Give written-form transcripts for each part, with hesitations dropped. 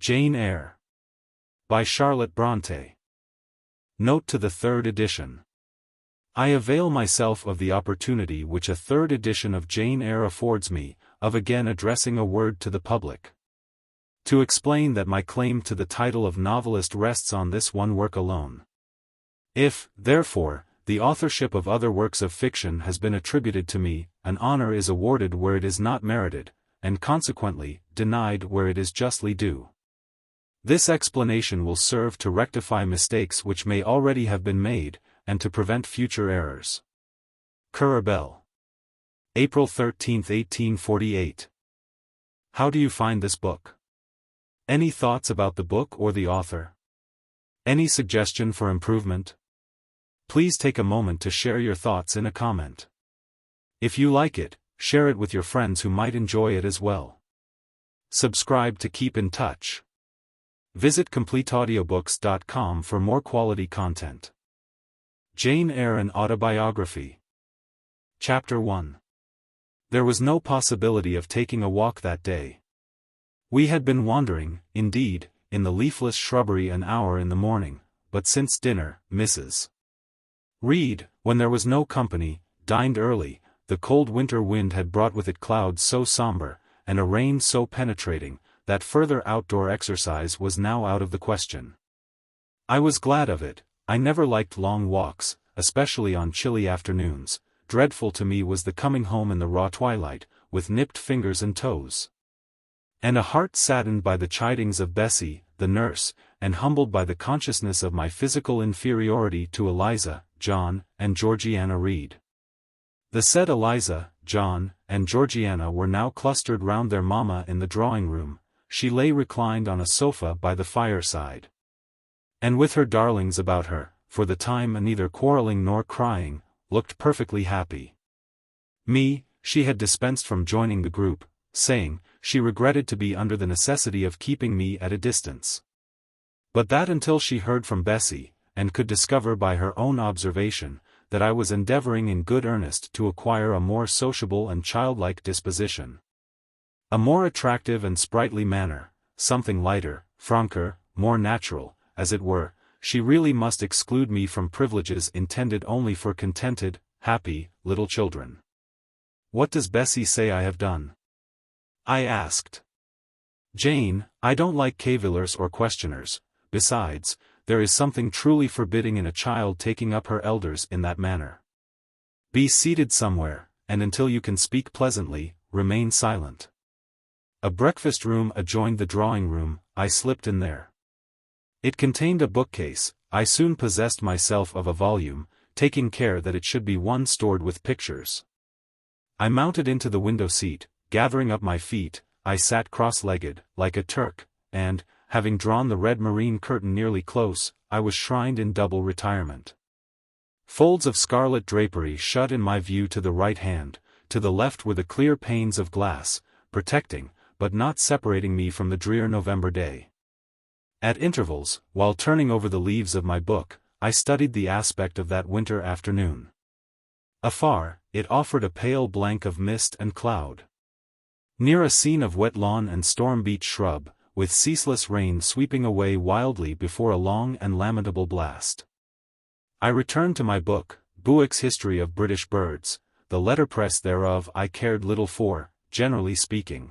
Jane Eyre. By Charlotte Brontë. Note to the third edition. I avail myself of the opportunity which a third edition of Jane Eyre affords me, of again addressing a word to the public. To explain that my claim to the title of novelist rests on this one work alone. If, therefore, the authorship of other works of fiction has been attributed to me, an honor is awarded where it is not merited, and consequently, denied where it is justly due. This explanation will serve to rectify mistakes which may already have been made, and to prevent future errors. Currer Bell. April 13, 1848. How do you find this book? Any thoughts about the book or the author? Any suggestion for improvement? Please take a moment to share your thoughts in a comment. If you like it, share it with your friends who might enjoy it as well. Subscribe to keep in touch. Visit CompleteAudiobooks.com for more quality content. Jane Eyre, an autobiography. Chapter 1. There was no possibility of taking a walk that day. We had been wandering, indeed, in the leafless shrubbery an hour in the morning, but since dinner, Mrs. Reed, when there was no company, dined early. The cold winter wind had brought with it clouds so somber, and a rain so penetrating, that further outdoor exercise was now out of the question. I was glad of it. I never liked long walks, especially on chilly afternoons. Dreadful to me was the coming home in the raw twilight, with nipped fingers and toes. And a heart saddened by the chidings of Bessie, the nurse, and humbled by the consciousness of my physical inferiority to Eliza, John, and Georgiana Reed. The said Eliza, John, and Georgiana were now clustered round their mamma in the drawing-room. She lay reclined on a sofa by the fireside. And with her darlings about her, for the time neither quarrelling nor crying, looked perfectly happy. Me, she had dispensed from joining the group, saying, she regretted to be under the necessity of keeping me at a distance. But that until she heard from Bessie, and could discover by her own observation, that I was endeavoring in good earnest to acquire a more sociable and childlike disposition. A more attractive and sprightly manner, something lighter, franker, more natural, as it were, she really must exclude me from privileges intended only for contented, happy, little children. What does Bessie say I have done? I asked. Jane, I don't like cavillers or questioners. Besides, there is something truly forbidding in a child taking up her elders in that manner. Be seated somewhere, and until you can speak pleasantly, remain silent. A breakfast room adjoined the drawing room. I slipped in there. It contained a bookcase. I soon possessed myself of a volume, taking care that it should be one stored with pictures. I mounted into the window seat. Gathering up my feet, I sat cross-legged, like a Turk, and, having drawn the red marine curtain nearly close, I was shrined in double retirement. Folds of scarlet drapery shut in my view to the right hand. To the left were the clear panes of glass, protecting, but not separating me from the drear November day. At intervals, while turning over the leaves of my book, I studied the aspect of that winter afternoon. Afar, it offered a pale blank of mist and cloud. Near a scene of wet lawn and storm-beat shrub, with ceaseless rain sweeping away wildly before a long and lamentable blast. I returned to my book, Bewick's History of British Birds. The letterpress thereof I cared little for, generally speaking.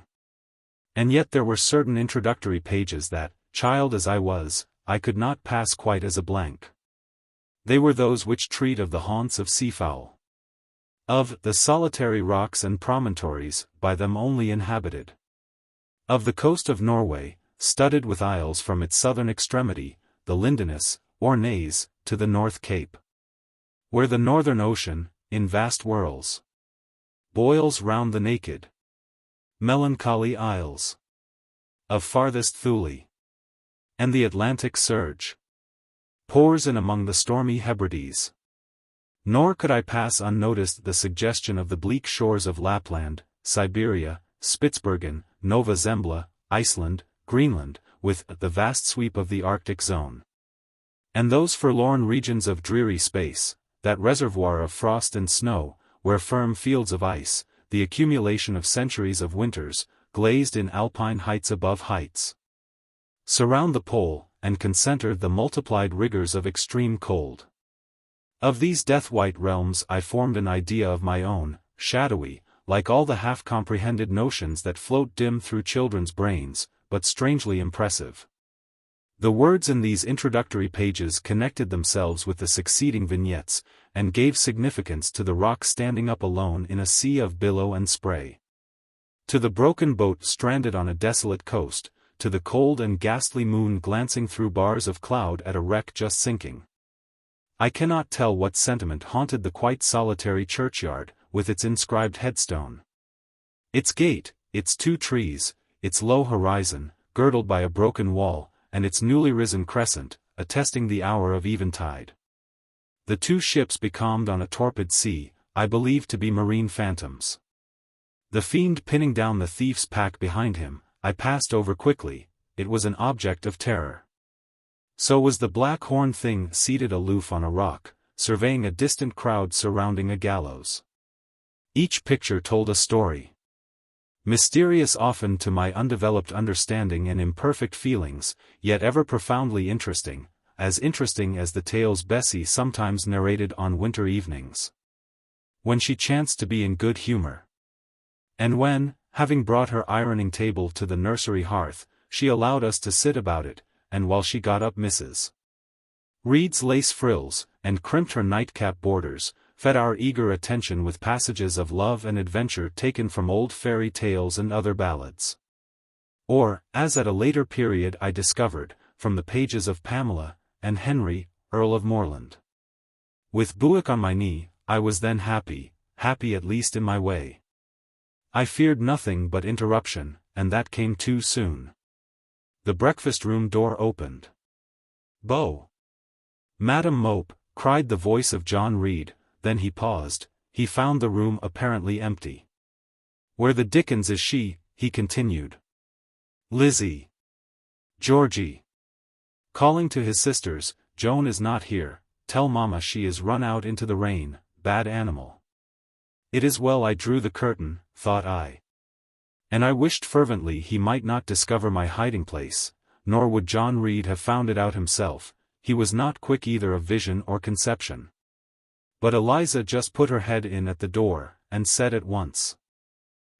And yet there were certain introductory pages that, child as I was, I could not pass quite as a blank. They were those which treat of the haunts of seafowl. Of the solitary rocks and promontories, by them only inhabited. Of the coast of Norway, studded with isles from its southern extremity, the Lindeness, or Naze, to the North Cape. Where the northern ocean, in vast whirls, boils round the naked, melancholy isles of farthest Thule. And the Atlantic surge pours in among the stormy Hebrides. Nor could I pass unnoticed the suggestion of the bleak shores of Lapland, Siberia, Spitzbergen, Nova Zembla, Iceland, Greenland, with the vast sweep of the Arctic zone. And those forlorn regions of dreary space, that reservoir of frost and snow, where firm fields of ice, the accumulation of centuries of winters, glazed in alpine heights above heights. surround the pole, and concentre the multiplied rigours of extreme cold. Of these death-white realms I formed an idea of my own, shadowy, like all the half-comprehended notions that float dim through children's brains, but strangely impressive. The words in these introductory pages connected themselves with the succeeding vignettes, and gave significance to the rock standing up alone in a sea of billow and spray. To the broken boat stranded on a desolate coast, to the cold and ghastly moon glancing through bars of cloud at a wreck just sinking. I cannot tell what sentiment haunted the quite solitary churchyard, with its inscribed headstone. Its gate, its 2 trees, its low horizon, girdled by a broken wall, and its newly risen crescent, attesting the hour of eventide. The 2 ships becalmed on a torpid sea, I believe to be marine phantoms. The fiend pinning down the thief's pack behind him, I passed over quickly. It was an object of terror. So was the black horned thing seated aloof on a rock, surveying a distant crowd surrounding a gallows. Each picture told a story. Mysterious often to my undeveloped understanding and imperfect feelings, yet ever profoundly interesting as the tales Bessie sometimes narrated on winter evenings, when she chanced to be in good humor. And when, having brought her ironing table to the nursery hearth, she allowed us to sit about it, and while she got up Mrs. Reed's lace frills, and crimped her nightcap borders, fed our eager attention with passages of love and adventure taken from old fairy tales and other ballads. Or, as at a later period I discovered, from the pages of Pamela, and Henry, Earl of Morland. With Buick on my knee, I was then happy at least in my way. I feared nothing but interruption, and that came too soon. The breakfast-room door opened. "Beau! Madam Mope," cried the voice of John Reed, then he paused. He found the room apparently empty. "Where the dickens is she?" he continued. "Lizzie! Georgie!" Calling to his sisters, "Joan is not here, tell mamma she is run out into the rain, bad animal." It is well I drew the curtain, thought I. And I wished fervently he might not discover my hiding-place, nor would John Reed have found it out himself. He was not quick either of vision or conception. But Eliza just put her head in at the door, and said at once,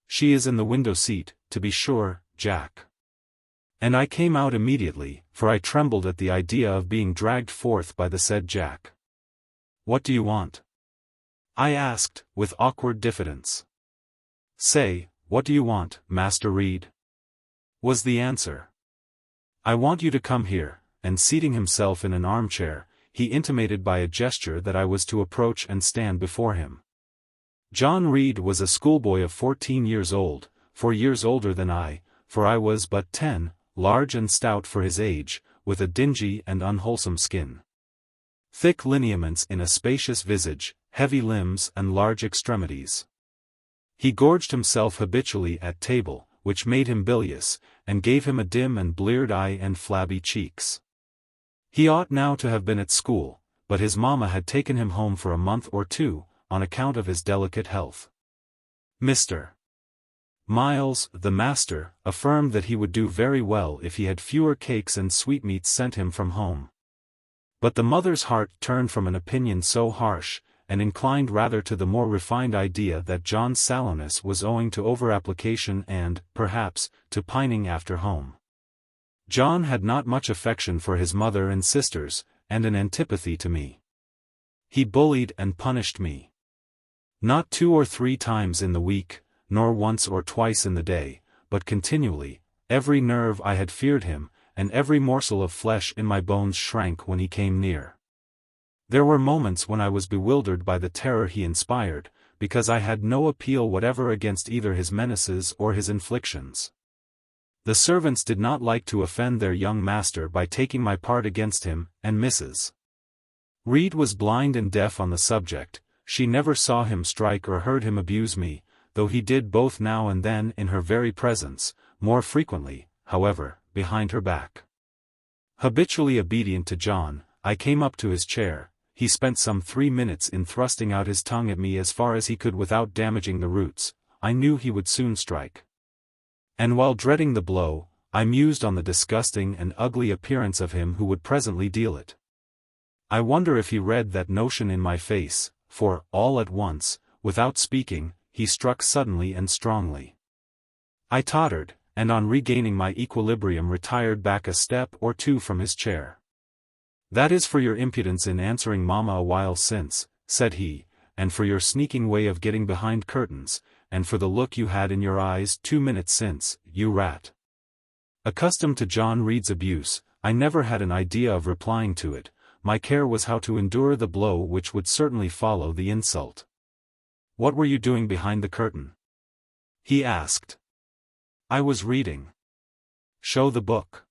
"She is in the window seat, to be sure, Jack." And I came out immediately, for I trembled at the idea of being dragged forth by the said Jack. "What do you want?" I asked, with awkward diffidence. "Say, what do you want, Master Reed?" was the answer. "I want you to come here," and seating himself in an armchair, he intimated by a gesture that I was to approach and stand before him. John Reed was a schoolboy of 14 years old, 4 years older than I, for I was but 10, large and stout for his age, with a dingy and unwholesome skin. Thick lineaments in a spacious visage, heavy limbs and large extremities. He gorged himself habitually at table, which made him bilious, and gave him a dim and bleared eye and flabby cheeks. He ought now to have been at school, but his mamma had taken him home for a month or 2, on account of his delicate health. Mr. Miles, the master, affirmed that he would do very well if he had fewer cakes and sweetmeats sent him from home. But the mother's heart turned from an opinion so harsh, and inclined rather to the more refined idea that John's sallowness was owing to over-application and, perhaps, to pining after home. John had not much affection for his mother and sisters, and an antipathy to me. He bullied and punished me. Not 2 or 3 times in the week, nor once or twice in the day, but continually. Every nerve I had feared him, and every morsel of flesh in my bones shrank when he came near. There were moments when I was bewildered by the terror he inspired, because I had no appeal whatever against either his menaces or his inflictions. The servants did not like to offend their young master by taking my part against him, and Mrs. Reed was blind and deaf on the subject. She never saw him strike or heard him abuse me, though he did both now and then in her very presence, more frequently, however, behind her back. Habitually obedient to John, I came up to his chair. He spent some 3 minutes in thrusting out his tongue at me as far as he could without damaging the roots. I knew he would soon strike. And while dreading the blow, I mused on the disgusting and ugly appearance of him who would presently deal it. I wonder if he read that notion in my face, for, all at once, without speaking, he struck suddenly and strongly. I tottered, and on regaining my equilibrium retired back a step or two from his chair. "That is for your impudence in answering Mamma a while since," said he, "and for your sneaking way of getting behind curtains, and for the look you had in your eyes 2 minutes since, you rat." Accustomed to John Reed's abuse, I never had an idea of replying to it. My care was how to endure the blow which would certainly follow the insult. "What were you doing behind the curtain?" he asked. "I was reading." "Show the book."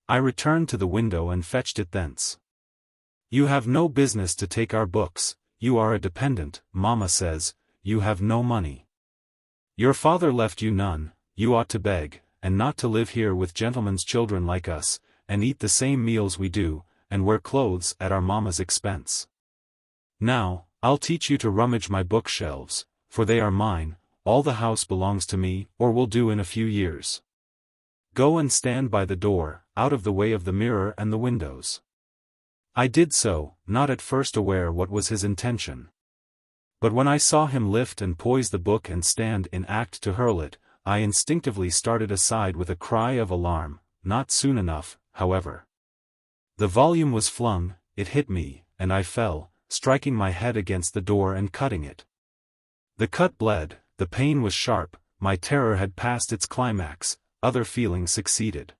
I returned to the window and fetched it thence. "You have no business to take our books, you are a dependent, Mamma says, you have no money. Your father left you none, you ought to beg, and not to live here with gentlemen's children like us, and eat the same meals we do, and wear clothes at our mamma's expense. Now, I'll teach you to rummage my bookshelves, for they are mine, all the house belongs to me, or will do in a few years. Go and stand by the door, out of the way of the mirror and the windows." I did so, not at first aware what was his intention. But when I saw him lift and poise the book and stand in act to hurl it, I instinctively started aside with a cry of alarm, not soon enough, however. The volume was flung, it hit me, and I fell, striking my head against the door and cutting it. The cut bled, the pain was sharp, my terror had passed its climax, other feelings succeeded.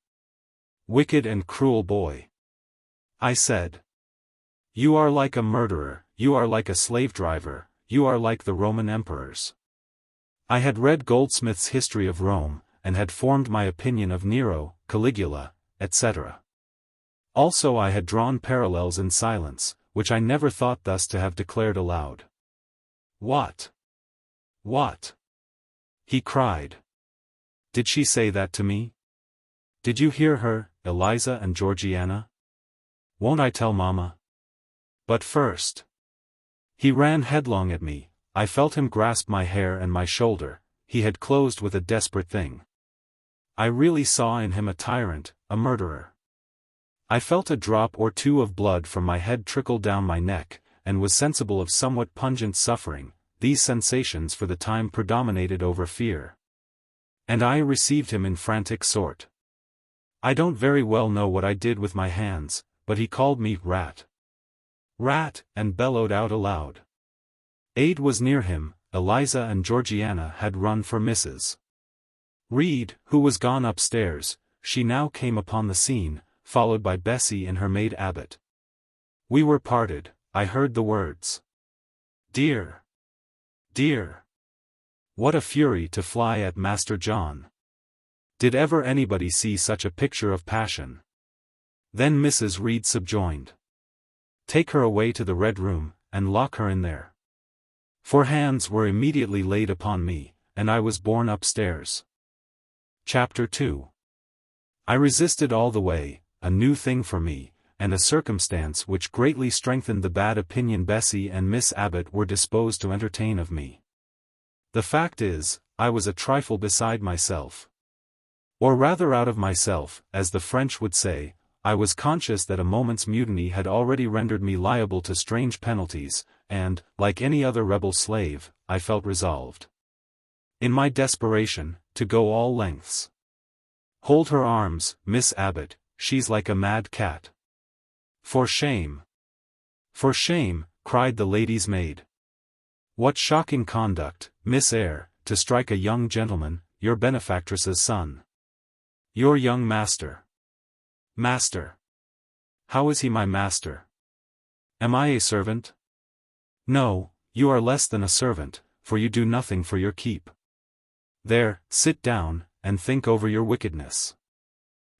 "Wicked and cruel boy," I said. "You are like a murderer, you are like a slave driver, you are like the Roman emperors." I had read Goldsmith's History of Rome, and had formed my opinion of Nero, Caligula, etc. Also I had drawn parallels in silence, which I never thought thus to have declared aloud. "What? What?" he cried. "Did she say that to me? Did you hear her, Eliza and Georgiana? Won't I tell Mamma? But first—" He ran headlong at me. I felt him grasp my hair and my shoulder. He had closed with a desperate thing. I really saw in him a tyrant, a murderer. I felt a drop or two of blood from my head trickle down my neck, and was sensible of somewhat pungent suffering. These sensations for the time predominated over fear. And I received him in frantic sort. I don't very well know what I did with my hands, but he called me rat. Rat, and bellowed out aloud. Aid was near him. Eliza and Georgiana had run for Mrs. Reed, who was gone upstairs. She now came upon the scene, followed by Bessie and her maid Abbot. We were parted. I heard the words, "Dear! Dear!" What a fury to fly at Master John! Did ever anybody see such a picture of passion? Then Mrs. Reed subjoined, "Take her away to the Red Room, and lock her in there." For hands were immediately laid upon me, and I was borne upstairs. Chapter 2. I resisted all the way, a new thing for me, and a circumstance which greatly strengthened the bad opinion Bessie and Miss Abbot were disposed to entertain of me. The fact is, I was a trifle beside myself. Or rather out of myself, as the French would say. I was conscious that a moment's mutiny had already rendered me liable to strange penalties, and, like any other rebel slave, I felt resolved, in my desperation, to go all lengths. "Hold her arms, Miss Abbot, she's like a mad cat." "For shame! For shame!" cried the lady's maid. "What shocking conduct, Miss Eyre, to strike a young gentleman, your benefactress's son. Your young master." "Master? How is he my master? Am I a servant?" "No, you are less than a servant, for you do nothing for your keep. There, sit down, and think over your wickedness."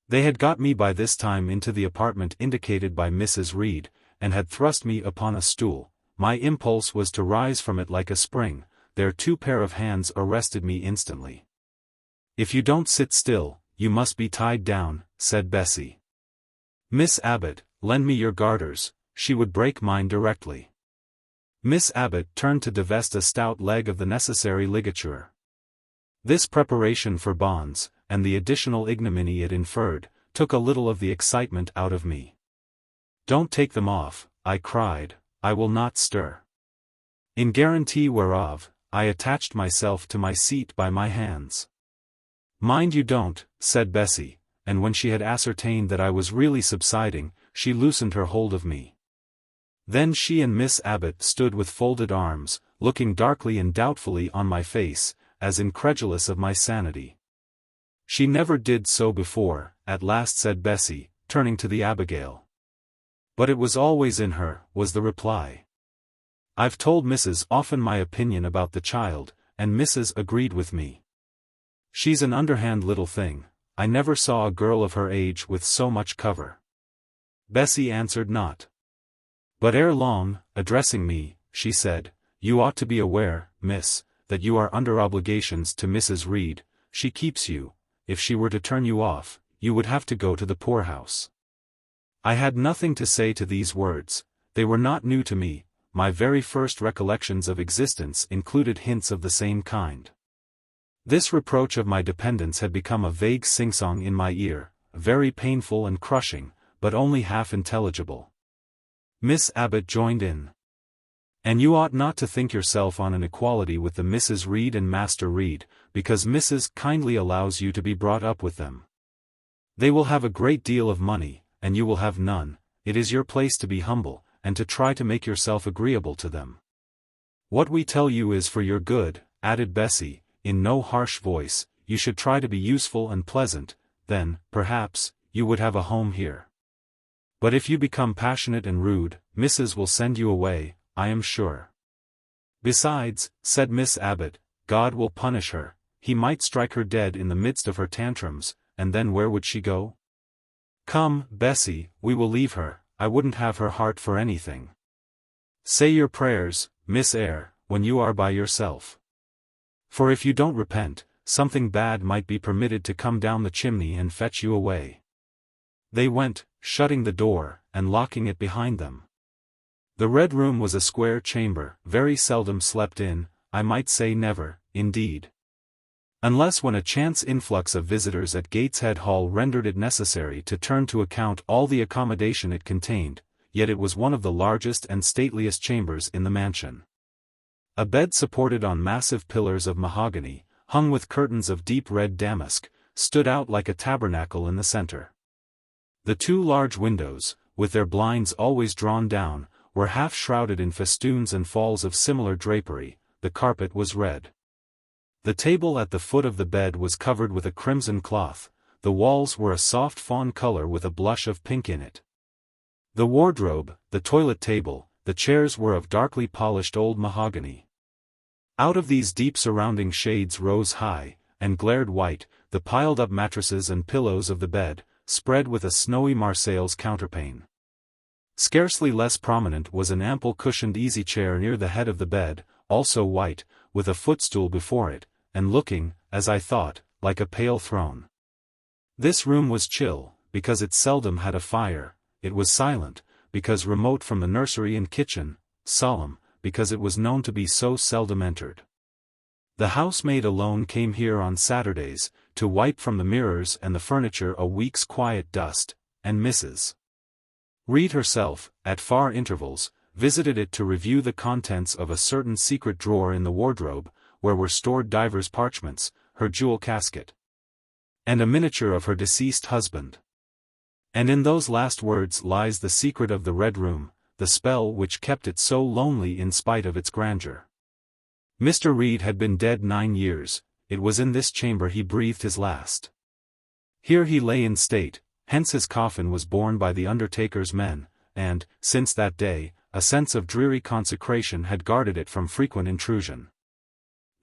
They had got me by this time into the apartment indicated by Mrs. Reed, and had thrust me upon a stool. My impulse was to rise from it like a spring. Their 2 pair of hands arrested me instantly. "If you don't sit still, you must be tied down," said Bessie. "Miss Abbot, lend me your garters, she would break mine directly." Miss Abbot turned to divest a stout leg of the necessary ligature. This preparation for bonds, and the additional ignominy it inferred, took a little of the excitement out of me. "Don't take them off," I cried, "I will not stir." In guarantee whereof, I attached myself to my seat by my hands. "Mind you don't," said Bessie, and when she had ascertained that I was really subsiding, she loosened her hold of me. Then she and Miss Abbot stood with folded arms, looking darkly and doubtfully on my face, as incredulous of my sanity. "She never did so before," at last said Bessie, turning to the Abigail. "But it was always in her," was the reply. "I've told Mrs. often my opinion about the child, and Mrs. agreed with me. She's an underhand little thing. I never saw a girl of her age with so much cover." Bessie answered not. But ere long, addressing me, she said, "You ought to be aware, miss, that you are under obligations to Mrs. Reed. She keeps you. If she were to turn you off, you would have to go to the poorhouse." I had nothing to say to these words. They were not new to me. My very first recollections of existence included hints of the same kind. This reproach of my dependence had become a vague sing-song in my ear, very painful and crushing, but only half intelligible. Miss Abbot joined in. "And you ought not to think yourself on an equality with the Mrs. Reed and Master Reed, because Mrs. kindly allows you to be brought up with them. They will have a great deal of money, and you will have none. It is your place to be humble, and to try to make yourself agreeable to them. What we tell you is for your good," added Bessie, in no harsh voice. "You should try to be useful and pleasant, then, perhaps, you would have a home here. But if you become passionate and rude, Mrs. will send you away, I am sure." "Besides," said Miss Abbot, "God will punish her. He might strike her dead in the midst of her tantrums, and then where would she go? Come, Bessie, we will leave her. I wouldn't have her heart for anything. Say your prayers, Miss Eyre, when you are by yourself. For if you don't repent, something bad might be permitted to come down the chimney and fetch you away." They went, shutting the door, and locking it behind them. The Red Room was a square chamber, very seldom slept in, I might say never, indeed. Unless when a chance influx of visitors at Gateshead Hall rendered it necessary to turn to account all the accommodation it contained, yet it was one of the largest and stateliest chambers in the mansion. A bed supported on massive pillars of mahogany, hung with curtains of deep red damask, stood out like a tabernacle in the center. The two large windows, with their blinds always drawn down, were half shrouded in festoons and falls of similar drapery. The carpet was red. The table at the foot of the bed was covered with a crimson cloth. The walls were a soft fawn color with a blush of pink in it. The wardrobe, the toilet table, the chairs were of darkly polished old mahogany. Out of these deep surrounding shades rose high, and glared white, the piled-up mattresses and pillows of the bed, spread with a snowy Marseilles counterpane. Scarcely less prominent was an ample cushioned easy-chair near the head of the bed, also white, with a footstool before it, and looking, as I thought, like a pale throne. This room was chill, because it seldom had a fire. It was silent, because remote from the nursery and kitchen, solemn, because it was known to be so seldom entered. The housemaid alone came here on Saturdays, to wipe from the mirrors and the furniture a week's quiet dust, and Mrs. Reed herself, at far intervals, visited it to review the contents of a certain secret drawer in the wardrobe, where were stored divers parchments, her jewel casket, and a miniature of her deceased husband. And in those last words lies the secret of the Red Room, the spell which kept it so lonely in spite of its grandeur. Mr. Reed had been dead 9 years. It was in this chamber he breathed his last. Here he lay in state, hence his coffin was borne by the undertaker's men, and, since that day, a sense of dreary consecration had guarded it from frequent intrusion.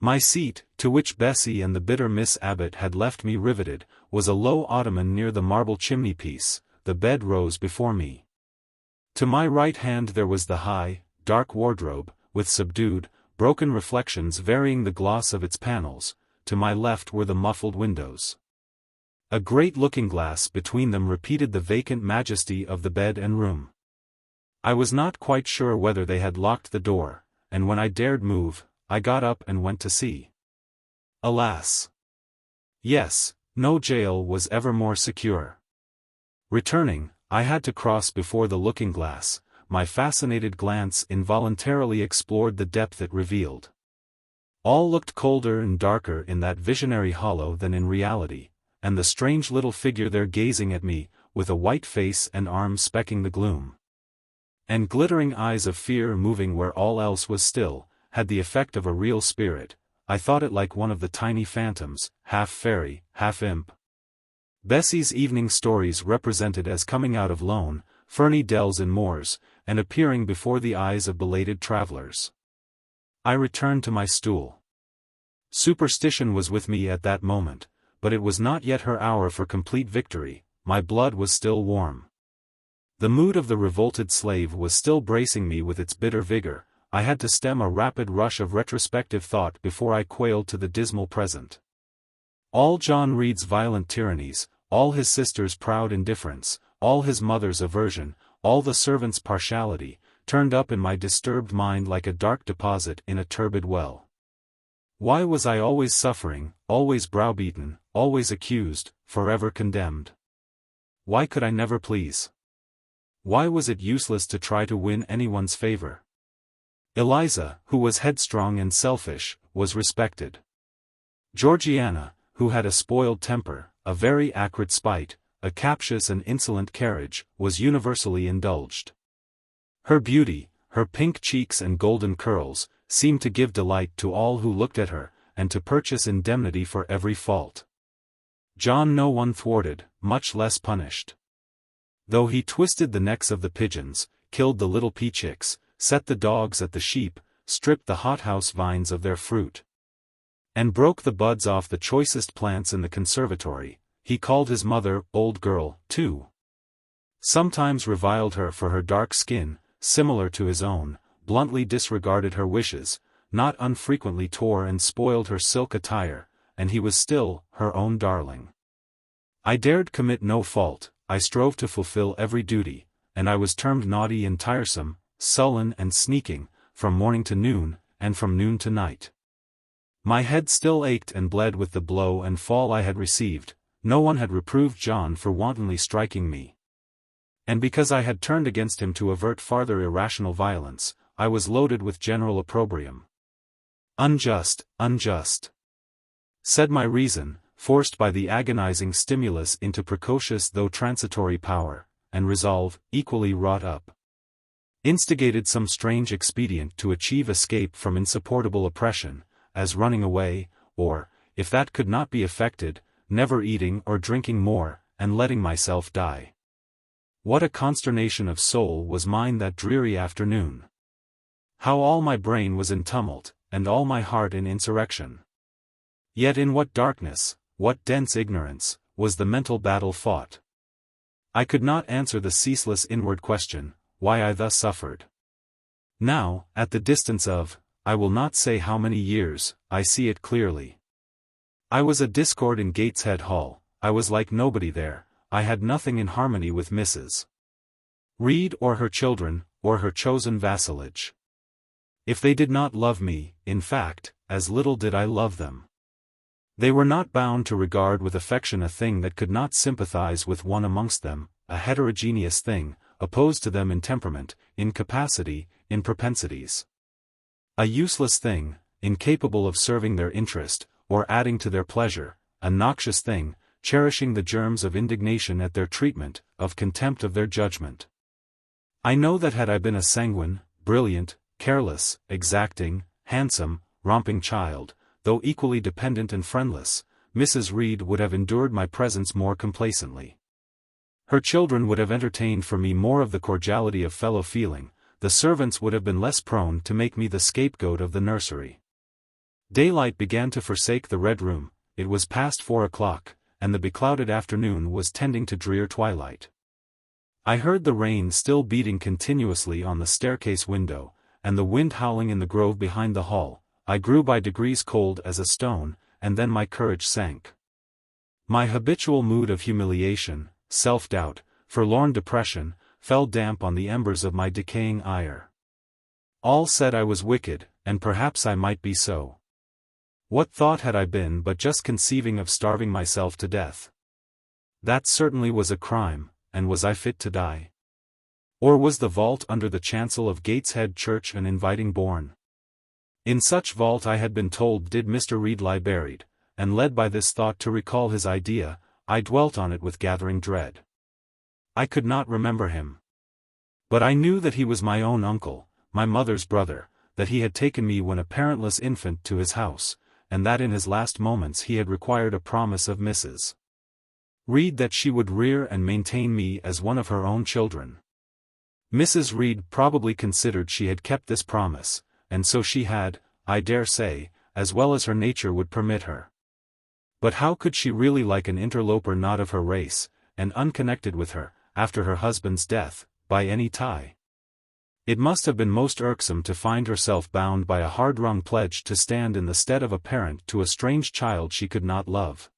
My seat, to which Bessie and the bitter Miss Abbot had left me riveted, was a low ottoman near the marble chimney-piece. The bed rose before me. To my right hand there was the high, dark wardrobe, with subdued, broken reflections varying the gloss of its panels. To my left were the muffled windows. A great looking-glass between them repeated the vacant majesty of the bed and room. I was not quite sure whether they had locked the door, and when I dared move, I got up and went to see. Alas! Yes, No jail was ever more secure. Returning, I had to cross before the looking-glass. My fascinated glance involuntarily explored the depth it revealed. All looked colder and darker in that visionary hollow than in reality, and the strange little figure there gazing at me, with a white face and arms specking the gloom, and glittering eyes of fear moving where all else was still, had the effect of a real spirit. I thought it like one of the tiny phantoms, half fairy, half imp. Bessie's evening stories represented as coming out of lone, ferny dells and moors, and appearing before the eyes of belated travelers. I returned to my stool. Superstition was with me at that moment, but it was not yet her hour for complete victory. My blood was still warm. The mood of the revolted slave was still bracing me with its bitter vigor. I had to stem a rapid rush of retrospective thought before I quailed to the dismal present. All John Reed's violent tyrannies, all his sister's proud indifference, all his mother's aversion, all the servants' partiality, turned up in my disturbed mind like a dark deposit in a turbid well. Why was I always suffering, always browbeaten, always accused, forever condemned? Why could I never please? Why was it useless to try to win anyone's favor? Eliza, who was headstrong and selfish, was respected. Georgiana, who had a spoiled temper, a very acrid spite, a captious and insolent carriage, was universally indulged. Her beauty, her pink cheeks and golden curls, seemed to give delight to all who looked at her, and to purchase indemnity for every fault. John no one thwarted, much less punished. Though he twisted the necks of the pigeons, killed the little pea-chicks, set the dogs at the sheep, stripped the hothouse vines of their fruit, and broke the buds off the choicest plants in the conservatory, he called his mother old girl, too. Sometimes reviled her for her dark skin, similar to his own, bluntly disregarded her wishes, not unfrequently tore and spoiled her silk attire, and he was still her own darling. I dared commit no fault, I strove to fulfill every duty, and I was termed naughty and tiresome, sullen and sneaking, from morning to noon, and from noon to night. My head still ached and bled with the blow and fall I had received. No one had reproved John for wantonly striking me. And because I had turned against him to avert farther irrational violence, I was loaded with general opprobrium. Unjust, unjust, said my reason, forced by the agonizing stimulus into precocious though transitory power, and resolve, equally wrought up. Instigated some strange expedient to achieve escape from insupportable oppression, as running away, or, if that could not be effected, never eating or drinking more, and letting myself die. What a consternation of soul was mine that dreary afternoon! How all my brain was in tumult, and all my heart in insurrection! Yet in what darkness, what dense ignorance, was the mental battle fought! I could not answer the ceaseless inward question, why I thus suffered. Now, at the distance of, I will not say how many years, I see it clearly. I was a discord in Gateshead Hall, I was like nobody there, I had nothing in harmony with Mrs. Reed or her children, or her chosen vassalage. If they did not love me, in fact, as little did I love them. They were not bound to regard with affection a thing that could not sympathize with one amongst them, a heterogeneous thing, opposed to them in temperament, in capacity, in propensities. A useless thing, incapable of serving their interest, or adding to their pleasure, a noxious thing, cherishing the germs of indignation at their treatment, of contempt of their judgment. I know that had I been a sanguine, brilliant, careless, exacting, handsome, romping child, though equally dependent and friendless, Mrs. Reed would have endured my presence more complacently. Her children would have entertained for me more of the cordiality of fellow feeling, the servants would have been less prone to make me the scapegoat of the nursery. Daylight began to forsake the Red Room, it was past 4 o'clock, and the beclouded afternoon was tending to drear twilight. I heard the rain still beating continuously on the staircase window, and the wind howling in the grove behind the hall. I grew by degrees cold as a stone, and then my courage sank. My habitual mood of humiliation, self-doubt, forlorn depression, fell damp on the embers of my decaying ire. All said I was wicked, and perhaps I might be so. What thought had I been but just conceiving of starving myself to death? That certainly was a crime, and was I fit to die? Or was the vault under the chancel of Gateshead Church an inviting bourne? In such vault I had been told did Mr. Reed lie buried, and led by this thought to recall his idea, I dwelt on it with gathering dread. I could not remember him. But I knew that he was my own uncle, my mother's brother, that he had taken me when a parentless infant to his house, and that in his last moments he had required a promise of Mrs. Reed that she would rear and maintain me as one of her own children. Mrs. Reed probably considered she had kept this promise, and so she had, I dare say, as well as her nature would permit her. But how could she really like an interloper not of her race, and unconnected with her, after her husband's death, by any tie? It must have been most irksome to find herself bound by a hard-wrung pledge to stand in the stead of a parent to a strange child she could not love.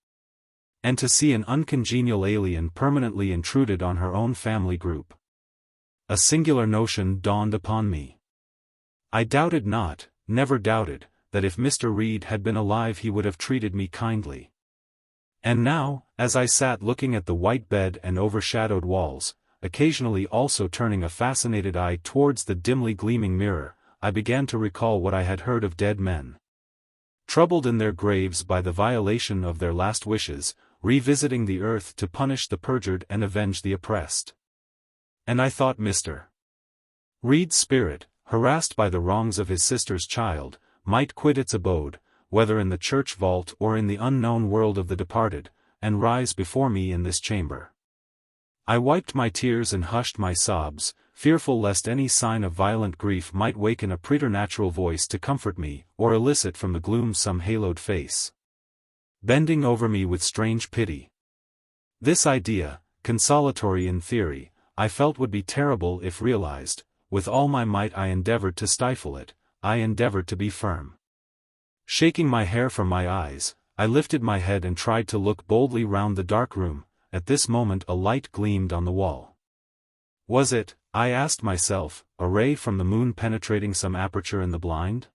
And to see an uncongenial alien permanently intruded on her own family group. A singular notion dawned upon me. I doubted not, never doubted, that if Mr. Reed had been alive he would have treated me kindly. And now, as I sat looking at the white bed and overshadowed walls, occasionally also turning a fascinated eye towards the dimly gleaming mirror, I began to recall what I had heard of dead men. Troubled in their graves by the violation of their last wishes, revisiting the earth to punish the perjured and avenge the oppressed. And I thought Mr. Reed's spirit, harassed by the wrongs of his sister's child, might quit its abode, whether in the church vault or in the unknown world of the departed, and rise before me in this chamber. I wiped my tears and hushed my sobs, fearful lest any sign of violent grief might waken a preternatural voice to comfort me, or elicit from the gloom some haloed face, bending over me with strange pity. This idea, consolatory in theory, I felt would be terrible if realized. With all my might I endeavored to stifle it, I endeavored to be firm. Shaking my hair from my eyes, I lifted my head and tried to look boldly round the dark room. At this moment a light gleamed on the wall. Was it, I asked myself, a ray from the moon penetrating some aperture in the blind?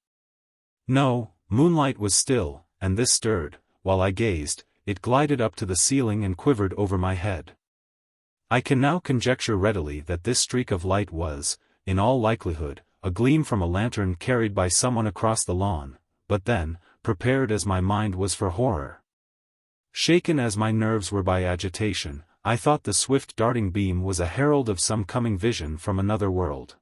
No, moonlight was still, and this stirred. While I gazed, it glided up to the ceiling and quivered over my head. I can now conjecture readily that this streak of light was, in all likelihood, a gleam from a lantern carried by someone across the lawn, but then, prepared as my mind was for horror, shaken as my nerves were by agitation, I thought the swift darting beam was a herald of some coming vision from another world.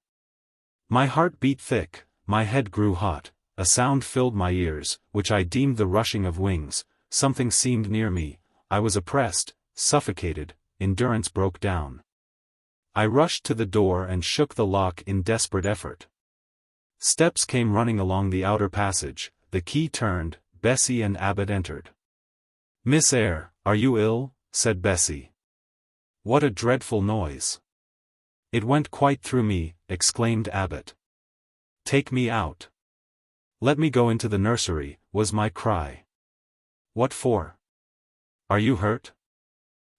My heart beat thick, my head grew hot, a sound filled my ears, which I deemed the rushing of wings. Something seemed near me, I was oppressed, suffocated, endurance broke down. I rushed to the door and shook the lock in desperate effort. Steps came running along the outer passage, the key turned, Bessie and Abbot entered. "Miss Eyre, are you ill?" said Bessie. "What a dreadful noise!" "It went quite through me," exclaimed Abbot. "Take me out." "Let me go into the nursery," was my cry. "What for? Are you hurt?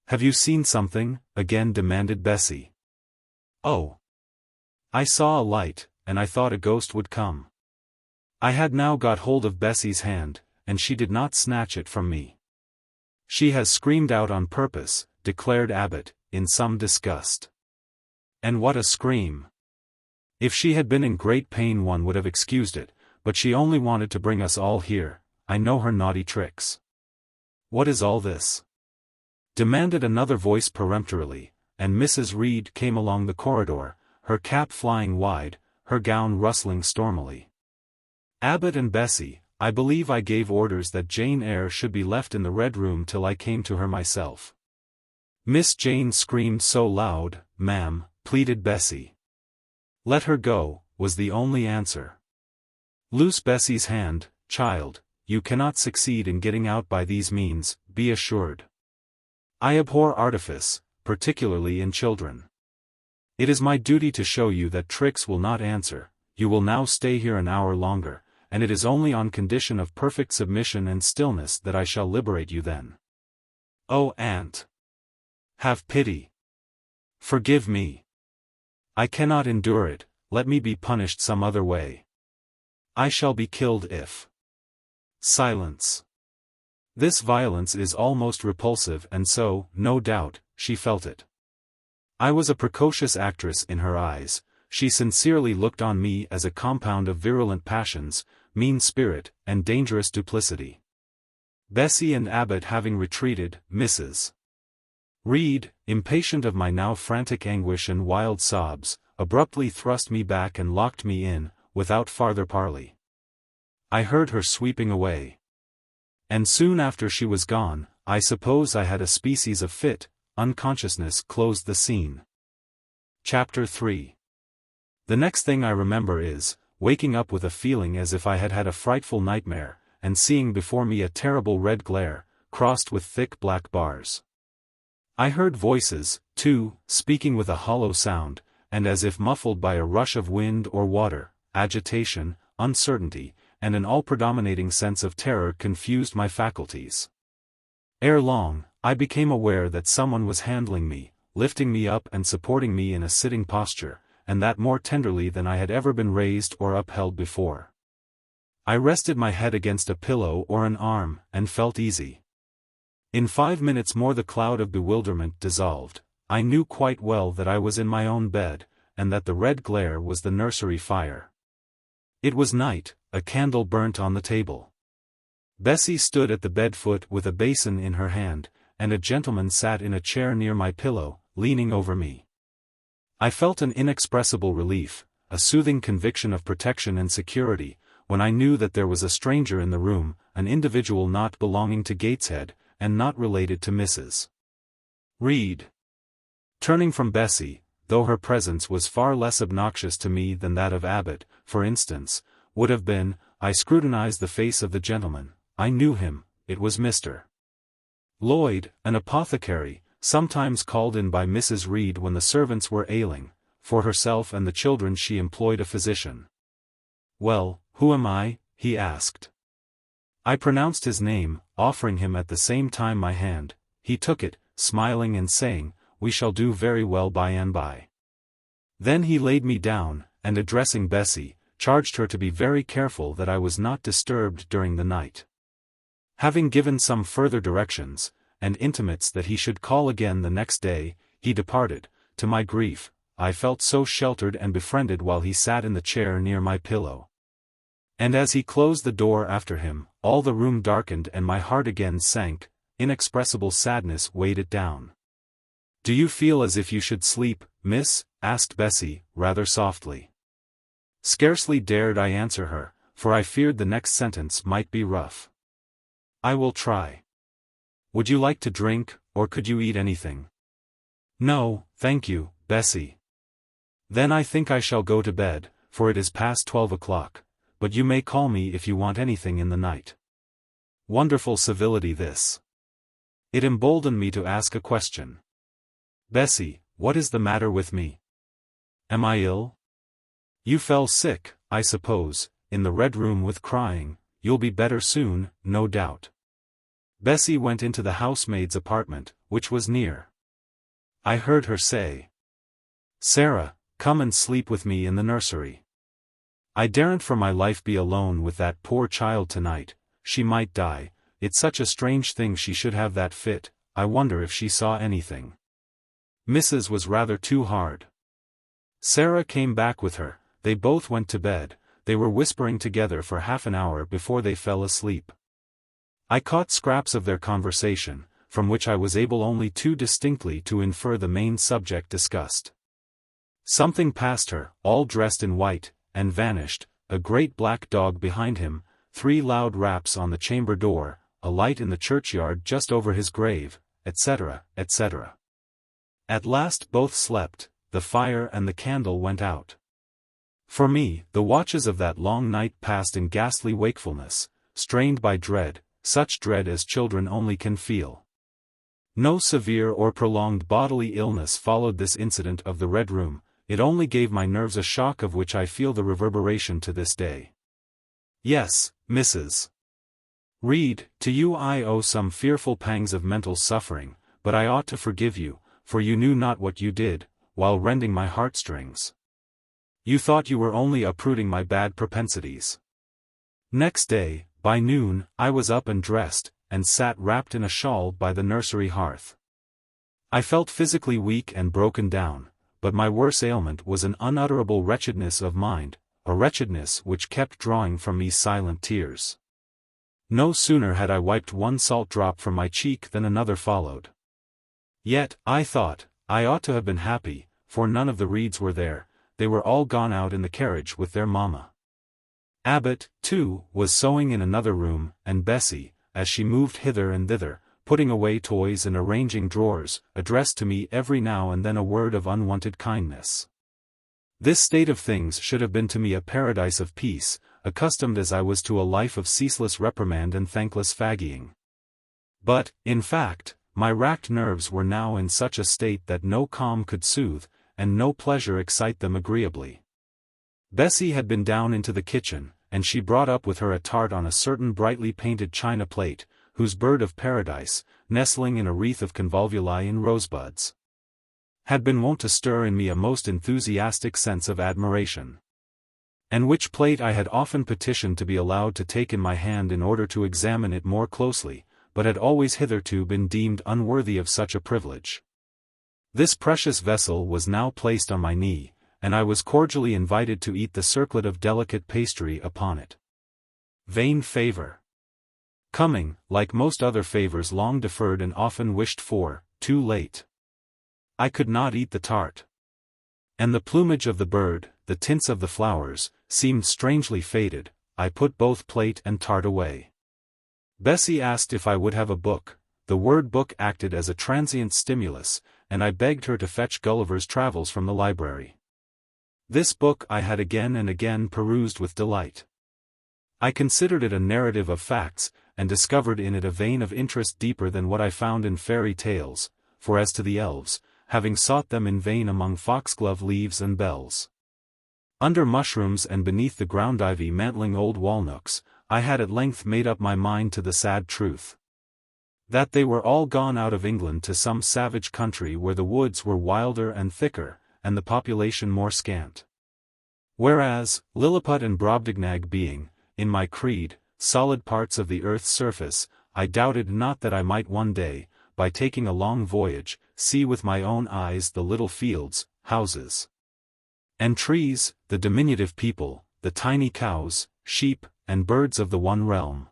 Have you seen something?" again demanded Bessie. "Oh! I saw a light, and I thought a ghost would come." I had now got hold of Bessie's hand, and she did not snatch it from me. "She has screamed out on purpose," declared Abbot, in some disgust. "And what a scream! If she had been in great pain one would have excused it, but she only wanted to bring us all here. I know her naughty tricks." "What is all this?" demanded another voice peremptorily, and Mrs. Reed came along the corridor, her cap flying wide, her gown rustling stormily. "Abbot and Bessie, I believe I gave orders that Jane Eyre should be left in the Red Room till I came to her myself." "Miss Jane screamed so loud, ma'am," pleaded Bessie. "Let her go," was the only answer. "Loose Bessie's hand, child, you cannot succeed in getting out by these means, be assured. I abhor artifice, particularly in children. It is my duty to show you that tricks will not answer. You will now stay here an hour longer, and it is only on condition of perfect submission and stillness that I shall liberate you then. Oh, aunt! Have pity! Forgive me! I cannot endure it, let me be punished some other way. I shall be killed if Silence. This violence is almost repulsive, and so, no doubt, she felt it. I was a precocious actress in her eyes. She sincerely looked on me as a compound of virulent passions, mean spirit, and dangerous duplicity. Bessie and Abbot having retreated, Mrs. Reed, impatient of my now frantic anguish and wild sobs, abruptly thrust me back and locked me in, without farther parley. I heard her sweeping away. And soon after she was gone, I suppose I had a species of fit, unconsciousness closed the scene. Chapter 3. The next thing I remember is, waking up with a feeling as if I had had a frightful nightmare, and seeing before me a terrible red glare, crossed with thick black bars. I heard voices, too, speaking with a hollow sound, and as if muffled by a rush of wind or water. Agitation, uncertainty, and an all-predominating sense of terror confused my faculties. Ere long, I became aware that someone was handling me, lifting me up and supporting me in a sitting posture, and that more tenderly than I had ever been raised or upheld before. I rested my head against a pillow or an arm, and felt easy. In 5 minutes more the cloud of bewilderment dissolved. I knew quite well that I was in my own bed, and that the red glare was the nursery fire. It was night, a candle burnt on the table. Bessie stood at the bed foot with a basin in her hand, and a gentleman sat in a chair near my pillow, leaning over me. I felt an inexpressible relief, a soothing conviction of protection and security, when I knew that there was a stranger in the room, an individual not belonging to Gateshead, and not related to Mrs. Reed. Turning from Bessie, though her presence was far less obnoxious to me than that of Abbot, for instance, would have been, I scrutinized the face of the gentleman. I knew him. It was Mr. Lloyd, an apothecary, sometimes called in by Mrs. Reed when the servants were ailing. For herself and the children she employed a physician. "Well, who am I?" he asked. I pronounced his name, offering him at the same time my hand. He took it, smiling and saying, "We shall do very well by and by." Then he laid me down, and addressing Bessie, charged her to be very careful that I was not disturbed during the night. Having given some further directions, and intimates that he should call again the next day, he departed. To my grief, I felt so sheltered and befriended while he sat in the chair near my pillow. And as he closed the door after him, all the room darkened and my heart again sank. Inexpressible sadness weighed it down. "Do you feel as if you should sleep, miss?" asked Bessie, rather softly. Scarcely dared I answer her, for I feared the next sentence might be rough. "I will try. Would you like to drink, or could you eat anything?" "No, thank you, Bessie." "Then I think I shall go to bed, for it is past 12 o'clock, but you may call me if you want anything in the night." Wonderful civility this. It emboldened me to ask a question. "Bessie, what is the matter with me? Am I ill? You fell sick, I suppose, in the Red Room with crying. You'll be better soon, no doubt." Bessie went into the housemaid's apartment, which was near. I heard her say, "Sarah, come and sleep with me in the nursery. I daren't for my life be alone with that poor child tonight. She might die. It's such a strange thing she should have that fit. I wonder if she saw anything." Mrs. was rather too hard. Sarah came back with her. They both went to bed. They were whispering together for half an hour before they fell asleep. I caught scraps of their conversation, from which I was able only too distinctly to infer the main subject discussed. Something passed her, all dressed in white, and vanished, a great black dog behind him, 3 loud raps on the chamber door, a light in the churchyard just over his grave, etc., etc. At last both slept, the fire and the candle went out. For me, the watches of that long night passed in ghastly wakefulness, strained by dread, such dread as children only can feel. No severe or prolonged bodily illness followed this incident of the Red Room. It only gave my nerves a shock of which I feel the reverberation to this day. Yes, Mrs. Reed, to you I owe some fearful pangs of mental suffering, but I ought to forgive you, for you knew not what you did, while rending my heartstrings. You thought you were only uprooting my bad propensities. Next day, By noon, I was up and dressed, and sat wrapped in a shawl by the nursery hearth. I felt physically weak and broken down, but my worse ailment was an unutterable wretchedness of mind, a wretchedness which kept drawing from me silent tears. No sooner had I wiped one salt drop from my cheek than another followed. Yet, I thought, I ought to have been happy, for none of the Reeds were there, they were all gone out in the carriage with their mamma. Abbot, too, was sewing in another room, and Bessie, as she moved hither and thither, putting away toys and arranging drawers, addressed to me every now and then a word of unwonted kindness. This state of things should have been to me a paradise of peace, accustomed as I was to a life of ceaseless reprimand and thankless faggying. But, in fact, my racked nerves were now in such a state that no calm could soothe, and no pleasure excite them agreeably. Bessie had been down into the kitchen, and she brought up with her a tart on a certain brightly painted china plate, whose bird of paradise, nestling in a wreath of convolvuli in rosebuds, had been wont to stir in me a most enthusiastic sense of admiration. And which plate I had often petitioned to be allowed to take in my hand in order to examine it more closely, but had always hitherto been deemed unworthy of such a privilege. This precious vessel was now placed on my knee, and I was cordially invited to eat the circlet of delicate pastry upon it. Vain favor! Coming, like most other favors long deferred and often wished for, too late. I could not eat the tart. And the plumage of the bird, the tints of the flowers, seemed strangely faded. I put both plate and tart away. Bessie asked if I would have a book. The word book acted as a transient stimulus, and I begged her to fetch Gulliver's Travels from the library. This book I had again and again perused with delight. I considered it a narrative of facts, and discovered in it a vein of interest deeper than what I found in fairy tales, for as to the elves, having sought them in vain among foxglove leaves and bells, under mushrooms and beneath the ground ivy mantling old walnuts, I had at length made up my mind to the sad truth that they were all gone out of England to some savage country where the woods were wilder and thicker, and the population more scant. Whereas, Lilliput and Brobdingnag being, in my creed, solid parts of the earth's surface, I doubted not that I might one day, by taking a long voyage, see with my own eyes the little fields, houses, and trees, the diminutive people, the tiny cows, sheep, and birds of the one realm,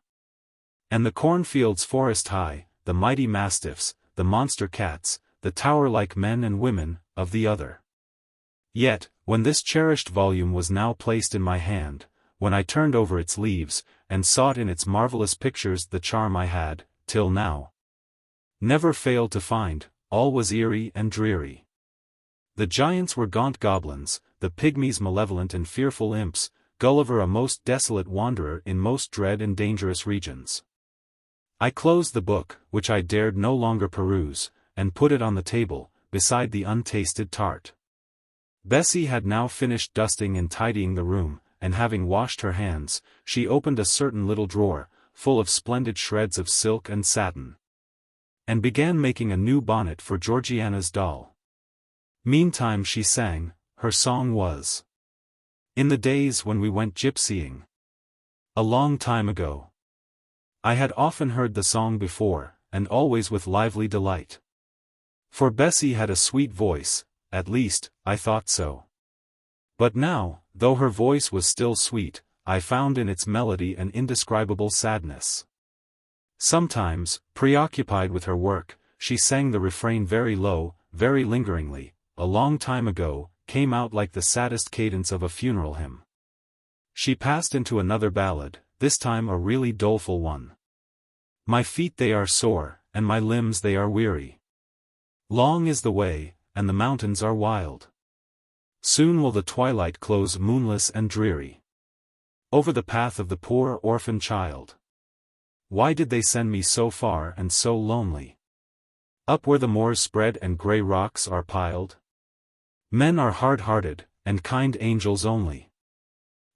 and the cornfields forest high, the mighty mastiffs, the monster cats, the tower-like men and women, of the other. Yet, when this cherished volume was now placed in my hand, when I turned over its leaves, and sought in its marvelous pictures the charm I had, till now, never failed to find, all was eerie and dreary. The giants were gaunt goblins, the pygmies malevolent and fearful imps, Gulliver a most desolate wanderer in most dread and dangerous regions. I closed the book, which I dared no longer peruse, and put it on the table, beside the untasted tart. Bessie had now finished dusting and tidying the room, and having washed her hands, she opened a certain little drawer, full of splendid shreds of silk and satin, and began making a new bonnet for Georgiana's doll. Meantime she sang. Her song was, "In the days when we went gypsying, a long time ago." I had often heard the song before, and always with lively delight. For Bessie had a sweet voice, at least, I thought so. But now, though her voice was still sweet, I found in its melody an indescribable sadness. Sometimes, preoccupied with her work, she sang the refrain very low, very lingeringly. A long time ago, came out like the saddest cadence of a funeral hymn. She passed into another ballad, this time a really doleful one. My feet they are sore, and my limbs they are weary. Long is the way, and the mountains are wild. Soon will the twilight close moonless and dreary over the path of the poor orphan child. Why did they send me so far and so lonely? Up where the moors spread and grey rocks are piled? Men are hard-hearted, and kind angels only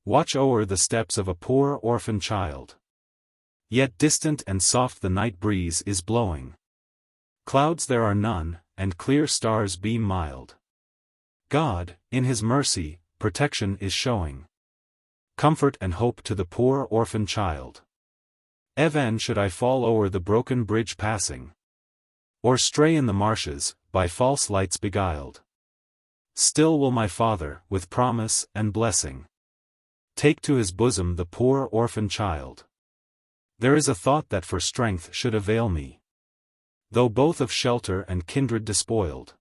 watch o'er the steps of a poor orphan child. Yet distant and soft the night breeze is blowing. Clouds there are none, and clear stars beam mild. God, in His mercy, protection is showing comfort and hope to the poor orphan child. Evan should I fall o'er the broken bridge passing, or stray in the marshes, by false lights beguiled. Still will my father, with promise and blessing, take to his bosom the poor orphan child. There is a thought that for strength should avail me, though both of shelter and kindred despoiled.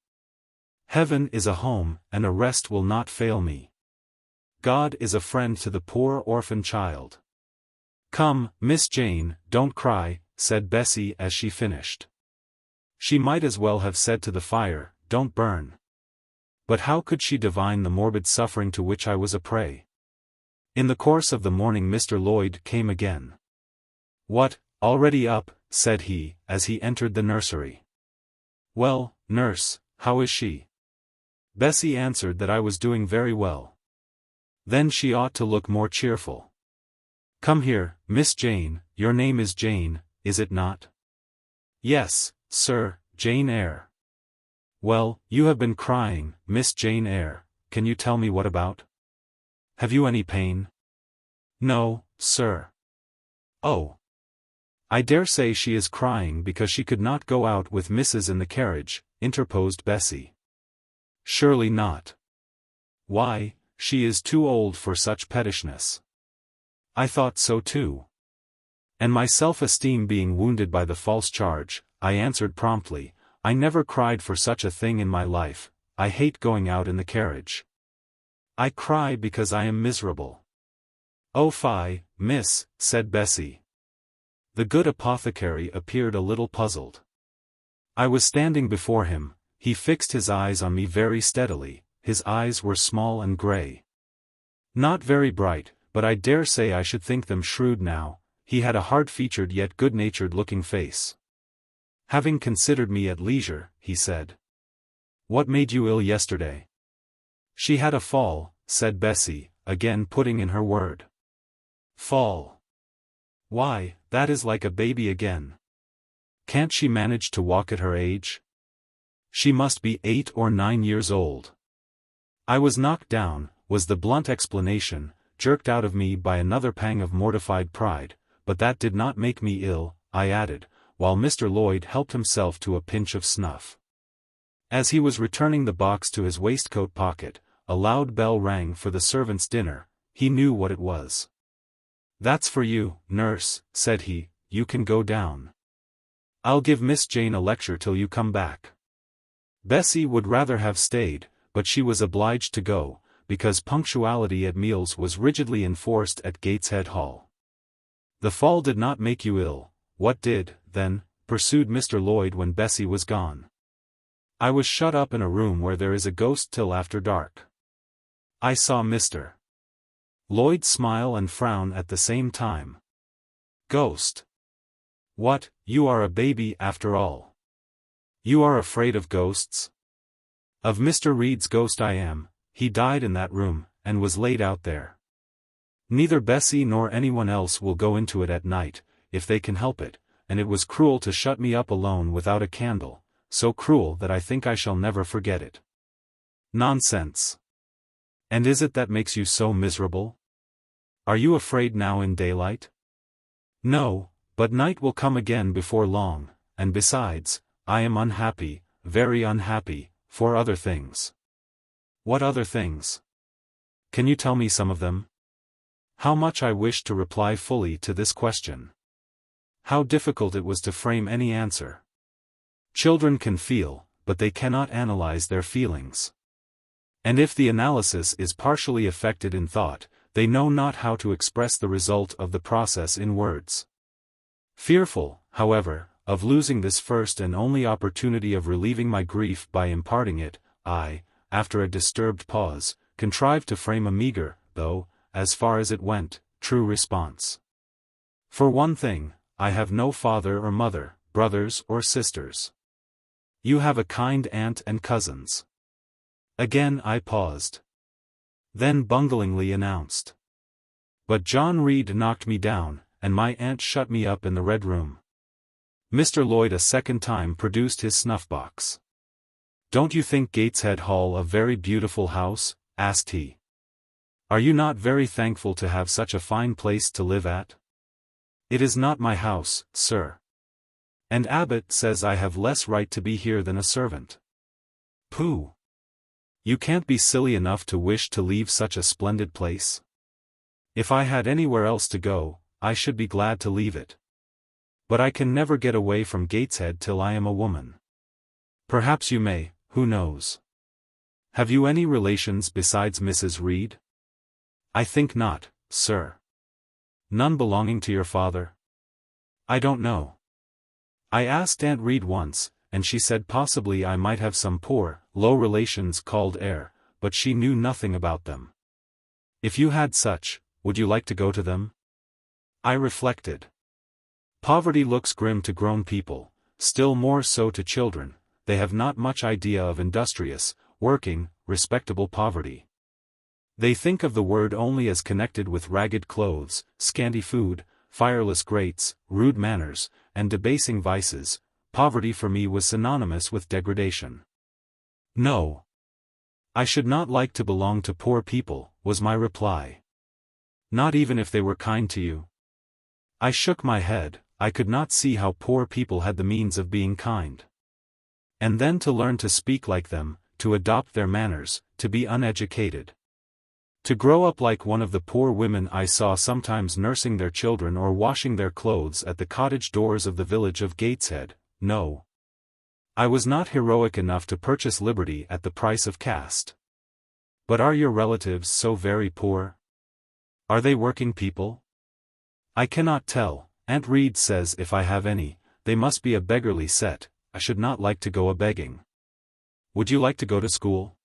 Heaven is a home, and a rest will not fail me. God is a friend to the poor orphan child. Come, Miss Jane, don't cry, said Bessie as she finished. She might as well have said to the fire, don't burn. But how could she divine the morbid suffering to which I was a prey? In the course of the morning Mr. Lloyd came again. What, already up, said he, as he entered the nursery. Well, nurse, how is she? Bessie answered that I was doing very well. Then she ought to look more cheerful. Come here, Miss Jane, your name is Jane, is it not? Yes, sir, Jane Eyre. Well, you have been crying, Miss Jane Eyre, can you tell me what about? Have you any pain? No, sir. Oh. I dare say she is crying because she could not go out with Mrs. in the carriage, interposed Bessie. Surely not. Why, she is too old for such pettishness. I thought so too. And my self-esteem being wounded by the false charge, I answered promptly, I never cried for such a thing in my life, I hate going out in the carriage. I cry because I am miserable. Oh fie, miss, said Bessie. The good apothecary appeared a little puzzled. I was standing before him, he fixed his eyes on me very steadily, his eyes were small and grey. Not very bright, but I dare say I should think them shrewd now. He had a hard-featured yet good-natured looking face. Having considered me at leisure, he said. What made you ill yesterday? She had a fall, said Bessie, again putting in her word. Fall. Why, that is like a baby again. Can't she manage to walk at her age? She must be 8 or 9 years old. I was knocked down, was the blunt explanation, jerked out of me by another pang of mortified pride, but that did not make me ill, I added, while Mr. Lloyd helped himself to a pinch of snuff. As he was returning the box to his waistcoat pocket, a loud bell rang for the servants' dinner. He knew what it was. That's for you, nurse, said he, you can go down. I'll give Miss Jane a lecture till you come back. Bessie would rather have stayed, but she was obliged to go, because punctuality at meals was rigidly enforced at Gateshead Hall. The fall did not make you ill. What did, then? Pursued Mr. Lloyd when Bessie was gone. I was shut up in a room where there is a ghost till after dark. I saw Mr. Lloyd smile and frown at the same time. Ghost. What, you are a baby after all. You are afraid of ghosts? Of Mr. Reed's ghost I am. He died in that room, and was laid out there. Neither Bessie nor anyone else will go into it at night, if they can help it, and it was cruel to shut me up alone without a candle, so cruel that I think I shall never forget it. Nonsense. And is it that makes you so miserable? Are you afraid now in daylight? No, but night will come again before long, and besides, I am unhappy, very unhappy, for other things. What other things? Can you tell me some of them? How much I wished to reply fully to this question. How difficult it was to frame any answer. Children can feel, but they cannot analyze their feelings. And if the analysis is partially effected in thought, they know not how to express the result of the process in words. Fearful, however, of losing this first and only opportunity of relieving my grief by imparting it, I, after a disturbed pause, contrived to frame a meagre, though, as far as it went, true response. For one thing, I have no father or mother, brothers or sisters. You have a kind aunt and cousins. Again I paused. Then bunglingly announced. But John Reed knocked me down, and my aunt shut me up in the Red Room. Mr. Lloyd a second time produced his snuff-box. Don't you think Gateshead Hall a very beautiful house? Asked he. Are you not very thankful to have such a fine place to live at? It is not my house, sir. And Abbot says I have less right to be here than a servant. Pooh! You can't be silly enough to wish to leave such a splendid place. If I had anywhere else to go, I should be glad to leave it. But I can never get away from Gateshead till I am a woman. Perhaps you may, who knows? Have you any relations besides Mrs. Reed? I think not, sir. None belonging to your father? I don't know. I asked Aunt Reed once, and she said possibly I might have some poor, low relations called Eyre, but she knew nothing about them. If you had such, would you like to go to them? I reflected. Poverty looks grim to grown people, still more so to children. They have not much idea of industrious, working, respectable poverty. They think of the word only as connected with ragged clothes, scanty food, fireless grates, rude manners, and debasing vices. Poverty for me was synonymous with degradation. No. I should not like to belong to poor people, was my reply. Not even if they were kind to you. I shook my head. I could not see how poor people had the means of being kind. And then to learn to speak like them, to adopt their manners, to be uneducated. To grow up like one of the poor women I saw sometimes nursing their children or washing their clothes at the cottage doors of the village of Gateshead, no. I was not heroic enough to purchase liberty at the price of caste. But are your relatives so very poor? Are they working people? I cannot tell. Aunt Reed says if I have any, they must be a beggarly set. I should not like to go a-begging. Would you like to go to school?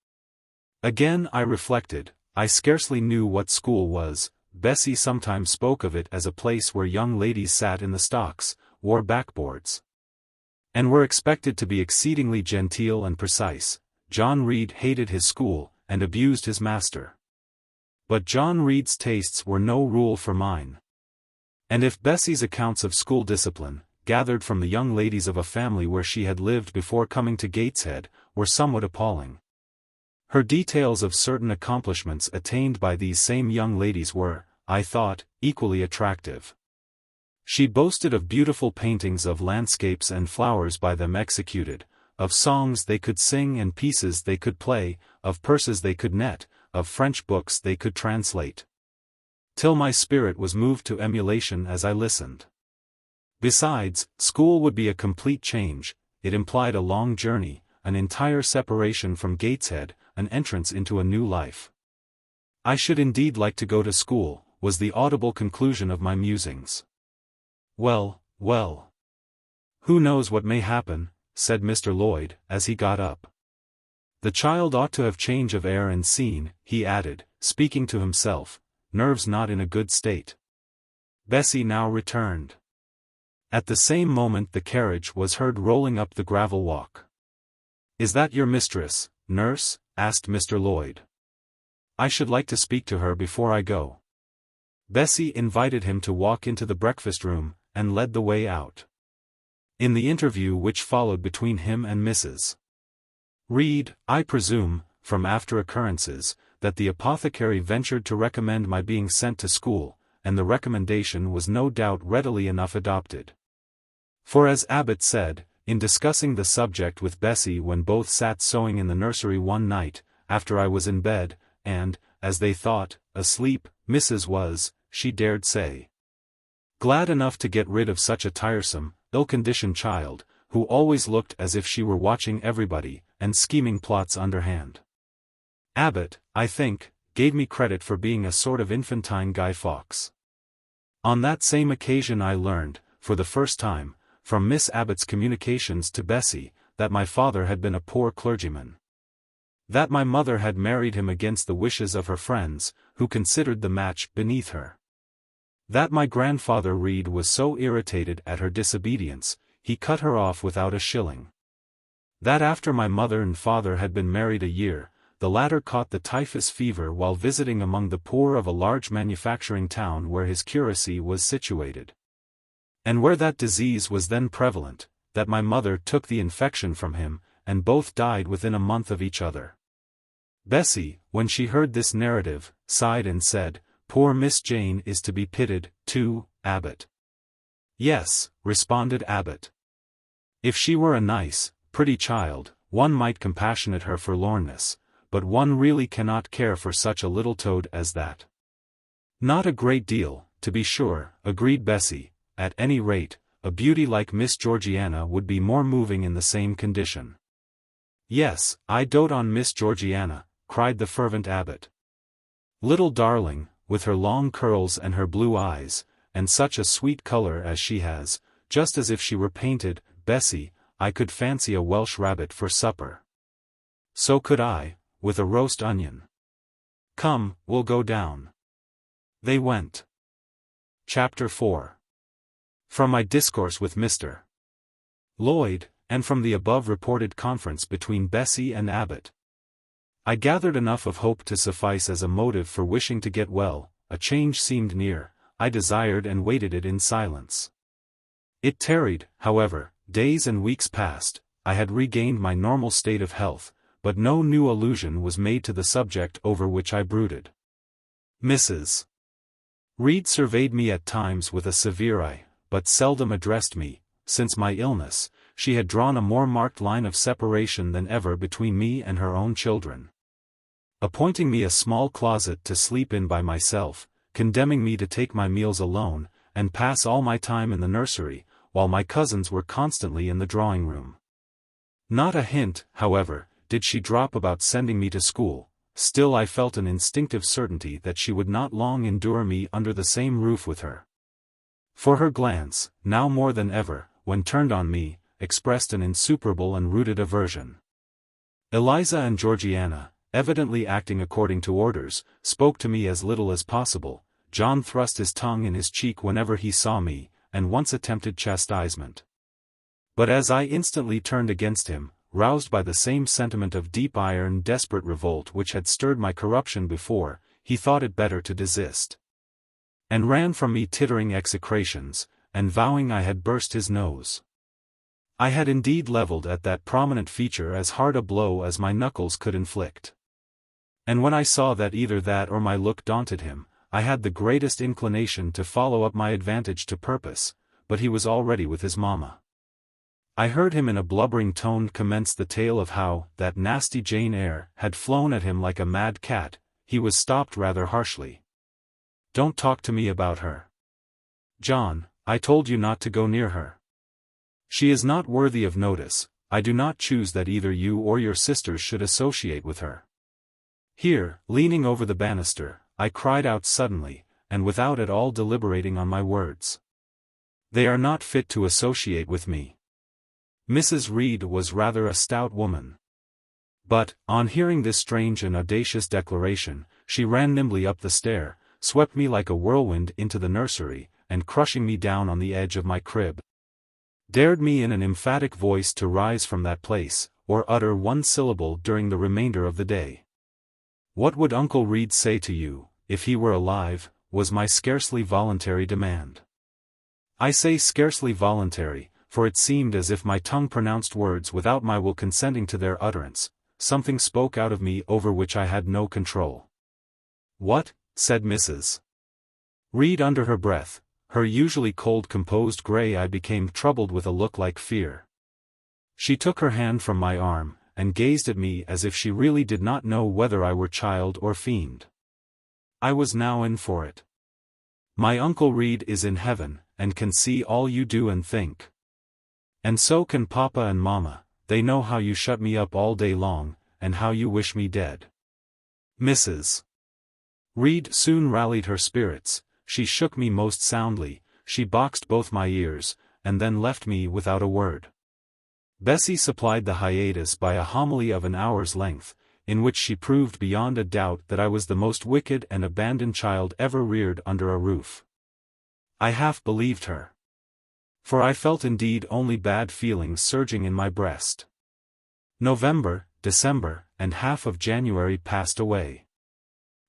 Again I reflected. I scarcely knew what school was. Bessie sometimes spoke of it as a place where young ladies sat in the stocks, wore backboards, and were expected to be exceedingly genteel and precise. John Reed hated his school, and abused his master. But John Reed's tastes were no rule for mine. And if Bessie's accounts of school discipline, gathered from the young ladies of a family where she had lived before coming to Gateshead, were somewhat appalling, her details of certain accomplishments attained by these same young ladies were, I thought, equally attractive. She boasted of beautiful paintings of landscapes and flowers by them executed, of songs they could sing and pieces they could play, of purses they could net, of French books they could translate. Till my spirit was moved to emulation as I listened. Besides, school would be a complete change. It implied a long journey, an entire separation from Gateshead, an entrance into a new life. I should indeed like to go to school, was the audible conclusion of my musings. Well, well. Who knows what may happen, said Mr. Lloyd, as he got up. The child ought to have change of air and scene, he added, speaking to himself, nerves not in a good state. Bessie now returned. At the same moment the carriage was heard rolling up the gravel walk. Is that your mistress, nurse? Asked Mr. Lloyd. I should like to speak to her before I go. Bessie invited him to walk into the breakfast room, and led the way out. In the interview which followed between him and Mrs. Reed, I presume, from after occurrences, that the apothecary ventured to recommend my being sent to school, and the recommendation was no doubt readily enough adopted. For as Abbot said, in discussing the subject with Bessie when both sat sewing in the nursery one night, after I was in bed, and, as they thought, asleep, Mrs. was, she dared say, glad enough to get rid of such a tiresome, ill-conditioned child, who always looked as if she were watching everybody, and scheming plots underhand. Abbot, I think, gave me credit for being a sort of infantine Guy Fawkes. On that same occasion I learned, for the first time, from Miss Abbot's communications to Bessie, that my father had been a poor clergyman. That my mother had married him against the wishes of her friends, who considered the match beneath her. That my grandfather Reed was so irritated at her disobedience, he cut her off without a shilling. That after my mother and father had been married a year, the latter caught the typhus fever while visiting among the poor of a large manufacturing town where his curacy was situated, and where that disease was then prevalent, that my mother took the infection from him, and both died within a month of each other. Bessie, when she heard this narrative, sighed and said, poor Miss Jane is to be pitied, too, Abbot. Yes, responded Abbot. If she were a nice, pretty child, one might compassionate her forlornness, but one really cannot care for such a little toad as that. Not a great deal, to be sure, agreed Bessie. At any rate, a beauty like Miss Georgiana would be more moving in the same condition. Yes, I dote on Miss Georgiana, cried the fervent Abbot. Little darling, with her long curls and her blue eyes, and such a sweet color as she has, just as if she were painted. Bessie, I could fancy a Welsh rabbit for supper. So could I, with a roast onion. Come, we'll go down. They went. Chapter 4. From my discourse with Mr. Lloyd, and from the above reported conference between Bessie and Abbot, I gathered enough of hope to suffice as a motive for wishing to get well. A change seemed near. I desired and waited it in silence. It tarried, however. Days and weeks passed. I had regained my normal state of health, but no new allusion was made to the subject over which I brooded. Mrs. Reed surveyed me at times with a severe eye, but seldom addressed me. Since my illness, she had drawn a more marked line of separation than ever between me and her own children, appointing me a small closet to sleep in by myself, condemning me to take my meals alone, and pass all my time in the nursery, while my cousins were constantly in the drawing-room. Not a hint, however, did she drop about sending me to school. Still I felt an instinctive certainty that she would not long endure me under the same roof with her. For her glance, now more than ever, when turned on me, expressed an insuperable and rooted aversion. Eliza and Georgiana, evidently acting according to orders, spoke to me as little as possible. John thrust his tongue in his cheek whenever he saw me, and once attempted chastisement. But as I instantly turned against him, roused by the same sentiment of deep ire and desperate revolt which had stirred my corruption before, he thought it better to desist, and ran from me tittering execrations, and vowing I had burst his nose. I had indeed levelled at that prominent feature as hard a blow as my knuckles could inflict. And when I saw that either that or my look daunted him, I had the greatest inclination to follow up my advantage to purpose, but he was already with his mamma. I heard him in a blubbering tone commence the tale of how that nasty Jane Eyre had flown at him like a mad cat. He was stopped rather harshly. "Don't talk to me about her, John. I told you not to go near her. She is not worthy of notice. I do not choose that either you or your sisters should associate with her." Here, leaning over the banister, I cried out suddenly, and without at all deliberating on my words, "They are not fit to associate with me." Mrs. Reed was rather a stout woman. But, on hearing this strange and audacious declaration, she ran nimbly up the stair, swept me like a whirlwind into the nursery, and crushing me down on the edge of my crib, dared me in an emphatic voice to rise from that place, or utter one syllable during the remainder of the day. "What would Uncle Reed say to you, if he were alive?" was my scarcely voluntary demand. I say scarcely voluntary, for it seemed as if my tongue pronounced words without my will consenting to their utterance. Something spoke out of me over which I had no control. "What?" said Mrs. Reed under her breath. Her usually cold composed grey eye became troubled with a look like fear. She took her hand from my arm, and gazed at me as if she really did not know whether I were child or fiend. I was now in for it. "My Uncle Reed is in heaven, and can see all you do and think. And so can Papa and Mamma. They know how you shut me up all day long, and how you wish me dead." Mrs. Reed soon rallied her spirits. She shook me most soundly, she boxed both my ears, and then left me without a word. Bessie supplied the hiatus by a homily of an hour's length, in which she proved beyond a doubt that I was the most wicked and abandoned child ever reared under a roof. I half believed her, for I felt indeed only bad feelings surging in my breast. November, December, and half of January passed away.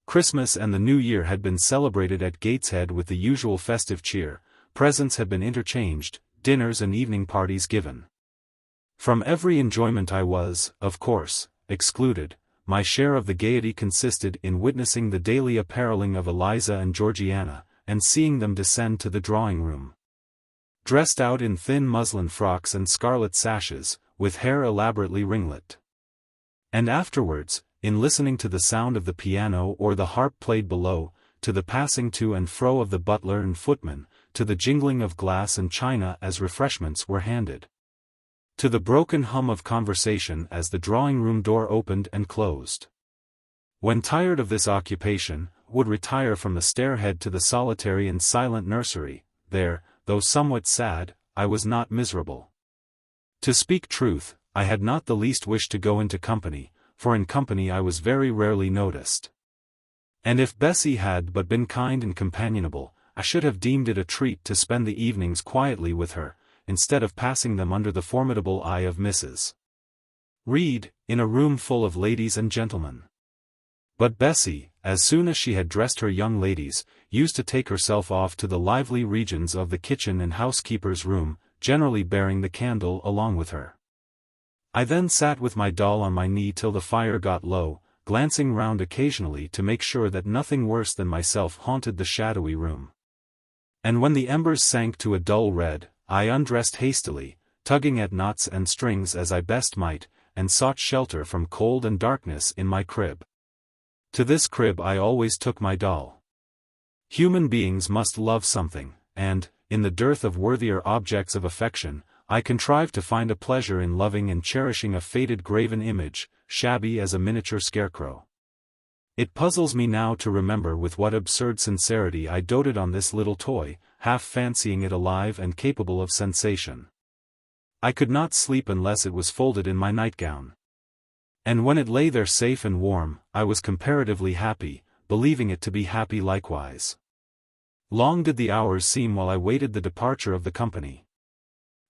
Christmas and the New Year had been celebrated at Gateshead with the usual festive cheer. Presents had been interchanged, dinners and evening parties given. From every enjoyment I was, of course, excluded. My share of the gaiety consisted in witnessing the daily appareling of Eliza and Georgiana, and seeing them descend to the drawing-room. dressed out in thin muslin frocks and scarlet sashes, with hair elaborately ringlet. And afterwards, in listening to the sound of the piano or the harp played below, to the passing to and fro of the butler and footman, to the jingling of glass and china as refreshments were handed, to the broken hum of conversation as the drawing-room door opened and closed. When tired of this occupation, would retire from the stairhead to the solitary and silent nursery. There, though somewhat sad, I was not miserable. To speak truth, I had not the least wish to go into company, for in company I was very rarely noticed. And if Bessie had but been kind and companionable, I should have deemed it a treat to spend the evenings quietly with her, instead of passing them under the formidable eye of Mrs. Reed, in a room full of ladies and gentlemen. But Bessie, as soon as she had dressed her young ladies, used to take herself off to the lively regions of the kitchen and housekeeper's room, generally bearing the candle along with her. I then sat with my doll on my knee till the fire got low, glancing round occasionally to make sure that nothing worse than myself haunted the shadowy room. And when the embers sank to a dull red, I undressed hastily, tugging at knots and strings as I best might, and sought shelter from cold and darkness in my crib. To this crib I always took my doll. Human beings must love something, and, in the dearth of worthier objects of affection, I contrived to find a pleasure in loving and cherishing a faded graven image, shabby as a miniature scarecrow. It puzzles me now to remember with what absurd sincerity I doted on this little toy, half fancying it alive and capable of sensation. I could not sleep unless it was folded in my nightgown. And when it lay there safe and warm, I was comparatively happy, believing it to be happy likewise. Long did the hours seem while I waited the departure of the company,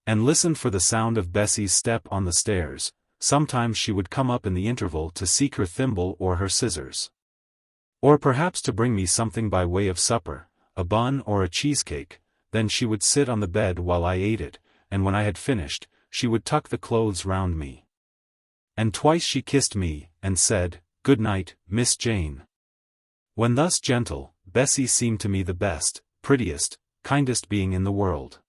and listened for the sound of Bessie's step on the stairs. Sometimes she would come up in the interval to seek her thimble or her scissors, or perhaps to bring me something by way of supper, a bun or a cheesecake. Then she would sit on the bed while I ate it, and when I had finished, she would tuck the clothes round me. And twice she kissed me, and said, "Good night, Miss Jane." When thus gentle, Bessie seemed to me the best, prettiest, kindest being in the world.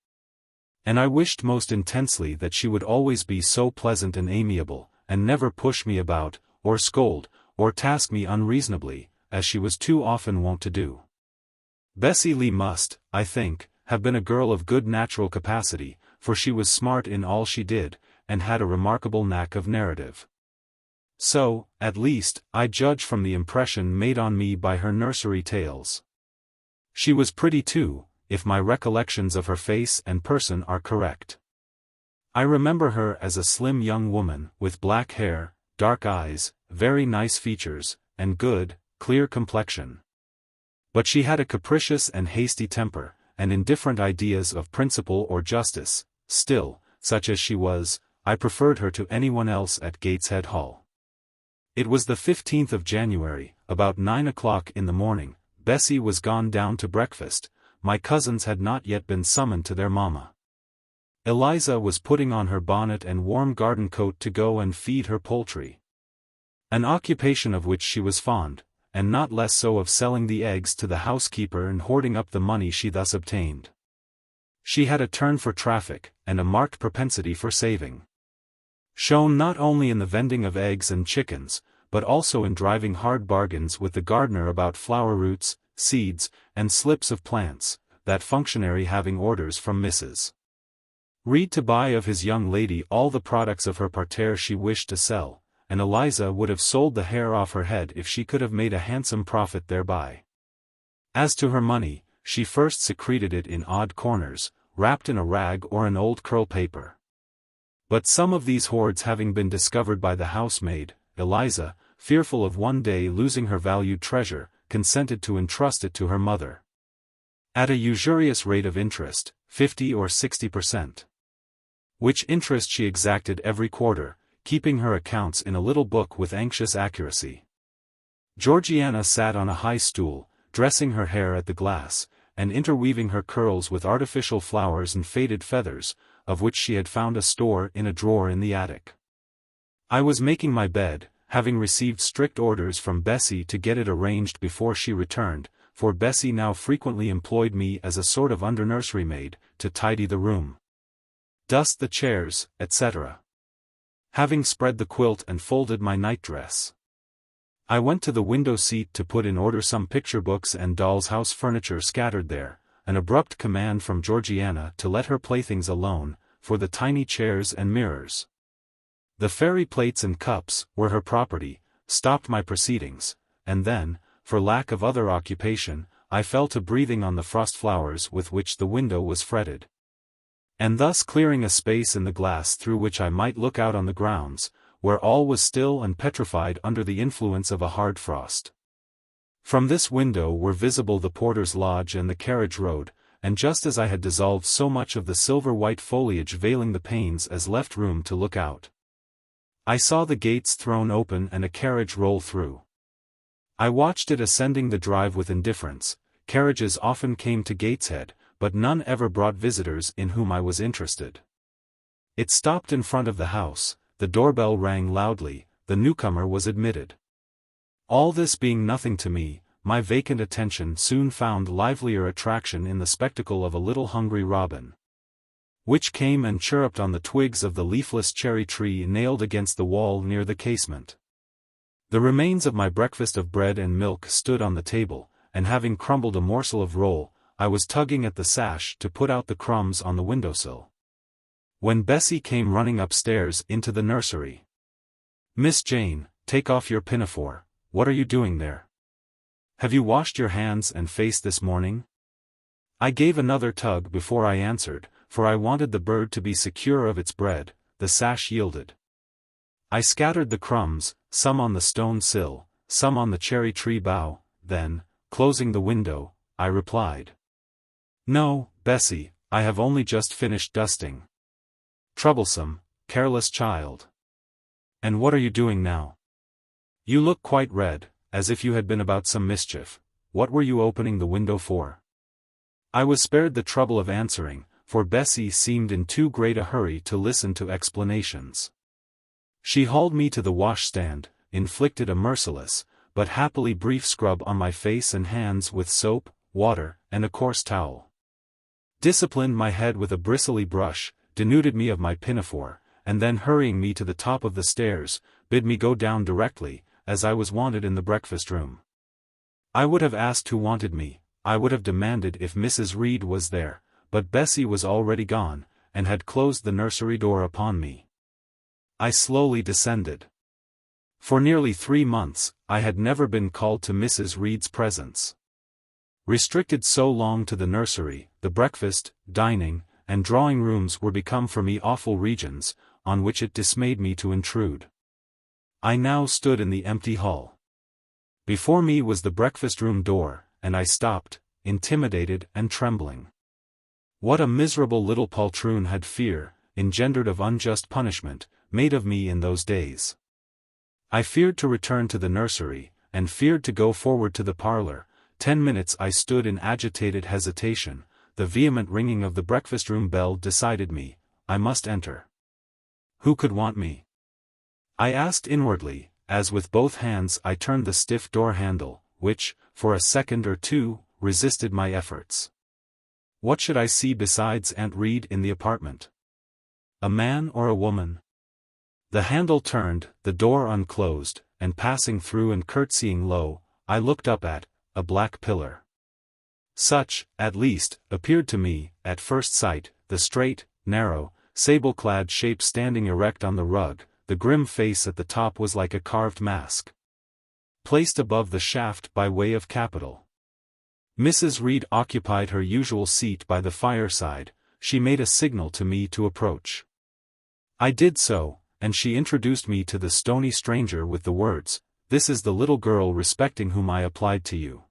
And I wished most intensely that she would always be so pleasant and amiable, and never push me about, or scold, or task me unreasonably, as she was too often wont to do. Bessie Lee must, I think, have been a girl of good natural capacity, for she was smart in all she did, and had a remarkable knack of narrative. So, at least, I judge from the impression made on me by her nursery tales. She was pretty too, if my recollections of her face and person are correct. I remember her as a slim young woman, with black hair, dark eyes, very nice features, and good, clear complexion. But she had a capricious and hasty temper, and indifferent ideas of principle or justice. Still, such as she was, I preferred her to anyone else at Gateshead Hall. It was the 15th of January, about 9 o'clock in the morning. Bessie was gone down to breakfast. My cousins had not yet been summoned to their mamma. Eliza was putting on her bonnet and warm garden coat to go and feed her poultry, an occupation of which she was fond, and not less so of selling the eggs to the housekeeper and hoarding up the money she thus obtained. She had a turn for traffic, and a marked propensity for saving, shown not only in the vending of eggs and chickens, but also in driving hard bargains with the gardener about flower roots, seeds, and slips of plants, that functionary having orders from Mrs. Reed to buy of his young lady all the products of her parterre she wished to sell, and Eliza would have sold the hair off her head if she could have made a handsome profit thereby. As to her money, she first secreted it in odd corners, wrapped in a rag or an old curl paper. But some of these hoards having been discovered by the housemaid, Eliza, fearful of one day losing her valued treasure, consented to entrust it to her mother, at a usurious rate of interest, 50 or 60%. Which interest she exacted every quarter, keeping her accounts in a little book with anxious accuracy. Georgiana sat on a high stool, dressing her hair at the glass, and interweaving her curls with artificial flowers and faded feathers, of which she had found a store in a drawer in the attic. I was making my bed, having received strict orders from Bessie to get it arranged before she returned, for Bessie now frequently employed me as a sort of under-nursery maid, to tidy the room, dust the chairs, etc. Having spread the quilt and folded my nightdress, I went to the window seat to put in order some picture books and doll's house furniture scattered there, an abrupt command from Georgiana to let her playthings alone, for the tiny chairs and mirrors, the fairy plates and cups, were her property, stopped my proceedings, and then, for lack of other occupation, I fell to breathing on the frost flowers with which the window was fretted, and thus clearing a space in the glass through which I might look out on the grounds, where all was still and petrified under the influence of a hard frost. From this window were visible the porter's lodge and the carriage road, and just as I had dissolved so much of the silver-white foliage veiling the panes as left room to look out, I saw the gates thrown open and a carriage roll through. I watched it ascending the drive with indifference. Carriages often came to Gateshead, but none ever brought visitors in whom I was interested. It stopped in front of the house, the doorbell rang loudly, the newcomer was admitted. All this being nothing to me, my vacant attention soon found livelier attraction in the spectacle of a little hungry robin, which came and chirruped on the twigs of the leafless cherry tree nailed against the wall near the casement. The remains of my breakfast of bread and milk stood on the table, and having crumbled a morsel of roll, I was tugging at the sash to put out the crumbs on the windowsill, when Bessie came running upstairs into the nursery. "Miss Jane, take off your pinafore. What are you doing there? Have you washed your hands and face this morning?" I gave another tug before I answered, for I wanted the bird to be secure of its bread. The sash yielded. I scattered the crumbs, some on the stone sill, some on the cherry tree bough, then, closing the window, I replied, "No, Bessie, I have only just finished dusting." "Troublesome, careless child. And what are you doing now? You look quite red, as if you had been about some mischief. What were you opening the window for?" I was spared the trouble of answering, for Bessie seemed in too great a hurry to listen to explanations. She hauled me to the washstand, inflicted a merciless, but happily brief scrub on my face and hands with soap, water, and a coarse towel, disciplined my head with a bristly brush, denuded me of my pinafore, and then hurrying me to the top of the stairs, bid me go down directly, as I was wanted in the breakfast room. I would have asked who wanted me, I would have demanded if Mrs. Reed was there, but Bessie was already gone, and had closed the nursery door upon me. I slowly descended. For nearly 3 months, I had never been called to Mrs. Reed's presence. Restricted so long to the nursery, the breakfast, dining, and drawing rooms were become for me awful regions, on which it dismayed me to intrude. I now stood in the empty hall. Before me was the breakfast-room door, and I stopped, intimidated and trembling. What a miserable little poltroon had fear, engendered of unjust punishment, made of me in those days. I feared to return to the nursery, and feared to go forward to the parlor. 10 minutes I stood in agitated hesitation. The vehement ringing of the breakfast-room bell decided me. I must enter. Who could want me? I asked inwardly, as with both hands I turned the stiff door handle, which, for a second or two, resisted my efforts. What should I see besides Aunt Reed in the apartment? A man or a woman? The handle turned, the door unclosed, and passing through and curtsying low, I looked up at a black pillar. Such, at least, appeared to me, at first sight, the straight, narrow, sable-clad shape standing erect on the rug. The grim face at the top was like a carved mask, placed above the shaft by way of capital. Mrs. Reed occupied her usual seat by the fireside. She made a signal to me to approach. I did so, and she introduced me to the stony stranger with the words, "This is the little girl respecting whom I applied to you."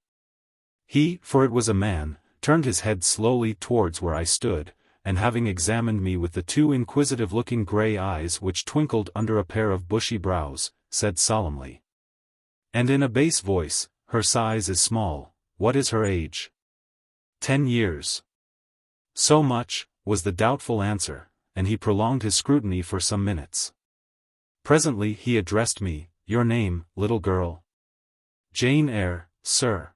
He, for it was a man, turned his head slowly towards where I stood, and having examined me with the 2 inquisitive-looking grey eyes which twinkled under a pair of bushy brows, said solemnly, and in a bass voice, "Her size is small. What is her age?" 10 years. So much, was the doubtful answer, and he prolonged his scrutiny for some minutes. Presently he addressed me, "Your name, little girl?" "Jane Eyre, sir."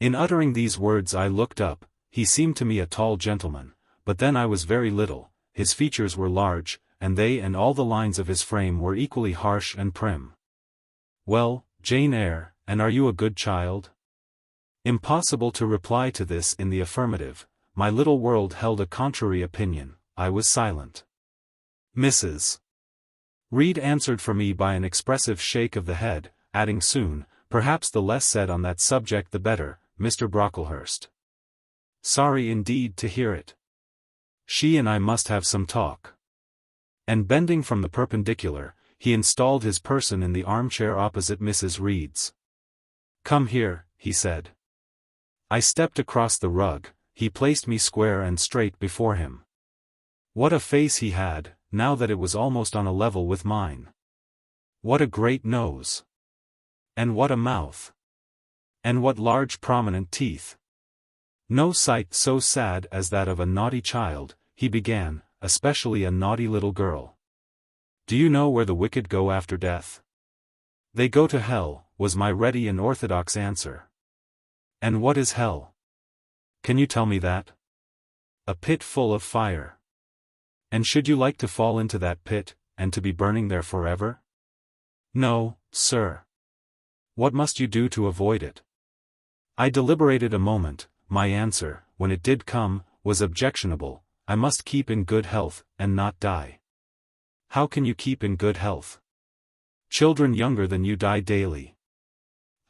In uttering these words I looked up. He seemed to me a tall gentleman, but then I was very little, his features were large, and they and all the lines of his frame were equally harsh and prim. "Well, Jane Eyre, and are you a good child?" Impossible to reply to this in the affirmative. My little world held a contrary opinion. I was silent. Mrs. Reed answered for me by an expressive shake of the head, adding soon, "Perhaps the less said on that subject the better, Mr. Brocklehurst. Sorry indeed to hear it. She and I must have some talk." And bending from the perpendicular, he installed his person in the armchair opposite Mrs. Reed's. "Come here," he said. I stepped across the rug. He placed me square and straight before him. What a face he had, now that it was almost on a level with mine. What a great nose! And what a mouth! And what large prominent teeth! No sight so sad as that of a naughty child, he began, especially a naughty little girl. "Do you know where the wicked go after death?" "They go to hell," was my ready and orthodox answer. "And what is hell? Can you tell me that?" "A pit full of fire." "And should you like to fall into that pit, and to be burning there forever?" "No, sir." "What must you do to avoid it?" I deliberated a moment. My answer, when it did come, was objectionable. "I must keep in good health, and not die." "How can you keep in good health? Children younger than you die daily."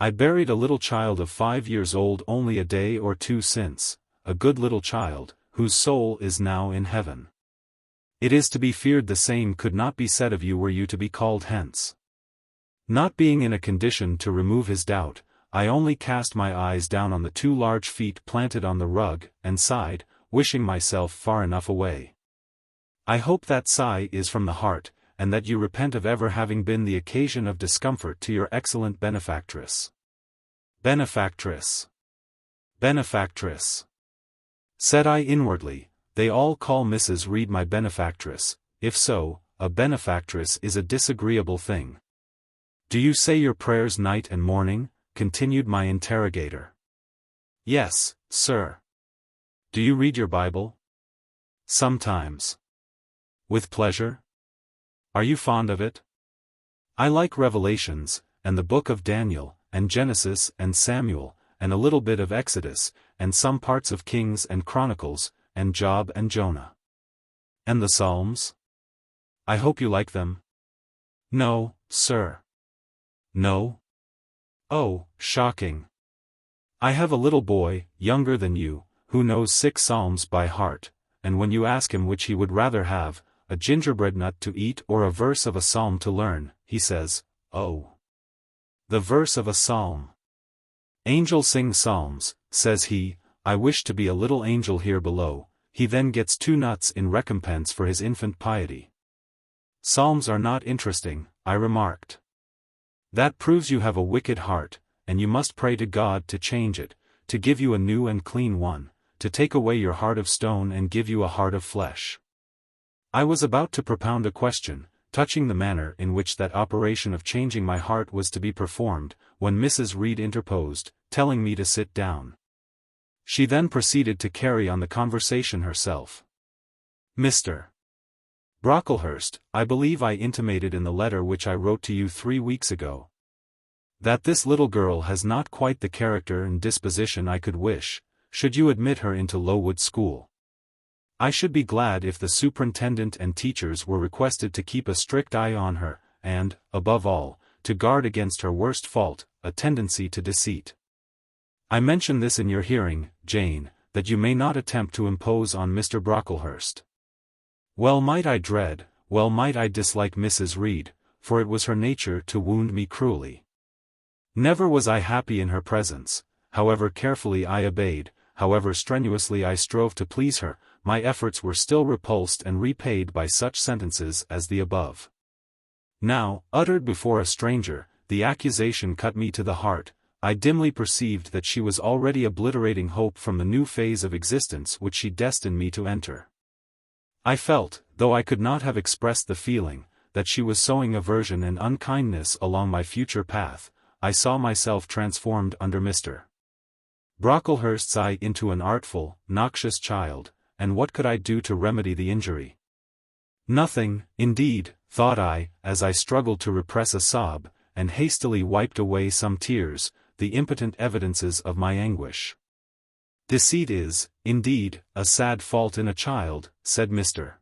"I buried a little child of 5 years old only a day or two since, a good little child, whose soul is now in heaven. It is to be feared the same could not be said of you were you to be called hence." Not being in a condition to remove his doubt, I only cast my eyes down on the 2 large feet planted on the rug, and sighed, wishing myself far enough away. I hope that sigh is from the heart, and that you repent of ever having been the occasion of discomfort to your excellent benefactress. Benefactress! Benefactress! Said I inwardly, they all call Mrs. Reed my benefactress. If so, a benefactress is a disagreeable thing. "Do you say your prayers night and morning?" continued my interrogator. "Yes, sir." "Do you read your Bible?" "Sometimes." "With pleasure? Are you fond of it?" "I like Revelations, and the book of Daniel, and Genesis and Samuel, and a little bit of Exodus, and some parts of Kings and Chronicles, and Job and Jonah." "And the Psalms? I hope you like them?" "No, sir." "No? Oh, shocking. I have a little boy, younger than you, who knows 6 psalms by heart, and when you ask him which he would rather have, a gingerbread nut to eat or a verse of a psalm to learn, he says, 'Oh, the verse of a psalm. Angels sing psalms,' says he. I wish to be a little angel here below." He then gets 2 nuts in recompense for his infant piety. "Psalms are not interesting," I remarked. "That proves you have a wicked heart, and you must pray to God to change it, to give you a new and clean one, to take away your heart of stone and give you a heart of flesh." I was about to propound a question, touching the manner in which that operation of changing my heart was to be performed, when Mrs. Reed interposed, telling me to sit down. She then proceeded to carry on the conversation herself. "Mr. Brocklehurst, I believe I intimated in the letter which I wrote to you 3 weeks ago, that this little girl has not quite the character and disposition I could wish, should you admit her into Lowood School. I should be glad if the superintendent and teachers were requested to keep a strict eye on her, and, above all, to guard against her worst fault, a tendency to deceit. I mention this in your hearing, Jane, that you may not attempt to impose on Mr. Brocklehurst. Well might I dread, well might I dislike Mrs. Reed, for it was her nature to wound me cruelly. Never was I happy in her presence. However carefully I obeyed, however strenuously I strove to please her, my efforts were still repulsed and repaid by such sentences as the above. Now, uttered before a stranger, the accusation cut me to the heart. I dimly perceived that she was already obliterating hope from the new phase of existence which she destined me to enter. I felt, though I could not have expressed the feeling, that she was sowing aversion and unkindness along my future path. I saw myself transformed under Mr. Brocklehurst's eye into an artful, noxious child, and what could I do to remedy the injury? Nothing, indeed, thought I, as I struggled to repress a sob, and hastily wiped away some tears, the impotent evidences of my anguish. Deceit is, indeed, a sad fault in a child, said Mr.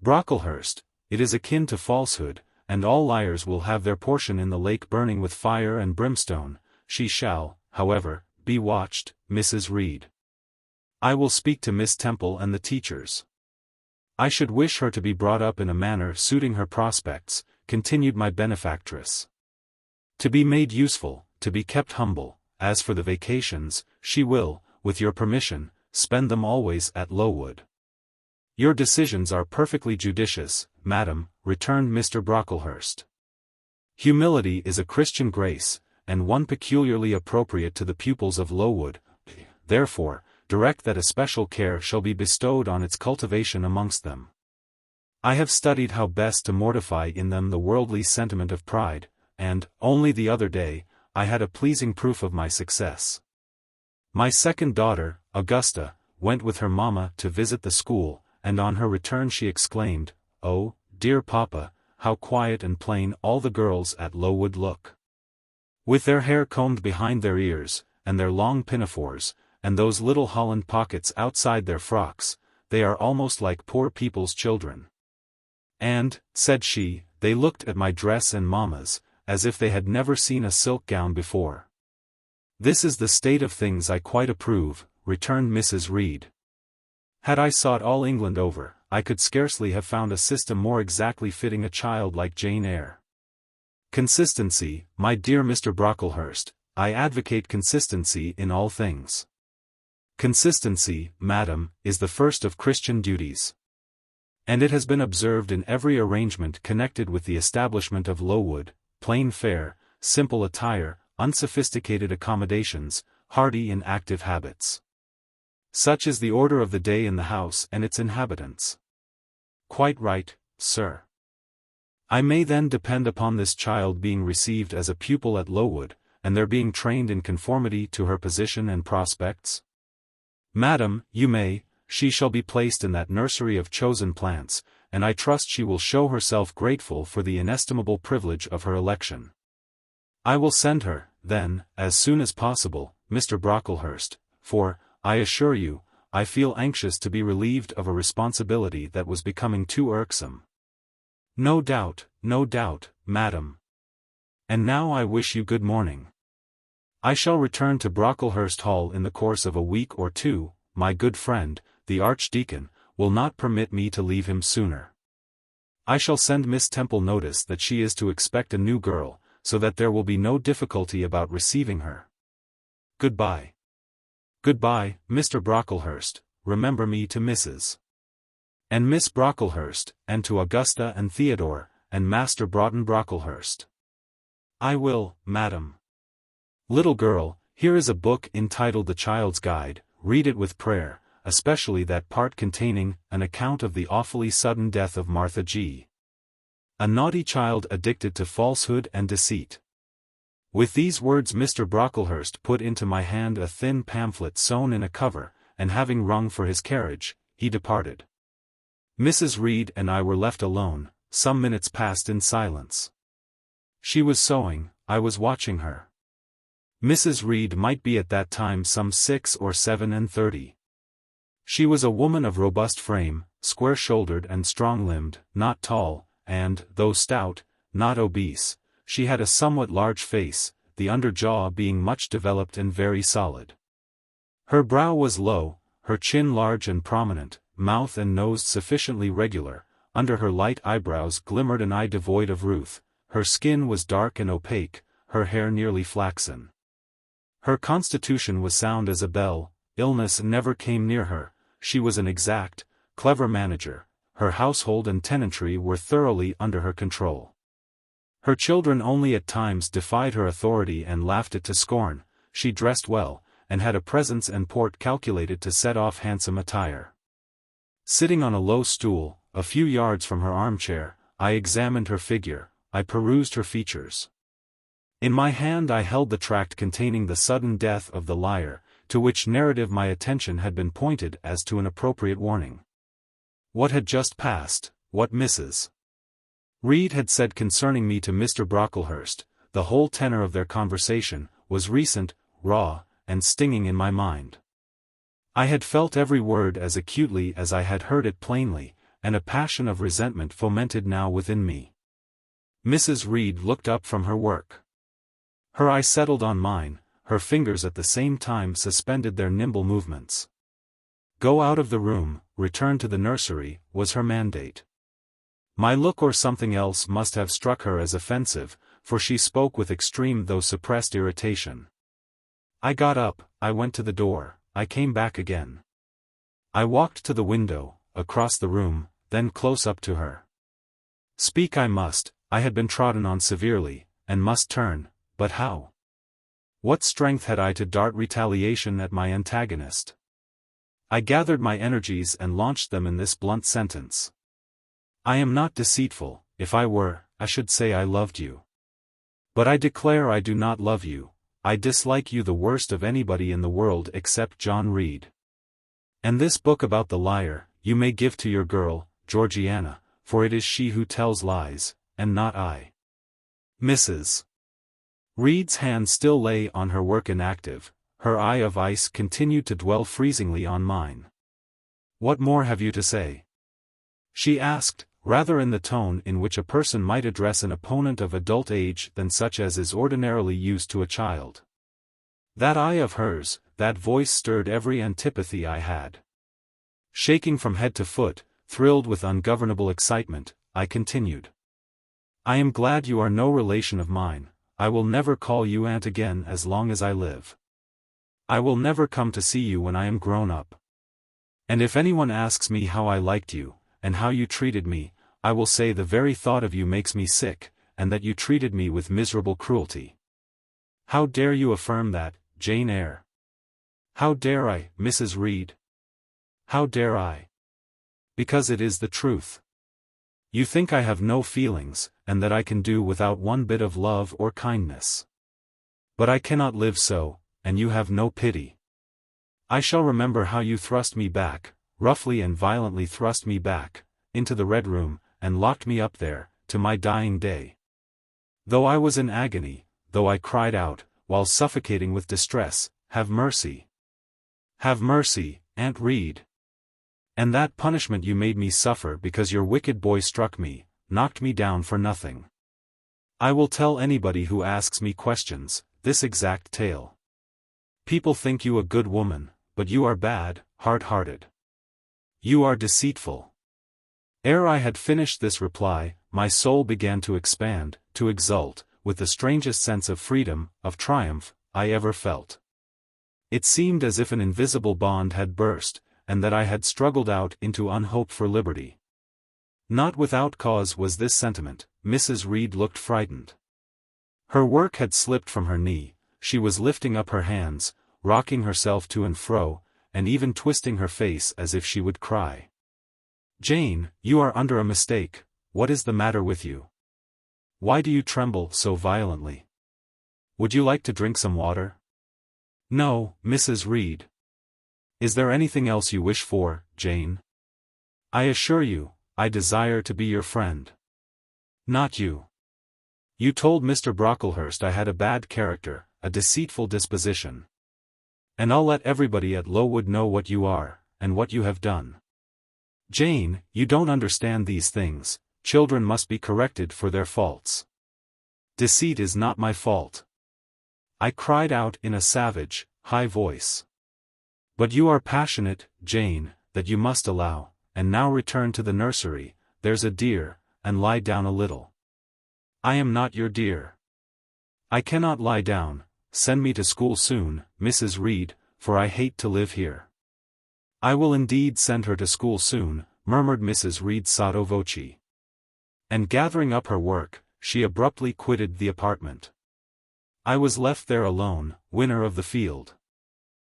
Brocklehurst. It is akin to falsehood, and all liars will have their portion in the lake burning with fire and brimstone. She shall, however, be watched, Mrs. Reed. I will speak to Miss Temple and the teachers. I should wish her to be brought up in a manner suiting her prospects, continued my benefactress. To be made useful, to be kept humble. As for the vacations, she will, with your permission, spend them always at Lowood. Your decisions are perfectly judicious, madam, returned Mr. Brocklehurst. Humility is a Christian grace, and one peculiarly appropriate to the pupils of Lowood. Therefore, direct that especial care shall be bestowed on its cultivation amongst them. I have studied how best to mortify in them the worldly sentiment of pride, and, only the other day, I had a pleasing proof of my success. My second daughter, Augusta, went with her mamma to visit the school, and on her return she exclaimed, "Oh, dear papa, how quiet and plain all the girls at Lowood look. With their hair combed behind their ears, and their long pinafores, and those little holland pockets outside their frocks, they are almost like poor people's children. And," said she, "they looked at my dress and mamma's, as if they had never seen a silk gown before." This is the state of things I quite approve, returned Mrs. Reed. Had I sought all England over, I could scarcely have found a system more exactly fitting a child like Jane Eyre. Consistency, my dear Mr. Brocklehurst, I advocate consistency in all things. Consistency, madam, is the first of Christian duties. And it has been observed in every arrangement connected with the establishment of Lowood, plain fare, simple attire, unsophisticated accommodations, hearty and active habits. Such is the order of the day in the house and its inhabitants. Quite right, sir. I may then depend upon this child being received as a pupil at Lowood, and their being trained in conformity to her position and prospects? Madam, you may. She shall be placed in that nursery of chosen plants, and I trust she will show herself grateful for the inestimable privilege of her election. I will send her, then, as soon as possible, Mr. Brocklehurst, for, I assure you, I feel anxious to be relieved of a responsibility that was becoming too irksome. No doubt, madam. And now I wish you good morning. I shall return to Brocklehurst Hall in the course of a week or two. My good friend, the Archdeacon, will not permit me to leave him sooner. I shall send Miss Temple notice that she is to expect a new girl, so that there will be no difficulty about receiving her. Goodbye. Goodbye, Mr. Brocklehurst, remember me to Mrs. and Miss Brocklehurst, and to Augusta and Theodore, and Master Broughton Brocklehurst. I will, madam. Little girl, here is a book entitled The Child's Guide, read it with prayer, especially that part containing an account of the awfully sudden death of Martha G., a naughty child addicted to falsehood and deceit. With these words Mr. Brocklehurst put into my hand a thin pamphlet sewn in a cover, and having rung for his carriage, he departed. Mrs. Reed and I were left alone. Some minutes passed in silence. She was sewing, I was watching her. Mrs. Reed might be at that time some 6 or 37. She was a woman of robust frame, square-shouldered and strong-limbed, not tall, and, though stout, not obese. She had a somewhat large face, the under jaw being much developed and very solid. Her brow was low, her chin large and prominent, mouth and nose sufficiently regular, under her light eyebrows glimmered an eye devoid of ruth, her skin was dark and opaque, her hair nearly flaxen. Her constitution was sound as a bell, illness never came near her, she was an exact, clever manager, her household and tenantry were thoroughly under her control. Her children only at times defied her authority and laughed it to scorn. She dressed well, and had a presence and port calculated to set off handsome attire. Sitting on a low stool, a few yards from her armchair, I examined her figure, I perused her features. In my hand I held the tract containing the sudden death of the liar, to which narrative my attention had been pointed as to an appropriate warning. What had just passed, what Mrs. Reed had said concerning me to Mr. Brocklehurst, the whole tenor of their conversation, was recent, raw, and stinging in my mind. I had felt every word as acutely as I had heard it plainly, and a passion of resentment fomented now within me. Mrs. Reed looked up from her work. Her eye settled on mine, her fingers at the same time suspended their nimble movements. Go out of the room, return to the nursery, was her mandate. My look or something else must have struck her as offensive, for she spoke with extreme though suppressed irritation. I got up, I went to the door, I came back again. I walked to the window, across the room, then close up to her. Speak I must, I had been trodden on severely, and must turn, but how? What strength had I to dart retaliation at my antagonist? I gathered my energies and launched them in this blunt sentence. I am not deceitful, if I were, I should say I loved you. But I declare I do not love you, I dislike you the worst of anybody in the world except John Reed. And this book about the liar, you may give to your girl, Georgiana, for it is she who tells lies, and not I. Mrs. Reed's hand still lay on her work inactive, her eye of ice continued to dwell freezingly on mine. What more have you to say? She asked, rather in the tone in which a person might address an opponent of adult age than such as is ordinarily used to a child. That eye of hers, that voice stirred every antipathy I had. Shaking from head to foot, thrilled with ungovernable excitement, I continued. I am glad you are no relation of mine, I will never call you aunt again as long as I live. I will never come to see you when I am grown up. And if anyone asks me how I liked you, and how you treated me, I will say the very thought of you makes me sick, and that you treated me with miserable cruelty. How dare you affirm that, Jane Eyre? How dare I, Mrs. Reed? How dare I? Because it is the truth. You think I have no feelings, and that I can do without one bit of love or kindness. But I cannot live so, and you have no pity. I shall remember how you thrust me back, roughly and violently thrust me back, into the Red Room, and locked me up there, to my dying day. Though I was in agony, though I cried out, while suffocating with distress, have mercy. Have mercy, Aunt Reed. And that punishment you made me suffer because your wicked boy struck me, knocked me down for nothing. I will tell anybody who asks me questions, this exact tale. People think you a good woman, but you are bad, hard-hearted. You are deceitful. Ere I had finished this reply, my soul began to expand, to exult, with the strangest sense of freedom, of triumph, I ever felt. It seemed as if an invisible bond had burst, and that I had struggled out into unhoped for liberty. Not without cause was this sentiment. Mrs. Reed looked frightened. Her work had slipped from her knee, she was lifting up her hands, rocking herself to and fro, and even twisting her face as if she would cry. Jane, you are under a mistake, what is the matter with you? Why do you tremble so violently? Would you like to drink some water? No, Mrs. Reed. Is there anything else you wish for, Jane? I assure you, I desire to be your friend. Not you. You told Mr. Brocklehurst I had a bad character, a deceitful disposition. And I'll let everybody at Lowood know what you are, and what you have done. Jane, you don't understand these things, children must be corrected for their faults. Deceit is not my fault. I cried out in a savage, high voice. But you are passionate, Jane, that you must allow, and now return to the nursery, there's a dear, and lie down a little. I am not your dear. I cannot lie down, send me to school soon, Mrs. Reed, for I hate to live here. I will indeed send her to school soon, murmured Mrs. Reed sotto voce. And gathering up her work, she abruptly quitted the apartment. I was left there alone, winner of the field.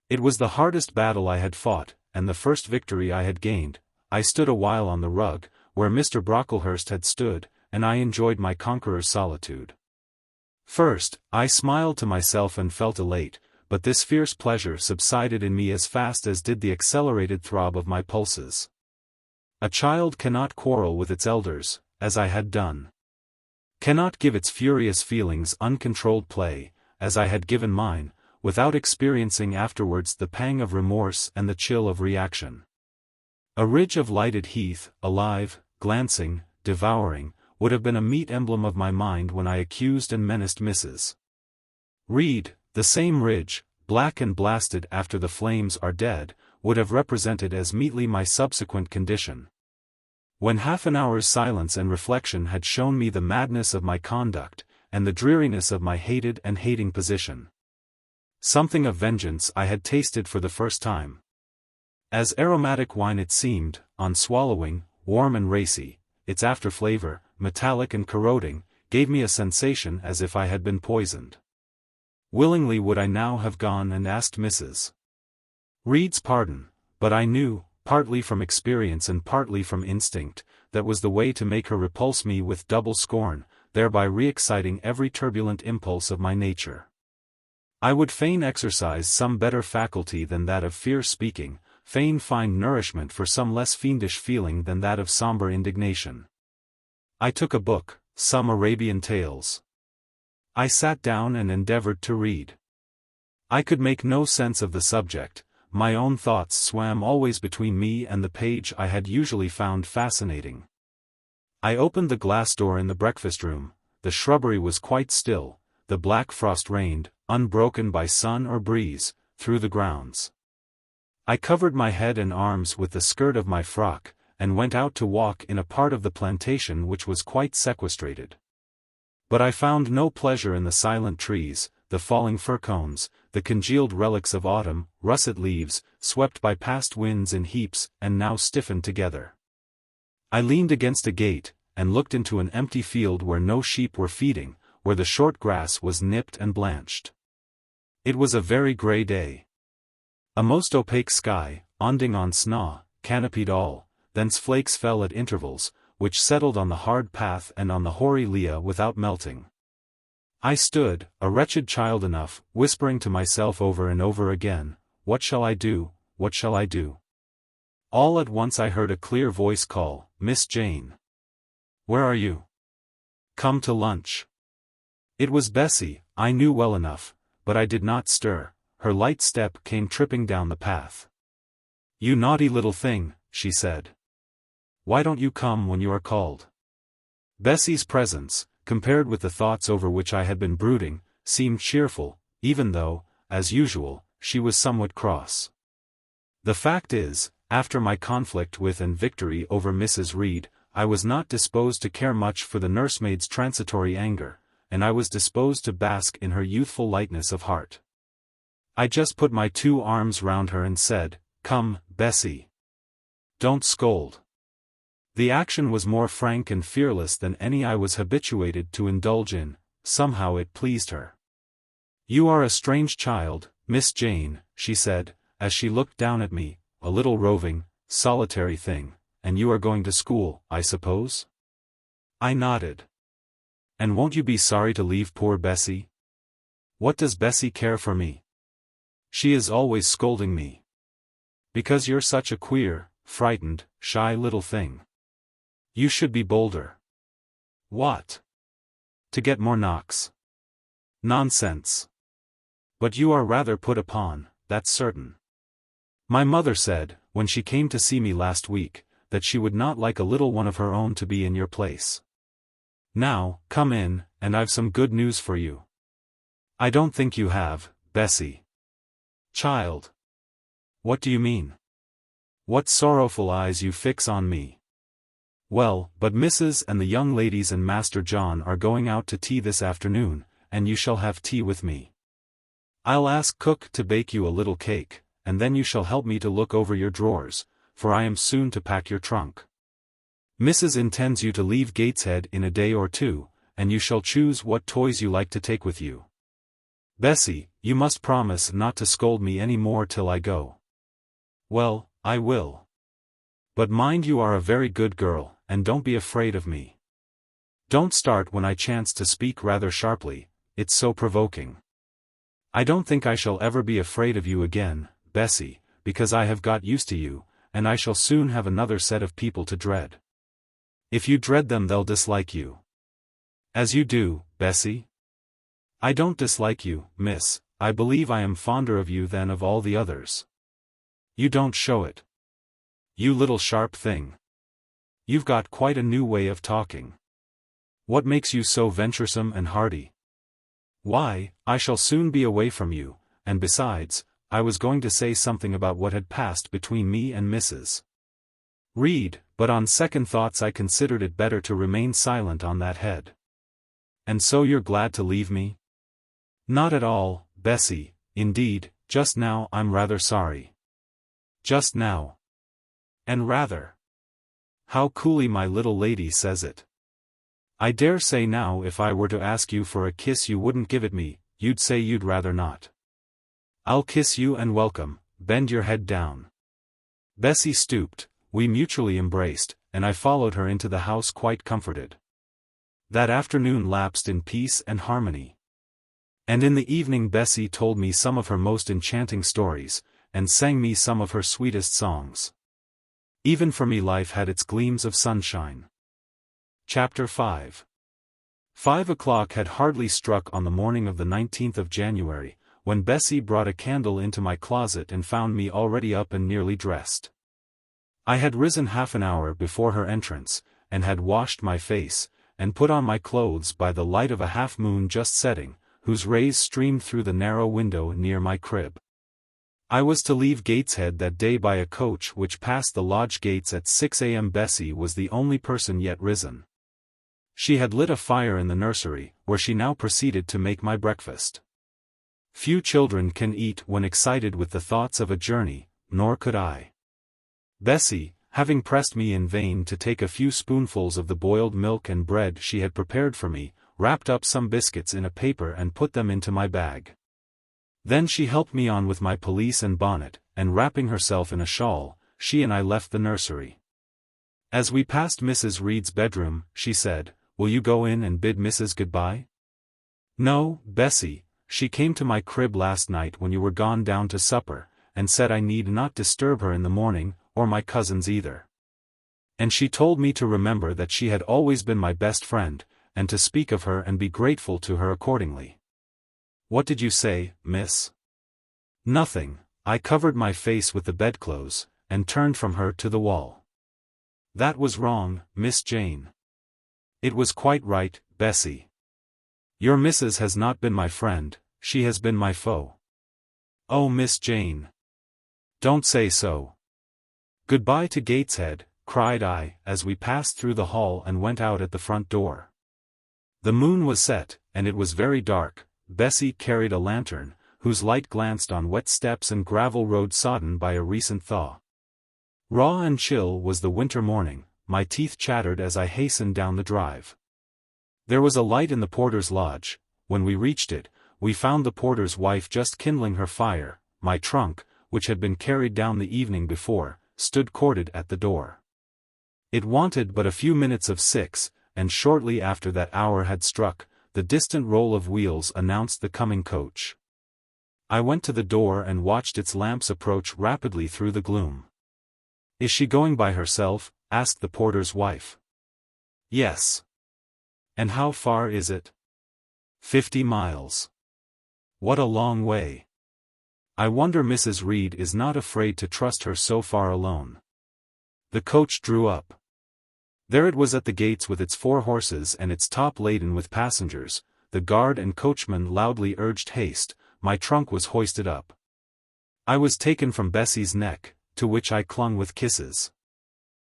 It was the hardest battle I had fought, and the first victory I had gained. I stood a while on the rug, where Mr. Brocklehurst had stood, and I enjoyed my conqueror's solitude. First, I smiled to myself and felt elate, but this fierce pleasure subsided in me as fast as did the accelerated throb of my pulses. A child cannot quarrel with its elders, as I had done. Cannot give its furious feelings uncontrolled play, as I had given mine, without experiencing afterwards the pang of remorse and the chill of reaction. A ridge of lighted heath, alive, glancing, devouring, would have been a meet emblem of my mind when I accused and menaced Mrs. Reed. The same ridge, black and blasted after the flames are dead, would have represented as meetly my subsequent condition. When half an hour's silence and reflection had shown me the madness of my conduct, and the dreariness of my hated and hating position. Something of vengeance I had tasted for the first time. As aromatic wine it seemed, on swallowing, warm and racy, its after-flavor, metallic and corroding, gave me a sensation as if I had been poisoned. Willingly would I now have gone and asked Mrs. Reed's pardon, but I knew, partly from experience and partly from instinct, that was the way to make her repulse me with double scorn, thereby re-exciting every turbulent impulse of my nature. I would fain exercise some better faculty than that of fierce speaking, fain find nourishment for some less fiendish feeling than that of somber indignation. I took a book, some Arabian tales. I sat down and endeavored to read. I could make no sense of the subject, my own thoughts swam always between me and the page I had usually found fascinating. I opened the glass door in the breakfast room, the shrubbery was quite still, the black frost reigned, unbroken by sun or breeze, through the grounds. I covered my head and arms with the skirt of my frock, and went out to walk in a part of the plantation which was quite sequestrated. But I found no pleasure in the silent trees, the falling fir cones, the congealed relics of autumn, russet leaves, swept by past winds in heaps and now stiffened together. I leaned against a gate, and looked into an empty field where no sheep were feeding, where the short grass was nipped and blanched. It was a very grey day. A most opaque sky, onding on snaw, canopied all, thence flakes fell at intervals, which settled on the hard path and on the hoary Leah without melting. I stood, a wretched child enough, whispering to myself over and over again, "What shall I do, what shall I do?" All at once I heard a clear voice call, "Miss Jane. Where are you? Come to lunch." It was Bessie, I knew well enough, but I did not stir. Her light step came tripping down the path. "You naughty little thing," she said. "Why don't you come when you are called?" Bessie's presence, compared with the thoughts over which I had been brooding, seemed cheerful, even though, as usual, she was somewhat cross. The fact is, after my conflict with and victory over Mrs. Reed, I was not disposed to care much for the nursemaid's transitory anger, and I was disposed to bask in her youthful lightness of heart. I just put my 2 arms round her and said, "Come, Bessie. Don't scold." The action was more frank and fearless than any I was habituated to indulge in, somehow it pleased her. "You are a strange child, Miss Jane," she said, as she looked down at me, "a little roving, solitary thing, and you are going to school, I suppose?" I nodded. "And won't you be sorry to leave poor Bessie? What does Bessie care for me? She is always scolding me. Because you're such a queer, frightened, shy little thing. You should be bolder." "What? To get more knocks?" "Nonsense. But you are rather put upon, that's certain. My mother said, when she came to see me last week, that she would not like a little one of her own to be in your place. Now, come in, and I've some good news for you." "I don't think you have, Bessie." "Child. What do you mean? What sorrowful eyes you fix on me." "Well, but Mrs. and the young ladies and Master John are going out to tea this afternoon, and you shall have tea with me. I'll ask cook to bake you a little cake, and then you shall help me to look over your drawers, for I am soon to pack your trunk. Mrs. intends you to leave Gateshead in a day or 2, and you shall choose what toys you like to take with you. Bessie, you must promise not to scold me any more till I go." "Well, I will. But mind you are a very good girl, and don't be afraid of me. Don't start when I chance to speak rather sharply, it's so provoking. I don't think I shall ever be afraid of you again, Bessie, because I have got used to you, and I shall soon have another set of people to dread. If you dread them they'll dislike you. As you do, Bessie? I don't dislike you, miss, I believe I am fonder of you than of all the others. You don't show it. You little sharp thing. You've got quite a new way of talking. What makes you so venturesome and hardy? Why, I shall soon be away from you, and besides, I was going to say something about what had passed between me and Mrs. Reed, but on second thoughts I considered it better to remain silent on that head. And so you're glad to leave me? Not at all, Bessie, indeed, just now I'm rather sorry. Just now. And rather. How coolly my little lady says it. I dare say now if I were to ask you for a kiss you wouldn't give it me, you'd say you'd rather not. I'll kiss you and welcome, bend your head down. Bessie stooped, we mutually embraced, and I followed her into the house quite comforted. That afternoon lapsed in peace and harmony. And in the evening Bessie told me some of her most enchanting stories, and sang me some of her sweetest songs. Even for me life had its gleams of sunshine. Chapter 5. 5 o'clock had hardly struck on the morning of the 19th of January, when Bessie brought a candle into my closet and found me already up and nearly dressed. I had risen half an hour before her entrance, and had washed my face, and put on my clothes by the light of a half-moon just setting, whose rays streamed through the narrow window near my crib. I was to leave Gateshead that day by a coach which passed the lodge gates at 6 a.m. Bessie was the only person yet risen. She had lit a fire in the nursery, where she now proceeded to make my breakfast. Few children can eat when excited with the thoughts of a journey, nor could I. Bessie, having pressed me in vain to take a few spoonfuls of the boiled milk and bread she had prepared for me, wrapped up some biscuits in a paper and put them into my bag. Then she helped me on with my pelisse and bonnet, and wrapping herself in a shawl, she and I left the nursery. As we passed Mrs. Reed's bedroom, she said, "Will you go in and bid Mrs. goodbye?" "No, Bessie, she came to my crib last night when you were gone down to supper, and said I need not disturb her in the morning, or my cousins either. And she told me to remember that she had always been my best friend, and to speak of her and be grateful to her accordingly." "What did you say, miss?" "Nothing, I covered my face with the bedclothes, and turned from her to the wall." "That was wrong, Miss Jane." "It was quite right, Bessie. Your missus has not been my friend, she has been my foe." "Oh, Miss Jane. Don't say so." "Goodbye to Gateshead," cried I, as we passed through the hall and went out at the front door. The moon was set, and it was very dark. Bessie carried a lantern, whose light glanced on wet steps and gravel road sodden by a recent thaw. Raw and chill was the winter morning, my teeth chattered as I hastened down the drive. There was a light in the porter's lodge. When we reached it, we found the porter's wife just kindling her fire. My trunk, which had been carried down the evening before, stood corded at the door. It wanted but a few minutes of 6, and shortly after that hour had struck, the distant roll of wheels announced the coming coach. I went to the door and watched its lamps approach rapidly through the gloom. "Is she going by herself?" asked the porter's wife. "Yes." "And how far is it?" 50 miles. What a long way. I wonder Mrs. Reed is not afraid to trust her so far alone. The coach drew up. There it was at the gates with its 4 horses and its top laden with passengers. The guard and coachman loudly urged haste. My trunk was hoisted up. I was taken from Bessie's neck, to which I clung with kisses.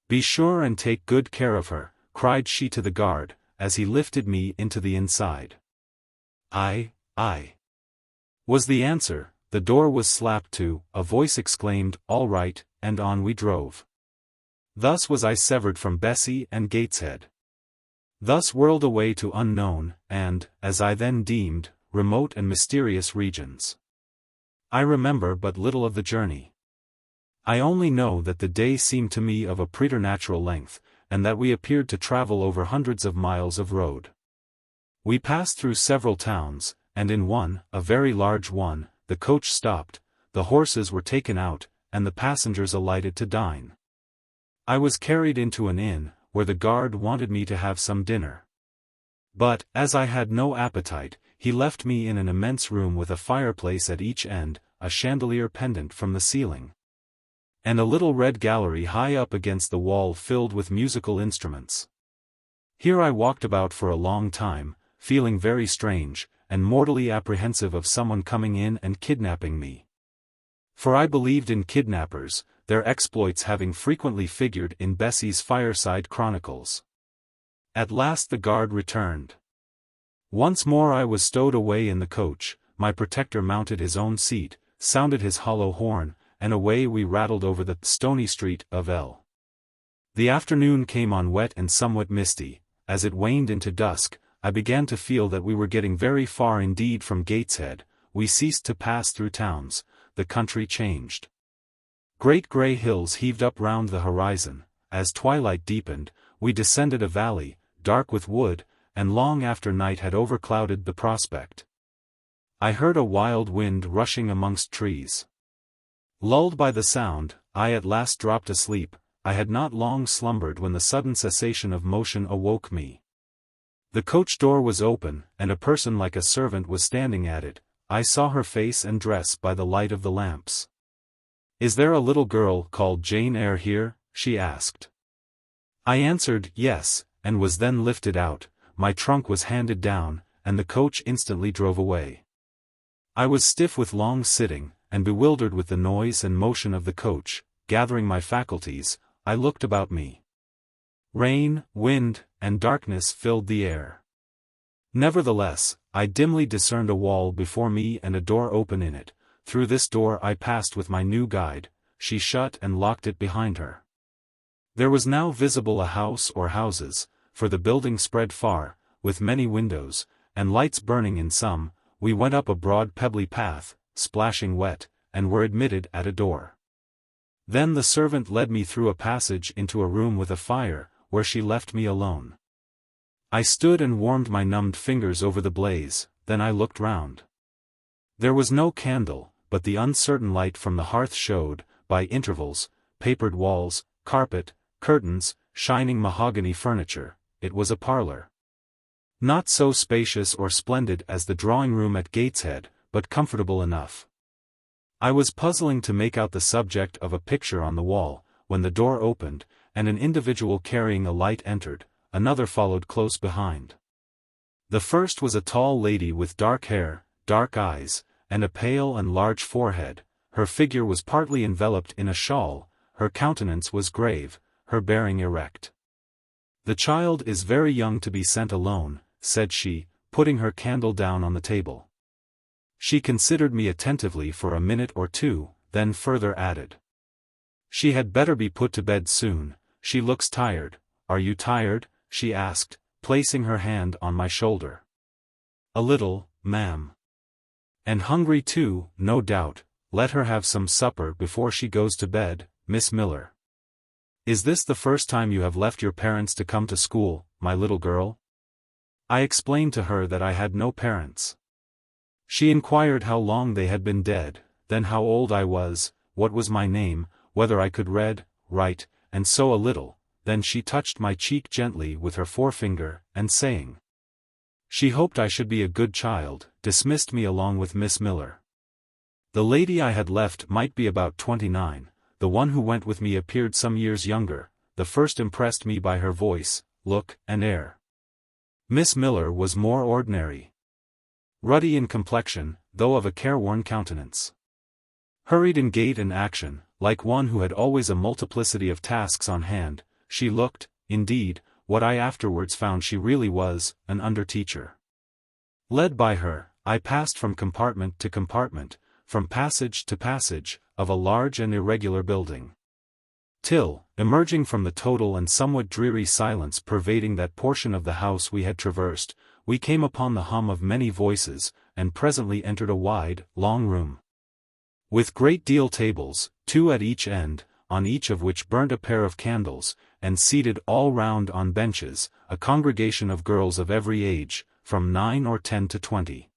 "Be sure and take good care of her," cried she to the guard, as he lifted me into the inside. "Aye, was the answer. The door was slapped to, a voice exclaimed, "All right," and on we drove. Thus was I severed from Bessie and Gateshead. Thus whirled away to unknown, and, as I then deemed, remote and mysterious regions. I remember but little of the journey. I only know that the day seemed to me of a preternatural length, and that we appeared to travel over hundreds of miles of road. We passed through several towns, and in one, a very large one, the coach stopped, the horses were taken out, and the passengers alighted to dine. I was carried into an inn, where the guard wanted me to have some dinner. But, as I had no appetite, he left me in an immense room with a fireplace at each end, a chandelier pendant from the ceiling, and a little red gallery high up against the wall filled with musical instruments. Here I walked about for a long time, feeling very strange, and mortally apprehensive of someone coming in and kidnapping me. For I believed in kidnappers, their exploits having frequently figured in Bessie's Fireside Chronicles. At last the guard returned. Once more I was stowed away in the coach, my protector mounted his own seat, sounded his hollow horn, and away we rattled over the stony street of L. The afternoon came on wet and somewhat misty. As it waned into dusk, I began to feel that we were getting very far indeed from Gateshead. We ceased to pass through towns, the country changed. Great grey hills heaved up round the horizon. As twilight deepened, we descended a valley, dark with wood, and long after night had overclouded the prospect, I heard a wild wind rushing amongst trees. Lulled by the sound, I at last dropped asleep. I had not long slumbered when the sudden cessation of motion awoke me. The coach door was open, and a person like a servant was standing at it. I saw her face and dress by the light of the lamps. "Is there a little girl called Jane Eyre here?" she asked. I answered, yes, and was then lifted out. My trunk was handed down, and the coach instantly drove away. I was stiff with long sitting, and bewildered with the noise and motion of the coach. Gathering my faculties, I looked about me. Rain, wind, and darkness filled the air. Nevertheless, I dimly discerned a wall before me and a door open in it. Through this door I passed with my new guide. She shut and locked it behind her. There was now visible a house or houses, for the building spread far, with many windows, and lights burning in some. We went up a broad pebbly path, splashing wet, and were admitted at a door. Then the servant led me through a passage into a room with a fire, where she left me alone. I stood and warmed my numbed fingers over the blaze, then I looked round. There was no candle, but the uncertain light from the hearth showed, by intervals, papered walls, carpet, curtains, shining mahogany furniture. It was a parlour. Not so spacious or splendid as the drawing-room at Gateshead, but comfortable enough. I was puzzling to make out the subject of a picture on the wall, when the door opened, and an individual carrying a light entered. Another followed close behind. The first was a tall lady with dark hair, dark eyes, and a pale and large forehead. Her figure was partly enveloped in a shawl, her countenance was grave, her bearing erect. "The child is very young to be sent alone," said she, putting her candle down on the table. She considered me attentively for a minute or two, then further added, "She had better be put to bed soon. She looks tired." "Are you tired?" she asked, placing her hand on my shoulder. "A little, ma'am." "And hungry too, no doubt. Let her have some supper before she goes to bed, Miss Miller. Is this the first time you have left your parents to come to school, my little girl?" I explained to her that I had no parents. She inquired how long they had been dead, then how old I was, what was my name, whether I could read, write, and sew a little. Then she touched my cheek gently with her forefinger, and saying she hoped I should be a good child, dismissed me along with Miss Miller. The lady I had left might be about 29, the one who went with me appeared some years younger. The first impressed me by her voice, look, and air. Miss Miller was more ordinary. Ruddy in complexion, though of a careworn countenance. Hurried in gait and action, like one who had always a multiplicity of tasks on hand. She looked, indeed, what I afterwards found she really was, an under-teacher. Led by her, I passed from compartment to compartment, from passage to passage, of a large and irregular building. Till, emerging from the total and somewhat dreary silence pervading that portion of the house we had traversed, we came upon the hum of many voices, and presently entered a wide, long room, with great deal tables, 2 at each end, on each of which burnt a pair of candles, and seated all round on benches, a congregation of girls of every age, from 9 or 10 to 20.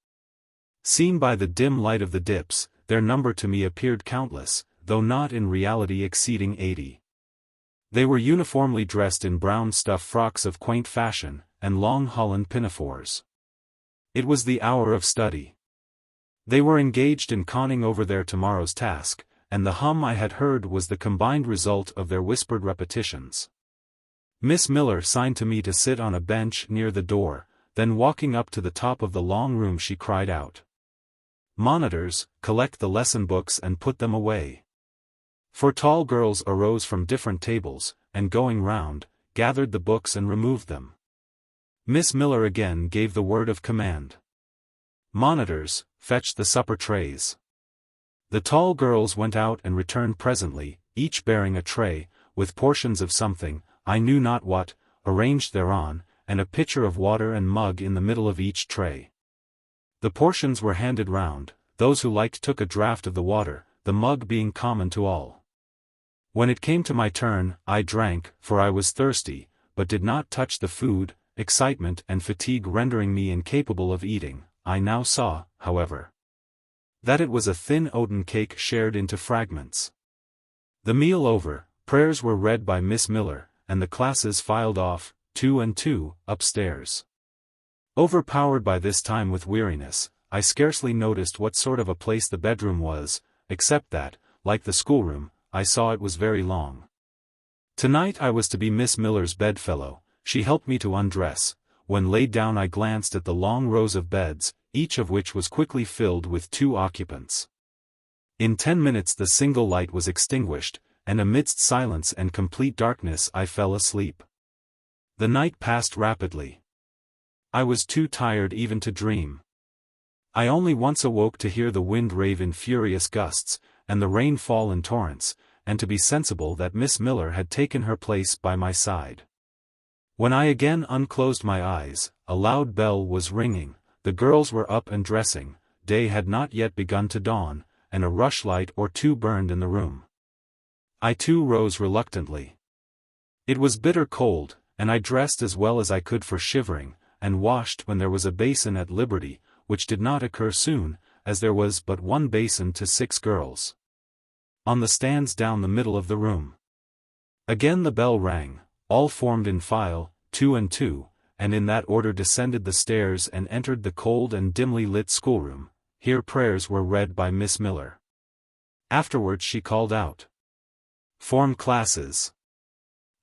Seen by the dim light of the dips, their number to me appeared countless, though not in reality exceeding 80. They were uniformly dressed in brown stuff frocks of quaint fashion, and long holland pinafores. It was the hour of study. They were engaged in conning over their tomorrow's task, and the hum I had heard was the combined result of their whispered repetitions. Miss Miller signed to me to sit on a bench near the door, then walking up to the top of the long room she cried out, "Monitors, collect the lesson books and put them away." 4 tall girls arose from different tables, and going round, gathered the books and removed them. Miss Miller again gave the word of command. "Monitors, fetch the supper trays." The tall girls went out and returned presently, each bearing a tray, with portions of something, I knew not what, arranged thereon, and a pitcher of water and mug in the middle of each tray. The portions were handed round, those who liked took a draught of the water, the mug being common to all. When it came to my turn, I drank, for I was thirsty, but did not touch the food, excitement and fatigue rendering me incapable of eating. I now saw, however, that it was a thin oaten cake shared into fragments. The meal over, prayers were read by Miss Miller, and the classes filed off, 2 and 2, upstairs. Overpowered by this time with weariness, I scarcely noticed what sort of a place the bedroom was, except that, like the schoolroom, I saw it was very long. Tonight I was to be Miss Miller's bedfellow. She helped me to undress. When laid down I glanced at the long rows of beds, each of which was quickly filled with 2 occupants. In 10 minutes the single light was extinguished, and amidst silence and complete darkness I fell asleep. The night passed rapidly. I was too tired even to dream. I only once awoke to hear the wind rave in furious gusts, and the rain fall in torrents, and to be sensible that Miss Miller had taken her place by my side. When I again unclosed my eyes, a loud bell was ringing, the girls were up and dressing, day had not yet begun to dawn, and a rushlight or 2 burned in the room. I too rose reluctantly. It was bitter cold, and I dressed as well as I could for shivering, and washed when there was a basin at liberty, which did not occur soon, as there was but 1 basin to 6 girls. On the stands down the middle of the room. Again the bell rang, all formed in file, 2 and 2, and in that order descended the stairs and entered the cold and dimly lit schoolroom. Here prayers were read by Miss Miller. Afterwards she called out, "Form classes."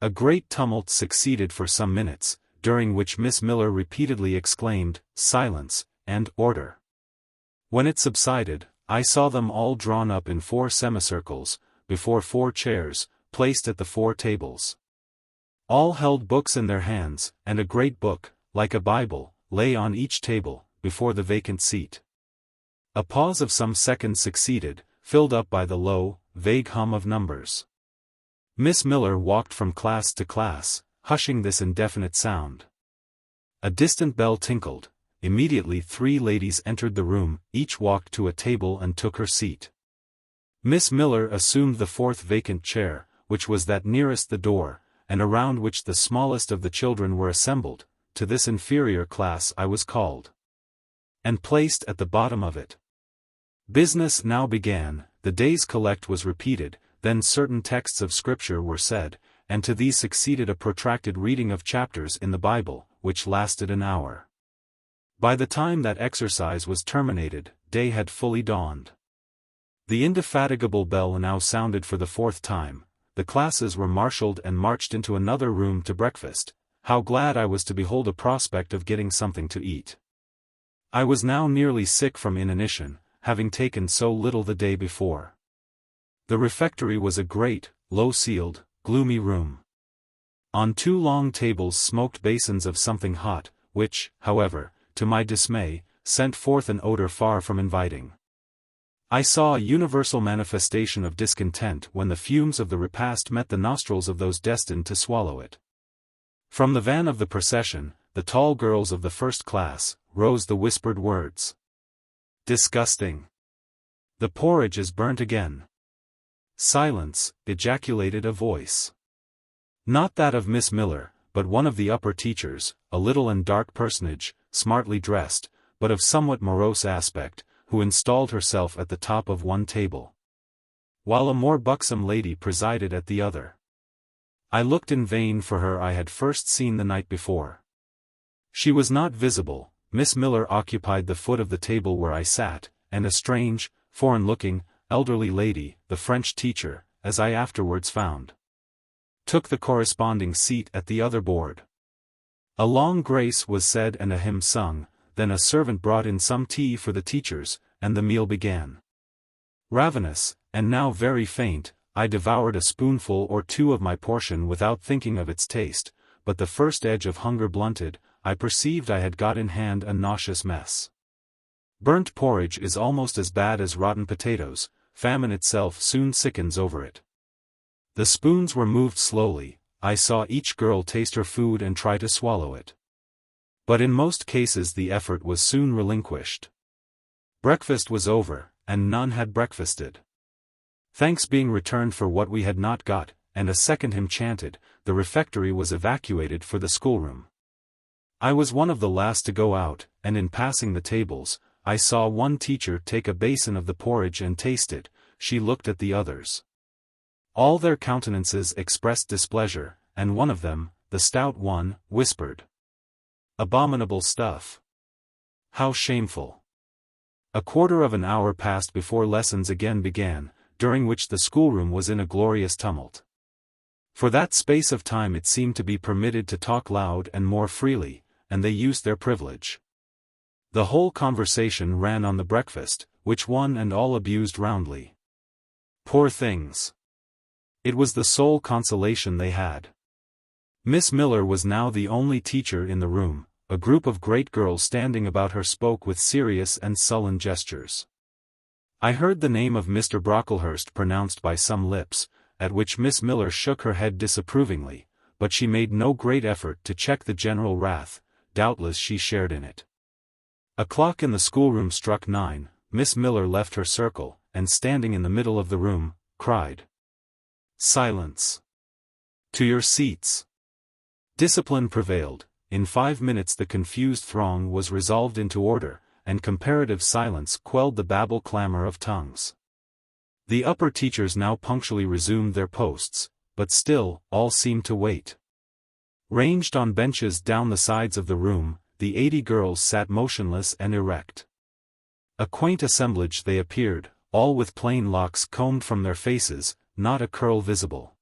A great tumult succeeded for some minutes, during which Miss Miller repeatedly exclaimed, "Silence," and "Order." When it subsided, I saw them all drawn up in 4 semicircles, before 4 chairs, placed at the 4 tables. All held books in their hands, and a great book, like a Bible, lay on each table, before the vacant seat. A pause of some seconds succeeded, filled up by the low, vague hum of numbers. Miss Miller walked from class to class, hushing this indefinite sound. A distant bell tinkled. Immediately 3 ladies entered the room, each walked to a table and took her seat. Miss Miller assumed the 4th vacant chair, which was that nearest the door, and around which the smallest of the children were assembled. To this inferior class I was called, and placed at the bottom of it. Business now began, the day's collect was repeated, then certain texts of Scripture were said, and to these succeeded a protracted reading of chapters in the Bible, which lasted an hour. By the time that exercise was terminated, day had fully dawned. The indefatigable bell now sounded for the 4th time, the classes were marshaled and marched into another room to breakfast. How glad I was to behold a prospect of getting something to eat. I was now nearly sick from inanition, having taken so little the day before. The refectory was a great, low-ceiled, gloomy room. On 2 long tables smoked basins of something hot, which, however, to my dismay, sent forth an odor far from inviting. I saw a universal manifestation of discontent when the fumes of the repast met the nostrils of those destined to swallow it. From the van of the procession, the tall girls of the 1st class, rose the whispered words, "Disgusting! The porridge is burnt again." "Silence," ejaculated a voice. Not that of Miss Miller, but one of the upper teachers, a little and dark personage, smartly dressed, but of somewhat morose aspect, who installed herself at the top of one table, while a more buxom lady presided at the other. I looked in vain for her I had first seen the night before. She was not visible. Miss Miller occupied the foot of the table where I sat, and a strange, foreign-looking, elderly lady, the French teacher, as I afterwards found, took the corresponding seat at the other board. A long grace was said and a hymn sung, then a servant brought in some tea for the teachers, and the meal began. Ravenous, and now very faint, I devoured a spoonful or two of my portion without thinking of its taste, but the first edge of hunger blunted, I perceived I had got in hand a nauseous mess. Burnt porridge is almost as bad as rotten potatoes, famine itself soon sickens over it. The spoons were moved slowly, I saw each girl taste her food and try to swallow it. But in most cases the effort was soon relinquished. Breakfast was over, and none had breakfasted. Thanks being returned for what we had not got, and a second hymn chanted, the refectory was evacuated for the schoolroom. I was one of the last to go out, and in passing the tables, I saw one teacher take a basin of the porridge and taste it. She looked at the others. All their countenances expressed displeasure, and one of them, the stout one, whispered, "Abominable stuff! How shameful!" A quarter of an hour passed before lessons again began, during which the schoolroom was in a glorious tumult. For that space of time it seemed to be permitted to talk loud and more freely, and they used their privilege. The whole conversation ran on the breakfast, which one and all abused roundly. Poor things! It was the sole consolation they had. Miss Miller was now the only teacher in the room. A group of great girls standing about her spoke with serious and sullen gestures. I heard the name of Mr. Brocklehurst pronounced by some lips, at which Miss Miller shook her head disapprovingly, but she made no great effort to check the general wrath. Doubtless she shared in it. A clock in the schoolroom struck 9, Miss Miller left her circle, and standing in the middle of the room, cried, "Silence! To your seats!" Discipline prevailed. In 5 minutes the confused throng was resolved into order, and comparative silence quelled the babel clamor of tongues. The upper teachers now punctually resumed their posts, but still, all seemed to wait. Ranged on benches down the sides of the room, the 80 girls sat motionless and erect. A quaint assemblage they appeared, all with plain locks combed from their faces, not a curl visible.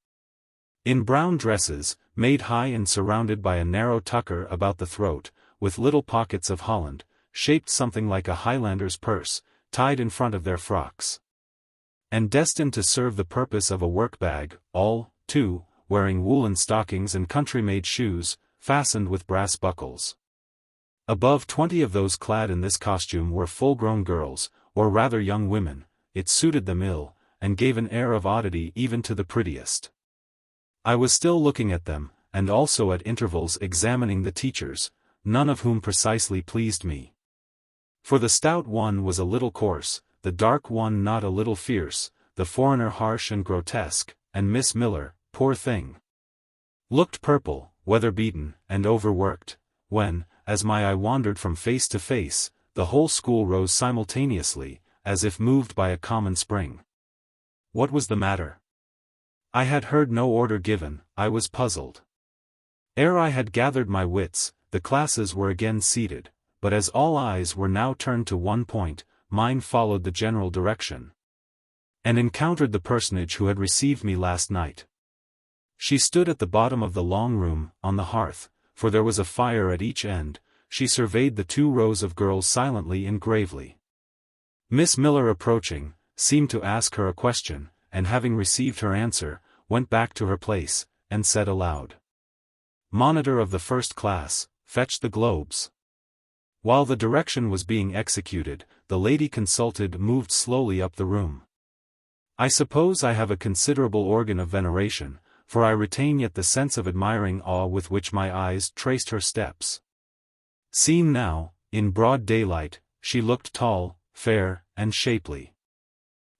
In brown dresses, made high and surrounded by a narrow tucker about the throat, with little pockets of holland, shaped something like a Highlander's purse, tied in front of their frocks, and destined to serve the purpose of a work-bag, all, too, wearing woolen stockings and country-made shoes, fastened with brass buckles. Above 20 of those clad in this costume were full-grown girls, or rather young women. It suited them ill, and gave an air of oddity even to the prettiest. I was still looking at them, and also at intervals examining the teachers, none of whom precisely pleased me. For the stout one was a little coarse, the dark one not a little fierce, the foreigner harsh and grotesque, and Miss Miller, poor thing, looked purple, weather-beaten, and overworked. When, as my eye wandered from face to face, the whole school rose simultaneously, as if moved by a common spring. What was the matter? I had heard no order given. I was puzzled. Ere I had gathered my wits, the classes were again seated, but as all eyes were now turned to one point, mine followed the general direction, and encountered the personage who had received me last night. She stood at the bottom of the long room, on the hearth, for there was a fire at each end. She surveyed the 2 rows of girls silently and gravely. Miss Miller approaching, seemed to ask her a question, and having received her answer, went back to her place, and said aloud, "Monitor of the first class, fetch the globes." While the direction was being executed, the lady consulted moved slowly up the room. I suppose I have a considerable organ of veneration, for I retain yet the sense of admiring awe with which my eyes traced her steps. Seen now, in broad daylight, she looked tall, fair, and shapely.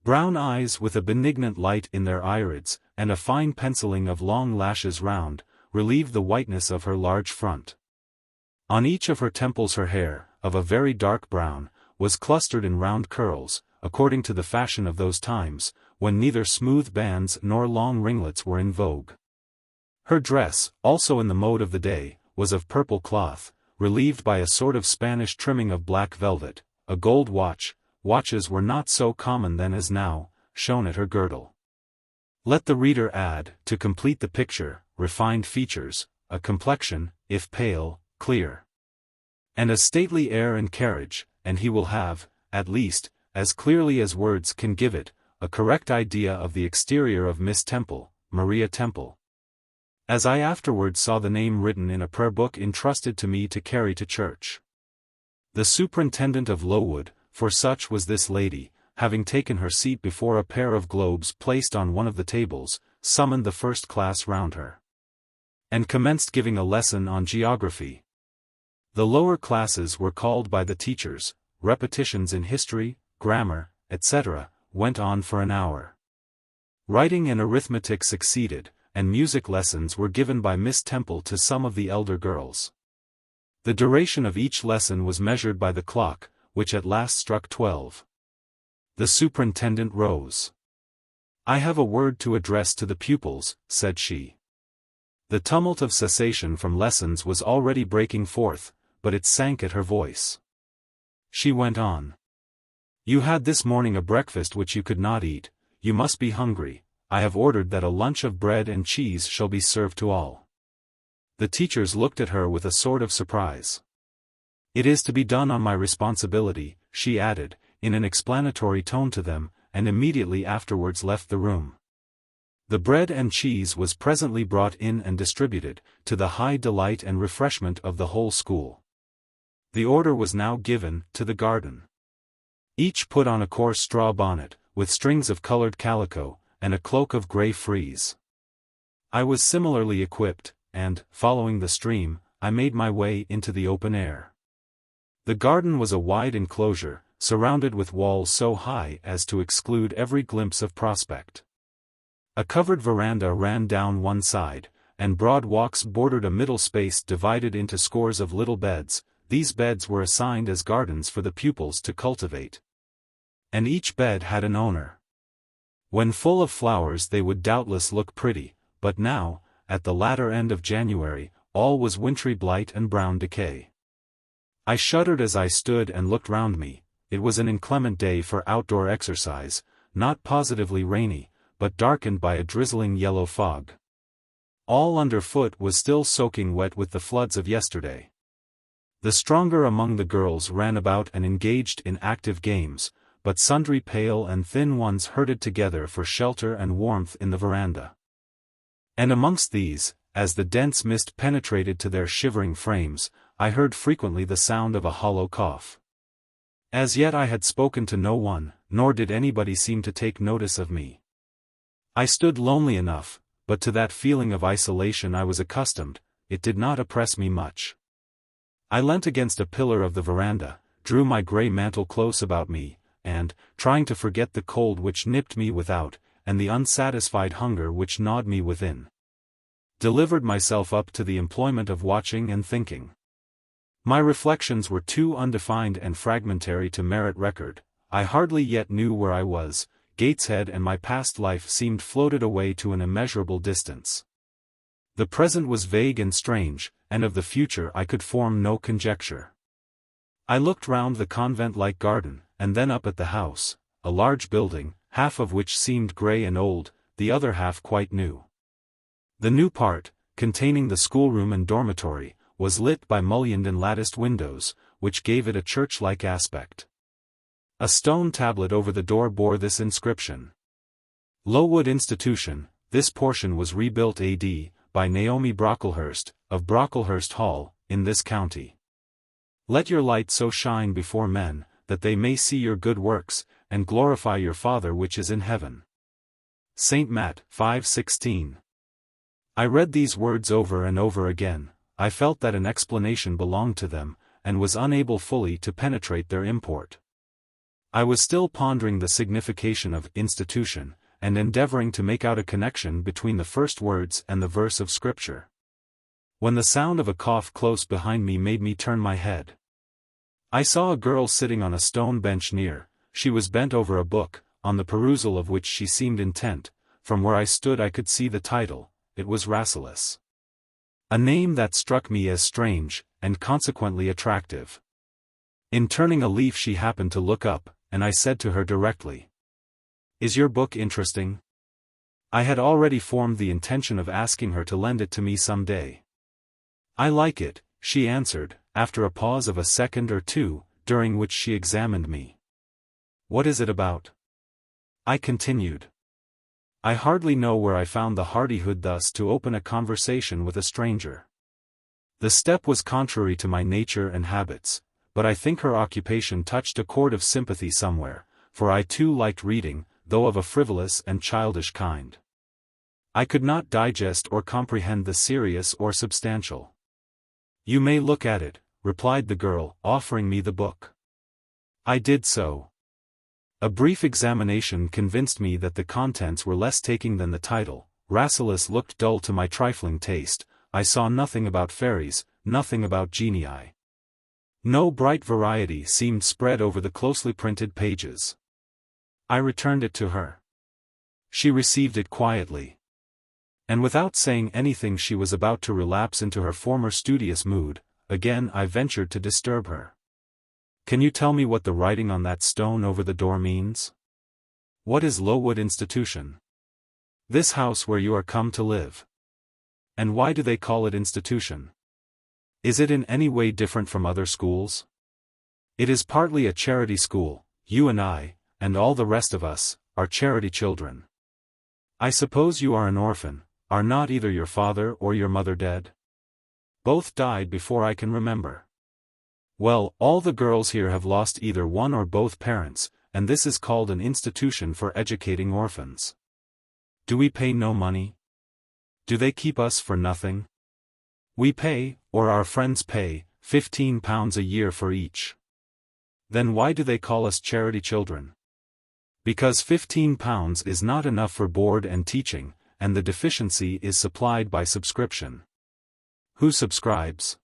Brown eyes with a benignant light in their irids, and a fine penciling of long lashes round, relieved the whiteness of her large front. On each of her temples her hair, of a very dark brown, was clustered in round curls, according to the fashion of those times, when neither smooth bands nor long ringlets were in vogue. Her dress, also in the mode of the day, was of purple cloth, relieved by a sort of Spanish trimming of black velvet. A gold watches were not so common then as now, shone at her girdle. Let the reader add, to complete the picture, refined features, a complexion, if pale, clear, and a stately air and carriage, and he will have, at least, as clearly as words can give it, a correct idea of the exterior of Miss Temple, Maria Temple. As I afterwards saw the name written in a prayer book entrusted to me to carry to church. The superintendent of Lowood, for such was this lady, having taken her seat before a pair of globes placed on one of the tables, summoned the first class round her, and commenced giving a lesson on geography. The lower classes were called by the teachers, repetitions in history, grammar, etc., went on for an hour. Writing and arithmetic succeeded, and music lessons were given by Miss Temple to some of the elder girls. The duration of each lesson was measured by the clock, which at last struck 12. The superintendent rose. "I have a word to address to the pupils," said she. The tumult of cessation from lessons was already breaking forth, but it sank at her voice. She went on. "You had this morning a breakfast which you could not eat, you must be hungry. I have ordered that a lunch of bread and cheese shall be served to all." The teachers looked at her with a sort of surprise. "It is to be done on my responsibility," she added, in an explanatory tone to them, and immediately afterwards left the room. The bread and cheese was presently brought in and distributed, to the high delight and refreshment of the whole school. The order was now given, to the garden. Each put on a coarse straw bonnet, with strings of colored calico, and a cloak of grey frieze. I was similarly equipped, and, following the stream, I made my way into the open air. The garden was a wide enclosure, surrounded with walls so high as to exclude every glimpse of prospect. A covered veranda ran down one side, and broad walks bordered a middle space divided into scores of little beds. These beds were assigned as gardens for the pupils to cultivate. And each bed had an owner. When full of flowers they would doubtless look pretty, but now, at the latter end of January, all was wintry blight and brown decay. I shuddered as I stood and looked round me. It was an inclement day for outdoor exercise, not positively rainy, but darkened by a drizzling yellow fog. All underfoot was still soaking wet with the floods of yesterday. The stronger among the girls ran about and engaged in active games, but sundry pale and thin ones herded together for shelter and warmth in the veranda. And amongst these, as the dense mist penetrated to their shivering frames, I heard frequently the sound of a hollow cough. As yet I had spoken to no one, nor did anybody seem to take notice of me. I stood lonely enough, but to that feeling of isolation I was accustomed. It did not oppress me much. I leant against a pillar of the veranda, drew my grey mantle close about me, and, trying to forget the cold which nipped me without, and the unsatisfied hunger which gnawed me within, delivered myself up to the employment of watching and thinking. My reflections were too undefined and fragmentary to merit record. I hardly yet knew where I was. Gateshead and my past life seemed floated away to an immeasurable distance. The present was vague and strange, and of the future I could form no conjecture. I looked round the convent-like garden, and then up at the house, a large building, half of which seemed grey and old, the other half quite new. The new part, containing the schoolroom and dormitory, was lit by mullioned and latticed windows, which gave it a church-like aspect. A stone tablet over the door bore this inscription: Lowood Institution. This portion was rebuilt A.D. by Naomi Brocklehurst, of Brocklehurst Hall, in this county. Let your light so shine before men, that they may see your good works, and glorify your Father which is in heaven. St. Matt 5:16. I read these words over and over again. I felt that an explanation belonged to them, and was unable fully to penetrate their import. I was still pondering the signification of institution, and endeavoring to make out a connection between the first words and the verse of Scripture, when the sound of a cough close behind me made me turn my head. I saw a girl sitting on a stone bench near. She was bent over a book, on the perusal of which she seemed intent. From where I stood I could see the title. It was Rasselas. A name that struck me as strange, and consequently attractive. In turning a leaf she happened to look up, and I said to her directly, "Is your book interesting?" I had already formed the intention of asking her to lend it to me some day. "I like it," she answered, after a pause of a second or two, during which she examined me. "What is it about?" I continued. I hardly know where I found the hardihood thus to open a conversation with a stranger. The step was contrary to my nature and habits, but I think her occupation touched a chord of sympathy somewhere, for I too liked reading, though of a frivolous and childish kind. I could not digest or comprehend the serious or substantial. "You may look at it," replied the girl, offering me the book. I did so. A brief examination convinced me that the contents were less taking than the title. Rasselas looked dull to my trifling taste. I saw nothing about fairies, nothing about genii. No bright variety seemed spread over the closely printed pages. I returned it to her. She received it quietly. And without saying anything she was about to relapse into her former studious mood. Again I ventured to disturb her. "Can you tell me what the writing on that stone over the door means? What is Lowood Institution? This house where you are come to live? And why do they call it institution? Is it in any way different from other schools? It is partly a charity school. You and I, and all the rest of us, are charity children. I suppose you are an orphan. Are not either your father or your mother dead? Both died before I can remember. Well, all the girls here have lost either one or both parents, and this is called an institution for educating orphans. Do we pay no money? Do they keep us for nothing? We pay, or our friends pay, £15 a year for each. Then why do they call us charity children? Because £15 is not enough for board and teaching, and the deficiency is supplied by subscription. Who subscribes?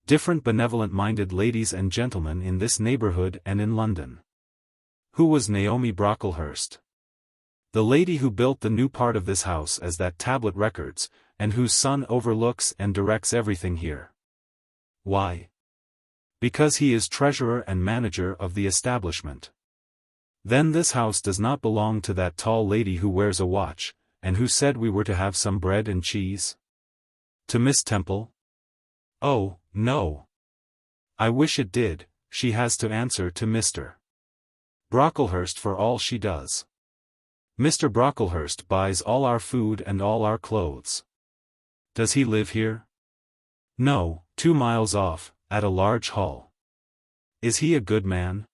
Different benevolent-minded ladies and gentlemen in this neighborhood and in London. Who was Naomi Brocklehurst? The lady who built the new part of this house as that tablet records, and whose son overlooks and directs everything here. Why? Because he is treasurer and manager of the establishment. Then this house does not belong to that tall lady who wears a watch, and who said we were to have some bread and cheese? To Miss Temple? Oh, no. I wish it did. She has to answer to Mr. Brocklehurst for all she does. Mr. Brocklehurst buys all our food and all our clothes. Does he live here? No, 2 miles off, at a large hall. Is he a good man?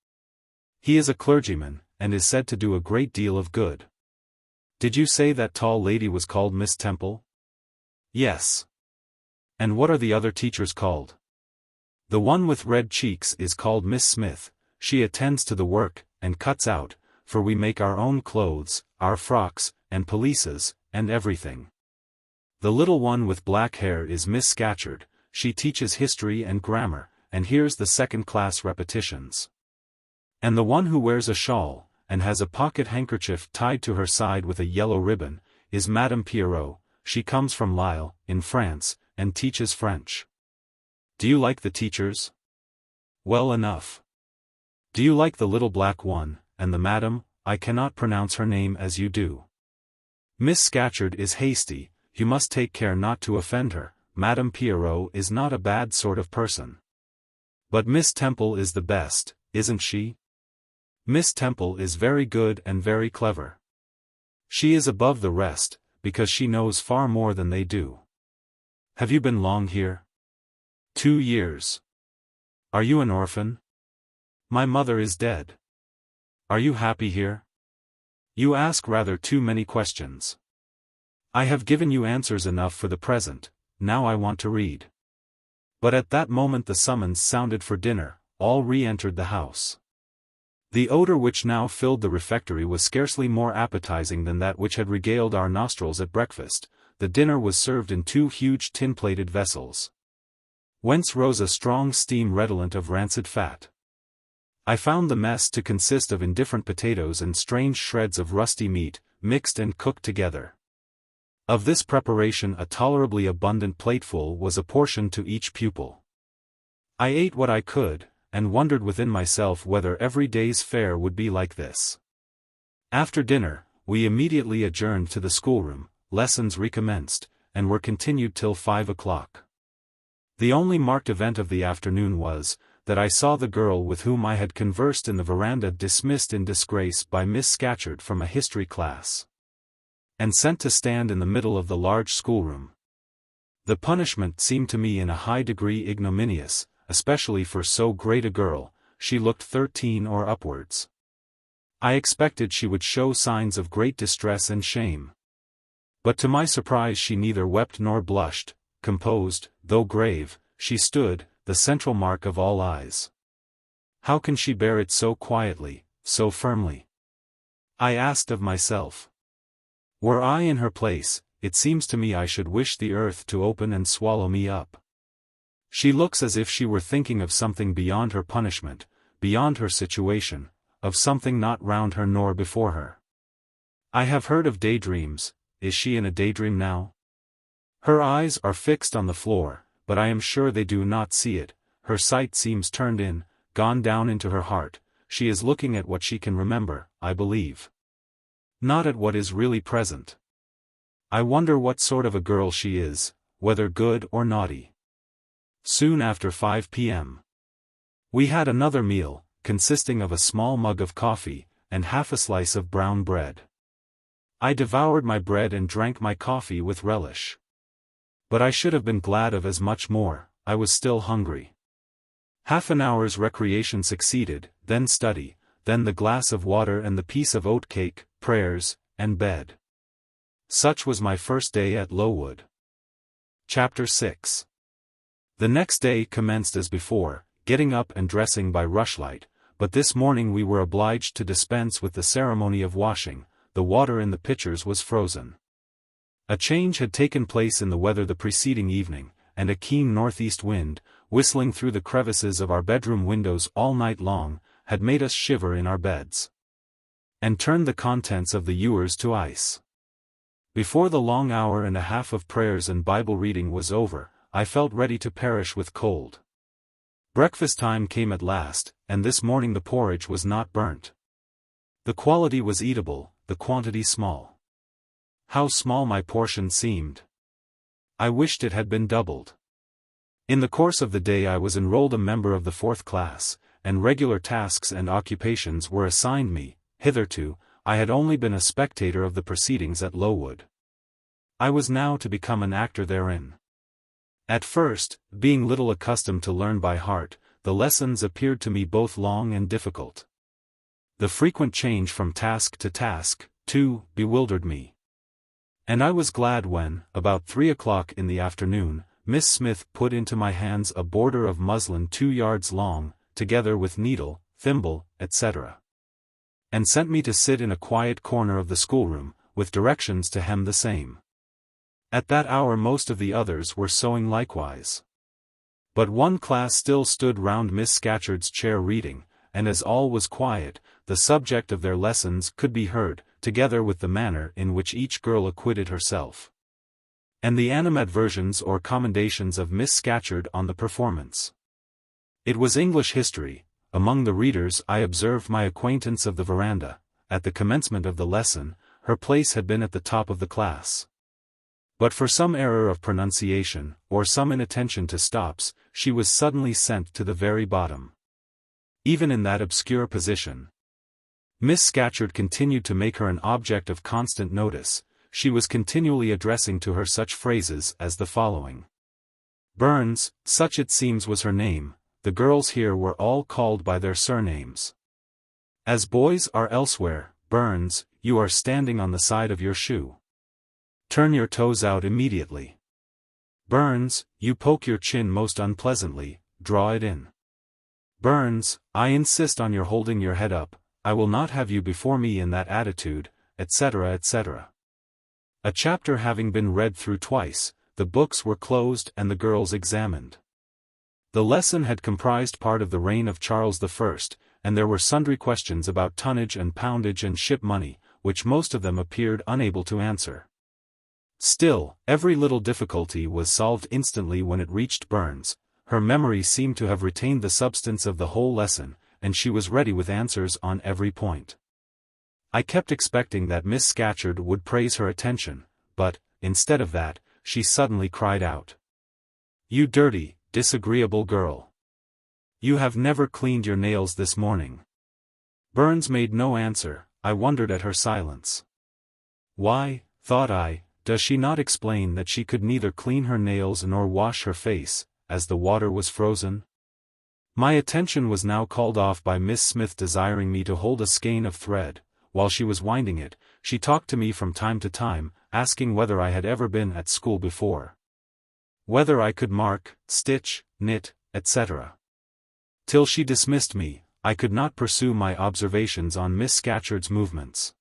He is a clergyman, and is said to do a great deal of good. Did you say that tall lady was called Miss Temple? Yes. And what are the other teachers called? The one with red cheeks is called Miss Smith. She attends to the work, and cuts out, for we make our own clothes, our frocks, and pelisses, and everything. The little one with black hair is Miss Scatcherd. She teaches history and grammar, and hears the second-class repetitions. And the one who wears a shawl, and has a pocket handkerchief tied to her side with a yellow ribbon, is Madame Pierrot. She comes from Lille, in France, and teaches French. Do you like the teachers? Well enough. Do you like the little black one, and the madam? I cannot pronounce her name as you do. Miss Scatcherd is hasty. You must take care not to offend her. Madame Pierrot is not a bad sort of person. But Miss Temple is the best, isn't she? Miss Temple is very good and very clever. She is above the rest, because she knows far more than they do. Have you been long here? 2 years. Are you an orphan? My mother is dead. Are you happy here? You ask rather too many questions. I have given you answers enough for the present. Now I want to read. But at that moment the summons sounded for dinner. All re-entered the house. The odor which now filled the refectory was scarcely more appetizing than that which had regaled our nostrils at breakfast. The dinner was served in 2 huge tin-plated vessels. whence rose a strong steam redolent of rancid fat. I found the mess to consist of indifferent potatoes and strange shreds of rusty meat, mixed and cooked together. Of this preparation a tolerably abundant plateful was apportioned to each pupil. I ate what I could, and wondered within myself whether every day's fare would be like this. After dinner, we immediately adjourned to the schoolroom, lessons recommenced, and were continued till 5 o'clock. The only marked event of the afternoon was, that I saw the girl with whom I had conversed in the veranda dismissed in disgrace by Miss Scatcherd from a history class, and sent to stand in the middle of the large schoolroom. The punishment seemed to me in a high degree ignominious, especially for so great a girl. She looked 13 or upwards. I expected she would show signs of great distress and shame. But to my surprise she neither wept nor blushed. Composed, though grave, she stood, the central mark of all eyes. How can she bear it so quietly, so firmly? I asked of myself. Were I in her place, it seems to me I should wish the earth to open and swallow me up. She looks as if she were thinking of something beyond her punishment, beyond her situation, of something not round her nor before her. I have heard of daydreams. Is she in a daydream now? Her eyes are fixed on the floor, but I am sure they do not see it. Her sight seems turned in, gone down into her heart. She is looking at what she can remember, I believe, not at what is really present. I wonder what sort of a girl she is, whether good or naughty. Soon after 5 p.m. we had another meal, consisting of a small mug of coffee, and half a slice of brown bread. I devoured my bread and drank my coffee with relish. But I should have been glad of as much more. I was still hungry. Half an hour's recreation succeeded, then study, then the glass of water and the piece of oat cake, prayers, and bed. Such was my first day at Lowood. Chapter 6. The next day commenced as before, getting up and dressing by rushlight, but this morning we were obliged to dispense with the ceremony of washing. The water in the pitchers was frozen. A change had taken place in the weather the preceding evening, and a keen northeast wind, whistling through the crevices of our bedroom windows all night long, had made us shiver in our beds, and turned the contents of the ewers to ice. Before the long hour and a half of prayers and Bible reading was over, I felt ready to perish with cold. Breakfast time came at last, and this morning the porridge was not burnt. The quality was eatable, the quantity small. How small my portion seemed! I wished it had been doubled. In the course of the day I was enrolled a member of the 4th class, and regular tasks and occupations were assigned me. Hitherto, I had only been a spectator of the proceedings at Lowood. I was now to become an actor therein. At first, being little accustomed to learn by heart, the lessons appeared to me both long and difficult. The frequent change from task to task, too, bewildered me. And I was glad when, about 3 o'clock in the afternoon, Miss Smith put into my hands a border of muslin 2 yards long, together with needle, thimble, etc., and sent me to sit in a quiet corner of the schoolroom, with directions to hem the same. At that hour most of the others were sewing likewise. But one class still stood round Miss Scatcherd's chair reading, and as all was quiet, the subject of their lessons could be heard, together with the manner in which each girl acquitted herself, and the animadversions or commendations of Miss Scatcherd on the performance. It was English history. Among the readers I observed my acquaintance of the veranda. At the commencement of the lesson, her place had been at the top of the class. But for some error of pronunciation, or some inattention to stops, she was suddenly sent to the very bottom. Even in that obscure position, Miss Scatcherd continued to make her an object of constant notice. She was continually addressing to her such phrases as the following. Burns, such it seems was her name. The girls here were all called by their surnames. As boys are elsewhere. Burns, you are standing on the side of your shoe. Turn your toes out immediately. Burns, you poke your chin most unpleasantly, draw it in. Burns, I insist on your holding your head up. I will not have you before me in that attitude, etc., etc. A chapter having been read through twice, the books were closed and the girls examined. The lesson had comprised part of the reign of Charles I, and there were sundry questions about tonnage and poundage and ship money, which most of them appeared unable to answer. Still, every little difficulty was solved instantly when it reached Burns. Her memory seemed to have retained the substance of the whole lesson, and she was ready with answers on every point. I kept expecting that Miss Scatcherd would praise her attention, but, instead of that, she suddenly cried out. "You dirty, disagreeable girl! You have never cleaned your nails this morning." Burns made no answer. I wondered at her silence. Why, thought I, does she not explain that she could neither clean her nails nor wash her face, as the water was frozen? My attention was now called off by Miss Smith desiring me to hold a skein of thread. While she was winding it, she talked to me from time to time, asking whether I had ever been at school before. Whether I could mark, stitch, knit, etc. Till she dismissed me, I could not pursue my observations on Miss Scatcherd's movements.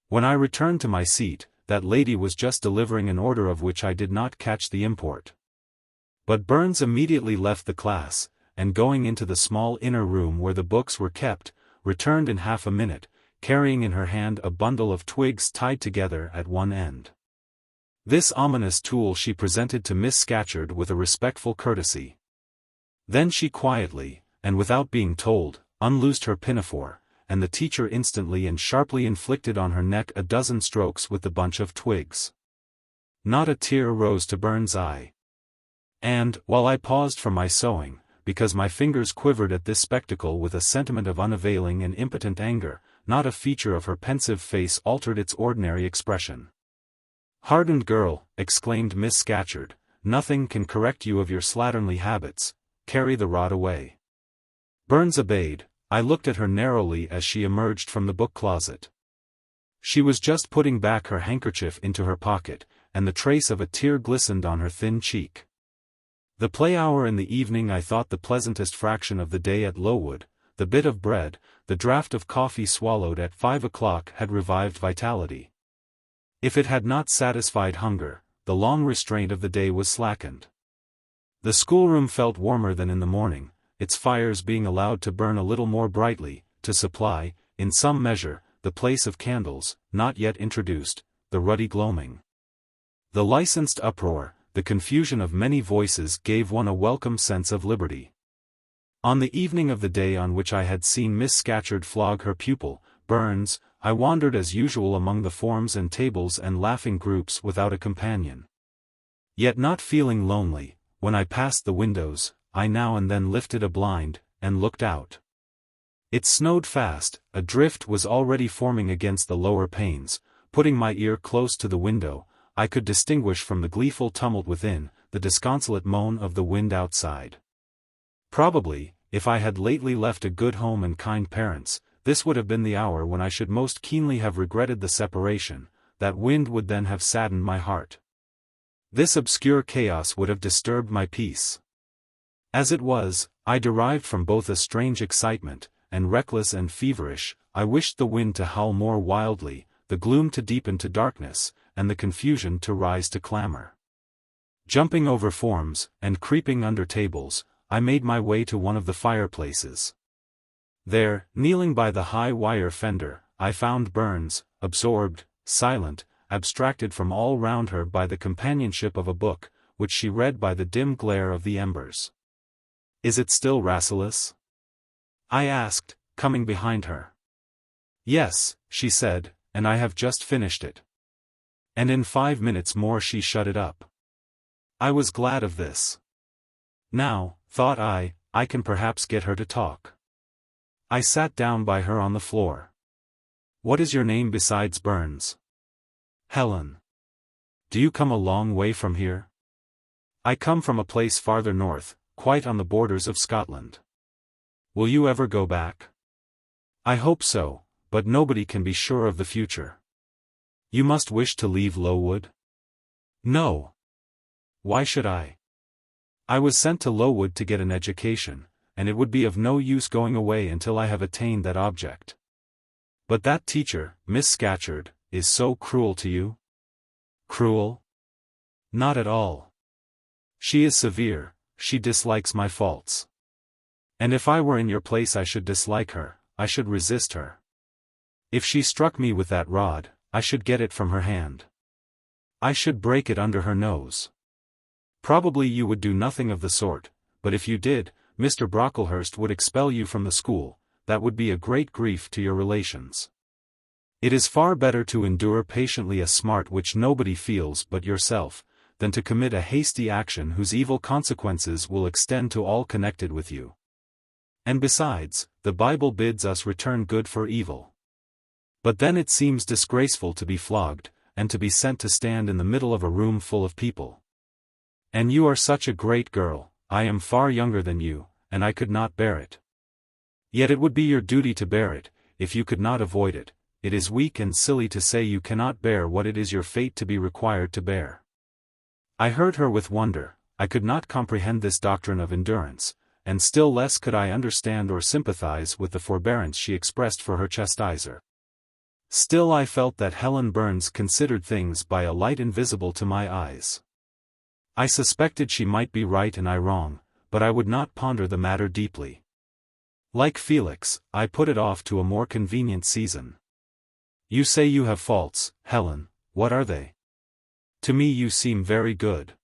When I returned to my seat, that lady was just delivering an order of which I did not catch the import. But Burns immediately left the class, and going into the small inner room where the books were kept, returned in half a minute, carrying in her hand a bundle of twigs tied together at one end. This ominous tool she presented to Miss Scatcherd with a respectful courtesy. Then she quietly, and without being told, unloosed her pinafore, and the teacher instantly and sharply inflicted on her neck a dozen strokes with the bunch of twigs. Not a tear rose to Burns' eye. And, while I paused from my sewing, because my fingers quivered at this spectacle with a sentiment of unavailing and impotent anger, not a feature of her pensive face altered its ordinary expression. "Hardened girl," exclaimed Miss Scatcherd, "nothing can correct you of your slatternly habits. Carry the rod away." Burns obeyed. I looked at her narrowly as she emerged from the book-closet. She was just putting back her handkerchief into her pocket, and the trace of a tear glistened on her thin cheek. The play hour in the evening I thought the pleasantest fraction of the day at Lowood. The bit of bread, the draught of coffee swallowed at 5 o'clock had revived vitality. If it had not satisfied hunger, the long restraint of the day was slackened. The schoolroom felt warmer than in the morning, its fires being allowed to burn a little more brightly, to supply, in some measure, the place of candles, not yet introduced, the ruddy gloaming. The licensed uproar, the confusion of many voices gave one a welcome sense of liberty. On the evening of the day on which I had seen Miss Scatcherd flog her pupil, Burns, I wandered as usual among the forms and tables and laughing groups without a companion. Yet not feeling lonely, when I passed the windows, I now and then lifted a blind, and looked out. It snowed fast, a drift was already forming against the lower panes. Putting my ear close to the window, I could distinguish from the gleeful tumult within, the disconsolate moan of the wind outside. Probably, if I had lately left a good home and kind parents, this would have been the hour when I should most keenly have regretted the separation. That wind would then have saddened my heart. This obscure chaos would have disturbed my peace. As it was, I derived from both a strange excitement, and reckless and feverish. I wished the wind to howl more wildly, the gloom to deepen to darkness, and the confusion to rise to clamor. Jumping over forms, and creeping under tables, I made my way to one of the fireplaces. There, kneeling by the high wire fender, I found Burns, absorbed, silent, abstracted from all round her by the companionship of a book, which she read by the dim glare of the embers. "Is it still Rasselas?" I asked, coming behind her. "Yes," she said, "and I have just finished it." And in 5 minutes more she shut it up. I was glad of this. Now, thought I can perhaps get her to talk. I sat down by her on the floor. "What is your name besides Burns?" "Helen." "Do you come a long way from here?" "I come from a place farther north, quite on the borders of Scotland." "Will you ever go back?" "I hope so, but nobody can be sure of the future." "You must wish to leave Lowood?" "No. Why should I? I was sent to Lowood to get an education, and it would be of no use going away until I have attained that object." "But that teacher, Miss Scatcherd, is so cruel to you?" "Cruel? Not at all. She is severe, she dislikes my faults. And if I were in your place I should dislike her, I should resist her. If she struck me with that rod, I should get it from her hand. I should break it under her nose. Probably you would do nothing of the sort, but if you did, Mr. Brocklehurst would expel you from the school. That would be a great grief to your relations. It is far better to endure patiently a smart which nobody feels but yourself, than to commit a hasty action whose evil consequences will extend to all connected with you. And besides, the Bible bids us return good for evil. But then it seems disgraceful to be flogged, and to be sent to stand in the middle of a room full of people. And you are such a great girl, I am far younger than you, and I could not bear it. Yet it would be your duty to bear it, if you could not avoid it. It is weak and silly to say you cannot bear what it is your fate to be required to bear. I heard her with wonder. I could not comprehend this doctrine of endurance, and still less could I understand or sympathize with the forbearance she expressed for her chastiser. Still I felt that Helen Burns considered things by a light invisible to my eyes. I suspected she might be right and I wrong, but I would not ponder the matter deeply. Like Felix, I put it off to a more convenient season. You say you have faults, Helen, what are they? To me you seem very good.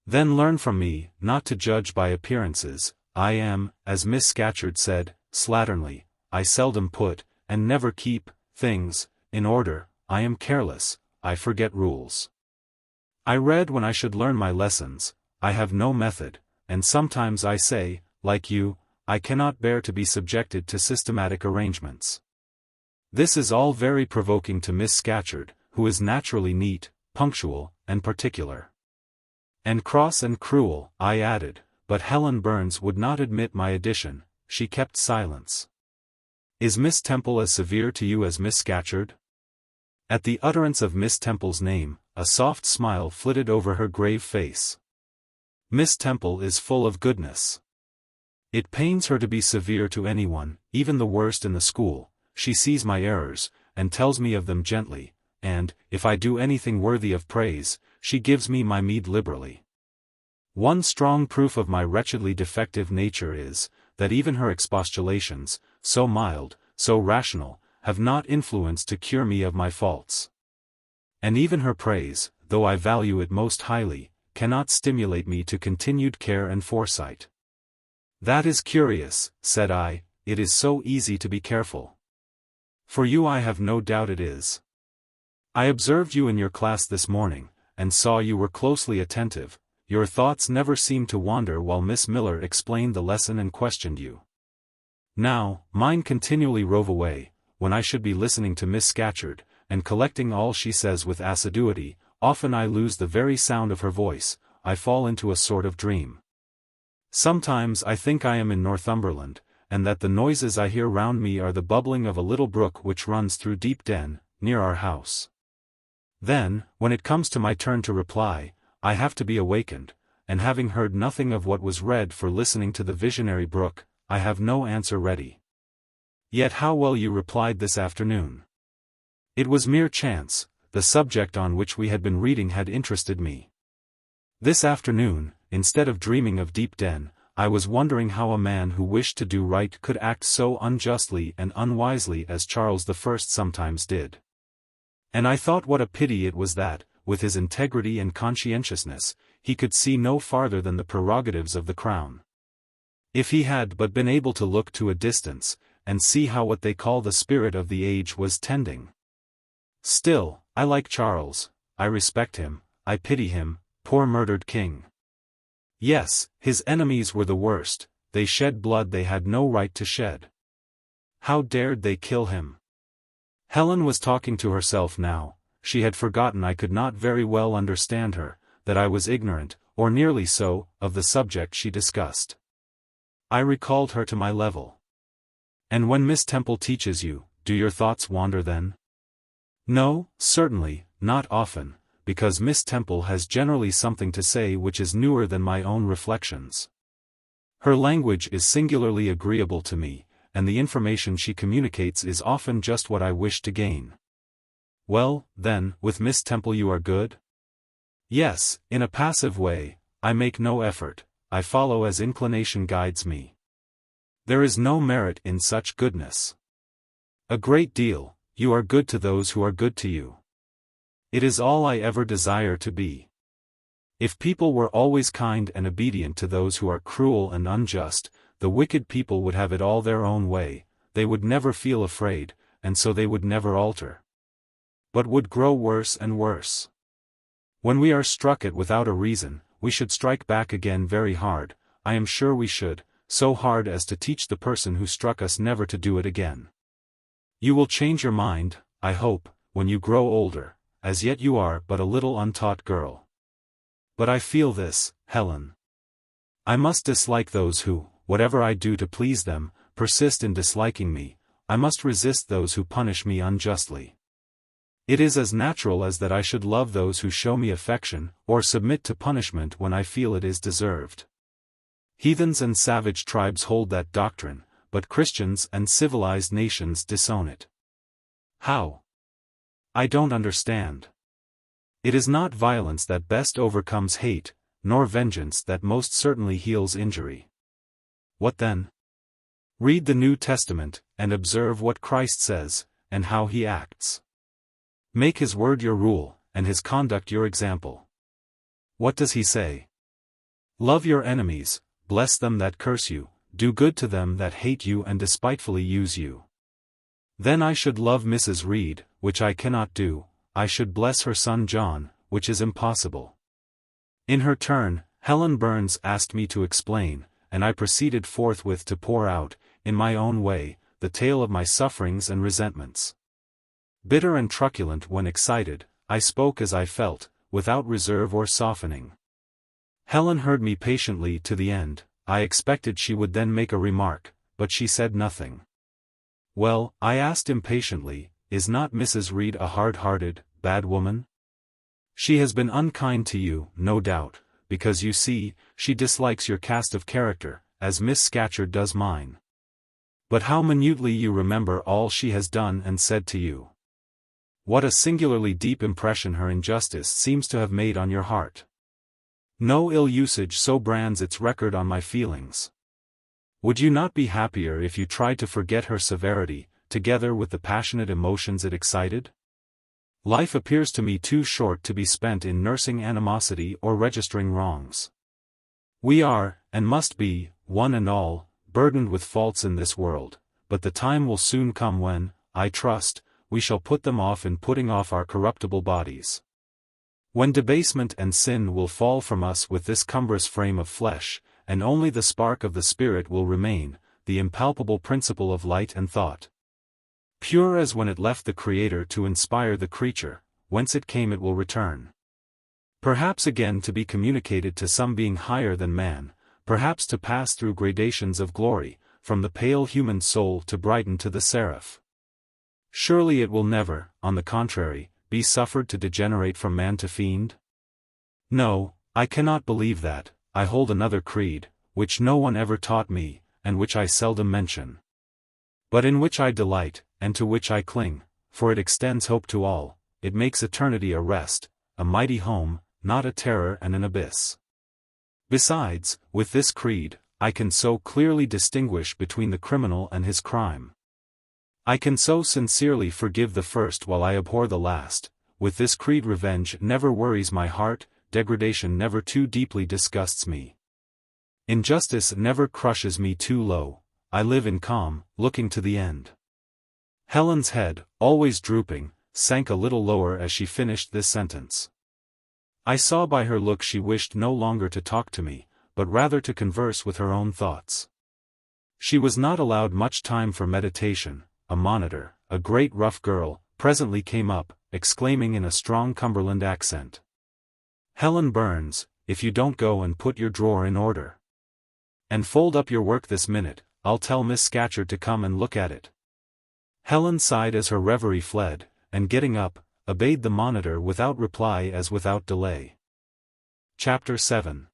Then learn from me, not to judge by appearances. I am, as Miss Scatcherd said, slatternly. I seldom put, and never keep, things in order. I am careless, I forget rules. I read when I should learn my lessons. I have no method, and sometimes I say, like you, I cannot bear to be subjected to systematic arrangements. This is all very provoking to Miss Scatcherd, who is naturally neat, punctual, and particular. And cross and cruel, I added, but Helen Burns would not admit my addition. She kept silence. Is Miss Temple as severe to you as Miss Scatcherd? At the utterance of Miss Temple's name, a soft smile flitted over her grave face. Miss Temple is full of goodness. It pains her to be severe to anyone, even the worst in the school. She sees my errors, and tells me of them gently, and, if I do anything worthy of praise, she gives me my meed liberally. One strong proof of my wretchedly defective nature is, that even her expostulations, so mild, so rational, have not influence to cure me of my faults. And even her praise, though I value it most highly, cannot stimulate me to continued care and foresight. That is curious, said I, it is so easy to be careful. For you I have no doubt it is. I observed you in your class this morning, and saw you were closely attentive. Your thoughts never seemed to wander while Miss Miller explained the lesson and questioned you. Now, mine continually rove away, when I should be listening to Miss Scatcherd, and collecting all she says with assiduity. Often I lose the very sound of her voice, I fall into a sort of dream. Sometimes I think I am in Northumberland, and that the noises I hear round me are the bubbling of a little brook which runs through Deep Den, near our house. Then, when it comes to my turn to reply, I have to be awakened, and having heard nothing of what was read for listening to the visionary brook, I have no answer ready. Yet how well you replied this afternoon. It was mere chance, the subject on which we had been reading had interested me. This afternoon, instead of dreaming of Deep Den, I was wondering how a man who wished to do right could act so unjustly and unwisely as Charles I sometimes did. And I thought what a pity it was that, with his integrity and conscientiousness, he could see no farther than the prerogatives of the crown. If he had but been able to look to a distance, and see how what they call the spirit of the age was tending. Still, I like Charles, I respect him, I pity him, poor murdered king. Yes, his enemies were the worst, they shed blood they had no right to shed. How dared they kill him? Helen was talking to herself now. She had forgotten I could not very well understand her, that I was ignorant, or nearly so, of the subject she discussed. I recalled her to my level. And when Miss Temple teaches you, do your thoughts wander then? No, certainly, not often, because Miss Temple has generally something to say which is newer than my own reflections. Her language is singularly agreeable to me, and the information she communicates is often just what I wish to gain. Well, then, with Miss Temple you are good? Yes, in a passive way. I make no effort, I follow as inclination guides me. There is no merit in such goodness. A great deal, you are good to those who are good to you. It is all I ever desire to be. If people were always kind and obedient to those who are cruel and unjust, the wicked people would have it all their own way, they would never feel afraid, and so they would never alter, but would grow worse and worse. When we are struck at without a reason, we should strike back again very hard, I am sure we should, so hard as to teach the person who struck us never to do it again. You will change your mind, I hope, when you grow older, as yet you are but a little untaught girl. But I feel this, Helen. I must dislike those who, whatever I do to please them, persist in disliking me. I must resist those who punish me unjustly. It is as natural as that I should love those who show me affection, or submit to punishment when I feel it is deserved. Heathens and savage tribes hold that doctrine, but Christians and civilized nations disown it. How? I don't understand. It is not violence that best overcomes hate, nor vengeance that most certainly heals injury. What then? Read the New Testament, and observe what Christ says, and how he acts. Make his word your rule, and his conduct your example. What does he say? Love your enemies, bless them that curse you, do good to them that hate you and despitefully use you. Then I should love Mrs. Reed, which I cannot do, I should bless her son John, which is impossible. In her turn, Helen Burns asked me to explain, and I proceeded forthwith to pour out, in my own way, the tale of my sufferings and resentments. Bitter and truculent when excited, I spoke as I felt, without reserve or softening. Helen heard me patiently to the end. I expected she would then make a remark, but she said nothing. Well, I asked impatiently, is not Mrs. Reed a hard-hearted, bad woman? She has been unkind to you, no doubt, because you see, she dislikes your cast of character, as Miss Scatcherd does mine. But how minutely you remember all she has done and said to you. What a singularly deep impression her injustice seems to have made on your heart. No ill usage so brands its record on my feelings. Would you not be happier if you tried to forget her severity, together with the passionate emotions it excited? Life appears to me too short to be spent in nursing animosity or registering wrongs. We are, and must be, one and all, burdened with faults in this world, but the time will soon come when, I trust, we shall put them off in putting off our corruptible bodies. When debasement and sin will fall from us with this cumbrous frame of flesh, and only the spark of the Spirit will remain, the impalpable principle of light and thought. Pure as when it left the Creator to inspire the creature, whence it came it will return. Perhaps again to be communicated to some being higher than man, perhaps to pass through gradations of glory, from the pale human soul to brighten to the seraph. Surely it will never, on the contrary, be suffered to degenerate from man to fiend? No, I cannot believe that. I hold another creed, which no one ever taught me, and which I seldom mention. But in which I delight, and to which I cling, for it extends hope to all, it makes eternity a rest, a mighty home, not a terror and an abyss. Besides, with this creed, I can so clearly distinguish between the criminal and his crime. I can so sincerely forgive the first while I abhor the last. With this creed revenge never worries my heart, degradation never too deeply disgusts me. Injustice never crushes me too low, I live in calm, looking to the end. Helen's head, always drooping, sank a little lower as she finished this sentence. I saw by her look she wished no longer to talk to me, but rather to converse with her own thoughts. She was not allowed much time for meditation. A monitor, a great rough girl, presently came up, exclaiming in a strong Cumberland accent. Helen Burns, if you don't go and put your drawer in order, and fold up your work this minute, I'll tell Miss Scatcherd to come and look at it. Helen sighed as her reverie fled, and getting up, obeyed the monitor without reply as without delay. Chapter 7.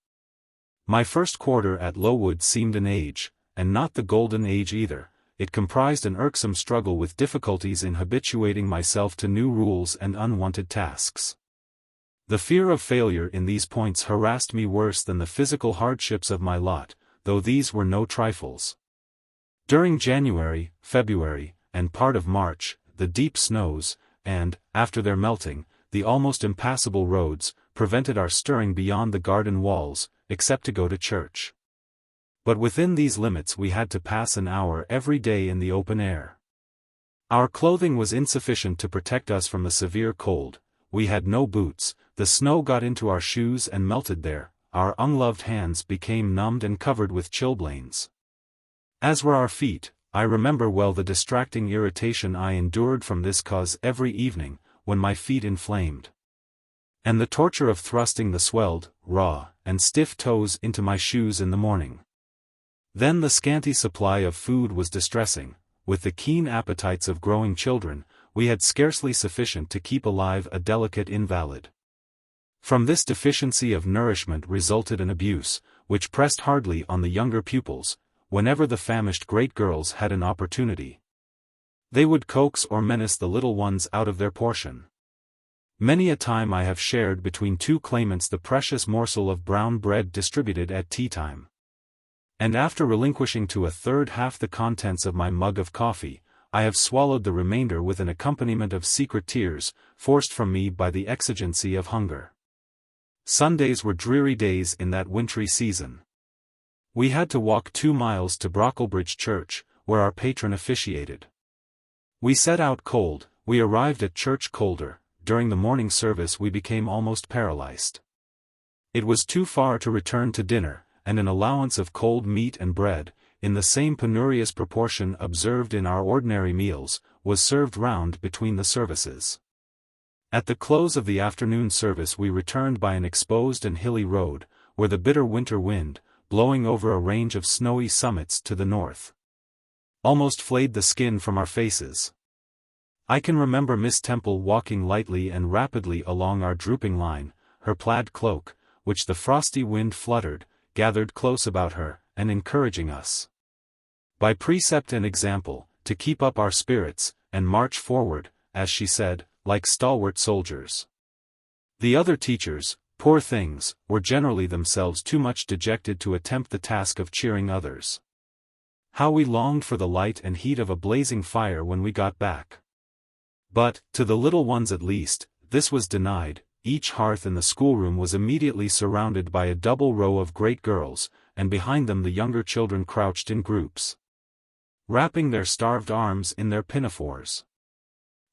My first quarter at Lowood seemed an age, and not the golden age either. It comprised an irksome struggle with difficulties in habituating myself to new rules and unwanted tasks. The fear of failure in these points harassed me worse than the physical hardships of my lot, though these were no trifles. During January, February, and part of March, the deep snows, and, after their melting, the almost impassable roads, prevented our stirring beyond the garden walls, except to go to church. But within these limits we had to pass an hour every day in the open air. Our clothing was insufficient to protect us from the severe cold, we had no boots, the snow got into our shoes and melted there, our unloved hands became numbed and covered with chilblains. As were our feet, I remember well the distracting irritation I endured from this cause every evening, when my feet inflamed. And the torture of thrusting the swelled, raw, and stiff toes into my shoes in the morning. Then the scanty supply of food was distressing. With the keen appetites of growing children, we had scarcely sufficient to keep alive a delicate invalid. From this deficiency of nourishment resulted an abuse, which pressed hardly on the younger pupils, whenever the famished great girls had an opportunity. They would coax or menace the little ones out of their portion. Many a time I have shared between two claimants the precious morsel of brown bread distributed at tea-time. And after relinquishing to a third half the contents of my mug of coffee, I have swallowed the remainder with an accompaniment of secret tears, forced from me by the exigency of hunger. Sundays were dreary days in that wintry season. We had to walk 2 miles to Brocklebridge Church, where our patron officiated. We set out cold, we arrived at church colder, during the morning service we became almost paralyzed. It was too far to return to dinner, and an allowance of cold meat and bread, in the same penurious proportion observed in our ordinary meals, was served round between the services. At the close of the afternoon service we returned by an exposed and hilly road, where the bitter winter wind, blowing over a range of snowy summits to the north, almost flayed the skin from our faces. I can remember Miss Temple walking lightly and rapidly along our drooping line, her plaid cloak, which the frosty wind fluttered, gathered close about her, and encouraging us, by precept and example, to keep up our spirits, and march forward, as she said, like stalwart soldiers. The other teachers, poor things, were generally themselves too much dejected to attempt the task of cheering others. How we longed for the light and heat of a blazing fire when we got back! But, to the little ones at least, this was denied. Each hearth in the schoolroom was immediately surrounded by a double row of great girls, and behind them the younger children crouched in groups, wrapping their starved arms in their pinafores.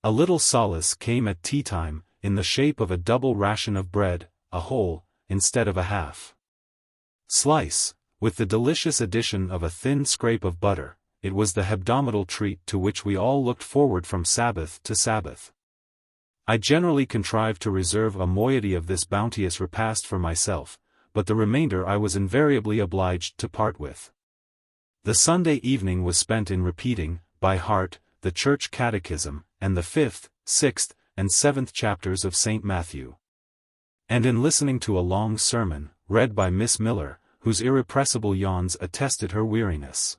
A little solace came at tea-time, in the shape of a double ration of bread, a whole, instead of a half slice, with the delicious addition of a thin scrape of butter. It was the hebdomadal treat to which we all looked forward from Sabbath to Sabbath. I generally contrived to reserve a moiety of this bounteous repast for myself, but the remainder I was invariably obliged to part with. The Sunday evening was spent in repeating, by heart, the church catechism, and the 5th, 6th, and 7th chapters of St. Matthew. And in listening to a long sermon, read by Miss Miller, whose irrepressible yawns attested her weariness.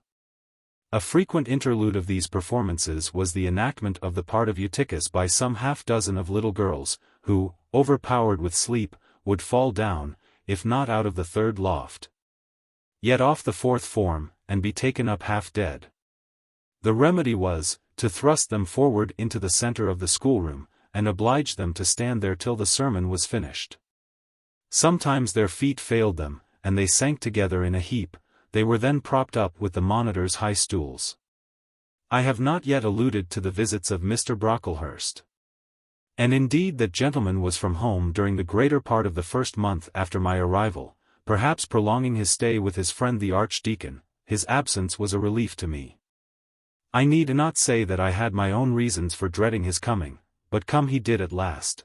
A frequent interlude of these performances was the enactment of the part of Eutychus by some half-dozen of little girls, who, overpowered with sleep, would fall down, if not out of the 3rd loft, yet off the 4th form, and be taken up half dead. The remedy was, to thrust them forward into the center of the schoolroom, and oblige them to stand there till the sermon was finished. Sometimes their feet failed them, and they sank together in a heap. They were then propped up with the monitor's high stools. I have not yet alluded to the visits of Mr. Brocklehurst. And indeed that gentleman was from home during the greater part of the first month after my arrival, perhaps prolonging his stay with his friend the Archdeacon. His absence was a relief to me. I need not say that I had my own reasons for dreading his coming, but come he did at last.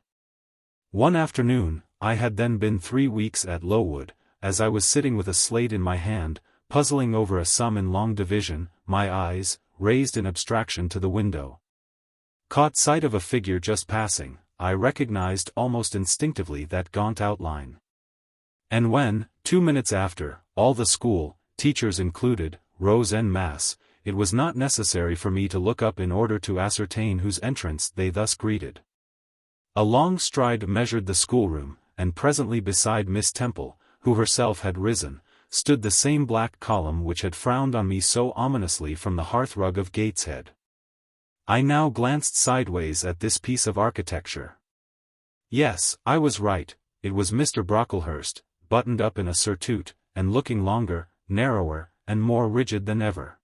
One afternoon, I had then been 3 weeks at Lowood, as I was sitting with a slate in my hand, puzzling over a sum in long division, my eyes, raised in abstraction to the window, caught sight of a figure just passing. I recognized almost instinctively that gaunt outline. And when, 2 minutes after, all the school, teachers included, rose en masse, it was not necessary for me to look up in order to ascertain whose entrance they thus greeted. A long stride measured the schoolroom, and presently beside Miss Temple, who herself had risen, stood the same black column which had frowned on me so ominously from the hearthrug of Gateshead. I now glanced sideways at this piece of architecture. Yes, I was right, it was Mr. Brocklehurst, buttoned up in a surtout, and looking longer, narrower, and more rigid than ever.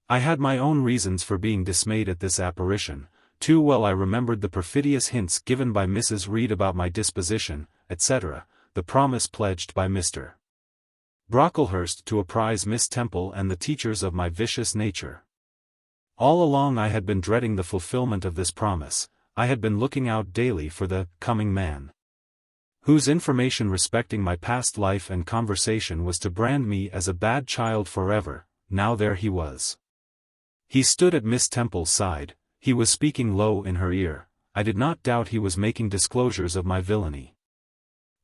I had my own reasons for being dismayed at this apparition. Too well I remembered the perfidious hints given by Mrs. Reed about my disposition, etc., the promise pledged by Mr. Brocklehurst to apprise Miss Temple and the teachers of my vicious nature. All along I had been dreading the fulfillment of this promise. I had been looking out daily for the coming man, whose information respecting my past life and conversation was to brand me as a bad child forever. Now there he was. He stood at Miss Temple's side. He was speaking low in her ear. I did not doubt he was making disclosures of my villainy.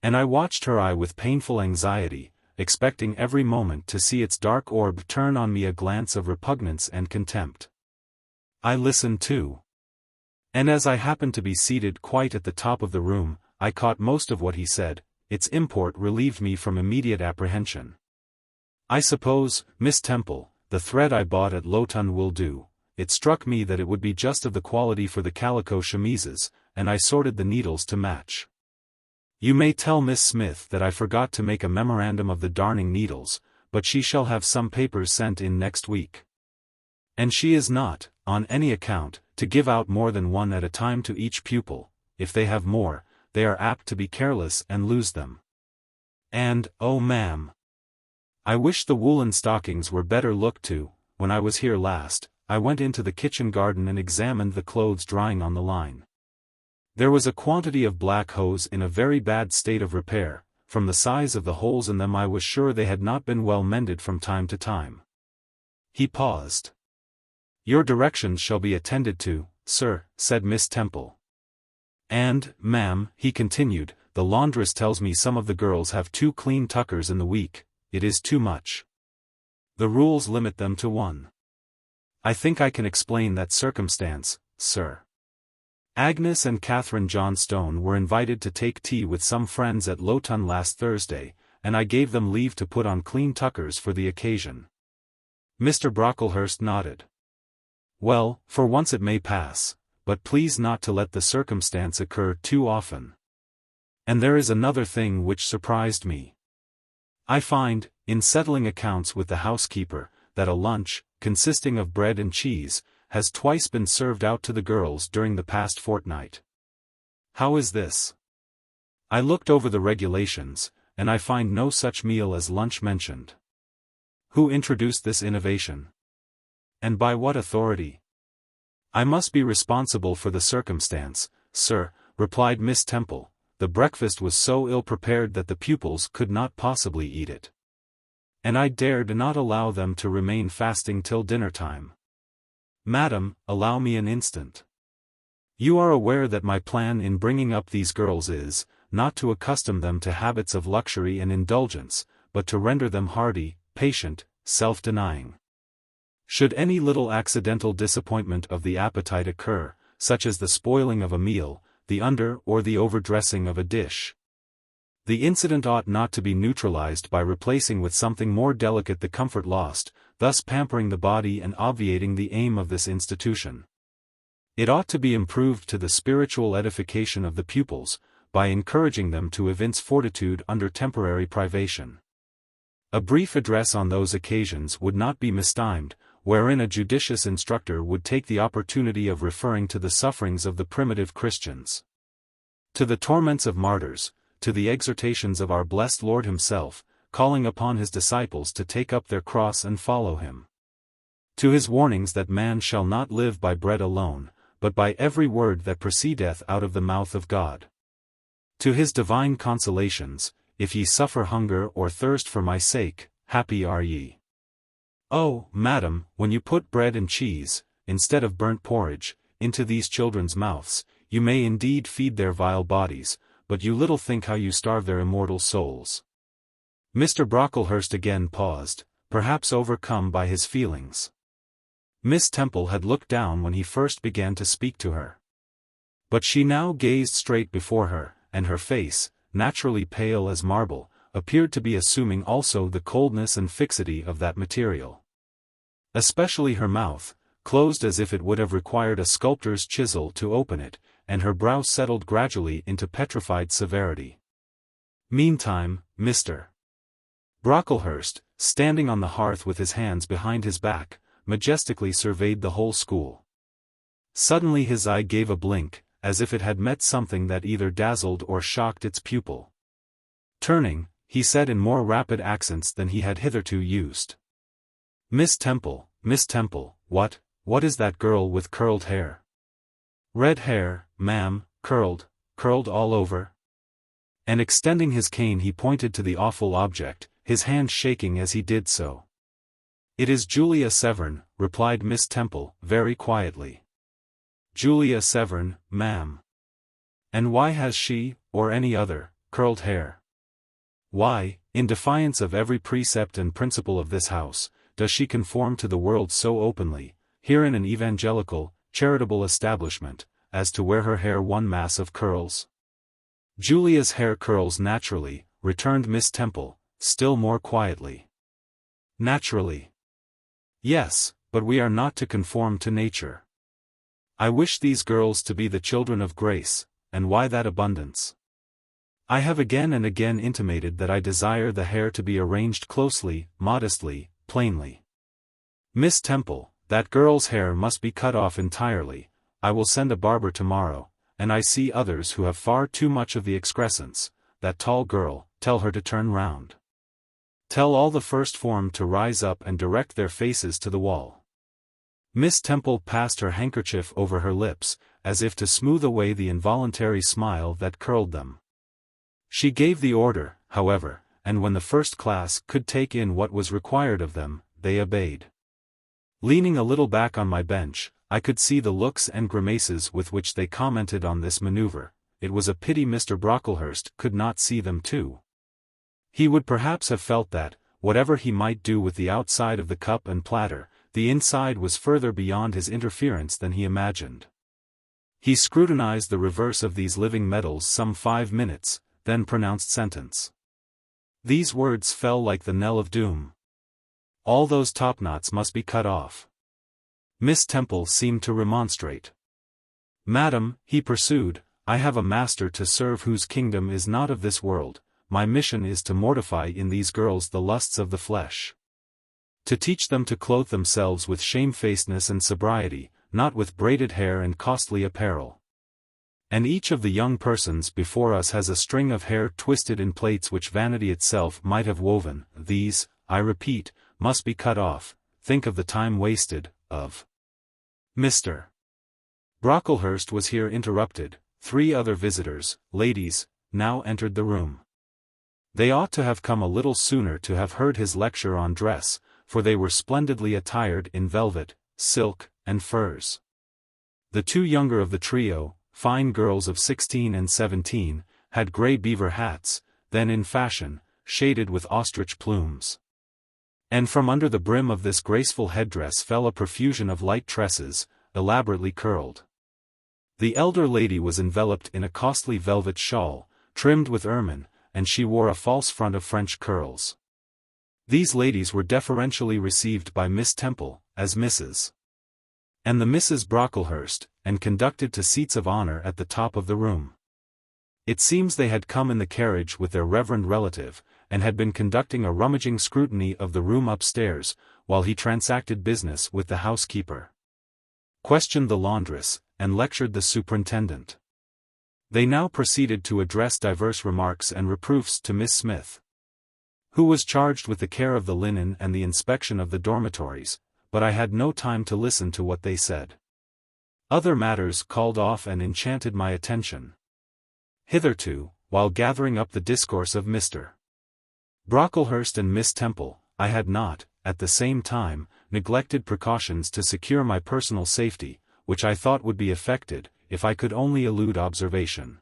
And I watched her eye with painful anxiety, expecting every moment to see its dark orb turn on me a glance of repugnance and contempt. I listened too. And as I happened to be seated quite at the top of the room, I caught most of what he said. Its import relieved me from immediate apprehension. I suppose, Miss Temple, the thread I bought at Lowton will do. It struck me that it would be just of the quality for the calico chemises, and I sorted the needles to match. You may tell Miss Smith that I forgot to make a memorandum of the darning needles, but she shall have some papers sent in next week. And she is not, on any account, to give out more than one at a time to each pupil. If they have more, they are apt to be careless and lose them. And, oh ma'am, I wish the woolen stockings were better looked to. When I was here last, I went into the kitchen garden and examined the clothes drying on the line. There was a quantity of black hose in a very bad state of repair. From the size of the holes in them I was sure they had not been well mended from time to time. He paused. Your directions shall be attended to, sir, said Miss Temple. And, ma'am, he continued, the laundress tells me some of the girls have 2 clean tuckers in the week. It is too much. The rules limit them to 1. I think I can explain that circumstance, sir. Agnes and Catherine Johnstone were invited to take tea with some friends at Lowton last Thursday, and I gave them leave to put on clean tuckers for the occasion. Mr. Brocklehurst nodded. Well, for once it may pass, but please not to let the circumstance occur too often. And there is another thing which surprised me. I find, in settling accounts with the housekeeper, that a lunch, consisting of bread and cheese, has twice been served out to the girls during the past fortnight. How is this? I looked over the regulations, and I find no such meal as lunch mentioned. Who introduced this innovation? And by what authority? I must be responsible for the circumstance, sir, replied Miss Temple. The breakfast was so ill prepared that the pupils could not possibly eat it. And I dared not allow them to remain fasting till dinner time. Madam, allow me an instant. You are aware that my plan in bringing up these girls is, not to accustom them to habits of luxury and indulgence, but to render them hardy, patient, self-denying. Should any little accidental disappointment of the appetite occur, such as the spoiling of a meal, the under or the overdressing of a dish, the incident ought not to be neutralized by replacing with something more delicate the comfort lost, thus pampering the body and obviating the aim of this institution. It ought to be improved to the spiritual edification of the pupils, by encouraging them to evince fortitude under temporary privation. A brief address on those occasions would not be mistimed, wherein a judicious instructor would take the opportunity of referring to the sufferings of the primitive Christians, to the torments of martyrs, to the exhortations of our blessed Lord himself, calling upon his disciples to take up their cross and follow him, to his warnings that man shall not live by bread alone, but by every word that proceedeth out of the mouth of God, to his divine consolations, if ye suffer hunger or thirst for my sake, happy are ye. Oh, madam, when you put bread and cheese, instead of burnt porridge, into these children's mouths, you may indeed feed their vile bodies, but you little think how you starve their immortal souls. Mr. Brocklehurst again paused, perhaps overcome by his feelings. Miss Temple had looked down when he first began to speak to her. But she now gazed straight before her, and her face, naturally pale as marble, appeared to be assuming also the coldness and fixity of that material. Especially her mouth, closed as if it would have required a sculptor's chisel to open it, and her brow settled gradually into petrified severity. Meantime, Mr. Brocklehurst, standing on the hearth with his hands behind his back, majestically surveyed the whole school. Suddenly his eye gave a blink, as if it had met something that either dazzled or shocked its pupil. Turning, he said in more rapid accents than he had hitherto used. Miss Temple, what is that girl with curled hair? Red hair, ma'am, curled all over? And extending his cane he pointed to the awful object, his hand shaking as he did so. It is Julia Severn, replied Miss Temple, very quietly. Julia Severn, ma'am. And why has she, or any other, curled hair? Why, in defiance of every precept and principle of this house, does she conform to the world so openly, here in an evangelical, charitable establishment, as to wear her hair one mass of curls? Julia's hair curls naturally, returned Miss Temple, still more quietly. Naturally. Yes, but we are not to conform to nature. I wish these girls to be the children of grace, and why that abundance? I have again and again intimated that I desire the hair to be arranged closely, modestly, plainly. Miss Temple, that girl's hair must be cut off entirely. I will send a barber tomorrow, and I see others who have far too much of the excrescence. That tall girl, tell her to turn round. Tell all the first form to rise up and direct their faces to the wall. Miss Temple passed her handkerchief over her lips, as if to smooth away the involuntary smile that curled them. She gave the order, however, and when the first class could take in what was required of them, they obeyed. Leaning a little back on my bench, I could see the looks and grimaces with which they commented on this maneuver. It was a pity Mr. Brocklehurst could not see them too. He would perhaps have felt that, whatever he might do with the outside of the cup and platter, the inside was further beyond his interference than he imagined. He scrutinized the reverse of these living medals some 5 minutes, then pronounced sentence. These words fell like the knell of doom. All those topknots must be cut off. Miss Temple seemed to remonstrate. Madam, he pursued, I have a master to serve whose kingdom is not of this world. My mission is to mortify in these girls the lusts of the flesh. To teach them to clothe themselves with shamefacedness and sobriety, not with braided hair and costly apparel. And each of the young persons before us has a string of hair twisted in plaits which vanity itself might have woven. These, I repeat, must be cut off. Think of the time wasted, of Mr. Brocklehurst was here interrupted. 3 other visitors, ladies, now entered the room. They ought to have come a little sooner to have heard his lecture on dress, for they were splendidly attired in velvet, silk, and furs. The 2 younger of the trio, fine girls of 16 and 17, had grey beaver hats, then in fashion, shaded with ostrich plumes. And from under the brim of this graceful headdress fell a profusion of light tresses, elaborately curled. The elder lady was enveloped in a costly velvet shawl, trimmed with ermine, and she wore a false front of French curls. These ladies were deferentially received by Miss Temple, as Mrs. and the Misses Brocklehurst, and conducted to seats of honor at the top of the room. It seems they had come in the carriage with their reverend relative, and had been conducting a rummaging scrutiny of the room upstairs, while he transacted business with the housekeeper, questioned the laundress, and lectured the superintendent. They now proceeded to address diverse remarks and reproofs to Miss Smith, who was charged with the care of the linen and the inspection of the dormitories, but I had no time to listen to what they said. Other matters called off and enchanted my attention. Hitherto, while gathering up the discourse of Mr. Brocklehurst and Miss Temple, I had not, at the same time, neglected precautions to secure my personal safety, which I thought would be effected, if I could only elude observation.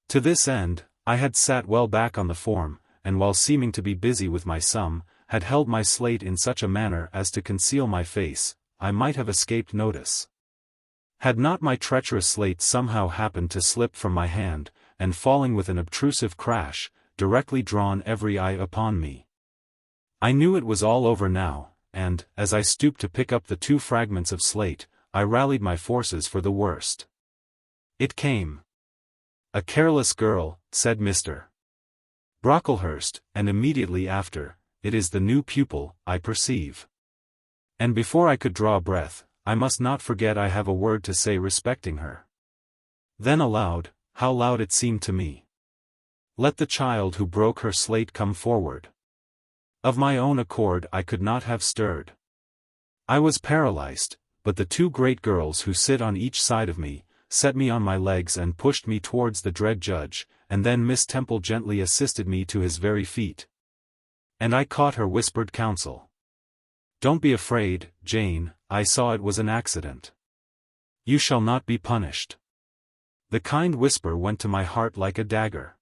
To this end, I had sat well back on the form, and while seeming to be busy with my sum, had held my slate in such a manner as to conceal my face. I might have escaped notice. Had not my treacherous slate somehow happened to slip from my hand, and falling with an obtrusive crash, directly drawn every eye upon me. I knew it was all over now, and, as I stooped to pick up the 2 fragments of slate, I rallied my forces for the worst. It came. "A careless girl," said Mr. Brocklehurst, and immediately after, "It is the new pupil, I perceive." And before I could draw breath, I must not forget I have a word to say respecting her. Then aloud, how loud it seemed to me. "Let the child who broke her slate come forward." Of my own accord I could not have stirred. I was paralyzed, but the 2 great girls who sit on each side of me, set me on my legs and pushed me towards the dread judge, and then Miss Temple gently assisted me to his very feet. And I caught her whispered counsel. "Don't be afraid, Jane, I saw it was an accident. You shall not be punished." The kind whisper went to my heart like a dagger.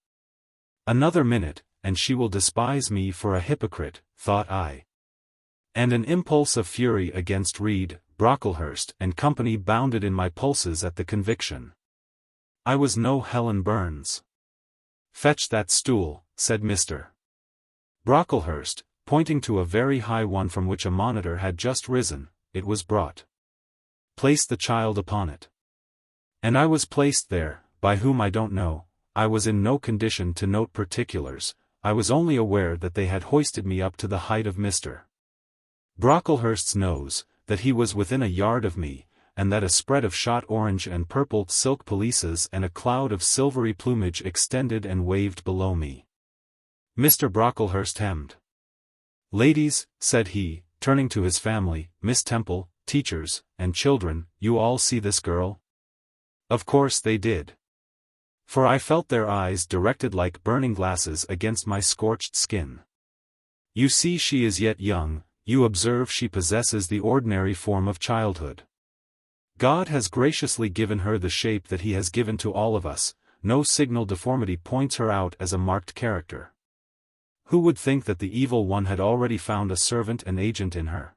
Another minute, and she will despise me for a hypocrite, thought I. And an impulse of fury against Reed, Brocklehurst and company bounded in my pulses at the conviction. I was no Helen Burns. "Fetch that stool," said Mr. Brocklehurst, pointing to a very high one from which a monitor had just risen. It was brought. "Place the child upon it." And I was placed there, by whom I don't know. I was in no condition to note particulars. I was only aware that they had hoisted me up to the height of Mr. Brocklehurst's nose, that he was within a yard of me, and that a spread of shot orange and purple silk pelisses and a cloud of silvery plumage extended and waved below me. Mr. Brocklehurst hemmed. "Ladies," said he, turning to his family, "Miss Temple, teachers, and children, you all see this girl?" Of course they did. For I felt their eyes directed like burning glasses against my scorched skin. "You see she is yet young, you observe she possesses the ordinary form of childhood. God has graciously given her the shape that He has given to all of us, no signal deformity points her out as a marked character. Who would think that the evil one had already found a servant and agent in her?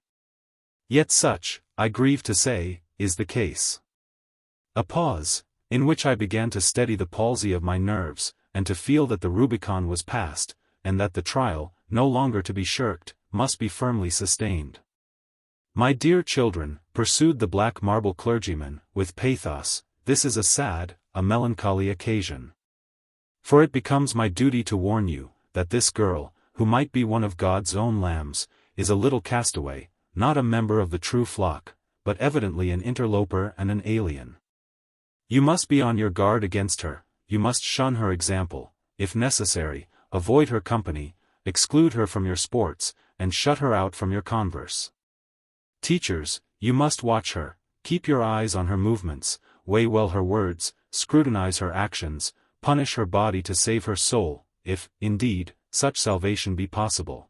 Yet such, I grieve to say, is the case." A pause, in which I began to steady the palsy of my nerves, and to feel that the Rubicon was passed, and that the trial, no longer to be shirked, must be firmly sustained. "My dear children," pursued the black marble clergyman, with pathos, "this is a sad, a melancholy occasion. For it becomes my duty to warn you, that this girl, who might be one of God's own lambs, is a little castaway, not a member of the true flock, but evidently an interloper and an alien. You must be on your guard against her, you must shun her example, if necessary, avoid her company, exclude her from your sports, and shut her out from your converse. Teachers, you must watch her, keep your eyes on her movements, weigh well her words, scrutinize her actions, punish her body to save her soul, if, indeed, such salvation be possible.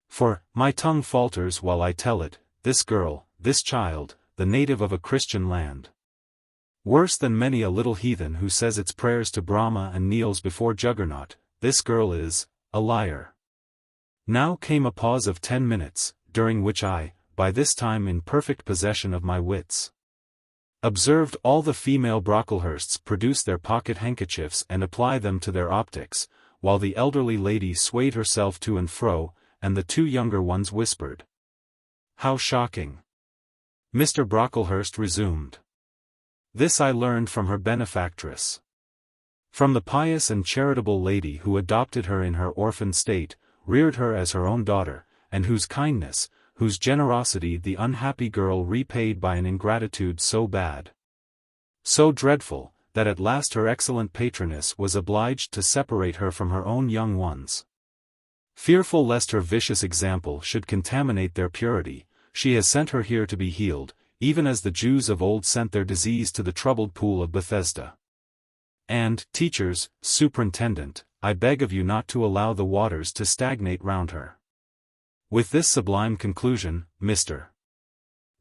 For, my tongue falters while I tell it, this girl, this child, the native of a Christian land. Worse than many a little heathen who says its prayers to Brahma and kneels before Juggernaut, this girl is a liar." Now came a pause of 10 minutes, during which I, by this time in perfect possession of my wits, observed all the female Brocklehursts produce their pocket handkerchiefs and apply them to their optics, while the elderly lady swayed herself to and fro, and the 2 younger ones whispered. "How shocking!" Mr. Brocklehurst resumed. "This I learned from her benefactress. From the pious and charitable lady who adopted her in her orphan state, reared her as her own daughter, and whose kindness, whose generosity the unhappy girl repaid by an ingratitude so bad, so dreadful, that at last her excellent patroness was obliged to separate her from her own young ones. Fearful lest her vicious example should contaminate their purity, she has sent her here to be healed, even as the Jews of old sent their disease to the troubled pool of Bethesda. And, teachers, superintendent, I beg of you not to allow the waters to stagnate round her." With this sublime conclusion, Mr.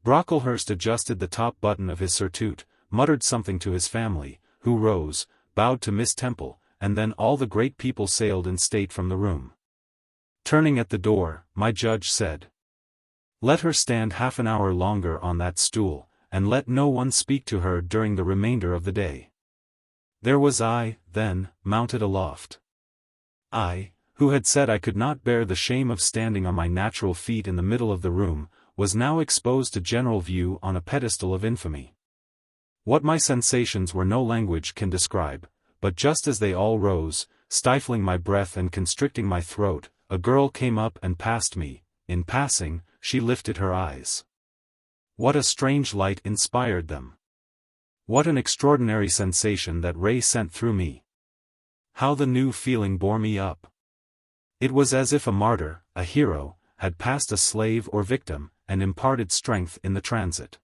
Brocklehurst adjusted the top button of his surtout, muttered something to his family, who rose, bowed to Miss Temple, and then all the great people sailed in state from the room. Turning at the door, my judge said, "Let her stand half an hour longer on that stool, and let no one speak to her during the remainder of the day. There was I, then, mounted aloft. I, who had said I could not bear the shame of standing on my natural feet in the middle of the room, was now exposed to general view on a pedestal of infamy. What my sensations were no language can describe, but just as they all rose, stifling my breath and constricting my throat, a girl came up and passed me. In passing, she lifted her eyes. What a strange light inspired them! What an extraordinary sensation that ray sent through me! How the new feeling bore me up! It was as if a martyr, a hero, had passed a slave or victim, and imparted strength in the transit.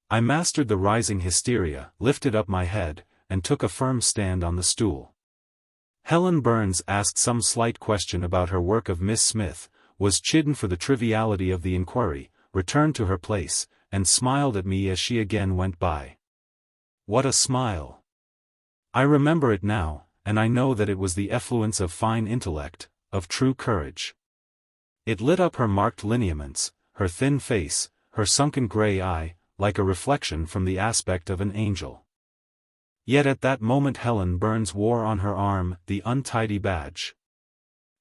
I mastered the rising hysteria, lifted up my head, and took a firm stand on the stool. Helen Burns asked some slight question about her work of Miss Smith, was chidden for the triviality of the inquiry, returned to her place, and smiled at me as she again went by. What a smile! I remember it now, and I know that it was the effluence of fine intellect, of true courage. It lit up her marked lineaments, her thin face, her sunken grey eye, like a reflection from the aspect of an angel. Yet at that moment Helen Burns wore on her arm the untidy badge.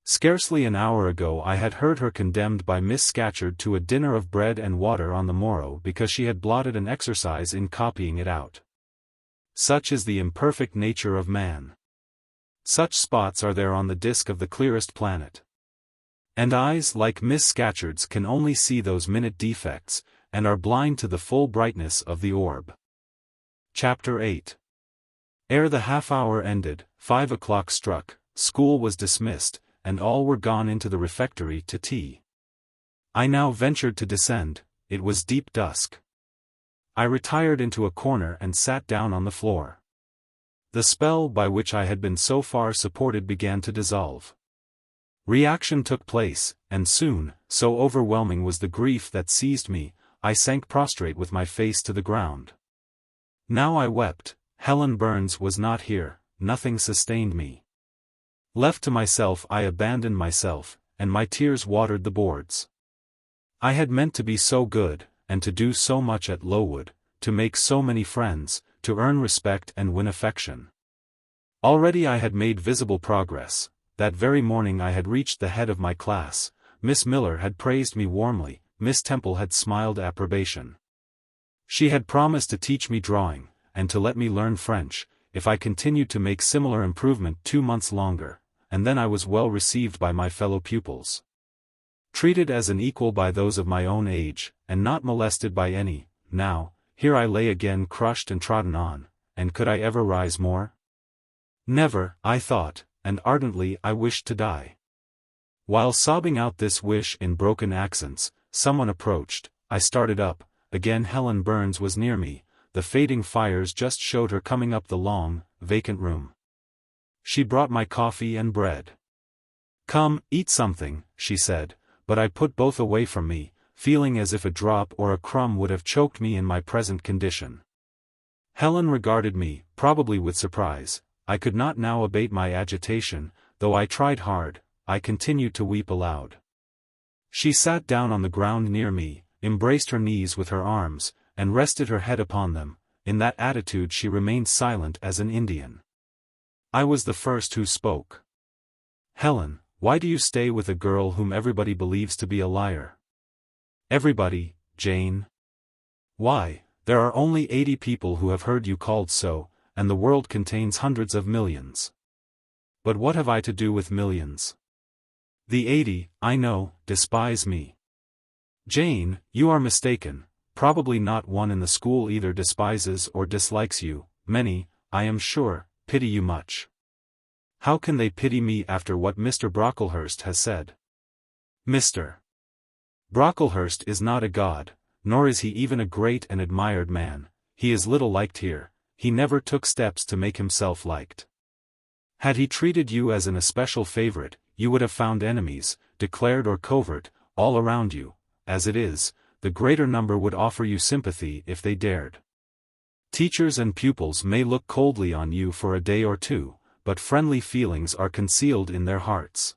Scarcely an hour ago I had heard her condemned by Miss Scatcherd to a dinner of bread and water on the morrow because she had blotted an exercise in copying it out. Such is the imperfect nature of man. Such spots are there on the disk of the clearest planet. And eyes like Miss Scatcherd's can only see those minute defects, and are blind to the full brightness of the orb. Chapter 8. Ere the half-hour ended, 5 o'clock struck, school was dismissed, and all were gone into the refectory to tea. I now ventured to descend. It was deep dusk. I retired into a corner and sat down on the floor. The spell by which I had been so far supported began to dissolve. Reaction took place, and soon, so overwhelming was the grief that seized me, I sank prostrate with my face to the ground. Now I wept. Helen Burns was not here, nothing sustained me. Left to myself I abandoned myself, and my tears watered the boards. I had meant to be so good, and to do so much at Lowood, to make so many friends, to earn respect and win affection. Already I had made visible progress. That very morning I had reached the head of my class. Miss Miller had praised me warmly, Miss Temple had smiled approbation. She had promised to teach me drawing, and to let me learn French, if I continued to make similar improvement 2 months longer, and then I was well received by my fellow pupils. Treated as an equal by those of my own age, and not molested by any, now, here I lay again crushed and trodden on, and could I ever rise more? Never, I thought, and ardently I wished to die. While sobbing out this wish in broken accents, someone approached. I started up. Again Helen Burns was near me. The fading fires just showed her coming up the long, vacant room. She brought my coffee and bread. "Come, eat something," she said, but I put both away from me, feeling as if a drop or a crumb would have choked me in my present condition. Helen regarded me, probably with surprise. I could not now abate my agitation, though I tried hard. I continued to weep aloud. She sat down on the ground near me, embraced her knees with her arms, and rested her head upon them. In that attitude she remained silent as an Indian. I was the first who spoke. "Helen, why do you stay with a girl whom everybody believes to be a liar?" "Everybody, Jane." "Why, there are only 80 people who have heard you called so, and the world contains hundreds of millions." "But what have I to do with millions?" "The 80, I know, despise me." "Jane, you are mistaken. Probably not one in the school either despises or dislikes you. Many, I am sure, pity you much." "How can they pity me after what Mr. Brocklehurst has said?" "Mr. Brocklehurst is not a god, nor is he even a great and admired man. He is little liked here. He never took steps to make himself liked. Had he treated you as an especial favorite, you would have found enemies, declared or covert, all around you. As it is, the greater number would offer you sympathy if they dared. Teachers and pupils may look coldly on you for a day or two, but friendly feelings are concealed in their hearts.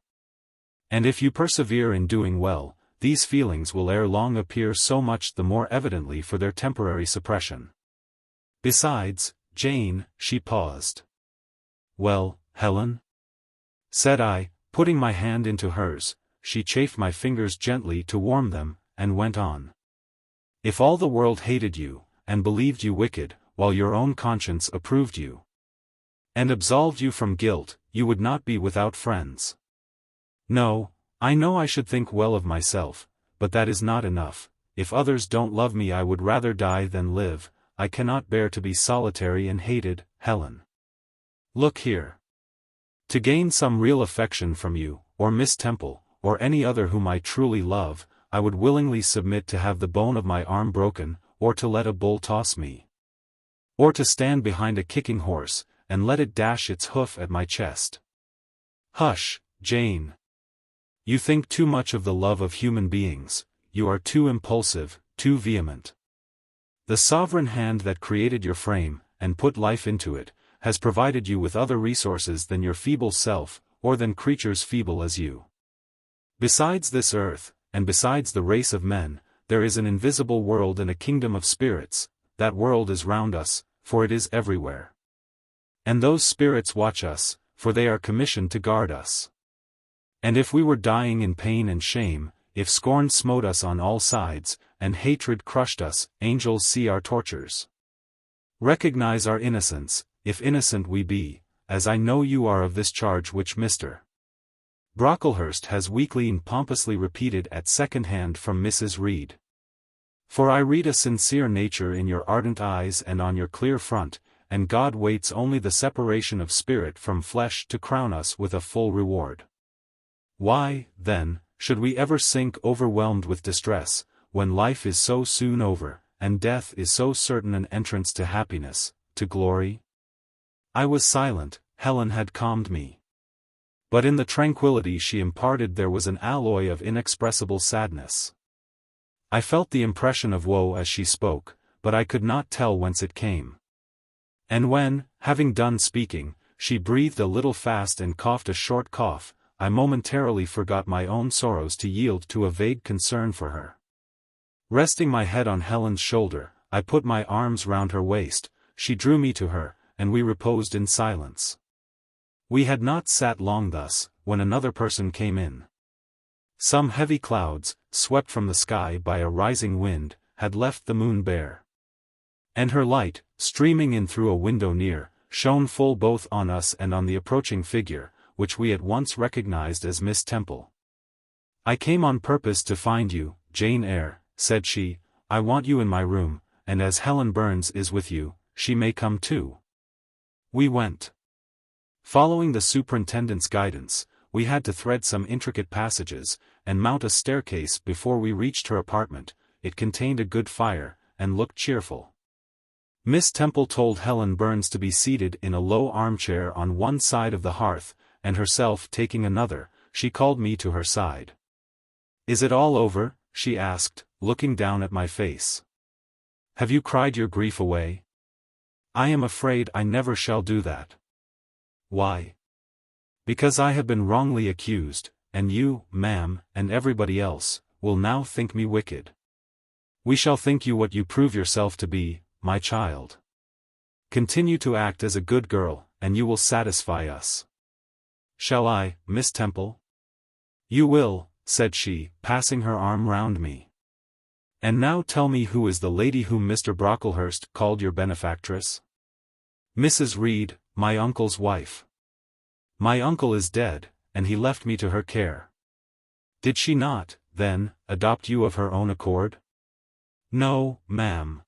And if you persevere in doing well, these feelings will ere long appear so much the more evidently for their temporary suppression. Besides, Jane, she paused. Well, Helen? Said I, putting my hand into hers. She chafed my fingers gently to warm them, and went on. If all the world hated you, and believed you wicked, while your own conscience approved you, and absolved you from guilt, you would not be without friends. No, I know I should think well of myself, but that is not enough. If others don't love me I would rather die than live. I cannot bear to be solitary and hated, Helen. Look here. To gain some real affection from you, or Miss Temple, or any other whom I truly love, I would willingly submit to have the bone of my arm broken, or to let a bull toss me, or to stand behind a kicking horse, and let it dash its hoof at my chest. Hush, Jane. You think too much of the love of human beings, you are too impulsive, too vehement. The sovereign hand that created your frame, and put life into it, has provided you with other resources than your feeble self, or than creatures feeble as you. Besides this earth, and besides the race of men, there is an invisible world and a kingdom of spirits. That world is round us, for it is everywhere. And those spirits watch us, for they are commissioned to guard us. And if we were dying in pain and shame, if scorn smote us on all sides, and hatred crushed us, angels see our tortures. Recognize our innocence, if innocent we be, as I know you are of this charge which Mr. Brocklehurst has weakly and pompously repeated at second hand from Mrs. Reed. For I read a sincere nature in your ardent eyes and on your clear front, and God waits only the separation of spirit from flesh to crown us with a full reward. Why, then, should we ever sink overwhelmed with distress, when life is so soon over, and death is so certain an entrance to happiness, to glory? I was silent. Helen had calmed me. But in the tranquility she imparted there was an alloy of inexpressible sadness. I felt the impression of woe as she spoke, but I could not tell whence it came. And when, having done speaking, she breathed a little fast and coughed a short cough, I momentarily forgot my own sorrows to yield to a vague concern for her. Resting my head on Helen's shoulder, I put my arms round her waist. She drew me to her, and we reposed in silence. We had not sat long thus, when another person came in. Some heavy clouds, swept from the sky by a rising wind, had left the moon bare. And her light, streaming in through a window near, shone full both on us and on the approaching figure, which we at once recognized as Miss Temple. I came on purpose to find you, Jane Eyre, said she. I want you in my room, and as Helen Burns is with you, she may come too. We went. Following the superintendent's guidance, we had to thread some intricate passages, and mount a staircase before we reached her apartment. It contained a good fire, and looked cheerful. Miss Temple told Helen Burns to be seated in a low armchair on one side of the hearth, and herself taking another, she called me to her side. Is it all over? She asked, looking down at my face. Have you cried your grief away? I am afraid I never shall do that. Why? Because I have been wrongly accused, and you, ma'am, and everybody else, will now think me wicked. We shall think you what you prove yourself to be, my child. Continue to act as a good girl, and you will satisfy us. Shall I, Miss Temple? You will, said she, passing her arm round me. And now tell me who is the lady whom Mr. Brocklehurst called your benefactress? Mrs. Reed, my uncle's wife. My uncle is dead, and he left me to her care. Did she not, then, adopt you of her own accord? No, ma'am.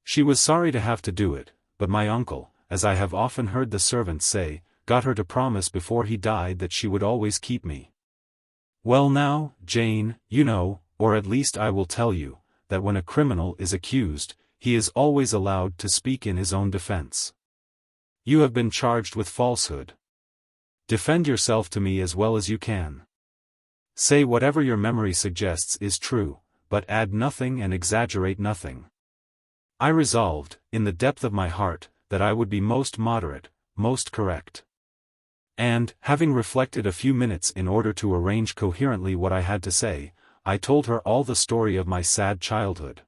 She was sorry to have to do it, but my uncle, as I have often heard the servants say, got her to promise before he died that she would always keep me. Well now, Jane, you know, or at least I will tell you, that when a criminal is accused, he is always allowed to speak in his own defense. You have been charged with falsehood. Defend yourself to me as well as you can. Say whatever your memory suggests is true, but add nothing and exaggerate nothing. I resolved, in the depth of my heart, that I would be most moderate, most correct. And, having reflected a few minutes in order to arrange coherently what I had to say, I told her all the story of my sad childhood.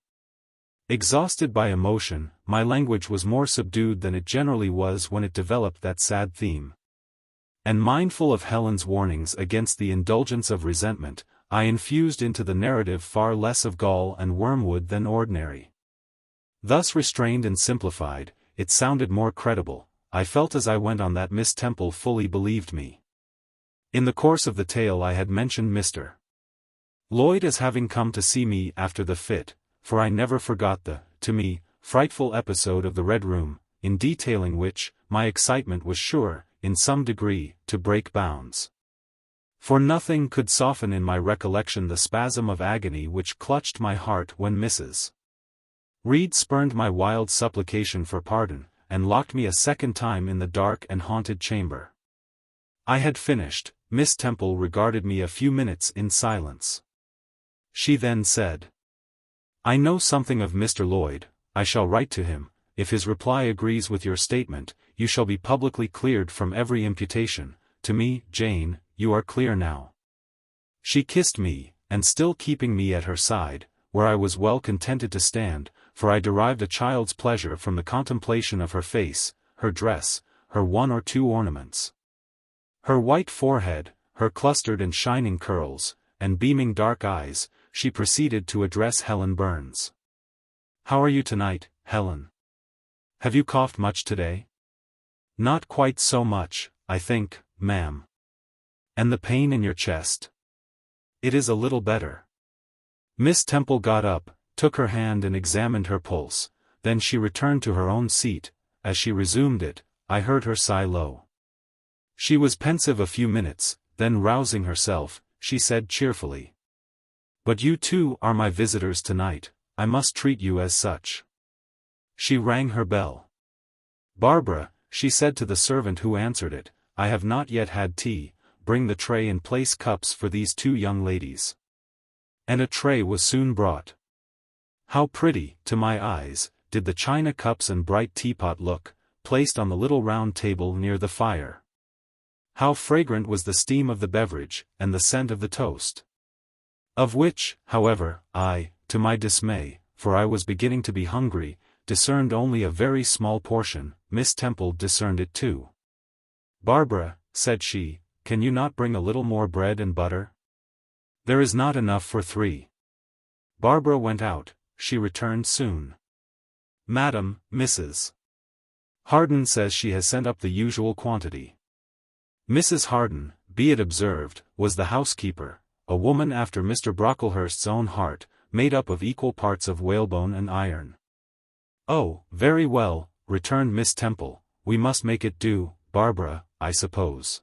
Exhausted by emotion, my language was more subdued than it generally was when it developed that sad theme. And mindful of Helen's warnings against the indulgence of resentment, I infused into the narrative far less of gall and wormwood than ordinary. Thus restrained and simplified, it sounded more credible. I felt as I went on that Miss Temple fully believed me. In the course of the tale I had mentioned Mr. Lloyd as having come to see me after the fit, for I never forgot the, to me, frightful episode of the Red Room, in detailing which, my excitement was sure, in some degree, to break bounds. For nothing could soften in my recollection the spasm of agony which clutched my heart when Mrs. Reed spurned my wild supplication for pardon, and locked me a second time in the dark and haunted chamber. I had finished. Miss Temple regarded me a few minutes in silence. She then said, "I know something of Mr. Lloyd. I shall write to him. If his reply agrees with your statement, you shall be publicly cleared from every imputation. To me, Jane, you are clear now." She kissed me, and still keeping me at her side, where I was well contented to stand, for I derived a child's pleasure from the contemplation of her face, her dress, her one or two ornaments, her white forehead, her clustered and shining curls, and beaming dark eyes, she proceeded to address Helen Burns. "How are you tonight, Helen? Have you coughed much today?" "Not quite so much, I think, ma'am." "And the pain in your chest?" "It is a little better." Miss Temple got up, took her hand and examined her pulse, then she returned to her own seat. As she resumed it, I heard her sigh low. She was pensive a few minutes, then rousing herself, she said cheerfully, "But you two are my visitors tonight, I must treat you as such." She rang her bell. "Barbara," she said to the servant who answered it, "I have not yet had tea, bring the tray and place cups for these two young ladies." And a tray was soon brought. How pretty, to my eyes, did the china cups and bright teapot look, placed on the little round table near the fire. How fragrant was the steam of the beverage, and the scent of the toast. Of which, however, I, to my dismay, for I was beginning to be hungry, discerned only a very small portion. Miss Temple discerned it too. "Barbara," said she, "can you not bring a little more bread and butter? There is not enough for 3. Barbara went out. She returned soon. "Madam, Mrs. Harden says she has sent up the usual quantity." Mrs. Harden, be it observed, was the housekeeper, a woman after Mr. Brocklehurst's own heart, made up of equal parts of whalebone and iron. "Oh, very well," returned Miss Temple, "we must make it do, Barbara, I suppose."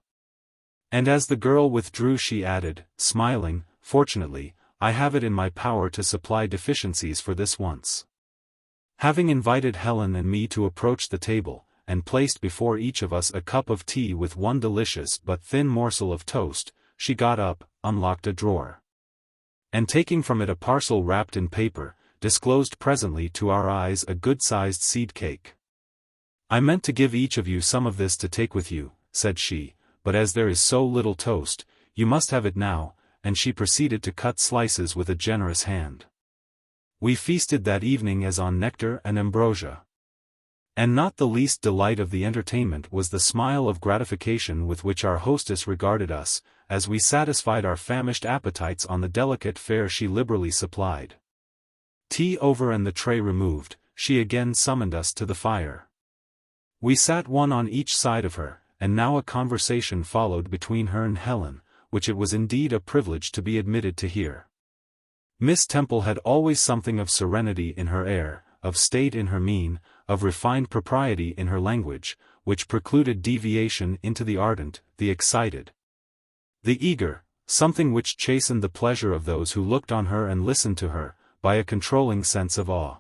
And as the girl withdrew she added, smiling, "Fortunately, I have it in my power to supply deficiencies for this once." Having invited Helen and me to approach the table, and placed before each of us a cup of tea with one delicious but thin morsel of toast, she got up, unlocked a drawer, and taking from it a parcel wrapped in paper, disclosed presently to our eyes a good-sized seed cake. "I meant to give each of you some of this to take with you," said she, "but as there is so little toast, you must have it now," and she proceeded to cut slices with a generous hand. We feasted that evening as on nectar and ambrosia. And not the least delight of the entertainment was the smile of gratification with which our hostess regarded us, as we satisfied our famished appetites on the delicate fare she liberally supplied. Tea over and the tray removed, she again summoned us to the fire. We sat one on each side of her, and now a conversation followed between her and Helen, which it was indeed a privilege to be admitted to hear. Miss Temple had always something of serenity in her air, of state in her mien, of refined propriety in her language, which precluded deviation into the ardent, the excited, the eager, something which chastened the pleasure of those who looked on her and listened to her, by a controlling sense of awe.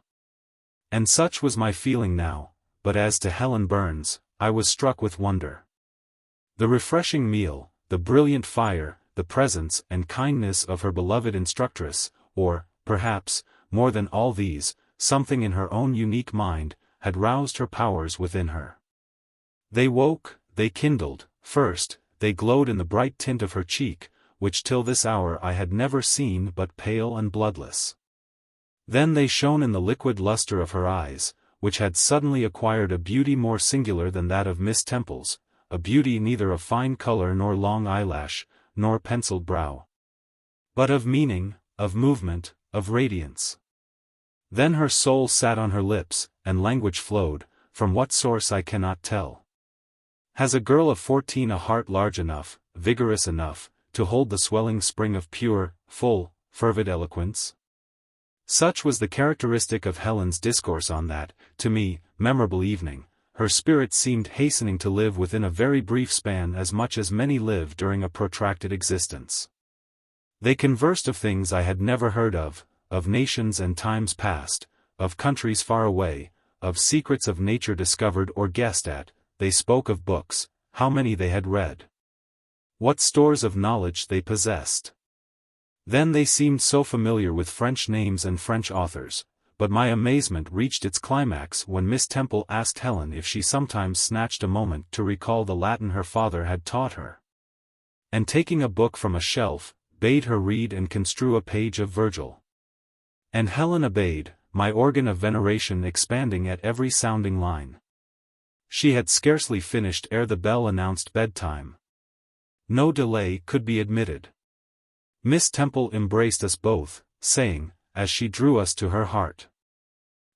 And such was my feeling now, but as to Helen Burns, I was struck with wonder. The refreshing meal, the brilliant fire, the presence and kindness of her beloved instructress, or, perhaps, more than all these, something in her own unique mind, had roused her powers within her. They woke, they kindled, first, they glowed in the bright tint of her cheek, which till this hour I had never seen but pale and bloodless. Then they shone in the liquid luster of her eyes, which had suddenly acquired a beauty more singular than that of Miss Temple's, a beauty neither of fine color nor long eyelash, nor penciled brow, but of meaning, of movement, of radiance. Then her soul sat on her lips, and language flowed, from what source I cannot tell. Has a girl of 14 a heart large enough, vigorous enough, to hold the swelling spring of pure, full, fervid eloquence? Such was the characteristic of Helen's discourse on that, to me, memorable evening. Her spirit seemed hastening to live within a very brief span as much as many live during a protracted existence. They conversed of things I had never heard of nations and times past, of countries far away, of secrets of nature discovered or guessed at. They spoke of books, how many they had read, what stores of knowledge they possessed. Then they seemed so familiar with French names and French authors, but my amazement reached its climax when Miss Temple asked Helen if she sometimes snatched a moment to recall the Latin her father had taught her, and taking a book from a shelf, bade her read and construe a page of Virgil. And Helen obeyed, my organ of veneration expanding at every sounding line. She had scarcely finished ere the bell announced bedtime. No delay could be admitted. Miss Temple embraced us both, saying, as she drew us to her heart,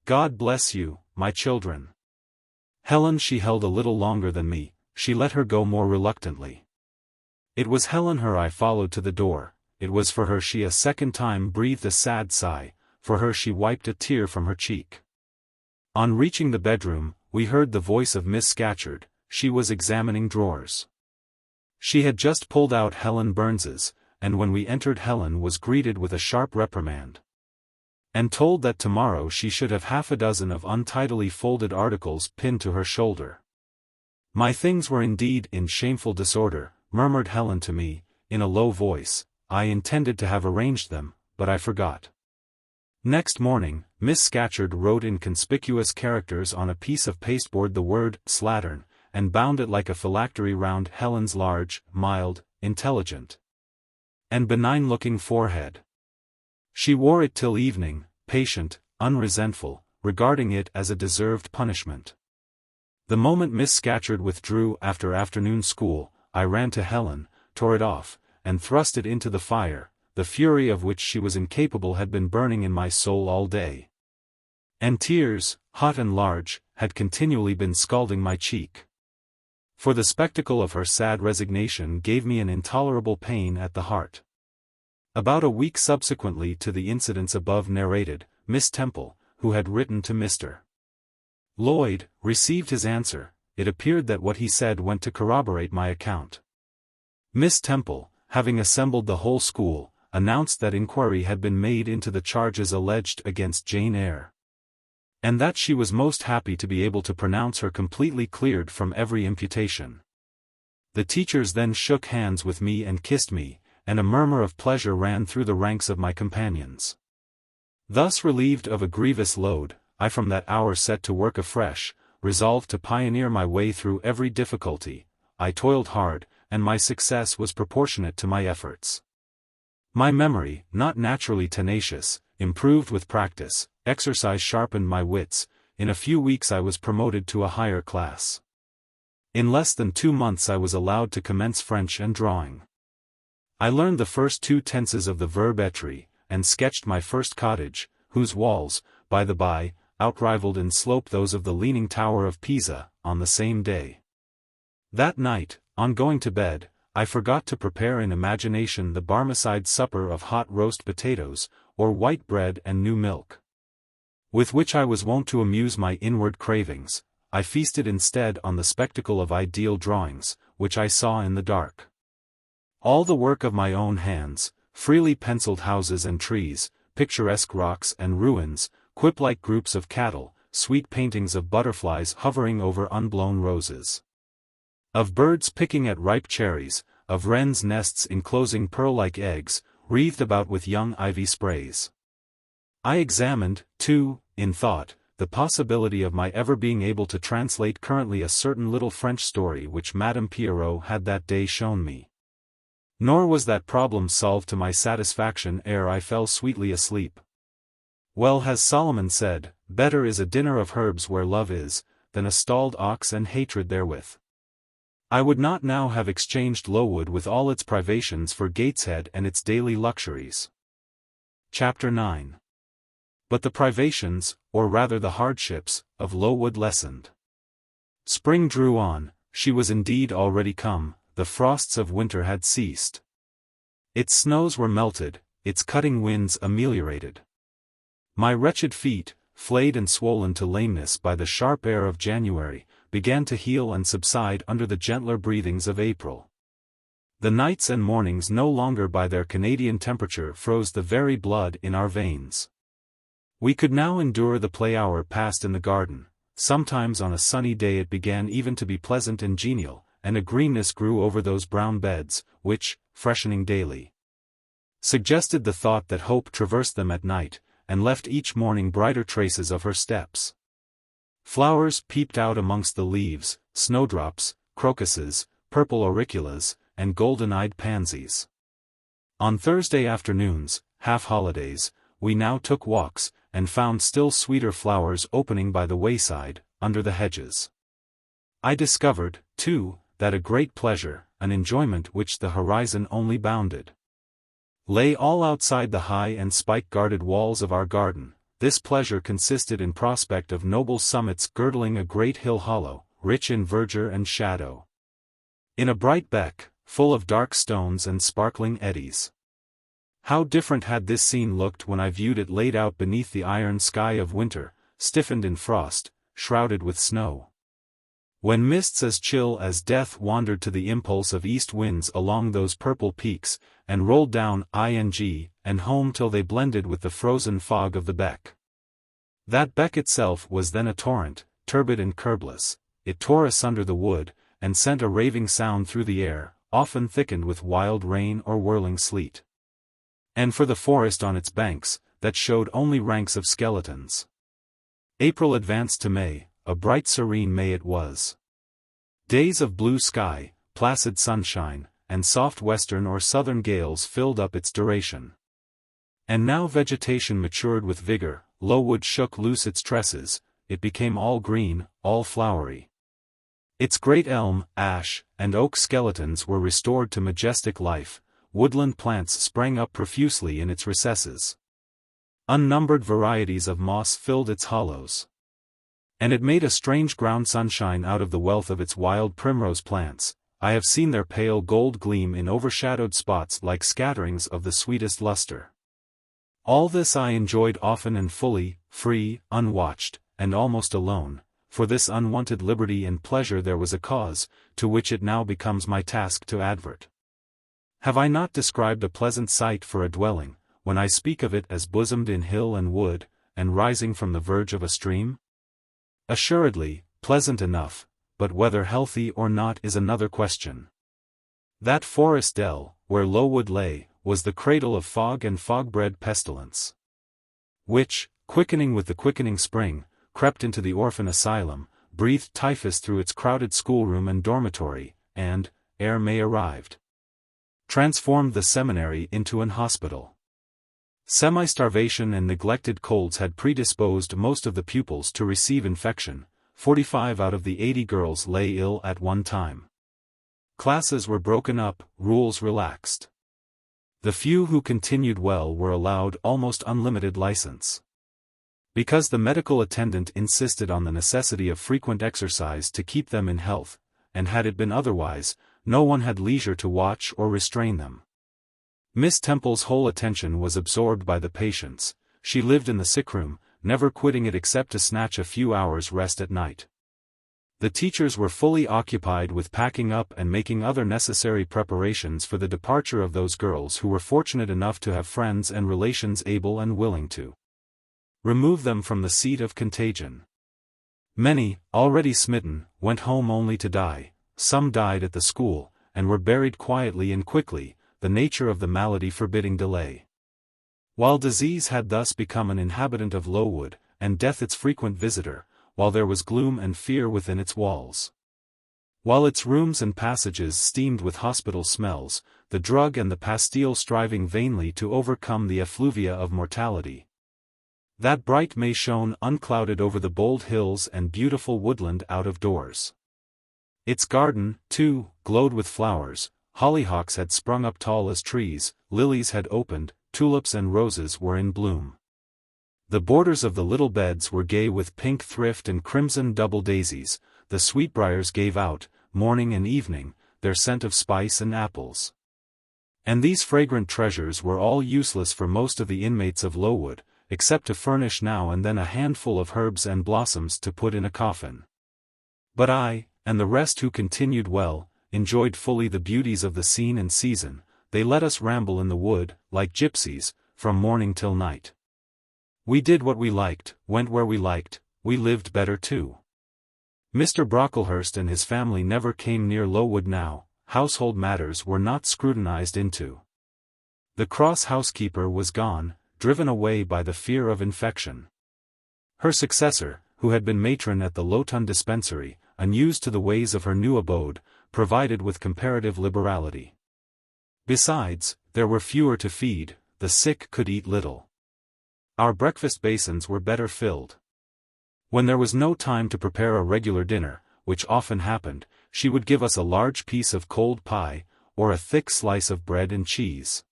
"God bless you, my children." Helen she held a little longer than me, she let her go more reluctantly. It was Helen her I followed to the door, it was for her she a second time breathed a sad sigh, for her she wiped a tear from her cheek. On reaching the bedroom, we heard the voice of Miss Scatcherd. She was examining drawers. She had just pulled out Helen Burns's, and when we entered Helen was greeted with a sharp reprimand, and told that tomorrow she should have half a dozen of untidily folded articles pinned to her shoulder. "My things were indeed in shameful disorder," murmured Helen to me, in a low voice. "I intended to have arranged them, but I forgot." Next morning, Miss Scatcherd wrote in conspicuous characters on a piece of pasteboard the word slattern, and bound it like a phylactery round Helen's large, mild, intelligent, and benign-looking forehead. She wore it till evening, patient, unresentful, regarding it as a deserved punishment. The moment Miss Scatcherd withdrew after afternoon school, I ran to Helen, tore it off, and thrust it into the fire. The fury of which she was incapable had been burning in my soul all day, and tears, hot and large, had continually been scalding my cheek. For the spectacle of her sad resignation gave me an intolerable pain at the heart. About a week subsequently to the incidents above narrated, Miss Temple, who had written to Mr. Lloyd, received his answer. It appeared that what he said went to corroborate my account. Miss Temple, having assembled the whole school, announced that inquiry had been made into the charges alleged against Jane Eyre, and that she was most happy to be able to pronounce her completely cleared from every imputation. The teachers then shook hands with me and kissed me, and a murmur of pleasure ran through the ranks of my companions. Thus relieved of a grievous load, I from that hour set to work afresh, resolved to pioneer my way through every difficulty. I toiled hard, and my success was proportionate to my efforts. My memory, not naturally tenacious, improved with practice, exercise sharpened my wits. In a few weeks I was promoted to a higher class. In less than 2 months I was allowed to commence French and drawing. I learned the first 2 tenses of the verb être, and sketched my first cottage, whose walls, by the by, outrivaled in slope those of the Leaning Tower of Pisa, on the same day. That night, on going to bed, I forgot to prepare in imagination the Barmecide supper of hot roast potatoes, or white bread and new milk, with which I was wont to amuse my inward cravings. I feasted instead on the spectacle of ideal drawings, which I saw in the dark. All the work of my own hands, freely penciled houses and trees, picturesque rocks and ruins, quip-like groups of cattle, sweet paintings of butterflies hovering over unblown roses, of birds picking at ripe cherries, of wrens' nests enclosing pearl-like eggs, wreathed about with young ivy sprays. I examined, too, in thought, the possibility of my ever being able to translate currently a certain little French story which Madame Pierrot had that day shown me. Nor was that problem solved to my satisfaction ere I fell sweetly asleep. Well has Solomon said, better is a dinner of herbs where love is, than a stalled ox and hatred therewith. I would not now have exchanged Lowood with all its privations for Gateshead and its daily luxuries. Chapter 9. But the privations, or rather the hardships, of Lowood lessened. Spring drew on, she was indeed already come, the frosts of winter had ceased. Its snows were melted, its cutting winds ameliorated. My wretched feet, flayed and swollen to lameness by the sharp air of January, began to heal and subside under the gentler breathings of April. The nights and mornings no longer by their Canadian temperature froze the very blood in our veins. We could now endure the play hour passed in the garden. Sometimes on a sunny day it began even to be pleasant and genial, and a greenness grew over those brown beds, which, freshening daily, suggested the thought that hope traversed them at night, and left each morning brighter traces of her steps. Flowers peeped out amongst the leaves, snowdrops, crocuses, purple auriculas, and golden-eyed pansies. On Thursday afternoons, half-holidays, we now took walks, and found still sweeter flowers opening by the wayside, under the hedges. I discovered, too, that a great pleasure, an enjoyment which the horizon only bounded, lay all outside the high and spike-guarded walls of our garden. This pleasure consisted in prospect of noble summits girdling a great hill hollow, rich in verdure and shadow, in a bright beck, full of dark stones and sparkling eddies. How different had this scene looked when I viewed it laid out beneath the iron sky of winter, stiffened in frost, shrouded with snow. When mists as chill as death wandered to the impulse of east winds along those purple peaks, and rolled down and home till they blended with the frozen fog of the beck. That beck itself was then a torrent, turbid and curbless. It tore asunder the wood, and sent a raving sound through the air, often thickened with wild rain or whirling sleet. And for the forest on its banks, that showed only ranks of skeletons. April advanced to May, a bright serene May it was. Days of blue sky, placid sunshine, and soft western or southern gales filled up its duration. And now vegetation matured with vigor, Lowood shook loose its tresses, it became all green, all flowery. Its great elm, ash, and oak skeletons were restored to majestic life, woodland plants sprang up profusely in its recesses. Unnumbered varieties of moss filled its hollows. And it made a strange ground sunshine out of the wealth of its wild primrose plants. I have seen their pale gold gleam in overshadowed spots like scatterings of the sweetest luster. All this I enjoyed often and fully, free, unwatched, and almost alone. For this unwonted liberty and pleasure there was a cause, to which it now becomes my task to advert. Have I not described a pleasant sight for a dwelling, when I speak of it as bosomed in hill and wood, and rising from the verge of a stream? Assuredly, pleasant enough, but whether healthy or not is another question. That forest dell, where Lowood lay, was the cradle of fog and fog-bred pestilence, which, quickening with the quickening spring, crept into the orphan asylum, breathed typhus through its crowded schoolroom and dormitory, and, ere May arrived, transformed the seminary into an hospital. Semi-starvation and neglected colds had predisposed most of the pupils to receive infection. 45 out of the 80 girls lay ill at one time. Classes were broken up, rules relaxed. The few who continued well were allowed almost unlimited license. Because the medical attendant insisted on the necessity of frequent exercise to keep them in health, and had it been otherwise, no one had leisure to watch or restrain them. Miss Temple's whole attention was absorbed by the patients. She lived in the sickroom, never quitting it except to snatch a few hours' rest at night. The teachers were fully occupied with packing up and making other necessary preparations for the departure of those girls who were fortunate enough to have friends and relations able and willing to remove them from the seat of contagion. Many, already smitten, went home only to die. Some died at the school, and were buried quietly and quickly, the nature of the malady forbidding delay. While disease had thus become an inhabitant of Lowood, and death its frequent visitor, while there was gloom and fear within its walls, while its rooms and passages steamed with hospital smells, the drug and the pastille striving vainly to overcome the effluvia of mortality. That bright May shone unclouded over the bold hills and beautiful woodland out of doors. Its garden, too, glowed with flowers. Hollyhocks had sprung up tall as trees, lilies had opened, tulips and roses were in bloom. The borders of the little beds were gay with pink thrift and crimson double daisies, the sweetbriars gave out, morning and evening, their scent of spice and apples. And these fragrant treasures were all useless for most of the inmates of Lowood, except to furnish now and then a handful of herbs and blossoms to put in a coffin. But I, and the rest who continued well, enjoyed fully the beauties of the scene and season. They let us ramble in the wood, like gypsies, from morning till night. We did what we liked, went where we liked, we lived better too. Mr. Brocklehurst and his family never came near Lowood now, household matters were not scrutinized into. The cross housekeeper was gone, driven away by the fear of infection. Her successor, who had been matron at the Lowton dispensary, unused to the ways of her new abode, provided with comparative liberality. Besides, there were fewer to feed, the sick could eat little. Our breakfast basins were better filled. When there was no time to prepare a regular dinner, which often happened, she would give us a large piece of cold pie, or a thick slice of bread and cheese.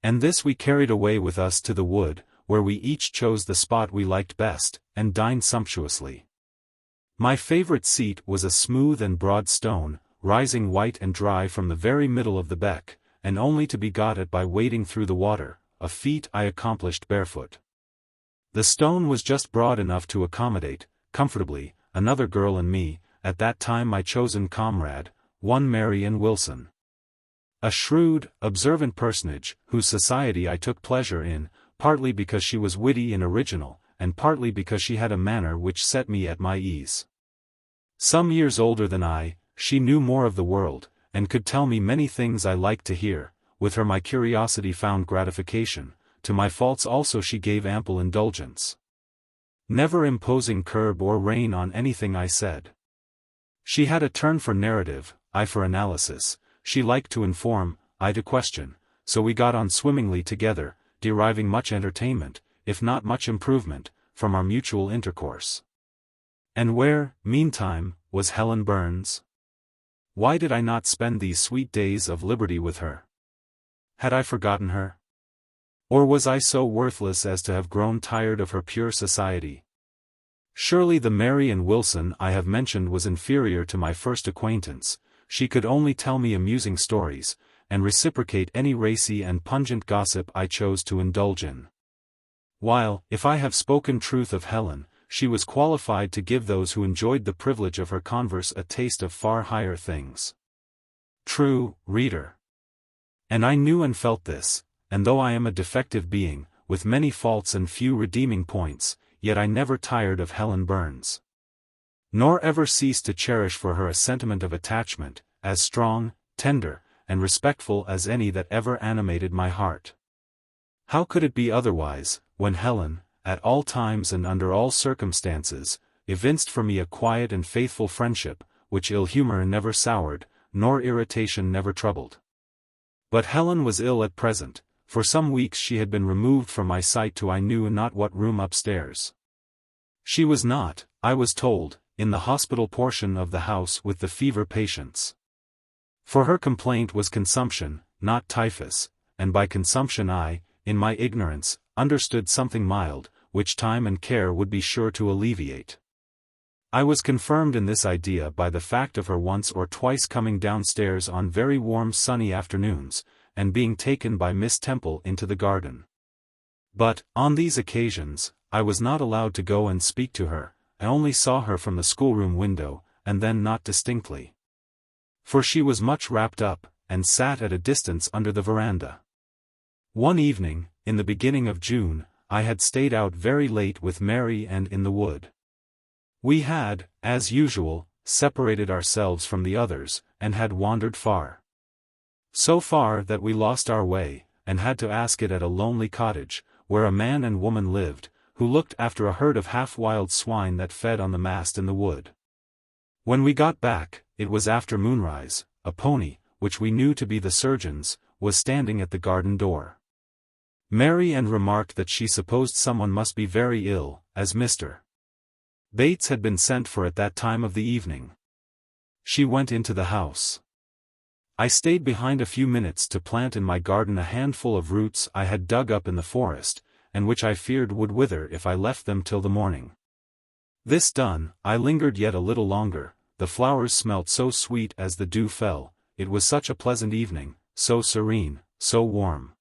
And this we carried away with us to the wood, where we each chose the spot we liked best, and dined sumptuously. My favorite seat was a smooth and broad stone, rising white and dry from the very middle of the beck, and only to be got at by wading through the water, a feat I accomplished barefoot. The stone was just broad enough to accommodate, comfortably, another girl and me, at that time my chosen comrade, one Mary Ann Wilson. A shrewd, observant personage, whose society I took pleasure in, partly because she was witty and original, and partly because she had a manner which set me at my ease. Some years older than I, she knew more of the world, and could tell me many things I liked to hear. With her my curiosity found gratification, to my faults also she gave ample indulgence, never imposing curb or rein on anything I said. She had a turn for narrative, I for analysis, she liked to inform, I to question, so we got on swimmingly together, deriving much entertainment, if not much improvement, from our mutual intercourse. And where, meantime, was Helen Burns? Why did I not spend these sweet days of liberty with her? Had I forgotten her? Or was I so worthless as to have grown tired of her pure society? Surely the Mary Ann Wilson I have mentioned was inferior to my first acquaintance. She could only tell me amusing stories, and reciprocate any racy and pungent gossip I chose to indulge in. While, if I have spoken truth of Helen, she was qualified to give those who enjoyed the privilege of her converse a taste of far higher things. True, reader. And I knew and felt this, and though I am a defective being, with many faults and few redeeming points, yet I never tired of Helen Burns. Nor ever ceased to cherish for her a sentiment of attachment, as strong, tender, and respectful as any that ever animated my heart. How could it be otherwise, when Helen, at all times and under all circumstances, evinced for me a quiet and faithful friendship, which ill humor never soured, nor irritation never troubled? But Helen was ill at present. For some weeks she had been removed from my sight to I knew not what room upstairs. She was not, I was told, in the hospital portion of the house with the fever patients. For her complaint was consumption, not typhus, and by consumption I, in my ignorance, understood something mild, which time and care would be sure to alleviate. I was confirmed in this idea by the fact of her once or twice coming downstairs on very warm sunny afternoons, and being taken by Miss Temple into the garden. But, on these occasions, I was not allowed to go and speak to her. I only saw her from the schoolroom window, and then not distinctly. For she was much wrapped up, and sat at a distance under the veranda. One evening, in the beginning of June, I had stayed out very late with Mary and in the wood. We had, as usual, separated ourselves from the others, and had wandered far. So far that we lost our way, and had to ask it at a lonely cottage, where a man and woman lived, who looked after a herd of half-wild swine that fed on the mast in the wood. When we got back, it was after moonrise. A pony, which we knew to be the surgeon's, was standing at the garden door. Mary Ann remarked that she supposed someone must be very ill, as Mr. Bates had been sent for at that time of the evening. She went into the house. I stayed behind a few minutes to plant in my garden a handful of roots I had dug up in the forest, and which I feared would wither if I left them till the morning. This done, I lingered yet a little longer. The flowers smelt so sweet as the dew fell, it was such a pleasant evening, so serene, so warm.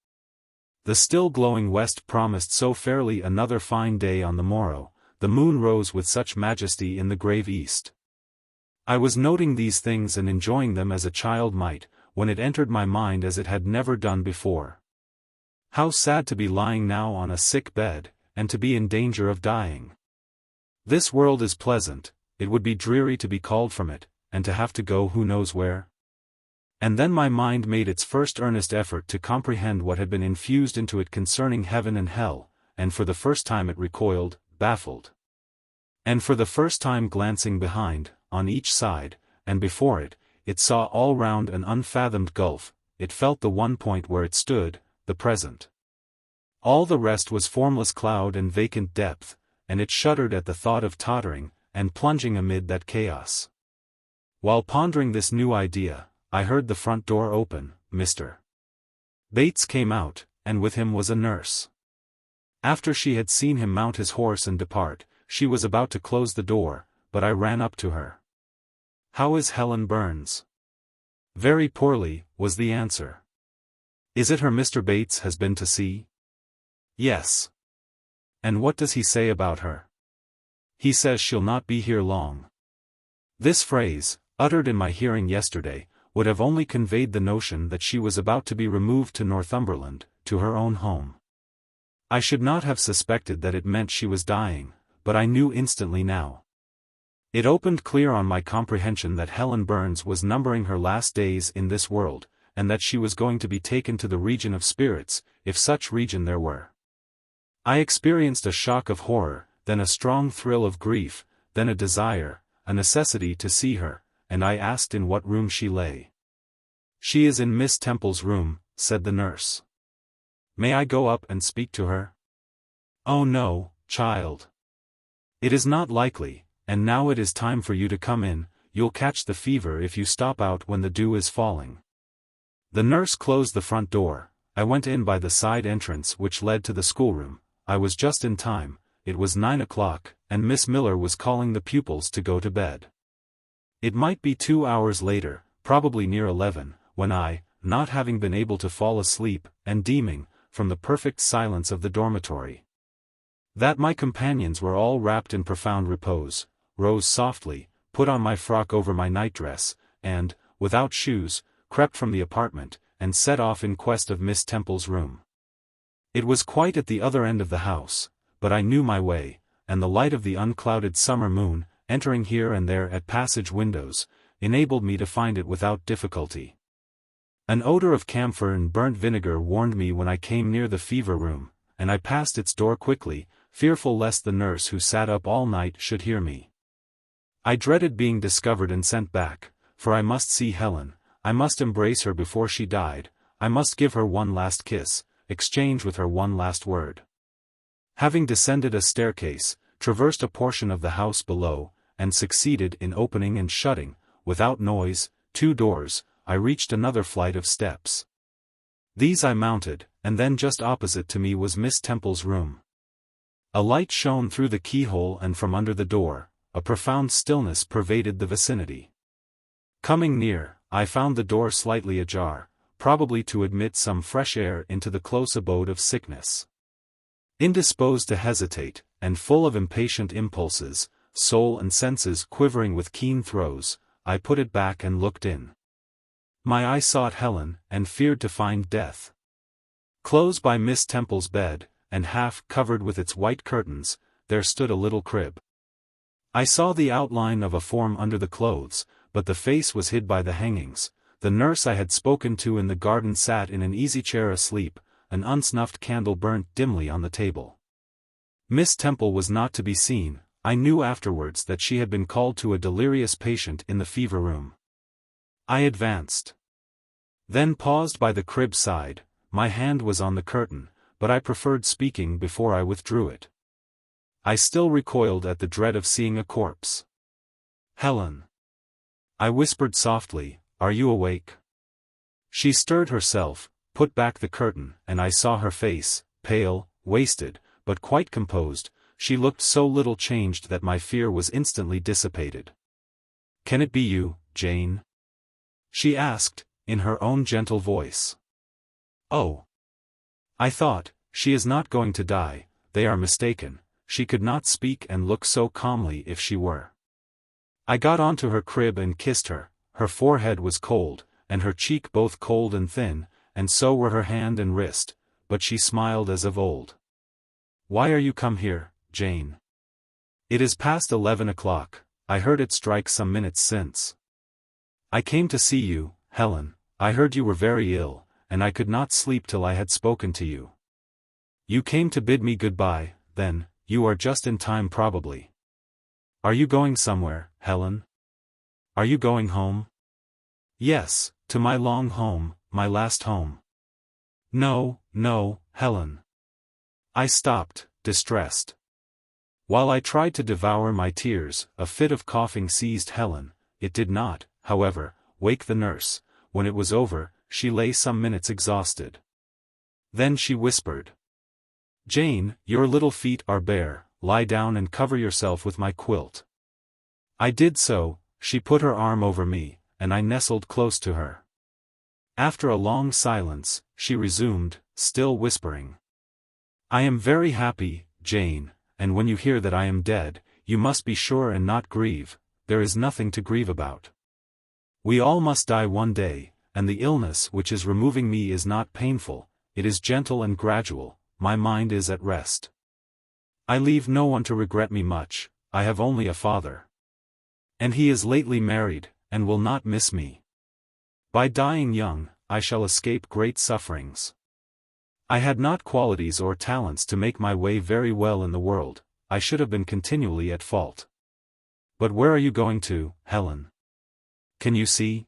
The still glowing west promised so fairly another fine day on the morrow, the moon rose with such majesty in the grave east. I was noting these things and enjoying them as a child might, when it entered my mind as it had never done before. How sad to be lying now on a sick bed, and to be in danger of dying. This world is pleasant, it would be dreary to be called from it, and to have to go who knows where. And then my mind made its first earnest effort to comprehend what had been infused into it concerning heaven and hell, and for the first time it recoiled, baffled. And for the first time glancing behind, on each side, and before it, it saw all round an unfathomed gulf, it felt the one point where it stood, the present. All the rest was formless cloud and vacant depth, and it shuddered at the thought of tottering, and plunging amid that chaos. While pondering this new idea, I heard the front door open. Mr. Bates came out, and with him was a nurse. After she had seen him mount his horse and depart, she was about to close the door, but I ran up to her. "How is Helen Burns?" "Very poorly," was the answer. "Is it her Mr. Bates has been to see?" "Yes." "And what does he say about her?" "He says she'll not be here long." This phrase, uttered in my hearing yesterday, would have only conveyed the notion that she was about to be removed to Northumberland, to her own home. I should not have suspected that it meant she was dying, but I knew instantly now. It opened clear on my comprehension that Helen Burns was numbering her last days in this world, and that she was going to be taken to the region of spirits, if such region there were. I experienced a shock of horror, then a strong thrill of grief, then a desire, a necessity to see her, and I asked in what room she lay. "She is in Miss Temple's room," said the nurse. "May I go up and speak to her?" "Oh no, child. It is not likely, and now it is time for you to come in, you'll catch the fever if you stop out when the dew is falling." The nurse closed the front door. I went in by the side entrance which led to the schoolroom. I was just in time, it was 9 o'clock, and Miss Miller was calling the pupils to go to bed. It might be 2 hours later, probably near 11, when I, not having been able to fall asleep, and deeming, from the perfect silence of the dormitory, that my companions were all wrapped in profound repose, rose softly, put on my frock over my nightdress, and, without shoes, crept from the apartment, and set off in quest of Miss Temple's room. It was quite at the other end of the house, but I knew my way, and the light of the unclouded summer moon, entering here and there at passage windows, enabled me to find it without difficulty. An odor of camphor and burnt vinegar warned me when I came near the fever room, and I passed its door quickly, fearful lest the nurse who sat up all night should hear me. I dreaded being discovered and sent back, for I must see Helen, I must embrace her before she died, I must give her one last kiss, exchange with her one last word. Having descended a staircase, traversed a portion of the house below, and succeeded in opening and shutting, without noise, 2 doors, I reached another flight of steps. These I mounted, and then just opposite to me was Miss Temple's room. A light shone through the keyhole and from under the door, a profound stillness pervaded the vicinity. Coming near, I found the door slightly ajar, probably to admit some fresh air into the close abode of sickness. Indisposed to hesitate, and full of impatient impulses, soul and senses quivering with keen throes, I put it back and looked in. My eye sought Helen, and feared to find death. Close by Miss Temple's bed, and half covered with its white curtains, there stood a little crib. I saw the outline of a form under the clothes, but the face was hid by the hangings. The nurse I had spoken to in the garden sat in an easy chair asleep, an unsnuffed candle burnt dimly on the table. Miss Temple was not to be seen. I knew afterwards that she had been called to a delirious patient in the fever room. I advanced. Then paused by the crib side. My hand was on the curtain, but I preferred speaking before I withdrew it. I still recoiled at the dread of seeing a corpse. "Helen," I whispered softly, "are you awake?" She stirred herself, put back the curtain, and I saw her face, pale, wasted, but quite composed. She looked so little changed that my fear was instantly dissipated. "Can it be you, Jane?" she asked, in her own gentle voice. "Oh. I thought, she is not going to die, they are mistaken." She could not speak and look so calmly if she were. I got onto her crib and kissed her. Her forehead was cold, and her cheek both cold and thin, and so were her hand and wrist, but she smiled as of old. "Why are you come here, Jane?" "It is past 11 o'clock, I heard it strike some minutes since." "I came to see you, Helen. I heard you were very ill, and I could not sleep till I had spoken to you." "You came to bid me good-bye, then. You are just in time probably. Are you going somewhere, Helen? Are you going home?" "Yes, to my long home, my last home." "No, no, Helen." I stopped, distressed. While I tried to devour my tears, a fit of coughing seized Helen. It did not, however, wake the nurse. When it was over, she lay some minutes exhausted. Then she whispered, "Jane, your little feet are bare, lie down and cover yourself with my quilt." I did so. She put her arm over me, and I nestled close to her. After a long silence, she resumed, still whispering, "I am very happy, Jane, and when you hear that I am dead, you must be sure and not grieve. There is nothing to grieve about. We all must die one day, and the illness which is removing me is not painful, it is gentle and gradual. My mind is at rest. I leave no one to regret me much, I have only a father. And he is lately married, and will not miss me. By dying young, I shall escape great sufferings. I had not qualities or talents to make my way very well in the world, I should have been continually at fault. But where are you going to, Helen? Can you see?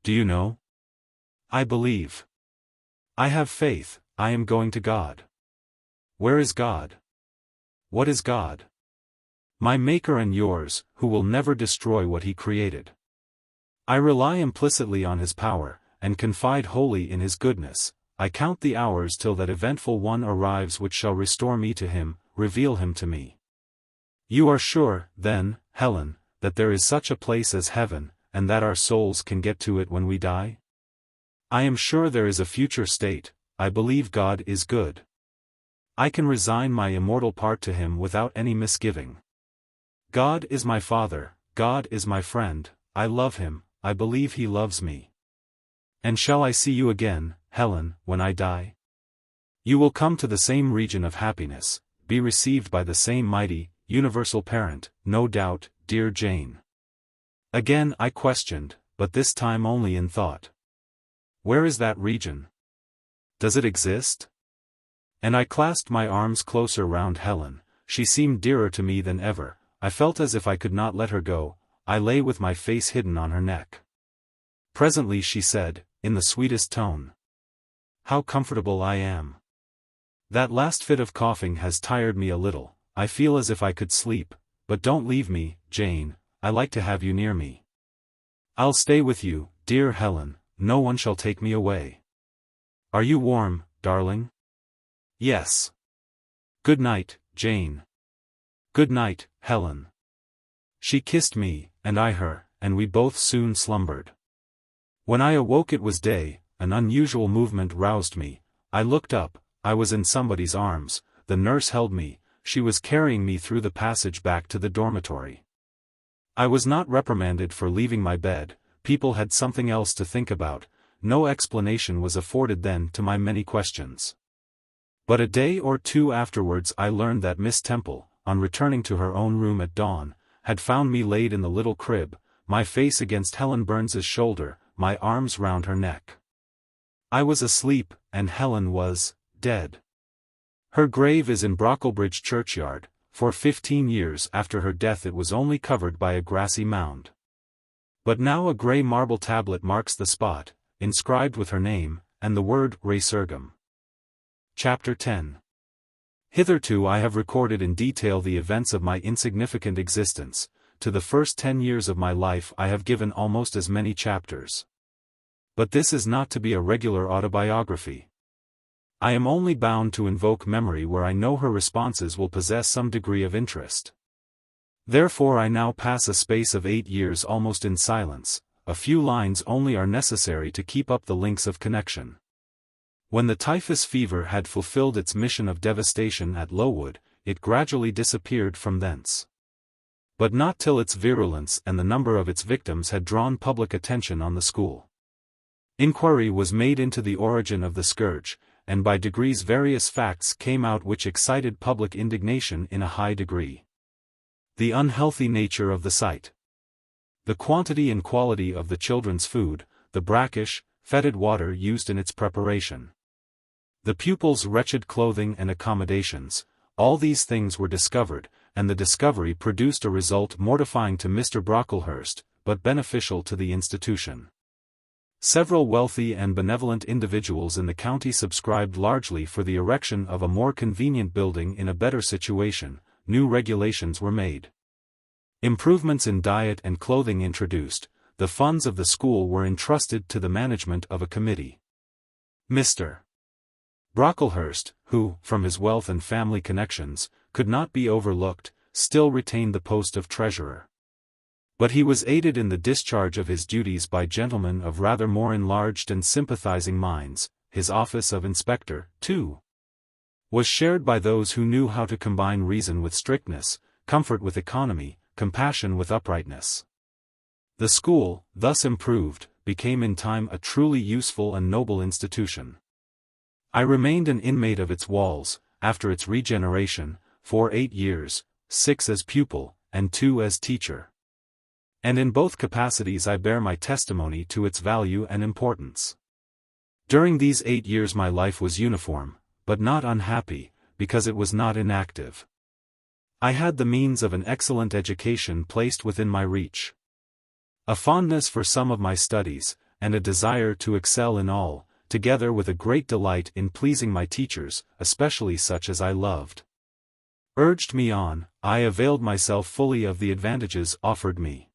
Do you know? I believe. I have faith. I am going to God." "Where is God? What is God?" "My Maker and yours, who will never destroy what He created. I rely implicitly on His power, and confide wholly in His goodness. I count the hours till that eventful one arrives which shall restore me to Him, reveal Him to me." "You are sure, then, Helen, that there is such a place as heaven, and that our souls can get to it when we die?" "I am sure there is a future state. I believe God is good. I can resign my immortal part to Him without any misgiving. God is my Father, God is my friend, I love Him, I believe He loves me. And shall I see you again, Helen, when I die? You will come to the same region of happiness, be received by the same mighty, universal Parent, no doubt, dear Jane." Again I questioned, but this time only in thought. "Where is that region? Does it exist?" And I clasped my arms closer round Helen. She seemed dearer to me than ever. I felt as if I could not let her go. I lay with my face hidden on her neck. Presently she said, in the sweetest tone, "How comfortable I am. That last fit of coughing has tired me a little. I feel as if I could sleep, but don't leave me, Jane, I like to have you near me. I'll stay with you, dear Helen, no one shall take me away. Are you warm, darling?" "Yes." "Good night, Jane." "Good night, Helen." She kissed me, and I her, and we both soon slumbered. When I awoke it was day. An unusual movement roused me. I looked up. I was in somebody's arms. The nurse held me. She was carrying me through the passage back to the dormitory. I was not reprimanded for leaving my bed. People had something else to think about. No explanation was afforded then to my many questions. But a day or two afterwards I learned that Miss Temple, on returning to her own room at dawn, had found me laid in the little crib, my face against Helen Burns's shoulder, my arms round her neck. I was asleep, and Helen was dead. Her grave is in Brocklebridge churchyard. For 15 years after her death it was only covered by a grassy mound. But now a grey marble tablet marks the spot, inscribed with her name, and the word Resurgam. Chapter 10. Hitherto I have recorded in detail the events of my insignificant existence. To the first 10 years of my life I have given almost as many chapters. But this is not to be a regular autobiography. I am only bound to invoke memory where I know her responses will possess some degree of interest. Therefore I now pass a space of 8 years almost in silence. A few lines only are necessary to keep up the links of connection. When the typhus fever had fulfilled its mission of devastation at Lowood, it gradually disappeared from thence. But not till its virulence and the number of its victims had drawn public attention on the school. Inquiry was made into the origin of the scourge, and by degrees various facts came out which excited public indignation in a high degree. The unhealthy nature of the site. The quantity and quality of the children's food, the brackish, fetid water used in its preparation. The pupils' wretched clothing and accommodations, all these things were discovered, and the discovery produced a result mortifying to Mr. Brocklehurst, but beneficial to the institution. Several wealthy and benevolent individuals in the county subscribed largely for the erection of a more convenient building in a better situation. New regulations were made. Improvements in diet and clothing introduced. The funds of the school were entrusted to the management of a committee. Mr. Brocklehurst, who, from his wealth and family connections, could not be overlooked, still retained the post of treasurer. But he was aided in the discharge of his duties by gentlemen of rather more enlarged and sympathizing minds. His office of inspector, too, was shared by those who knew how to combine reason with strictness, comfort with economy, compassion with uprightness. The school, thus improved, became in time a truly useful and noble institution. I remained an inmate of its walls, after its regeneration, for 8 years, 6 as pupil, and 2 as teacher. And in both capacities I bear my testimony to its value and importance. During these 8 years my life was uniform, but not unhappy, because it was not inactive. I had the means of an excellent education placed within my reach. A fondness for some of my studies, and a desire to excel in all, together with a great delight in pleasing my teachers, especially such as I loved, urged me on. I availed myself fully of the advantages offered me.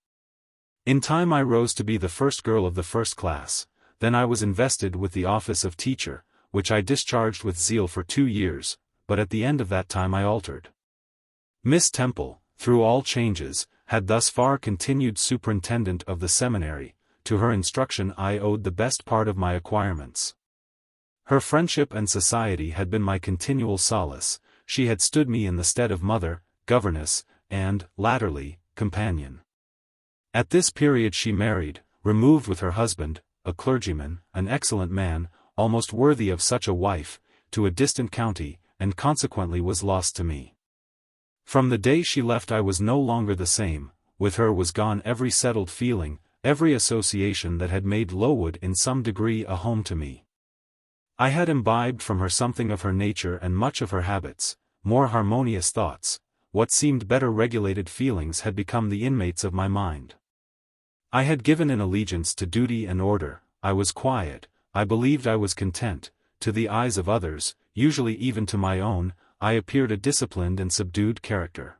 In time I rose to be the first girl of the first class. Then I was invested with the office of teacher, which I discharged with zeal for 2 years, but at the end of that time I altered. Miss Temple, through all changes, had thus far continued superintendent of the seminary. To her instruction I owed the best part of my acquirements. Her friendship and society had been my continual solace. She had stood me in the stead of mother, governess, and, latterly, companion. At this period she married, removed with her husband, a clergyman, an excellent man, almost worthy of such a wife, to a distant county, and consequently was lost to me. From the day she left I was no longer the same. With her was gone every settled feeling, every association that had made Lowood in some degree a home to me. I had imbibed from her something of her nature and much of her habits, more harmonious thoughts. What seemed better regulated feelings had become the inmates of my mind. I had given an allegiance to duty and order. I was quiet. I believed I was content. To the eyes of others, usually even to my own, I appeared a disciplined and subdued character.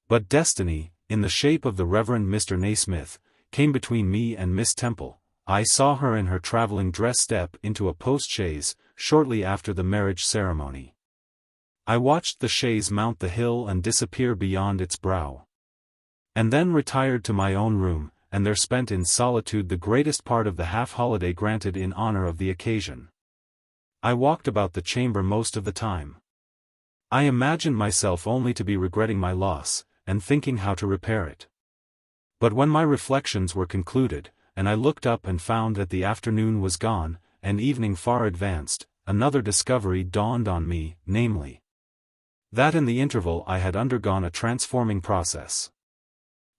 But destiny, in the shape of the Reverend Mr. Naismith, came between me and Miss Temple. I saw her in her traveling dress step into a post-chaise, shortly after the marriage ceremony. I watched the chaise mount the hill and disappear beyond its brow. And then retired to my own room, and there spent in solitude the greatest part of the half-holiday granted in honor of the occasion. I walked about the chamber most of the time. I imagined myself only to be regretting my loss, and thinking how to repair it. But when my reflections were concluded, and I looked up and found that the afternoon was gone, and evening far advanced, another discovery dawned on me, namely, that in the interval I had undergone a transforming process.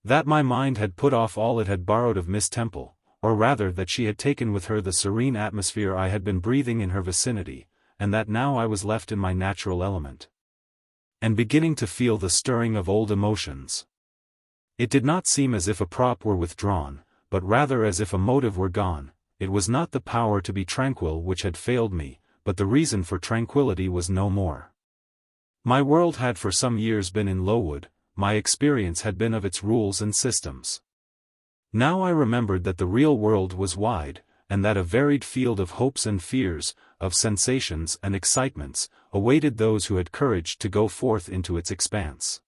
That my mind had put off all it had borrowed of Miss Temple, or rather that she had taken with her the serene atmosphere I had been breathing in her vicinity, and that now I was left in my natural element, and beginning to feel the stirring of old emotions. It did not seem as if a prop were withdrawn, but rather as if a motive were gone. It was not the power to be tranquil which had failed me, but the reason for tranquility was no more. My world had for some years been in Lowood, my experience had been of its rules and systems. Now I remembered that the real world was wide, and that a varied field of hopes and fears, of sensations and excitements, awaited those who had courage to go forth into its expanse.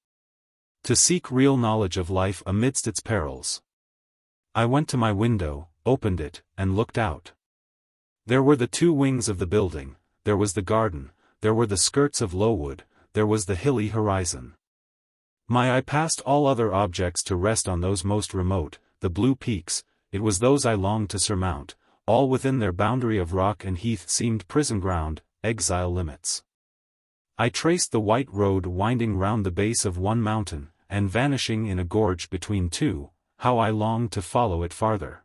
To seek real knowledge of life amidst its perils. I went to my window, opened it, and looked out. There were the two wings of the building, there was the garden, there were the skirts of Lowood, there was the hilly horizon. My eye passed all other objects to rest on those most remote, the blue peaks. It was those I longed to surmount. All within their boundary of rock and heath seemed prison ground, exile limits. I traced the white road winding round the base of one mountain, and vanishing in a gorge between two. How I longed to follow it farther.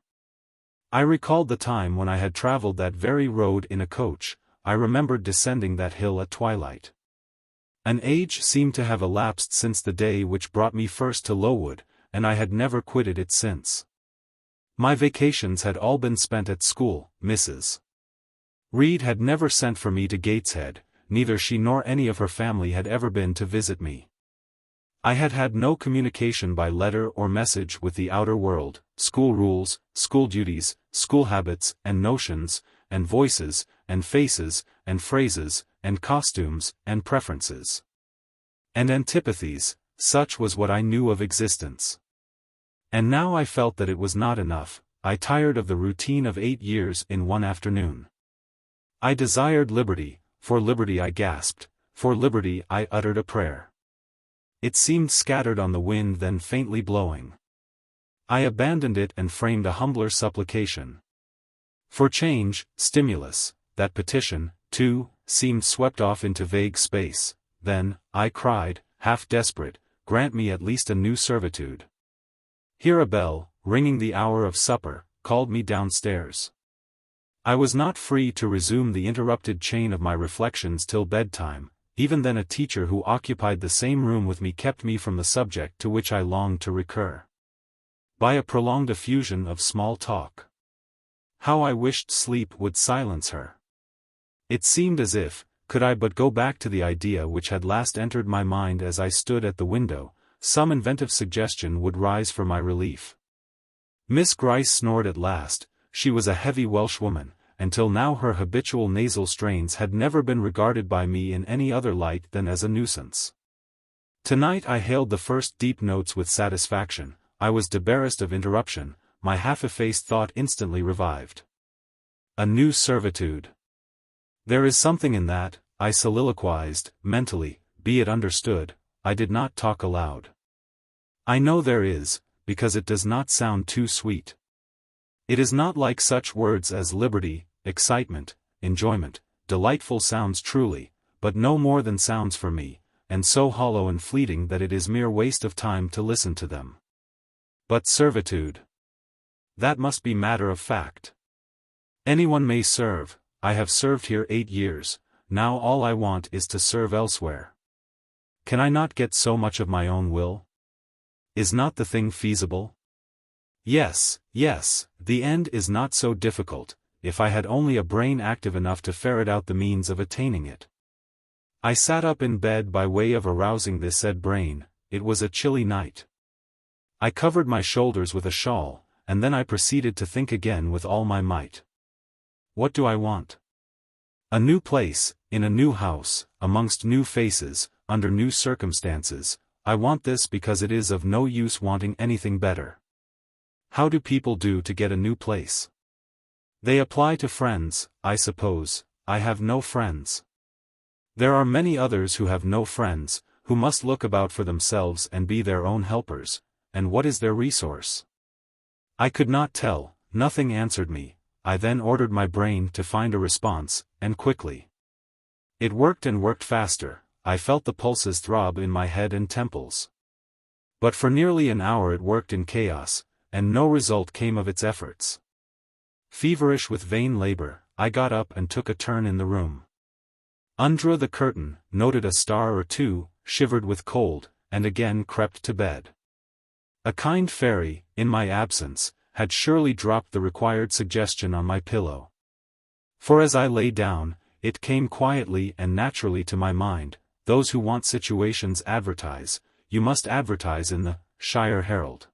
I recalled the time when I had travelled that very road in a coach. I remembered descending that hill at twilight. An age seemed to have elapsed since the day which brought me first to Lowood, and I had never quitted it since. My vacations had all been spent at school. Mrs. Reed had never sent for me to Gateshead, neither she nor any of her family had ever been to visit me. I had had no communication by letter or message with the outer world. School rules, school duties, school habits and notions, and voices, and faces, and phrases, and costumes, and preferences. And antipathies, such was what I knew of existence. And now I felt that it was not enough. I tired of the routine of 8 years in one afternoon. I desired liberty. For liberty I gasped, for liberty I uttered a prayer. It seemed scattered on the wind then faintly blowing. I abandoned it and framed a humbler supplication. For change, stimulus, that petition, too, seemed swept off into vague space. Then, I cried, half desperate, grant me at least a new servitude. Here a bell, ringing the hour of supper, called me downstairs. I was not free to resume the interrupted chain of my reflections till bedtime. Even then a teacher who occupied the same room with me kept me from the subject to which I longed to recur. By a prolonged effusion of small talk. How I wished sleep would silence her. It seemed as if, could I but go back to the idea which had last entered my mind as I stood at the window, some inventive suggestion would rise for my relief. Miss Gryce snored at last. She was a heavy Welshwoman, and till now her habitual nasal strains had never been regarded by me in any other light than as a nuisance. Tonight I hailed the first deep notes with satisfaction. I was debarrassed of interruption. My half-effaced thought instantly revived. A new servitude. There is something in that, I soliloquized, mentally, be it understood. I did not talk aloud. I know there is, because it does not sound too sweet. It is not like such words as liberty, excitement, enjoyment, delightful sounds truly, but no more than sounds for me, and so hollow and fleeting that it is mere waste of time to listen to them. But servitude. That must be matter of fact. Anyone may serve. I have served here 8 years, now all I want is to serve elsewhere. Can I not get so much of my own will? Is not the thing feasible? Yes, the end is not so difficult, if I had only a brain active enough to ferret out the means of attaining it. I sat up in bed by way of arousing this said brain. It was a chilly night. I covered my shoulders with a shawl, and then I proceeded to think again with all my might. What do I want? A new place, in a new house, amongst new faces, under new circumstances. I want this because it is of no use wanting anything better. How do people do to get a new place? They apply to friends, I suppose. I have no friends. There are many others who have no friends, who must look about for themselves and be their own helpers. And what is their resource? I could not tell. Nothing answered me. I then ordered my brain to find a response, and quickly. It worked and worked faster. I felt the pulses throb in my head and temples. But for nearly an hour it worked in chaos, and no result came of its efforts. Feverish with vain labor, I got up and took a turn in the room. Undrew the curtain, noted a star or two, shivered with cold, and again crept to bed. A kind fairy, in my absence, had surely dropped the required suggestion on my pillow. For as I lay down, it came quietly and naturally to my mind, those who want situations advertise, you must advertise in the Shire Herald.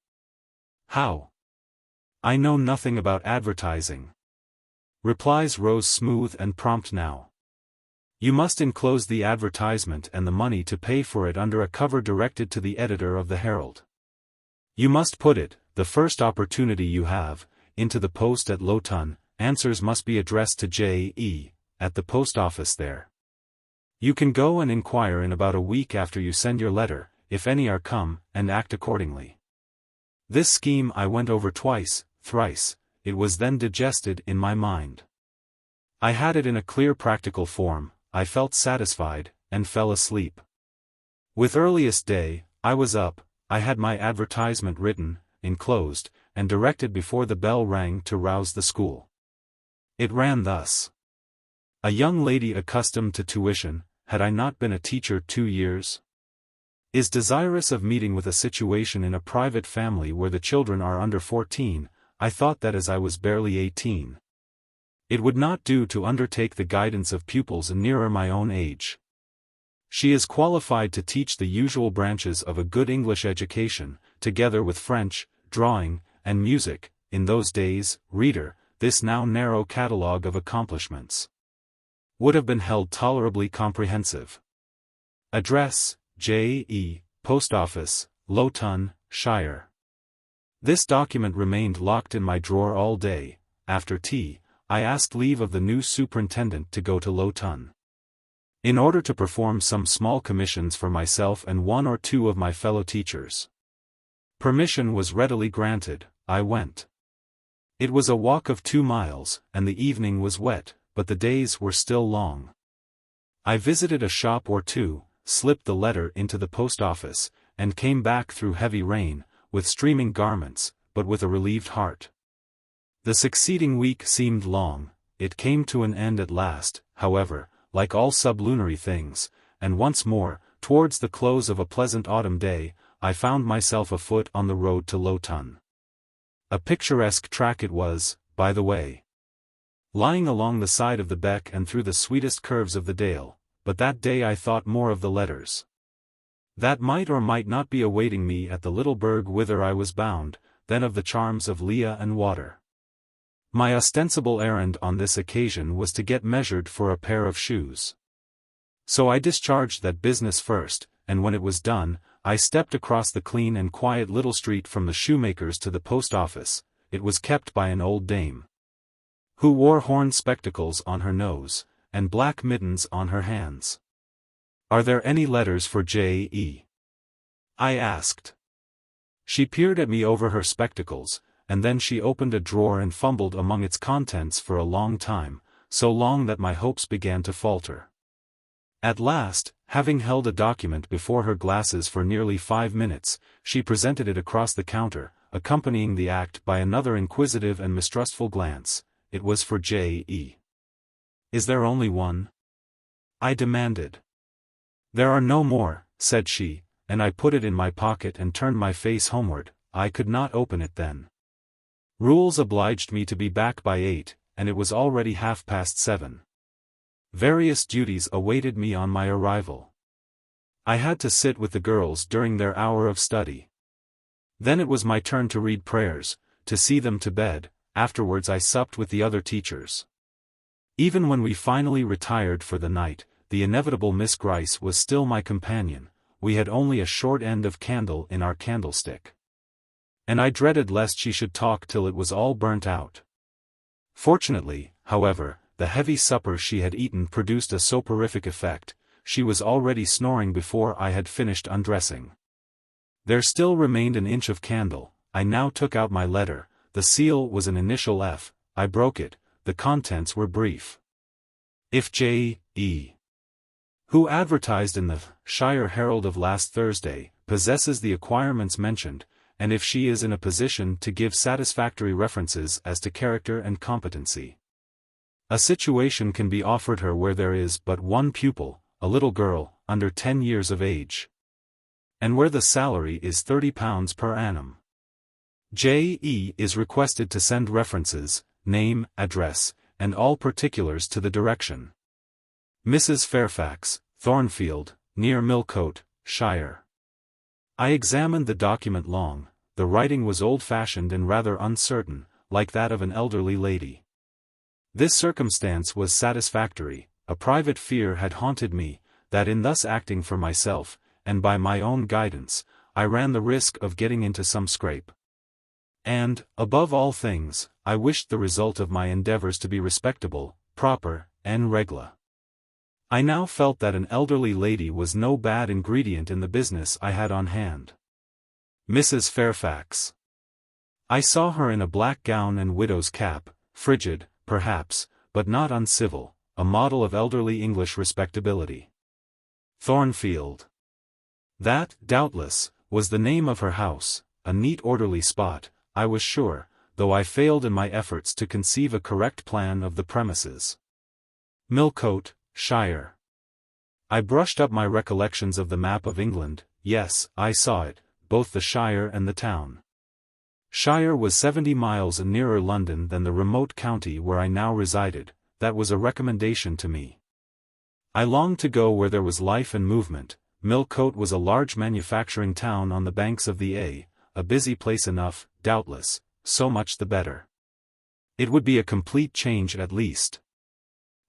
How? I know nothing about advertising. Replies rose smooth and prompt now. You must enclose the advertisement and the money to pay for it under a cover directed to the editor of the Herald. You must put it, the first opportunity you have, into the post at Lowton. Answers must be addressed to J.E., at the post office there. You can go and inquire in about a week after you send your letter, if any are come, and act accordingly. This scheme I went over twice, thrice, it was then digested in my mind. I had it in a clear practical form, I felt satisfied, and fell asleep. With earliest day, I was up, I had my advertisement written, enclosed, and directed before the bell rang to rouse the school. It ran thus. A young lady accustomed to tuition, had I not been a teacher 2 years? Is desirous of meeting with a situation in a private family where the children are under 14, I thought that as I was barely 18. It would not do to undertake the guidance of pupils nearer my own age. She is qualified to teach the usual branches of a good English education, together with French, drawing, and music, in those days, reader, this now narrow catalogue of accomplishments would have been held tolerably comprehensive. Address, J.E., Post Office, Lowton, Shire. This document remained locked in my drawer all day. After tea, I asked leave of the new superintendent to go to Lowton, in order to perform some small commissions for myself and 1 or 2 of my fellow teachers. Permission was readily granted. I went. It was a walk of 2 miles, and the evening was wet, but the days were still long. I visited a shop or 2, slipped the letter into the post office, and came back through heavy rain, with streaming garments, but with a relieved heart. The succeeding week seemed long, it came to an end at last, however, like all sublunary things, and once more, towards the close of a pleasant autumn day, I found myself afoot on the road to Lowton. A picturesque track it was, by the way, lying along the side of the beck and through the sweetest curves of the dale, but that day I thought more of the letters that might or might not be awaiting me at the little burg whither I was bound, than of the charms of Leah and water. My ostensible errand on this occasion was to get measured for a pair of shoes. So I discharged that business first, and when it was done, I stepped across the clean and quiet little street from the shoemaker's to the post office. It was kept by an old dame, who wore horn spectacles on her nose, and black mittens on her hands. "Are there any letters for J.E.?" I asked. She peered at me over her spectacles, and then she opened a drawer and fumbled among its contents for a long time, so long that my hopes began to falter. At last, having held a document before her glasses for nearly 5 minutes, she presented it across the counter, accompanying the act by another inquisitive and mistrustful glance. It was for J.E. "Is there only one?" I demanded. "There are no more," said she, and I put it in my pocket and turned my face homeward. I could not open it then. Rules obliged me to be back by 8, and it was already 7:30. Various duties awaited me on my arrival. I had to sit with the girls during their hour of study. Then it was my turn to read prayers, to see them to bed. Afterwards I supped with the other teachers. Even when we finally retired for the night, the inevitable Miss Gryce was still my companion. We had only a short end of candle in our candlestick, and I dreaded lest she should talk till it was all burnt out. Fortunately, however, the heavy supper she had eaten produced a soporific effect. She was already snoring before I had finished undressing. There still remained an inch of candle. I now took out my letter. The seal was an initial F. I broke it. The contents were brief. "If J.E., who advertised in the Shire Herald of last Thursday, possesses the acquirements mentioned, and if she is in a position to give satisfactory references as to character and competency, a situation can be offered her where there is but one pupil, a little girl, under 10 years of age, and where the salary is £30 per annum. J.E. is requested to send references, name, address, and all particulars to the direction. Mrs. Fairfax, Thornfield, near Millcote, Shire. I examined the document long. The writing was old-fashioned and rather uncertain, like that of an elderly lady. This circumstance was satisfactory. A private fear had haunted me, that in thus acting for myself, and by my own guidance, I ran the risk of getting into some scrape. And, above all things, I wished the result of my endeavors to be respectable, proper, and regla. I now felt that an elderly lady was no bad ingredient in the business I had on hand. Mrs. Fairfax. I saw her in a black gown and widow's cap, frigid, perhaps, but not uncivil, a model of elderly English respectability. Thornfield. That, doubtless, was the name of her house, a neat orderly spot, I was sure, though I failed in my efforts to conceive a correct plan of the premises. Millcote, Shire. I brushed up my recollections of the map of England. Yes, I saw it, both the shire and the town. Shire was 70 miles nearer London than the remote county where I now resided. That was a recommendation to me. I longed to go where there was life and movement. Millcote was a large manufacturing town on the banks of the a busy place enough, doubtless, so much the better. It would be a complete change at least.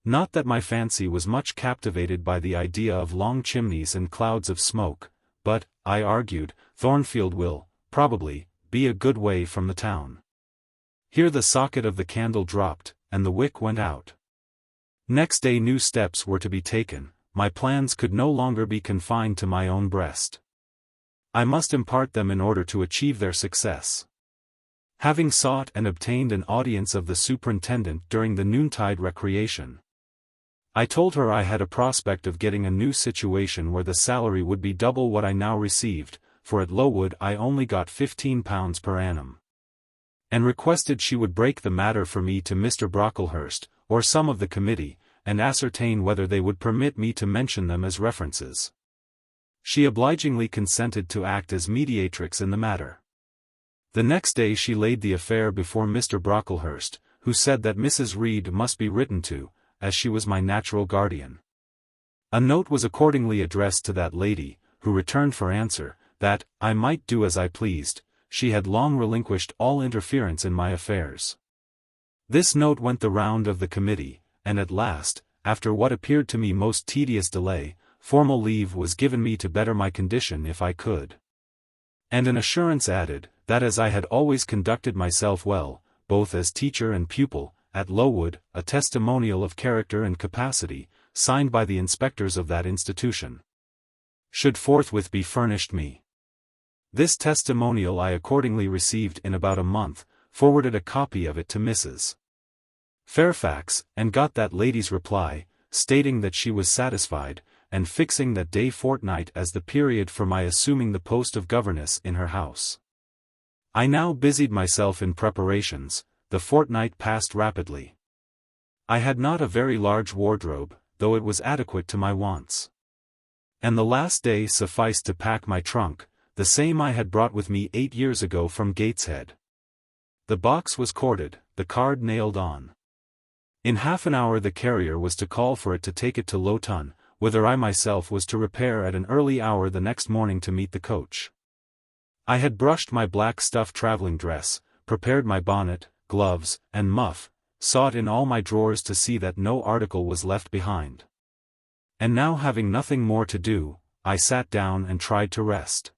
Not that my fancy was much captivated by the idea of long chimneys and clouds of smoke, but, I argued, Thornfield will, probably, be a good way from the town. Here the socket of the candle dropped, and the wick went out. Next day new steps were to be taken. My plans could no longer be confined to my own breast. I must impart them in order to achieve their success. Having sought and obtained an audience of the superintendent during the noontide recreation, I told her I had a prospect of getting a new situation where the salary would be double what I now received, for at Lowood I only got £15 per annum. And requested she would break the matter for me to Mr. Brocklehurst, or some of the committee, and ascertain whether they would permit me to mention them as references. She obligingly consented to act as mediatrix in the matter. The next day she laid the affair before Mr. Brocklehurst, who said that Mrs. Reed must be written to, as she was my natural guardian. A note was accordingly addressed to that lady, who returned for answer, that I might do as I pleased. She had long relinquished all interference in my affairs. This note went the round of the committee, and at last, after what appeared to me most tedious delay, formal leave was given me to better my condition if I could. And an assurance added, that as I had always conducted myself well, both as teacher and pupil, at Lowood, a testimonial of character and capacity, signed by the inspectors of that institution, should forthwith be furnished me. This testimonial I accordingly received in about a month, forwarded a copy of it to Mrs. Fairfax, and got that lady's reply, stating that she was satisfied, and fixing that day fortnight as the period for my assuming the post of governess in her house. I now busied myself in preparations. The fortnight passed rapidly. I had not a very large wardrobe, though it was adequate to my wants. And the last day sufficed to pack my trunk, the same I had brought with me 8 years ago from Gateshead. The box was corded, the card nailed on. In half an hour the carrier was to call for it to take it to Lowton, whither I myself was to repair at an early hour the next morning to meet the coach. I had brushed my black stuff travelling dress, prepared my bonnet, gloves, and muff, sought in all my drawers to see that no article was left behind. And now having nothing more to do, I sat down and tried to rest.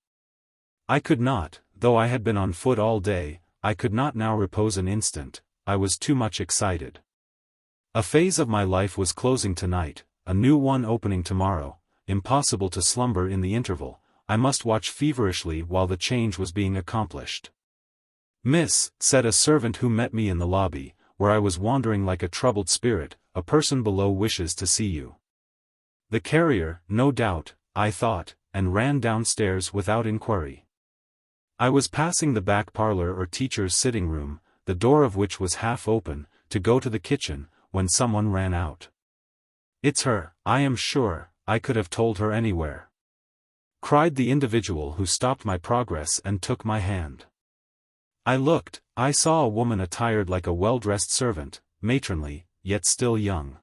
I could not, though I had been on foot all day, I could not now repose an instant. I was too much excited. A phase of my life was closing tonight, a new one opening tomorrow. Impossible to slumber in the interval. I must watch feverishly while the change was being accomplished. "Miss," said a servant who met me in the lobby, where I was wandering like a troubled spirit, "a person below wishes to see you." The carrier, no doubt, I thought, and ran downstairs without inquiry. I was passing the back parlor or teacher's sitting room, the door of which was half open, to go to the kitchen, when someone ran out. "It's her, I am sure, I could have told her anywhere," cried the individual who stopped my progress and took my hand. I saw a woman attired like a well-dressed servant, matronly, yet still young.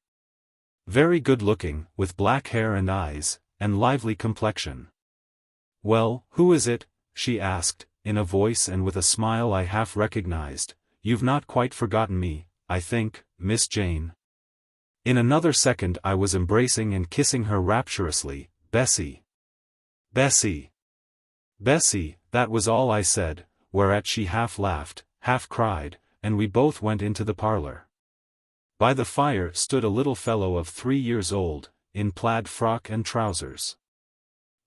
Very good-looking, with black hair and eyes, and lively complexion. "Well, who is it?" she asked, in a voice and with a smile I half recognized. "You've not quite forgotten me, I think, Miss Jane." In another second I was embracing and kissing her rapturously. "Bessie! Bessie! Bessie!" That was all I said, whereat she half laughed, half cried, and we both went into the parlor. By the fire stood a little fellow of 3 years old, in plaid frock and trousers.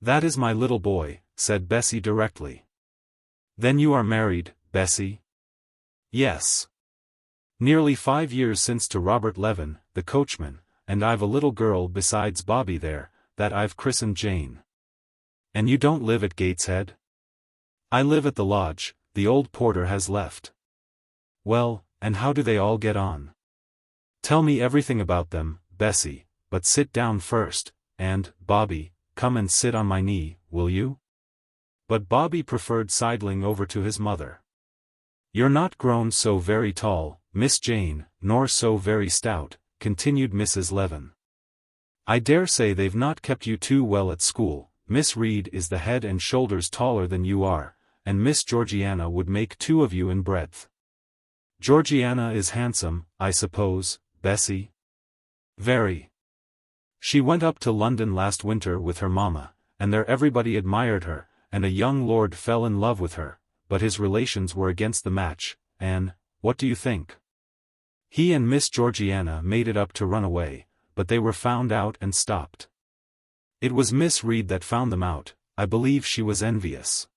"That is my little boy," said Bessie directly. "Then you are married, Bessie?" "Yes. Nearly 5 years since to Robert Levin, the coachman, and I've a little girl besides Bobby there, that I've christened Jane." "And you don't live at Gateshead?" "I live at the lodge, the old porter has left." "Well, and how do they all get on? Tell me everything about them, Bessie, but sit down first, and, Bobby, come and sit on my knee, will you?" But Bobby preferred sidling over to his mother. "You're not grown so very tall, Miss Jane, nor so very stout," continued Mrs. Levin. "I dare say they've not kept you too well at school. Miss Reed is the head and shoulders taller than you are, and Miss Georgiana would make 2 of you in breadth. Georgiana is handsome, I suppose, Bessie?" "Very. She went up to London last winter with her mamma, and there everybody admired her, and a young lord fell in love with her, but his relations were against the match, and, what do you think? He and Miss Georgiana made it up to run away, but they were found out and stopped. It was Miss Reed that found them out. I believe she was envious.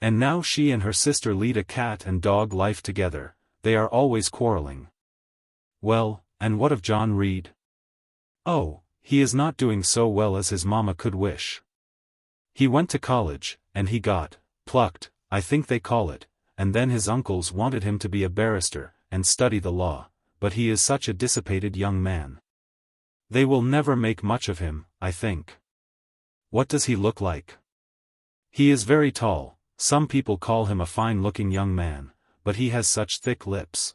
And now she and her sister lead a cat and dog life together. They are always quarreling." "Well, and what of John Reed?" "Oh, he is not doing so well as his mamma could wish. He went to college, and he got plucked, I think they call it, and then his uncles wanted him to be a barrister, and study the law, but he is such a dissipated young man. They will never make much of him, I think." "What does he look like?" "He is very tall. Some people call him a fine-looking young man, but he has such thick lips."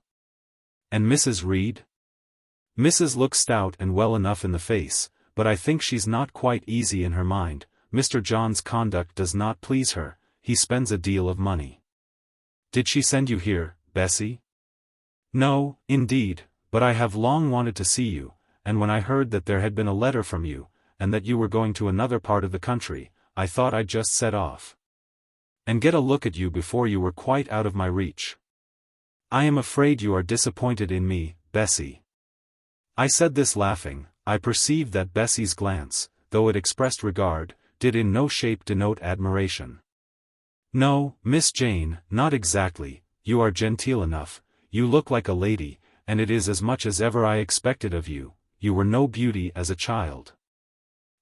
"And Mrs. Reed?" "Mrs. looks stout and well enough in the face, but I think she's not quite easy in her mind. Mr. John's conduct does not please her, he spends a deal of money." "Did she send you here, Bessie?" "No, indeed, but I have long wanted to see you, and when I heard that there had been a letter from you, and that you were going to another part of the country, I thought I'd just set off and get a look at you before you were quite out of my reach." "I am afraid you are disappointed in me, Bessie." I said this laughing. I perceived that Bessie's glance, though it expressed regard, did in no shape denote admiration. "No, Miss Jane, not exactly. You are genteel enough, you look like a lady, and it is as much as ever I expected of you. You were no beauty as a child."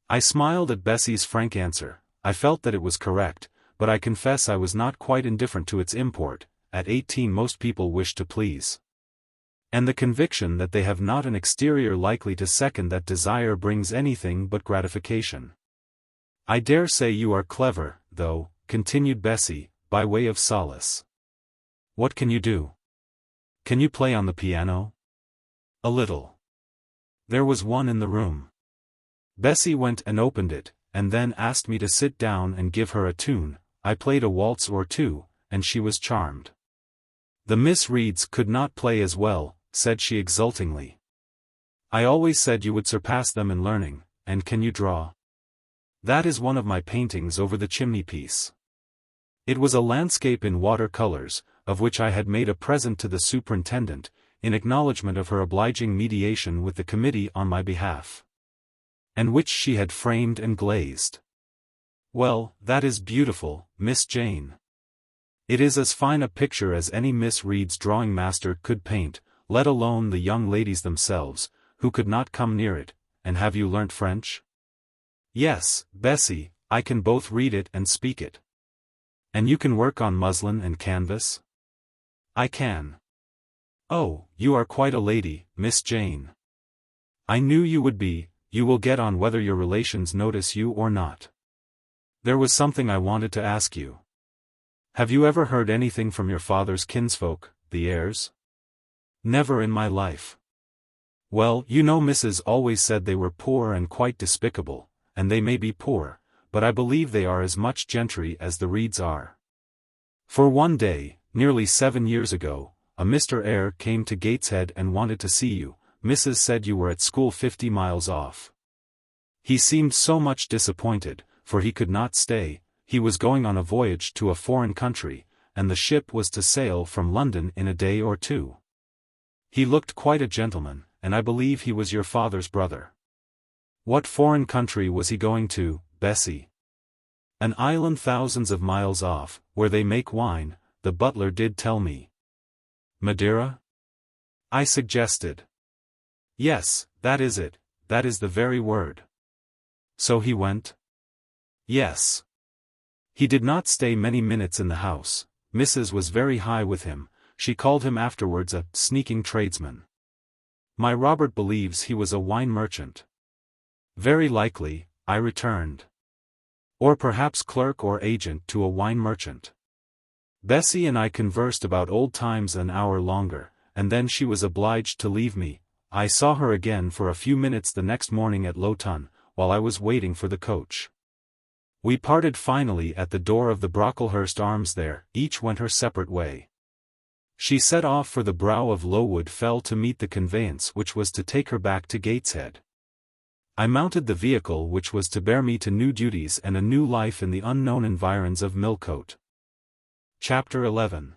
I smiled at Bessie's frank answer. I felt that it was correct, but I confess I was not quite indifferent to its import. At 18 most people wish to please. And the conviction that they have not an exterior likely to second that desire brings anything but gratification. "I dare say you are clever, though," continued Bessie, by way of solace. "What can you do? Can you play on the piano?" "A little." There was one in the room. Bessie went and opened it, and then asked me to sit down and give her a tune. I played a waltz or 2, and she was charmed. "The Miss Reeds could not play as well," said she exultingly. "I always said you would surpass them in learning. And can you draw?" "That is one of my paintings over the chimney-piece." It was a landscape in water-colors, of which I had made a present to the superintendent, in acknowledgment of her obliging mediation with the committee on my behalf, and which she had framed and glazed. "Well, that is beautiful, Miss Jane. It is as fine a picture as any Miss Reed's drawing master could paint, let alone the young ladies themselves, who could not come near it. And have you learnt French?" "Yes, Bessie, I can both read it and speak it." "And you can work on muslin and canvas?" "I can." "Oh, you are quite a lady, Miss Jane." "I knew you would be. You will get on whether your relations notice you or not. There was something I wanted to ask you. Have you ever heard anything from your father's kinsfolk, the Eyres? Never in my life. Well, you know Mrs. always said they were poor and quite despicable, and they may be poor, but I believe they are as much gentry as the Reeds are. For one day, nearly 7 years ago, a Mr. Eyre came to Gateshead and wanted to see you. Mrs. said you were at school 50 miles off. He seemed so much disappointed, for he could not stay. He was going on a voyage to a foreign country, and the ship was to sail from London in a day or two. He looked quite a gentleman, and I believe he was your father's brother. What foreign country was he going to, Bessie? An island thousands of miles off, where they make wine, the butler did tell me. Madeira? I suggested. Yes, that is it, that is the very word. So he went? Yes. He did not stay many minutes in the house. Mrs. was very high with him. She called him afterwards a sneaking tradesman. My Robert believes he was a wine merchant. Very likely, I returned. Or perhaps clerk or agent to a wine merchant. Bessie and I conversed about old times an hour longer, and then she was obliged to leave me. I saw her again for a few minutes the next morning at Lowton, while I was waiting for the coach. We parted finally at the door of the Brocklehurst Arms there, each went her separate way. She set off for the brow of Lowood Fell to meet the conveyance which was to take her back to Gateshead. I mounted the vehicle which was to bear me to new duties and a new life in the unknown environs of Millcote. Chapter 11.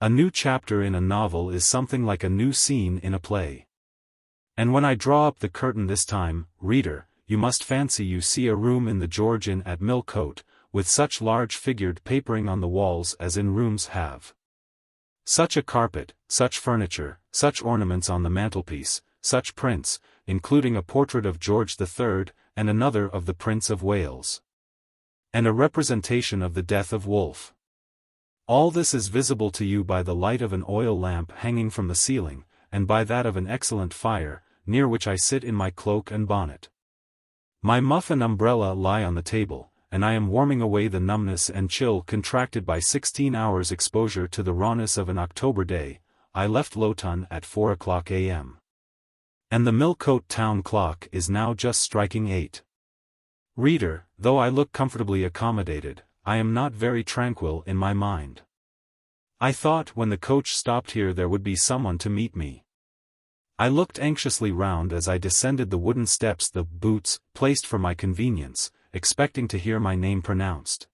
A new chapter in a novel is something like a new scene in a play. And when I draw up the curtain this time, reader, you must fancy you see a room in the George Inn at Millcote, with such large figured papering on the walls as in rooms have. Such a carpet, such furniture, such ornaments on the mantelpiece, such prints, including a portrait of George III, and another of the Prince of Wales. And a representation of the death of Wolfe. All this is visible to you by the light of an oil lamp hanging from the ceiling, and by that of an excellent fire, near which I sit in my cloak and bonnet. My muff and umbrella lie on the table, and I am warming away the numbness and chill contracted by 16 hours' exposure to the rawness of an October day. I left Lowton at 4 o'clock a.m. And the Millcote town clock is now just striking 8. Reader, though I look comfortably accommodated, I am not very tranquil in my mind. I thought when the coach stopped here there would be someone to meet me. I looked anxiously round as I descended the wooden steps, the boots, placed for my convenience, expecting to hear my name pronounced.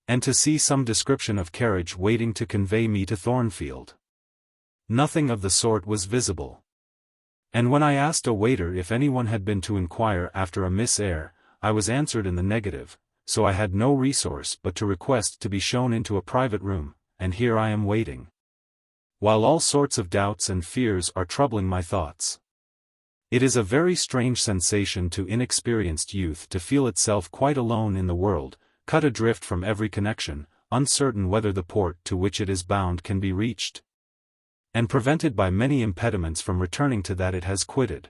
And to see some description of carriage waiting to convey me to Thornfield. Nothing of the sort was visible. And when I asked a waiter if anyone had been to inquire after a Miss Eyre, I was answered in the negative, so I had no resource but to request to be shown into a private room, and here I am waiting. While all sorts of doubts and fears are troubling my thoughts. It is a very strange sensation to inexperienced youth to feel itself quite alone in the world, cut adrift from every connection, uncertain whether the port to which it is bound can be reached, and prevented by many impediments from returning to that it has quitted.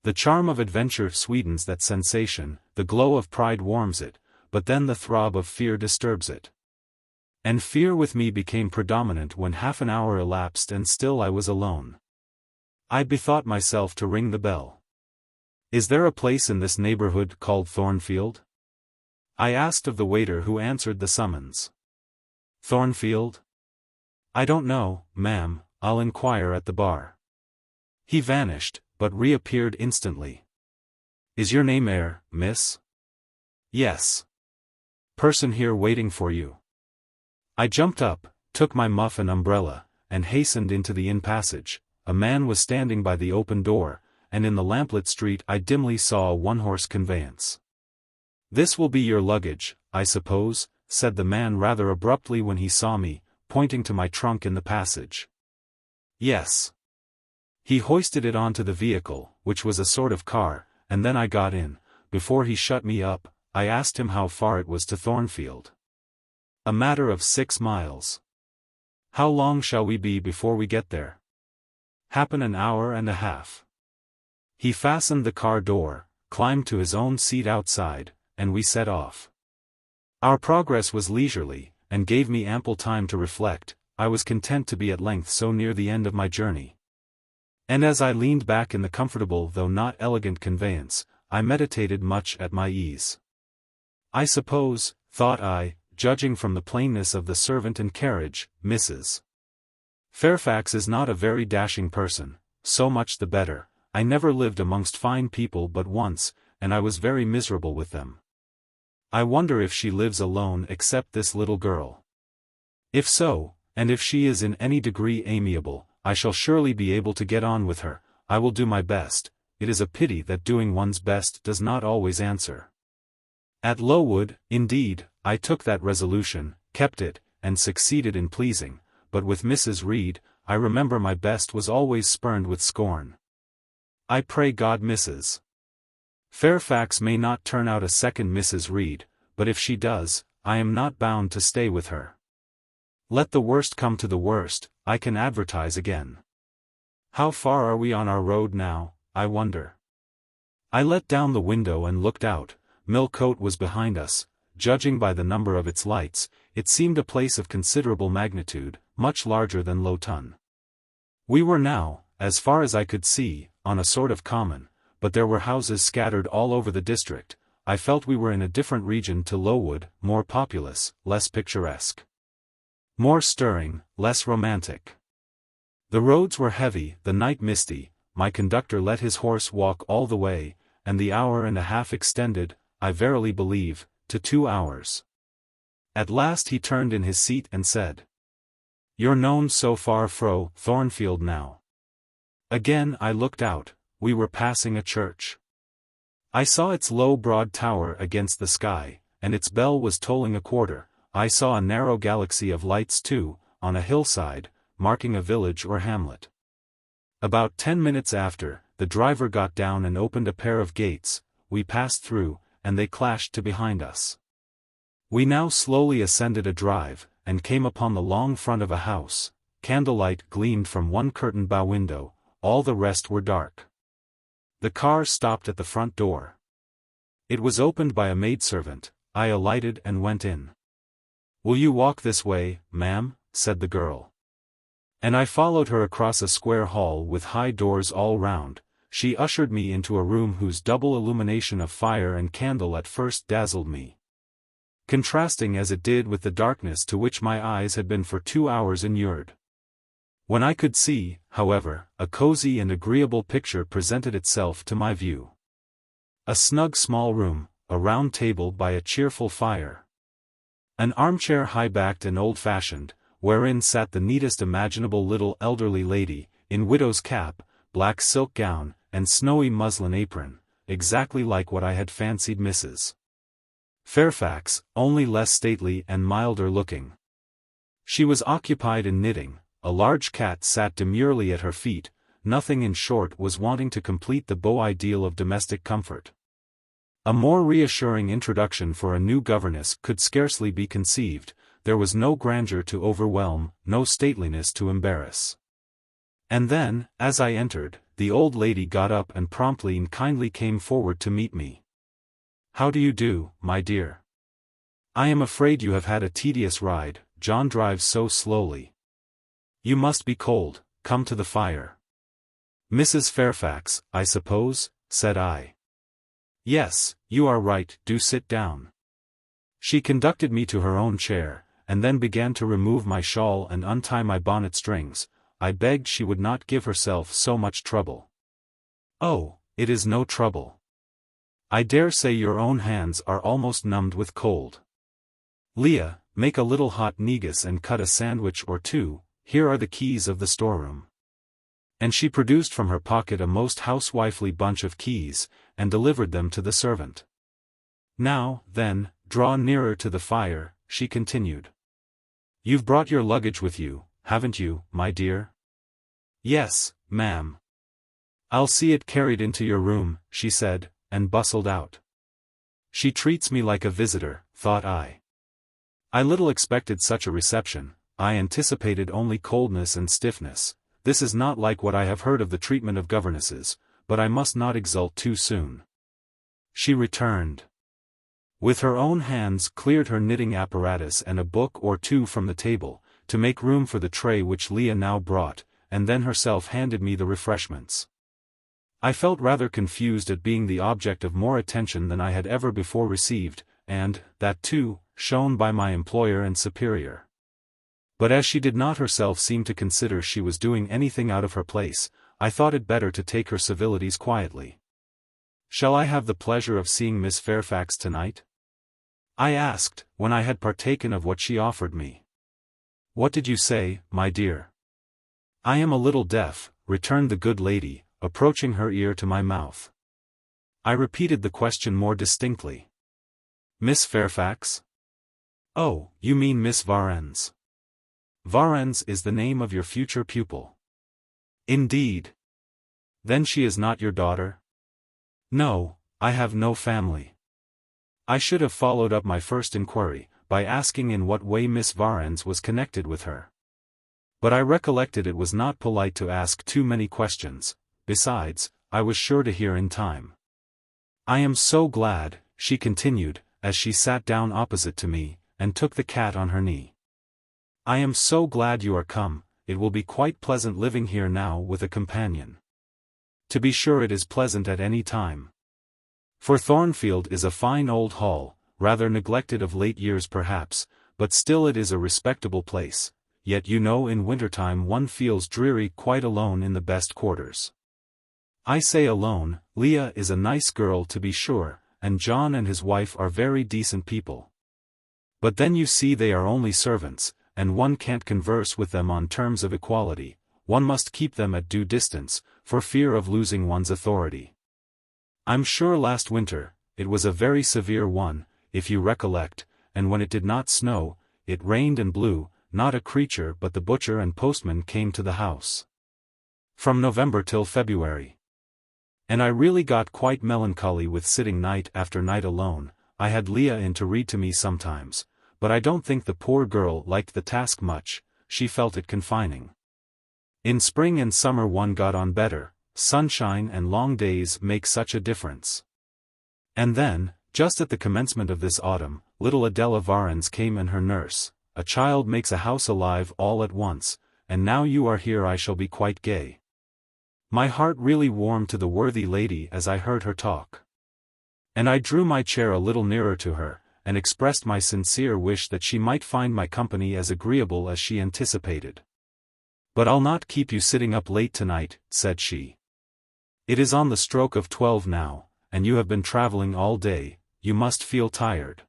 The charm of adventure sweetens that sensation, the glow of pride warms it, but then the throb of fear disturbs it. And fear with me became predominant when half an hour elapsed and still I was alone. I bethought myself to ring the bell. Is there a place in this neighborhood called Thornfield? I asked of the waiter who answered the summons. Thornfield? I don't know, ma'am, I'll inquire at the bar. He vanished, but reappeared instantly. Is your name Eyre, miss? Yes. Person here waiting for you. I jumped up, took my muff and umbrella, and hastened into the inn passage. A man was standing by the open door, and in the lamplit street I dimly saw a one-horse conveyance. This will be your luggage, I suppose, said the man rather abruptly when he saw me, pointing to my trunk in the passage. Yes. He hoisted it onto the vehicle, which was a sort of car, and then I got in. Before he shut me up, I asked him how far it was to Thornfield. A matter of 6 miles. How long shall we be before we get there? Happen an hour and a half. He fastened the car door, climbed to his own seat outside, and we set off. Our progress was leisurely, and gave me ample time to reflect. I was content to be at length so near the end of my journey. And as I leaned back in the comfortable though not elegant conveyance, I meditated much at my ease. I suppose, thought I, judging from the plainness of the servant and carriage, Mrs. Fairfax is not a very dashing person. So much the better. I never lived amongst fine people but once, and I was very miserable with them. I wonder if she lives alone except this little girl. If so, and if she is in any degree amiable, I shall surely be able to get on with her. I will do my best. It is a pity that doing one's best does not always answer. At Lowood, indeed, I took that resolution, kept it, and succeeded in pleasing, but with Mrs. Reed, I remember my best was always spurned with scorn. I pray God Mrs. Fairfax may not turn out a second Mrs. Reed, but if she does, I am not bound to stay with her. Let the worst come to the worst, I can advertise again. How far are we on our road now, I wonder? I let down the window and looked out. Millcote was behind us. Judging by the number of its lights, it seemed a place of considerable magnitude, much larger than Lowton. We were now, as far as I could see, on a sort of common, but there were houses scattered all over the district. I felt we were in a different region to Lowood, more populous, less picturesque. More stirring, less romantic. The roads were heavy, the night misty. My conductor let his horse walk all the way, and the hour and a half extended, I verily believe, to 2 hours. At last he turned in his seat and said, "You're known so far fro Thornfield now." Again I looked out. We were passing a church. I saw its low broad tower against the sky, and its bell was tolling a quarter. I saw a narrow galaxy of lights too, on a hillside, marking a village or hamlet. About 10 minutes after, the driver got down and opened a pair of gates. We passed through, and they clashed to behind us. We now slowly ascended a drive, and came upon the long front of a house. Candlelight gleamed from one curtained bow window, all the rest were dark. The car stopped at the front door. It was opened by a maidservant. I alighted and went in. "Will you walk this way, ma'am?" said the girl. And I followed her across a square hall with high doors all round. She ushered me into a room whose double illumination of fire and candle at first dazzled me, contrasting as it did with the darkness to which my eyes had been for 2 hours inured. When I could see, however, a cozy and agreeable picture presented itself to my view. A snug small room, a round table by a cheerful fire. An armchair high-backed and old-fashioned, wherein sat the neatest imaginable little elderly lady, in widow's cap, black silk gown, and snowy muslin apron, exactly like what I had fancied Mrs. Fairfax, only less stately and milder looking. She was occupied in knitting. A large cat sat demurely at her feet. Nothing in short was wanting to complete the beau ideal of domestic comfort. A more reassuring introduction for a new governess could scarcely be conceived. There was no grandeur to overwhelm, no stateliness to embarrass. And then, as I entered, the old lady got up and promptly and kindly came forward to meet me. "How do you do, my dear? I am afraid you have had a tedious ride. John drives so slowly. You must be cold. Come to the fire." "Mrs. Fairfax, I suppose," said I. "Yes, you are right, do sit down." She conducted me to her own chair, and then began to remove my shawl and untie my bonnet strings. I begged she would not give herself so much trouble. "Oh, it is no trouble. I dare say your own hands are almost numbed with cold. Leah, make a little hot negus and cut a sandwich or two. Here are the keys of the storeroom." And she produced from her pocket a most housewifely bunch of keys, and delivered them to the servant. "Now, then, draw nearer to the fire," she continued. "You've brought your luggage with you, haven't you, my dear?" "Yes, ma'am." "I'll see it carried into your room," she said, and bustled out. She treats me like a visitor, thought I. I little expected such a reception. I anticipated only coldness and stiffness. This is not like what I have heard of the treatment of governesses, but I must not exult too soon. She returned. With her own hands cleared her knitting apparatus and a book or two from the table, to make room for the tray which Leah now brought, and then herself handed me the refreshments. I felt rather confused at being the object of more attention than I had ever before received, and, that too, shown by my employer and superior. But as she did not herself seem to consider she was doing anything out of her place, I thought it better to take her civilities quietly. "Shall I have the pleasure of seeing Miss Fairfax tonight?" I asked, when I had partaken of what she offered me. "What did you say, my dear?" "I am a little deaf," returned the good lady, approaching her ear to my mouth. I repeated the question more distinctly. "Miss Fairfax? Oh, you mean Miss Varens. Varens is the name of your future pupil." "Indeed. Then she is not your daughter?" "No, I have no family." I should have followed up my first inquiry, by asking in what way Miss Varens was connected with her. But I recollected it was not polite to ask too many questions. Besides, I was sure to hear in time. "I am so glad," she continued, as she sat down opposite to me, and took the cat on her knee. "I am so glad you are come. It will be quite pleasant living here now with a companion." To be sure it is pleasant at any time. For Thornfield is a fine old hall, rather neglected of late years perhaps, but still it is a respectable place, yet you know in wintertime one feels dreary quite alone in the best quarters. I say alone, Leah is a nice girl to be sure, and John and his wife are very decent people. But then you see they are only servants, and one can't converse with them on terms of equality, one must keep them at due distance, for fear of losing one's authority. I'm sure last winter, it was a very severe one, if you recollect, and when it did not snow, it rained and blew, not a creature but the butcher and postman came to the house. From November till February. And I really got quite melancholy with sitting night after night alone. I had Leah in to read to me sometimes, but I don't think the poor girl liked the task much, she felt it confining. In spring and summer one got on better, sunshine and long days make such a difference. And then, just at the commencement of this autumn, little Adela Varens came and her nurse. A child makes a house alive all at once, and now you are here I shall be quite gay. My heart really warmed to the worthy lady as I heard her talk. And I drew my chair a little nearer to her, and expressed my sincere wish that she might find my company as agreeable as she anticipated. "But I'll not keep you sitting up late tonight," said she. "It is on the stroke of 12 now, and you have been traveling all day, you must feel tired.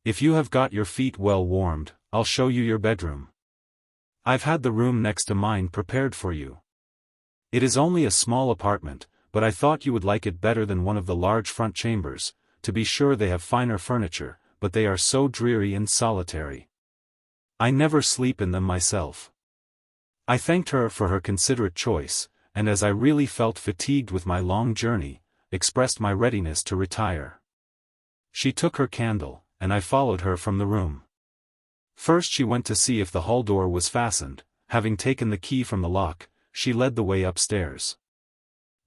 If you have got your feet well warmed, I'll show you your bedroom. I've had the room next to mine prepared for you. It is only a small apartment, but I thought you would like it better than one of the large front chambers. To be sure they have finer furniture, but they are so dreary and solitary. I never sleep in them myself." I thanked her for her considerate choice, and as I really felt fatigued with my long journey, expressed my readiness to retire. She took her candle, and I followed her from the room. First she went to see if the hall door was fastened. Having taken the key from the lock, she led the way upstairs.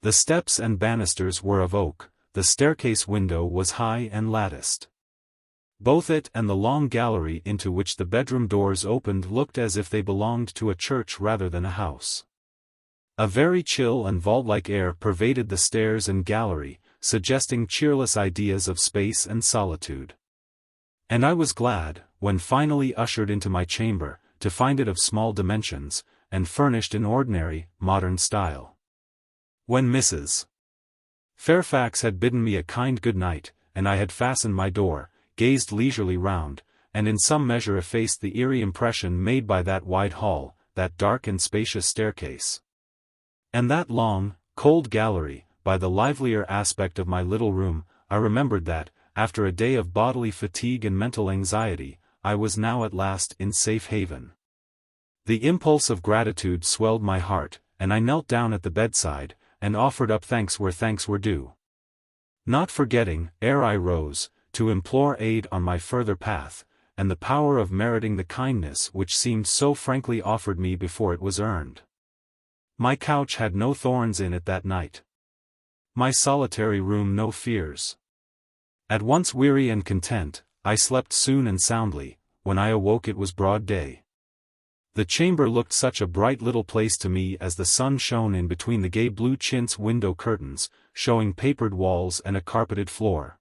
The steps and banisters were of oak, the staircase window was high and latticed. Both it and the long gallery into which the bedroom doors opened looked as if they belonged to a church rather than a house. A very chill and vault-like air pervaded the stairs and gallery, suggesting cheerless ideas of space and solitude. And I was glad, when finally ushered into my chamber, to find it of small dimensions, and furnished in ordinary, modern style. When Mrs. Fairfax had bidden me a kind good night, and I had fastened my door, gazed leisurely round, and in some measure effaced the eerie impression made by that wide hall, that dark and spacious staircase, and that long, cold gallery, by the livelier aspect of my little room, I remembered that, after a day of bodily fatigue and mental anxiety, I was now at last in safe haven. The impulse of gratitude swelled my heart, and I knelt down at the bedside, and offered up thanks where thanks were due. Not forgetting, ere I rose, to implore aid on my further path, and the power of meriting the kindness which seemed so frankly offered me before it was earned. My couch had no thorns in it that night. My solitary room no fears. At once weary and content, I slept soon and soundly. When I awoke it was broad day. The chamber looked such a bright little place to me as the sun shone in between the gay blue chintz window curtains, showing papered walls and a carpeted floor.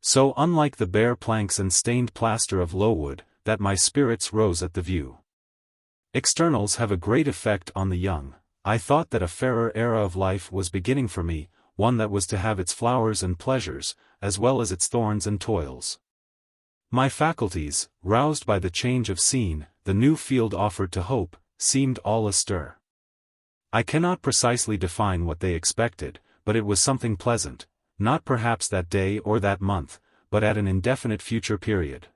So unlike the bare planks and stained plaster of Lowood, that my spirits rose at the view. Externals have a great effect on the young. I thought that a fairer era of life was beginning for me, one that was to have its flowers and pleasures, as well as its thorns and toils. My faculties, roused by the change of scene, the new field offered to hope, seemed all astir. I cannot precisely define what they expected, but it was something pleasant, not perhaps that day or that month, but at an indefinite future period.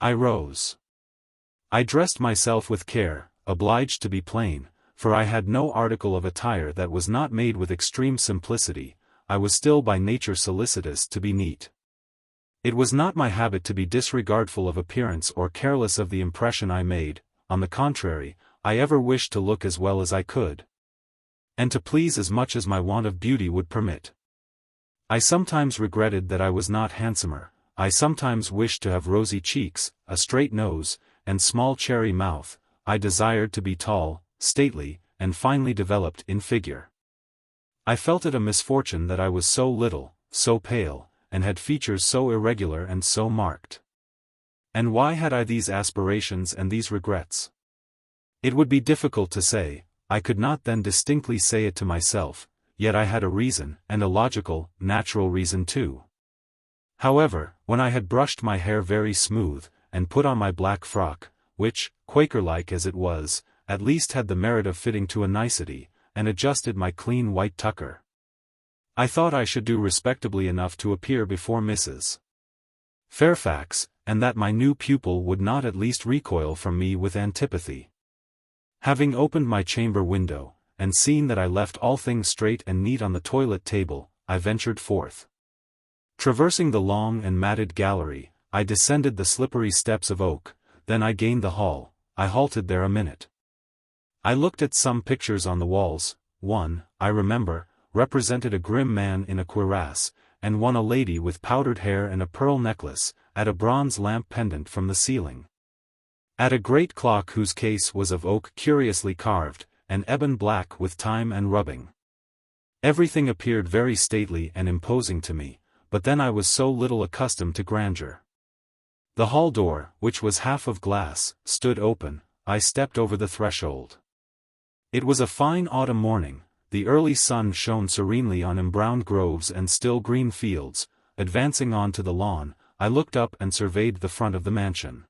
I rose. I dressed myself with care, obliged to be plain, for I had no article of attire that was not made with extreme simplicity. I was still by nature solicitous to be neat. It was not my habit to be disregardful of appearance or careless of the impression I made. On the contrary, I ever wished to look as well as I could, and to please as much as my want of beauty would permit. I sometimes regretted that I was not handsomer. I sometimes wished to have rosy cheeks, a straight nose, and small cherry mouth. I desired to be tall, stately, and finely developed in figure. I felt it a misfortune that I was so little, so pale, and had features so irregular and so marked. And why had I these aspirations and these regrets? It would be difficult to say. I could not then distinctly say it to myself, yet I had a reason, and a logical, natural reason too. However, when I had brushed my hair very smooth, and put on my black frock, which, Quaker-like as it was, at least had the merit of fitting to a nicety, and adjusted my clean white tucker, I thought I should do respectably enough to appear before Mrs. Fairfax, and that my new pupil would not at least recoil from me with antipathy. Having opened my chamber window, and seen that I left all things straight and neat on the toilet table, I ventured forth. Traversing the long and matted gallery, I descended the slippery steps of oak, then I gained the hall. I halted there a minute. I looked at some pictures on the walls. One, I remember, represented a grim man in a cuirass, and one a lady with powdered hair and a pearl necklace, at a bronze lamp pendant from the ceiling. At a great clock whose case was of oak curiously carved, and ebon black with time and rubbing. Everything appeared very stately and imposing to me, but then I was so little accustomed to grandeur. The hall door, which was half of glass, stood open. I stepped over the threshold. It was a fine autumn morning. The early sun shone serenely on embrowned groves and still green fields. Advancing on to the lawn, I looked up and surveyed the front of the mansion.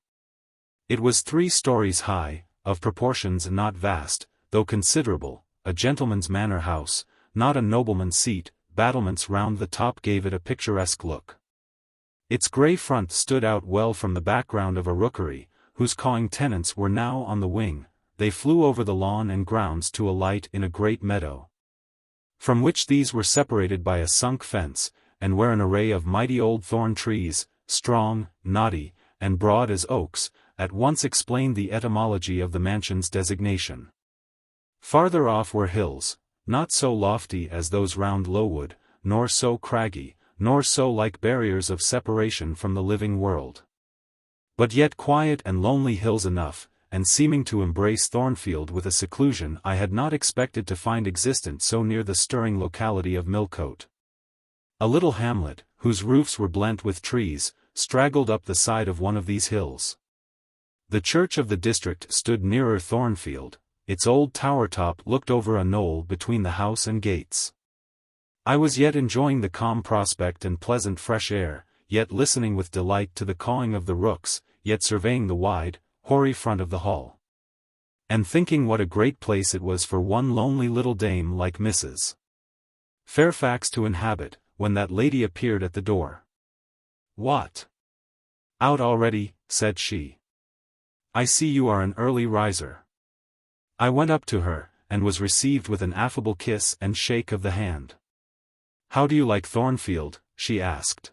It was 3 stories high, of proportions not vast, though considerable, a gentleman's manor house, not a nobleman's seat. Battlements round the top gave it a picturesque look. Its grey front stood out well from the background of a rookery, whose cawing tenants were now on the wing. They flew over the lawn and grounds to alight in a great meadow, from which these were separated by a sunk fence, and where an array of mighty old thorn trees, strong, knotty, and broad as oaks, at once explained the etymology of the mansion's designation. Farther off were hills, not so lofty as those round Lowood, nor so craggy, nor so like barriers of separation from the living world, but yet quiet and lonely hills enough, and seeming to embrace Thornfield with a seclusion I had not expected to find existent so near the stirring locality of Millcote. A little hamlet, whose roofs were blent with trees, straggled up the side of one of these hills. The church of the district stood nearer Thornfield. Its old tower top looked over a knoll between the house and gates. I was yet enjoying the calm prospect and pleasant fresh air, yet listening with delight to the cawing of the rooks, yet surveying the wide, hoary front of the hall, and thinking what a great place it was for one lonely little dame like Mrs. Fairfax to inhabit, when that lady appeared at the door. "What? Out already?" said she. "I see you are an early riser." I went up to her, and was received with an affable kiss and shake of the hand. "How do you like Thornfield?" she asked.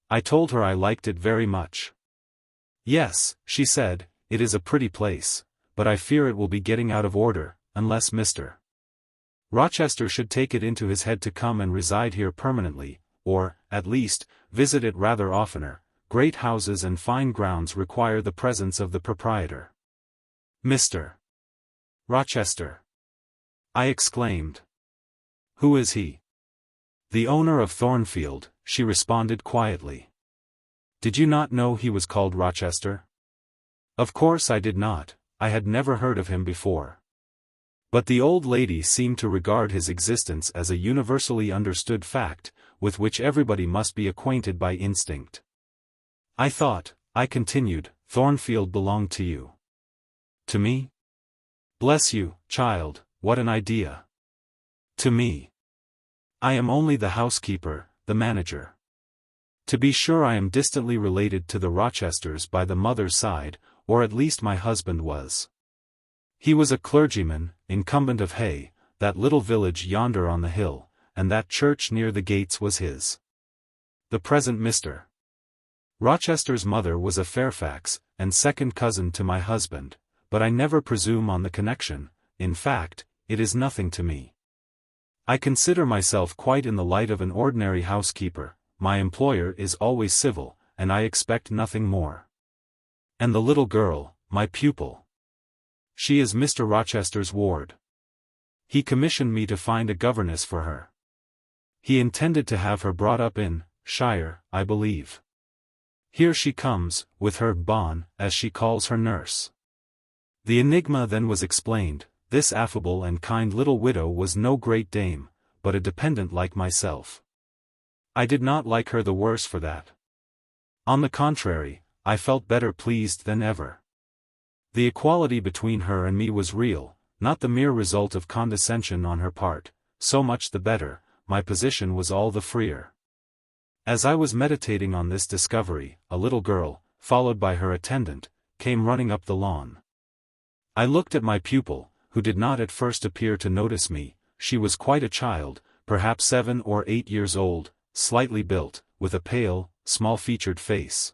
I told her I liked it very much. "Yes," she said, "it is a pretty place, but I fear it will be getting out of order, unless Mr. Rochester should take it into his head to come and reside here permanently. or, at least, visit it rather oftener. Great houses and fine grounds require the presence of the proprietor. Mr. Rochester, I exclaimed. Who is he? The owner of Thornfield, she responded quietly. Did you not know he was called Rochester? Of course I did not, I had never heard of him before. But the old lady seemed to regard his existence as a universally understood fact, with which everybody must be acquainted by instinct. I thought, I continued, Thornfield belonged to you. To me? Bless you, child, what an idea. To me. I am only the housekeeper, the manager. To be sure, I am distantly related to the Rochesters by the mother's side, or at least my husband was. He was a clergyman, incumbent of Hay, that little village yonder on the hill, and that church near the gates was his. The present Mr. Rochester's mother was a Fairfax, and second cousin to my husband, but I never presume on the connection. In fact, it is nothing to me. I consider myself quite in the light of an ordinary housekeeper. My employer is always civil, and I expect nothing more. And the little girl, my pupil. She is Mr. Rochester's ward. He commissioned me to find a governess for her. He intended to have her brought up in Shire, I believe. Here she comes, with her bonne, as she calls her nurse. The enigma then was explained. This affable and kind little widow was no great dame, but a dependent like myself. I did not like her the worse for that. On the contrary, I felt better pleased than ever. The equality between her and me was real, not the mere result of condescension on her part. So much the better, my position was all the freer. As I was meditating on this discovery, a little girl, followed by her attendant, came running up the lawn. I looked at my pupil, who did not at first appear to notice me. She was quite a child, perhaps 7 or 8 years old, slightly built, with a pale, small-featured face,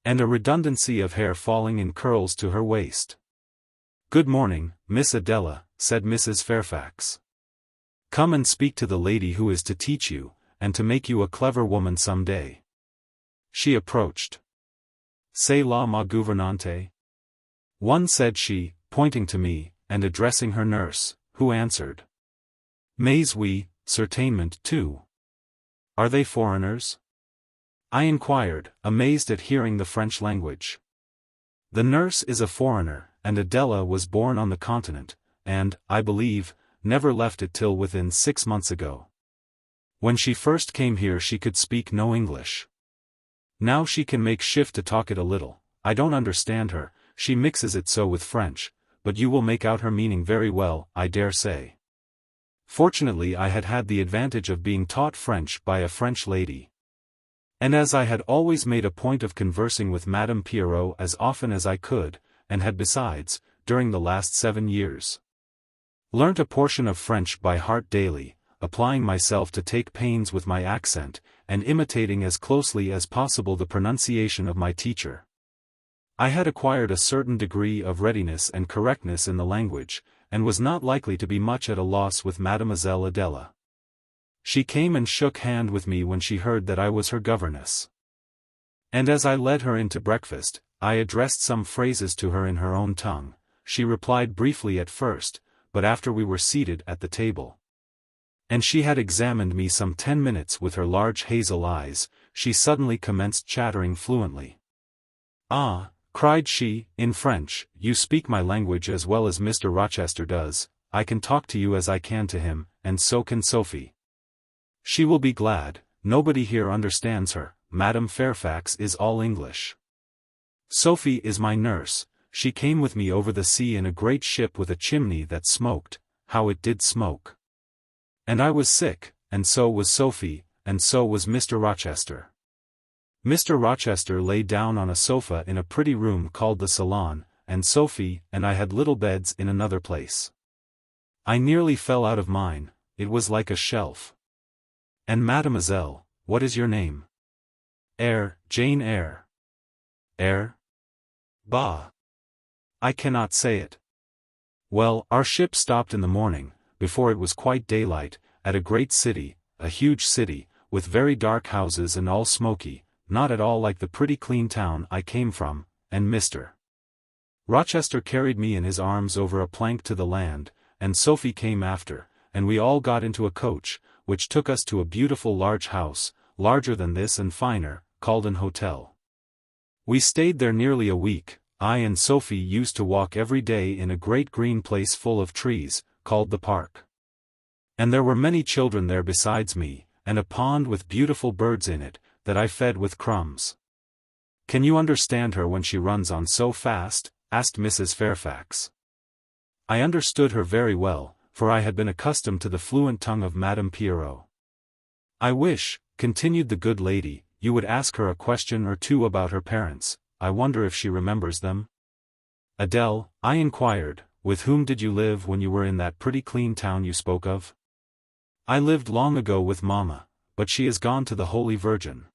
and a redundancy of hair falling in curls to her waist. "Good morning, Miss Adela," said Mrs. Fairfax. "Come and speak to the lady who is to teach you, and to make you a clever woman some day." She approached. "C'est là ma gouvernante?" One said she, pointing to me, and addressing her nurse, who answered, "Mais oui, certainement too." "Are they foreigners?" I inquired, amazed at hearing the French language. "The nurse is a foreigner, and Adela was born on the continent, and, I believe, never left it till within 6 months ago. When she first came here she could speak no English. Now she can make shift to talk it a little. I don't understand her, she mixes it so with French, but you will make out her meaning very well, I dare say." Fortunately I had had the advantage of being taught French by a French lady. And as I had always made a point of conversing with Madame Pierrot as often as I could, and had besides, during the last 7 years, learnt a portion of French by heart daily, applying myself to take pains with my accent, and imitating as closely as possible the pronunciation of my teacher, I had acquired a certain degree of readiness and correctness in the language, and was not likely to be much at a loss with Mademoiselle Adela. She came and shook hand with me when she heard that I was her governess. And as I led her in to breakfast, I addressed some phrases to her in her own tongue. She replied briefly at first, but after we were seated at the table, and she had examined me some 10 minutes with her large hazel eyes, she suddenly commenced chattering fluently. "Ah," cried she, in French, "you speak my language as well as Mr. Rochester does. I can talk to you as I can to him, and so can Sophie. She will be glad. Nobody here understands her. Madame Fairfax is all English. Sophie is my nurse. She came with me over the sea in a great ship with a chimney that smoked. How it did smoke! And I was sick, and so was Sophie, and so was Mr. Rochester. Mr. Rochester lay down on a sofa in a pretty room called the salon, and Sophie and I had little beds in another place. I nearly fell out of mine, it was like a shelf. And mademoiselle, what is your name?" "Eyre, Jane Eyre." "Eyre? Bah! I cannot say it." Well, our ship stopped in the morning, before it was quite daylight, at a great city, a huge city, with very dark houses and all smoky, not at all like the pretty clean town I came from, and Mr. Rochester carried me in his arms over a plank to the land, and Sophie came after, and we all got into a coach, which took us to a beautiful large house, larger than this and finer, called an hotel. We stayed there nearly a week. I and Sophie used to walk every day in a great green place full of trees, called the park. And there were many children there besides me, and a pond with beautiful birds in it, that I fed with crumbs. "Can you understand her when she runs on so fast?" asked Mrs. Fairfax. I understood her very well, for I had been accustomed to the fluent tongue of Madame Pierrot. "I wish," continued the good lady, "you would ask her a question or two about her parents. I wonder if she remembers them?" "Adele," I inquired, "with whom did you live when you were in that pretty clean town you spoke of?" "I lived long ago with Mamma, but she is gone to the Holy Virgin.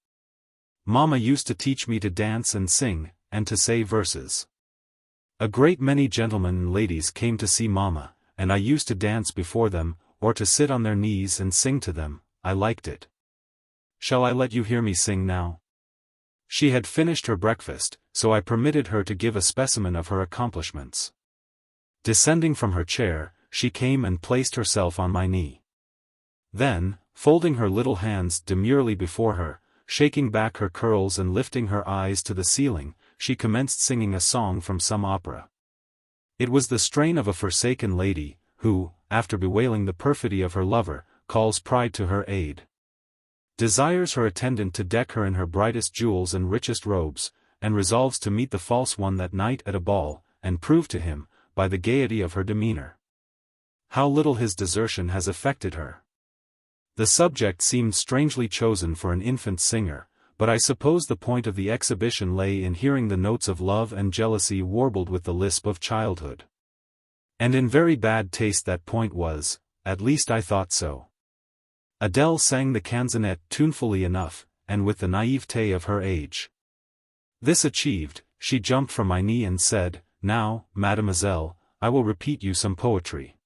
Mamma used to teach me to dance and sing, and to say verses. A great many gentlemen and ladies came to see Mamma, and I used to dance before them, or to sit on their knees and sing to them. I liked it. Shall I let you hear me sing now?" She had finished her breakfast, so I permitted her to give a specimen of her accomplishments. Descending from her chair, she came and placed herself on my knee. Then, folding her little hands demurely before her, shaking back her curls and lifting her eyes to the ceiling, she commenced singing a song from some opera. It was the strain of a forsaken lady, who, after bewailing the perfidy of her lover, calls pride to her aid, desires her attendant to deck her in her brightest jewels and richest robes, and resolves to meet the false one that night at a ball, and prove to him, by the gaiety of her demeanor, how little his desertion has affected her. The subject seemed strangely chosen for an infant singer, but I suppose the point of the exhibition lay in hearing the notes of love and jealousy warbled with the lisp of childhood. And in very bad taste that point was, at least I thought so. Adele sang the canzonet tunefully enough, and with the naivete of her age. This achieved, she jumped from my knee and said, "Now, mademoiselle, I will repeat you some poetry."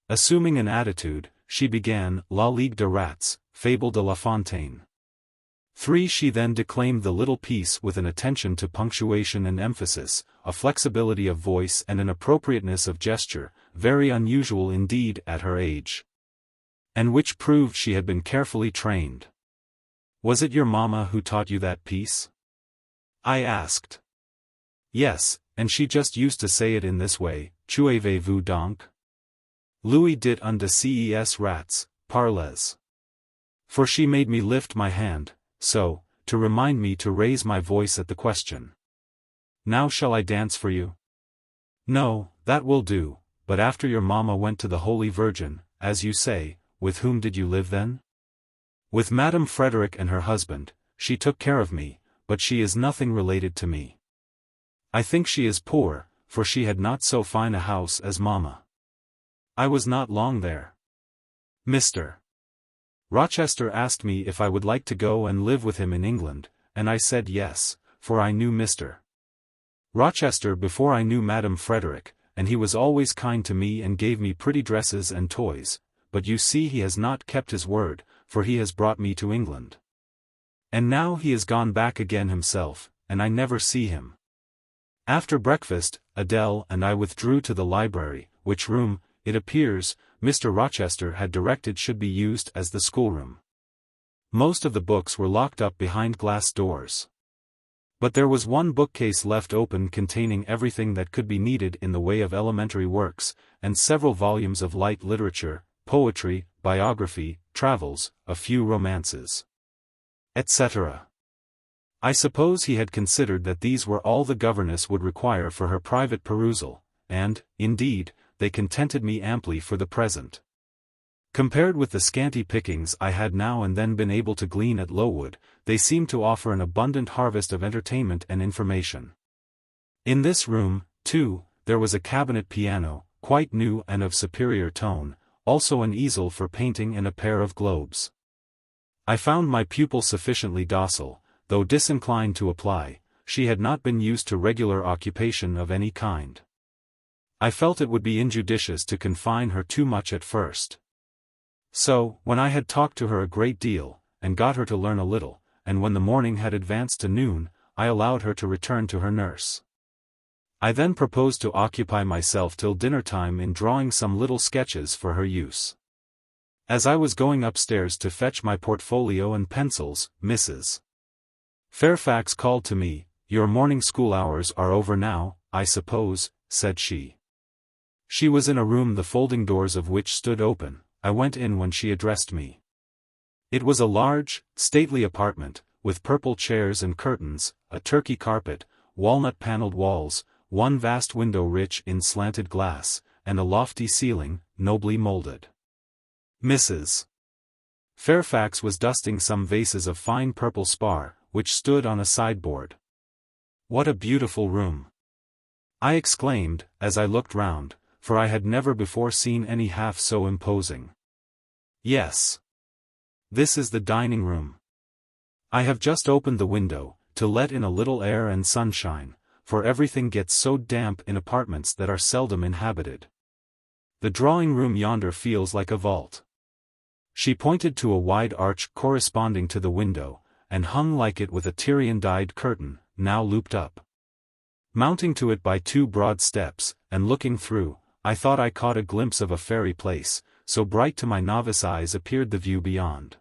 Assuming an attitude, she began La Ligue de Rats, Fable de La Fontaine. 3. She then declaimed the little piece with an attention to punctuation and emphasis, a flexibility of voice and an appropriateness of gesture, very unusual indeed at her age, and which proved she had been carefully trained. "Was it your mamma who taught you that piece?" I asked. "Yes, and she just used to say it in this way, Tuez-vous donc? Louis dit un de ces rats, parlez." For she made me lift my hand, so, to remind me to raise my voice at the question. "Now shall I dance for you?" "No, that will do, but after your mamma went to the Holy Virgin, as you say, with whom did you live then?" "With Madame Frederick and her husband. She took care of me, but she is nothing related to me. I think she is poor, for she had not so fine a house as mamma. I was not long there. Mr. Rochester asked me if I would like to go and live with him in England, and I said yes, for I knew Mr. Rochester before I knew Madame Frederick, and he was always kind to me and gave me pretty dresses and toys, but you see he has not kept his word, for he has brought me to England. And now he has gone back again himself, and I never see him." After breakfast, Adele and I withdrew to the library, which room, it appears, Mr. Rochester had directed should be used as the schoolroom. Most of the books were locked up behind glass doors. But there was one bookcase left open containing everything that could be needed in the way of elementary works, and several volumes of light literature, poetry, biography, travels, a few romances, etc. I suppose he had considered that these were all the governess would require for her private perusal, and, indeed, they contented me amply for the present. Compared with the scanty pickings I had now and then been able to glean at Lowood, they seemed to offer an abundant harvest of entertainment and information. In this room, too, there was a cabinet piano, quite new and of superior tone, also an easel for painting and a pair of globes. I found my pupil sufficiently docile, though disinclined to apply. She had not been used to regular occupation of any kind. I felt it would be injudicious to confine her too much at first. So, when I had talked to her a great deal, and got her to learn a little, and when the morning had advanced to noon, I allowed her to return to her nurse. I then proposed to occupy myself till dinner-time in drawing some little sketches for her use. As I was going upstairs to fetch my portfolio and pencils, Mrs. Fairfax called to me. "Your morning school hours are over now, I suppose," said she. She was in a room the folding doors of which stood open. I went in when she addressed me. It was a large, stately apartment, with purple chairs and curtains, a Turkey carpet, walnut-panelled walls, one vast window rich in slanted glass, and a lofty ceiling, nobly moulded. Mrs. Fairfax was dusting some vases of fine purple spar, which stood on a sideboard. "What a beautiful room!" I exclaimed, as I looked round, for I had never before seen any half so imposing. "Yes. This is the dining room. I have just opened the window, to let in a little air and sunshine, for everything gets so damp in apartments that are seldom inhabited. The drawing-room yonder feels like a vault." She pointed to a wide arch corresponding to the window, and hung like it with a Tyrian-dyed curtain, now looped up. Mounting to it by 2 broad steps, and looking through, I thought I caught a glimpse of a fairy place, so bright to my novice eyes appeared the view beyond.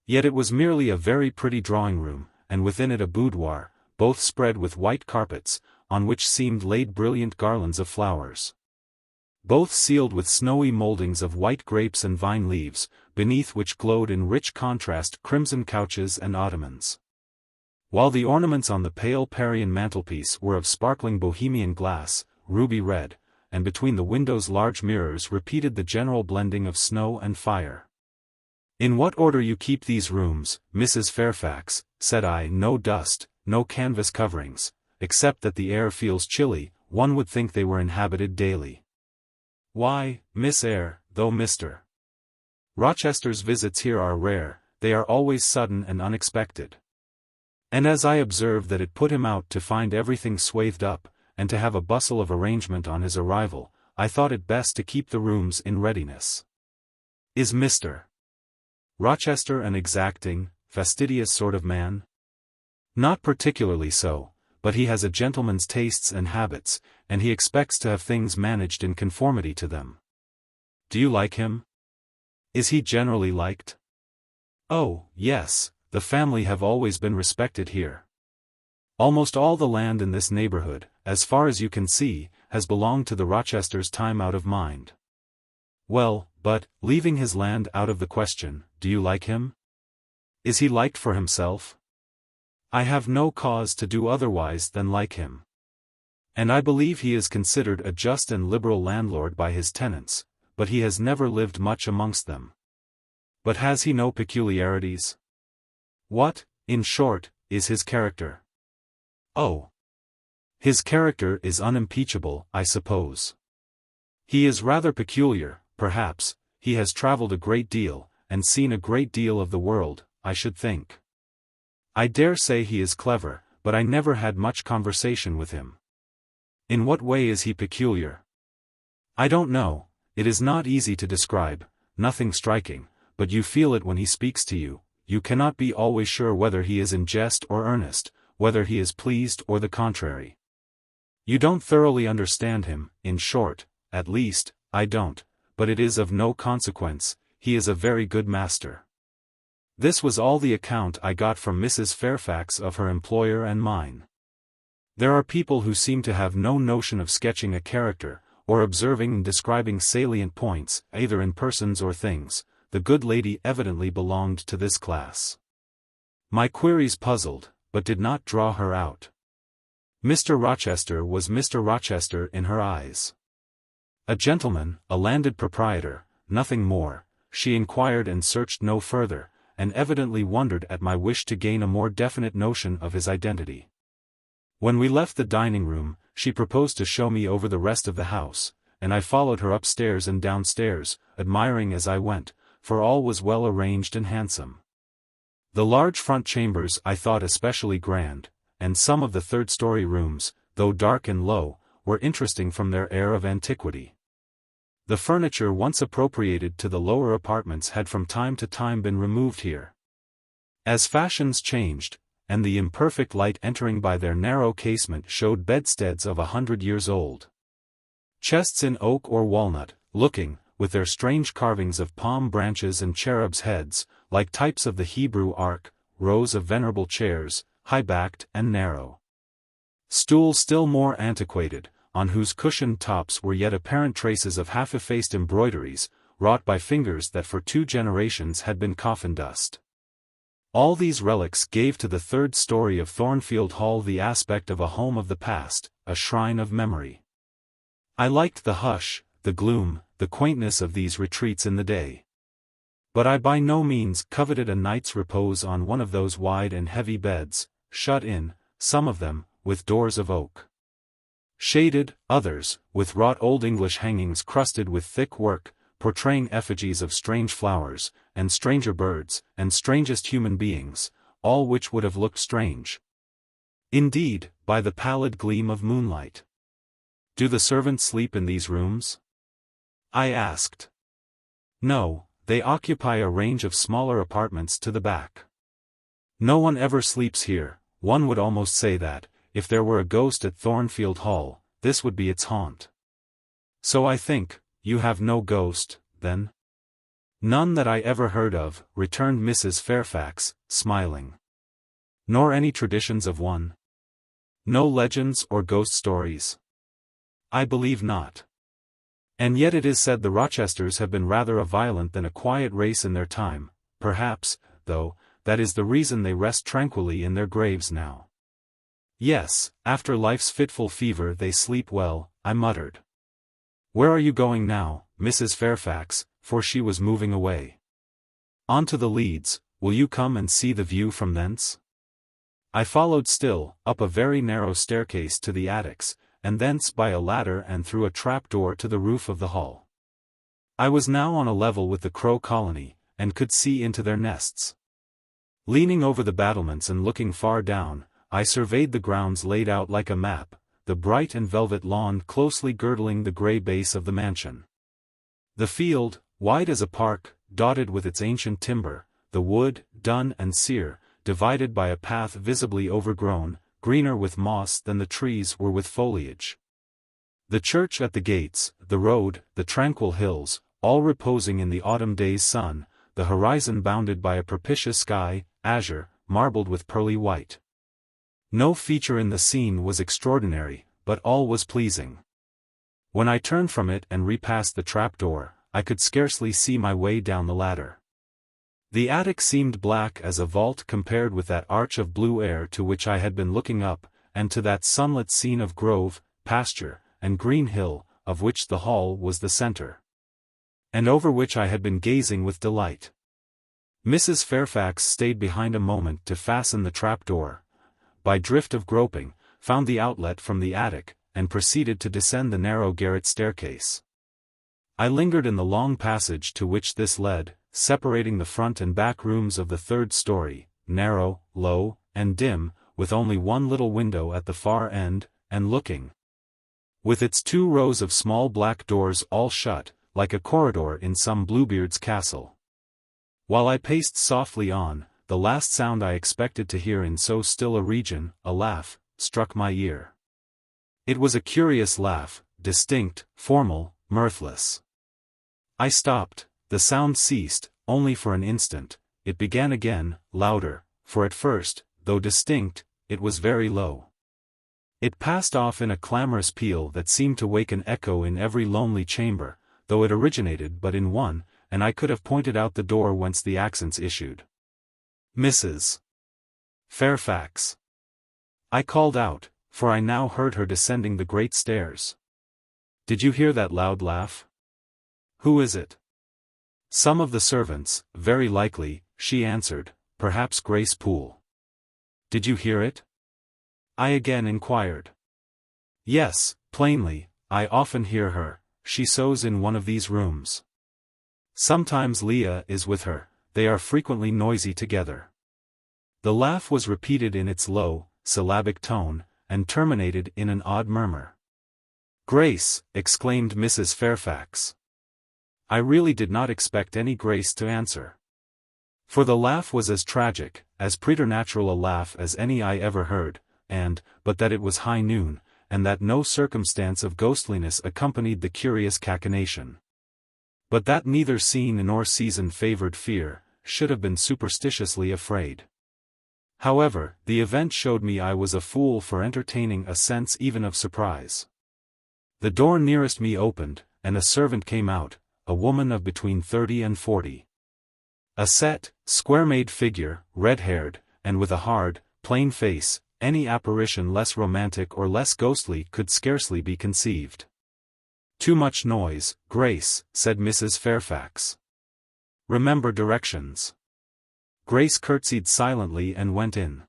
Yet it was merely a very pretty drawing-room, and within it a boudoir, both spread with white carpets, on which seemed laid brilliant garlands of flowers. Both sealed with snowy mouldings of white grapes and vine leaves, beneath which glowed in rich contrast crimson couches and ottomans. While the ornaments on the pale Parian mantelpiece were of sparkling Bohemian glass, ruby red, and between the windows large mirrors repeated the general blending of snow and fire. "In what order you keep these rooms, Mrs. Fairfax," said I. "No dust, no canvas coverings, except that the air feels chilly. One would think they were inhabited daily." "Why, Miss Eyre, though Mr. Rochester's visits here are rare, they are always sudden and unexpected." And as I observed that it put him out to find everything swathed up, and to have a bustle of arrangement on his arrival, I thought it best to keep the rooms in readiness. "Is Mr. Rochester an exacting, fastidious sort of man?" "Not particularly so, but he has a gentleman's tastes and habits, and he expects to have things managed in conformity to them." "Do you like him? Is he generally liked?" "Oh, yes, the family have always been respected here. Almost all the land in this neighborhood, as far as you can see, has belonged to the Rochesters time out of mind." "Well, but, leaving his land out of the question, do you like him? Is he liked for himself?" "I have no cause to do otherwise than like him. And I believe he is considered a just and liberal landlord by his tenants, but he has never lived much amongst them." "But has he no peculiarities? What, in short, is his character?" "Oh. His character is unimpeachable, I suppose. He is rather peculiar, perhaps. He has travelled a great deal, and seen a great deal of the world, I should think. I dare say he is clever, but I never had much conversation with him." "In what way is he peculiar?" "I don't know, it is not easy to describe, nothing striking, but you feel it when he speaks to you. You cannot be always sure whether he is in jest or earnest, whether he is pleased or the contrary. You don't thoroughly understand him, in short, at least, I don't, but it is of no consequence, he is a very good master." This was all the account I got from Mrs. Fairfax of her employer and mine. There are people who seem to have no notion of sketching a character, or observing and describing salient points, either in persons or things. The good lady evidently belonged to this class. My queries puzzled, but did not draw her out. Mr. Rochester was Mr. Rochester in her eyes. A gentleman, a landed proprietor, nothing more. She inquired and searched no further, and evidently wondered at my wish to gain a more definite notion of his identity. When we left the dining-room, she proposed to show me over the rest of the house, and I followed her upstairs and downstairs, admiring as I went, for all was well arranged and handsome. The large front chambers I thought especially grand, and some of the third-story rooms, though dark and low, were interesting from their air of antiquity. The furniture once appropriated to the lower apartments had from time to time been removed here. As fashions changed, and the imperfect light entering by their narrow casement showed bedsteads of 100 years old. Chests in oak or walnut, looking, with their strange carvings of palm branches and cherubs' heads, like types of the Hebrew ark, rows of venerable chairs, high-backed and narrow. Stools still more antiquated, on whose cushioned tops were yet apparent traces of half-effaced embroideries, wrought by fingers that for 2 generations had been coffin dust. All these relics gave to the 3rd story of Thornfield Hall the aspect of a home of the past, a shrine of memory. I liked the hush, the gloom, the quaintness of these retreats in the day. But I by no means coveted a night's repose on one of those wide and heavy beds, shut in, some of them, with doors of oak. Shaded, others, with wrought Old English hangings crusted with thick work, portraying effigies of strange flowers, and stranger birds, and strangest human beings, all which would have looked strange, indeed, by the pallid gleam of moonlight. Do the servants sleep in these rooms? I asked. No, they occupy a range of smaller apartments to the back. No one ever sleeps here. One would almost say that, if there were a ghost at Thornfield Hall, this would be its haunt. So I think, you have no ghost, then? None that I ever heard of, returned Mrs. Fairfax, smiling. Nor any traditions of one? No legends or ghost stories? I believe not. And yet it is said the Rochesters have been rather a violent than a quiet race in their time, perhaps, though, that is the reason they rest tranquilly in their graves now. Yes, after life's fitful fever they sleep well, I muttered. Where are you going now, Mrs. Fairfax, for she was moving away. On to the Leads, will you come and see the view from thence? I followed still, up a very narrow staircase to the attics, and thence by a ladder and through a trap-door to the roof of the hall. I was now on a level with the crow colony, and could see into their nests. Leaning over the battlements and looking far down, I surveyed the grounds laid out like a map, the bright and velvet lawn closely girdling the grey base of the mansion. The field, wide as a park, dotted with its ancient timber, the wood, dun and sere, divided by a path visibly overgrown, greener with moss than the trees were with foliage. The church at the gates, the road, the tranquil hills, all reposing in the autumn day's sun, the horizon bounded by a propitious sky, azure, marbled with pearly white. No feature in the scene was extraordinary, but all was pleasing. When I turned from it and repassed the trap-door, I could scarcely see my way down the ladder. The attic seemed black as a vault compared with that arch of blue air to which I had been looking up, and to that sunlit scene of grove, pasture, and green hill, of which the hall was the center, and over which I had been gazing with delight. Mrs. Fairfax stayed behind a moment to fasten the trap-door, by drift of groping, found the outlet from the attic, and proceeded to descend the narrow garret staircase. I lingered in the long passage to which this led, separating the front and back rooms of the 3rd story, narrow, low, and dim, with only one little window at the far end, and looking, with its 2 rows of small black doors all shut, like a corridor in some Bluebeard's castle. While I paced softly on, the last sound I expected to hear in so still a region, a laugh, struck my ear. It was a curious laugh, distinct, formal, mirthless. I stopped. The sound ceased, only for an instant. It began again, louder, for at first, though distinct, it was very low. It passed off in a clamorous peal that seemed to wake an echo in every lonely chamber, though it originated but in one, and I could have pointed out the door whence the accents issued. Mrs. Fairfax. I called out, for I now heard her descending the great stairs. Did you hear that loud laugh? Who is it? Some of the servants, very likely, she answered, perhaps Grace Poole. Did you hear it? I again inquired. Yes, plainly, I often hear her, she sews in one of these rooms. Sometimes Leah is with her, they are frequently noisy together. The laugh was repeated in its low, syllabic tone, and terminated in an odd murmur. Grace, exclaimed Mrs. Fairfax. I really did not expect any Grace to answer. For the laugh was as tragic, as preternatural a laugh as any I ever heard, but that it was high noon, and that no circumstance of ghostliness accompanied the curious cachinnation. But that neither scene nor season favored fear, should have been superstitiously afraid. However, the event showed me I was a fool for entertaining a sense even of surprise. The door nearest me opened, and a servant came out, a woman of between 30 and 40. A set, square-made figure, red-haired, and with a hard, plain face, any apparition less romantic or less ghostly could scarcely be conceived. "Too much noise, Grace," said Mrs. Fairfax. "Remember directions." Grace curtsied silently and went in.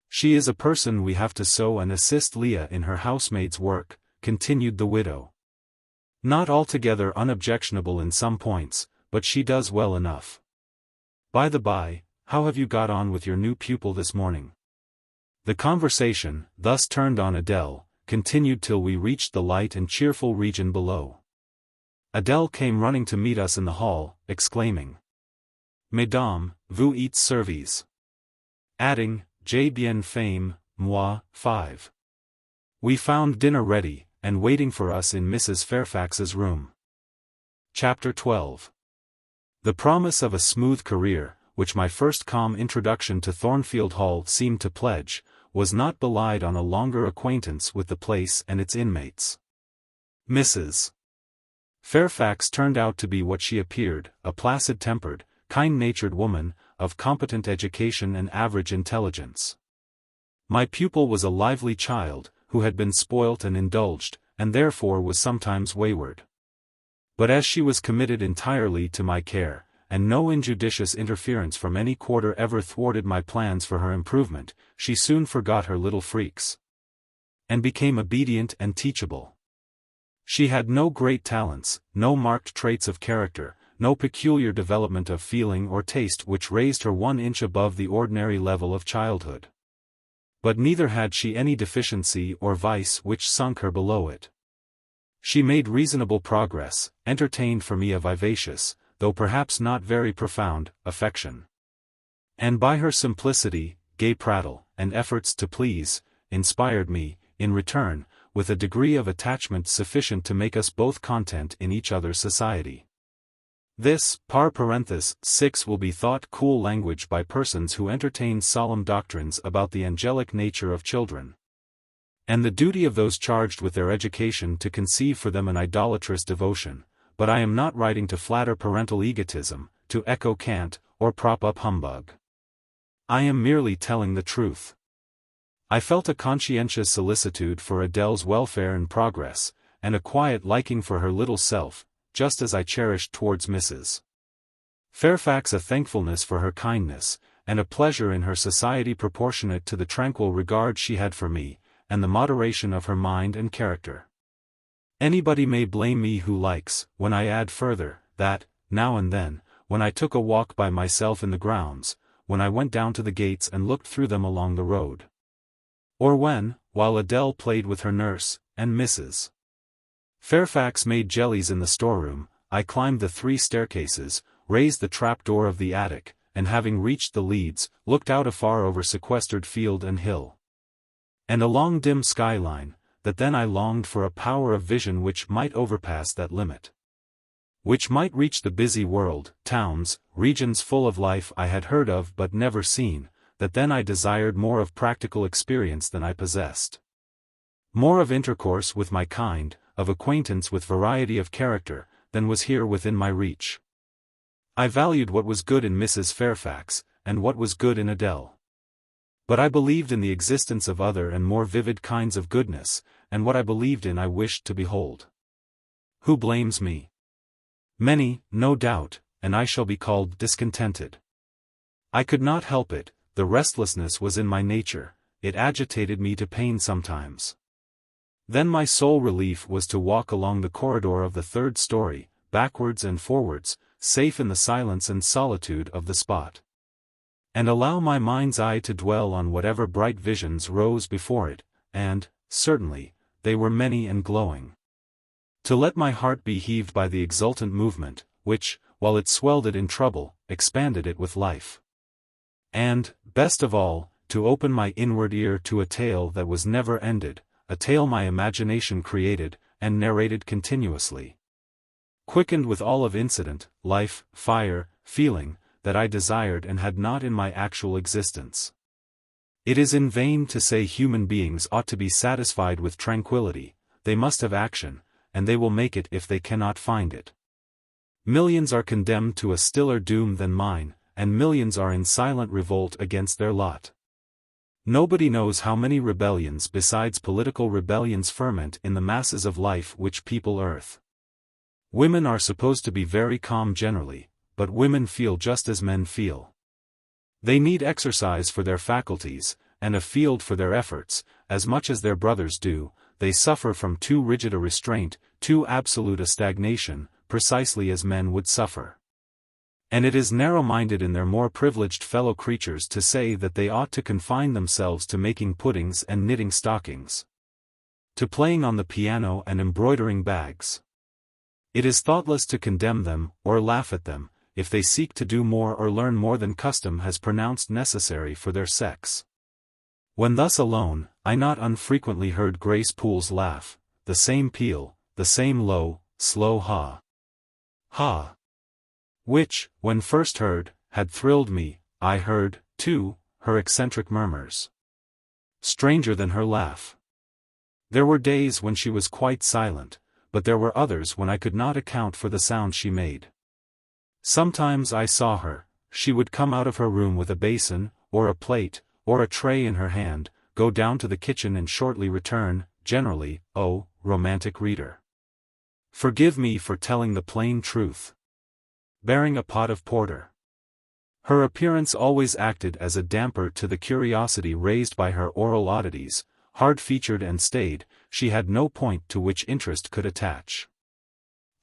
"She is a person we have to sew and assist Leah in her housemaid's work," continued the widow. "Not altogether unobjectionable in some points, but she does well enough. By the by, how have you got on with your new pupil this morning?" The conversation, thus turned on Adele, continued till we reached the light and cheerful region below. Adele came running to meet us in the hall, exclaiming, "Mesdames, vous êtes servies," adding, "J'ai bien faim, moi, 5." We found dinner ready, and waiting for us in Mrs. Fairfax's room. Chapter 12. The promise of a smooth career, which my first calm introduction to Thornfield Hall seemed to pledge, was not belied on a longer acquaintance with the place and its inmates. Mrs. Fairfax turned out to be what she appeared, a placid-tempered, kind-natured woman, of competent education and average intelligence. My pupil was a lively child, who had been spoilt and indulged, and therefore was sometimes wayward. But as she was committed entirely to my care, and no injudicious interference from any quarter ever thwarted my plans for her improvement, she soon forgot her little freaks, and became obedient and teachable. She had no great talents, no marked traits of character, no peculiar development of feeling or taste which raised her 1 inch above the ordinary level of childhood. But neither had she any deficiency or vice which sunk her below it. She made reasonable progress, entertained for me a vivacious, though perhaps not very profound, affection. And by her simplicity, gay prattle, and efforts to please, inspired me, in return, with a degree of attachment sufficient to make us both content in each other's society. This, par parenthesis, 6 will be thought cool language by persons who entertain solemn doctrines about the angelic nature of children, and the duty of those charged with their education to conceive for them an idolatrous devotion. But I am not writing to flatter parental egotism, to echo cant, or prop up humbug. I am merely telling the truth. I felt a conscientious solicitude for Adele's welfare and progress, and a quiet liking for her little self, just as I cherished towards Mrs. Fairfax a thankfulness for her kindness, and a pleasure in her society proportionate to the tranquil regard she had for me, and the moderation of her mind and character. Anybody may blame me who likes, when I add further, that, now and then, when I took a walk by myself in the grounds, when I went down to the gates and looked through them along the road, or when, while Adele played with her nurse, and Mrs. Fairfax made jellies in the storeroom, I climbed the 3 staircases, raised the trap-door of the attic, and having reached the leads, looked out afar over sequestered field and hill, and a long dim skyline, that then I longed for a power of vision which might overpass that limit, which might reach the busy world, towns, regions full of life I had heard of but never seen, that then I desired more of practical experience than I possessed, more of intercourse with my kind, of acquaintance with variety of character, than was here within my reach. I valued what was good in Mrs. Fairfax, and what was good in Adele. But I believed in the existence of other and more vivid kinds of goodness, and what I believed in I wished to behold. Who blames me? Many, no doubt, and I shall be called discontented. I could not help it, the restlessness was in my nature, it agitated me to pain sometimes. Then my sole relief was to walk along the corridor of the 3rd story, backwards and forwards, safe in the silence and solitude of the spot, and allow my mind's eye to dwell on whatever bright visions rose before it, and, certainly, they were many and glowing. To let my heart be heaved by the exultant movement, which, while it swelled it in trouble, expanded it with life. And, best of all, to open my inward ear to a tale that was never ended, a tale my imagination created, and narrated continuously. Quickened with all of incident, life, fire, feeling, that I desired and had not in my actual existence. It is in vain to say human beings ought to be satisfied with tranquility, they must have action, and they will make it if they cannot find it. Millions are condemned to a stiller doom than mine, and millions are in silent revolt against their lot. Nobody knows how many rebellions besides political rebellions ferment in the masses of life which people earth. Women are supposed to be very calm generally, but women feel just as men feel. They need exercise for their faculties, and a field for their efforts, as much as their brothers do. They suffer from too rigid a restraint, too absolute a stagnation, precisely as men would suffer. And it is narrow-minded in their more privileged fellow creatures to say that they ought to confine themselves to making puddings and knitting stockings, to playing on the piano and embroidering bags. It is thoughtless to condemn them, or laugh at them, if they seek to do more or learn more than custom has pronounced necessary for their sex. When thus alone, I not unfrequently heard Grace Poole's laugh, the same peal, the same low, slow ha. Ha. Which, when first heard, had thrilled me. I heard, too, her eccentric murmurs. Stranger than her laugh. There were days when she was quite silent, but there were others when I could not account for the sound she made. Sometimes I saw her, she would come out of her room with a basin, or a plate, or a tray in her hand, go down to the kitchen and shortly return, generally, oh, romantic reader, forgive me for telling the plain truth, bearing a pot of porter. Her appearance always acted as a damper to the curiosity raised by her oral oddities. Hard-featured and staid, she had no point to which interest could attach.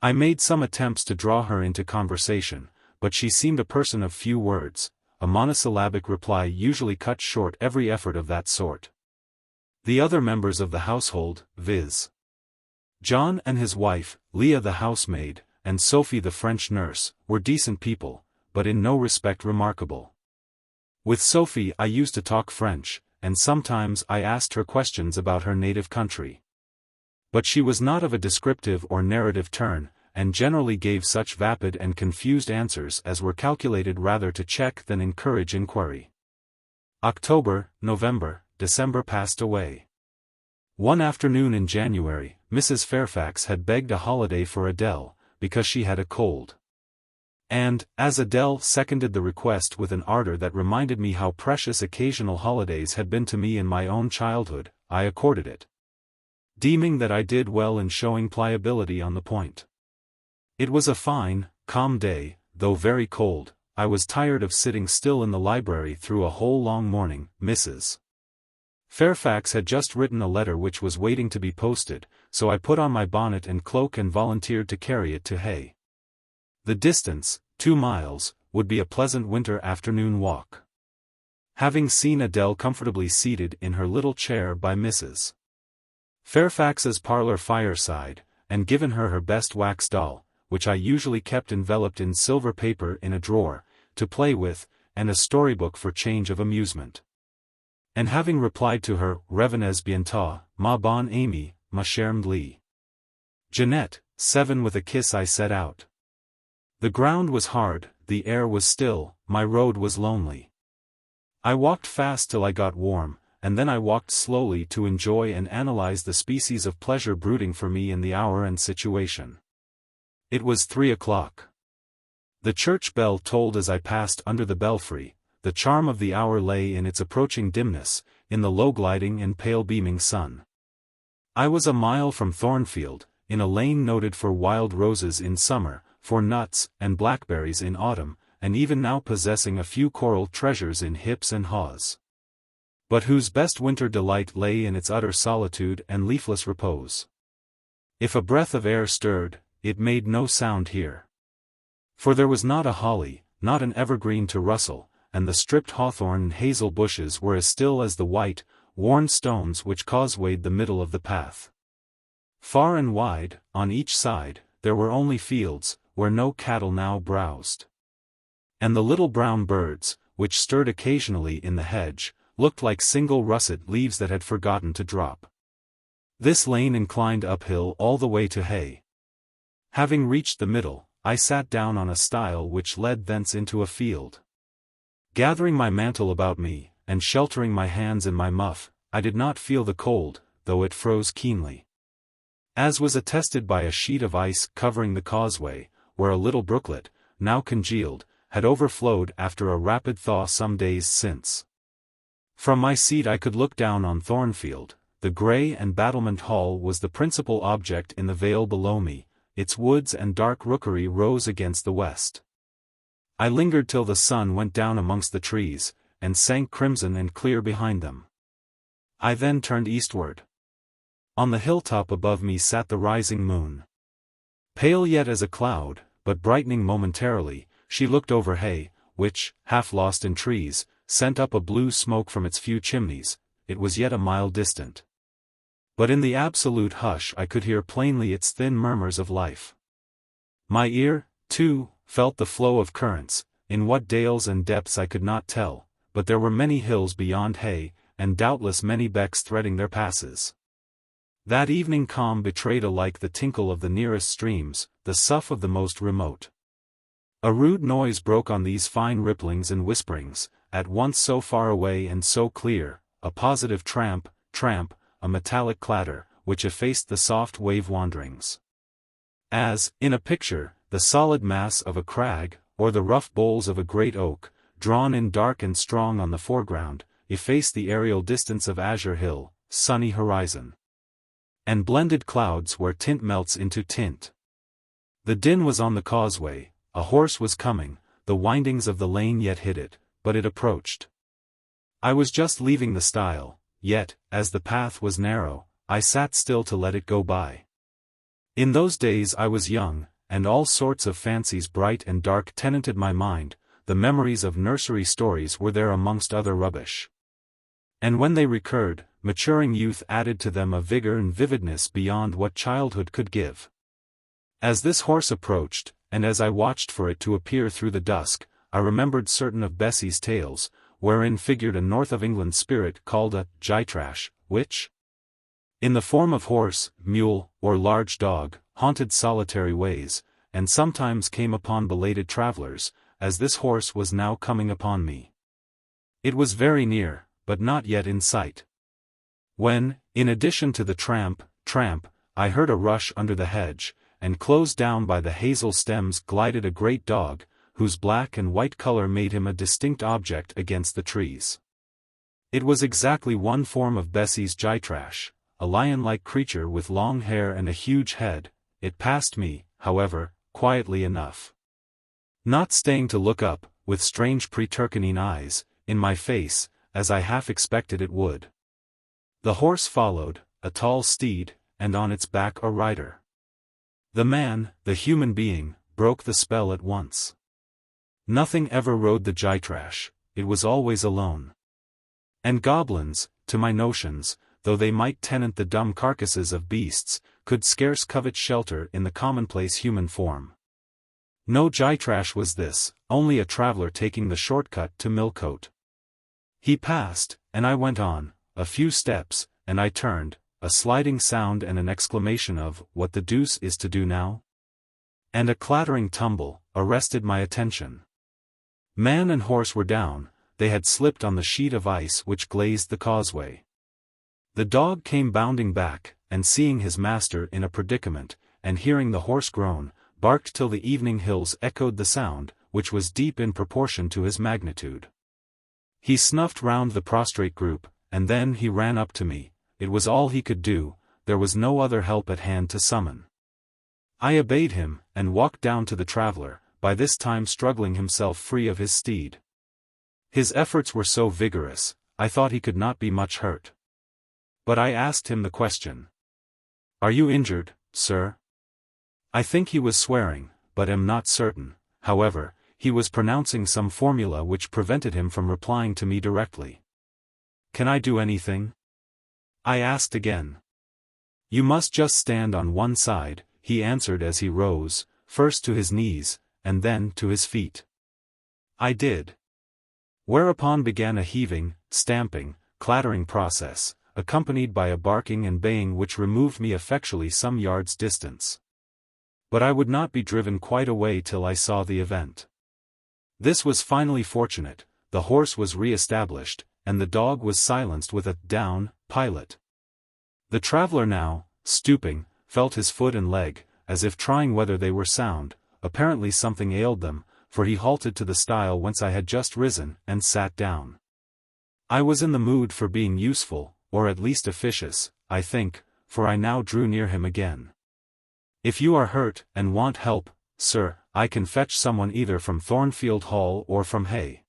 I made some attempts to draw her into conversation, but she seemed a person of few words. A monosyllabic reply usually cut short every effort of that sort. The other members of the household, viz. John and his wife, Leah the housemaid, and Sophie the French nurse, were decent people, but in no respect remarkable. With Sophie I used to talk French, and sometimes I asked her questions about her native country. But she was not of a descriptive or narrative turn, and generally gave such vapid and confused answers as were calculated rather to check than encourage inquiry. October, November, December passed away. One afternoon in January, Mrs. Fairfax had begged a holiday for Adele, because she had a cold. And, as Adele seconded the request with an ardor that reminded me how precious occasional holidays had been to me in my own childhood, I accorded it, deeming that I did well in showing pliability on the point. It was a fine, calm day, though very cold. I was tired of sitting still in the library through a whole long morning. Mrs. Fairfax had just written a letter which was waiting to be posted, so I put on my bonnet and cloak and volunteered to carry it to Hay. The distance, 2 miles, would be a pleasant winter afternoon walk. Having seen Adele comfortably seated in her little chair by Mrs. Fairfax's parlor fireside, and given her her best wax doll, which I usually kept enveloped in silver paper in a drawer, to play with, and a storybook for change of amusement. And having replied to her, Revenez bientôt, ma bonne amie, ma chère Lee. Jeanette, 7 with a kiss I set out. The ground was hard, the air was still, my road was lonely. I walked fast till I got warm, and then I walked slowly to enjoy and analyze the species of pleasure brooding for me in the hour and situation. It was 3 o'clock. The church bell tolled as I passed under the belfry. The charm of the hour lay in its approaching dimness, in the low gliding and pale beaming sun. I was a mile from Thornfield, in a lane noted for wild roses in summer, for nuts and blackberries in autumn, and even now possessing a few coral treasures in hips and haws, but whose best winter delight lay in its utter solitude and leafless repose. If a breath of air stirred, it made no sound here. For there was not a holly, not an evergreen to rustle, and the stripped hawthorn and hazel bushes were as still as the white, worn stones which causewayed the middle of the path. Far and wide, on each side, there were only fields, where no cattle now browsed. And the little brown birds, which stirred occasionally in the hedge, looked like single russet leaves that had forgotten to drop. This lane inclined uphill all the way to hay. Having reached the middle, I sat down on a stile which led thence into a field. Gathering my mantle about me, and sheltering my hands in my muff, I did not feel the cold, though it froze keenly. As was attested by a sheet of ice covering the causeway, where a little brooklet, now congealed, had overflowed after a rapid thaw some days since. From my seat I could look down on Thornfield. The grey and battlement hall was the principal object in the vale below me, its woods and dark rookery rose against the west. I lingered till the sun went down amongst the trees, and sank crimson and clear behind them. I then turned eastward. On the hilltop above me sat the rising moon. Pale yet as a cloud, but brightening momentarily, she looked over hay, which, half lost in trees, sent up a blue smoke from its few chimneys. It was yet a mile distant. But in the absolute hush I could hear plainly its thin murmurs of life. My ear, too, felt the flow of currents, in what dales and depths I could not tell, but there were many hills beyond hay, and doubtless many becks threading their passes. That evening calm betrayed alike the tinkle of the nearest streams, the sough of the most remote. A rude noise broke on these fine ripplings and whisperings, at once so far away and so clear, a positive tramp, tramp, a metallic clatter, which effaced the soft wave wanderings. As, in a picture, the solid mass of a crag, or the rough boles of a great oak, drawn in dark and strong on the foreground, efface the aerial distance of azure hill, sunny horizon, and blended clouds where tint melts into tint. The din was on the causeway, a horse was coming, the windings of the lane yet hid it, but it approached. I was just leaving the stile, yet, as the path was narrow, I sat still to let it go by. In those days I was young, and all sorts of fancies bright and dark tenanted my mind. The memories of nursery stories were there amongst other rubbish. And when they recurred, maturing youth added to them a vigor and vividness beyond what childhood could give. As this horse approached, and as I watched for it to appear through the dusk, I remembered certain of Bessie's tales, wherein figured a North of England spirit called a gytrash, which, in the form of horse, mule, or large dog, haunted solitary ways, and sometimes came upon belated travellers, as this horse was now coming upon me. It was very near, but not yet in sight. When, in addition to the tramp, tramp, I heard a rush under the hedge, and close down by the hazel stems glided a great dog, whose black and white color made him a distinct object against the trees. It was exactly one form of Bessie's gytrash, a lion-like creature with long hair and a huge head. It passed me, however, quietly enough, not staying to look up, with strange pretercanine eyes, in my face, as I half expected it would. The horse followed, a tall steed, and on its back a rider. The man, the human being, broke the spell at once. Nothing ever rode the gytrash, it was always alone. And goblins, to my notions, though they might tenant the dumb carcasses of beasts, could scarce covet shelter in the commonplace human form. No gytrash was this, only a traveller taking the shortcut to Millcote. He passed, and I went on, a few steps, and I turned, a sliding sound and an exclamation of, "What the deuce is to do now?" and a clattering tumble, arrested my attention. Man and horse were down, they had slipped on the sheet of ice which glazed the causeway. The dog came bounding back, and seeing his master in a predicament, and hearing the horse groan, barked till the evening hills echoed the sound, which was deep in proportion to his magnitude. He snuffed round the prostrate group, and then he ran up to me. It was all he could do, there was no other help at hand to summon. I obeyed him, and walked down to the traveller, by this time struggling himself free of his steed. His efforts were so vigorous, I thought he could not be much hurt. But I asked him the question. "Are you injured, sir?" I think he was swearing, but am not certain. However, he was pronouncing some formula which prevented him from replying to me directly. "Can I do anything?" I asked again. "You must just stand on one side," he answered as he rose, first to his knees, and then to his feet. I did. Whereupon began a heaving, stamping, clattering process, accompanied by a barking and baying which removed me effectually some yards' distance. But I would not be driven quite away till I saw the event. This was finally fortunate, the horse was re-established, and the dog was silenced with a "down" pilot. The traveller now, stooping, felt his foot and leg, as if trying whether they were sound. Apparently something ailed them, for he halted to the stile whence I had just risen, and sat down. I was in the mood for being useful, or at least officious, I think, for I now drew near him again. "If you are hurt, and want help, sir, I can fetch someone either from Thornfield Hall or from Hay."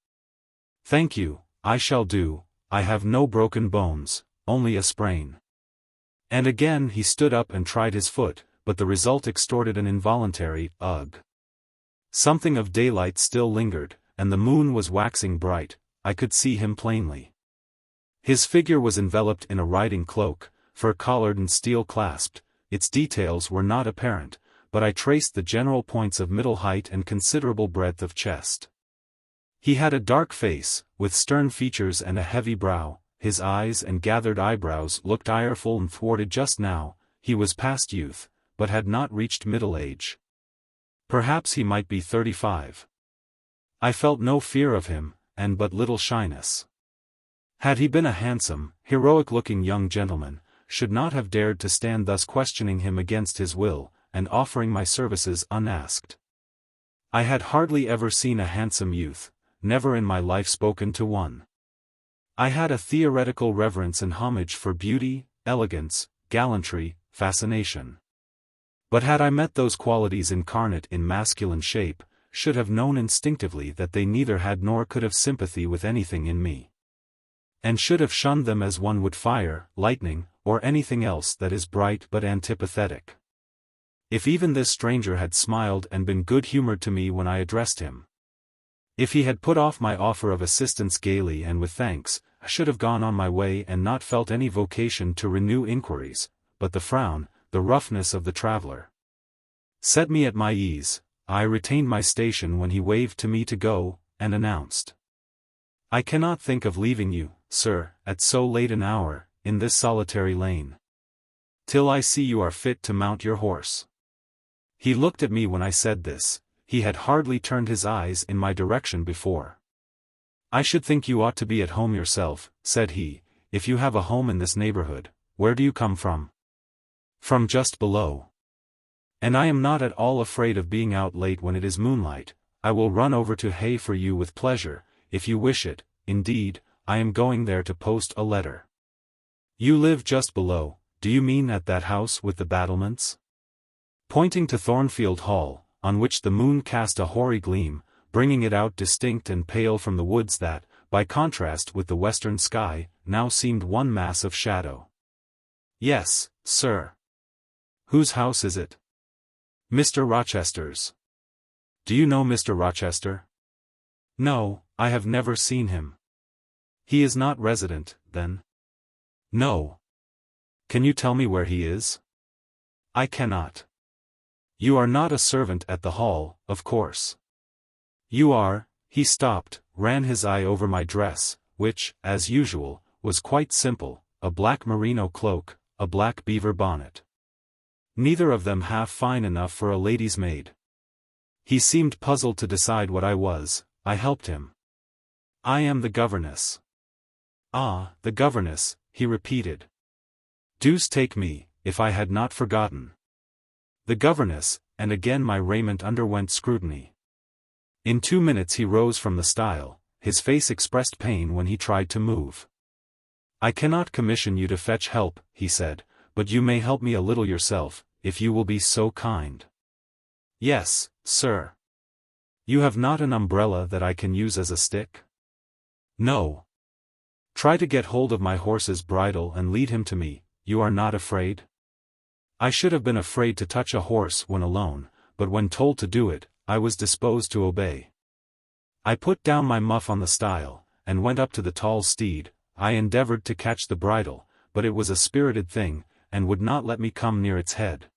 "Thank you, I shall do, I have no broken bones, only a sprain." And again he stood up and tried his foot, but the result extorted an involuntary "ugh." Something of daylight still lingered, and the moon was waxing bright. I could see him plainly. His figure was enveloped in a riding cloak, fur-collared and steel-clasped. Its details were not apparent, but I traced the general points of middle height and considerable breadth of chest. He had a dark face, with stern features and a heavy brow. His eyes and gathered eyebrows looked ireful and thwarted just now. He was past youth, but had not reached middle age. Perhaps he might be 35. I felt no fear of him, and but little shyness. Had he been a handsome, heroic-looking young gentleman, should not have dared to stand thus questioning him against his will, and offering my services unasked. I had hardly ever seen a handsome youth, never in my life spoken to one. I had a theoretical reverence and homage for beauty, elegance, gallantry, fascination. But had I met those qualities incarnate in masculine shape, should have known instinctively that they neither had nor could have sympathy with anything in me. And should have shunned them as one would fire, lightning, or anything else that is bright but antipathetic. If even this stranger had smiled and been good-humored to me when I addressed him. If he had put off my offer of assistance gaily and with thanks, I should have gone on my way and not felt any vocation to renew inquiries, but the frown, the roughness of the traveller, set me at my ease. I retained my station when he waved to me to go, and announced, "I cannot think of leaving you, sir, at so late an hour, in this solitary lane, till I see you are fit to mount your horse." He looked at me when I said this. He had hardly turned his eyes in my direction before. "I should think you ought to be at home yourself," said he, "if you have a home in this neighborhood. Where do you come from?" "From just below. And I am not at all afraid of being out late when it is moonlight. I will run over to Hay for you with pleasure, if you wish it. Indeed, I am going there to post a letter." "You live just below, do you mean at that house with the battlements?" Pointing to Thornfield Hall, on which the moon cast a hoary gleam, bringing it out distinct and pale from the woods that, by contrast with the western sky, now seemed one mass of shadow. "Yes, sir." "Whose house is it?" "Mr. Rochester's." "Do you know Mr. Rochester?" "No, I have never seen him." "He is not resident, then?" "No." "Can you tell me where he is?" "I cannot." "You are not a servant at the hall, of course." "You are." He stopped, ran his eye over my dress, which, as usual, was quite simple, a black merino cloak, a black beaver bonnet. Neither of them half fine enough for a lady's maid. He seemed puzzled to decide what I was. I helped him. "I am the governess." "Ah, the governess," he repeated. "Deuce take me, if I had not forgotten. The governess," and again my raiment underwent scrutiny. In 2 minutes he rose from the stile. His face expressed pain when he tried to move. "I cannot commission you to fetch help," he said, "but you may help me a little yourself, if you will be so kind." "Yes, sir." "You have not an umbrella that I can use as a stick?" "No." "Try to get hold of my horse's bridle and lead him to me. You are not afraid?" I should have been afraid to touch a horse when alone, but when told to do it, I was disposed to obey. I put down my muff on the stile, and went up to the tall steed. I endeavored to catch the bridle, but it was a spirited thing, and would not let me come near its head.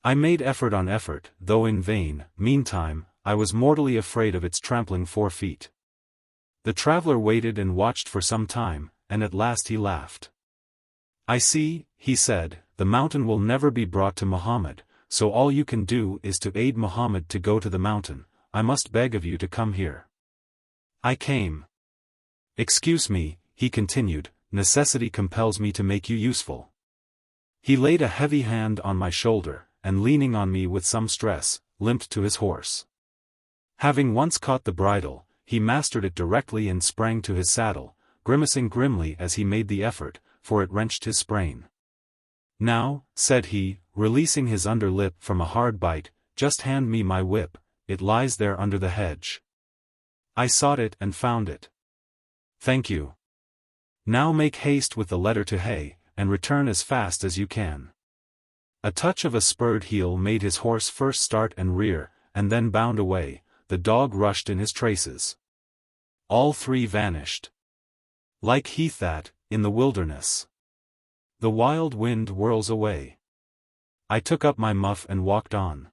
I made effort on effort, though in vain. Meantime, I was mortally afraid of its trampling 4 feet. The traveler waited and watched for some time, and at last he laughed. "I see," he said, "the mountain will never be brought to Muhammad, so all you can do is to aid Muhammad to go to the mountain. I must beg of you to come here." I came. "Excuse me," he continued, "necessity compels me to make you useful." He laid a heavy hand on my shoulder, and leaning on me with some stress, limped to his horse. Having once caught the bridle, he mastered it directly and sprang to his saddle, grimacing grimly as he made the effort, for it wrenched his sprain. "Now," said he, releasing his under lip from a hard bite, "just hand me my whip, it lies there under the hedge." I sought it and found it. "Thank you. Now make haste with the letter to Hay, and return as fast as you can." A touch of a spurred heel made his horse first start and rear, and then bound away. The dog rushed in his traces. All 3 vanished. Like heath that, in the wilderness, the wild wind whirls away. I took up my muff and walked on.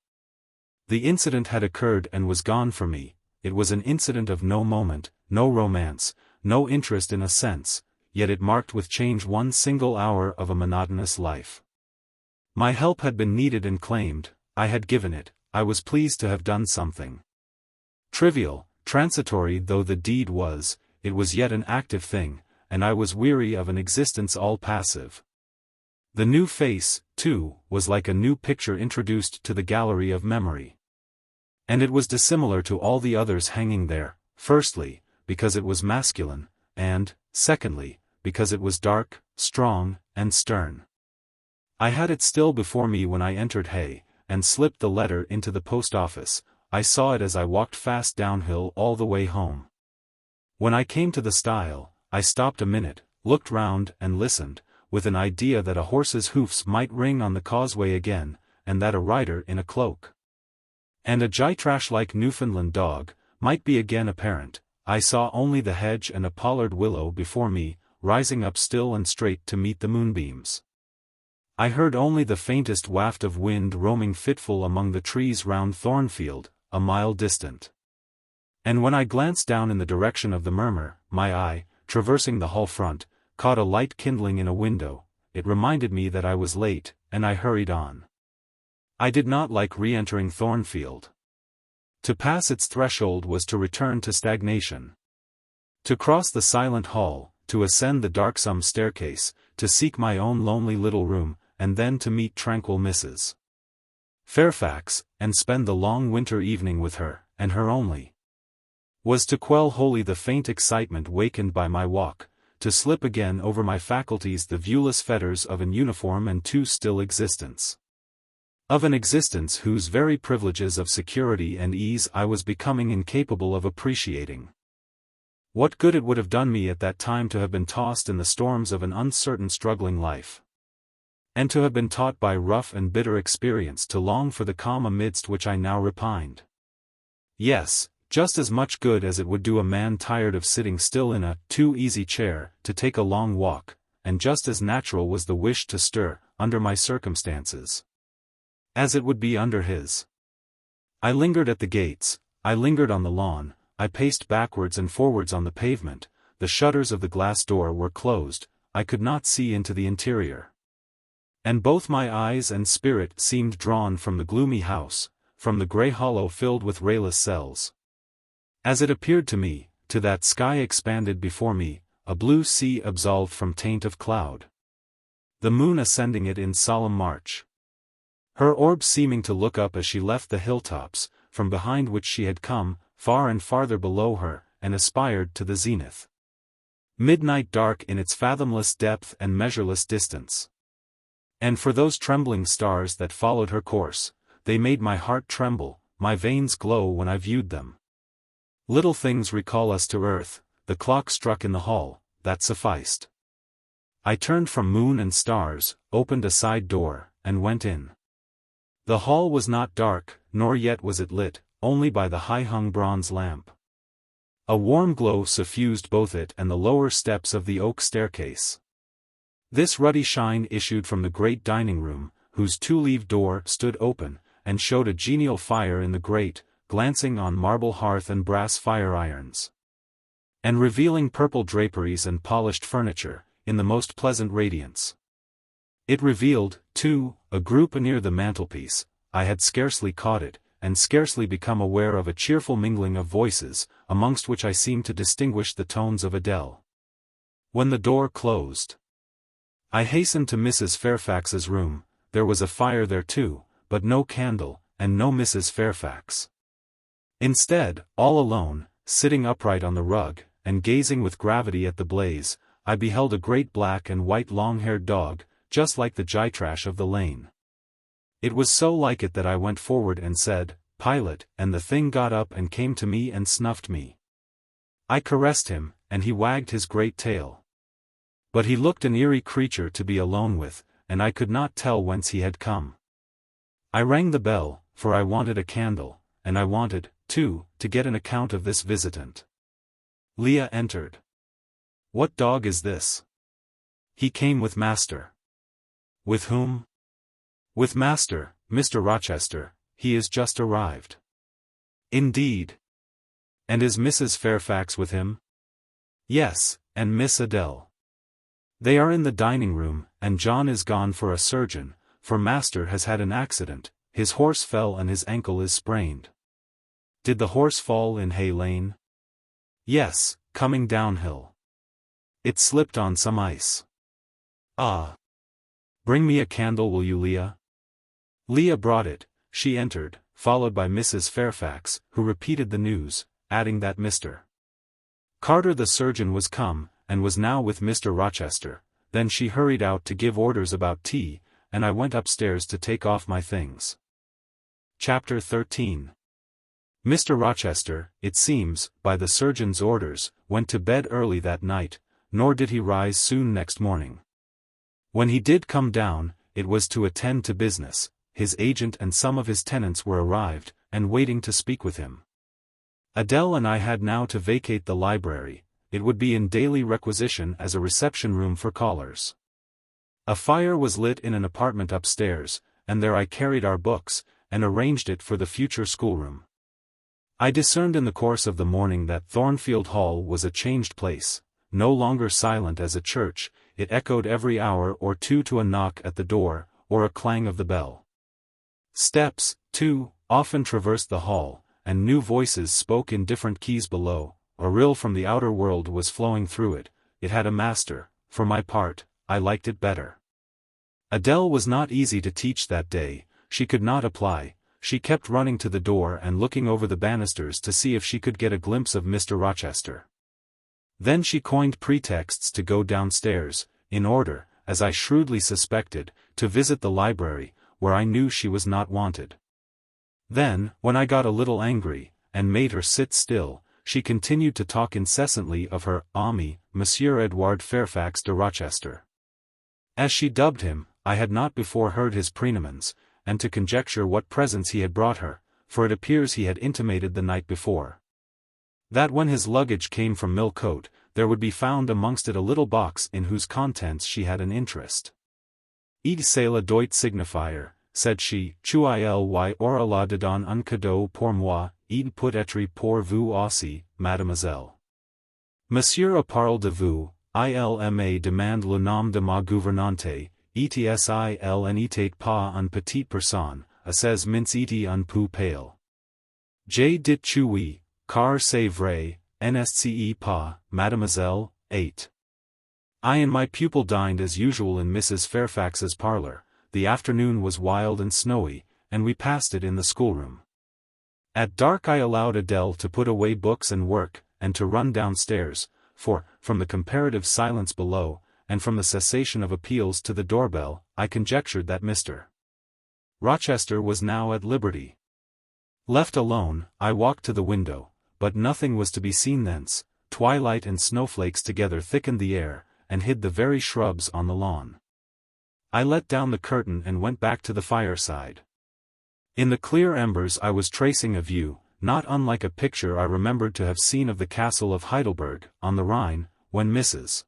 The incident had occurred and was gone from me. It was an incident of no moment, no romance, no interest in a sense, yet it marked with change one single hour of a monotonous life. My help had been needed and claimed, I had given it, I was pleased to have done something. Trivial, transitory though the deed was, it was yet an active thing, and I was weary of an existence all passive. The new face, too, was like a new picture introduced to the gallery of memory. And it was dissimilar to all the others hanging there, firstly, because it was masculine, and, secondly, because it was dark, strong, and stern. I had it still before me when I entered Hay, and slipped the letter into the post office. I saw it as I walked fast downhill all the way home. When I came to the stile, I stopped a minute, looked round and listened, with an idea that a horse's hoofs might ring on the causeway again, and that a rider in a cloak and a gytrash-like Newfoundland dog might be again apparent. I saw only the hedge and a pollard willow before me, rising up still and straight to meet the moonbeams. I heard only the faintest waft of wind roaming fitful among the trees round Thornfield, a mile distant. And when I glanced down in the direction of the murmur, my eye, traversing the hall front, caught a light kindling in a window. It reminded me that I was late, and I hurried on. I did not like re-entering Thornfield. To pass its threshold was to return to stagnation. To cross the silent hall, to ascend the darksome staircase, to seek my own lonely little room, and then to meet tranquil Mrs. Fairfax, and spend the long winter evening with her, and her only, was to quell wholly the faint excitement wakened by my walk, to slip again over my faculties the viewless fetters of an uniform and too still existence. Of an existence whose very privileges of security and ease I was becoming incapable of appreciating. What good it would have done me at that time to have been tossed in the storms of an uncertain struggling life, and to have been taught by rough and bitter experience to long for the calm amidst which I now repined. Yes, just as much good as it would do a man tired of sitting still in a too-easy chair, to take a long walk, and just as natural was the wish to stir, under my circumstances, as it would be under his. I lingered at the gates, I lingered on the lawn, I paced backwards and forwards on the pavement. The shutters of the glass door were closed, I could not see into the interior. And both my eyes and spirit seemed drawn from the gloomy house, from the grey hollow filled with rayless cells. As it appeared to me, to that sky expanded before me, a blue sea absolved from taint of cloud. The moon ascending it in solemn march. Her orb seeming to look up as she left the hilltops, from behind which she had come, far and farther below her, and aspired to the zenith. Midnight dark in its fathomless depth and measureless distance. And for those trembling stars that followed her course, they made my heart tremble, my veins glow when I viewed them. Little things recall us to earth. The clock struck in the hall, that sufficed. I turned from moon and stars, opened a side door, and went in. The hall was not dark, nor yet was it lit, only by the high-hung bronze lamp. A warm glow suffused both it and the lower steps of the oak staircase. This ruddy shine issued from the great dining room, whose two-leaved door stood open, and showed a genial fire in the grate, glancing on marble hearth and brass fire-irons, and revealing purple draperies and polished furniture, in the most pleasant radiance. It revealed, too, a group near the mantelpiece. I had scarcely caught it, and scarcely become aware of a cheerful mingling of voices, amongst which I seemed to distinguish the tones of Adele. When the door closed, I hastened to Mrs. Fairfax's room. There was a fire there too, but no candle, and no Mrs. Fairfax. Instead, all alone, sitting upright on the rug, and gazing with gravity at the blaze, I beheld a great black and white long-haired dog, just like the Gytrash of the lane. It was so like it that I went forward and said, "Pilot," and the thing got up and came to me and snuffed me. I caressed him, and he wagged his great tail. But he looked an eerie creature to be alone with, and I could not tell whence he had come. I rang the bell, for I wanted a candle, and I wanted, too, to get an account of this visitant. Leah entered. "What dog is this?" "He came with master." "With whom?" "With master, Mr. Rochester. He is just arrived." "Indeed. And is Mrs. Fairfax with him?" "Yes, and Miss Adele. They are in the dining-room, and John is gone for a surgeon, for master has had an accident. His horse fell and his ankle is sprained." "Did the horse fall in Hay Lane?" "Yes, coming downhill. It slipped on some ice." "Ah. Bring me a candle, will you, Leah?" Leah brought it. She entered, followed by Mrs. Fairfax, who repeated the news, adding that Mr. Carter the surgeon was come, and was now with Mr. Rochester. Then she hurried out to give orders about tea, and I went upstairs to take off my things. Chapter 13. Mr. Rochester, it seems, by the surgeon's orders, went to bed early that night, nor did he rise soon next morning. When he did come down, it was to attend to business. His agent and some of his tenants were arrived, and waiting to speak with him. Adele and I had now to vacate the library. It would be in daily requisition as a reception room for callers. A fire was lit in an apartment upstairs, and there I carried our books, and arranged it for the future schoolroom. I discerned in the course of the morning that Thornfield Hall was a changed place. No longer silent as a church, it echoed every hour or two to a knock at the door, or a clang of the bell. Steps, too, often traversed the hall, and new voices spoke in different keys below. A rill from the outer world was flowing through it. It had a master. For my part, I liked it better. Adele was not easy to teach that day. She could not apply. She kept running to the door and looking over the banisters to see if she could get a glimpse of Mr. Rochester. Then she coined pretexts to go downstairs, in order, as I shrewdly suspected, to visit the library, where I knew she was not wanted. Then, when I got a little angry, and made her sit still, she continued to talk incessantly of her ami, Monsieur Edouard Fairfax de Rochester. As she dubbed him, I had not before heard his praenomens, and to conjecture what presents he had brought her, for it appears he had intimated the night before that when his luggage came from Millcote, there would be found amongst it a little box in whose contents she had an interest. "Il la doit signifier," said she, "tu y aura la dedans un cadeau pour moi, il peut être pour vous aussi, mademoiselle. Monsieur a parlé de vous, il m'a demandé le nom de ma gouvernante, etsil n'était pas une petite personne, a ses mince était un peu pale. J'ai dit oui, car c'est vrai, n'sce pas, mademoiselle, 8. I and my pupil dined as usual in Mrs. Fairfax's parlor. The afternoon was wild and snowy, and we passed it in the schoolroom. At dark I allowed Adele to put away books and work, and to run downstairs, for, from the comparative silence below, and from the cessation of appeals to the doorbell, I conjectured that Mr. Rochester was now at liberty. Left alone, I walked to the window, but nothing was to be seen thence. Twilight and snowflakes together thickened the air, and hid the very shrubs on the lawn. I let down the curtain and went back to the fireside. In the clear embers I was tracing a view, not unlike a picture I remembered to have seen of the castle of Heidelberg, on the Rhine, when Mrs.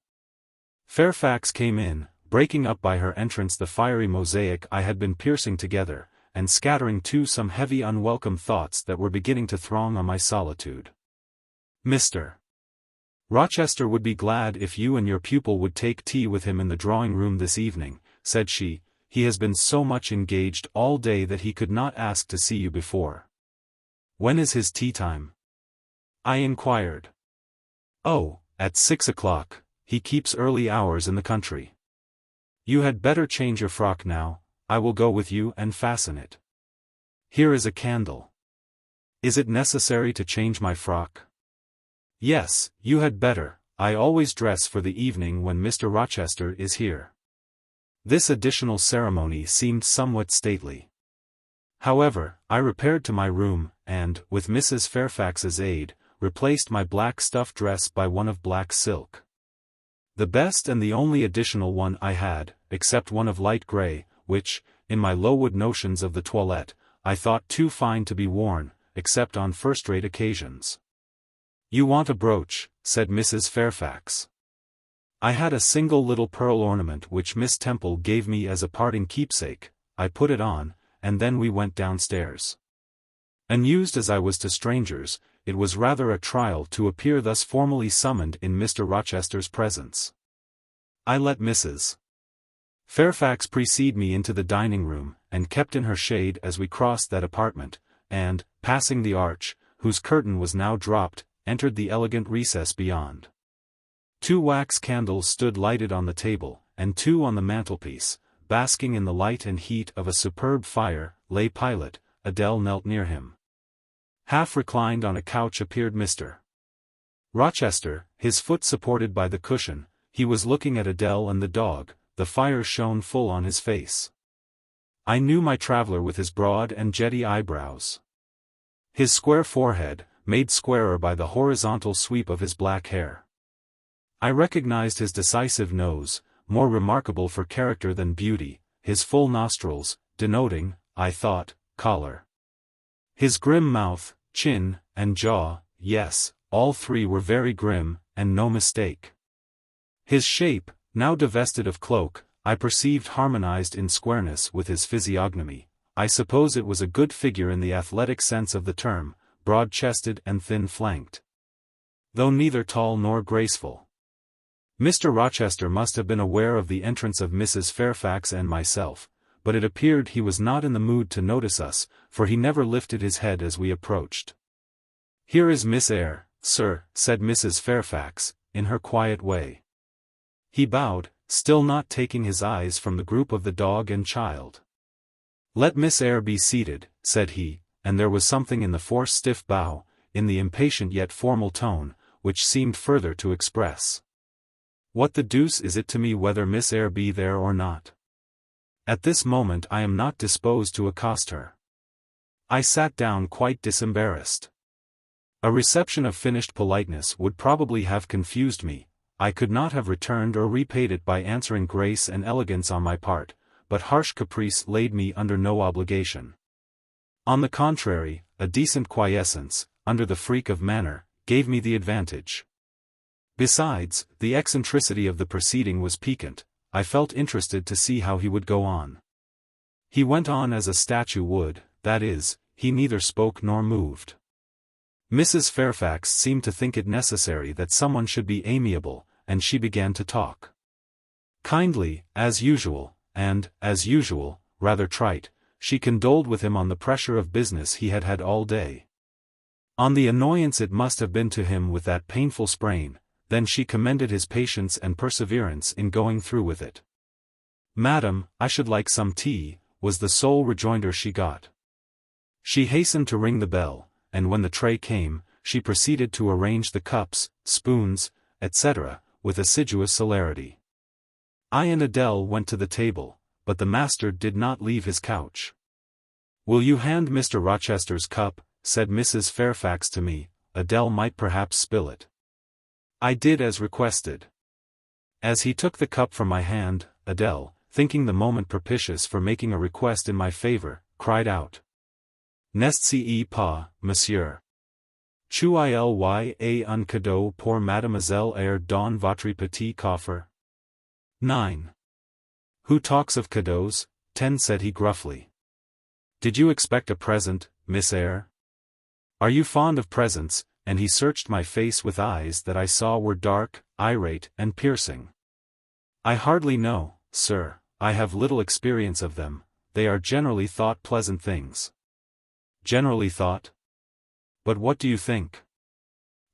Fairfax came in, breaking up by her entrance the fiery mosaic I had been piercing together, and scattering too some heavy unwelcome thoughts that were beginning to throng on my solitude. Mr. Rochester would be glad if you and your pupil would take tea with him in the drawing-room this evening, said she. He has been so much engaged all day that he could not ask to see you before. When is his tea time? I inquired. Oh, at 6 o'clock, he keeps early hours in the country. You had better change your frock now, I will go with you and fasten it. Here is a candle. Is it necessary to change my frock? Yes, you had better, I always dress for the evening when Mr. Rochester is here. This additional ceremony seemed somewhat stately. However, I repaired to my room, and, with Mrs. Fairfax's aid, replaced my black stuff dress by one of black silk. The best and the only additional one I had, except one of light grey, which, in my Lowood notions of the toilette, I thought too fine to be worn, except on first-rate occasions. You want a brooch, said Mrs. Fairfax. I had a single little pearl ornament which Miss Temple gave me as a parting keepsake. I put it on, and then we went downstairs. Unused as I was to strangers, it was rather a trial to appear thus formally summoned in Mr. Rochester's presence. I let Mrs. Fairfax precede me into the dining-room, and kept in her shade as we crossed that apartment, and, passing the arch, whose curtain was now dropped, entered the elegant recess beyond. 2 wax candles stood lighted on the table, and 2 on the mantelpiece. Basking in the light and heat of a superb fire, lay Pilot. Adele knelt near him. Half reclined on a couch appeared Mr. Rochester, his foot supported by the cushion. He was looking at Adele and the dog. The fire shone full on his face. I knew my traveller with his broad and jetty eyebrows. His square forehead, made squarer by the horizontal sweep of his black hair. I recognized his decisive nose, more remarkable for character than beauty, his full nostrils, denoting, I thought, choler. His grim mouth, chin, and jaw, yes, all 3 were very grim, and no mistake. His shape, now divested of cloak, I perceived harmonized in squareness with his physiognomy. I suppose it was a good figure in the athletic sense of the term, broad-chested and thin-flanked. Though neither tall nor graceful. Mr. Rochester must have been aware of the entrance of Mrs. Fairfax and myself, but it appeared he was not in the mood to notice us, for he never lifted his head as we approached. Here is Miss Eyre, sir, said Mrs. Fairfax, in her quiet way. He bowed, still not taking his eyes from the group of the dog and child. Let Miss Eyre be seated, said he, and there was something in the forced stiff bow, in the impatient yet formal tone, which seemed further to express. What the deuce is it to me whether Miss Eyre be there or not? At this moment I am not disposed to accost her. I sat down quite disembarrassed. A reception of finished politeness would probably have confused me. I could not have returned or repaid it by answering grace and elegance on my part, but harsh caprice laid me under no obligation. On the contrary, a decent quiescence, under the freak of manner, gave me the advantage. Besides, the eccentricity of the proceeding was piquant. I felt interested to see how he would go on. He went on as a statue would, that is, he neither spoke nor moved. Mrs. Fairfax seemed to think it necessary that someone should be amiable, and she began to talk. Kindly, as usual, and, as usual, rather trite, she condoled with him on the pressure of business he had had all day. On the annoyance it must have been to him with that painful sprain. Then she commended his patience and perseverance in going through with it. Madam, I should like some tea, was the sole rejoinder she got. She hastened to ring the bell, and when the tray came, she proceeded to arrange the cups, spoons, etc., with assiduous celerity. I and Adele went to the table, but the master did not leave his couch. Will you hand Mr. Rochester's cup, said Mrs. Fairfax to me, Adele might perhaps spill it. I did as requested. As he took the cup from my hand, Adele, thinking the moment propitious for making a request in my favor, cried out. N'est-ce pas, monsieur? Puis un cadeau pour mademoiselle Eyre dans votre petit coffre? 9. Who talks of cadeaux? 10, said he gruffly. Did you expect a present, Miss Eyre? Are you fond of presents? And he searched my face with eyes that I saw were dark, irate, and piercing. I hardly know, sir, I have little experience of them. They are generally thought pleasant things. Generally thought? But what do you think?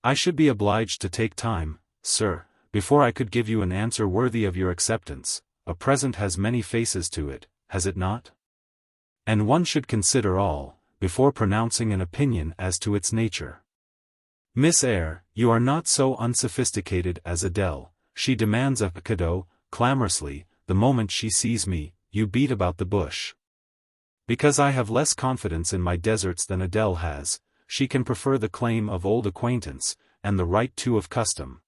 I should be obliged to take time, sir, before I could give you an answer worthy of your acceptance. A present has many faces to it, has it not? And one should consider all, before pronouncing an opinion as to its nature. Miss Eyre, you are not so unsophisticated as Adele. She demands a cadeau, clamorously, the moment she sees me. You beat about the bush. Because I have less confidence in my deserts than Adele has, she can prefer the claim of old acquaintance, and the right too of custom.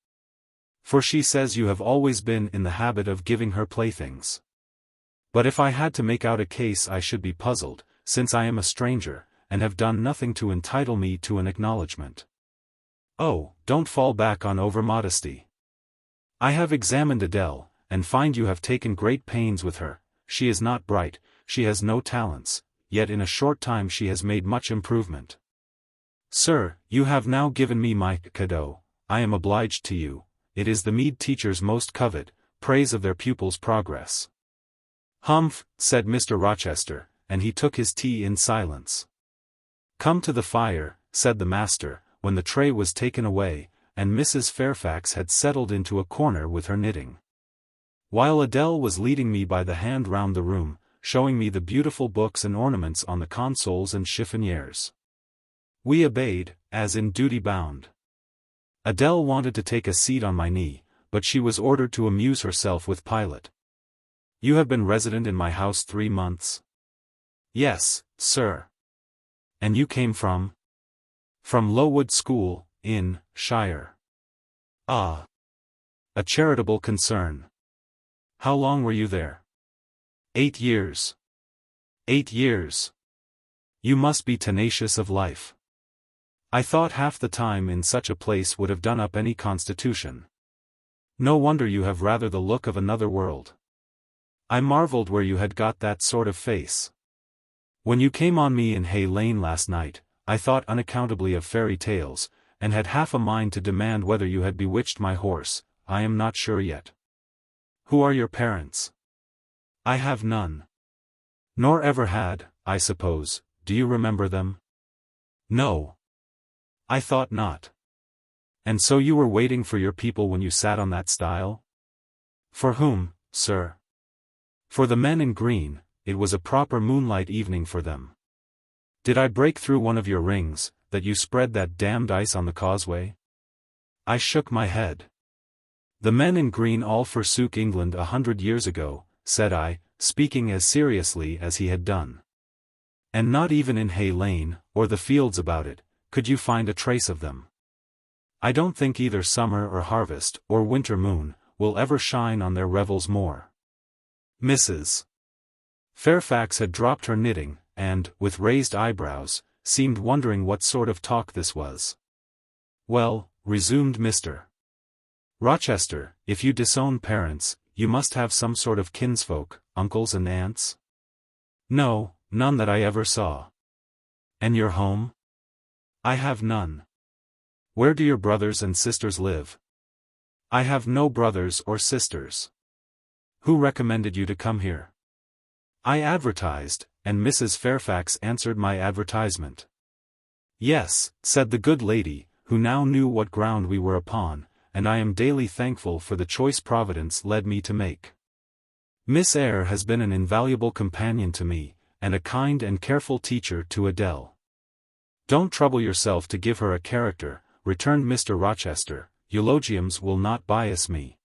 For she says you have always been in the habit of giving her playthings. But if I had to make out a case I should be puzzled, since I am a stranger, and have done nothing to entitle me to an acknowledgment. Oh, don't fall back on over-modesty. I have examined Adele, and find you have taken great pains with her. She is not bright, she has no talents, yet in a short time she has made much improvement. Sir, you have now given me my cadeau. I am obliged to you. It is the meed teachers most covet, praise of their pupils' progress. Humph, said Mr. Rochester, and he took his tea in silence. Come to the fire, said the master, when the tray was taken away, and Mrs. Fairfax had settled into a corner with her knitting. While Adele was leading me by the hand round the room, showing me the beautiful books and ornaments on the consoles and chiffoniers. We obeyed, as in duty bound. Adele wanted to take a seat on my knee, but she was ordered to amuse herself with Pilate. You have been resident in my house 3 months? Yes, sir. And you came from? From Lowood School, in Shire. Ah. A charitable concern. How long were you there? 8 years. 8 years. You must be tenacious of life. I thought half the time in such a place would have done up any constitution. No wonder you have rather the look of another world. I marveled where you had got that sort of face. When you came on me in Hay Lane last night, I thought unaccountably of fairy tales, and had half a mind to demand whether you had bewitched my horse. I am not sure yet. Who are your parents? I have none. Nor ever had, I suppose. Do you remember them? No. I thought not. And so you were waiting for your people when you sat on that stile? For whom, sir? For the men in green. It was a proper moonlight evening for them. Did I break through one of your rings, that you spread that damned ice on the causeway? I shook my head. The men in green all forsook England 100 years ago, said I, speaking as seriously as he had done. And not even in Hay Lane, or the fields about it, could you find a trace of them. I don't think either summer or harvest, or winter moon, will ever shine on their revels more. Mrs. Fairfax had dropped her knitting, and, with raised eyebrows, seemed wondering what sort of talk this was. Well, resumed Mr. Rochester, if you disown parents, you must have some sort of kinsfolk, uncles and aunts? No, none that I ever saw. And your home? I have none. Where do your brothers and sisters live? I have no brothers or sisters. Who recommended you to come here? I advertised, and Mrs. Fairfax answered my advertisement. Yes, said the good lady, who now knew what ground we were upon, and I am daily thankful for the choice Providence led me to make. Miss Eyre has been an invaluable companion to me, and a kind and careful teacher to Adele. Don't trouble yourself to give her a character, returned Mr. Rochester. Eulogiums will not bias me.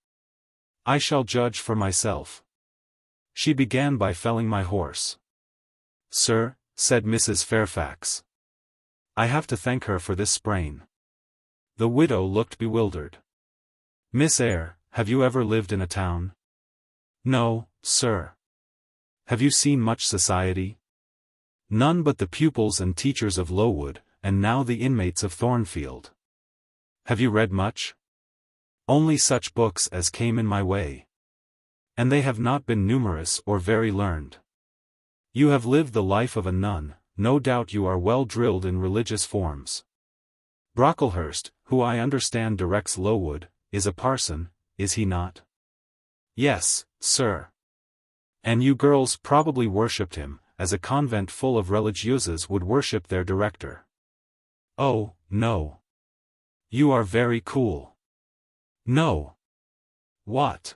I shall judge for myself. She began by felling my horse. Sir, said Mrs. Fairfax. I have to thank her for this sprain. The widow looked bewildered. Miss Eyre, have you ever lived in a town? No, sir. Have you seen much society? None but the pupils and teachers of Lowood, and now the inmates of Thornfield. Have you read much? Only such books as came in my way. And they have not been numerous or very learned. You have lived the life of a nun, no doubt you are well drilled in religious forms. Brocklehurst, who I understand directs Lowood, is a parson, is he not? Yes, sir. And you girls probably worshipped him, as a convent full of religieuses would worship their director. Oh, no. You are very cool. No. What?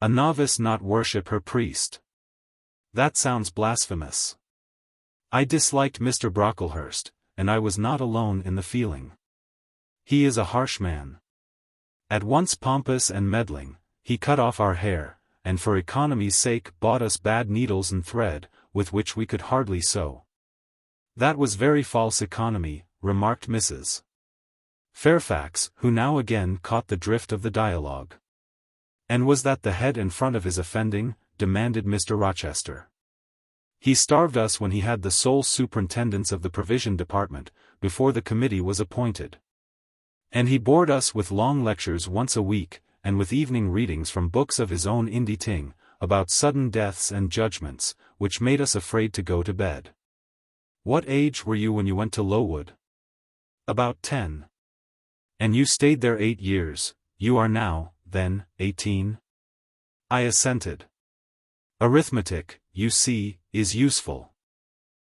A novice not worship her priest? That sounds blasphemous. I disliked Mr. Brocklehurst, and I was not alone in the feeling. He is a harsh man. At once pompous and meddling, he cut off our hair, and for economy's sake bought us bad needles and thread, with which we could hardly sew. That was very false economy, remarked Mrs. Fairfax, who now again caught the drift of the dialogue. And was that the head and front of his offending? Demanded Mr. Rochester. He starved us when he had the sole superintendence of the provision department, before the committee was appointed. And he bored us with long lectures once a week, and with evening readings from books of his own inditing, about sudden deaths and judgments, which made us afraid to go to bed. What age were you when you went to Lowood? About 10. And you stayed there 8 years, you are now, then, 18? I assented. Arithmetic, you see, is useful.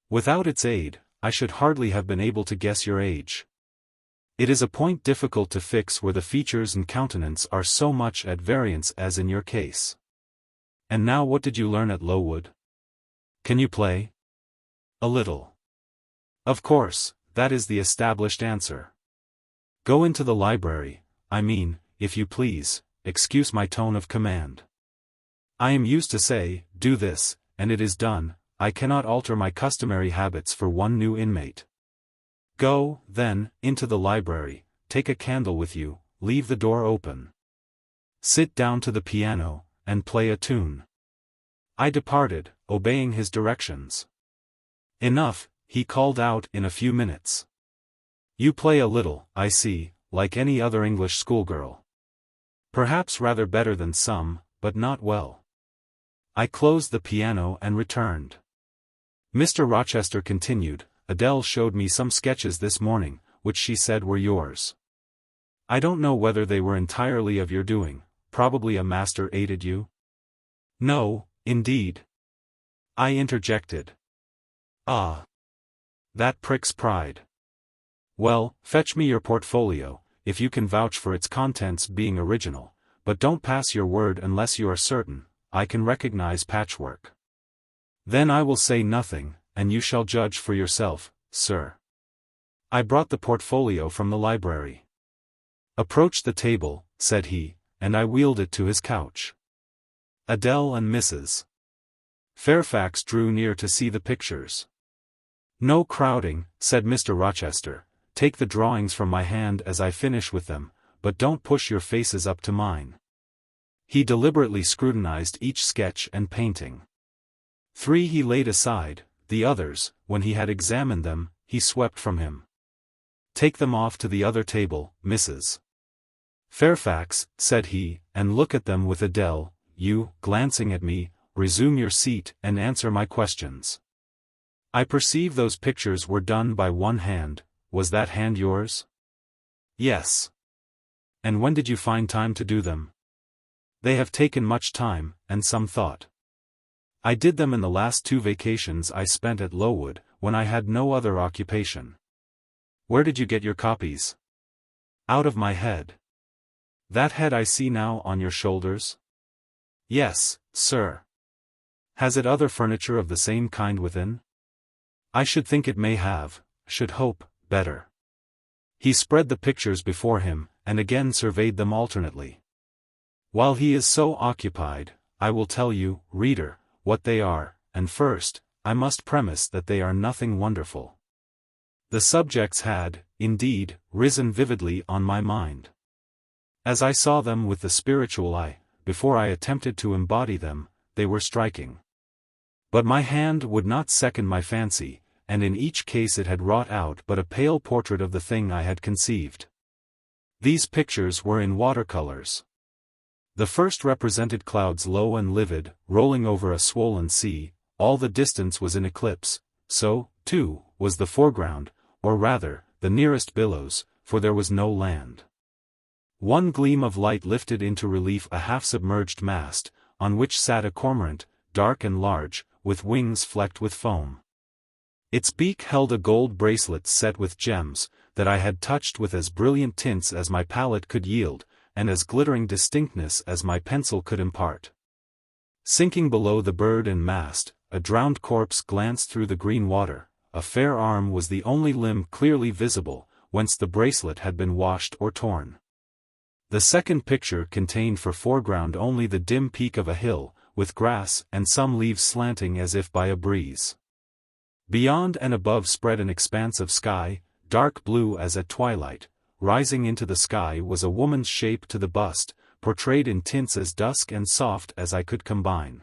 Without its aid, I should hardly have been able to guess your age. It is a point difficult to fix where the features and countenance are so much at variance as in your case. And now what did you learn at Lowood? Can you play? A little. Of course, that is the established answer. Go into the library, I mean, if you please, excuse my tone of command. I am used to say, do this, and it is done, I cannot alter my customary habits for one new inmate. Go, then, into the library, take a candle with you, leave the door open. Sit down to the piano, and play a tune. I departed, obeying his directions. Enough, he called out in a few minutes. You play a little, I see, like any other English schoolgirl. Perhaps rather better than some, but not well. I closed the piano and returned. Mr. Rochester continued, Adele showed me some sketches this morning, which she said were yours. I don't know whether they were entirely of your doing, probably a master aided you? No, indeed. I interjected. Ah. That pricks pride. Well, fetch me your portfolio, if you can vouch for its contents being original, but don't pass your word unless you are certain, I can recognize patchwork. Then I will say nothing, and you shall judge for yourself, sir. I brought the portfolio from the library. Approach the table, said he, and I wheeled it to his couch. Adele and Mrs. Fairfax drew near to see the pictures. No crowding, said Mr. Rochester, take the drawings from my hand as I finish with them, but don't push your faces up to mine. He deliberately scrutinized each sketch and painting. 3 he laid aside, the others, when he had examined them, he swept from him. Take them off to the other table, Mrs. Fairfax, said he, and look at them with Adele. You, glancing at me, resume your seat and answer my questions. I perceive those pictures were done by one hand, was that hand yours? Yes. And when did you find time to do them? They have taken much time, and some thought. I did them in the last 2 vacations I spent at Lowood, when I had no other occupation. Where did you get your copies? Out of my head. That head I see now on your shoulders? Yes, sir. Has it other furniture of the same kind within? I should think it may have, should hope, better. He spread the pictures before him, and again surveyed them alternately. While he is so occupied, I will tell you, reader, what they are, and first, I must premise that they are nothing wonderful. The subjects had, indeed, risen vividly on my mind. As I saw them with the spiritual eye, before I attempted to embody them, they were striking. But my hand would not second my fancy, and in each case it had wrought out but a pale portrait of the thing I had conceived. These pictures were in watercolors. The first represented clouds low and livid, rolling over a swollen sea. All the distance was in eclipse, so, too, was the foreground, or rather, the nearest billows, for there was no land. One gleam of light lifted into relief a half-submerged mast, on which sat a cormorant, dark and large, with wings flecked with foam. Its beak held a gold bracelet set with gems, that I had touched with as brilliant tints as my palette could yield, and as glittering distinctness as my pencil could impart. Sinking below the bird and mast, a drowned corpse glanced through the green water. A fair arm was the only limb clearly visible, whence the bracelet had been washed or torn. The second picture contained for foreground only the dim peak of a hill, with grass and some leaves slanting as if by a breeze. Beyond and above spread an expanse of sky, dark blue as at twilight. Rising into the sky was a woman's shape to the bust, portrayed in tints as dusk and soft as I could combine.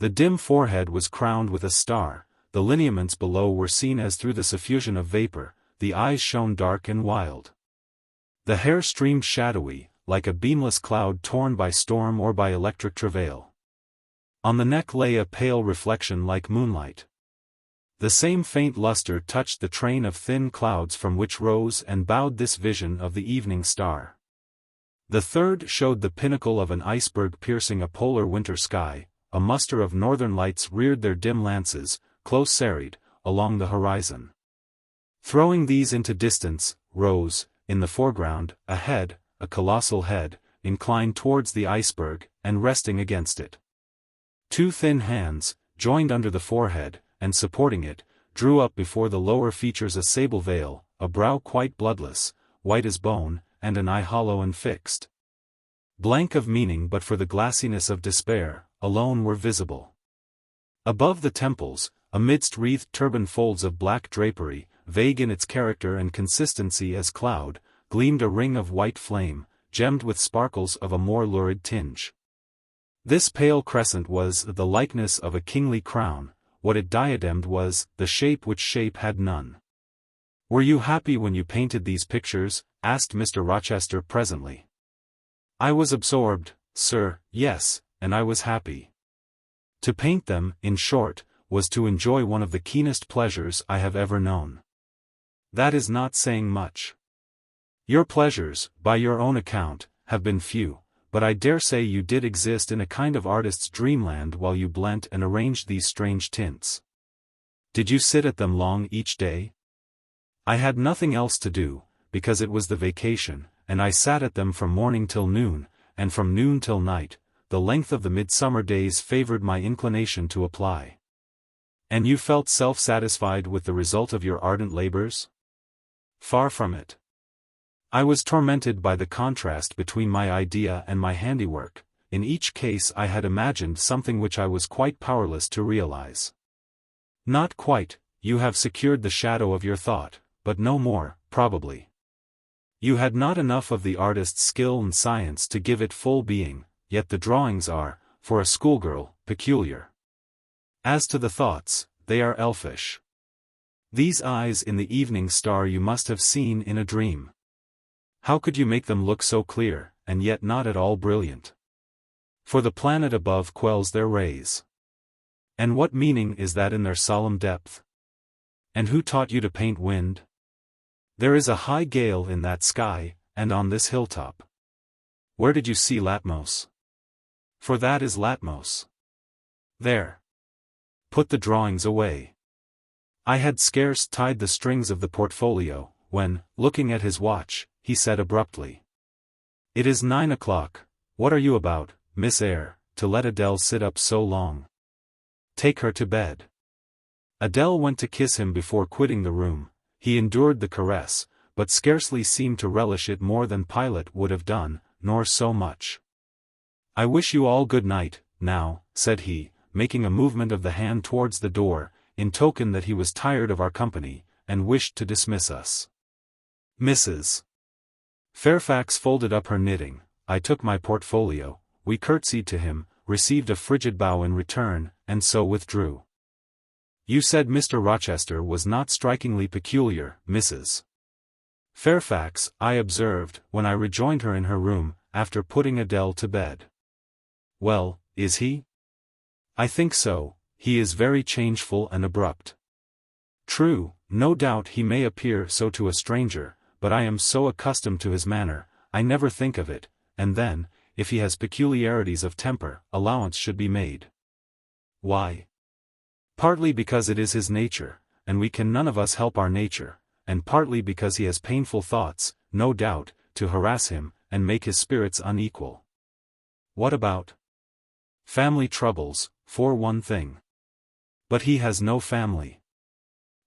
The dim forehead was crowned with a star, the lineaments below were seen as through the suffusion of vapor, the eyes shone dark and wild. The hair streamed shadowy, like a beamless cloud torn by storm or by electric travail. On the neck lay a pale reflection like moonlight. The same faint luster touched the train of thin clouds from which rose and bowed this vision of the evening star. The third showed the pinnacle of an iceberg piercing a polar winter sky. A muster of northern lights reared their dim lances, close serried, along the horizon. Throwing these into distance, rose, in the foreground, a head, a colossal head, inclined towards the iceberg, and resting against it. Two thin hands, joined under the forehead, and supporting it, drew up before the lower features a sable veil, a brow quite bloodless, white as bone, and an eye hollow and fixed. Blank of meaning but for the glassiness of despair, alone were visible. Above the temples, amidst wreathed turban folds of black drapery, vague in its character and consistency as cloud, gleamed a ring of white flame, gemmed with sparkles of a more lurid tinge. This pale crescent was the likeness of a kingly crown. What it diademed was the shape which shape had none. "Were you happy when you painted these pictures?" asked Mr. Rochester presently. "I was absorbed, sir, yes, and I was happy. To paint them, in short, was to enjoy one of the keenest pleasures I have ever known. That is not saying much. Your pleasures, by your own account, have been few, but I dare say you did exist in a kind of artist's dreamland while you blent and arranged these strange tints. Did you sit at them long each day?" "I had nothing else to do, because it was the vacation, and I sat at them from morning till noon, and from noon till night. The length of the midsummer days favored my inclination to apply." "And you felt self-satisfied with the result of your ardent labors?" "Far from it. I was tormented by the contrast between my idea and my handiwork. In each case I had imagined something which I was quite powerless to realize." "Not quite, you have secured the shadow of your thought, but no more, probably. You had not enough of the artist's skill and science to give it full being, yet the drawings are, for a schoolgirl, peculiar. As to the thoughts, they are elfish. These eyes in the evening star you must have seen in a dream. How could you make them look so clear, and yet not at all brilliant? For the planet above quells their rays. And what meaning is that in their solemn depth? And who taught you to paint wind? There is a high gale in that sky, and on this hilltop. Where did you see Latmos? For that is Latmos. There. Put the drawings away." I had scarce tied the strings of the portfolio, when, looking at his watch, he said abruptly, "It is 9 o'clock. What are you about, Miss Eyre, to let Adele sit up so long? Take her to bed." Adele went to kiss him before quitting the room. He endured the caress, but scarcely seemed to relish it more than Pilate would have done, nor so much. "I wish you all good night, now," said he, making a movement of the hand towards the door, in token that he was tired of our company, and wished to dismiss us. Mrs. Fairfax folded up her knitting. I took my portfolio, we curtsied to him, received a frigid bow in return, and so withdrew. "You said Mr. Rochester was not strikingly peculiar, Mrs. Fairfax," I observed, when I rejoined her in her room, after putting Adele to bed. "Well, is he?" "I think so, he is very changeful and abrupt." "True, no doubt he may appear so to a stranger, but I am so accustomed to his manner, I never think of it, and then, if he has peculiarities of temper, allowance should be made." "Why?" "Partly because it is his nature, and we can none of us help our nature, and partly because he has painful thoughts, no doubt, to harass him, and make his spirits unequal." "What about?" "Family troubles, for one thing." "But he has no family."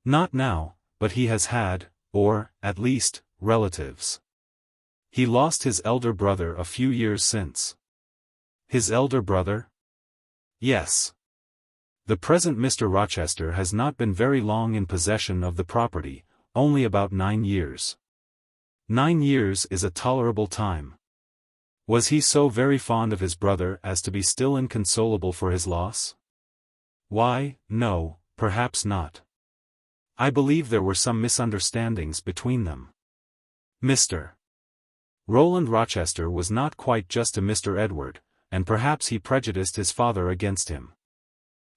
"Not now, but he has had, or, at least, relatives. He lost his elder brother a few years since." "His elder brother?" "Yes. The present Mr. Rochester has not been very long in possession of the property, only about 9 years. 9 years is a tolerable time. Was he so very fond of his brother as to be still inconsolable for his loss?" "Why, no, perhaps not. I believe there were some misunderstandings between them. Mr. Roland Rochester was not quite just to Mr. Edward, and perhaps he prejudiced his father against him.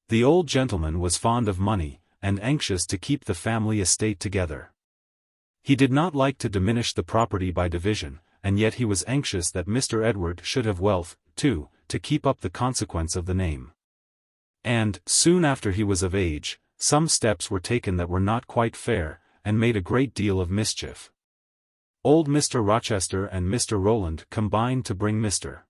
The old gentleman was fond of money, and anxious to keep the family estate together. He did not like to diminish the property by division, and yet he was anxious that Mr. Edward should have wealth, too, to keep up the consequence of the name. And, soon after he was of age, some steps were taken that were not quite fair, and made a great deal of mischief. Old Mr. Rochester and Mr. Roland combined to bring Mr.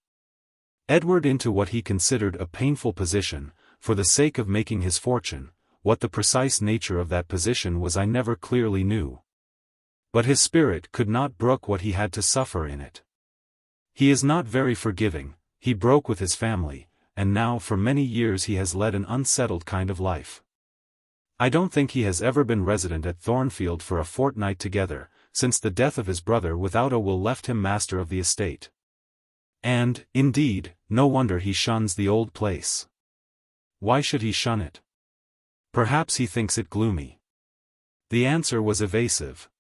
Edward into what he considered a painful position, for the sake of making his fortune. What the precise nature of that position was I never clearly knew. But his spirit could not brook what he had to suffer in it. He is not very forgiving, he broke with his family, and now for many years he has led an unsettled kind of life. I don't think he has ever been resident at Thornfield for a fortnight together, since the death of his brother without a will left him master of the estate. And, indeed, no wonder he shuns the old place. Why should he shun it? Perhaps he thinks it gloomy. The answer was evasive.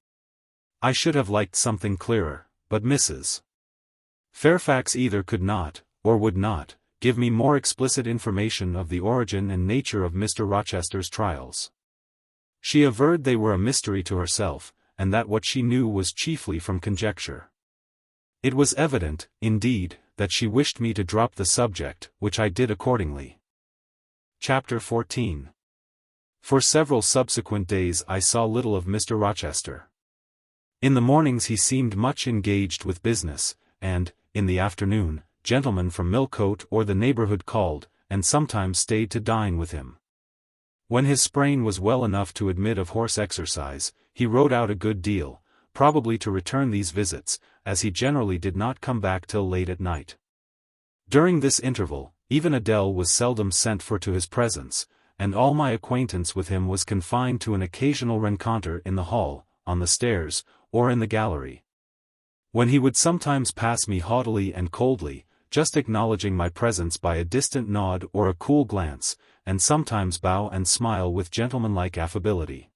I should have liked something clearer, but Mrs. Fairfax either could not, or would not, give me more explicit information of the origin and nature of Mr. Rochester's trials. She averred they were a mystery to herself, and that what she knew was chiefly from conjecture. It was evident, indeed, that she wished me to drop the subject, which I did accordingly. Chapter 14. For several subsequent days I saw little of Mr. Rochester. In the mornings he seemed much engaged with business, and, in the afternoon, gentlemen from Millcote or the neighborhood called, and sometimes stayed to dine with him. When his sprain was well enough to admit of horse exercise, he rode out a good deal, probably to return these visits, as he generally did not come back till late at night. During this interval, even Adele was seldom sent for to his presence, and all my acquaintance with him was confined to an occasional rencontre in the hall, on the stairs, or in the gallery. When he would sometimes pass me haughtily and coldly, just acknowledging my presence by a distant nod or a cool glance, and sometimes bow and smile with gentlemanlike affability.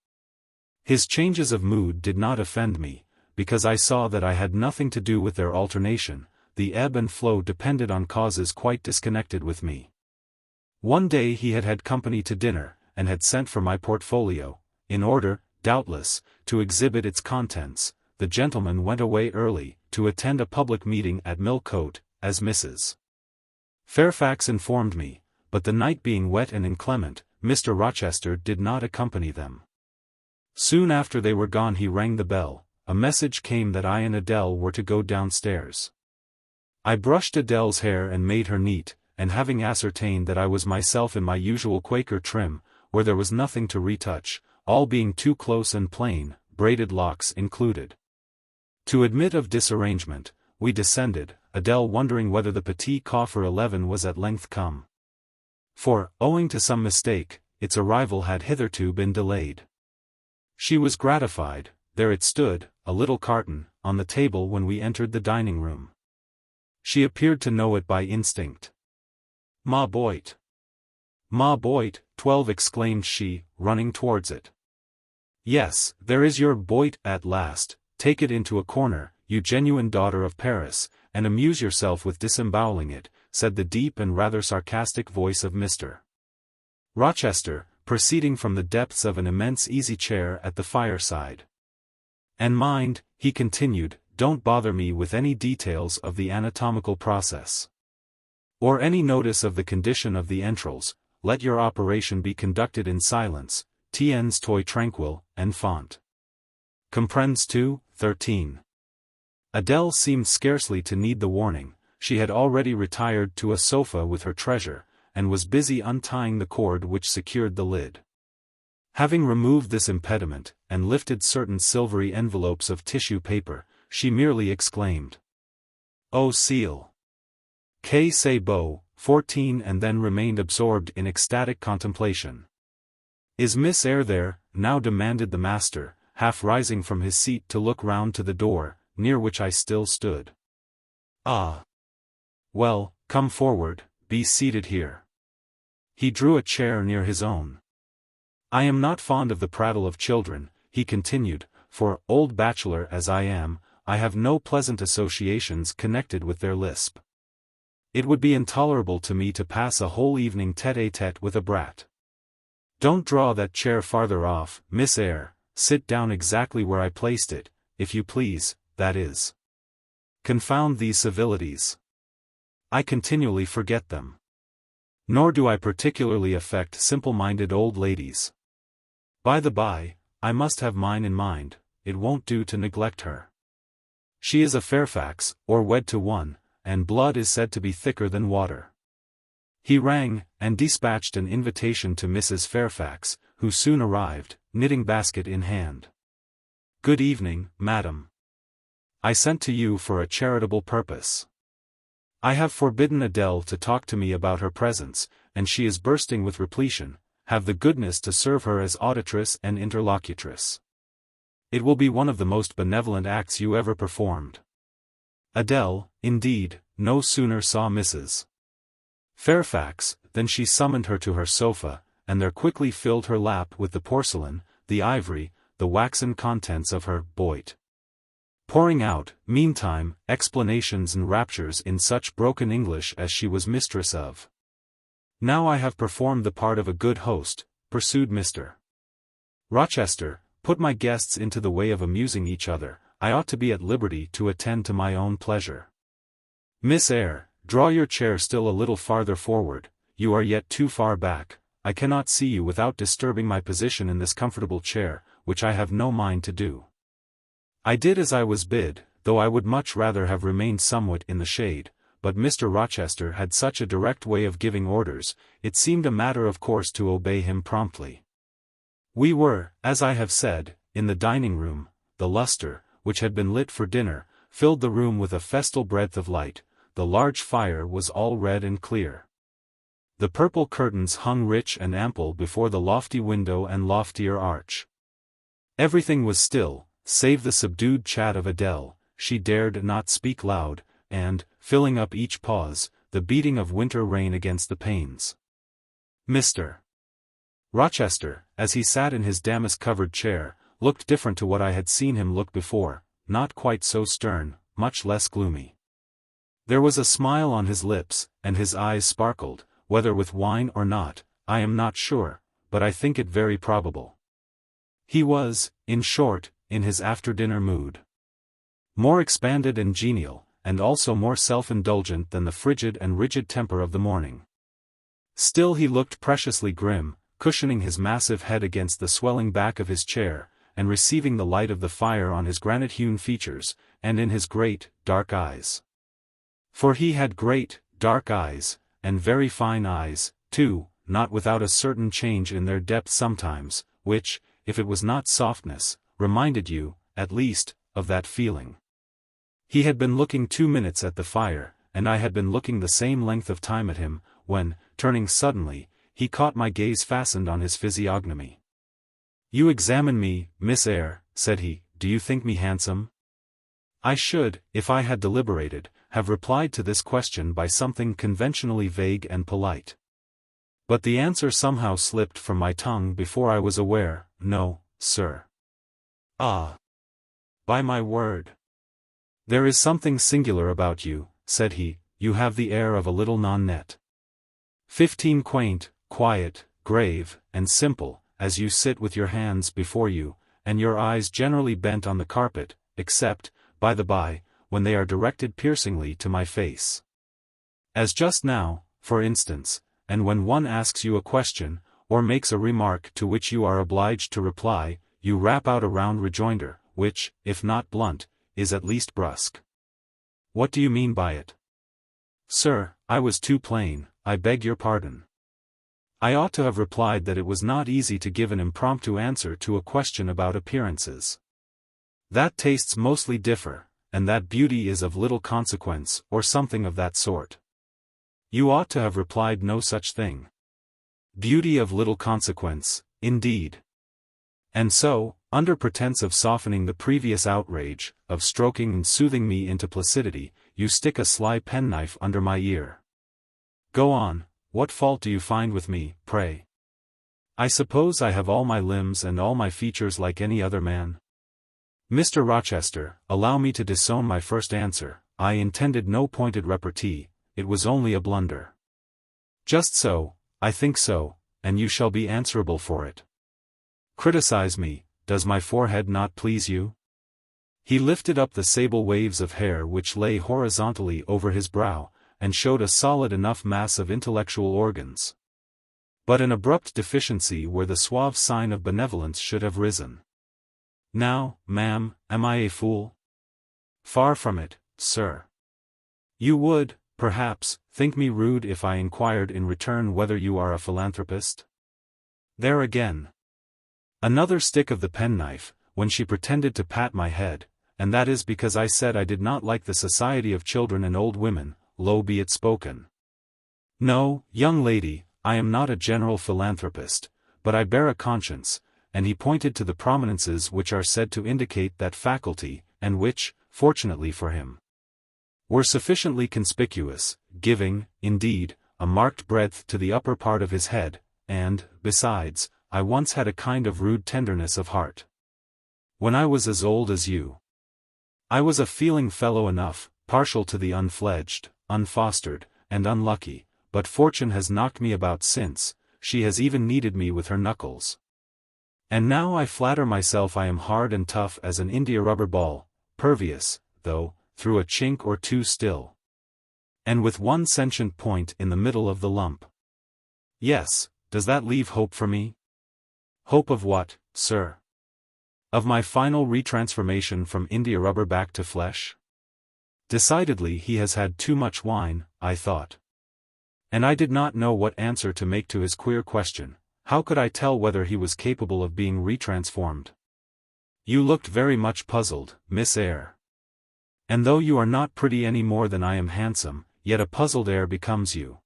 His changes of mood did not offend me, because I saw that I had nothing to do with their alternation. The ebb and flow depended on causes quite disconnected with me. One day he had had company to dinner, and had sent for my portfolio, in order, doubtless, to exhibit its contents. The gentleman went away early, to attend a public meeting at Millcote, as Mrs. Fairfax informed me, but the night being wet and inclement, Mr. Rochester did not accompany them. Soon after they were gone he rang the bell. A message came that I and Adele were to go downstairs. I brushed Adele's hair and made her neat, and having ascertained that I was myself in my usual Quaker trim, where there was nothing to retouch, all being too close and plain, braided locks included. To admit of disarrangement, we descended, Adele wondering whether the petit coffre 11 was at length come. For, owing to some mistake, its arrival had hitherto been delayed. She was gratified. There it stood, a little carton, on the table when we entered the dining room. She appeared to know it by instinct. "Ma boit! Ma boit, 12!" exclaimed she, running towards it. "Yes, there is your boit at last, take it into a corner, you genuine daughter of Paris, and amuse yourself with disemboweling it," said the deep and rather sarcastic voice of Mr. Rochester, proceeding from the depths of an immense easy-chair at the fireside. "And mind," he continued, "don't bother me with any details of the anatomical process, or any notice of the condition of the entrails. Let your operation be conducted in silence, tiens toi tranquille, enfant. Comprends tu? 13. Adele seemed scarcely to need the warning. She had already retired to a sofa with her treasure, and was busy untying the cord which secured the lid. Having removed this impediment, and lifted certain silvery envelopes of tissue paper, she merely exclaimed, "Oh seal! Que c'est beau!" 14, and then remained absorbed in ecstatic contemplation. "Is Miss Eyre there?" now demanded the master, half rising from his seat to look round to the door, near which I still stood. "Ah! Well, come forward, be seated here." He drew a chair near his own. "I am not fond of the prattle of children," he continued, "for, old bachelor as I am, I have no pleasant associations connected with their lisp. It would be intolerable to me to pass a whole evening tête-à-tête with a brat. Don't draw that chair farther off, Miss Eyre, sit down exactly where I placed it, if you please, that is. Confound these civilities. I continually forget them. Nor do I particularly affect simple-minded old ladies. By the by, I must have mine in mind, it won't do to neglect her. She is a Fairfax, or wed to one, and blood is said to be thicker than water." He rang, and dispatched an invitation to Mrs. Fairfax, who soon arrived, knitting basket in hand. "Good evening, madam. I sent to you for a charitable purpose. I have forbidden Adele to talk to me about her presents, and she is bursting with repletion. Have the goodness to serve her as auditress and interlocutress. It will be one of the most benevolent acts you ever performed." Adele, indeed, no sooner saw Mrs. Fairfax, than she summoned her to her sofa, and there quickly filled her lap with the porcelain, the ivory, the waxen contents of her boit, pouring out, meantime, explanations and raptures in such broken English as she was mistress of. "Now I have performed the part of a good host," pursued Mr. Rochester, "put my guests into the way of amusing each other, I ought to be at liberty to attend to my own pleasure. Miss Eyre, draw your chair still a little farther forward, you are yet too far back, I cannot see you without disturbing my position in this comfortable chair, which I have no mind to do." I did as I was bid, though I would much rather have remained somewhat in the shade, but Mr. Rochester had such a direct way of giving orders, it seemed a matter of course to obey him promptly. We were, as I have said, in the dining-room. The lustre, which had been lit for dinner, filled the room with a festal breadth of light. The large fire was all red and clear. The purple curtains hung rich and ample before the lofty window and loftier arch. Everything was still, save the subdued chat of Adele. She dared not speak loud, and, filling up each pause, the beating of winter rain against the panes. Mr. Rochester, as he sat in his damask-covered chair, looked different to what I had seen him look before, not quite so stern, much less gloomy. There was a smile on his lips, and his eyes sparkled, whether with wine or not, I am not sure, but I think it very probable. He was, in short, in his after-dinner mood. More expanded and genial, and also more self-indulgent than the frigid and rigid temper of the morning. Still he looked preciously grim, cushioning his massive head against the swelling back of his chair, and receiving the light of the fire on his granite-hewn features, and in his great, dark eyes. For he had great, dark eyes, and very fine eyes, too, not without a certain change in their depth sometimes, which, if it was not softness, reminded you, at least, of that feeling. He had been looking 2 minutes at the fire, and I had been looking the same length of time at him, when, turning suddenly, he caught my gaze fastened on his physiognomy. "You examine me, Miss Eyre," said he, "do you think me handsome?" I should, if I had deliberated, have replied to this question by something conventionally vague and polite. But the answer somehow slipped from my tongue before I was aware, "No, sir." "Ah! By my word! "There is something singular about you," said he, "you have the air of a little nonnette. 15 quaint, quiet, grave, and simple, as you sit with your hands before you, and your eyes generally bent on the carpet, except, by the by, when they are directed piercingly to my face. As just now, for instance, and when one asks you a question, or makes a remark to which you are obliged to reply, you rap out a round rejoinder, which, if not blunt, is at least brusque. What do you mean by it?" "Sir, I was too plain, I beg your pardon. I ought to have replied that it was not easy to give an impromptu answer to a question about appearances. That tastes mostly differ, and that beauty is of little consequence, or something of that sort. You ought to have replied no such thing. Beauty of little consequence, indeed. And so, under pretense of softening the previous outrage, of stroking and soothing me into placidity, you stick a sly penknife under my ear. Go on, what fault do you find with me, pray? I suppose I have all my limbs and all my features like any other man. Mr. Rochester, allow me to disown my first answer. I intended no pointed repartee, it was only a blunder. Just so, I think so, and you shall be answerable for it. Criticize me, does my forehead not please you?" He lifted up the sable waves of hair which lay horizontally over his brow, and showed a solid enough mass of intellectual organs. But an abrupt deficiency where the suave sign of benevolence should have risen. "Now, ma'am, am I a fool?" "Far from it, sir. You would, perhaps, think me rude if I inquired in return whether you are a philanthropist?" There again. Another stick of the penknife, when she pretended to pat my head, and that is because I said I did not like the society of children and old women, low be it spoken. "No, young lady, I am not a general philanthropist, but I bear a conscience," and he pointed to the prominences which are said to indicate that faculty, and which, fortunately for him, were sufficiently conspicuous, giving, indeed, a marked breadth to the upper part of his head, and, besides, I once had a kind of rude tenderness of heart. When I was as old as you, I was a feeling fellow enough, partial to the unfledged, unfostered, and unlucky, but fortune has knocked me about since, she has even kneaded me with her knuckles. And now I flatter myself I am hard and tough as an india-rubber ball, pervious, though, through a chink or two still. And with one sentient point in the middle of the lump. Yes, does that leave hope for me? Hope of what, sir? Of my final retransformation from india-rubber back to flesh? Decidedly he has had too much wine, I thought. And I did not know what answer to make to his queer question. How could I tell whether he was capable of being retransformed? You looked very much puzzled, Miss Eyre. And though you are not pretty any more than I am handsome, yet a puzzled air becomes you.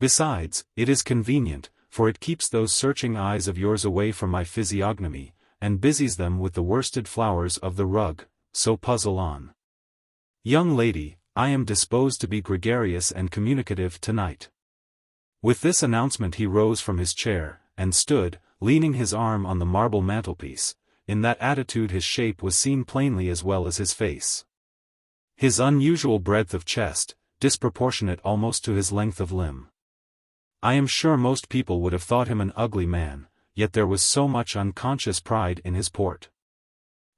Besides, it is convenient, for it keeps those searching eyes of yours away from my physiognomy, and busies them with the worsted flowers of the rug, so puzzle on. Young lady, I am disposed to be gregarious and communicative tonight. With this announcement he rose from his chair, and stood, leaning his arm on the marble mantelpiece. In that attitude his shape was seen plainly as well as his face. His unusual breadth of chest, disproportionate almost to his length of limb. I am sure most people would have thought him an ugly man, yet there was so much unconscious pride in his port.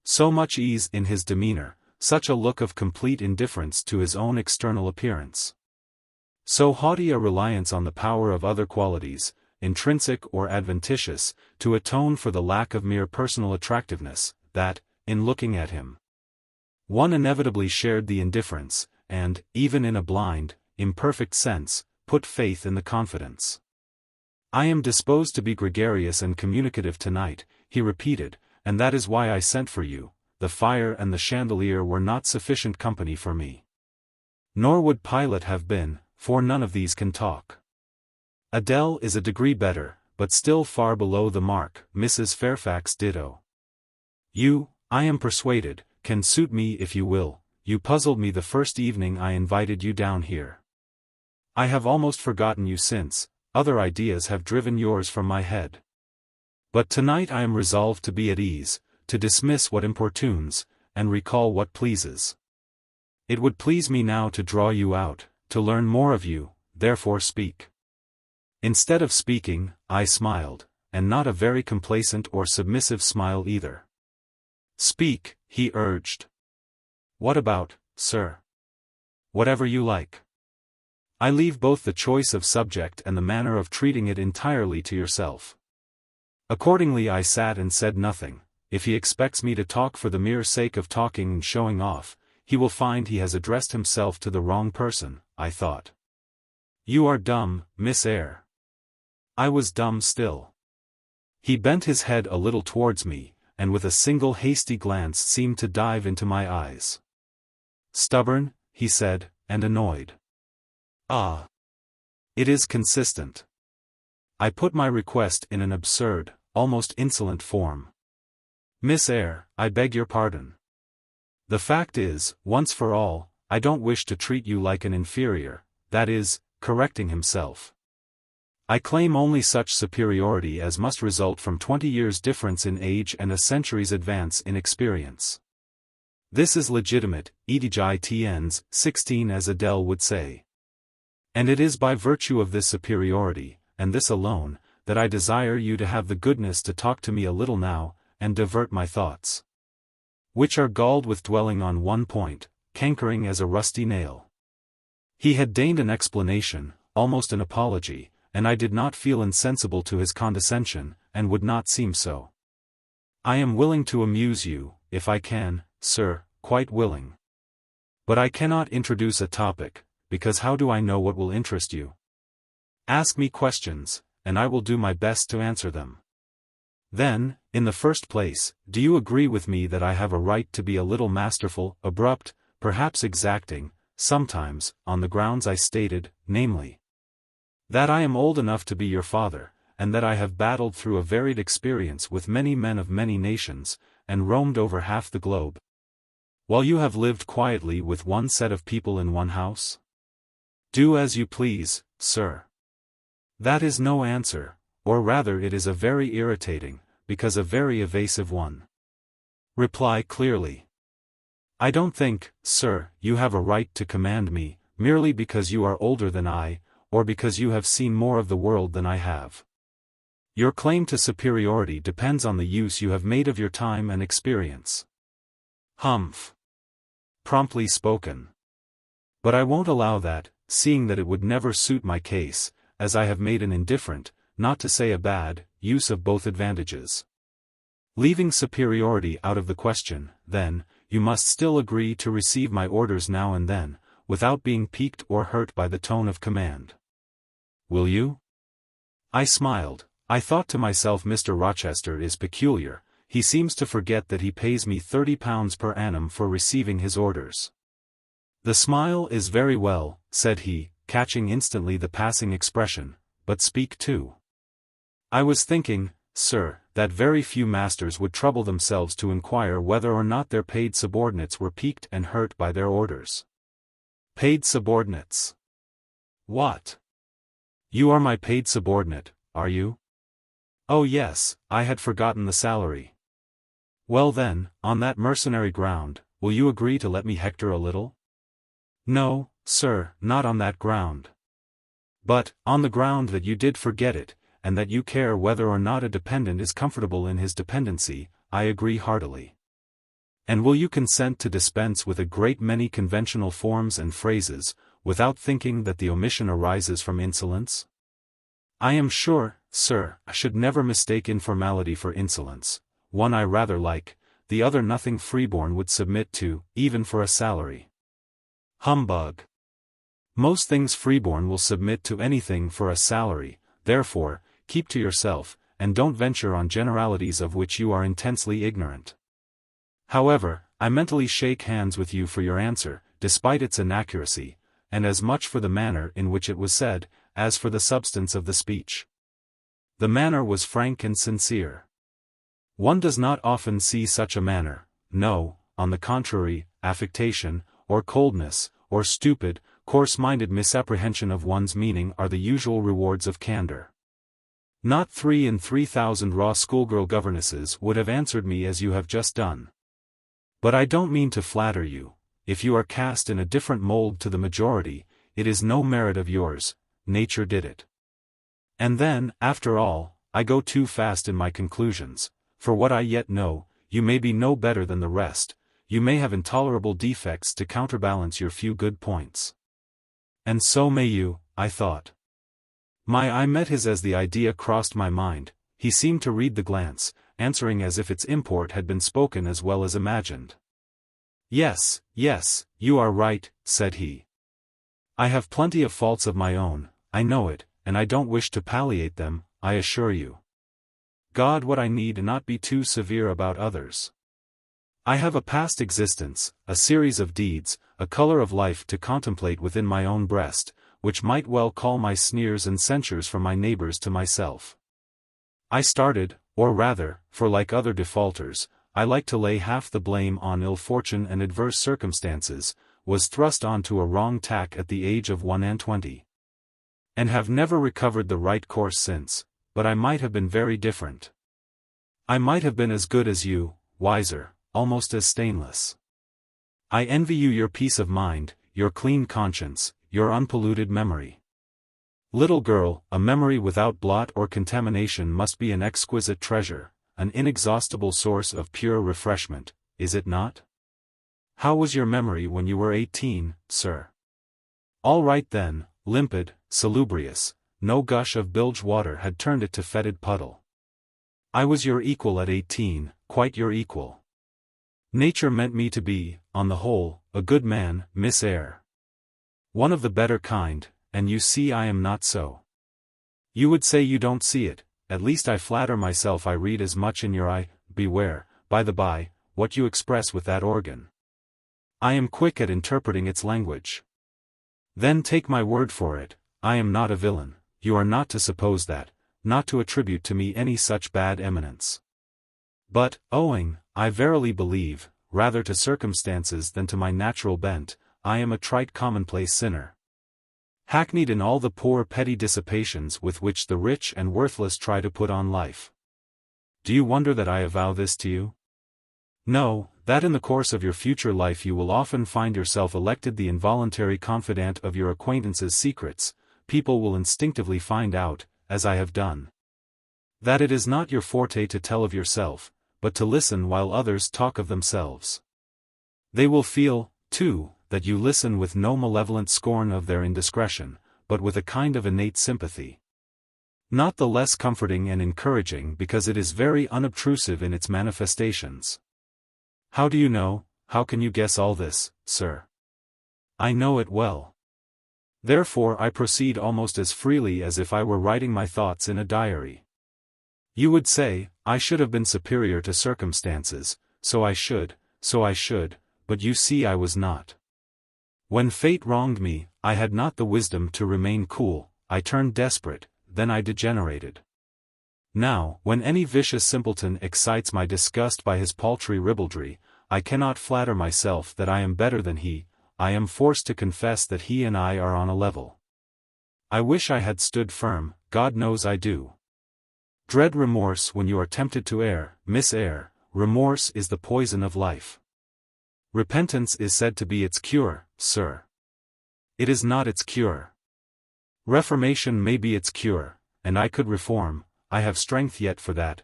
So much ease in his demeanor, such a look of complete indifference to his own external appearance. So haughty a reliance on the power of other qualities, intrinsic or adventitious, to atone for the lack of mere personal attractiveness, that, in looking at him, one inevitably shared the indifference, and, even in a blind, imperfect sense, put faith in the confidence. I am disposed to be gregarious and communicative tonight, he repeated, and that is why I sent for you. The fire and the chandelier were not sufficient company for me. Nor would Pilate have been, for none of these can talk. Adele is a degree better, but still far below the mark. Mrs. Fairfax ditto. You, I am persuaded, can suit me if you will. You puzzled me the first evening I invited you down here. I have almost forgotten you since, other ideas have driven yours from my head. But tonight I am resolved to be at ease, to dismiss what importunes, and recall what pleases. It would please me now to draw you out, to learn more of you, therefore speak. Instead of speaking, I smiled, and not a very complacent or submissive smile either. Speak, he urged. What about, sir? Whatever you like. I leave both the choice of subject and the manner of treating it entirely to yourself. Accordingly I sat and said nothing. If he expects me to talk for the mere sake of talking and showing off, he will find he has addressed himself to the wrong person, I thought. You are dumb, Miss Eyre. I was dumb still. He bent his head a little towards me, and with a single hasty glance seemed to dive into my eyes. Stubborn, he said, and annoyed. Ah. It is consistent. I put my request in an absurd, almost insolent form. Miss Eyre, I beg your pardon. The fact is, once for all, I don't wish to treat you like an inferior, that is, correcting himself. I claim only such superiority as must result from 20 years' difference in age and a century's advance in experience. This is legitimate, XXIII, 16 as Adele would say. And it is by virtue of this superiority, and this alone, that I desire you to have the goodness to talk to me a little now, and divert my thoughts, which are galled with dwelling on one point, cankering as a rusty nail. He had deigned an explanation, almost an apology, and I did not feel insensible to his condescension, and would not seem so. I am willing to amuse you, if I can, sir, quite willing. But I cannot introduce a topic, because how do I know what will interest you? Ask me questions, and I will do my best to answer them. Then, in the first place, do you agree with me that I have a right to be a little masterful, abrupt, perhaps exacting, sometimes, on the grounds I stated, namely, that I am old enough to be your father, and that I have battled through a varied experience with many men of many nations, and roamed over half the globe, while you have lived quietly with one set of people in one house? Do as you please, sir. That is no answer, or rather it is a very irritating, because a very evasive one. Reply clearly. I don't think, sir, you have a right to command me, merely because you are older than I, or because you have seen more of the world than I have. Your claim to superiority depends on the use you have made of your time and experience. Humph. Promptly spoken. But I won't allow that, seeing that it would never suit my case, as I have made an indifferent, not to say a bad, use of both advantages. Leaving superiority out of the question, then, you must still agree to receive my orders now and then, without being piqued or hurt by the tone of command. Will you? I smiled. I thought to myself, Mr. Rochester is peculiar, he seems to forget that he pays me £30 per annum for receiving his orders. The smile is very well, said he, catching instantly the passing expression, but speak too. I was thinking, sir, that very few masters would trouble themselves to inquire whether or not their paid subordinates were piqued and hurt by their orders. Paid subordinates. What? You are my paid subordinate, are you? Oh yes, I had forgotten the salary. Well then, on that mercenary ground, will you agree to let me hector a little? No, sir, not on that ground. But, on the ground that you did forget it, and that you care whether or not a dependent is comfortable in his dependency, I agree heartily. And will you consent to dispense with a great many conventional forms and phrases, without thinking that the omission arises from insolence? I am sure, sir, I should never mistake informality for insolence, one I rather like, the other nothing freeborn would submit to, even for a salary. Humbug. Most things freeborn will submit to anything for a salary, therefore, keep to yourself, and don't venture on generalities of which you are intensely ignorant. However, I mentally shake hands with you for your answer, despite its inaccuracy, and as much for the manner in which it was said, as for the substance of the speech. The manner was frank and sincere. One does not often see such a manner, no, on the contrary, affectation, or coldness, or stupid, coarse-minded misapprehension of one's meaning are the usual rewards of candor. Not 3 in 3,000 raw schoolgirl governesses would have answered me as you have just done. But I don't mean to flatter you. if you are cast in a different mold to the majority, it is no merit of yours, nature did it. And then, after all, I go too fast in my conclusions, for what I yet know, you may be no better than the rest, you may have intolerable defects to counterbalance your few good points. And so may you, I thought. My eye met his as the idea crossed my mind. He seemed to read the glance, answering as if its import had been spoken as well as imagined. Yes, yes, you are right, said he. I have plenty of faults of my own, I know it, and I don't wish to palliate them, I assure you. God, what I need not be too severe about others. I have a past existence, a series of deeds, a color of life to contemplate within my own breast, which might well call my sneers and censures from my neighbors to myself. I started, or rather, for like other defaulters, I like to lay half the blame on ill fortune and adverse circumstances, was thrust on to a wrong tack at the age of 21, and have never recovered the right course since, but I might have been very different. I might have been as good as you, wiser, almost as stainless. I envy you your peace of mind, your clean conscience, your unpolluted memory. Little girl, a memory without blot or contamination must be an exquisite treasure, an inexhaustible source of pure refreshment, is it not? How was your memory when you were 18, sir? All right then, limpid, salubrious, no gush of bilge water had turned it to fetid puddle. I was your equal at 18, quite your equal. Nature meant me to be, on the whole, a good man, Miss Eyre. One of the better kind, and you see I am not so. You would say you don't see it, at least I flatter myself I read as much in your eye. Beware, by the by, what you express with that organ. I am quick at interpreting its language. Then take my word for it, I am not a villain, you are not to suppose that, not to attribute to me any such bad eminence. But, owing, I verily believe, rather to circumstances than to my natural bent, I am a trite commonplace sinner. Hackneyed in all the poor petty dissipations with which the rich and worthless try to put on life. Do you wonder that I avow this to you? No, that in the course of your future life you will often find yourself elected the involuntary confidant of your acquaintances' secrets, people will instinctively find out, as I have done, that it is not your forte to tell of yourself, but to listen while others talk of themselves. They will feel, too, that you listen with no malevolent scorn of their indiscretion, but with a kind of innate sympathy. Not the less comforting and encouraging because it is very unobtrusive in its manifestations. How do you know, how can you guess all this, sir? I know it well. Therefore I proceed almost as freely as if I were writing my thoughts in a diary. You would say, I should have been superior to circumstances, so I should, but you see I was not. When fate wronged me, I had not the wisdom to remain cool, I turned desperate, then I degenerated. Now, when any vicious simpleton excites my disgust by his paltry ribaldry, I cannot flatter myself that I am better than he, I am forced to confess that he and I are on a level. I wish I had stood firm, God knows I do. Dread remorse when you are tempted to err, Miss Eyre, remorse is the poison of life. Repentance is said to be its cure, sir. It is not its cure. Reformation may be its cure, and I could reform, I have strength yet for that,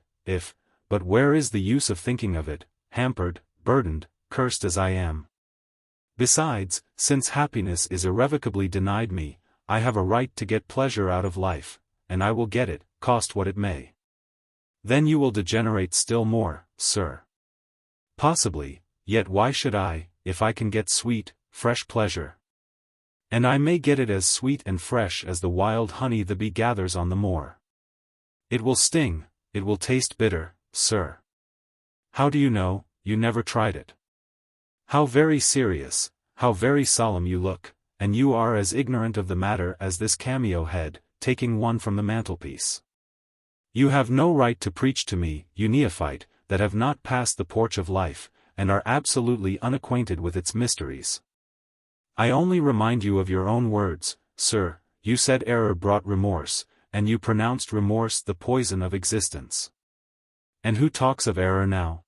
but where is the use of thinking of it, hampered, burdened, cursed as I am? Besides, since happiness is irrevocably denied me, I have a right to get pleasure out of life, and I will get it, cost what it may. Then you will degenerate still more, sir. Possibly, yet why should I, if I can get sweet, fresh pleasure? And I may get it as sweet and fresh as the wild honey the bee gathers on the moor. It will sting, it will taste bitter, sir. How do you know, you never tried it? How very serious, how very solemn you look, and you are as ignorant of the matter as this cameo head, taking one from the mantelpiece. You have no right to preach to me, you neophyte, that have not passed the porch of life, and are absolutely unacquainted with its mysteries. I only remind you of your own words, sir, you said error brought remorse, and you pronounced remorse the poison of existence. And who talks of error now?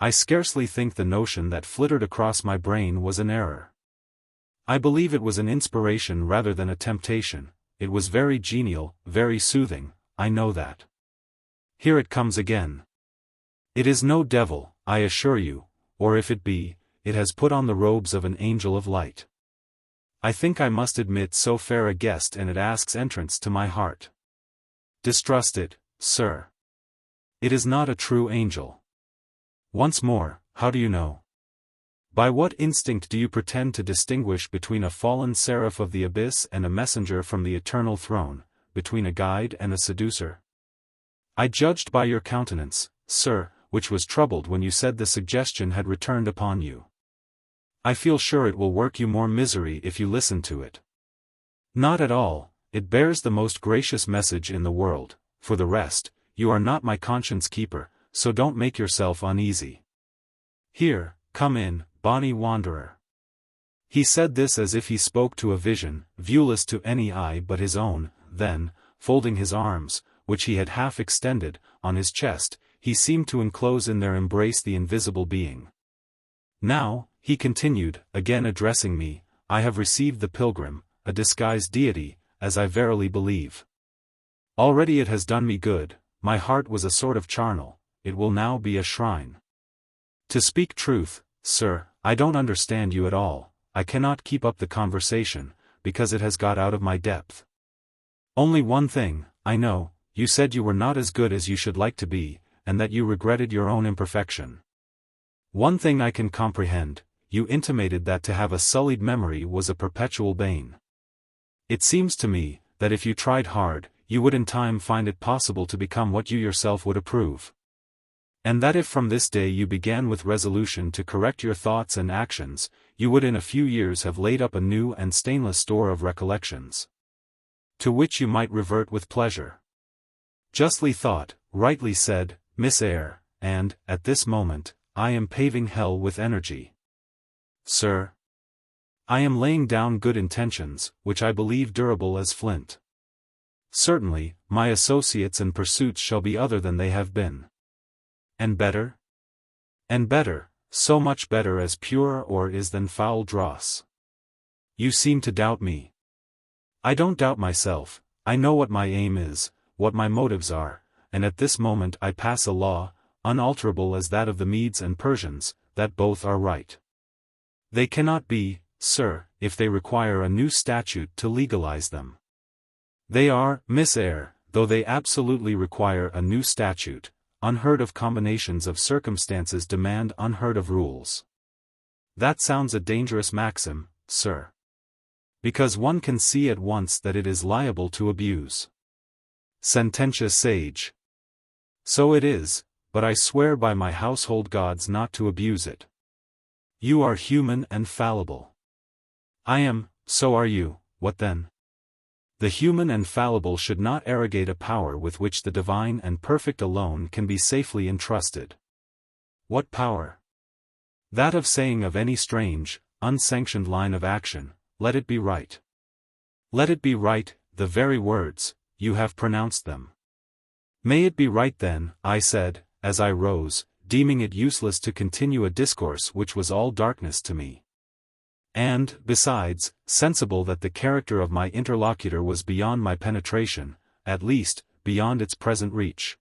I scarcely think the notion that flittered across my brain was an error. I believe it was an inspiration rather than a temptation. It was very genial, very soothing, I know that. Here it comes again. It is no devil, I assure you, or if it be, it has put on the robes of an angel of light. I think I must admit so fair a guest, and it asks entrance to my heart. Distrust it, sir. It is not a true angel. Once more, how do you know? By what instinct do you pretend to distinguish between a fallen seraph of the abyss and a messenger from the eternal throne, between a guide and a seducer? I judged by your countenance, sir, which was troubled when you said the suggestion had returned upon you. I feel sure it will work you more misery if you listen to it. Not at all, it bears the most gracious message in the world. For the rest, you are not my conscience keeper, so don't make yourself uneasy. Here, come in, bonny wanderer. He said this as if he spoke to a vision, viewless to any eye but his own. Then, folding his arms, which he had half extended, on his chest, he seemed to enclose in their embrace the invisible being. Now, he continued, again addressing me, I have received the pilgrim, a disguised deity, as I verily believe. Already it has done me good. My heart was a sort of charnel, it will now be a shrine. To speak truth, sir, I don't understand you at all. I cannot keep up the conversation, because it has got out of my depth. Only one thing, I know, you said you were not as good as you should like to be, and that you regretted your own imperfection. One thing I can comprehend, you intimated that to have a sullied memory was a perpetual bane. It seems to me, that if you tried hard, you would in time find it possible to become what you yourself would approve. And that if from this day you began with resolution to correct your thoughts and actions, you would in a few years have laid up a new and stainless store of recollections, to which you might revert with pleasure. Justly thought, rightly said, Miss Eyre, and, at this moment, I am paving hell with energy. Sir, I am laying down good intentions, which I believe durable as flint. Certainly, my associates and pursuits shall be other than they have been. And better? And better, so much better as purer ore is than foul dross. You seem to doubt me. I don't doubt myself. I know what my aim is, what my motives are, and at this moment I pass a law, unalterable as that of the Medes and Persians, that both are right. They cannot be, sir, if they require a new statute to legalize them. They are, Miss Eyre, though they absolutely require a new statute. Unheard of combinations of circumstances demand unheard of rules. That sounds a dangerous maxim, sir. Because one can see at once that it is liable to abuse. Sententia sage. So it is, but I swear by my household gods not to abuse it. You are human and fallible. I am, so are you, what then? The human and fallible should not arrogate a power with which the divine and perfect alone can be safely entrusted. What power? That of saying of any strange, unsanctioned line of action, let it be right. Let it be right, the very words, you have pronounced them. May it be right then, I said, as I rose, deeming it useless to continue a discourse which was all darkness to me. And, besides, sensible that the character of my interlocutor was beyond my penetration, at least, beyond its present reach.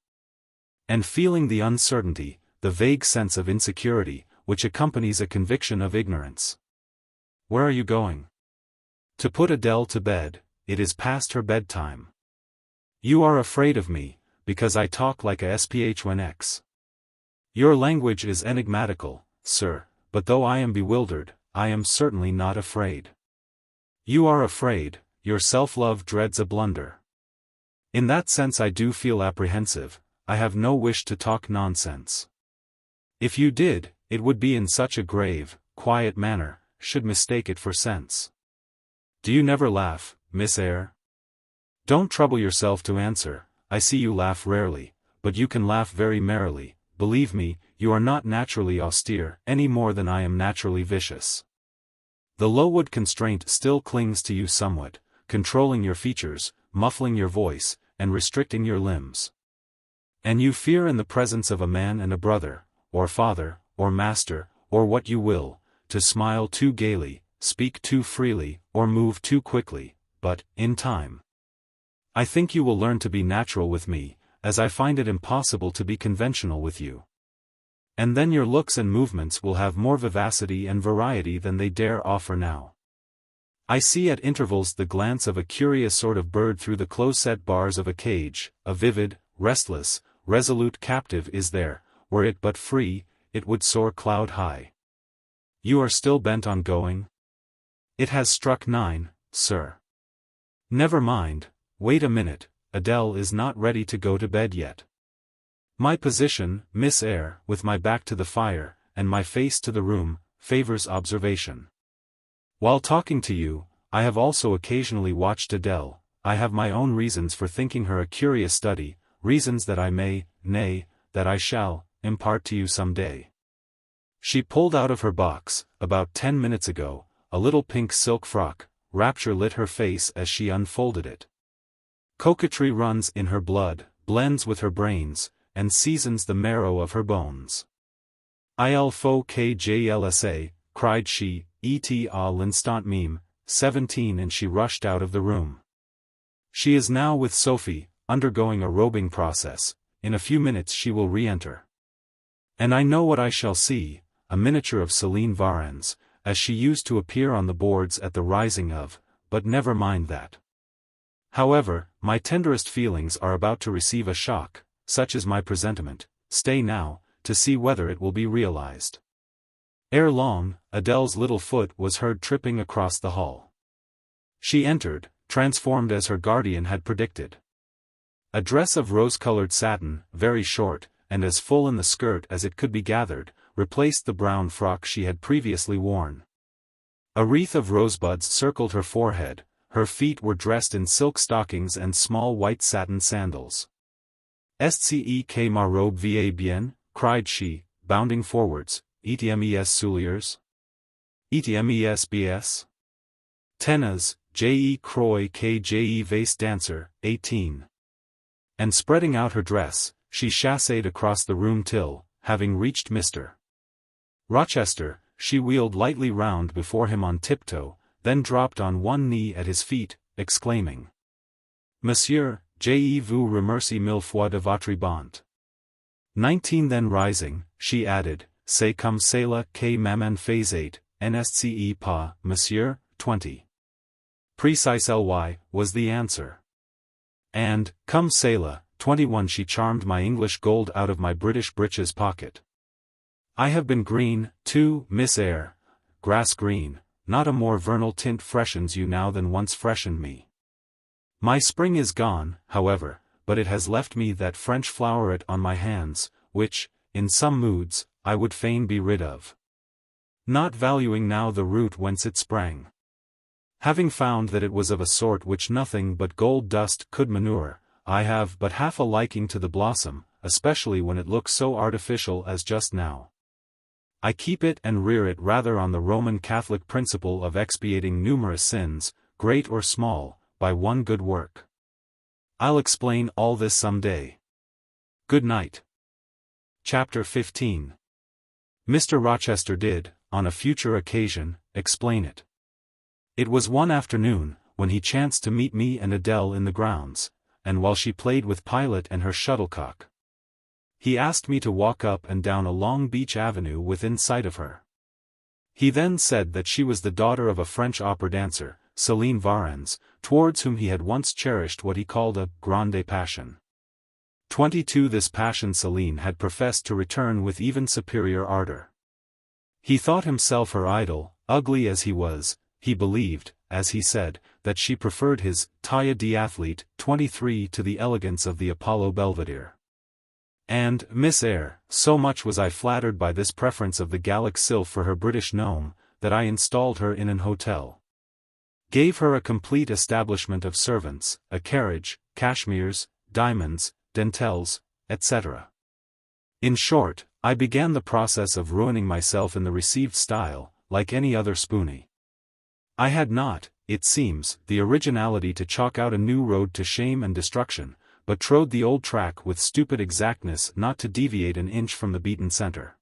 And feeling the uncertainty, the vague sense of insecurity, which accompanies a conviction of ignorance. Where are you going? To put Adele to bed. It is past her bedtime. You are afraid of me, because I talk like a SPH1X. Your language is enigmatical, sir, but though I am bewildered, I am certainly not afraid. You are afraid, your self-love dreads a blunder. In that sense I do feel apprehensive, I have no wish to talk nonsense. If you did, it would be in such a grave, quiet manner, should mistake it for sense. Do you never laugh, Miss Eyre? Don't trouble yourself to answer, I see you laugh rarely, but you can laugh very merrily. Believe me, you are not naturally austere, any more than I am naturally vicious. The Lowood constraint still clings to you somewhat, controlling your features, muffling your voice, and restricting your limbs. And you fear in the presence of a man and a brother, or father, or master, or what you will, to smile too gaily, speak too freely, or move too quickly, but, in time, I think you will learn to be natural with me, as I find it impossible to be conventional with you. And then your looks and movements will have more vivacity and variety than they dare offer now. I see at intervals the glance of a curious sort of bird through the close-set bars of a cage, a vivid, restless, resolute captive is there. Were it but free, it would soar cloud-high. You are still bent on going? It has struck 9, sir. Never mind, wait a minute, Adele is not ready to go to bed yet. My position, Miss Eyre, with my back to the fire, and my face to the room, favors observation. While talking to you, I have also occasionally watched Adele. I have my own reasons for thinking her a curious study, reasons that I may, nay, that I shall, impart to you some day. She pulled out of her box, about 10 minutes ago, a little pink silk frock. Rapture lit her face as she unfolded it. Coquetry runs in her blood, blends with her brains, and seasons the marrow of her bones. Il faut que j'lsa, cried she, et à l'instant même, 17, and she rushed out of the room. She is now with Sophie, undergoing a robing process. In a few minutes she will re-enter. And I know what I shall see, a miniature of Céline Varens, as she used to appear on the boards at the rising of, but never mind that. However, my tenderest feelings are about to receive a shock, such is my presentiment. Stay now, to see whether it will be realized. Ere long, Adele's little foot was heard tripping across the hall. She entered, transformed as her guardian had predicted. A dress of rose-colored satin, very short, and as full in the skirt as it could be gathered, replaced the brown frock she had previously worn. A wreath of rosebuds circled her forehead, her feet were dressed in silk stockings and small white satin sandals. "Est-ce que ma robe va bien?" cried she, bounding forwards. "Etmes souliers? Etmes bs? Tenas, je crois que je vais danser." 18. And spreading out her dress, she chassed across the room till, having reached Mr. Rochester, she wheeled lightly round before him on tiptoe, then dropped on one knee at his feet, exclaiming, "Monsieur, je vous remercie mille fois de votre bonté." 19. Then rising, she added, "C'est comme cela que maman faisait, n'est-ce pas, monsieur?" 20. "Precisely," was the answer. And, "Comme cela," 21. She charmed my English gold out of my British breeches pocket. I have been green, too, Miss Eyre, grass green. Not a more vernal tint freshens you now than once freshened me. My spring is gone, however, but it has left me that French floweret on my hands, which, in some moods, I would fain be rid of. Not valuing now the root whence it sprang. Having found that it was of a sort which nothing but gold dust could manure, I have but half a liking to the blossom, especially when it looks so artificial as just now. I keep it and rear it rather on the Roman Catholic principle of expiating numerous sins, great or small, by one good work. I'll explain all this some day. Good night. Chapter 15. Mr. Rochester did, on a future occasion, explain it. It was one afternoon, when he chanced to meet me and Adele in the grounds, and while she played with Pilot and her shuttlecock. He asked me to walk up and down a long beech avenue within sight of her. He then said that she was the daughter of a French opera dancer, Céline Varens, towards whom he had once cherished what he called a grande passion. 22. This passion Céline had professed to return with even superior ardor. He thought himself her idol, ugly as he was. He believed, as he said, that she preferred his taille d'athlete 23 to the elegance of the Apollo Belvedere. And, Miss Eyre, so much was I flattered by this preference of the Gallic sylph for her British gnome, that I installed her in an hotel. Gave her a complete establishment of servants, a carriage, cashmeres, diamonds, dentelles, etc. In short, I began the process of ruining myself in the received style, like any other spoony. I had not, it seems, the originality to chalk out a new road to shame and destruction, but trode the old track with stupid exactness not to deviate an inch from the beaten center.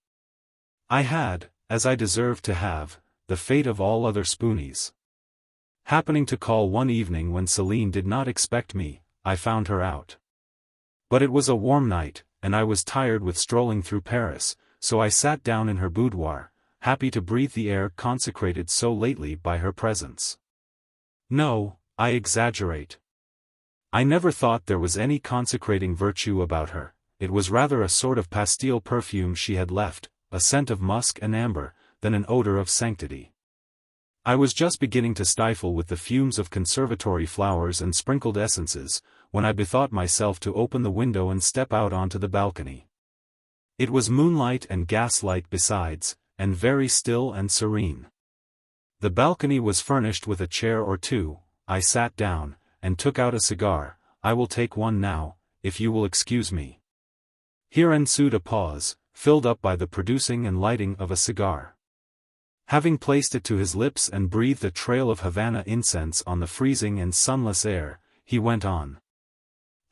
I had, as I deserved to have, the fate of all other spoonies. Happening to call one evening when Céline did not expect me, I found her out. But it was a warm night, and I was tired with strolling through Paris, so I sat down in her boudoir, happy to breathe the air consecrated so lately by her presence. No, I exaggerate. I never thought there was any consecrating virtue about her. It was rather a sort of pastille perfume she had left, a scent of musk and amber, than an odor of sanctity. I was just beginning to stifle with the fumes of conservatory flowers and sprinkled essences, when I bethought myself to open the window and step out onto the balcony. It was moonlight and gaslight besides, and very still and serene. The balcony was furnished with a chair or two. I sat down, and took out a cigar. I will take one now, if you will excuse me. Here ensued a pause, filled up by the producing and lighting of a cigar. Having placed it to his lips and breathed a trail of Havana incense on the freezing and sunless air, he went on.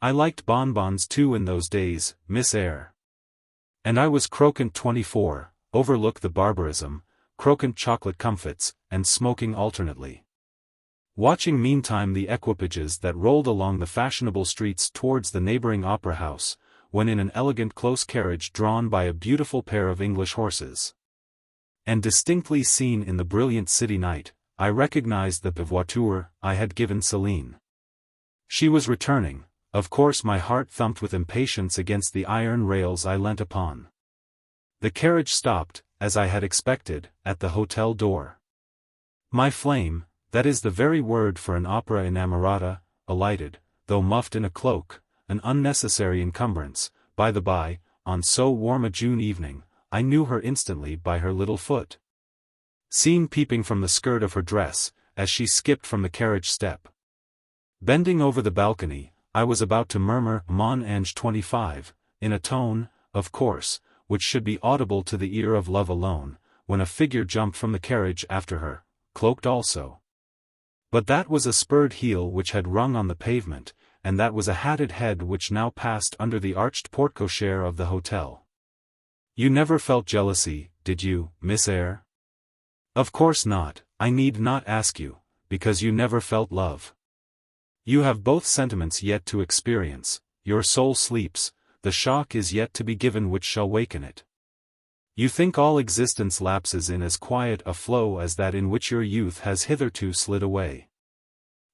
I liked bonbons too in those days, Miss Eyre. And I was croquant 24, overlook the barbarism, croquant chocolate comfits, and smoking alternately. Watching meantime the equipages that rolled along the fashionable streets towards the neighboring opera house, when in an elegant close carriage drawn by a beautiful pair of English horses. And distinctly seen in the brilliant city night, I recognized the voiture I had given Céline. She was returning. Of course my heart thumped with impatience against the iron rails I leant upon. The carriage stopped, as I had expected, at the hotel door. My flame, that is the very word for an opera inamorata, alighted, though muffed in a cloak, an unnecessary encumbrance, by the by, on so warm a June evening. I knew her instantly by her little foot, seen peeping from the skirt of her dress, as she skipped from the carriage step. Bending over the balcony, I was about to murmur Mon Ange 25, in a tone, of course, which should be audible to the ear of love alone, when a figure jumped from the carriage after her, cloaked also. But that was a spurred heel which had rung on the pavement, and that was a hatted head which now passed under the arched porte-cochere of the hotel. You never felt jealousy, did you, Miss Eyre? Of course not, I need not ask you, because you never felt love. You have both sentiments yet to experience, your soul sleeps, the shock is yet to be given which shall waken it. You think all existence lapses in as quiet a flow as that in which your youth has hitherto slid away.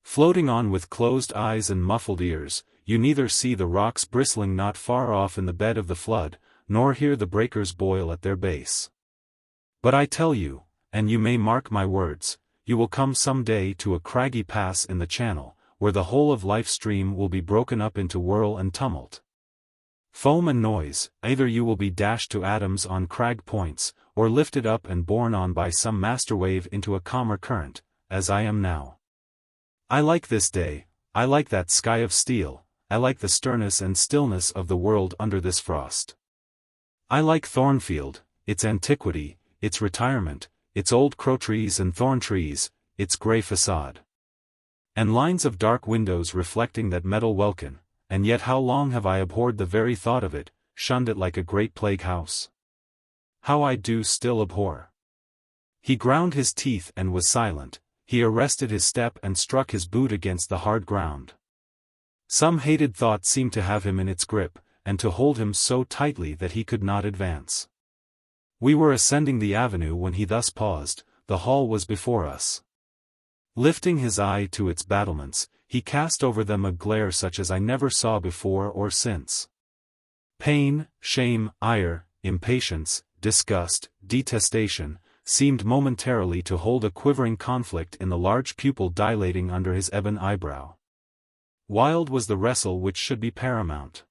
Floating on with closed eyes and muffled ears, you neither see the rocks bristling not far off in the bed of the flood, nor hear the breakers boil at their base. But I tell you, and you may mark my words, you will come some day to a craggy pass in the channel, where the whole of life's stream will be broken up into whirl and tumult. Foam and noise, either you will be dashed to atoms on crag points, or lifted up and borne on by some master wave into a calmer current, as I am now. I like this day, I like that sky of steel, I like the sternness and stillness of the world under this frost. I like Thornfield, its antiquity, its retirement, its old crotrees and thorn trees, its grey facade. And lines of dark windows reflecting that metal welkin, and yet how long have I abhorred the very thought of it, shunned it like a great plague house. How I do still abhor. He ground his teeth and was silent, he arrested his step and struck his boot against the hard ground. Some hated thought seemed to have him in its grip, and to hold him so tightly that he could not advance. We were ascending the avenue when he thus paused, the hall was before us. Lifting his eye to its battlements, he cast over them a glare such as I never saw before or since. Pain, shame, ire, impatience, disgust, detestation, seemed momentarily to hold a quivering conflict in the large pupil dilating under his ebon eyebrow. Wild was the wrestle which should be paramount.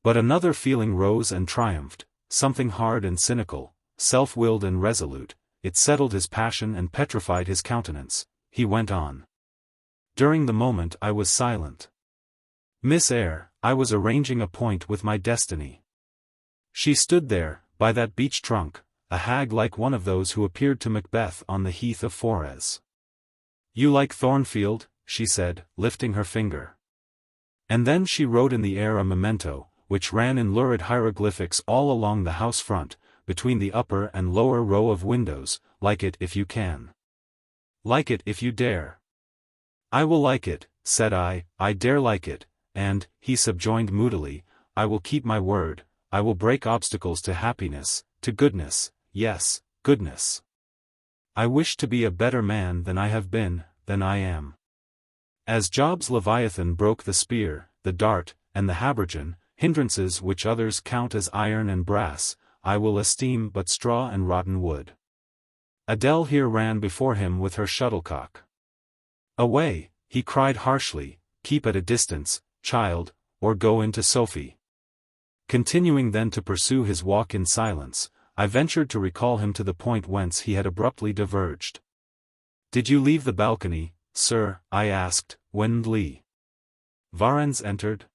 But another feeling rose and triumphed, something hard and cynical, self-willed and resolute. It settled his passion and petrified his countenance. He went on. During the moment I was silent. Miss Eyre, I was arranging a point with my destiny. She stood there, by that beech trunk, a hag like one of those who appeared to Macbeth on the heath of Forres. You like Thornfield, she said, lifting her finger. And then she wrote in the air a memento, which ran in lurid hieroglyphics all along the house front, between the upper and lower row of windows. Like it if you can. Like it if you dare. I will like it, said I dare like it, and, he subjoined moodily, I will keep my word, I will break obstacles to happiness, to goodness, yes, goodness. I wish to be a better man than I have been, than I am. As Job's Leviathan broke the spear, the dart, and the habergeon, hindrances which others count as iron and brass, I will esteem but straw and rotten wood. Adele here ran before him with her shuttlecock. Away, he cried harshly, keep at a distance, child, or go into Sophie. Continuing then to pursue his walk in silence, I ventured to recall him to the point whence he had abruptly diverged. Did you leave the balcony, sir? I asked, when Lee Varens entered.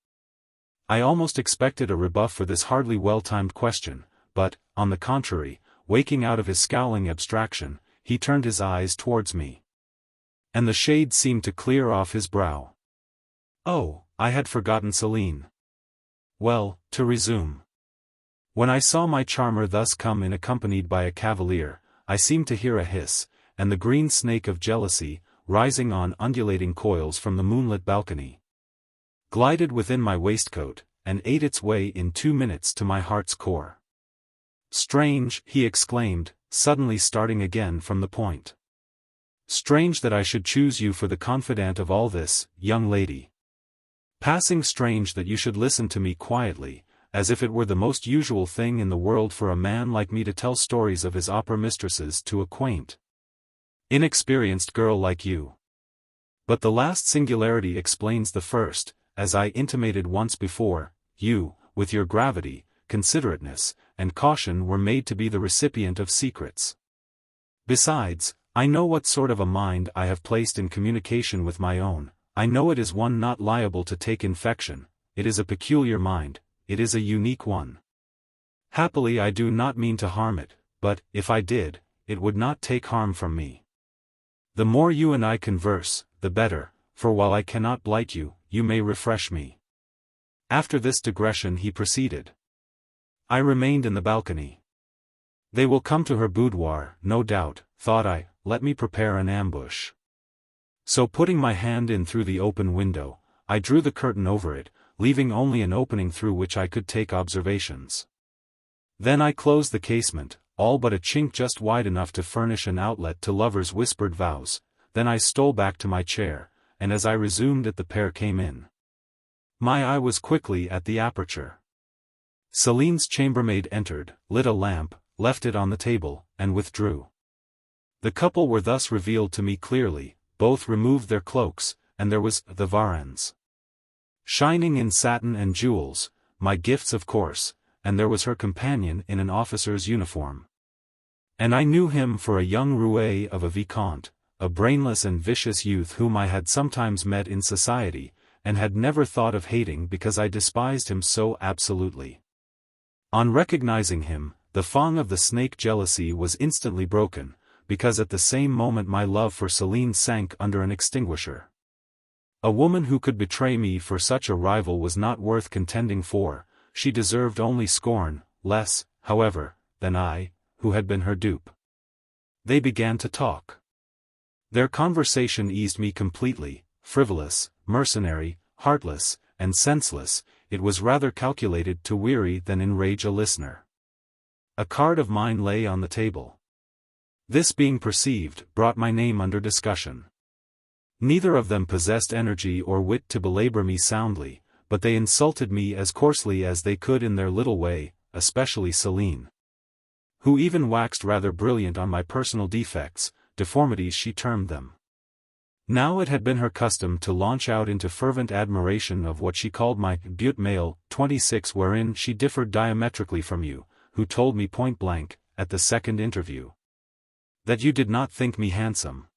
I almost expected a rebuff for this hardly well-timed question, but, on the contrary, waking out of his scowling abstraction, he turned his eyes towards me. And the shade seemed to clear off his brow. Oh, I had forgotten Celine. Well, to resume. When I saw my charmer thus come in accompanied by a cavalier, I seemed to hear a hiss, and the green snake of jealousy, rising on undulating coils from the moonlit balcony, glided within my waistcoat, and ate its way in 2 minutes to my heart's core. Strange, he exclaimed, suddenly starting again from the point. Strange that I should choose you for the confidant of all this, young lady. Passing strange that you should listen to me quietly, as if it were the most usual thing in the world for a man like me to tell stories of his opera mistresses to a quaint, inexperienced girl like you. But the last singularity explains the first, as I intimated once before, you, with your gravity, considerateness, and caution were made to be the recipient of secrets. Besides, I know what sort of a mind I have placed in communication with my own. I know it is one not liable to take infection, it is a peculiar mind, it is a unique one. Happily I do not mean to harm it, but, if I did, it would not take harm from me. The more you and I converse, the better, for while I cannot blight you, you may refresh me. After this digression he proceeded. I remained in the balcony. They will come to her boudoir, no doubt, thought I, let me prepare an ambush. So putting my hand in through the open window, I drew the curtain over it, leaving only an opening through which I could take observations. Then I closed the casement, all but a chink just wide enough to furnish an outlet to lovers' whispered vows. Then I stole back to my chair, and as I resumed it the pair came in. My eye was quickly at the aperture. Celine's chambermaid entered, lit a lamp, left it on the table, and withdrew. The couple were thus revealed to me clearly. Both removed their cloaks, and there was the Varens, shining in satin and jewels, my gifts of course, and there was her companion in an officer's uniform. And I knew him for a young roué of a vicomte, a brainless and vicious youth whom I had sometimes met in society, and had never thought of hating because I despised him so absolutely. On recognizing him, the thong of the snake jealousy was instantly broken, because at the same moment my love for Celine sank under an extinguisher. A woman who could betray me for such a rival was not worth contending for, she deserved only scorn, less, however, than I, who had been her dupe. They began to talk. Their conversation eased me completely, frivolous, mercenary, heartless, and senseless, it was rather calculated to weary than enrage a listener. A card of mine lay on the table. This being perceived, brought my name under discussion. Neither of them possessed energy or wit to belabor me soundly, but they insulted me as coarsely as they could in their little way, especially Celine, who even waxed rather brilliant on my personal defects, deformities she termed them. Now it had been her custom to launch out into fervent admiration of what she called my beaut male, 26, wherein she differed diametrically from you, who told me point blank, at the second interview, that you did not think me handsome.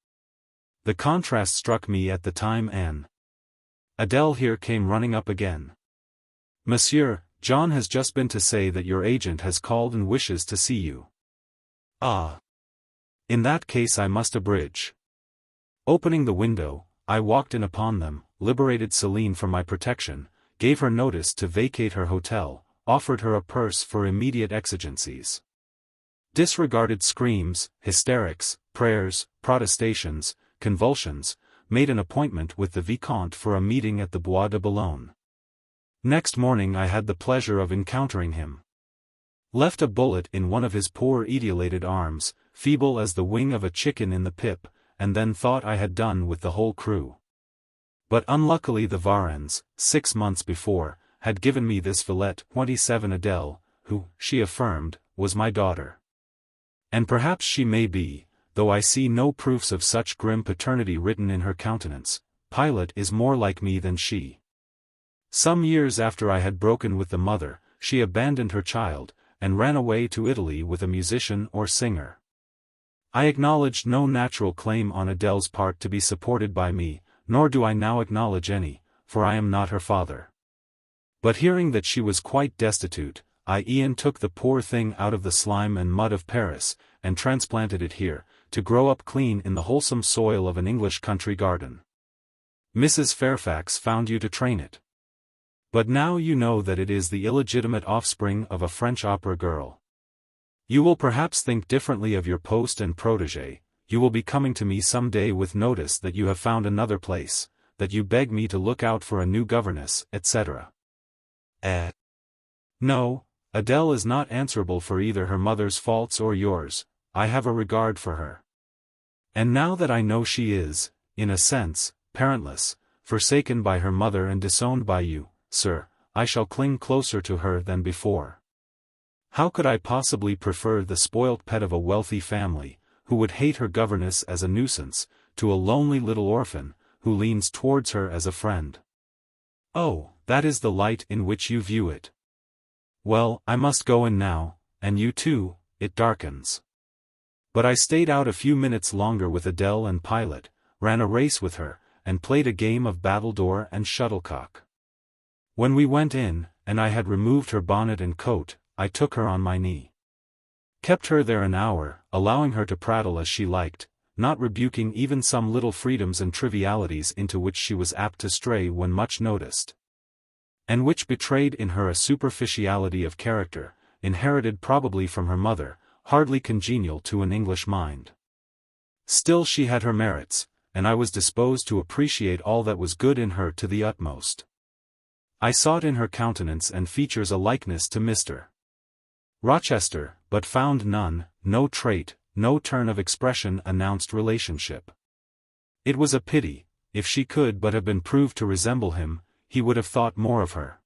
The contrast struck me at the time and Adele here came running up again. Monsieur, John has just been to say that your agent has called and wishes to see you. Ah. In that case I must abridge. Opening the window, I walked in upon them, liberated Celine from my protection, gave her notice to vacate her hotel, offered her a purse for immediate exigencies. disregarded screams, hysterics, prayers, protestations, convulsions, made an appointment with the Vicomte for a meeting at the Bois de Boulogne. Next morning I had the pleasure of encountering him. Left a bullet in one of his poor etiolated arms, feeble as the wing of a chicken in the pip, and then thought I had done with the whole crew. But unluckily the Varens, 6 months before, had given me this Villette 27 Adele, who, she affirmed, was my daughter. And perhaps she may be, though I see no proofs of such grim paternity written in her countenance. Pilot is more like me than she. Some years after I had broken with the mother, she abandoned her child, and ran away to Italy with a musician or singer. I acknowledged no natural claim on Adele's part to be supported by me, nor do I now acknowledge any, for I am not her father. But hearing that she was quite destitute, I took the poor thing out of the slime and mud of Paris, and transplanted it here, to grow up clean in the wholesome soil of an English country garden. Mrs. Fairfax found you to train it. But now you know that it is the illegitimate offspring of a French opera girl. You will perhaps think differently of your post and protégé. You will be coming to me some day with notice that you have found another place, that you beg me to look out for a new governess, etc. No, Adele is not answerable for either her mother's faults or yours. I have a regard for her. And now that I know she is, in a sense, parentless, forsaken by her mother and disowned by you, sir, I shall cling closer to her than before. How could I possibly prefer the spoilt pet of a wealthy family, who would hate her governess as a nuisance, to a lonely little orphan, who leans towards her as a friend? Oh, that is the light in which you view it. Well, I must go in now, and you too, it darkens. But I stayed out a few minutes longer with Adele and Pilot, ran a race with her, and played a game of battledore and shuttlecock. When we went in, and I had removed her bonnet and coat, I took her on my knee. Kept her there an hour, allowing her to prattle as she liked, not rebuking even some little freedoms and trivialities into which she was apt to stray when much noticed, and which betrayed in her a superficiality of character, inherited probably from her mother, hardly congenial to an English mind. Still she had her merits, and I was disposed to appreciate all that was good in her to the utmost. I sought in her countenance and features a likeness to Mr. Rochester, but found none. No trait, no turn of expression announced relationship. It was a pity. If she could but have been proved to resemble him, he would have thought more of her.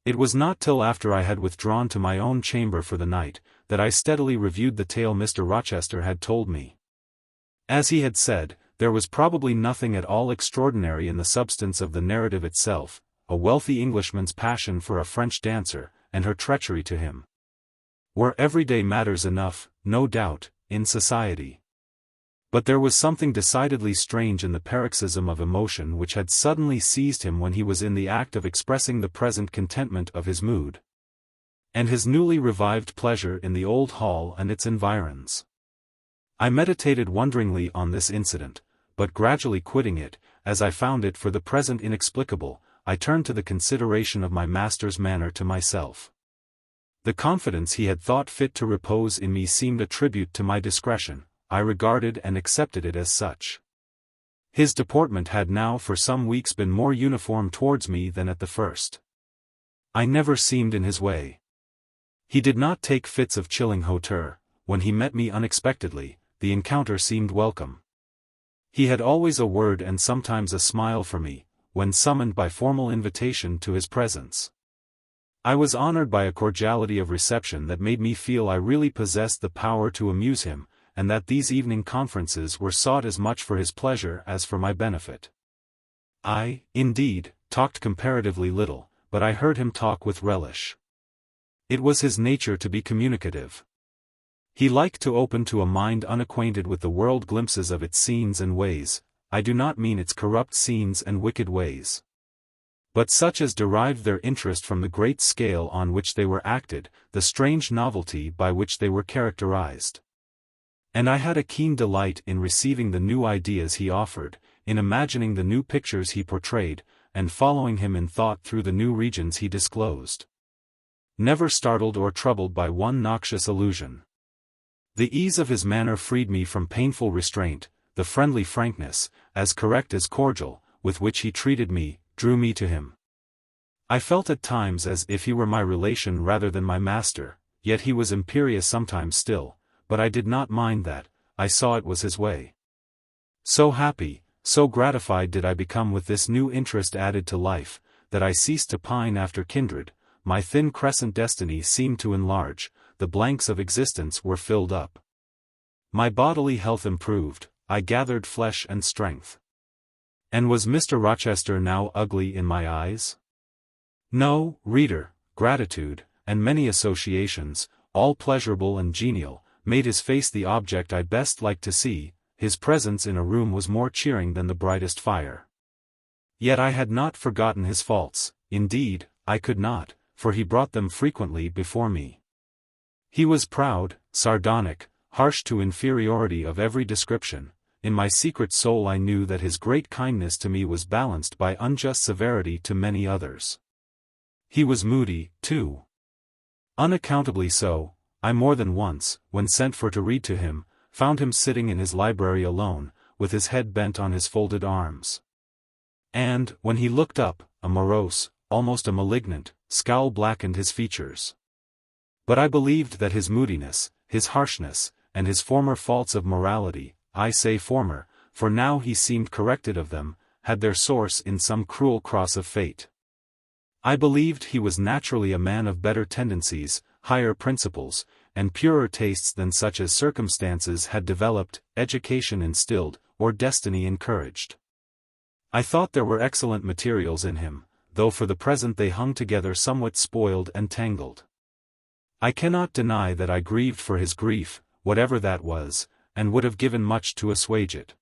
It was not till after I had withdrawn to my own chamber for the night, that I steadily reviewed the tale Mr. Rochester had told me. As he had said, there was probably nothing at all extraordinary in the substance of the narrative itself. A wealthy Englishman's passion for a French dancer, and her treachery to him, were everyday matters enough, no doubt, in society. But there was something decidedly strange in the paroxysm of emotion which had suddenly seized him when he was in the act of expressing the present contentment of his mood, and his newly revived pleasure in the old hall and its environs. I meditated wonderingly on this incident, but gradually quitting it, as I found it for the present inexplicable, I turned to the consideration of my master's manner to myself. The confidence he had thought fit to repose in me seemed a tribute to my discretion. I regarded and accepted it as such. His deportment had now for some weeks been more uniform towards me than at the first. I never seemed in his way. He did not take fits of chilling hauteur. When he met me unexpectedly, the encounter seemed welcome. He had always a word and sometimes a smile for me, when summoned by formal invitation to his presence. I was honored by a cordiality of reception that made me feel I really possessed the power to amuse him, and that these evening conferences were sought as much for his pleasure as for my benefit. I, indeed, talked comparatively little, but I heard him talk with relish. It was his nature to be communicative. He liked to open to a mind unacquainted with the world glimpses of its scenes and ways. I do not mean its corrupt scenes and wicked ways, but such as derived their interest from the great scale on which they were acted, the strange novelty by which they were characterized. And I had a keen delight in receiving the new ideas he offered, in imagining the new pictures he portrayed, and following him in thought through the new regions he disclosed. Never startled or troubled by one noxious illusion. The ease of his manner freed me from painful restraint, the friendly frankness, as correct as cordial, with which he treated me, drew me to him. I felt at times as if he were my relation rather than my master, yet he was imperious sometimes still, but I did not mind that, I saw it was his way. So happy, so gratified did I become with this new interest added to life, that I ceased to pine after kindred, my thin crescent destiny seemed to enlarge, the blanks of existence were filled up. My bodily health improved, I gathered flesh and strength. And was Mr. Rochester now ugly in my eyes? No, reader, gratitude, and many associations, all pleasurable and genial, made his face the object I best liked to see. His presence in a room was more cheering than the brightest fire. Yet I had not forgotten his faults, indeed, I could not, for he brought them frequently before me. He was proud, sardonic, harsh to inferiority of every description. In my secret soul I knew that his great kindness to me was balanced by unjust severity to many others. He was moody, too. Unaccountably so. I more than once, when sent for to read to him, found him sitting in his library alone, with his head bent on his folded arms. And, when he looked up, a morose, almost a malignant, scowl blackened his features. But I believed that his moodiness, his harshness, and his former faults of morality, I say former, for now he seemed corrected of them, had their source in some cruel cross of fate. I believed he was naturally a man of better tendencies, higher principles, and purer tastes than such as circumstances had developed, education instilled, or destiny encouraged. I thought there were excellent materials in him, though for the present they hung together somewhat spoiled and tangled. I cannot deny that I grieved for his grief, whatever that was, and would have given much to assuage it.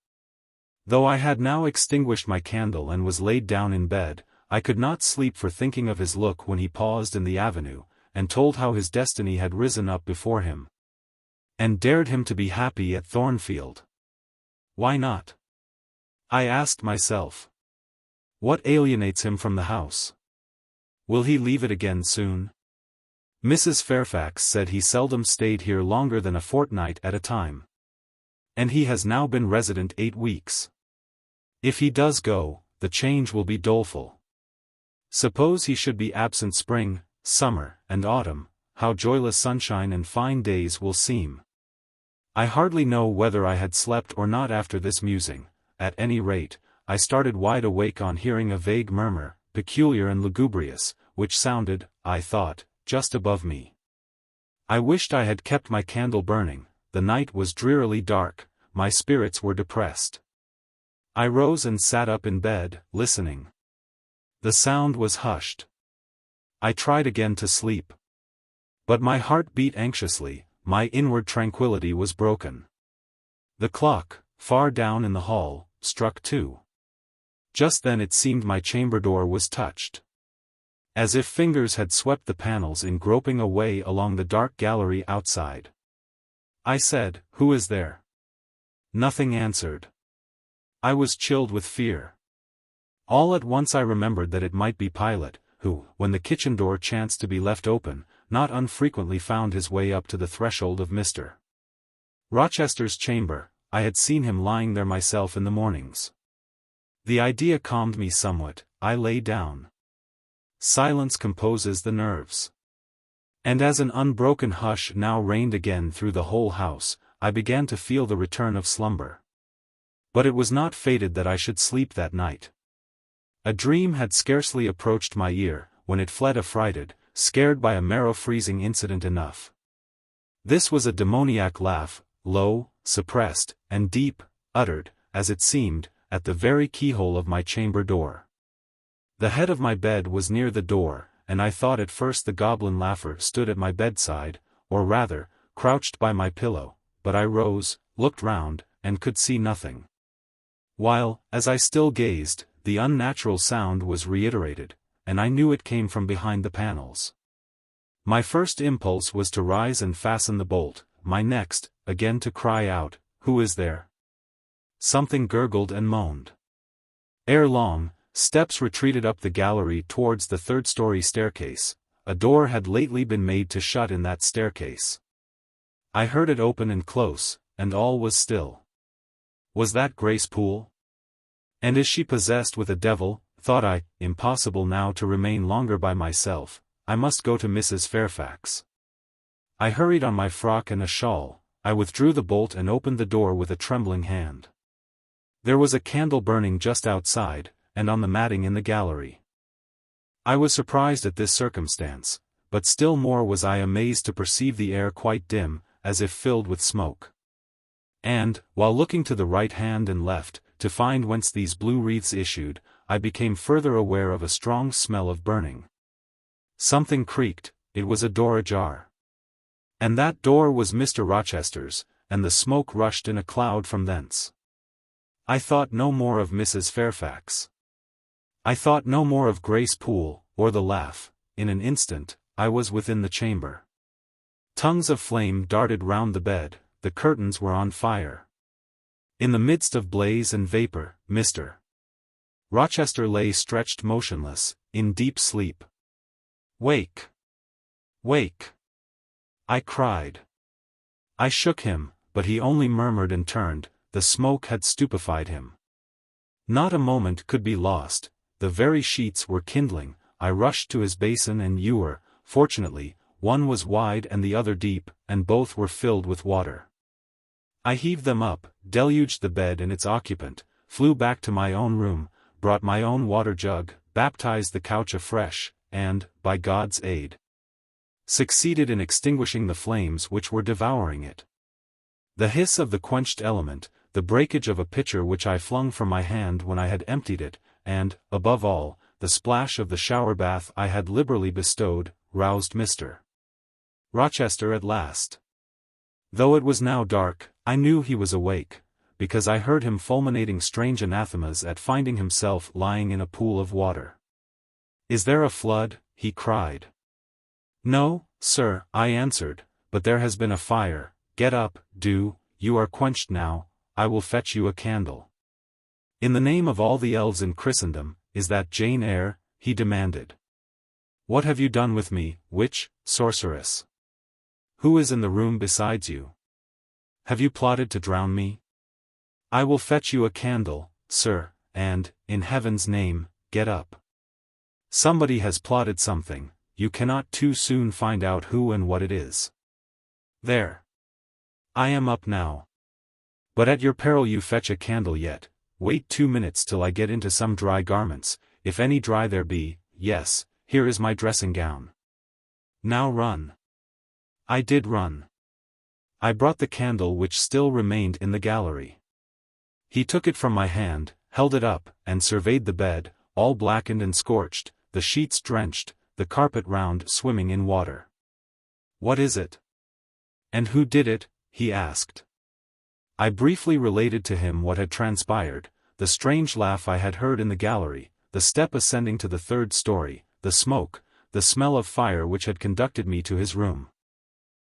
Though I had now extinguished my candle and was laid down in bed, I could not sleep for thinking of his look when he paused in the avenue, and told how his destiny had risen up before him, and dared him to be happy at Thornfield. Why not? I asked myself. What alienates him from the house? Will he leave it again soon? Mrs. Fairfax said he seldom stayed here longer than a fortnight at a time. And he has now been resident 8 weeks. If he does go, the change will be doleful. Suppose he should be absent spring, summer, and autumn, how joyless sunshine and fine days will seem. I hardly know whether I had slept or not after this musing. At any rate, I started wide awake on hearing a vague murmur, peculiar and lugubrious, which sounded, I thought, just above me. I wished I had kept my candle burning. The night was drearily dark, my spirits were depressed. I rose and sat up in bed, listening. The sound was hushed. I tried again to sleep. But my heart beat anxiously, my inward tranquility was broken. The clock, far down in the hall, struck 2. Just then it seemed my chamber door was touched. As if fingers had swept the panels in groping a way along the dark gallery outside. I said, "Who is there?" Nothing answered. I was chilled with fear. All at once I remembered that it might be Pilate, who, when the kitchen door chanced to be left open, not unfrequently found his way up to the threshold of Mr. Rochester's chamber. I had seen him lying there myself in the mornings. The idea calmed me somewhat. I lay down. Silence composes the nerves. And as an unbroken hush now reigned again through the whole house, I began to feel the return of slumber. But it was not fated that I should sleep that night. A dream had scarcely approached my ear, when it fled affrighted, scared by a marrow-freezing incident enough. This was a demoniac laugh, low, suppressed, and deep, uttered, as it seemed, at the very keyhole of my chamber door. The head of my bed was near the door, and I thought at first the goblin laugher stood at my bedside, or rather, crouched by my pillow, but I rose, looked round, and could see nothing. While, as I still gazed, the unnatural sound was reiterated, and I knew it came from behind the panels. My first impulse was to rise and fasten the bolt, my next, again to cry out, "Who is there?" Something gurgled and moaned. Ere long, steps retreated up the gallery towards the third-story staircase. A door had lately been made to shut in that staircase. I heard it open and close, and all was still. Was that Grace Poole? And is she possessed with a devil? Thought I. Impossible now to remain longer by myself, I must go to Mrs. Fairfax. I hurried on my frock and a shawl, I withdrew the bolt and opened the door with a trembling hand. There was a candle burning just outside, and on the matting in the gallery. I was surprised at this circumstance, but still more was I amazed to perceive the air quite dim, as if filled with smoke. And, while looking to the right hand and left, to find whence these blue wreaths issued, I became further aware of a strong smell of burning. Something creaked, it was a door ajar. And that door was Mr. Rochester's, and the smoke rushed in a cloud from thence. I thought no more of Mrs. Fairfax. I thought no more of Grace Poole, or the laugh. In an instant, I was within the chamber. Tongues of flame darted round the bed, the curtains were on fire. In the midst of blaze and vapor, Mr. Rochester lay stretched motionless, in deep sleep. "Wake! Wake!" I cried. I shook him, but he only murmured and turned. The smoke had stupefied him. Not a moment could be lost, the very sheets were kindling. I rushed to his basin and ewer. Fortunately, one was wide and the other deep, and both were filled with water. I heaved them up, deluged the bed and its occupant, flew back to my own room, brought my own water jug, baptized the couch afresh, and, by God's aid, succeeded in extinguishing the flames which were devouring it. The hiss of the quenched element, the breakage of a pitcher which I flung from my hand when I had emptied it, and, above all, the splash of the shower bath I had liberally bestowed, roused Mr. Rochester at last. Though it was now dark, I knew he was awake, because I heard him fulminating strange anathemas at finding himself lying in a pool of water. "Is there a flood?" he cried. "No, sir," I answered, "but there has been a fire. Get up, do, you are quenched now, I will fetch you a candle." "In the name of all the elves in Christendom, is that Jane Eyre?" he demanded. "What have you done with me, witch, sorceress? Who is in the room besides you? Have you plotted to drown me? I will fetch you a candle, sir, and, in heaven's name, get up. Somebody has plotted something, you cannot too soon find out who and what it is. There. I am up now. But at your peril you fetch a candle yet. Wait 2 minutes till I get into some dry garments, if any dry there be. Yes, here is my dressing gown. Now run." I did run. I brought the candle which still remained in the gallery. He took it from my hand, held it up, and surveyed the bed, all blackened and scorched, the sheets drenched, the carpet round swimming in water. "What is it? And who did it?" he asked. I briefly related to him what had transpired, the strange laugh I had heard in the gallery, the step ascending to the 3rd story, the smoke, the smell of fire which had conducted me to his room.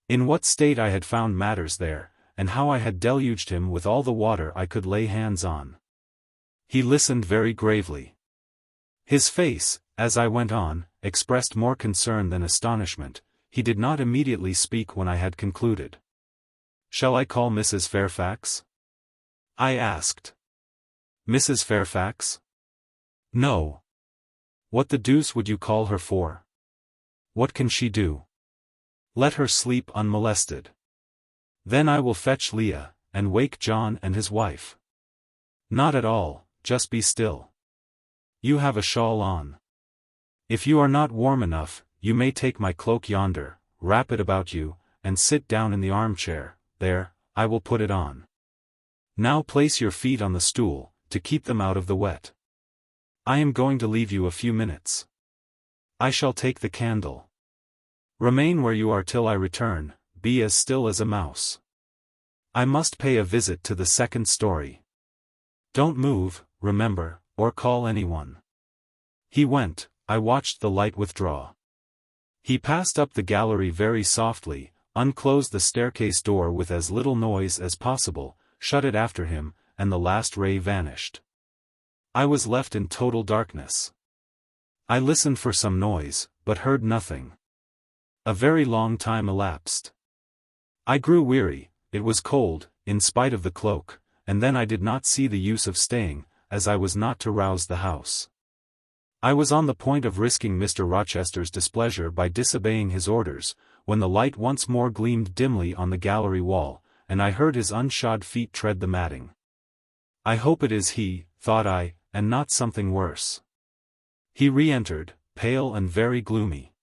In what state I had found matters there, and how I had deluged him with all the water I could lay hands on. He listened very gravely. His face, as I went on, expressed more concern than astonishment. He did not immediately speak when I had concluded. "Shall I call Mrs. Fairfax?" I asked. "Mrs. Fairfax? No. What the deuce would you call her for? What can she do? Let her sleep unmolested. Then I will fetch Leah, and wake John and his wife." "Not at all, just be still. You have a shawl on. If you are not warm enough, you may take my cloak yonder, wrap it about you, and sit down in the armchair. There, I will put it on. Now place your feet on the stool, to keep them out of the wet. I am going to leave you a few minutes. I shall take the candle. Remain where you are till I return, be as still as a mouse. I must pay a visit to the 2nd story. Don't move, remember, or call anyone." He went. I watched the light withdraw. He passed up the gallery very softly, unclosed the staircase door with as little noise as possible, shut it after him, and the last ray vanished. I was left in total darkness. I listened for some noise, but heard nothing. A very long time elapsed. I grew weary, it was cold, in spite of the cloak, and then I did not see the use of staying, as I was not to rouse the house. I was on the point of risking Mr. Rochester's displeasure by disobeying his orders, when the light once more gleamed dimly on the gallery wall, and I heard his unshod feet tread the matting. I hope it is he, thought I, and not something worse. He re-entered, pale and very gloomy.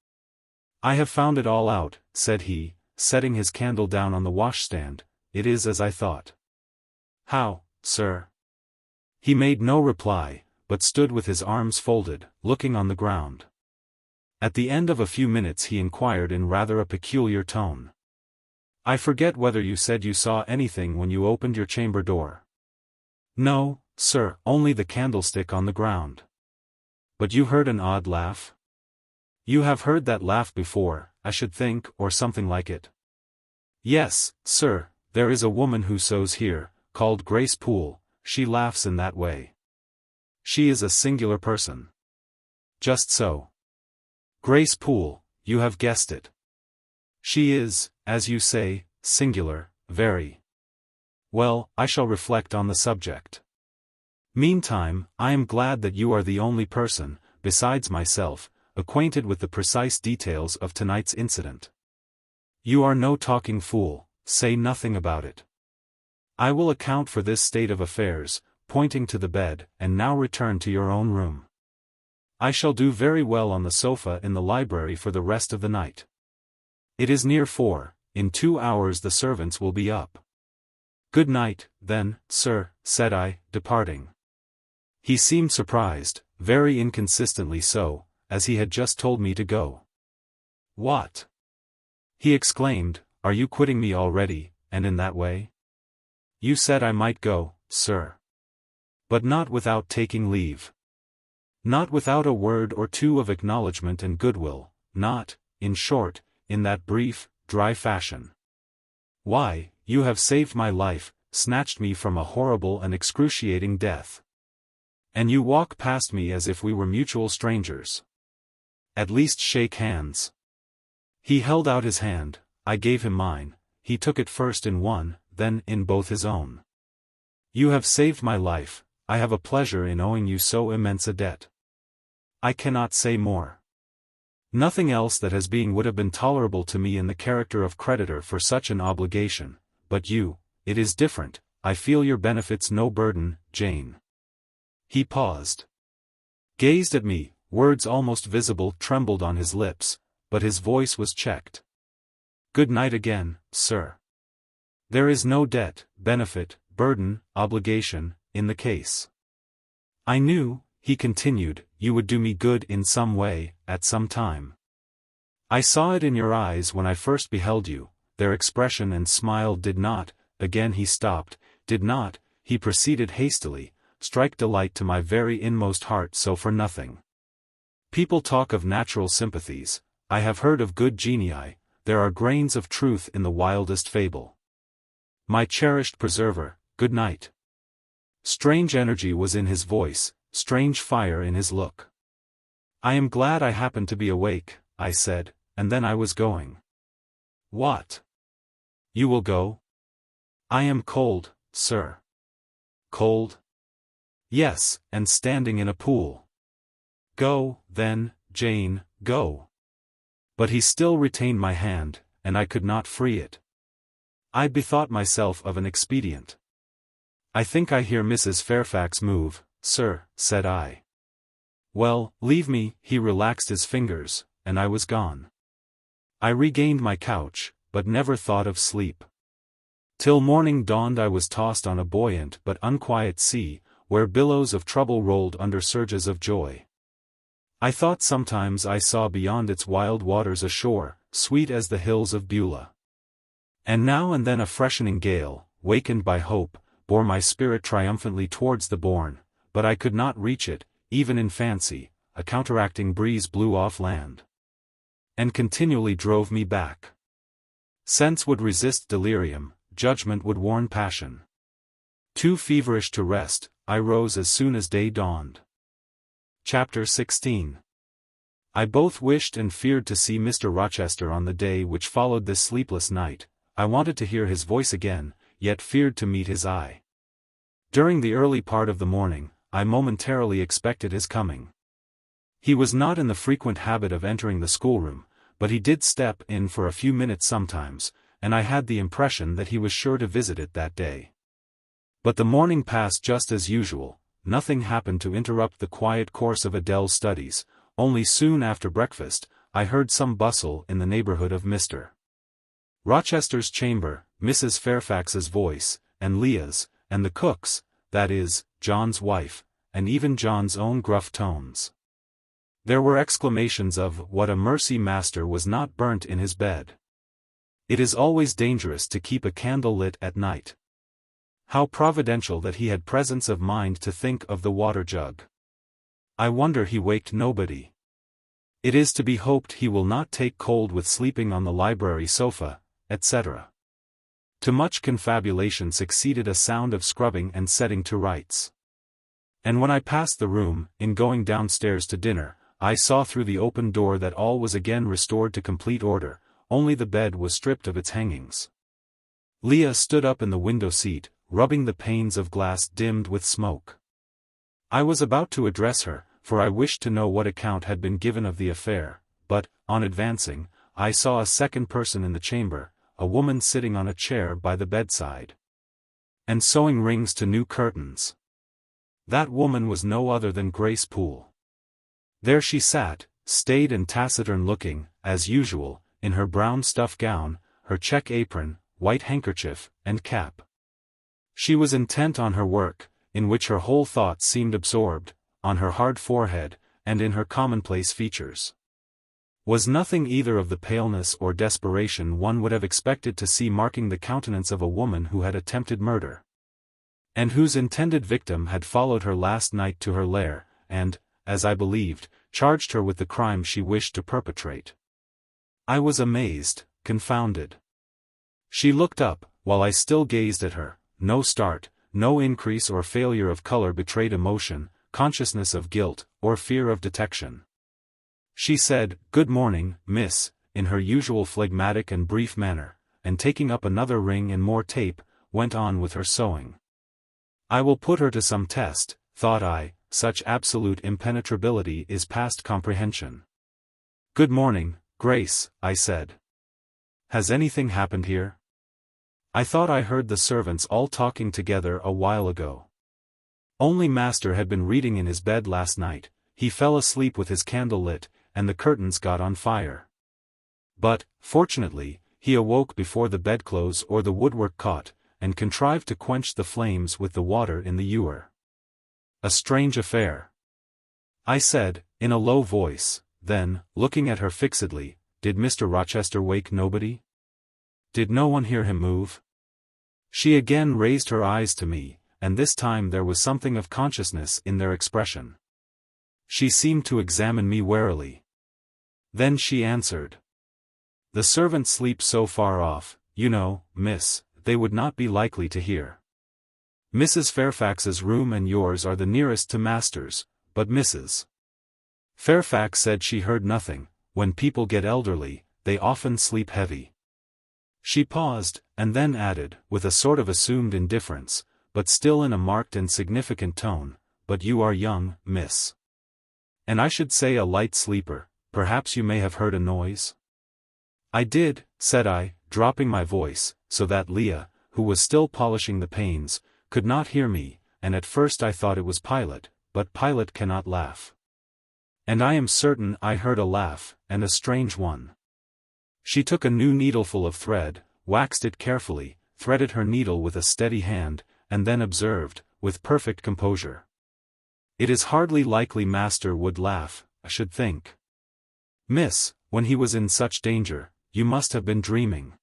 I have found it all out, said he, setting his candle down on the washstand. It is as I thought. How, sir? He made no reply, but stood with his arms folded, looking on the ground. At the end of a few minutes he inquired in rather a peculiar tone. I forget whether you said you saw anything when you opened your chamber door. No, sir, only the candlestick on the ground. But you heard an odd laugh? You have heard that laugh before, I should think, or something like it. Yes, sir, there is a woman who sews here, called Grace Poole. She laughs in that way. She is a singular person. Just so. Grace Poole, you have guessed it. She is, as you say, singular, very. Well, I shall reflect on the subject. Meantime, I am glad that you are the only person, besides myself, acquainted with the precise details of tonight's incident. You are no talking fool, say nothing about it. I will account for this state of affairs, pointing to the bed, and now return to your own room. I shall do very well on the sofa in the library for the rest of the night. It is near 4, in 2 hours the servants will be up. Good night, then, sir, said I, departing. He seemed surprised, very inconsistently so, as he had just told me to go. What? He exclaimed, are you quitting me already, and in that way? You said I might go, sir. But not without taking leave. Not without a word or two of acknowledgment and goodwill, not, in short, in that brief, dry fashion. Why, you have saved my life, snatched me from a horrible and excruciating death. And you walk past me as if we were mutual strangers. At least shake hands. He held out his hand, I gave him mine, he took it first in one, then in both his own. You have saved my life, I have a pleasure in owing you so immense a debt. I cannot say more. Nothing else that has been would have been tolerable to me in the character of creditor for such an obligation, but you, it is different, I feel your benefits no burden, Jane. He paused. Gazed at me, words almost visible trembled on his lips, but his voice was checked. Good night again, sir. There is no debt, benefit, burden, obligation, in the case. I knew, he continued, you would do me good in some way, at some time. I saw it in your eyes when I first beheld you, their expression and smile did not, again he stopped, did not, he proceeded hastily, strike delight to my very inmost heart so for nothing. People talk of natural sympathies, I have heard of good genii, there are grains of truth in the wildest fable. My cherished preserver, good night. Strange energy was in his voice, strange fire in his look. I am glad I happened to be awake, I said, and then I was going. What? You will go? I am cold, sir. Cold? Yes, and standing in a pool. Go, then, Jane, go. But he still retained my hand, and I could not free it. I bethought myself of an expedient. I think I hear Mrs. Fairfax move, sir, said I. Well, leave me, he relaxed his fingers, and I was gone. I regained my couch, but never thought of sleep. Till morning dawned I was tossed on a buoyant but unquiet sea, where billows of trouble rolled under surges of joy. I thought sometimes I saw beyond its wild waters a shore, sweet as the hills of Beulah. And now and then a freshening gale, wakened by hope, bore my spirit triumphantly towards the bourne, but I could not reach it, even in fancy, a counteracting breeze blew off land. And continually drove me back. Sense would resist delirium, judgment would warn passion. Too feverish to rest, I rose as soon as day dawned. Chapter 16. I both wished and feared to see Mr. Rochester on the day which followed this sleepless night, I wanted to hear his voice again, yet feared to meet his eye. During the early part of the morning, I momentarily expected his coming. He was not in the frequent habit of entering the schoolroom, but he did step in for a few minutes sometimes, and I had the impression that he was sure to visit it that day. But the morning passed just as usual. Nothing happened to interrupt the quiet course of Adele's studies. Only soon after breakfast, I heard some bustle in the neighborhood of Mr. Rochester's chamber, Mrs. Fairfax's voice, and Leah's, and the cook's, that is, John's wife, and even John's own gruff tones. There were exclamations of, "What a mercy master was not burnt in his bed. It is always dangerous to keep a candle lit at night. How providential that he had presence of mind to think of the water jug. I wonder he waked nobody. It is to be hoped he will not take cold with sleeping on the library sofa," etc. To much confabulation succeeded a sound of scrubbing and setting to rights. And when I passed the room, in going downstairs to dinner, I saw through the open door that all was again restored to complete order, only the bed was stripped of its hangings. Leah stood up in the window seat, rubbing the panes of glass dimmed with smoke. I was about to address her, for I wished to know what account had been given of the affair, but, on advancing, I saw a second person in the chamber, a woman sitting on a chair by the bedside, and sewing rings to new curtains. That woman was no other than Grace Poole. There she sat, staid and taciturn-looking, as usual, in her brown stuff gown, her check apron, white handkerchief, and cap. She was intent on her work, in which her whole thoughts seemed absorbed, on her hard forehead, and in her commonplace features. Was nothing either of the paleness or desperation one would have expected to see marking the countenance of a woman who had attempted murder, and whose intended victim had followed her last night to her lair, and, as I believed, charged her with the crime she wished to perpetrate. I was amazed, confounded. She looked up, while I still gazed at her. No start, no increase or failure of color betrayed emotion, consciousness of guilt, or fear of detection. She said, "Good morning, miss," in her usual phlegmatic and brief manner, and taking up another ring and more tape, went on with her sewing. I will put her to some test, thought I, such absolute impenetrability is past comprehension. "Good morning, Grace," I said. "Has anything happened here? I thought I heard the servants all talking together a while ago. Only master had been reading in his bed last night. He fell asleep with his candle lit, and the curtains got on fire. But, fortunately, he awoke before the bedclothes or the woodwork caught, and contrived to quench the flames with the water in the ewer. A strange affair," I said, in a low voice. Then, looking at her fixedly, "Did Mr. Rochester wake nobody? Did no one hear him move?" She again raised her eyes to me, and this time there was something of consciousness in their expression. She seemed to examine me warily. Then she answered, "The servants sleep so far off, you know, miss, they would not be likely to hear. Mrs. Fairfax's room and yours are the nearest to master's, but Mrs. Fairfax said she heard nothing. When people get elderly, they often sleep heavy." She paused, and then added, with a sort of assumed indifference, but still in a marked and significant tone, "But you are young, miss. And I should say a light sleeper. Perhaps you may have heard a noise?" "I did," said I, dropping my voice, so that Leah, who was still polishing the panes, could not hear me, and at first I thought it was Pilot, but Pilot cannot laugh. And I am certain I heard a laugh, and a strange one. She took a new needleful of thread, waxed it carefully, threaded her needle with a steady hand, and then observed, with perfect composure, "It is hardly likely master would laugh, I should think. Miss, when he was in such danger, you must have been dreaming."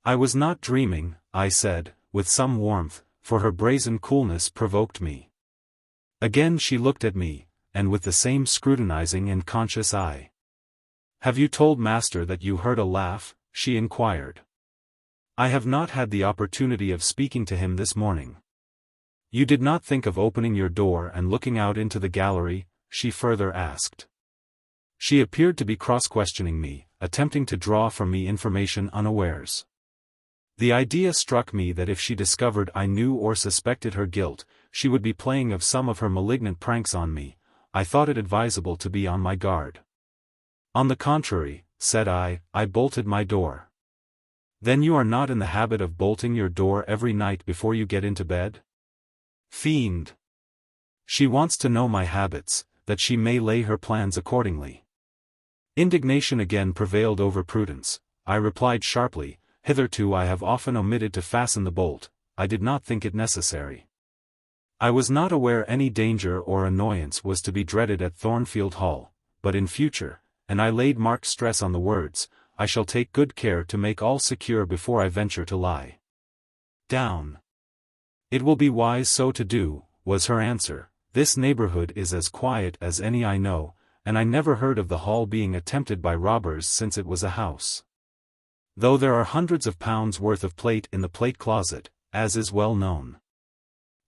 "I was not dreaming," I said, with some warmth, for her brazen coolness provoked me. Again she looked at me, and with the same scrutinizing and conscious eye. "Have you told master that you heard a laugh?" she inquired. "I have not had the opportunity of speaking to him this morning." "You did not think of opening your door and looking out into the gallery?" she further asked. She appeared to be cross-questioning me, attempting to draw from me information unawares. The idea struck me that if she discovered I knew or suspected her guilt, she would be playing of some of her malignant pranks on me. I thought it advisable to be on my guard. On the contrary, said I bolted my door. Then you are not in the habit of bolting your door every night before you get into bed? Fiend! She wants to know my habits, that she may lay her plans accordingly. Indignation again prevailed over prudence. I replied sharply, hitherto I have often omitted to fasten the bolt, I did not think it necessary. I was not aware any danger or annoyance was to be dreaded at Thornfield Hall, but in future, and I laid marked stress on the words, I shall take good care to make all secure before I venture to lie down. It will be wise so to do, was her answer. This neighborhood is as quiet as any I know, and I never heard of the hall being attempted by robbers since it was a house. Though there are hundreds of pounds worth of plate in the plate closet, as is well known.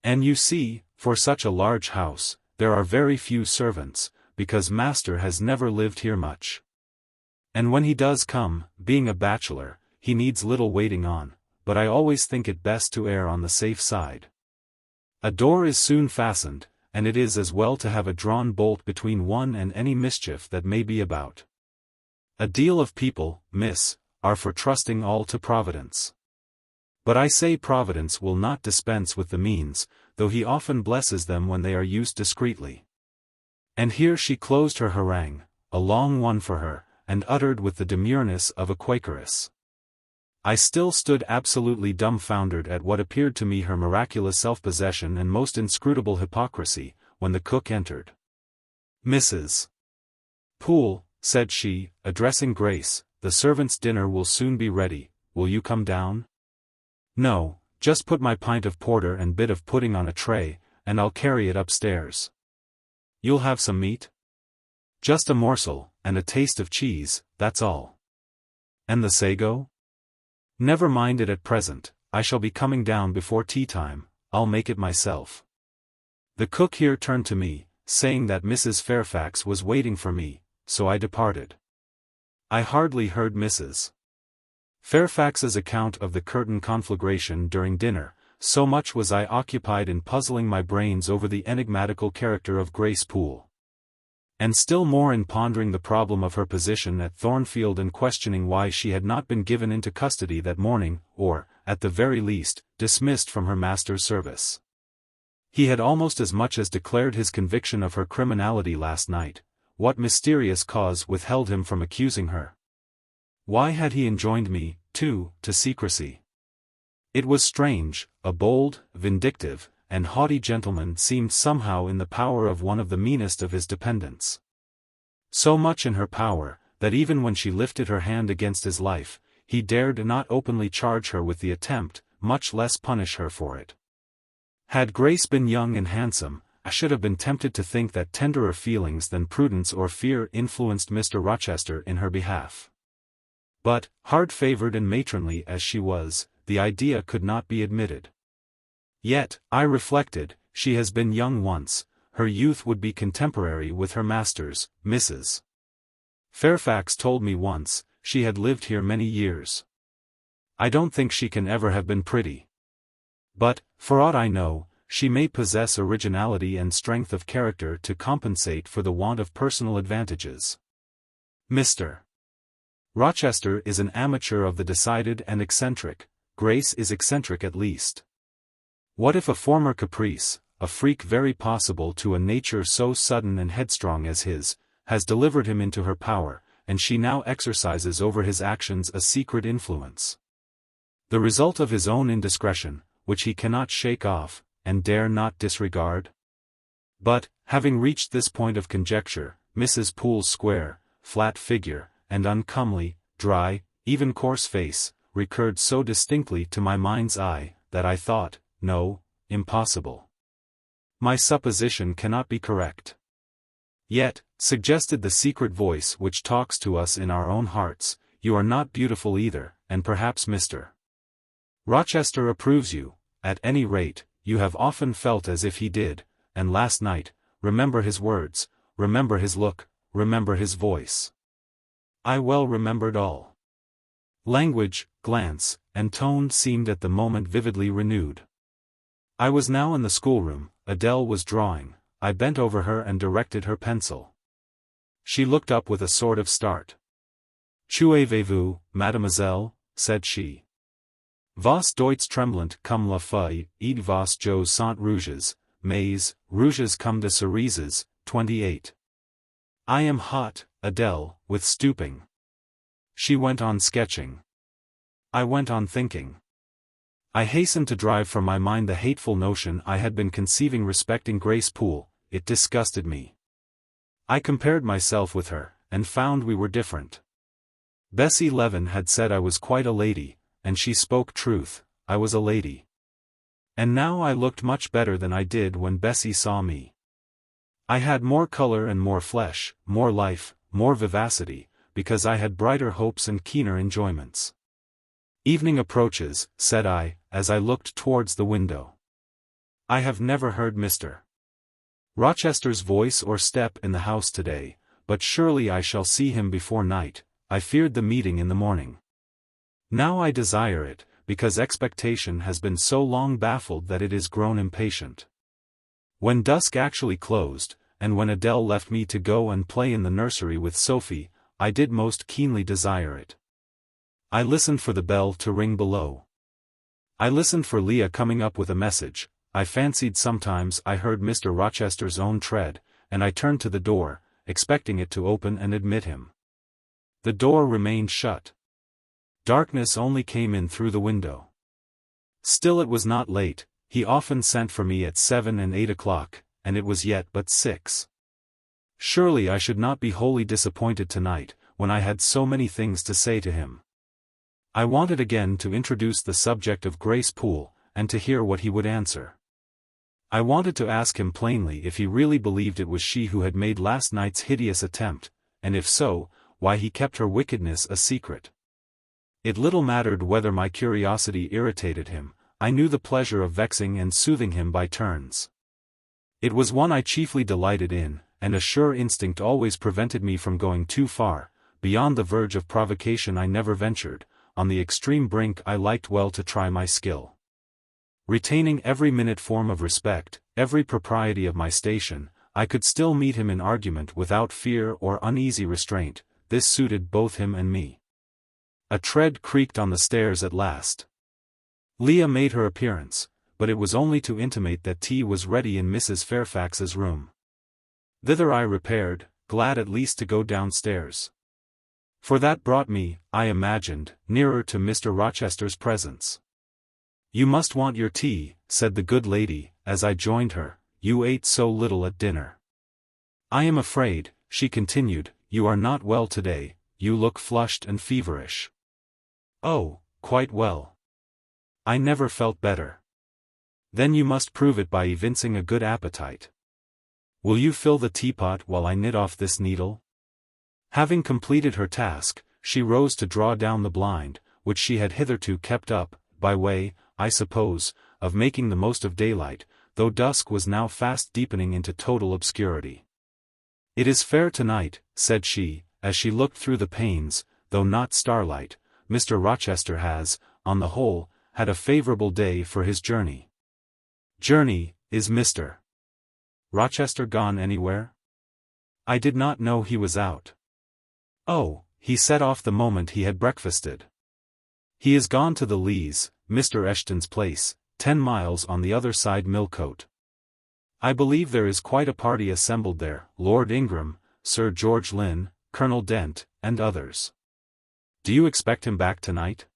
And you see, for such a large house, there are very few servants, because master has never lived here much. And when he does come, being a bachelor, he needs little waiting on, but I always think it best to err on the safe side. A door is soon fastened, and it is as well to have a drawn bolt between one and any mischief that may be about. A deal of people, miss, are for trusting all to Providence. But I say Providence will not dispense with the means, though he often blesses them when they are used discreetly. And here she closed her harangue, a long one for her, and uttered with the demureness of a Quakeress. I still stood absolutely dumbfounded at what appeared to me her miraculous self-possession and most inscrutable hypocrisy, when the cook entered. Mrs. Poole, said she, addressing Grace, the servants' dinner will soon be ready, will you come down? No, just put my pint of porter and bit of pudding on a tray, and I'll carry it upstairs. You'll have some meat? Just a morsel, and a taste of cheese, that's all. And the sago? Never mind it at present, I shall be coming down before tea time, I'll make it myself. The cook here turned to me, saying that Mrs. Fairfax was waiting for me, so I departed. I hardly heard Mrs. Fairfax's account of the curtain conflagration during dinner, so much was I occupied in puzzling my brains over the enigmatical character of Grace Poole. And still more in pondering the problem of her position at Thornfield and questioning why she had not been given into custody that morning, or, at the very least, dismissed from her master's service. He had almost as much as declared his conviction of her criminality last night. What mysterious cause withheld him from accusing her? Why had he enjoined me, too, to secrecy? It was strange, a bold, vindictive, and haughty gentleman seemed somehow in the power of one of the meanest of his dependents. So much in her power, that even when she lifted her hand against his life, he dared not openly charge her with the attempt, much less punish her for it. Had Grace been young and handsome, I should have been tempted to think that tenderer feelings than prudence or fear influenced Mr. Rochester in her behalf. But, hard-favored and matronly as she was, the idea could not be admitted. Yet, I reflected, she has been young once, her youth would be contemporary with her master's. Mrs. Fairfax told me once, she had lived here many years. I don't think she can ever have been pretty. But, for aught I know, she may possess originality and strength of character to compensate for the want of personal advantages. Mr. Rochester is an amateur of the decided and eccentric, Grace is eccentric at least. What if a former caprice, a freak very possible to a nature so sudden and headstrong as his, has delivered him into her power, and she now exercises over his actions a secret influence? The result of his own indiscretion, which he cannot shake off, and dare not disregard? But, having reached this point of conjecture, Mrs. Poole's square, flat figure, and uncomely, dry, even coarse face, recurred so distinctly to my mind's eye, that I thought, no, impossible. My supposition cannot be correct. Yet, suggested the secret voice which talks to us in our own hearts, you are not beautiful either, and perhaps Mr. Rochester approves you, at any rate, you have often felt as if he did, and last night, remember his words, remember his look, remember his voice. I well remembered all. Language, glance, and tone seemed at the moment vividly renewed. I was now in the schoolroom. Adele was drawing. I bent over her and directed her pencil. She looked up with a sort of start. "Qu'avez-vous, mademoiselle?" said she. "Vos doigts tremblent comme la feuille, et vos joues sont rouges, mais, rouges comme des cerises." 28. "I am hot, Adele," with stooping. She went on sketching. I went on thinking. I hastened to drive from my mind the hateful notion I had been conceiving respecting Grace Poole. It disgusted me. I compared myself with her, and found we were different. Bessie Levin had said I was quite a lady, and she spoke truth. I was a lady. And now I looked much better than I did when Bessie saw me. I had more color and more flesh, more life, more vivacity, because I had brighter hopes and keener enjoyments. "Evening approaches," said I, as I looked towards the window. "I have never heard Mr. Rochester's voice or step in the house today, but surely I shall see him before night. I feared the meeting in the morning. Now I desire it, because expectation has been so long baffled that it is grown impatient." When dusk actually closed, and when Adele left me to go and play in the nursery with Sophie, I did most keenly desire it. I listened for the bell to ring below. I listened for Leah coming up with a message. I fancied sometimes I heard Mr. Rochester's own tread, and I turned to the door, expecting it to open and admit him. The door remained shut. Darkness only came in through the window. Still it was not late. He often sent for me at 7 and 8 o'clock, and it was yet but 6. Surely I should not be wholly disappointed tonight, when I had so many things to say to him. I wanted again to introduce the subject of Grace Poole, and to hear what he would answer. I wanted to ask him plainly if he really believed it was she who had made last night's hideous attempt, and if so, why he kept her wickedness a secret. It little mattered whether my curiosity irritated him. I knew the pleasure of vexing and soothing him by turns. It was one I chiefly delighted in, and a sure instinct always prevented me from going too far. Beyond the verge of provocation I never ventured. On the extreme brink I liked well to try my skill. Retaining every minute form of respect, every propriety of my station, I could still meet him in argument without fear or uneasy restraint. This suited both him and me. A tread creaked on the stairs at last. Leah made her appearance, but it was only to intimate that tea was ready in Mrs. Fairfax's room. Thither I repaired, glad at least to go downstairs. For that brought me, I imagined, nearer to Mr. Rochester's presence. "You must want your tea," said the good lady, as I joined her. "You ate so little at dinner. I am afraid," she continued, "you are not well today. You look flushed and feverish." "Oh, quite well. I never felt better." "Then you must prove it by evincing a good appetite. Will you fill the teapot while I knit off this needle?" Having completed her task, she rose to draw down the blind, which she had hitherto kept up, by way, I suppose, of making the most of daylight, though dusk was now fast deepening into total obscurity. "It is fair tonight," said she, as she looked through the panes, "though not starlight. Mr. Rochester has, on the whole, had a favorable day for his journey." "Journey, is Mr. Rochester gone anywhere? I did not know he was out." "Oh, he set off the moment he had breakfasted. He is gone to the Leas, Mr. Eshton's place, 10 miles on the other side Millcote. I believe there is quite a party assembled there, Lord Ingram, Sir George Lynn, Colonel Dent, and others." "Do you expect him back tonight?"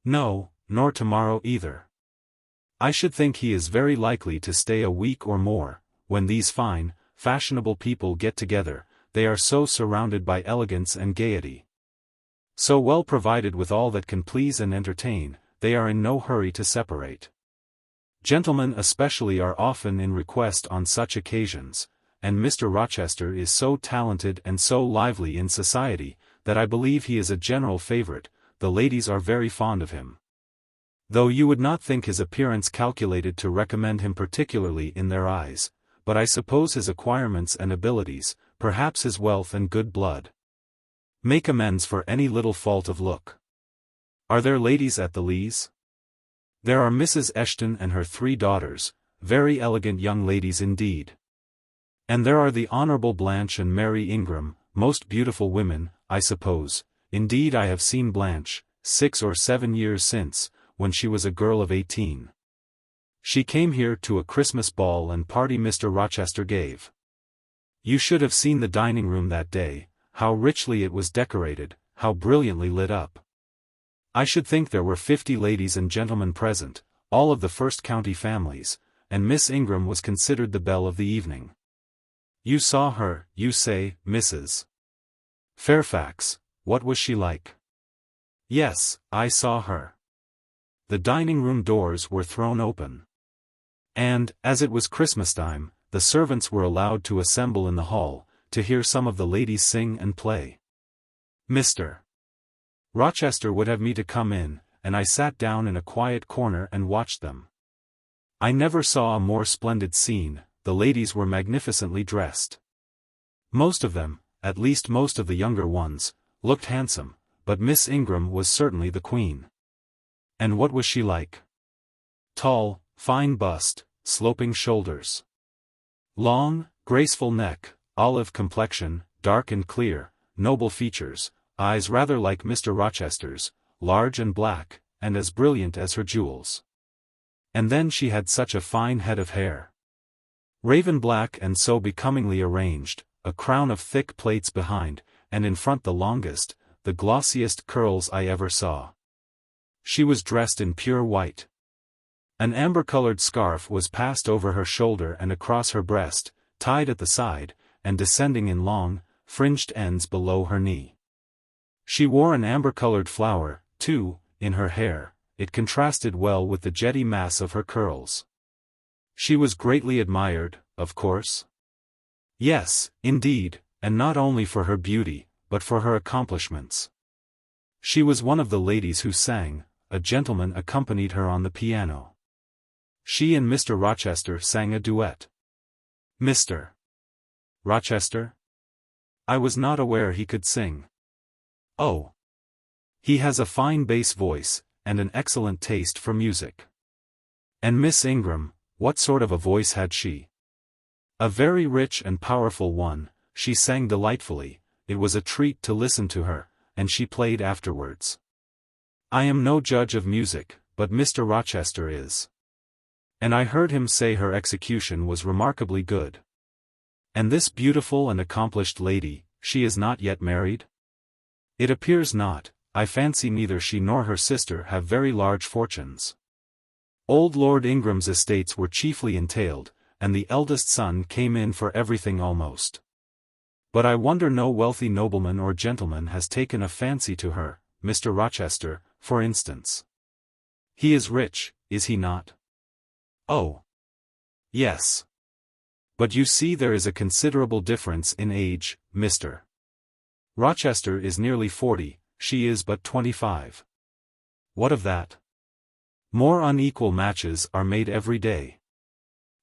"No, nor tomorrow either. I should think he is very likely to stay a week or more. When these fine, fashionable people get together, they are so surrounded by elegance and gaiety, so well provided with all that can please and entertain, they are in no hurry to separate. Gentlemen especially are often in request on such occasions, and Mr. Rochester is so talented and so lively in society, that I believe he is a general favorite. The ladies are very fond of him, though you would not think his appearance calculated to recommend him particularly in their eyes, but I suppose his acquirements and abilities, perhaps his wealth and good blood, make amends for any little fault of look. Are there ladies at the Lees? There are Mrs. Eshton and her 3 daughters, very elegant young ladies indeed. And there are the Honourable Blanche and Mary Ingram, most beautiful women, I suppose. Indeed I have seen Blanche, 6 or 7 years since, when she was a girl of 18. She came here to a Christmas ball and party Mr. Rochester gave. You should have seen the dining room that day, how richly it was decorated, how brilliantly lit up. I should think there were 50 ladies and gentlemen present, all of the first county families, and Miss Ingram was considered the belle of the evening. You saw her, you say, Mrs. Fairfax. What was she like? Yes, I saw her. The dining-room doors were thrown open. And, as it was Christmas time, the servants were allowed to assemble in the hall, to hear some of the ladies sing and play. Mr. Rochester would have me to come in, and I sat down in a quiet corner and watched them. I never saw a more splendid scene. The ladies were magnificently dressed. Most of them, at least most of the younger ones, looked handsome, but Miss Ingram was certainly the queen. And what was she like? Tall, fine bust, sloping shoulders. Long, graceful neck, olive complexion, dark and clear, noble features, eyes rather like Mr. Rochester's, large and black, and as brilliant as her jewels. And then she had such a fine head of hair. Raven black and so becomingly arranged, a crown of thick plaits behind, and in front the longest, the glossiest curls I ever saw. She was dressed in pure white. An amber-colored scarf was passed over her shoulder and across her breast, tied at the side, and descending in long, fringed ends below her knee. She wore an amber-colored flower, too, in her hair. It contrasted well with the jetty mass of her curls. She was greatly admired, of course? Yes, indeed, and not only for her beauty, but for her accomplishments. She was one of the ladies who sang. A gentleman accompanied her on the piano. She and Mr. Rochester sang a duet. Mr. Rochester? I was not aware he could sing. Oh. He has a fine bass voice, and an excellent taste for music. And Miss Ingram, what sort of a voice had she? A very rich and powerful one. She sang delightfully, it was a treat to listen to her, and she played afterwards. I am no judge of music, but Mr. Rochester is. And I heard him say her execution was remarkably good. And this beautiful and accomplished lady, she is not yet married? It appears not. I fancy neither she nor her sister have very large fortunes. Old Lord Ingram's estates were chiefly entailed, and the eldest son came in for everything almost. But I wonder no wealthy nobleman or gentleman has taken a fancy to her, Mr. Rochester, for instance. He is rich, is he not? Oh. Yes. But you see there is a considerable difference in age. Mr. Rochester is nearly 40, she is but 25. What of that? More unequal matches are made every day.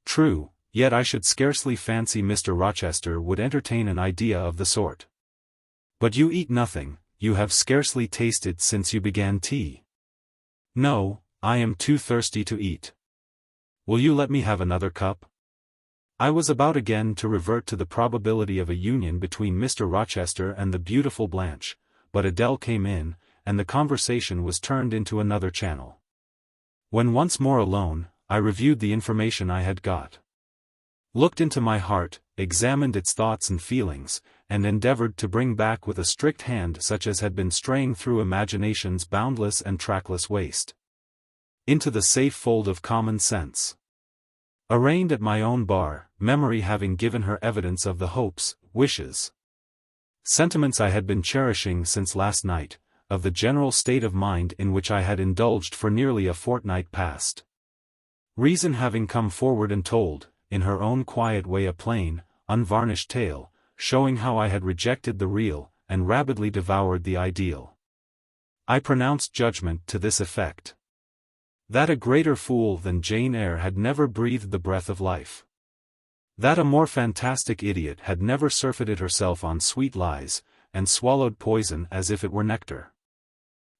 True, yet I should scarcely fancy Mr. Rochester would entertain an idea of the sort. But you eat nothing, you have scarcely tasted since you began tea. No, I am too thirsty to eat. Will you let me have another cup? I was about again to revert to the probability of a union between Mr. Rochester and the beautiful Blanche, but Adele came in, and the conversation was turned into another channel. When once more alone, I reviewed the information I had got. Looked into my heart, examined its thoughts and feelings, and endeavored to bring back with a strict hand such as had been straying through imagination's boundless and trackless waste, into the safe fold of common sense. Arraigned at my own bar, memory having given her evidence of the hopes, wishes, sentiments I had been cherishing since last night, of the general state of mind in which I had indulged for nearly a fortnight past. Reason having come forward and told, in her own quiet way, a plain, unvarnished tale, showing how I had rejected the real, and rapidly devoured the ideal. I pronounced judgment to this effect: that a greater fool than Jane Eyre had never breathed the breath of life. That a more fantastic idiot had never surfeited herself on sweet lies, and swallowed poison as if it were nectar.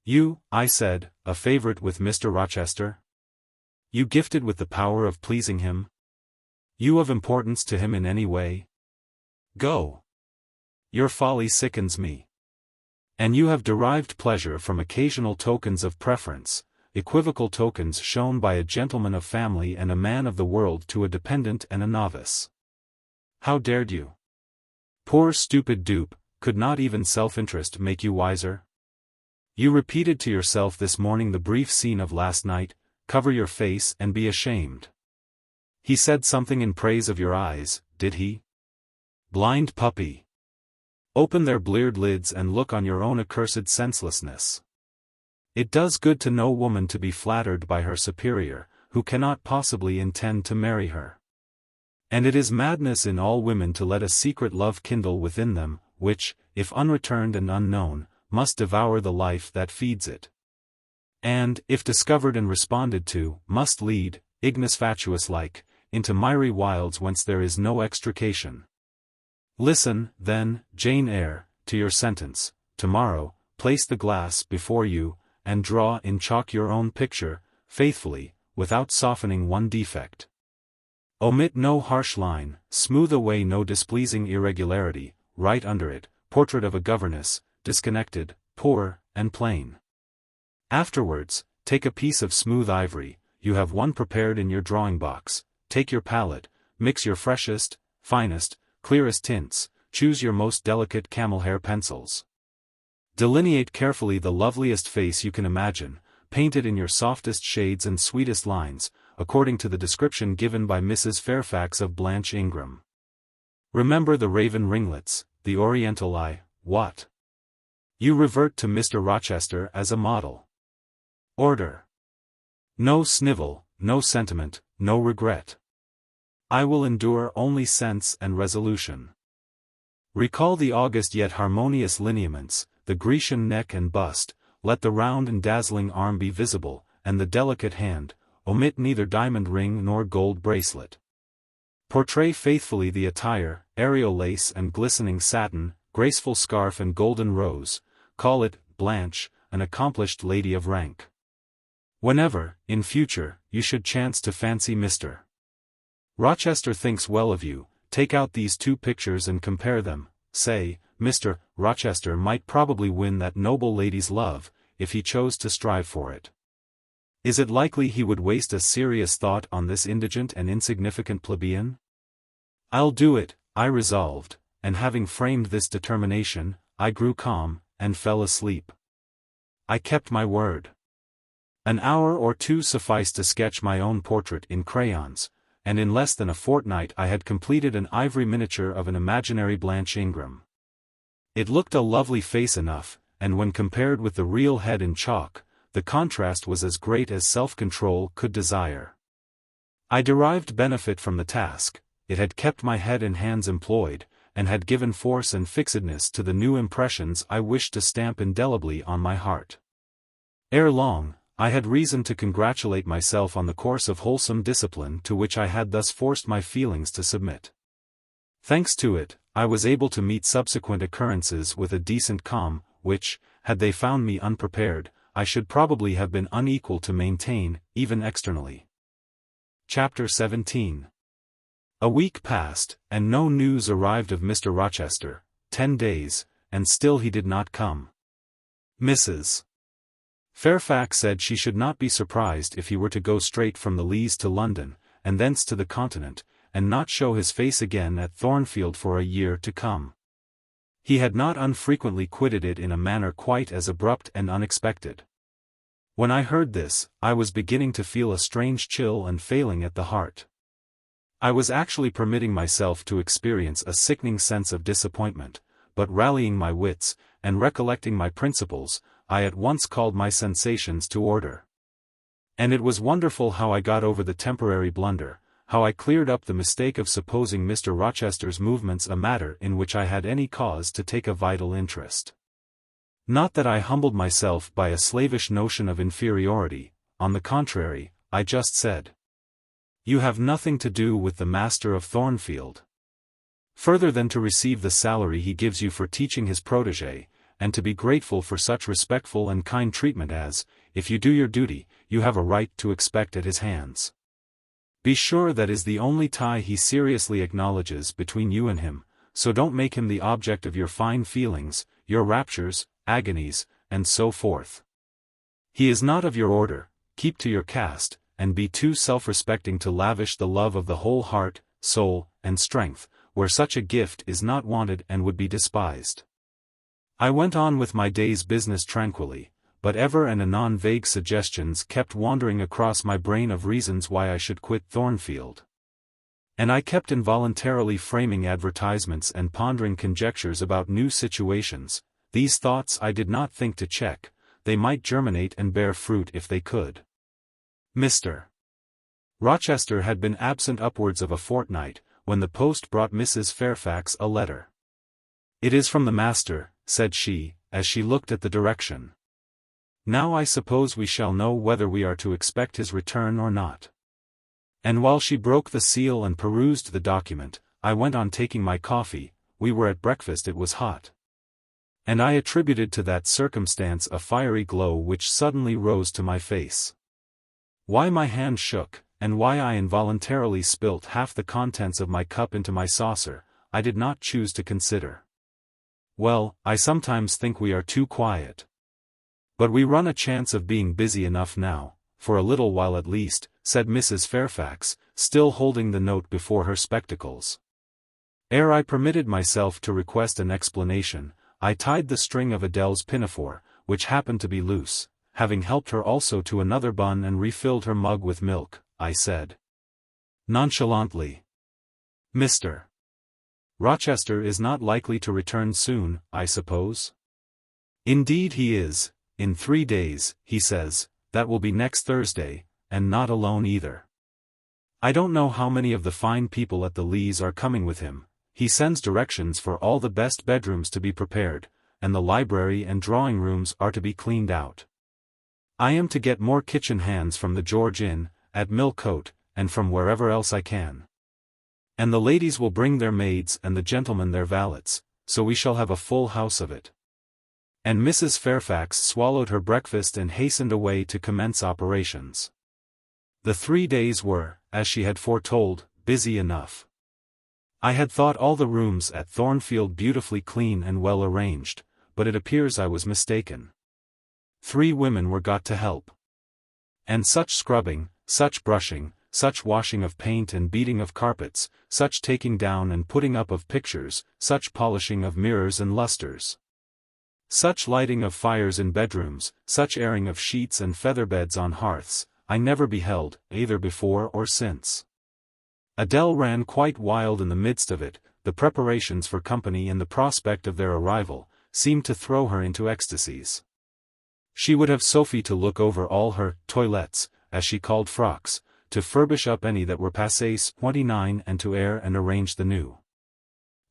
You, I said, a favorite with Mr. Rochester? You gifted with the power of pleasing him? You of importance to him in any way? Go. Your folly sickens me. And you have derived pleasure from occasional tokens of preference, equivocal tokens shown by a gentleman of family and a man of the world to a dependent and a novice. How dared you? Poor stupid dupe, could not even self-interest make you wiser? You repeated to yourself this morning the brief scene of last night, cover your face and be ashamed. He said something in praise of your eyes, did he? Blind puppy! Open their bleared lids and look on your own accursed senselessness. It does good to no woman to be flattered by her superior, who cannot possibly intend to marry her. And it is madness in all women to let a secret love kindle within them, which, if unreturned and unknown, must devour the life that feeds it. And, if discovered and responded to, must lead, ignis fatuus-like, into miry wilds whence there is no extrication. Listen, then, Jane Eyre, to your sentence. Tomorrow, place the glass before you, and draw in chalk your own picture, faithfully, without softening one defect. Omit no harsh line, smooth away no displeasing irregularity, write under it, portrait of a governess, disconnected, poor, and plain. Afterwards, take a piece of smooth ivory, you have one prepared in your drawing box, take your palette, mix your freshest, finest, clearest tints, choose your most delicate camel hair pencils. Delineate carefully the loveliest face you can imagine, paint it in your softest shades and sweetest lines, according to the description given by Mrs. Fairfax of Blanche Ingram. Remember the raven ringlets, the oriental eye, what? You revert to Mr. Rochester as a model. Order. No snivel, no sentiment, no regret. I will endure only sense and resolution. Recall the august yet harmonious lineaments, the Grecian neck and bust, let the round and dazzling arm be visible, and the delicate hand, omit neither diamond ring nor gold bracelet. Portray faithfully the attire, aerial lace and glistening satin, graceful scarf and golden rose, call it, Blanche, an accomplished lady of rank. Whenever, in future, you should chance to fancy Mr. Rochester thinks well of you, take out these two pictures and compare them, say, Mr. Rochester might probably win that noble lady's love, if he chose to strive for it. Is it likely he would waste a serious thought on this indigent and insignificant plebeian? I'll do it, I resolved, and having framed this determination, I grew calm, and fell asleep. I kept my word. An hour or two sufficed to sketch my own portrait in crayons, and in less than a fortnight I had completed an ivory miniature of an imaginary Blanche Ingram. It looked a lovely face enough, and when compared with the real head in chalk, the contrast was as great as self-control could desire. I derived benefit from the task, it had kept my head and hands employed, and had given force and fixedness to the new impressions I wished to stamp indelibly on my heart. Ere long, I had reason to congratulate myself on the course of wholesome discipline to which I had thus forced my feelings to submit. Thanks to it, I was able to meet subsequent occurrences with a decent calm, which, had they found me unprepared, I should probably have been unequal to maintain, even externally. Chapter 17. A week passed, and no news arrived of Mr. Rochester, 10 days, and still he did not come. Mrs. Fairfax said she should not be surprised if he were to go straight from the Leas to London, and thence to the Continent, and not show his face again at Thornfield for a year to come. He had not unfrequently quitted it in a manner quite as abrupt and unexpected. When I heard this, I was beginning to feel a strange chill and failing at the heart. I was actually permitting myself to experience a sickening sense of disappointment, but rallying my wits, and recollecting my principles, I at once called my sensations to order. And it was wonderful how I got over the temporary blunder, how I cleared up the mistake of supposing Mr. Rochester's movements a matter in which I had any cause to take a vital interest. Not that I humbled myself by a slavish notion of inferiority, on the contrary, I just said, "You have nothing to do with the master of Thornfield. Further than to receive the salary he gives you for teaching his protégé, and to be grateful for such respectful and kind treatment as, if you do your duty, you have a right to expect at his hands. Be sure that is the only tie he seriously acknowledges between you and him, so don't make him the object of your fine feelings, your raptures, agonies, and so forth. He is not of your order, keep to your caste, and be too self-respecting to lavish the love of the whole heart, soul, and strength, where such a gift is not wanted and would be despised. I went on with my day's business tranquilly, but ever and anon vague suggestions kept wandering across my brain of reasons why I should quit Thornfield. And I kept involuntarily framing advertisements and pondering conjectures about new situations. These thoughts I did not think to check, they might germinate and bear fruit if they could. Mr. Rochester had been absent upwards of a fortnight, when the post brought Mrs. Fairfax a letter. "It is from the master," said she, as she looked at the direction. "Now I suppose we shall know whether we are to expect his return or not." And while she broke the seal and perused the document, I went on taking my coffee. We were at breakfast, it was hot. And I attributed to that circumstance a fiery glow which suddenly rose to my face. Why my hand shook, and why I involuntarily spilt half the contents of my cup into my saucer, I did not choose to consider. Well, I sometimes think we are too quiet. But we run a chance of being busy enough now, for a little while at least, said Mrs. Fairfax, still holding the note before her spectacles. Ere I permitted myself to request an explanation, I tied the string of Adele's pinafore, which happened to be loose. Having helped her also to another bun and refilled her mug with milk, I said nonchalantly, "Mr. Rochester is not likely to return soon, I suppose?" "Indeed he is, in 3 days, he says. That will be next Thursday, and not alone either. I don't know how many of the fine people at the Lees are coming with him. He sends directions for all the best bedrooms to be prepared, and the library and drawing rooms are to be cleaned out. I am to get more kitchen hands from the George Inn, at Millcote, and from wherever else I can. And the ladies will bring their maids and the gentlemen their valets, so we shall have a full house of it." And Mrs. Fairfax swallowed her breakfast and hastened away to commence operations. The 3 days were, as she had foretold, busy enough. I had thought all the rooms at Thornfield beautifully clean and well arranged, but it appears I was mistaken. 3 women were got to help. And such scrubbing, such brushing, such washing of paint and beating of carpets, such taking down and putting up of pictures, such polishing of mirrors and lustres. Such lighting of fires in bedrooms, such airing of sheets and featherbeds on hearths, I never beheld, either before or since. Adele ran quite wild in the midst of it. The preparations for company and the prospect of their arrival seemed to throw her into ecstasies. She would have Sophie to look over all her toilettes, as she called frocks, to furbish up any that were passé XXIX and to air and arrange the new.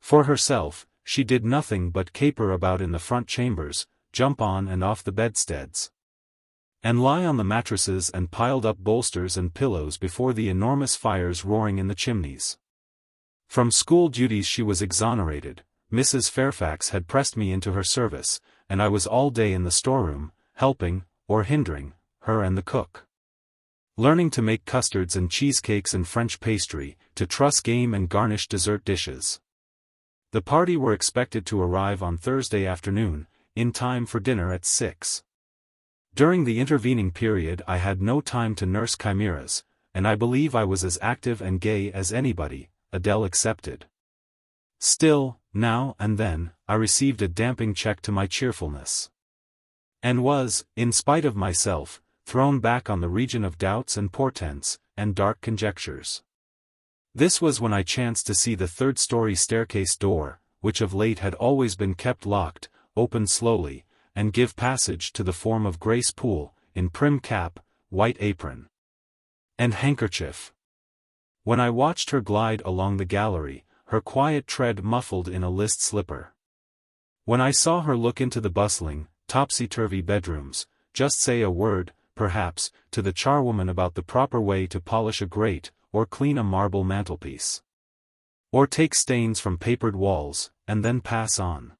For herself, she did nothing but caper about in the front chambers, jump on and off the bedsteads, and lie on the mattresses and piled up bolsters and pillows before the enormous fires roaring in the chimneys. From school duties she was exonerated. Mrs. Fairfax had pressed me into her service, and I was all day in the storeroom, helping, or hindering, her and the cook. Learning to make custards and cheesecakes and French pastry, to truss game and garnish dessert dishes. The party were expected to arrive on Thursday afternoon, in time for dinner at 6. During the intervening period I had no time to nurse chimeras, and I believe I was as active and gay as anybody, Adele excepted. Still, now and then, I received a damping check to my cheerfulness. And was, in spite of myself, thrown back on the region of doubts and portents, and dark conjectures. This was when I chanced to see the 3rd-story staircase door, which of late had always been kept locked, open slowly, and give passage to the form of Grace Poole, in prim cap, white apron, and handkerchief. When I watched her glide along the gallery, her quiet tread muffled in a list slipper. When I saw her look into the bustling, topsy-turvy bedrooms, just say a word, perhaps, to the charwoman about the proper way to polish a grate, or clean a marble mantelpiece, or take stains from papered walls, and then pass on.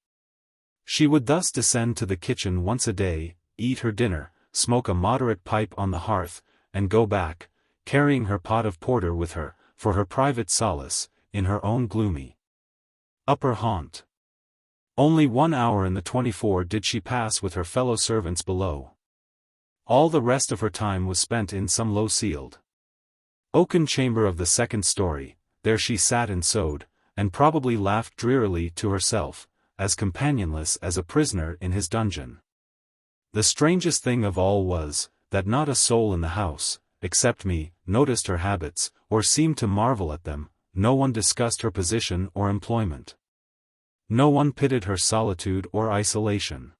She would thus descend to the kitchen once a day, eat her dinner, smoke a moderate pipe on the hearth, and go back, carrying her pot of porter with her, for her private solace, in her own gloomy upper haunt. Only 1 hour in the 24 did she pass with her fellow servants below. All the rest of her time was spent in some low-ceiled oaken chamber of the second story. There she sat and sewed, and probably laughed drearily to herself, as companionless as a prisoner in his dungeon. The strangest thing of all was, that not a soul in the house, except me, noticed her habits, or seemed to marvel at them. No one discussed her position or employment. No one pitied her solitude or isolation.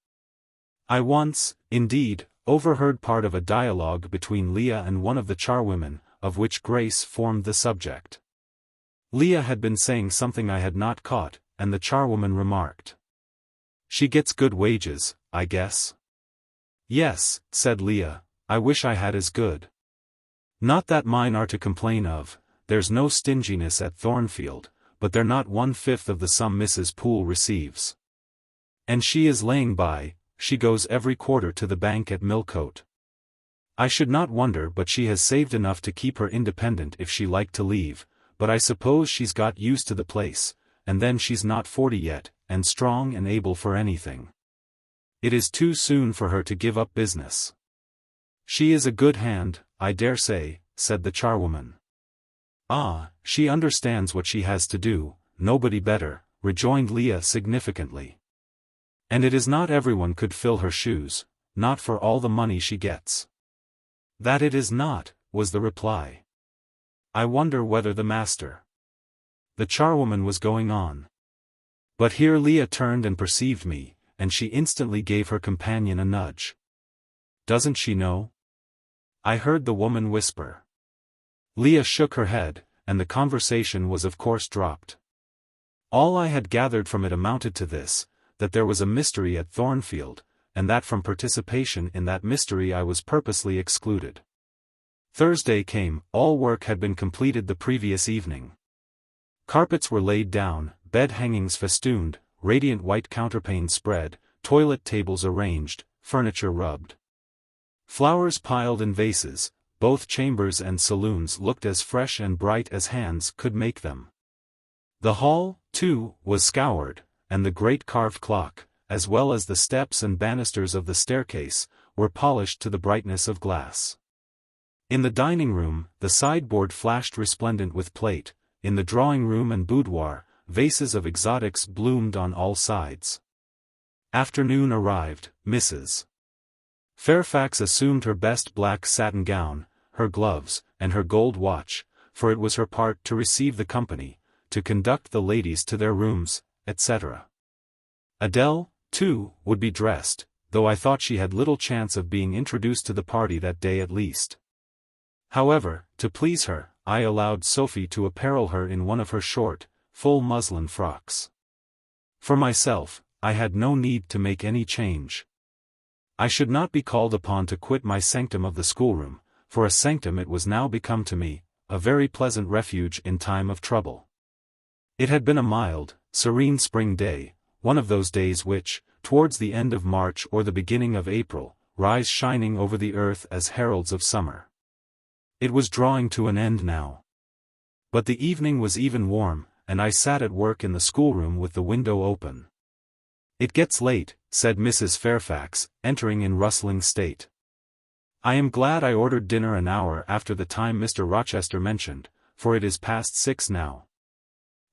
I once, indeed, overheard part of a dialogue between Leah and one of the charwomen, of which Grace formed the subject. Leah had been saying something I had not caught, and the charwoman remarked, "She gets good wages, I guess." "Yes," said Leah, "I wish I had as good. Not that mine are to complain of, there's no stinginess at Thornfield, but they're not 1/5 of the sum Mrs. Poole receives. And she is laying by, she goes every quarter to the bank at Millcote. I should not wonder but she has saved enough to keep her independent if she liked to leave, but I suppose she's got used to the place, and then she's not 40 yet, and strong and able for anything. It is too soon for her to give up business." "She is a good hand, I dare say," said the charwoman. "Ah, she understands what she has to do, nobody better," rejoined Leah significantly. "And it is not everyone could fill her shoes, not for all the money she gets." "That it is not," was the reply. "I wonder whether the master—" The charwoman was going on. But here Leah turned and perceived me, and she instantly gave her companion a nudge. "Doesn't she know?" I heard the woman whisper. Leah shook her head, and the conversation was of course dropped. All I had gathered from it amounted to this, that there was a mystery at Thornfield, and that from participation in that mystery I was purposely excluded. Thursday came. All work had been completed the previous evening. Carpets were laid down, bed hangings festooned, radiant white counterpanes spread, toilet tables arranged, furniture rubbed. Flowers piled in vases. Both chambers and saloons looked as fresh and bright as hands could make them. The hall, too, was scoured, and the great carved clock, as well as the steps and banisters of the staircase, were polished to the brightness of glass. In the dining room, the sideboard flashed resplendent with plate. In the drawing room and boudoir, vases of exotics bloomed on all sides. Afternoon arrived. Mrs. Fairfax assumed her best black satin gown, her gloves, and her gold watch, for it was her part to receive the company, to conduct the ladies to their rooms, etc. Adele, too, would be dressed, though I thought she had little chance of being introduced to the party that day at least. However, to please her, I allowed Sophie to apparel her in one of her short, full muslin frocks. For myself, I had no need to make any change. I should not be called upon to quit my sanctum of the schoolroom, for a sanctum it was now become to me, a very pleasant refuge in time of trouble. It had been a mild, serene spring day, one of those days which, towards the end of March or the beginning of April, rise shining over the earth as heralds of summer. It was drawing to an end now. But the evening was even warm, and I sat at work in the schoolroom with the window open. "It gets late," said Mrs. Fairfax, entering in rustling state. "I am glad I ordered dinner an hour after the time Mr. Rochester mentioned, for it is past 6 now.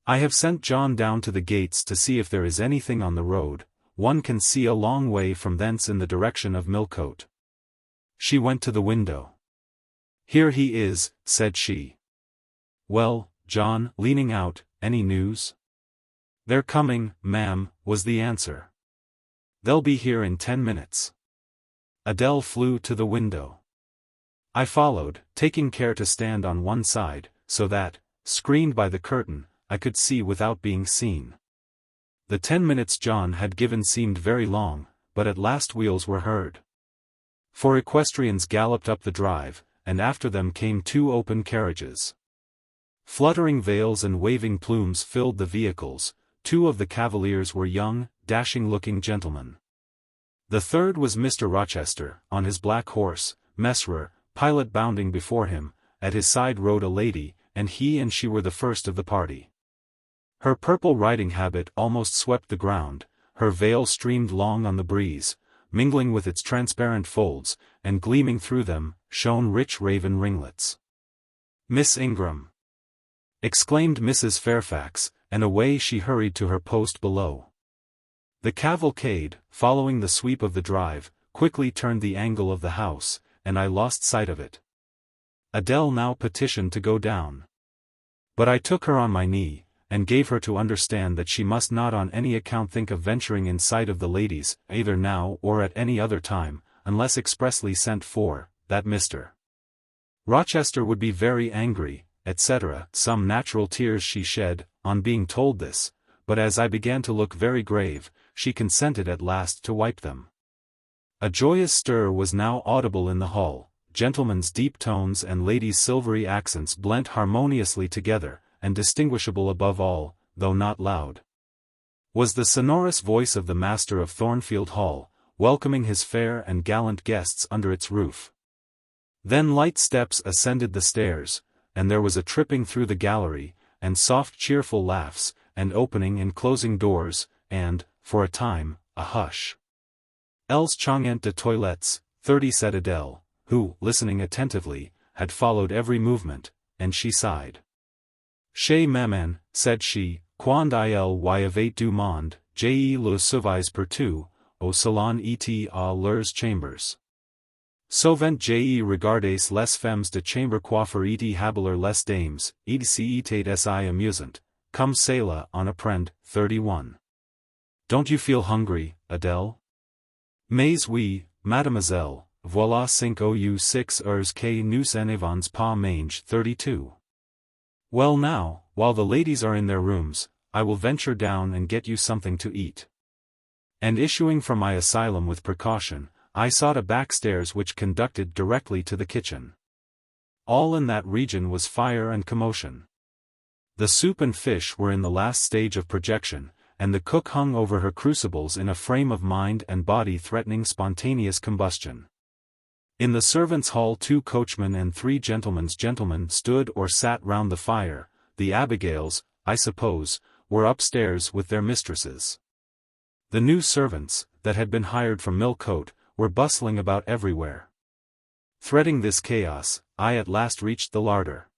I have sent John down to the gates to see if there is anything on the road. One can see a long way from thence in the direction of Millcote." She went to the window. "Here he is," said she. "Well, John," leaning out, "any news?" "They're coming, ma'am," was the answer. "They'll be here in 10 minutes." Adele flew to the window. I followed, taking care to stand on one side, so that, screened by the curtain, I could see without being seen. The 10 minutes John had given seemed very long, but at last wheels were heard. 4 equestrians galloped up the drive, and after them came 2 open carriages. Fluttering veils and waving plumes filled the vehicles. 2 of the cavaliers were young, dashing-looking gentleman. The third was Mr. Rochester, on his black horse, Messerer, pilot bounding before him, at his side rode a lady, and he and she were the first of the party. Her purple riding habit almost swept the ground, her veil streamed long on the breeze, mingling with its transparent folds, and gleaming through them, shone rich raven ringlets. "Miss Ingram!" exclaimed Mrs. Fairfax, and away she hurried to her post below. The cavalcade, following the sweep of the drive, quickly turned the angle of the house, and I lost sight of it. Adele now petitioned to go down. But I took her on my knee, and gave her to understand that she must not on any account think of venturing in sight of the ladies, either now or at any other time, unless expressly sent for, that Mr. Rochester would be very angry, etc. Some natural tears she shed, on being told this, but as I began to look very grave, she consented at last to wipe them. A joyous stir was now audible in the hall, gentlemen's deep tones and ladies' silvery accents blent harmoniously together, and distinguishable above all, though not loud, was the sonorous voice of the master of Thornfield Hall, welcoming his fair and gallant guests under its roof. Then light steps ascended the stairs, and there was a tripping through the gallery, and soft cheerful laughs, and opening and closing doors, and, for a time, a hush. "Els changement de toilettes," 30 said Adele, who, listening attentively, had followed every movement, and she sighed. "Chez maman," said she, "quand il y avait du monde, j'ai le service pour tout, au salon et à leurs chambers. Souvent j'ai regardé les femmes de chambre coiffer et habiller les dames, et c'était assez amusant, comme cela en apprend." 31. Don't you feel hungry, Adele? Mais oui, mademoiselle, voilà 5 ou 6 heures que nous n'avons pas mangé. 32. Well now, while the ladies are in their rooms, I will venture down and get you something to eat. And issuing from my asylum with precaution, I sought a back stairs which conducted directly to the kitchen. All in that region was fire and commotion. The soup and fish were in the last stage of projection, and the cook hung over her crucibles in a frame of mind and body threatening spontaneous combustion. In the servants' hall 2 coachmen and 3 gentlemen stood or sat round the fire. The Abigails, I suppose, were upstairs with their mistresses. The new servants, that had been hired from Millcote, were bustling about everywhere. Threading this chaos, I at last reached the larder.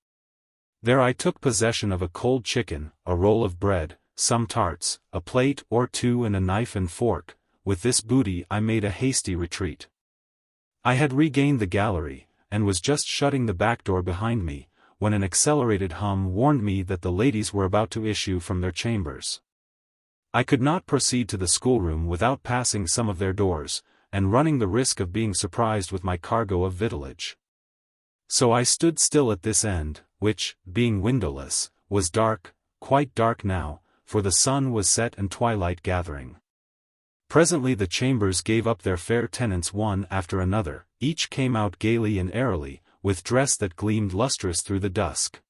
There I took possession of a cold chicken, a roll of bread, some tarts, a plate or 2 and a knife and fork. With this booty I made a hasty retreat. I had regained the gallery, and was just shutting the back door behind me, when an accelerated hum warned me that the ladies were about to issue from their chambers. I could not proceed to the schoolroom without passing some of their doors, and running the risk of being surprised with my cargo of victuallage. So I stood still at this end, which, being windowless, was dark, quite dark now, for the sun was set and twilight gathering. Presently the chambers gave up their fair tenants one after another, each came out gaily and airily, with dress that gleamed lustrous through the dusk.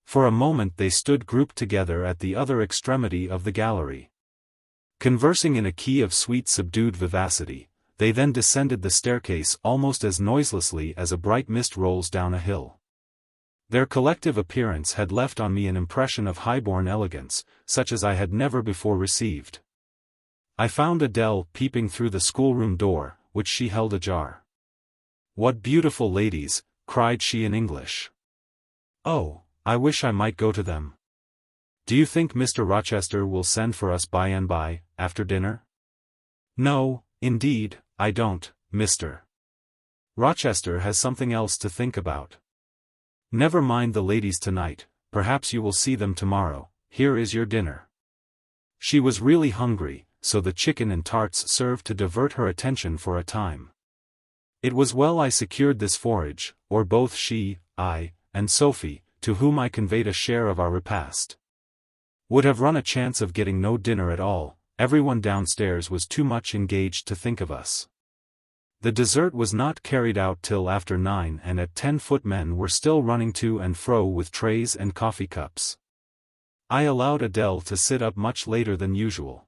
For a moment they stood grouped together at the other extremity of the gallery, conversing in a key of sweet subdued vivacity. They then descended the staircase almost as noiselessly as a bright mist rolls down a hill. Their collective appearance had left on me an impression of high-born elegance, such as I had never before received. I found Adele peeping through the schoolroom door, which she held ajar. "What beautiful ladies!" cried she in English. "Oh, I wish I might go to them. Do you think Mr. Rochester will send for us by and by, after dinner?" "No, indeed, I don't. Mr. Rochester has something else to think about. Never mind the ladies tonight, perhaps you will see them tomorrow. Here is your dinner." She was really hungry, so the chicken and tarts served to divert her attention for a time. It was well I secured this forage, or both she, I, and Sophie, to whom I conveyed a share of our repast, would have run a chance of getting no dinner at all. Everyone downstairs was too much engaged to think of us. The dessert was not carried out till after 9, and at 10 footmen were still running to and fro with trays and coffee cups. I allowed Adele to sit up much later than usual.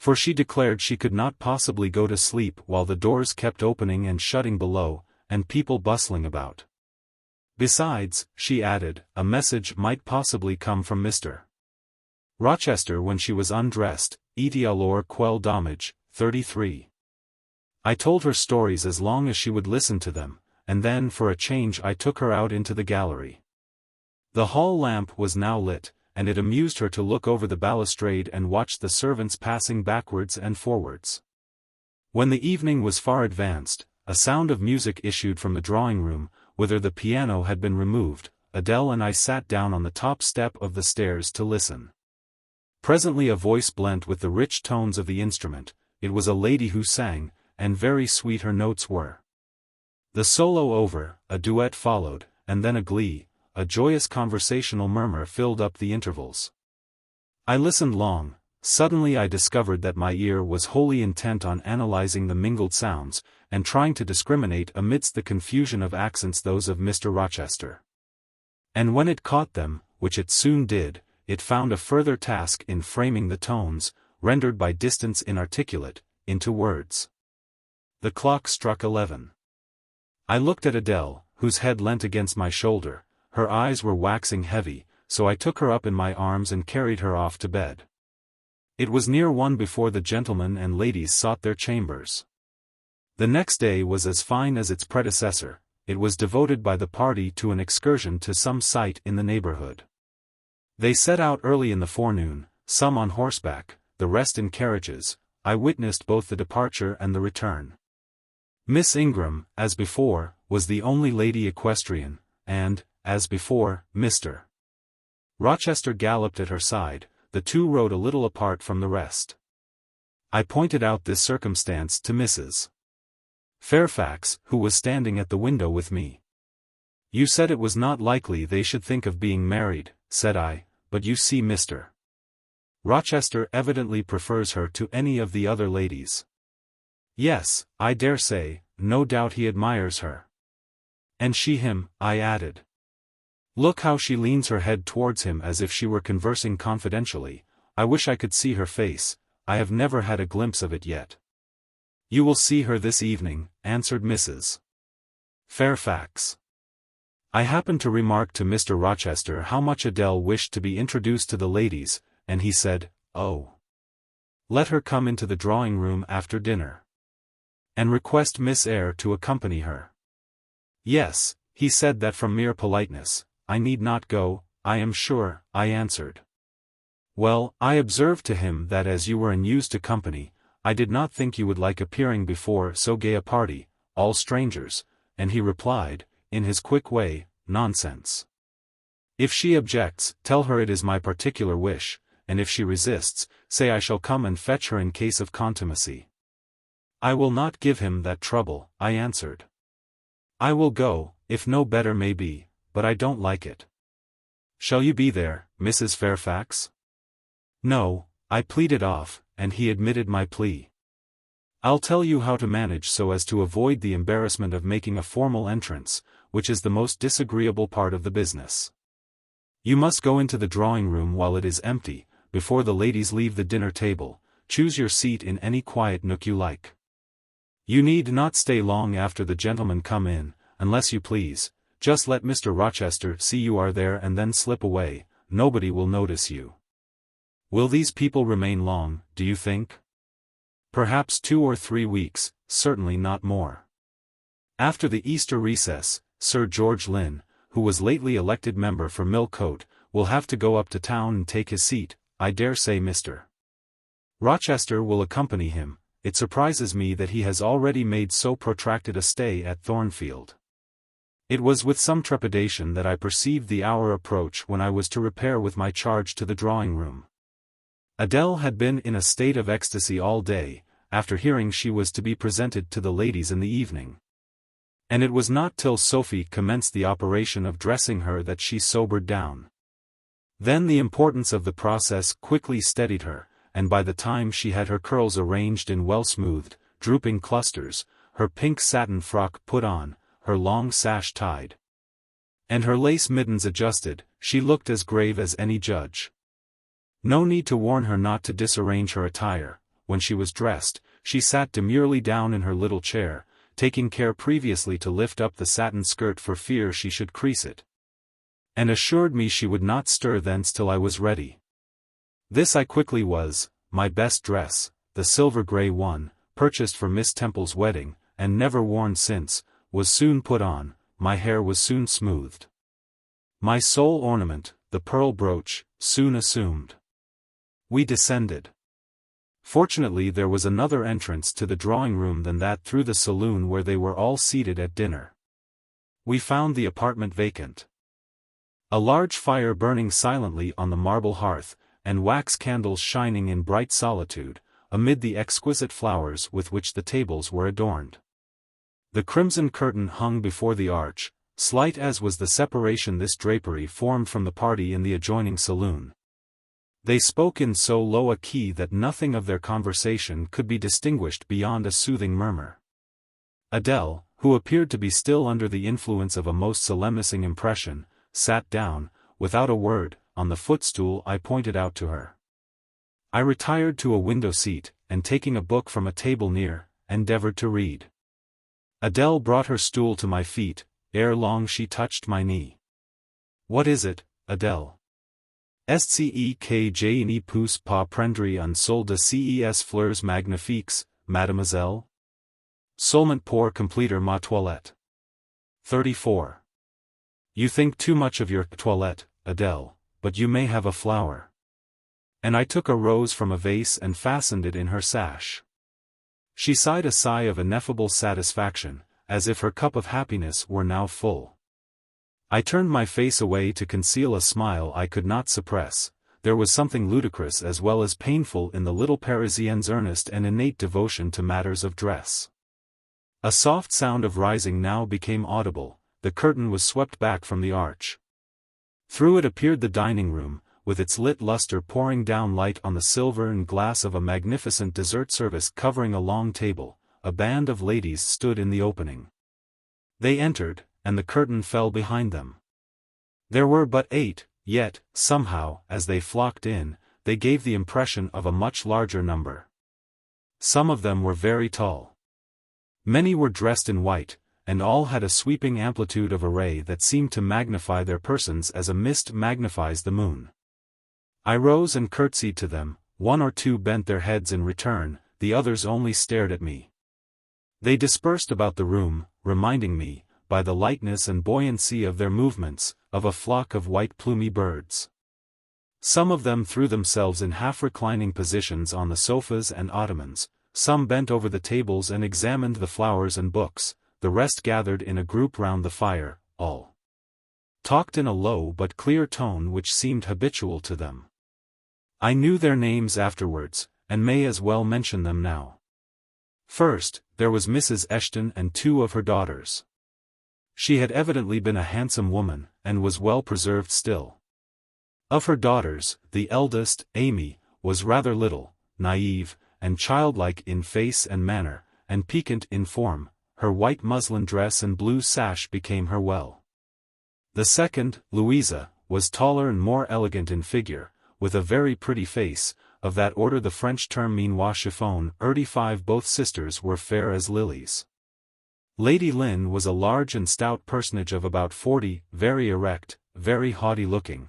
For she declared she could not possibly go to sleep while the doors kept opening and shutting below, and people bustling about. Besides, she added, a message might possibly come from Mr. Rochester when she was undressed, et alors quel dommage, 33. I told her stories as long as she would listen to them, and then for a change I took her out into the gallery. The hall lamp was now lit, and it amused her to look over the balustrade and watch the servants passing backwards and forwards. When the evening was far advanced, a sound of music issued from the drawing-room, whither the piano had been removed. Adele and I sat down on the top step of the stairs to listen. Presently a voice blent with the rich tones of the instrument. It was a lady who sang, and very sweet her notes were. The solo over, a duet followed, and then a glee, a joyous conversational murmur filled up the intervals. I listened long. Suddenly I discovered that my ear was wholly intent on analyzing the mingled sounds, and trying to discriminate amidst the confusion of accents those of Mr. Rochester. And when it caught them, which it soon did, it found a further task in framing the tones, rendered by distance inarticulate, into words. The clock struck 11. I looked at Adele, whose head leant against my shoulder. Her eyes were waxing heavy, so I took her up in my arms and carried her off to bed. It was near 1 before the gentlemen and ladies sought their chambers. The next day was as fine as its predecessor. It was devoted by the party to an excursion to some site in the neighborhood. They set out early in the forenoon, some on horseback, the rest in carriages. I witnessed both the departure and the return. Miss Ingram, as before, was the only lady equestrian, and, as before, Mr. Rochester galloped at her side. The two rode a little apart from the rest. I pointed out this circumstance to Mrs. Fairfax, who was standing at the window with me. You said it was not likely they should think of being married, said I, but you see Mr. Rochester evidently prefers her to any of the other ladies. Yes, I dare say, no doubt he admires her. And she him, I added. Look how she leans her head towards him as if she were conversing confidentially. I wish I could see her face. I have never had a glimpse of it yet. You will see her this evening, answered Mrs. Fairfax. I happened to remark to Mr. Rochester how much Adele wished to be introduced to the ladies, and he said, "Oh, let her come into the drawing-room after dinner. And request Miss Eyre to accompany her." Yes, he said that from mere politeness. I need not go, I am sure, I answered. Well, I observed to him that as you were unused to company, I did not think you would like appearing before so gay a party, all strangers, and he replied, in his quick way, nonsense. If she objects, tell her it is my particular wish, and if she resists, say I shall come and fetch her in case of contumacy. I will not give him that trouble, I answered. I will go, if no better may be, but I don't like it. Shall you be there, Mrs. Fairfax? No, I pleaded off, and he admitted my plea. I'll tell you how to manage so as to avoid the embarrassment of making a formal entrance, which is the most disagreeable part of the business. You must go into the drawing-room while it is empty, before the ladies leave the dinner table. Choose your seat in any quiet nook you like. You need not stay long after the gentlemen come in, unless you please. Just let Mr. Rochester see you are there and then slip away. Nobody will notice you. Will these people remain long, do you think? Perhaps 2 or 3 weeks, certainly not more. After the Easter recess, Sir George Lynn, who was lately elected member for Millcote, will have to go up to town and take his seat. I dare say Mr. Rochester will accompany him. It surprises me that he has already made so protracted a stay at Thornfield. It was with some trepidation that I perceived the hour approach when I was to repair with my charge to the drawing-room. Adele had been in a state of ecstasy all day, after hearing she was to be presented to the ladies in the evening. And it was not till Sophie commenced the operation of dressing her that she sobered down. Then the importance of the process quickly steadied her, and by the time she had her curls arranged in well-smoothed, drooping clusters, her pink satin frock put on, her long sash tied, and her lace mittens adjusted, she looked as grave as any judge. No need to warn her not to disarrange her attire. when she was dressed, she sat demurely down in her little chair, taking care previously to lift up the satin skirt for fear she should crease it, and assured me she would not stir thence till I was ready. This I quickly was. My best dress, the silver-grey one, purchased for Miss Temple's wedding, and never worn since, was soon put on. My hair was soon smoothed. My sole ornament, the pearl brooch, soon assumed. We descended. Fortunately there was another entrance to the drawing-room than that through the saloon where they were all seated at dinner. We found the apartment vacant. A large fire burning silently on the marble hearth, and wax candles shining in bright solitude, amid the exquisite flowers with which the tables were adorned. The crimson curtain hung before the arch, slight as was the separation this drapery formed from the party in the adjoining saloon. They spoke in so low a key that nothing of their conversation could be distinguished beyond a soothing murmur. Adele, who appeared to be still under the influence of a most solemnizing impression, sat down, without a word, on the footstool I pointed out to her. I retired to a window seat, and taking a book from a table near, endeavored to read. Adele brought her stool to my feet. Ere long she touched my knee. "What is it, Adele?" "Est-ce que je ne peux pas prendre un seul de ces fleurs magnifiques, mademoiselle? Seulement pour compléter ma toilette." 34. You think too much of your toilette, Adele, but you may have a flower. And I took a rose from a vase and fastened it in her sash. She sighed a sigh of ineffable satisfaction, as if her cup of happiness were now full. I turned my face away to conceal a smile I could not suppress. There was something ludicrous as well as painful in the little Parisienne's earnest and innate devotion to matters of dress. A soft sound of rising now became audible. The curtain was swept back from the arch. Through it appeared the dining room, with its lit luster pouring down light on the silver and glass of a magnificent dessert service covering a long table. A band of ladies stood in the opening. They entered, and the curtain fell behind them. There were but 8, yet, somehow, as they flocked in, they gave the impression of a much larger number. Some of them were very tall. Many were dressed in white, and all had a sweeping amplitude of array that seemed to magnify their persons as a mist magnifies the moon. I rose and curtsied to them. 1 or 2 bent their heads in return, the others only stared at me. They dispersed about the room, reminding me, by the lightness and buoyancy of their movements, of a flock of white plumy birds. Some of them threw themselves in half-reclining positions on the sofas and ottomans, some bent over the tables and examined the flowers and books, the rest gathered in a group round the fire. All talked in a low but clear tone which seemed habitual to them. I knew their names afterwards, and may as well mention them now. First, there was Mrs. Eshton and 2 of her daughters. She had evidently been a handsome woman, and was well preserved still. Of her daughters, the eldest, Amy, was rather little, naive, and childlike in face and manner, and piquant in form. Her white muslin dress and blue sash became her well. The second, Louisa, was taller and more elegant in figure, with a very pretty face, of that order the French term minois chiffon. 35 Both sisters were fair as lilies. Lady Lynn was a large and stout personage of about 40, very erect, very haughty-looking.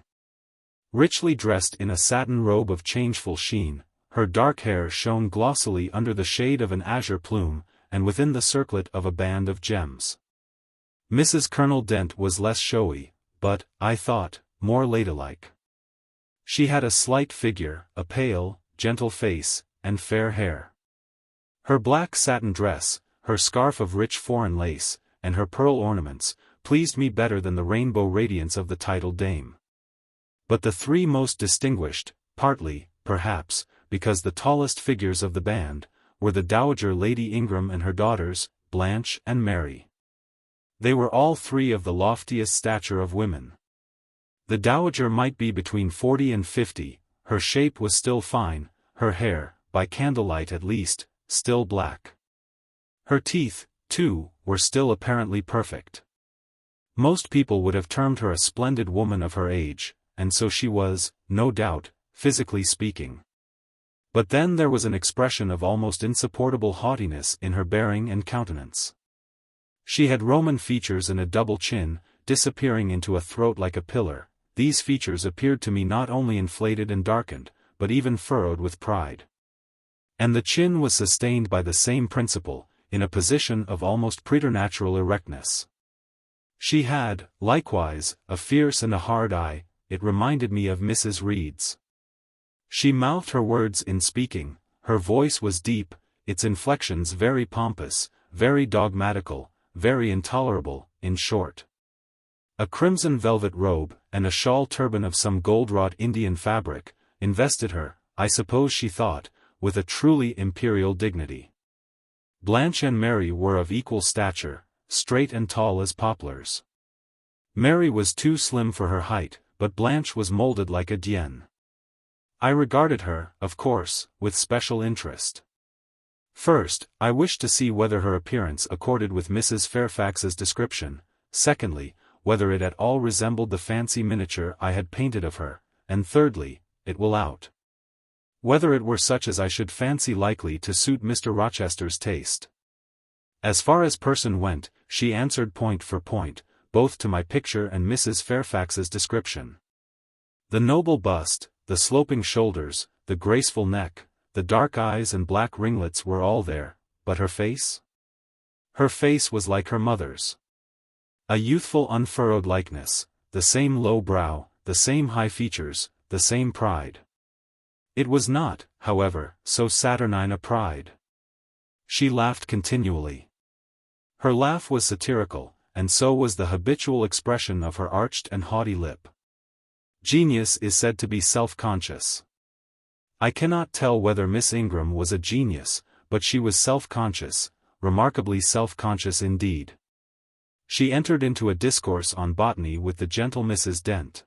Richly dressed in a satin robe of changeful sheen, her dark hair shone glossily under the shade of an azure plume, and within the circlet of a band of gems. Mrs. Colonel Dent was less showy, but, I thought, more ladylike. She had a slight figure, a pale, gentle face, and fair hair. Her black satin dress, her scarf of rich foreign lace, and her pearl ornaments, pleased me better than the rainbow radiance of the titled dame. But the 3 most distinguished, partly, perhaps, because the tallest figures of the band, were the Dowager Lady Ingram and her daughters, Blanche and Mary. They were all 3 of the loftiest stature of women. The Dowager might be between 40 and 50, her shape was still fine, her hair, by candlelight at least, still black. Her teeth, too, were still apparently perfect. Most people would have termed her a splendid woman of her age, and so she was, no doubt, physically speaking. But then there was an expression of almost insupportable haughtiness in her bearing and countenance. She had Roman features and a double chin, disappearing into a throat like a pillar. These features appeared to me not only inflated and darkened, but even furrowed with pride. And the chin was sustained by the same principle, in a position of almost preternatural erectness. She had, likewise, a fierce and a hard eye. It reminded me of Mrs. Reed's. She mouthed her words in speaking, her voice was deep, its inflections very pompous, very dogmatical, very intolerable, in short. A crimson velvet robe, and a shawl turban of some gold-wrought Indian fabric, invested her, I suppose she thought, with a truly imperial dignity. Blanche and Mary were of equal stature, straight and tall as poplars. Mary was too slim for her height, but Blanche was molded like a Dienne. I regarded her, of course, with special interest. First, I wished to see whether her appearance accorded with Mrs. Fairfax's description, secondly, whether it at all resembled the fancy miniature I had painted of her, and thirdly, it will out, whether it were such as I should fancy likely to suit Mr. Rochester's taste. As far as person went, she answered point for point, both to my picture and Mrs. Fairfax's description. The noble bust, the sloping shoulders, the graceful neck, the dark eyes and black ringlets were all there, but her face? Her face was like her mother's. A youthful unfurrowed likeness, the same low brow, the same high features, the same pride. It was not, however, so saturnine a pride. She laughed continually. Her laugh was satirical, and so was the habitual expression of her arched and haughty lip. Genius is said to be self-conscious. I cannot tell whether Miss Ingram was a genius, but she was self-conscious, remarkably self-conscious indeed. She entered into a discourse on botany with the gentle Mrs. Dent.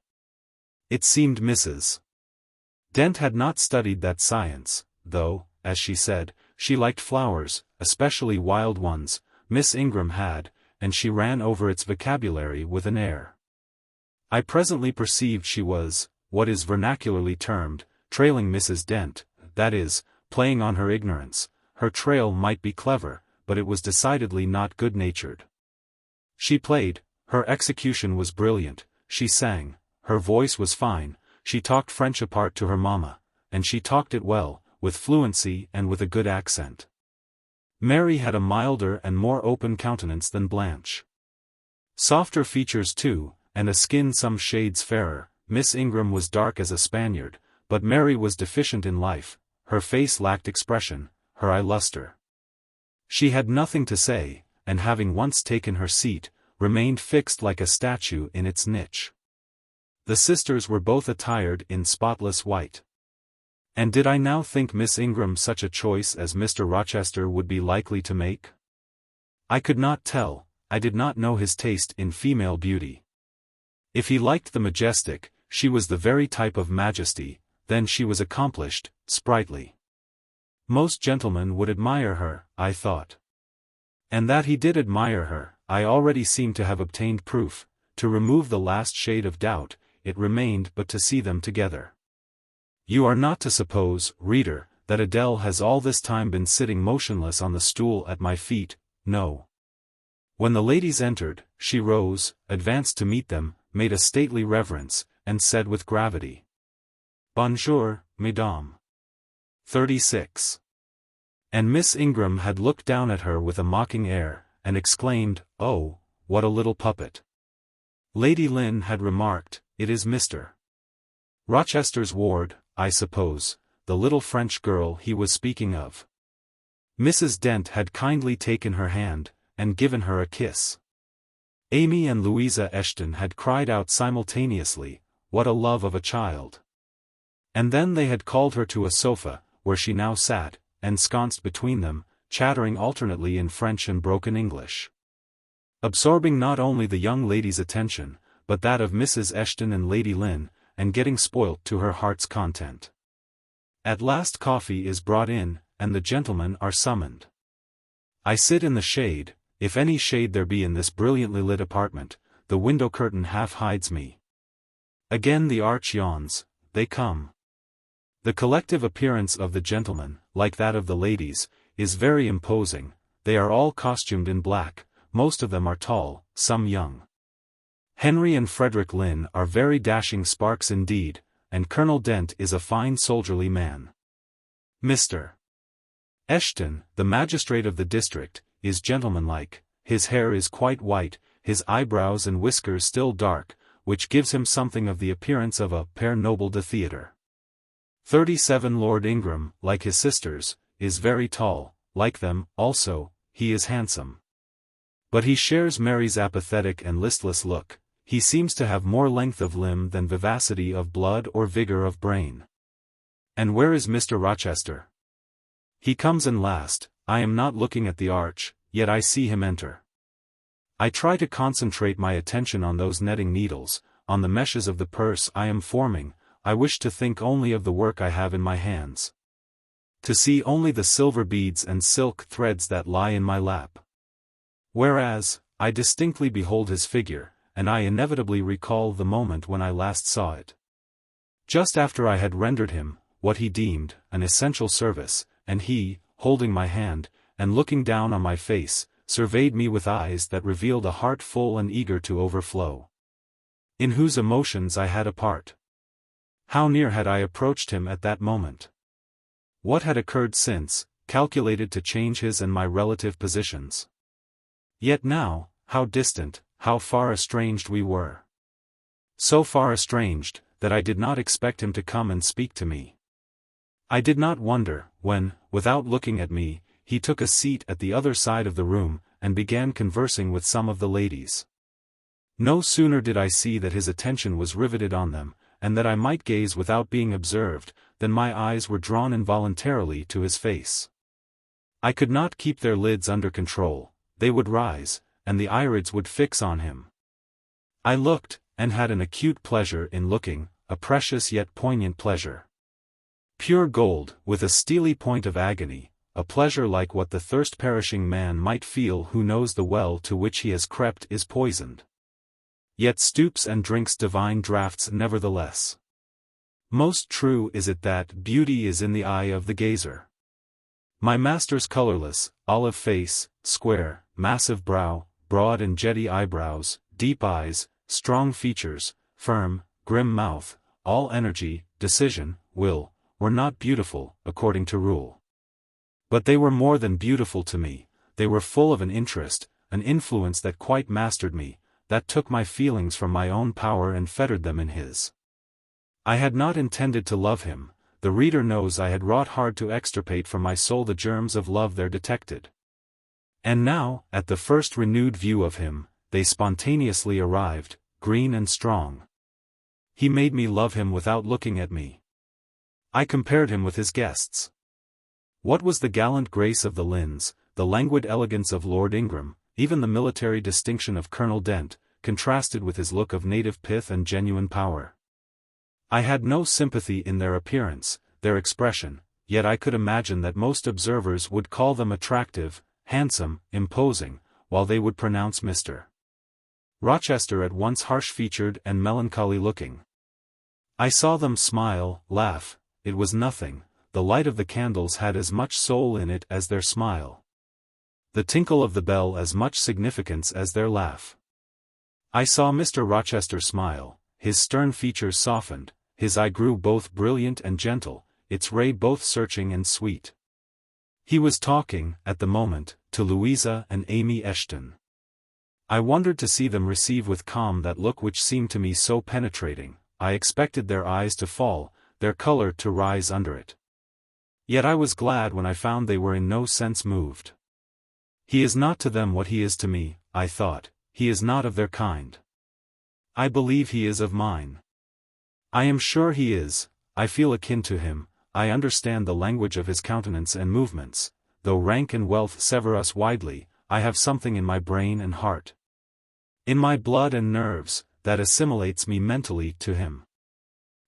It seemed Mrs. Dent had not studied that science, though, as she said, she liked flowers, especially wild ones. Miss Ingram had, and she ran over its vocabulary with an air. I presently perceived she was, what is vernacularly termed, trailing Mrs. Dent, that is, playing on her ignorance. Her trail might be clever, but it was decidedly not good-natured. She played, her execution was brilliant, she sang, her voice was fine, she talked French apart to her mamma, and she talked it well, with fluency and with a good accent. Mary had a milder and more open countenance than Blanche. Softer features too, and a skin some shades fairer. Miss Ingram was dark as a Spaniard, but Mary was deficient in life, her face lacked expression, her eye luster. She had nothing to say, and having once taken her seat, remained fixed like a statue in its niche. The sisters were both attired in spotless white. And did I now think Miss Ingram such a choice as Mr. Rochester would be likely to make? I could not tell, I did not know his taste in female beauty. If he liked the majestic, she was the very type of majesty, then she was accomplished, sprightly. Most gentlemen would admire her, I thought. And that he did admire her, I already seemed to have obtained proof. To remove the last shade of doubt, it remained but to see them together. You are not to suppose, reader, that Adele has all this time been sitting motionless on the stool at my feet, no. When the ladies entered, she rose, advanced to meet them, made a stately reverence, and said with gravity, "Bonjour, mesdames." 36. And Miss Ingram had looked down at her with a mocking air, and exclaimed, "Oh, what a little puppet." Lady Lynn had remarked, "It is Mr. Rochester's ward, I suppose, the little French girl he was speaking of." Mrs. Dent had kindly taken her hand, and given her a kiss. Amy and Louisa Eshton had cried out simultaneously, "What a love of a child!" And then they had called her to a sofa, where she now sat, ensconced between them, chattering alternately in French and broken English. Absorbing not only the young lady's attention, but that of Mrs. Eshton and Lady Lynn, and getting spoilt to her heart's content. At last coffee is brought in, and the gentlemen are summoned. I sit in the shade, if any shade there be in this brilliantly lit apartment. The window curtain half hides me. Again the arch yawns, they come. The collective appearance of the gentlemen, like that of the ladies, is very imposing. They are all costumed in black, most of them are tall, some young. Henry and Frederick Lynn are very dashing sparks indeed, and Colonel Dent is a fine soldierly man. Mr. Eshton, the magistrate of the district, is gentlemanlike. His hair is quite white, his eyebrows and whiskers still dark, which gives him something of the appearance of a Père Noble de Theatre. 37 Lord Ingram, like his sisters, is very tall. Like them, also, he is handsome. But he shares Mary's apathetic and listless look. He seems to have more length of limb than vivacity of blood or vigor of brain. And where is Mr. Rochester? He comes in last. I am not looking at the arch, yet I see him enter. I try to concentrate my attention on those netting needles, on the meshes of the purse I am forming. I wish to think only of the work I have in my hands. To see only the silver beads and silk threads that lie in my lap. Whereas, I distinctly behold his figure, and I inevitably recall the moment when I last saw it. Just after I had rendered him, what he deemed, an essential service, and he, holding my hand, and looking down on my face, surveyed me with eyes that revealed a heart full and eager to overflow. In whose emotions I had a part. How near had I approached him at that moment? What had occurred since, calculated to change his and my relative positions? Yet now, how distant, how far estranged we were. So far estranged, that I did not expect him to come and speak to me. I did not wonder, when, without looking at me, he took a seat at the other side of the room, and began conversing with some of the ladies. No sooner did I see that his attention was riveted on them, and that I might gaze without being observed, than my eyes were drawn involuntarily to his face. I could not keep their lids under control, they would rise, and the irids would fix on him. I looked, and had an acute pleasure in looking, a precious yet poignant pleasure. Pure gold, with a steely point of agony, a pleasure like what the thirst-perishing man might feel who knows the well to which he has crept is poisoned. Yet stoops and drinks divine draughts nevertheless. Most true is it that beauty is in the eye of the gazer. My master's colorless, olive face, square, massive brow, broad and jetty eyebrows, deep eyes, strong features, firm, grim mouth, all energy, decision, will, were not beautiful, according to rule. But they were more than beautiful to me, they were full of an interest, an influence that quite mastered me, that took my feelings from my own power and fettered them in his. I had not intended to love him, the reader knows I had wrought hard to extirpate from my soul the germs of love there detected. And now, at the first renewed view of him, they spontaneously arrived, green and strong. He made me love him without looking at me. I compared him with his guests. What was the gallant grace of the Lynns, the languid elegance of Lord Ingram, even the military distinction of Colonel Dent, contrasted with his look of native pith and genuine power? I had no sympathy in their appearance, their expression, yet I could imagine that most observers would call them attractive, handsome, imposing, while they would pronounce Mr. Rochester at once harsh-featured and melancholy-looking. I saw them smile, laugh, it was nothing, the light of the candles had as much soul in it as their smile. The tinkle of the bell as much significance as their laugh. I saw Mr. Rochester smile, his stern features softened, his eye grew both brilliant and gentle, its ray both searching and sweet. He was talking, at the moment, to Louisa and Amy Eshton. I wondered to see them receive with calm that look which seemed to me so penetrating. I expected their eyes to fall, their color to rise under it. Yet I was glad when I found they were in no sense moved. He is not to them what he is to me, I thought, he is not of their kind. I believe he is of mine. I am sure he is, I feel akin to him, I understand the language of his countenance and movements, though rank and wealth sever us widely, I have something in my brain and heart, in my blood and nerves, that assimilates me mentally to him.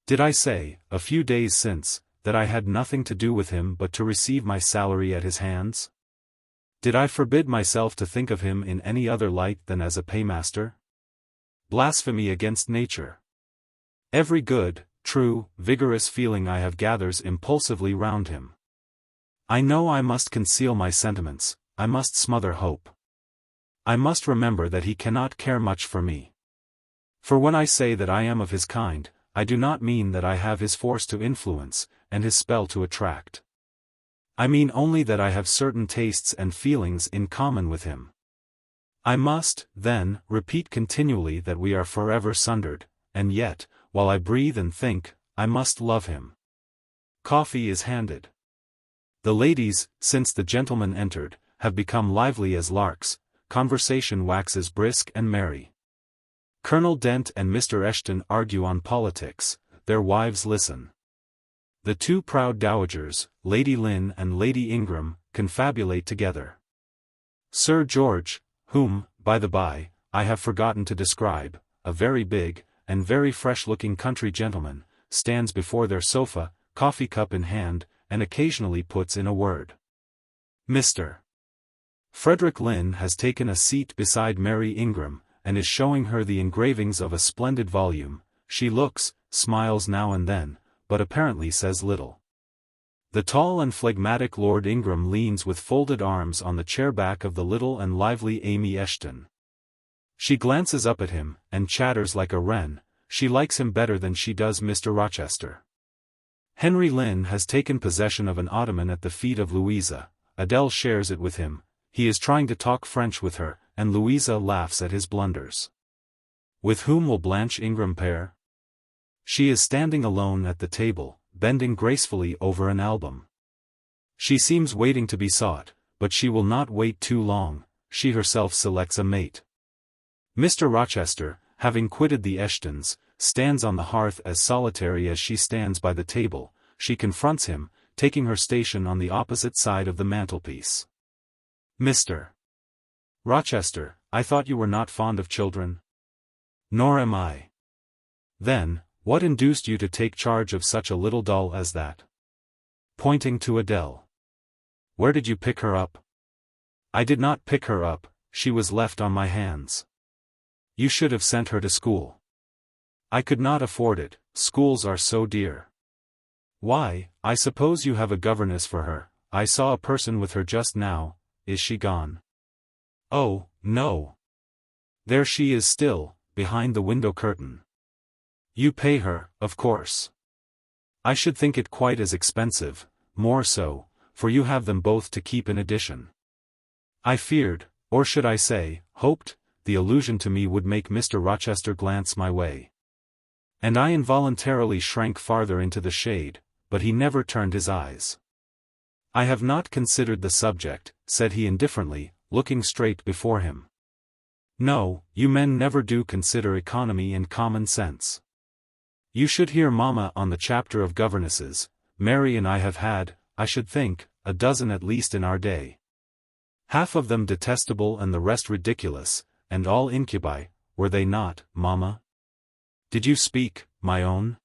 Did I say, a few days since, that I had nothing to do with him but to receive my salary at his hands? Did I forbid myself to think of him in any other light than as a paymaster? Blasphemy against nature. Every good, true, vigorous feeling I have gathers impulsively round him. I know I must conceal my sentiments, I must smother hope. I must remember that he cannot care much for me. For when I say that I am of his kind, I do not mean that I have his force to influence, and his spell to attract. I mean only that I have certain tastes and feelings in common with him. I must, then, repeat continually that we are forever sundered, and yet, while I breathe and think, I must love him. Coffee is handed. The ladies, since the gentlemen entered, have become lively as larks, conversation waxes brisk and merry. Colonel Dent and Mr. Eshton argue on politics, their wives listen. The two proud dowagers, Lady Lynn and Lady Ingram, confabulate together. Sir George, whom, by the by, I have forgotten to describe, a very big, and very fresh-looking country gentleman, stands before their sofa, coffee-cup in hand, and occasionally puts in a word. Mr. Frederick Lynn has taken a seat beside Mary Ingram, and is showing her the engravings of a splendid volume. She looks, smiles now and then, but apparently says little. The tall and phlegmatic Lord Ingram leans with folded arms on the chair-back of the little and lively Amy Eshton. She glances up at him, and chatters like a wren. She likes him better than she does Mr. Rochester. Henry Lynn has taken possession of an ottoman at the feet of Louisa. Adele shares it with him. He is trying to talk French with her, and Louisa laughs at his blunders. With whom will Blanche Ingram pair? She is standing alone at the table, bending gracefully over an album. She seems waiting to be sought, but she will not wait too long. She herself selects a mate. Mr. Rochester, having quitted the Eshtons, stands on the hearth as solitary as she stands by the table. She confronts him, taking her station on the opposite side of the mantelpiece. Mr. Rochester, I thought you were not fond of children? Nor am I. Then, what induced you to take charge of such a little doll as that? Pointing to Adele. Where did you pick her up? I did not pick her up, she was left on my hands. You should have sent her to school. I could not afford it, schools are so dear. Why, I suppose you have a governess for her. I saw a person with her just now. Is she gone? Oh, no. There she is still, behind the window curtain. You pay her, of course. I should think it quite as expensive, more so, for you have them both to keep in addition. I feared, or should I say, hoped, the allusion to me would make Mr. Rochester glance my way. And I involuntarily shrank farther into the shade, but he never turned his eyes. I have not considered the subject, said he indifferently, looking straight before him. No, you men never do consider economy and common sense. You should hear Mamma on the chapter of governesses. Mary and I have had, I should think, a dozen at least in our day. Half of them detestable and the rest ridiculous, and all incubi, were they not, Mamma? Did you speak, my own?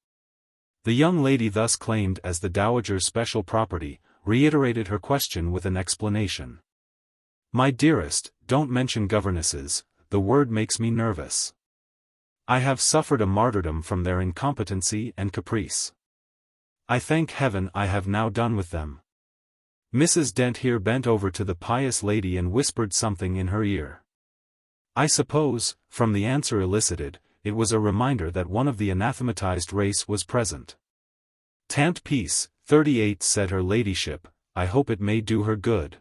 The young lady thus claimed as the dowager's special property, reiterated her question with an explanation. My dearest, don't mention governesses, the word makes me nervous. I have suffered a martyrdom from their incompetency and caprice. I thank heaven I have now done with them. Mrs. Dent here bent over to the pious lady and whispered something in her ear. I suppose, from the answer elicited, it was a reminder that one of the anathematized race was present. Tant pis, 38, said her ladyship, I hope it may do her good.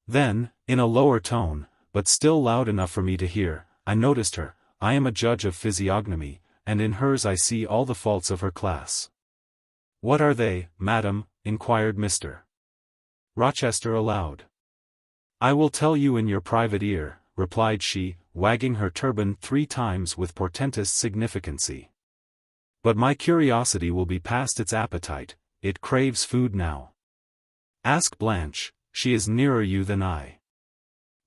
Then, in a lower tone, but still loud enough for me to hear, I noticed her. I am a judge of physiognomy, and in hers I see all the faults of her class. What are they, madam? Inquired Mr. Rochester aloud. I will tell you in your private ear, replied she, wagging her turban 3 times with portentous significancy. But my curiosity will be past its appetite, it craves food now. Ask Blanche, she is nearer you than I.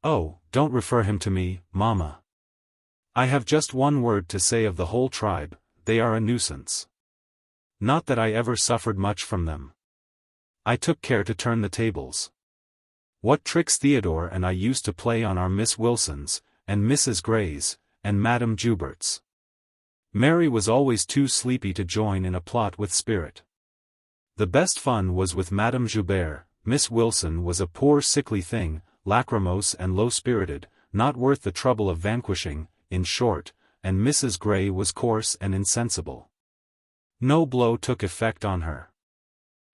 Oh, don't refer him to me, Mamma. I have just one word to say of the whole tribe, they are a nuisance. Not that I ever suffered much from them. I took care to turn the tables. What tricks Theodore and I used to play on our Miss Wilsons, and Mrs. Greys, and Madame Jouberts. Mary was always too sleepy to join in a plot with spirit. The best fun was with Madame Joubert. Miss Wilson was a poor sickly thing, lachrymose and low-spirited, not worth the trouble of vanquishing, in short, and Mrs. Gray was coarse and insensible. No blow took effect on her.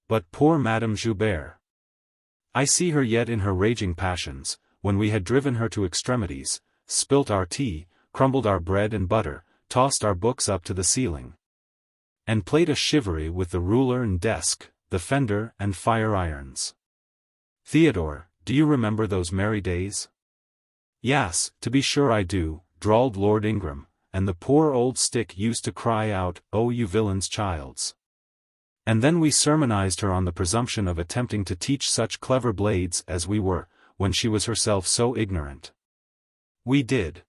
But poor Madame Joubert! I see her yet in her raging passions, when we had driven her to extremities, spilt our tea, crumbled our bread and butter, tossed our books up to the ceiling, and played a chivalry with the ruler and desk, the fender and fire-irons. Theodore, do you remember those merry days? Yes, to be sure I do, drawled Lord Ingram, and the poor old stick used to cry out, "Oh, you villain's childs!" And then we sermonized her on the presumption of attempting to teach such clever blades as we were, when she was herself so ignorant. We did.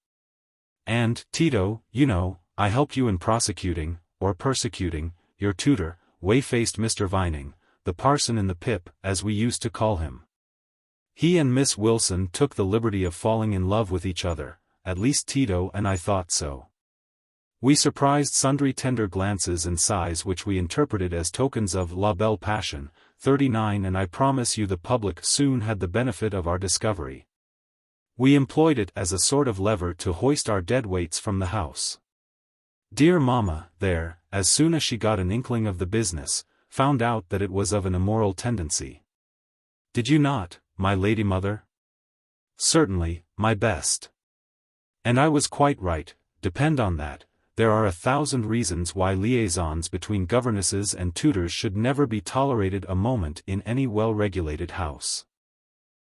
And, Tito, you know, I helped you in prosecuting, or persecuting, your tutor, way-faced Mr. Vining, the parson in the pip, as we used to call him. He and Miss Wilson took the liberty of falling in love with each other, at least Tito and I thought so. We surprised sundry tender glances and sighs which we interpreted as tokens of la belle passion, 39, and I promise you the public soon had the benefit of our discovery. We employed it as a sort of lever to hoist our dead weights from the house. Dear mamma, there, as soon as she got an inkling of the business, found out that it was of an immoral tendency. Did you not, my lady mother? Certainly, my best. And I was quite right, depend on that. There are 1,000 reasons why liaisons between governesses and tutors should never be tolerated a moment in any well-regulated house.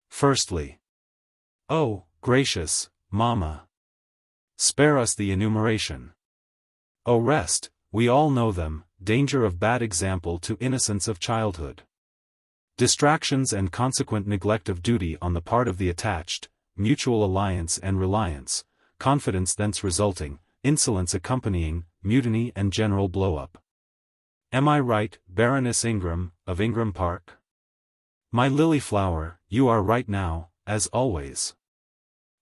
Firstly. Oh, gracious, mamma! Spare us the enumeration. Oh, rest, we all know them: danger of bad example to innocence of childhood. Distractions and consequent neglect of duty on the part of the attached, mutual alliance and reliance, confidence thence resulting, insolence accompanying, mutiny and general blow-up. Am I right, Baroness Ingram, of Ingram Park? My lily flower, you are right now, as always.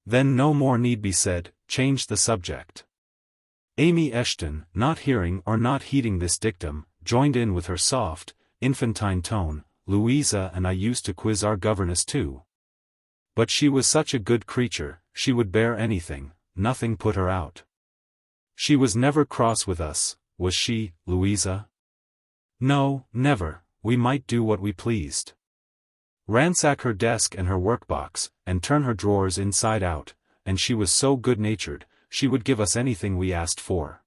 Then no more need be said, change the subject. Amy Eshton, not hearing or not heeding this dictum, joined in with her soft, infantine tone. Louisa and I used to quiz our governess too. But she was such a good creature, she would bear anything, nothing put her out. She was never cross with us, was she, Louisa? No, never, we might do what we pleased. Ransack her desk and her workbox, and turn her drawers inside out, and she was so good-natured, she would give us anything we asked for.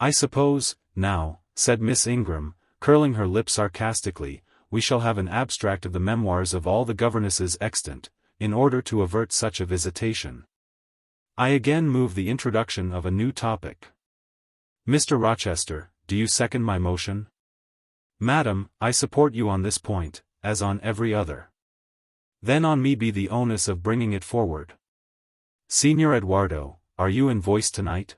I suppose, now, said Miss Ingram, curling her lip sarcastically, we shall have an abstract of the memoirs of all the governesses extant, in order to avert such a visitation. I again move the introduction of a new topic. Mr. Rochester, do you second my motion? Madam, I support you on this point, as on every other. Then on me be the onus of bringing it forward. Signor Eduardo, are you in voice tonight?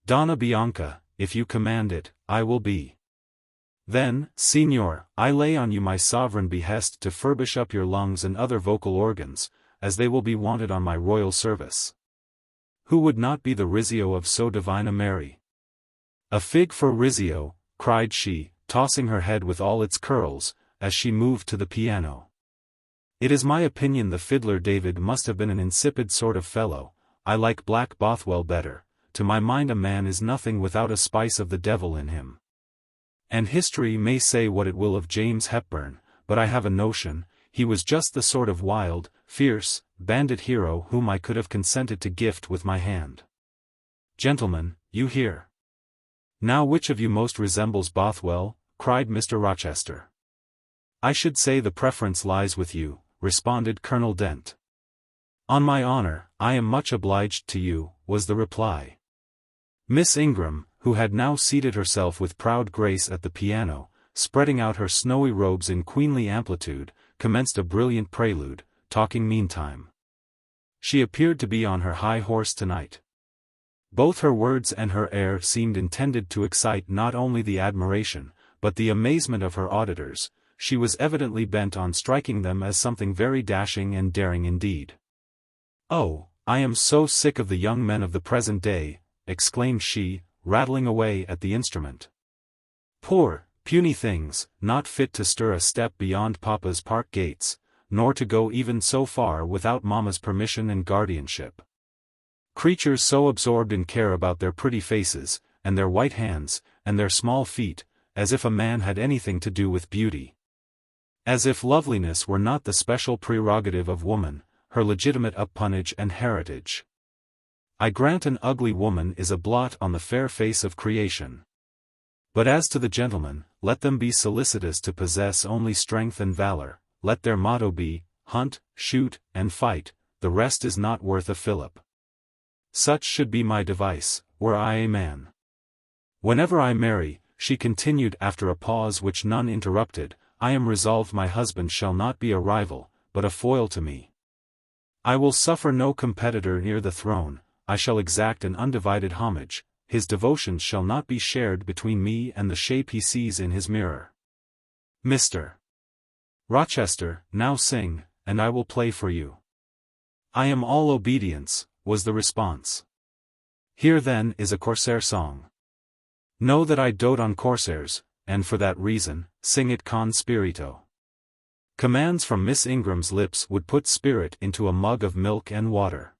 Donna Bianca, if you command it, I will be. Then, Signor, I lay on you my sovereign behest to furbish up your lungs and other vocal organs, as they will be wanted on my royal service. Who would not be the Rizzio of so divine a Mary? A fig for Rizzio, cried she, tossing her head with all its curls, as she moved to the piano. It is my opinion the fiddler David must have been an insipid sort of fellow. I like Black Bothwell better. To my mind a man is nothing without a spice of the devil in him. And history may say what it will of James Hepburn, but I have a notion, he was just the sort of wild, fierce, bandit hero whom I could have consented to gift with my hand. Gentlemen, you hear. Now which of you most resembles Bothwell? Cried Mr. Rochester. I should say the preference lies with you, responded Colonel Dent. On my honor, I am much obliged to you, was the reply. Miss Ingram, who had now seated herself with proud grace at the piano, spreading out her snowy robes in queenly amplitude, commenced a brilliant prelude, talking meantime. She appeared to be on her high horse tonight. Both her words and her air seemed intended to excite not only the admiration, but the amazement of her auditors. She was evidently bent on striking them as something very dashing and daring indeed. "Oh, I am so sick of the young men of the present day," exclaimed she, rattling away at the instrument. Poor, puny things, not fit to stir a step beyond Papa's park gates, nor to go even so far without Mamma's permission and guardianship. Creatures so absorbed in care about their pretty faces, and their white hands, and their small feet, as if a man had anything to do with beauty. As if loveliness were not the special prerogative of woman, her legitimate uppunnage and heritage. I grant an ugly woman is a blot on the fair face of creation. But as to the gentlemen, let them be solicitous to possess only strength and valor, let their motto be, hunt, shoot, and fight, the rest is not worth a fillip. Such should be my device, were I a man. Whenever I marry, she continued after a pause which none interrupted, I am resolved my husband shall not be a rival, but a foil to me. I will suffer no competitor near the throne, I shall exact an undivided homage, his devotions shall not be shared between me and the shape he sees in his mirror. Mr. Rochester, now sing, and I will play for you. I am all obedience, was the response. Here then is a corsair song. Know that I dote on corsairs, and for that reason, sing it con spirito. Commands from Miss Ingram's lips would put spirit into a mug of milk and water.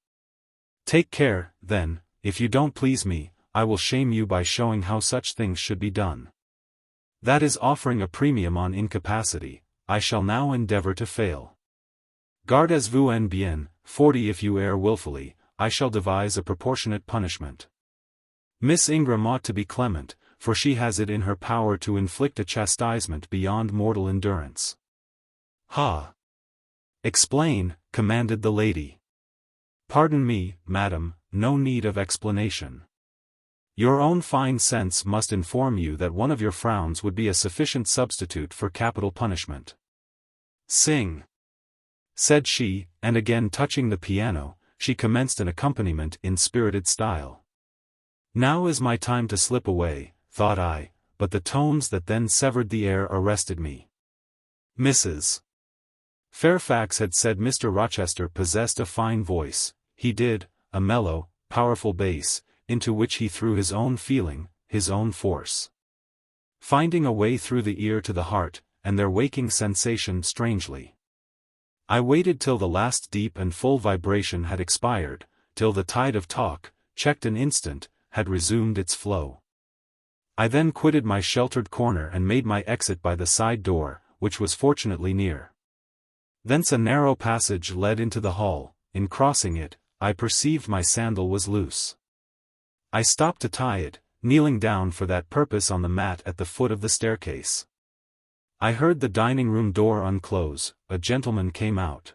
Take care, then, if you don't please me, I will shame you by showing how such things should be done. That is offering a premium on incapacity, I shall now endeavor to fail. Gardez-vous en bien, 40 if you err wilfully, I shall devise a proportionate punishment. Miss Ingram ought to be clement, for she has it in her power to inflict a chastisement beyond mortal endurance. Ha! Explain, commanded the lady. Pardon me, madam, no need of explanation. Your own fine sense must inform you that one of your frowns would be a sufficient substitute for capital punishment. Sing! Said she, and again touching the piano, she commenced an accompaniment in spirited style. Now is my time to slip away, thought I, but the tones that then severed the air arrested me. Mrs. Fairfax had said Mr. Rochester possessed a fine voice, he did, a mellow, powerful bass, into which he threw his own feeling, his own force. Finding a way through the ear to the heart, and their waking sensation strangely. I waited till the last deep and full vibration had expired, till the tide of talk, checked an instant, had resumed its flow. I then quitted my sheltered corner and made my exit by the side door, which was fortunately near. Thence a narrow passage led into the hall. In crossing it, I perceived my sandal was loose. I stopped to tie it, kneeling down for that purpose on the mat at the foot of the staircase. I heard the dining-room door unclose, a gentleman came out.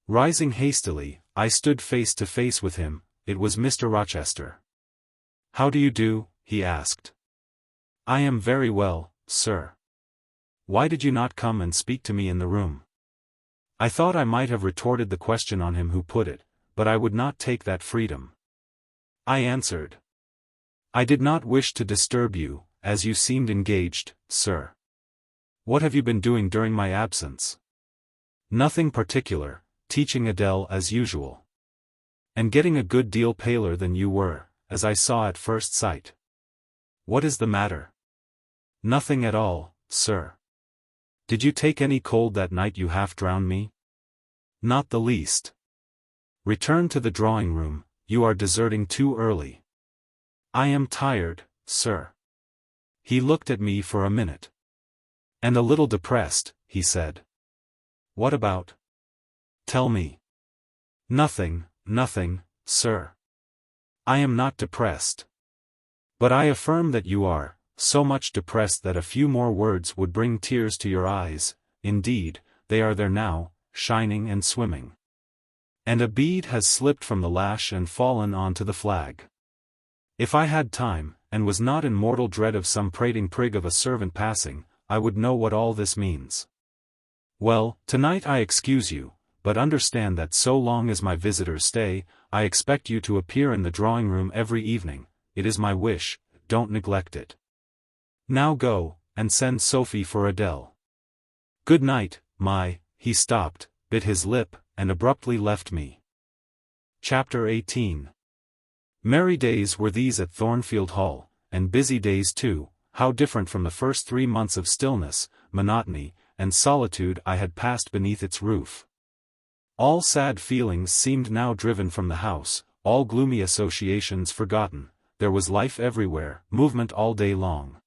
Rising hastily, I stood face to face with him, it was Mr. Rochester. How do you do? He asked. I am very well, sir. Why did you not come and speak to me in the room? I thought I might have retorted the question on him who put it, but I would not take that freedom. I answered. I did not wish to disturb you, as you seemed engaged, sir. What have you been doing during my absence? Nothing particular, teaching Adele as usual. And getting a good deal paler than you were, as I saw at first sight. What is the matter? Nothing at all, sir. Did you take any cold that night you half drowned me? Not the least. Return to the drawing-room, you are deserting too early. I am tired, sir. He looked at me for a minute. And a little depressed, he said. What about? Tell me. Nothing, sir. I am not depressed. But I affirm that you are, so much depressed that a few more words would bring tears to your eyes, indeed, they are there now, shining and swimming. And a bead has slipped from the lash and fallen onto the flag. If I had time, and was not in mortal dread of some prating prig of a servant passing, I would know what all this means. Well, tonight I excuse you, but understand that so long as my visitors stay, I expect you to appear in the drawing-room every evening, it is my wish, don't neglect it. Now go, and send Sophie for Adele. Good night, he stopped, bit his lip, and abruptly left me. Chapter 18. Merry days were these at Thornfield Hall, and busy days too. How different from the first 3 months of stillness, monotony, and solitude I had passed beneath its roof. All sad feelings seemed now driven from the house, all gloomy associations forgotten. There was life everywhere, movement all day long.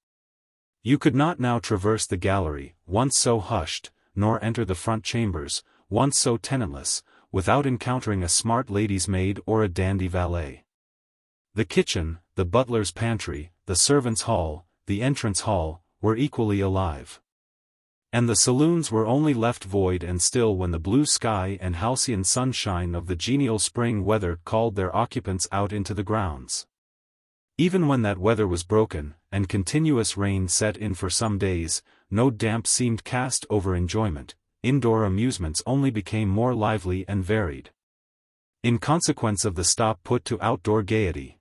You could not now traverse the gallery, once so hushed, nor enter the front chambers, once so tenantless, without encountering a smart lady's maid or a dandy valet. The kitchen, the butler's pantry, the servants' hall, the entrance hall, were equally alive. And the saloons were only left void and still when the blue sky and halcyon sunshine of the genial spring weather called their occupants out into the grounds. Even when that weather was broken, and continuous rain set in for some days, no damp seemed cast over enjoyment. Indoor amusements only became more lively and varied, in consequence of the stop put to outdoor gaiety.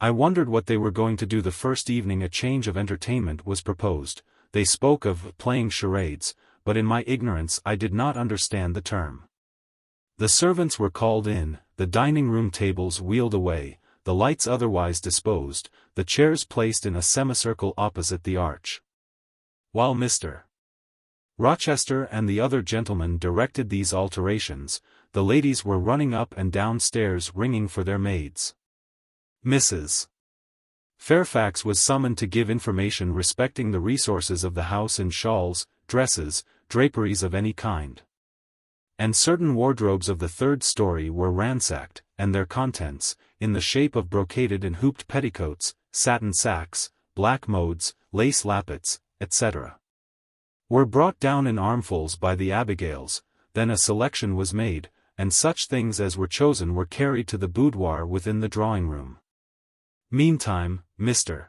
I wondered what they were going to do the first evening a change of entertainment was proposed. They spoke of playing charades, but in my ignorance I did not understand the term. The servants were called in, the dining-room tables wheeled away, the lights otherwise disposed, the chairs placed in a semicircle opposite the arch. While Mr. Rochester and the other gentlemen directed these alterations, the ladies were running up and down stairs ringing for their maids. Mrs. Fairfax was summoned to give information respecting the resources of the house in shawls, dresses, draperies of any kind. And certain wardrobes of the third story were ransacked, and their contents, in the shape of brocaded and hooped petticoats, satin sacks, black modes, lace lappets, etc., were brought down in armfuls by the Abigails. Then a selection was made, and such things as were chosen were carried to the boudoir within the drawing-room. Meantime, Mr.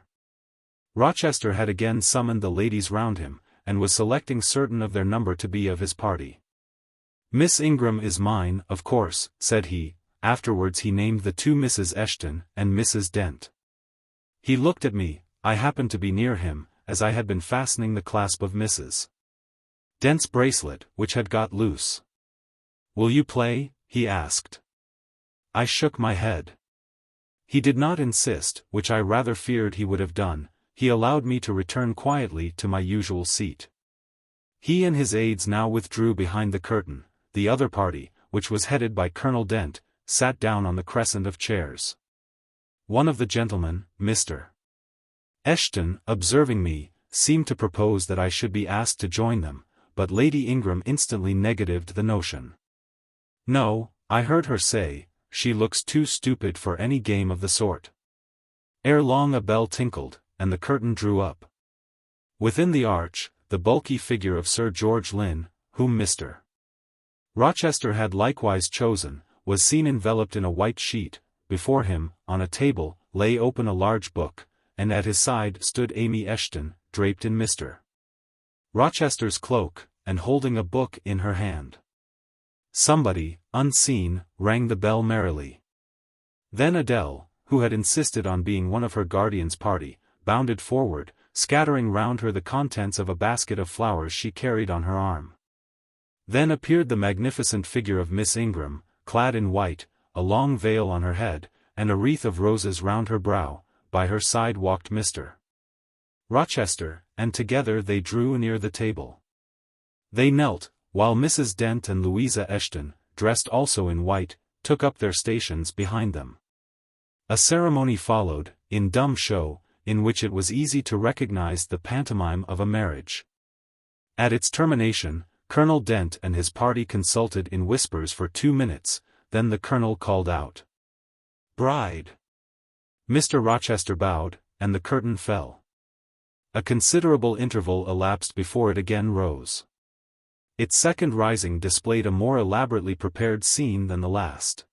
Rochester had again summoned the ladies round him, and was selecting certain of their number to be of his party. "Miss Ingram is mine, of course," said he. Afterwards he named the two Mrs. Eshton and Mrs. Dent. He looked at me. I happened to be near him, as I had been fastening the clasp of Mrs. Dent's bracelet, which had got loose. "Will you play?" he asked. I shook my head. He did not insist, which I rather feared he would have done. He allowed me to return quietly to my usual seat. He and his aides now withdrew behind the curtain. The other party, which was headed by Colonel Dent, sat down on the crescent of chairs. One of the gentlemen, Mr. Eshton, observing me, seemed to propose that I should be asked to join them, but Lady Ingram instantly negatived the notion. "No," I heard her say, "she looks too stupid for any game of the sort." Ere long a bell tinkled, and the curtain drew up. Within the arch, the bulky figure of Sir George Lynn, whom Mr. Rochester had likewise chosen, was seen enveloped in a white sheet. Before him, on a table, lay open a large book, and at his side stood Amy Eshton, draped in Mr. Rochester's cloak, and holding a book in her hand. Somebody, unseen, rang the bell merrily. Then Adele, who had insisted on being one of her guardian's party, bounded forward, scattering round her the contents of a basket of flowers she carried on her arm. Then appeared the magnificent figure of Miss Ingram, clad in white, a long veil on her head, and a wreath of roses round her brow. By her side walked Mr. Rochester, and together they drew near the table. They knelt, while Mrs. Dent and Louisa Eshton, dressed also in white, took up their stations behind them. A ceremony followed, in dumb show, in which it was easy to recognize the pantomime of a marriage. At its termination, Colonel Dent and his party consulted in whispers for 2 minutes, then the colonel called out, "Bride!" Mr. Rochester bowed, and the curtain fell. A considerable interval elapsed before it again rose. Its second rising displayed a more elaborately prepared scene than the last.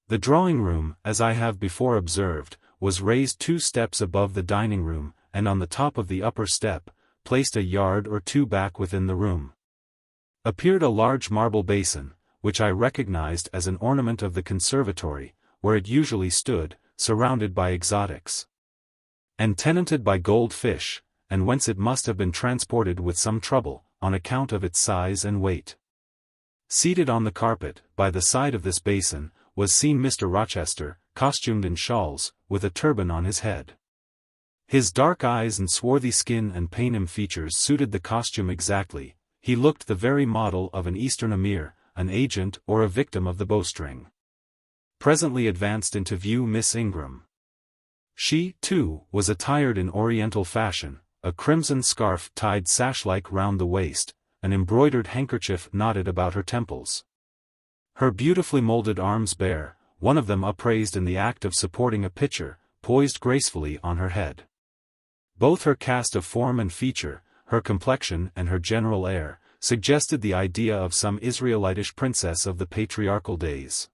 The drawing-room, as I have before observed, was raised 2 steps above the dining-room, and on the top of the upper step, placed a yard or 2 back within the room, appeared a large marble basin, which I recognized as an ornament of the conservatory, where it usually stood, surrounded by exotics, and tenanted by gold fish, and whence it must have been transported with some trouble, on account of its size and weight. Seated on the carpet, by the side of this basin, was seen Mr. Rochester, costumed in shawls, with a turban on his head. His dark eyes and swarthy skin and Paynim features suited the costume exactly. He looked the very model of an Eastern emir, an agent or a victim of the bowstring. Presently advanced into view Miss Ingram. She, too, was attired in Oriental fashion, a crimson scarf tied sash-like round the waist, an embroidered handkerchief knotted about her temples. Her beautifully molded arms bare, one of them upraised in the act of supporting a pitcher, poised gracefully on her head. Both her cast of form and feature, her complexion and her general air, suggested the idea of some Israelitish princess of the patriarchal days.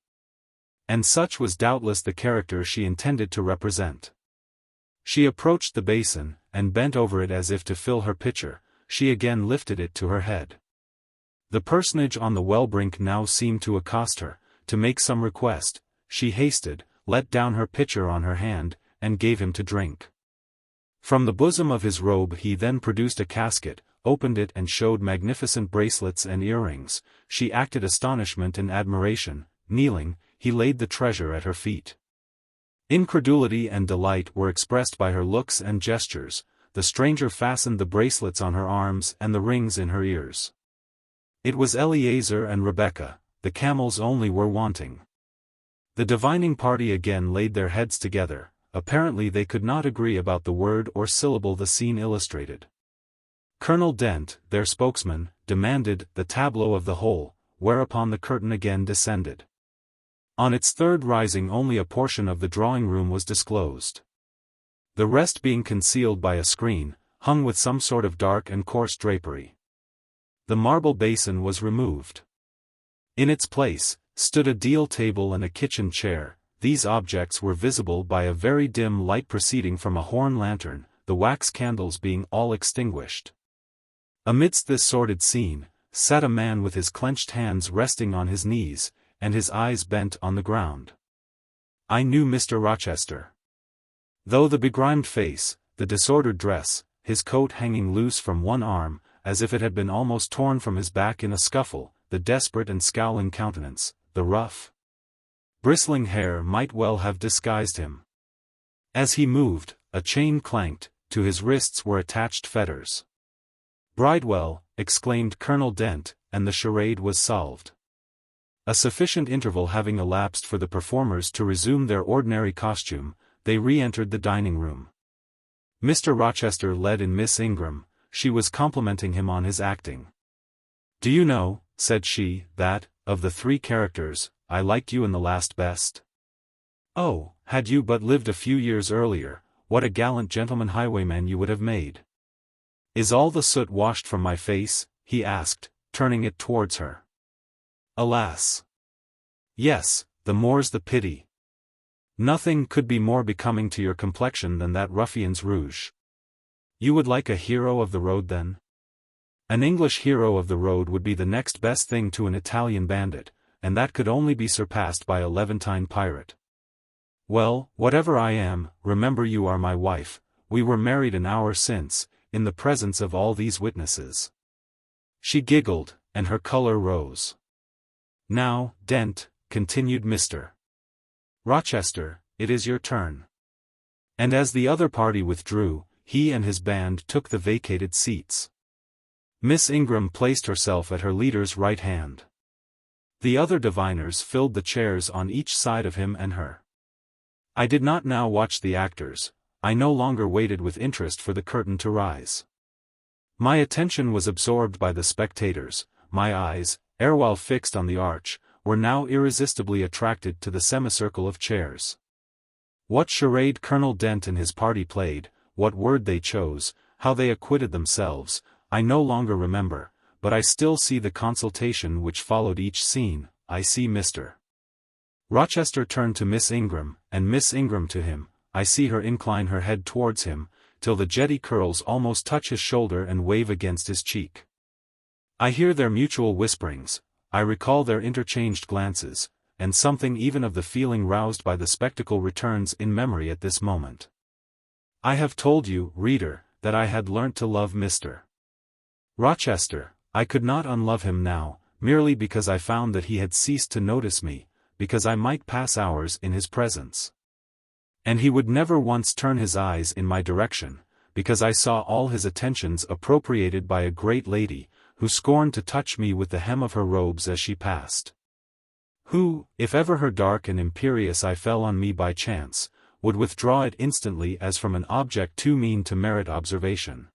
And such was doubtless the character she intended to represent. She approached the basin, and bent over it as if to fill her pitcher. She again lifted it to her head. The personage on the well-brink now seemed to accost her, to make some request. She hasted, let down her pitcher on her hand, and gave him to drink. From the bosom of his robe he then produced a casket, opened it and showed magnificent bracelets and earrings. She acted astonishment and admiration. Kneeling, he laid the treasure at her feet. Incredulity and delight were expressed by her looks and gestures. The stranger fastened the bracelets on her arms and the rings in her ears. It was Eleazar and Rebecca, the camels only were wanting. The divining party again laid their heads together. Apparently they could not agree about the word or syllable the scene illustrated. Colonel Dent, their spokesman, demanded the tableau of the whole, whereupon the curtain again descended. On its third rising only a portion of the drawing-room was disclosed. The rest being concealed by a screen, hung with some sort of dark and coarse drapery. The marble basin was removed. In its place, stood a deal table and a kitchen chair. These objects were visible by a very dim light proceeding from a horn lantern, the wax candles being all extinguished. Amidst this sordid scene, sat a man with his clenched hands resting on his knees, and his eyes bent on the ground. I knew Mr. Rochester. Though the begrimed face, the disordered dress, his coat hanging loose from one arm, as if it had been almost torn from his back in a scuffle, the desperate and scowling countenance, the rough, bristling hair might well have disguised him. As he moved, a chain clanked, to his wrists were attached fetters. "Bridewell," exclaimed Colonel Dent, and the charade was solved. A sufficient interval having elapsed for the performers to resume their ordinary costume, they re-entered the dining-room. Mr. Rochester led in Miss Ingram. She was complimenting him on his acting. "Do you know," said she, "that, of the three characters, I liked you in the last best? Oh, had you but lived a few years earlier, what a gallant gentleman highwayman you would have made. Is all the soot washed from my face?" he asked, turning it towards her. "Alas! Yes, the more's the pity. Nothing could be more becoming to your complexion than that ruffian's rouge. You would like a hero of the road then? An English hero of the road would be the next best thing to an Italian bandit, and that could only be surpassed by a Levantine pirate. Well, whatever I am, remember you are my wife. We were married an hour since, in the presence of all these witnesses." She giggled, and her color rose. "Now, Dent," continued Mr. Rochester, "it is your turn." And as the other party withdrew, he and his band took the vacated seats. Miss Ingram placed herself at her leader's right hand. The other diviners filled the chairs on each side of him and her. I did not now watch the actors. I no longer waited with interest for the curtain to rise. My attention was absorbed by the spectators. My eyes, erewhile fixed on the arch, were now irresistibly attracted to the semicircle of chairs. What charade Colonel Dent and his party played, what word they chose, how they acquitted themselves, I no longer remember, but I still see the consultation which followed each scene. I see Mr. Rochester turn to Miss Ingram, and Miss Ingram to him. I see her incline her head towards him, till the jetty curls almost touch his shoulder and wave against his cheek. I hear their mutual whisperings, I recall their interchanged glances, and something even of the feeling roused by the spectacle returns in memory at this moment. I have told you, reader, that I had learnt to love Mr. Rochester. I could not unlove him now, merely because I found that he had ceased to notice me, because I might pass hours in his presence. And he would never once turn his eyes in my direction, because I saw all his attentions appropriated by a great lady, who scorned to touch me with the hem of her robes as she passed. Who, if ever her dark and imperious eye fell on me by chance, would withdraw it instantly as from an object too mean to merit observation.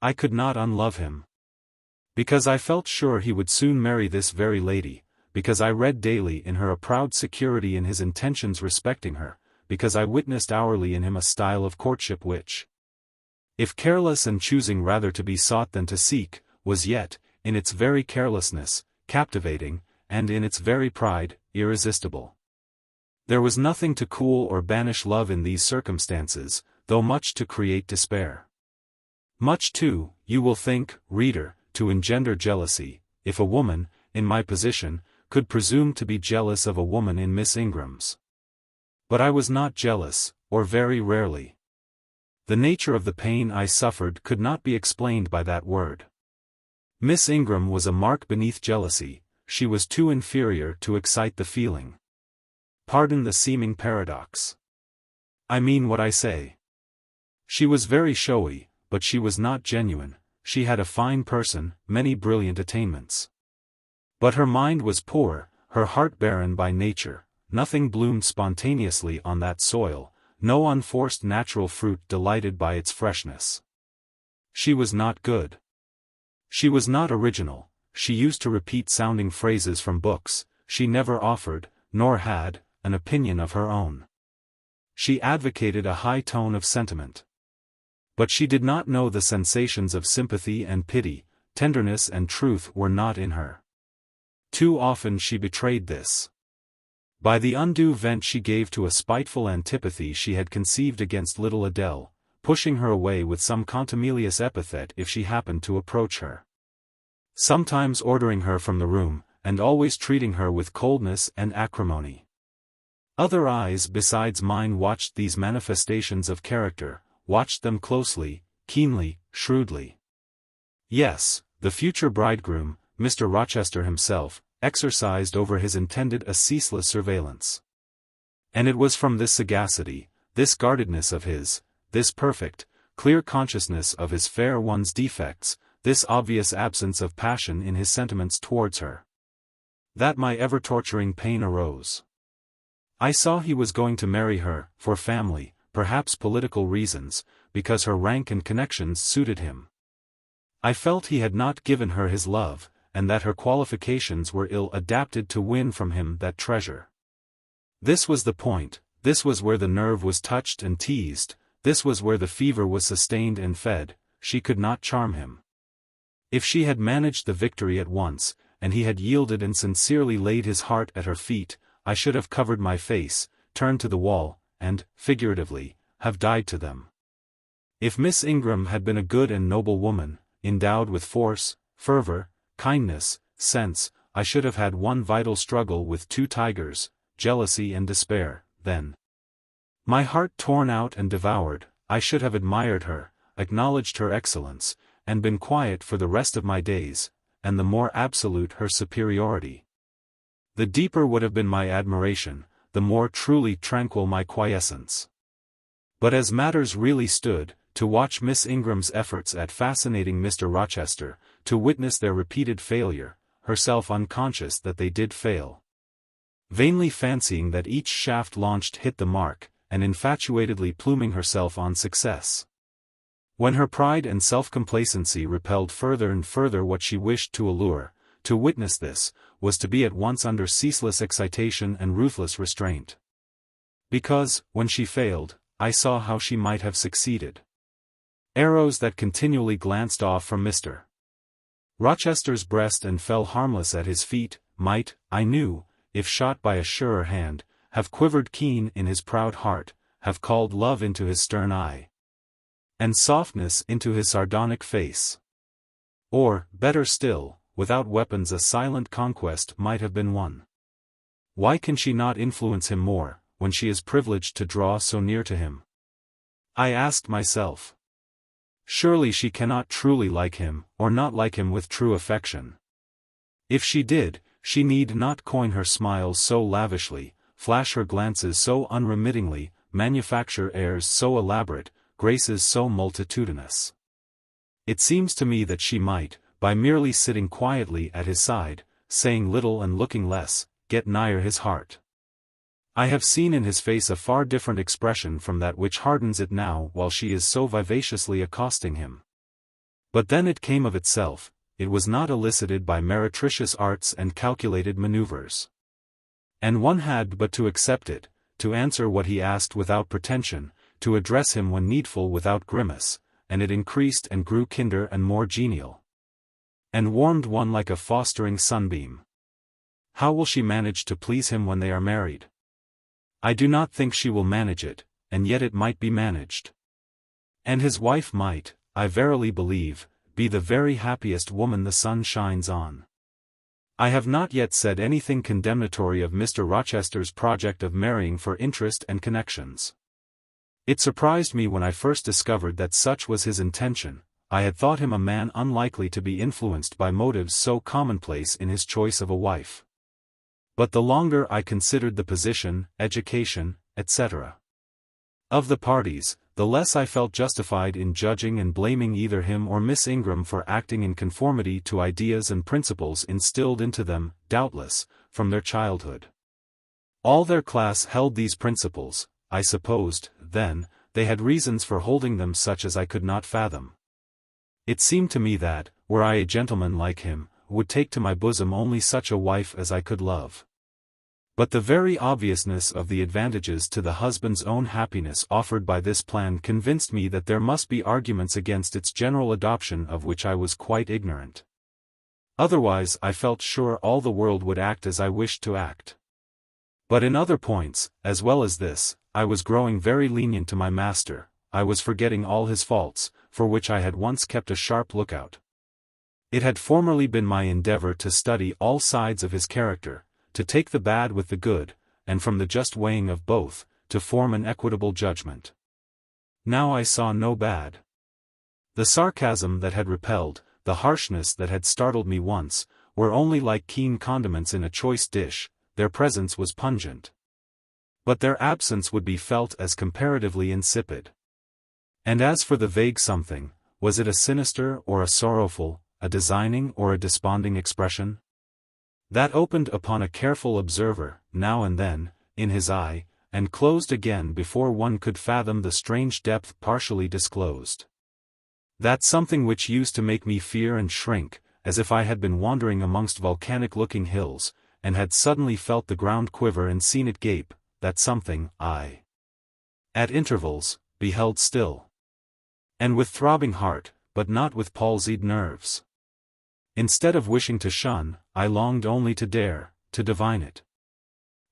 I could not unlove him. Because I felt sure he would soon marry this very lady, because I read daily in her a proud security in his intentions respecting her, because I witnessed hourly in him a style of courtship which, if careless and choosing rather to be sought than to seek, was yet, in its very carelessness, captivating, and in its very pride, irresistible. There was nothing to cool or banish love in these circumstances, though much to create despair. Much too, you will think, reader, to engender jealousy, if a woman, in my position, could presume to be jealous of a woman in Miss Ingram's. But I was not jealous, or very rarely. The nature of the pain I suffered could not be explained by that word. Miss Ingram was a mark beneath jealousy, she was too inferior to excite the feeling. Pardon the seeming paradox. I mean what I say. She was very showy, but she was not genuine, she had a fine person, many brilliant attainments. But her mind was poor, her heart barren by nature, nothing bloomed spontaneously on that soil, no unforced natural fruit delighted by its freshness. She was not good. She was not original, she used to repeat sounding phrases from books, she never offered, nor had, an opinion of her own. She advocated a high tone of sentiment. But she did not know the sensations of sympathy and pity, tenderness and truth were not in her. Too often she betrayed this. By the undue vent she gave to a spiteful antipathy she had conceived against little Adele, pushing her away with some contumelious epithet if she happened to approach her. Sometimes ordering her from the room, and always treating her with coldness and acrimony. Other eyes besides mine watched these manifestations of character, watched them closely, keenly, shrewdly. Yes, the future bridegroom, Mr. Rochester himself, exercised over his intended a ceaseless surveillance. And it was from this sagacity, this guardedness of his, this perfect, clear consciousness of his fair one's defects, this obvious absence of passion in his sentiments towards her, that my ever-torturing pain arose. I saw he was going to marry her, for family, perhaps political reasons, because her rank and connections suited him. I felt he had not given her his love, and that her qualifications were ill adapted to win from him that treasure. This was the point, this was where the nerve was touched and teased, this was where the fever was sustained and fed, she could not charm him. If she had managed the victory at once, and he had yielded and sincerely laid his heart at her feet, I should have covered my face, turned to the wall, and, figuratively, have died to them. If Miss Ingram had been a good and noble woman, endowed with force, fervor, kindness, sense, I should have had one vital struggle with two tigers, jealousy and despair, then. My heart torn out and devoured, I should have admired her, acknowledged her excellence, and been quiet for the rest of my days, and the more absolute her superiority. The deeper would have been my admiration, the more truly tranquil my quiescence. But as matters really stood, to watch Miss Ingram's efforts at fascinating Mr. Rochester, to witness their repeated failure, herself unconscious that they did fail, vainly fancying that each shaft launched hit the mark, and infatuatedly pluming herself on success. When her pride and self-complacency repelled further and further what she wished to allure, to witness this, was to be at once under ceaseless excitation and ruthless restraint. Because, when she failed, I saw how she might have succeeded. Arrows that continually glanced off from Mr. Rochester's breast and fell harmless at his feet, might, I knew, if shot by a surer hand, have quivered keen in his proud heart, have called love into his stern eye, and softness into his sardonic face. Or, better still, without weapons a silent conquest might have been won. Why can she not influence him more, when she is privileged to draw so near to him? I asked myself. Surely she cannot truly like him, or not like him with true affection. If she did, she need not coin her smiles so lavishly, flash her glances so unremittingly, manufacture airs so elaborate, graces so multitudinous. It seems to me that she might, by merely sitting quietly at his side, saying little and looking less, get nigher his heart. I have seen in his face a far different expression from that which hardens it now while she is so vivaciously accosting him. But then it came of itself, it was not elicited by meretricious arts and calculated maneuvers. And one had but to accept it, to answer what he asked without pretension, to address him when needful without grimace, and it increased and grew kinder and more genial. And warmed one like a fostering sunbeam. How will she manage to please him when they are married? I do not think she will manage it, and yet it might be managed. And his wife might, I verily believe, be the very happiest woman the sun shines on. I have not yet said anything condemnatory of Mr. Rochester's project of marrying for interest and connections. It surprised me when I first discovered that such was his intention. I had thought him a man unlikely to be influenced by motives so commonplace in his choice of a wife. But the longer I considered the position, education, etc. of the parties, the less I felt justified in judging and blaming either him or Miss Ingram for acting in conformity to ideas and principles instilled into them, doubtless, from their childhood. All their class held these principles. I supposed, then, they had reasons for holding them such as I could not fathom. It seemed to me that, were I a gentleman like him, would take to my bosom only such a wife as I could love. But the very obviousness of the advantages to the husband's own happiness offered by this plan convinced me that there must be arguments against its general adoption of which I was quite ignorant. Otherwise I felt sure all the world would act as I wished to act. But in other points, as well as this, I was growing very lenient to my master. I was forgetting all his faults, for which I had once kept a sharp lookout. It had formerly been my endeavor to study all sides of his character, to take the bad with the good, and from the just weighing of both, to form an equitable judgment. Now I saw no bad. The sarcasm that had repelled, the harshness that had startled me once, were only like keen condiments in a choice dish. Their presence was pungent. But their absence would be felt as comparatively insipid. And as for the vague something, was it a sinister or a sorrowful, a designing or a desponding expression? That opened upon a careful observer, now and then, in his eye, and closed again before one could fathom the strange depth partially disclosed. That something which used to make me fear and shrink, as if I had been wandering amongst volcanic-looking hills, and had suddenly felt the ground quiver and seen it gape, that something, I, at intervals, beheld still. And with throbbing heart, but not with palsied nerves. Instead of wishing to shun, I longed only to dare, to divine it.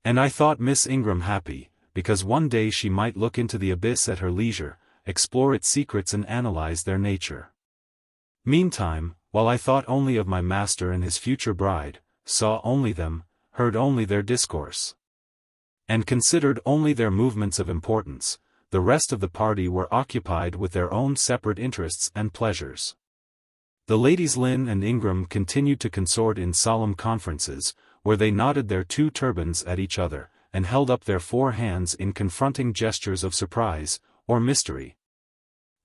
And I thought Miss Ingram happy, because one day she might look into the abyss at her leisure, explore its secrets and analyze their nature. Meantime, while I thought only of my master and his future bride, saw only them, heard only their discourse, and considered only their movements of importance, the rest of the party were occupied with their own separate interests and pleasures. The ladies Lynn and Ingram continued to consort in solemn conferences, where they nodded their two turbans at each other, and held up their four hands in confronting gestures of surprise, or mystery,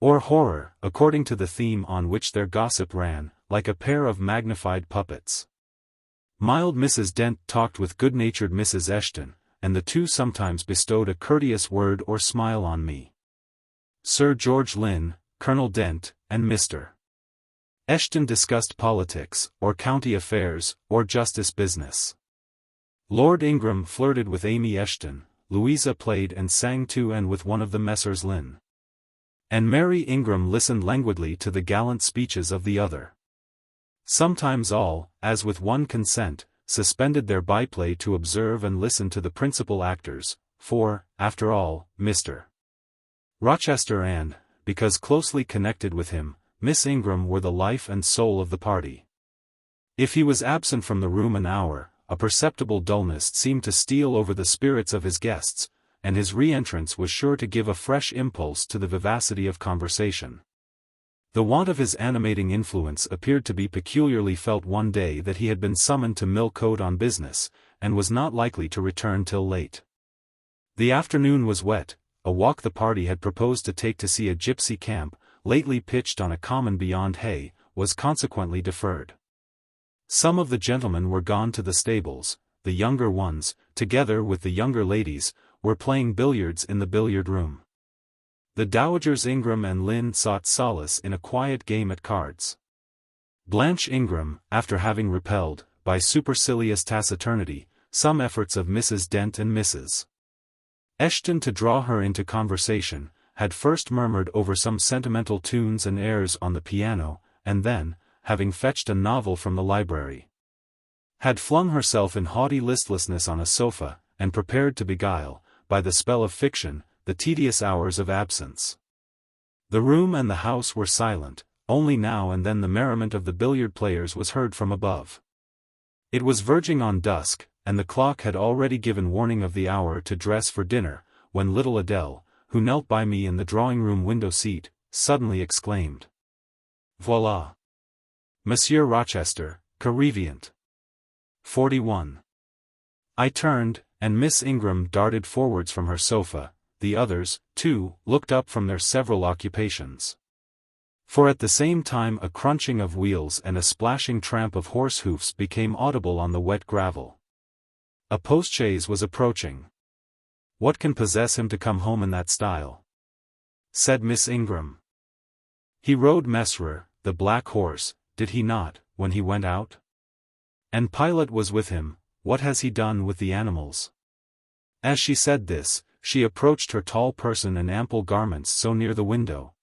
or horror, according to the theme on which their gossip ran, like a pair of magnified puppets. Mild Mrs. Dent talked with good-natured Mrs. Eshton, and the two sometimes bestowed a courteous word or smile on me. Sir George Lynn, Colonel Dent, and Mr. Eshton discussed politics, or county affairs, or justice business. Lord Ingram flirted with Amy Eshton, Louisa played and sang to and with one of the Messrs. Lynn. And Mary Ingram listened languidly to the gallant speeches of the other. Sometimes all, as with one consent, suspended their byplay to observe and listen to the principal actors, for, after all, Mr. Rochester and, because closely connected with him, Miss Ingram were the life and soul of the party. If he was absent from the room an hour, a perceptible dullness seemed to steal over the spirits of his guests, and his re-entrance was sure to give a fresh impulse to the vivacity of conversation. The want of his animating influence appeared to be peculiarly felt one day that he had been summoned to Millcote on business, and was not likely to return till late. The afternoon was wet. A walk the party had proposed to take to see a gypsy camp, lately pitched on a common beyond Hay, was consequently deferred. Some of the gentlemen were gone to the stables, the younger ones, together with the younger ladies, were playing billiards in the billiard-room. The dowagers Ingram and Lynn sought solace in a quiet game at cards. Blanche Ingram, after having repelled, by supercilious taciturnity, some efforts of Mrs. Dent and Mrs. Eshton to draw her into conversation, had first murmured over some sentimental tunes and airs on the piano, and then, having fetched a novel from the library, had flung herself in haughty listlessness on a sofa, and prepared to beguile, by the spell of fiction, the tedious hours of absence. The room and the house were silent, only now and then the merriment of the billiard players was heard from above. It was verging on dusk, and the clock had already given warning of the hour to dress for dinner, when little Adele, who knelt by me in the drawing-room window-seat, suddenly exclaimed, "Voilà! Monsieur Rochester, Carevient." 41. I turned, and Miss Ingram darted forwards from her sofa. The others, too, looked up from their several occupations. For at the same time a crunching of wheels and a splashing tramp of horse hoofs became audible on the wet gravel. A postchaise was approaching. "What can possess him to come home in that style?" said Miss Ingram. "He rode Mesrer, the black horse, did he not, when he went out? And Pilot was with him. What has he done with the animals?" As she said this, she approached her tall person and ample garments so near the window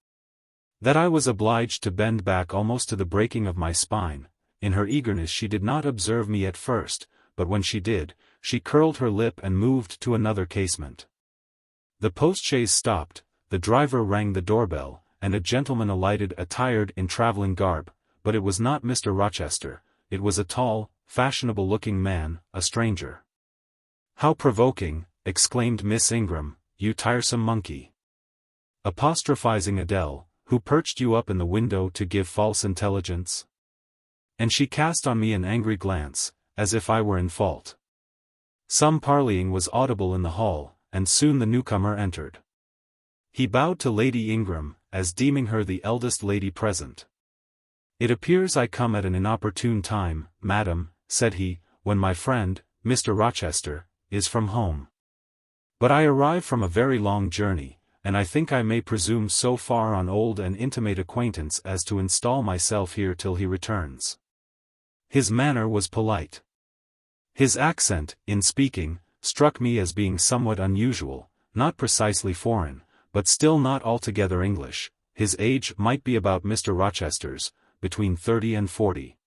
that I was obliged to bend back almost to the breaking of my spine. In her eagerness she did not observe me at first, but when she did, she curled her lip and moved to another casement. The postchaise stopped, the driver rang the doorbell, and a gentleman alighted attired in travelling garb, but it was not Mr. Rochester, it was a tall, fashionable-looking man, a stranger. "How provoking!" exclaimed Miss Ingram, "you tiresome monkey!" apostrophizing Adele, "who perched you up in the window to give false intelligence?" And she cast on me an angry glance, as if I were in fault. Some parleying was audible in the hall, and soon the newcomer entered. He bowed to Lady Ingram, as deeming her the eldest lady present. "It appears I come at an inopportune time, madam," said he, "when my friend, Mr. Rochester, is from home. But I arrive from a very long journey, and I think I may presume so far on old and intimate acquaintance as to install myself here till he returns." His manner was polite. His accent, in speaking, struck me as being somewhat unusual, not precisely foreign, but still not altogether English. His age might be about Mr. Rochester's, between 30 and 40.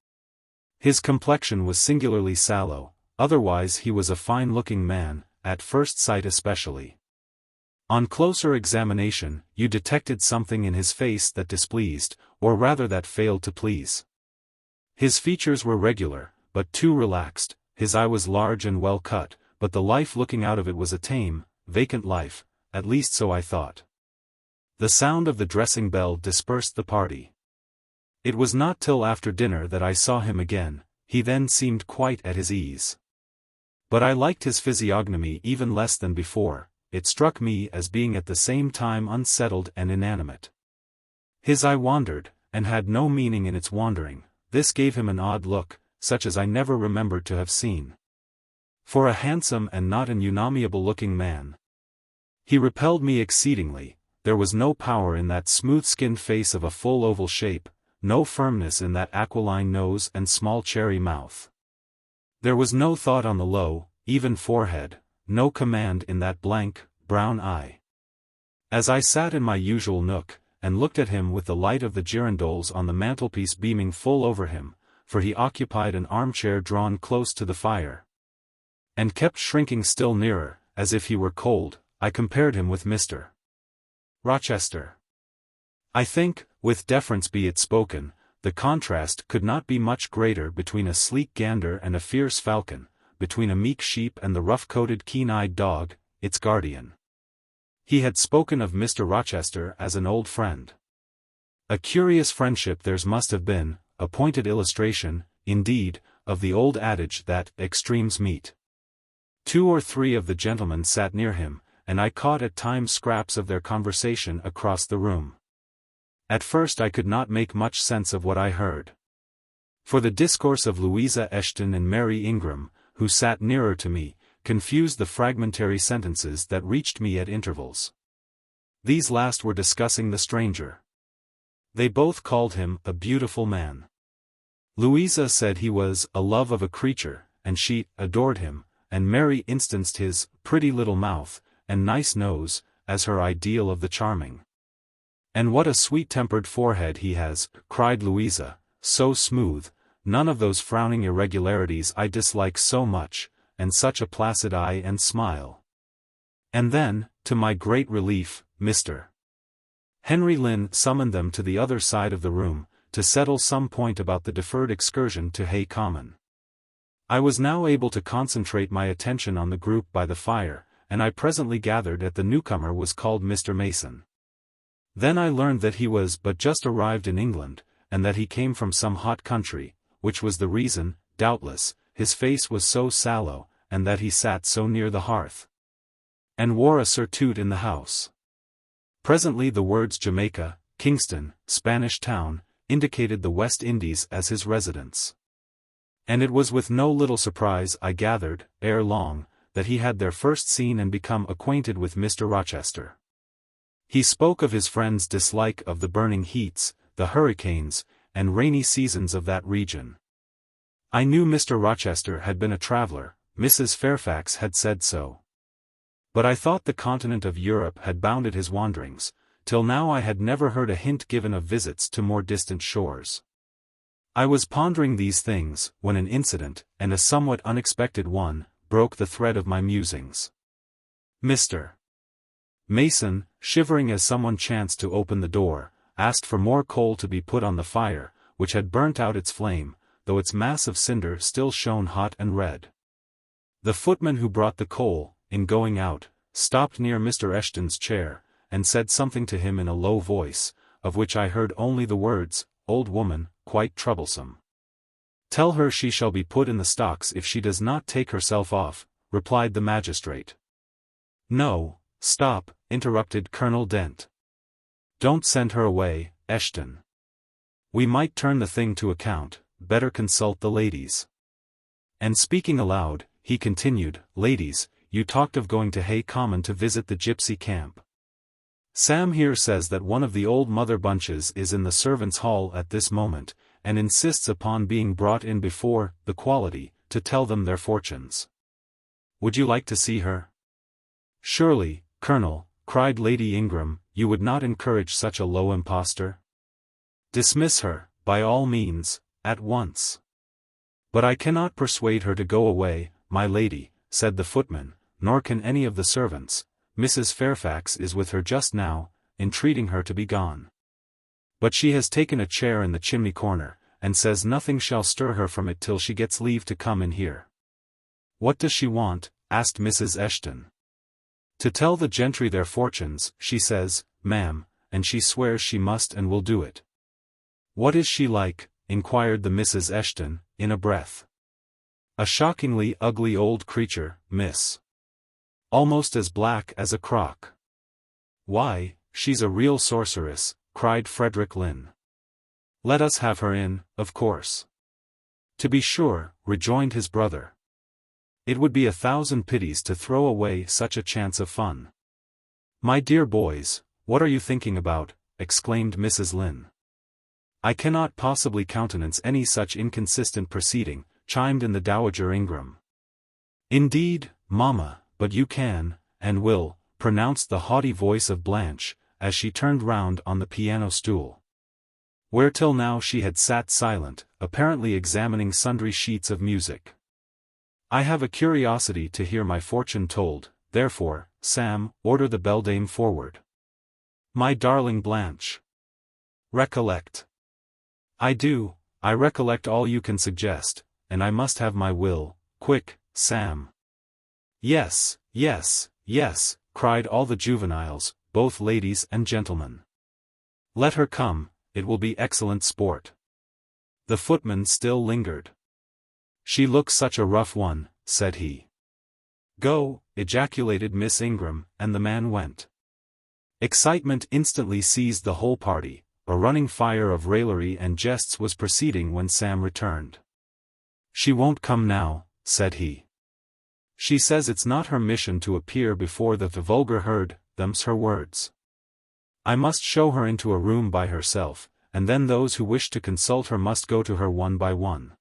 His complexion was singularly sallow, otherwise he was a fine-looking man, at first sight especially. On closer examination, you detected something in his face that displeased, or rather that failed to please. His features were regular, but too relaxed. His eye was large and well cut, but the life looking out of it was a tame, vacant life, at least so I thought. The sound of the dressing bell dispersed the party. It was not till after dinner that I saw him again. He then seemed quite at his ease. But I liked his physiognomy even less than before. It struck me as being at the same time unsettled and inanimate. His eye wandered, and had no meaning in its wandering. This gave him an odd look, such as I never remembered to have seen. For a handsome and not an unamiable-looking man, he repelled me exceedingly. There was no power in that smooth-skinned face of a full oval shape, no firmness in that aquiline nose and small cherry mouth. There was no thought on the low, even forehead, no command in that blank, brown eye. As I sat in my usual nook, and looked at him with the light of the girandoles on the mantelpiece beaming full over him, for he occupied an armchair drawn close to the fire, and kept shrinking still nearer, as if he were cold, I compared him with Mr. Rochester. I think, with deference be it spoken, the contrast could not be much greater between a sleek gander and a fierce falcon, between a meek sheep and the rough-coated keen-eyed dog, its guardian. He had spoken of Mr. Rochester as an old friend. A curious friendship theirs must have been, a pointed illustration, indeed, of the old adage that extremes meet. 2 or 3 of the gentlemen sat near him, and I caught at times scraps of their conversation across the room. At first I could not make much sense of what I heard. For the discourse of Louisa Eshton and Mary Ingram, who sat nearer to me, confused the fragmentary sentences that reached me at intervals. These last were discussing the stranger. They both called him a beautiful man. Louisa said he was a love of a creature, and she adored him, and Mary instanced his pretty little mouth and nice nose as her ideal of the charming. "And what a sweet-tempered forehead he has," cried Louisa, "so smooth, none of those frowning irregularities I dislike so much, and such a placid eye and smile." And then, to my great relief, Mr. Henry Lynn summoned them to the other side of the room, to settle some point about the deferred excursion to Hay Common. I was now able to concentrate my attention on the group by the fire, and I presently gathered that the newcomer was called Mr. Mason. Then I learned that he was but just arrived in England, and that he came from some hot country, which was the reason, doubtless, his face was so sallow, and that he sat so near the hearth, and wore a surtout in the house. Presently the words Jamaica, Kingston, Spanish Town, indicated the West Indies as his residence. And it was with no little surprise I gathered, ere long, that he had there first seen and become acquainted with Mr. Rochester. He spoke of his friend's dislike of the burning heats, the hurricanes, and rainy seasons of that region. I knew Mr. Rochester had been a traveler, Mrs. Fairfax had said so. But I thought the continent of Europe had bounded his wanderings, till now I had never heard a hint given of visits to more distant shores. I was pondering these things, when an incident, and a somewhat unexpected one, broke the thread of my musings. Mr. Mason, shivering as someone chanced to open the door, asked for more coal to be put on the fire, which had burnt out its flame, though its mass of cinder still shone hot and red. The footman who brought the coal, in going out, stopped near Mr. Eshton's chair, and said something to him in a low voice, of which I heard only the words, "Old woman, quite troublesome." "Tell her she shall be put in the stocks if she does not take herself off," replied the magistrate. "No, stop," interrupted Colonel Dent. "Don't send her away, Eshton. We might turn the thing to account, better consult the ladies." And speaking aloud, he continued, "Ladies, you talked of going to Hay Common to visit the gypsy camp. Sam here says that one of the old Mother Bunches is in the servants' hall at this moment, and insists upon being brought in before the quality, to tell them their fortunes. Would you like to see her?" "Surely, Colonel," cried Lady Ingram, "you would not encourage such a low impostor? Dismiss her, by all means, at once." "But I cannot persuade her to go away, my lady," said the footman, "nor can any of the servants. Mrs. Fairfax is with her just now, entreating her to be gone. But she has taken a chair in the chimney corner, and says nothing shall stir her from it till she gets leave to come in here." "What does she want?" asked Mrs. Eshton. "To tell the gentry their fortunes, she says, ma'am, and she swears she must and will do it." "What is she like?" inquired the Mrs. Eshton, in a breath. "A shockingly ugly old creature, miss. Almost as black as a crock." "Why, she's a real sorceress," cried Frederick Lynn. "Let us have her in, of course." "To be sure," rejoined his brother. "It would be 1,000 pities to throw away such a chance of fun." "My dear boys, what are you thinking about?" exclaimed Mrs. Lynn. "I cannot possibly countenance any such inconsistent proceeding," chimed in the Dowager Ingram. "Indeed, mamma, but you can, and will," pronounced the haughty voice of Blanche, as she turned round on the piano stool, where till now she had sat silent, apparently examining sundry sheets of music. "I have a curiosity to hear my fortune told, therefore, Sam, order the beldame forward." "My darling Blanche. Recollect." "I do, I recollect all you can suggest, and I must have my will, quick, Sam." "Yes, yes, yes," cried all the juveniles, both ladies and gentlemen. "Let her come, it will be excellent sport." The footman still lingered. "She looks such a rough one," said he. "Go," ejaculated Miss Ingram, and the man went. Excitement instantly seized the whole party. A running fire of raillery and jests was proceeding when Sam returned. "She won't come now," said he. "She says it's not her mission to appear before the vulgar herd, them's her words. I must show her into a room by herself, and then those who wish to consult her must go to her one by one.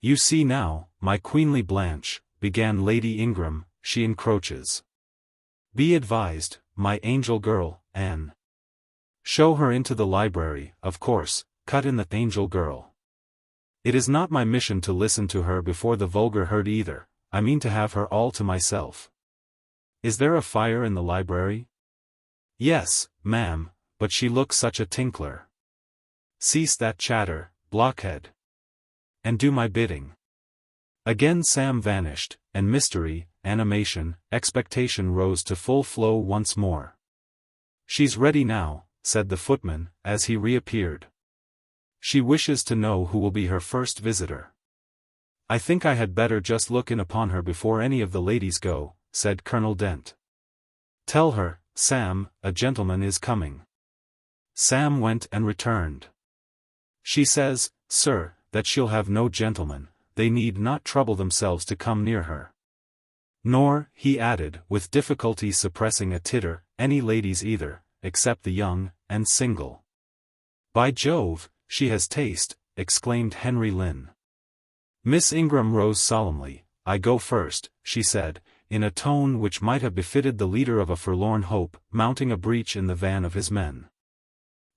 You see now, my queenly Blanche," began Lady Ingram, "she encroaches. Be advised, my angel girl, Anne. Show her into the library, of course, cut in the angel girl. It is not my mission to listen to her before the vulgar herd either, I mean to have her all to myself. Is there a fire in the library?" "Yes, ma'am, but she looks such a tinkler." "Cease that chatter, blockhead. And do my bidding." Again Sam vanished, and mystery, animation, expectation rose to full flow once more. "She's ready now," said the footman, as he reappeared. "She wishes to know who will be her first visitor." "I think I had better just look in upon her before any of the ladies go," said Colonel Dent. "Tell her, Sam, a gentleman is coming." Sam went and returned. "She says, sir, that she'll have no gentleman, they need not trouble themselves to come near her. Nor," he added, with difficulty suppressing a titter, "any ladies either, except the young, and single." "By Jove, she has taste," exclaimed Henry Lynn. Miss Ingram rose solemnly. "I go first," she said, in a tone which might have befitted the leader of a forlorn hope, mounting a breach in the van of his men.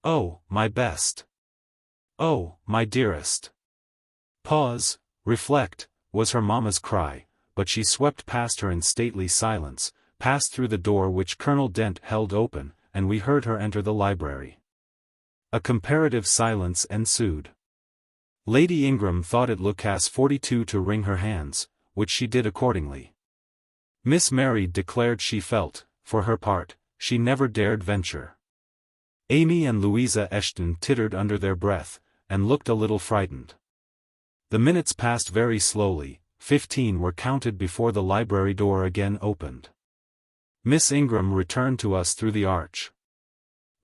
"Oh, my best! Oh, my dearest!" "Pause, reflect," was her mamma's cry, but she swept past her in stately silence, passed through the door which Colonel Dent held open, and we heard her enter the library. A comparative silence ensued. Lady Ingram thought it Lucas 42 to wring her hands, which she did accordingly. Miss Mary declared she felt, for her part, she never dared venture. Amy and Louisa Eshton tittered under their breath, and looked a little frightened. The minutes passed very slowly. 15 were counted before the library door again opened. Miss Ingram returned to us through the arch.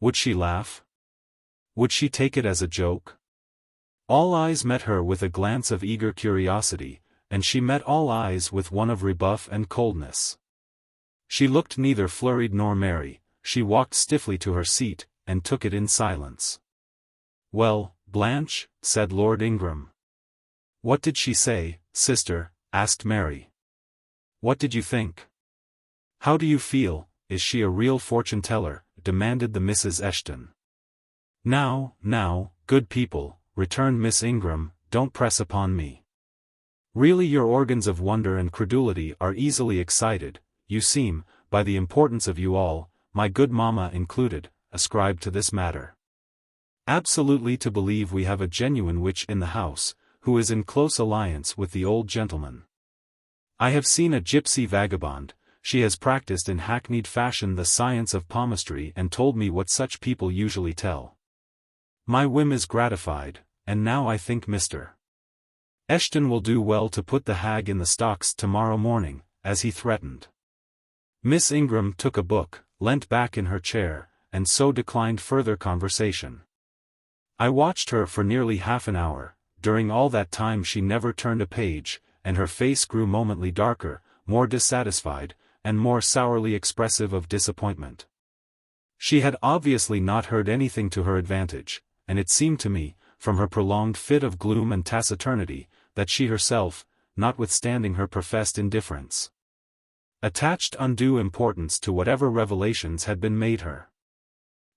Would she laugh? Would she take it as a joke? All eyes met her with a glance of eager curiosity, and she met all eyes with one of rebuff and coldness. She looked neither flurried nor merry, she walked stiffly to her seat, and took it in silence. "Well, Blanche," said Lord Ingram. "What did she say, sister?" asked Mary. "What did you think? How do you feel? Is she a real fortune-teller?" demanded the Misses Eshton. Now, good people," returned Miss Ingram, "don't press upon me. Really your organs of wonder and credulity are easily excited, you seem, by the importance of you all, my good mamma included, ascribed to this matter. Absolutely to believe we have a genuine witch in the house, who is in close alliance with the old gentleman. I have seen a gypsy vagabond, she has practiced in hackneyed fashion the science of palmistry and told me what such people usually tell. My whim is gratified, and now I think Mr. Eshton will do well to put the hag in the stocks tomorrow morning, as he threatened." Miss Ingram took a book, leant back in her chair, and so declined further conversation. I watched her for nearly half an hour. During all that time she never turned a page, and her face grew momently darker, more dissatisfied, and more sourly expressive of disappointment. She had obviously not heard anything to her advantage, and it seemed to me, from her prolonged fit of gloom and taciturnity, that she herself, notwithstanding her professed indifference, attached undue importance to whatever revelations had been made her.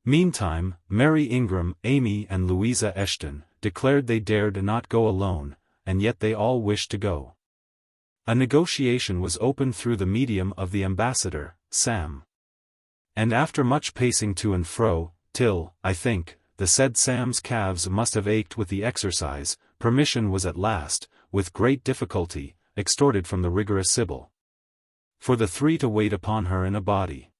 Meantime, Mary Ingram, Amy and Louisa Eshton declared they dared not go alone, and yet they all wished to go. A negotiation was opened through the medium of the ambassador, Sam. And after much pacing to and fro, till, I think, the said Sam's calves must have ached with the exercise, permission was at last, with great difficulty, extorted from the rigorous Sibyl, for the three to wait upon her in a body.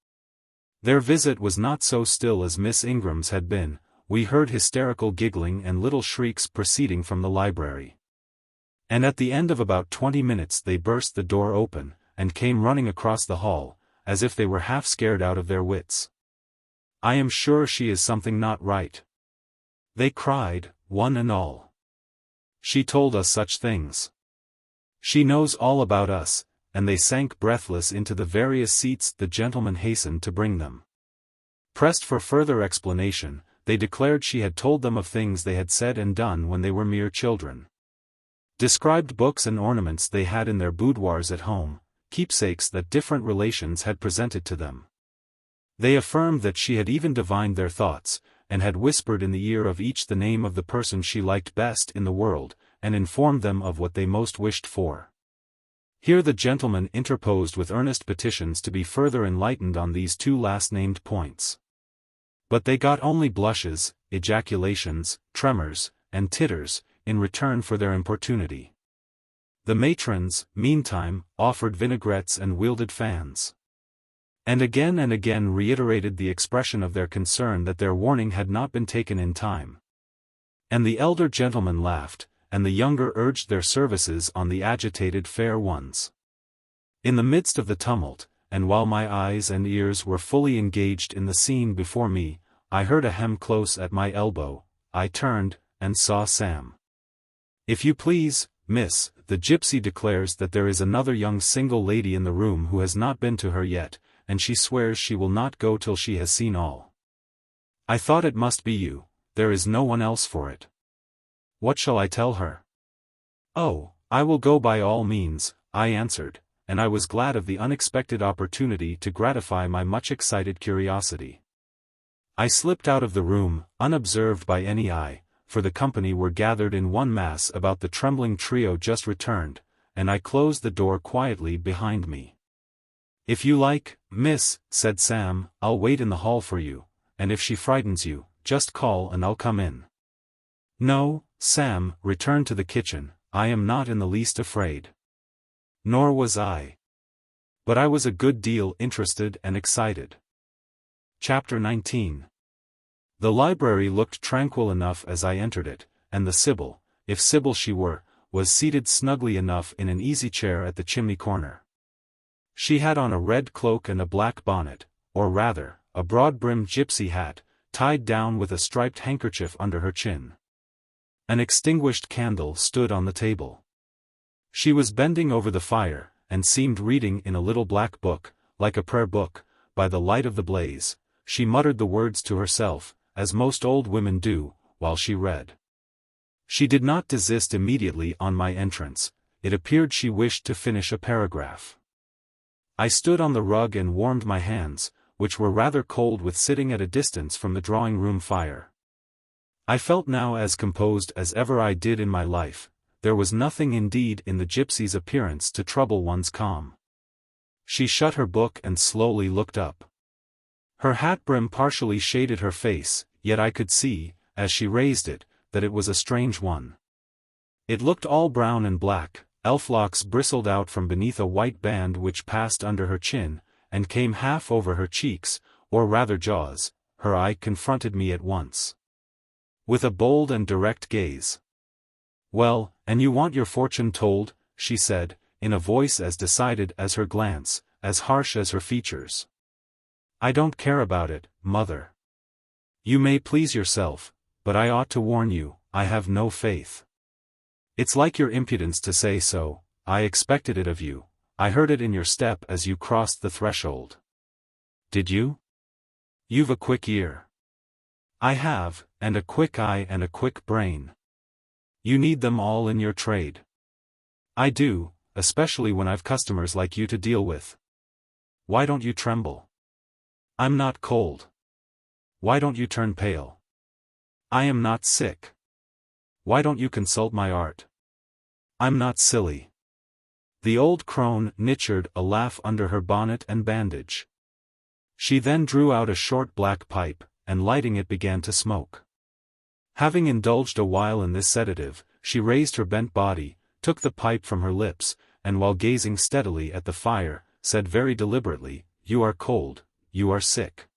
Their visit was not so still as Miss Ingram's had been. we heard hysterical giggling and little shrieks proceeding from the library. And at the end of about 20 minutes they burst the door open, and came running across the hall, as if they were half scared out of their wits. "I am sure she is something not right," they cried, one and all. "She told us such things. She knows all about us," and they sank breathless into the various seats the gentleman hastened to bring them. Pressed for further explanation, they declared she had told them of things they had said and done when they were mere children. Described books and ornaments they had in their boudoirs at home, keepsakes that different relations had presented to them. They affirmed that she had even divined their thoughts, and had whispered in the ear of each the name of the person she liked best in the world, and informed them of what they most wished for. Here the gentleman interposed with earnest petitions to be further enlightened on these two last-named points. But they got only blushes, ejaculations, tremors, and titters, in return for their importunity. The matrons, meantime, offered vinaigrettes and wielded fans, and again reiterated the expression of their concern that their warning had not been taken in time. And the elder gentlemen laughed, and the younger urged their services on the agitated fair ones. In the midst of the tumult, and while my eyes and ears were fully engaged in the scene before me, I heard a hem close at my elbow. I turned, and saw Sam. "If you please, miss, the gypsy declares that there is another young single lady in the room who has not been to her yet, and she swears she will not go till she has seen all. I thought it must be you, there is no one else for it. What shall I tell her?" "Oh, I will go by all means," I answered, and I was glad of the unexpected opportunity to gratify my much excited curiosity. I slipped out of the room, unobserved by any eye, for the company were gathered in one mass about the trembling trio just returned, and I closed the door quietly behind me. "If you like, miss," said Sam, "I'll wait in the hall for you, and if she frightens you, just call and I'll come in." "No, Sam, return to the kitchen, I am not in the least afraid." Nor was I. But I was a good deal interested and excited. Chapter 19. The library looked tranquil enough as I entered it, and the Sibyl, if Sibyl she were, was seated snugly enough in an easy chair at the chimney corner. She had on a red cloak and a black bonnet, or rather, a broad-brimmed gypsy hat, tied down with a striped handkerchief under her chin. An extinguished candle stood on the table. She was bending over the fire, and seemed reading in a little black book, like a prayer book. By the light of the blaze, she muttered the words to herself, as most old women do, while she read. She did not desist immediately on my entrance. It appeared she wished to finish a paragraph. I stood on the rug and warmed my hands, which were rather cold with sitting at a distance from the drawing-room fire. I felt now as composed as ever I did in my life. There was nothing indeed in the gypsy's appearance to trouble one's calm. She shut her book and slowly looked up. Her hat brim partially shaded her face, yet I could see, as she raised it, that it was a strange one. It looked all brown and black, elf-locks bristled out from beneath a white band which passed under her chin, and came half over her cheeks, or rather jaws. Her eye confronted me at once, with a bold and direct gaze. "Well, and you want your fortune told?" she said, in a voice as decided as her glance, as harsh as her features. "I don't care about it, mother. You may please yourself, but I ought to warn you, I have no faith. It's like your impudence to say so. I expected it of you. I heard it in your step as you crossed the threshold." "Did you? You've a quick ear." "I have, and a quick eye and a quick brain. You need them all in your trade." "I do, especially when I've customers like you to deal with." "Why don't you tremble?" "I'm not cold." "Why don't you turn pale?" "I am not sick." "Why don't you consult my art?" "I'm not silly." The old crone nitchered a laugh under her bonnet and bandage. She then drew out a short black pipe, and lighting it began to smoke. Having indulged a while in this sedative, she raised her bent body, took the pipe from her lips, and while gazing steadily at the fire, said very deliberately, "You are cold, you are sick.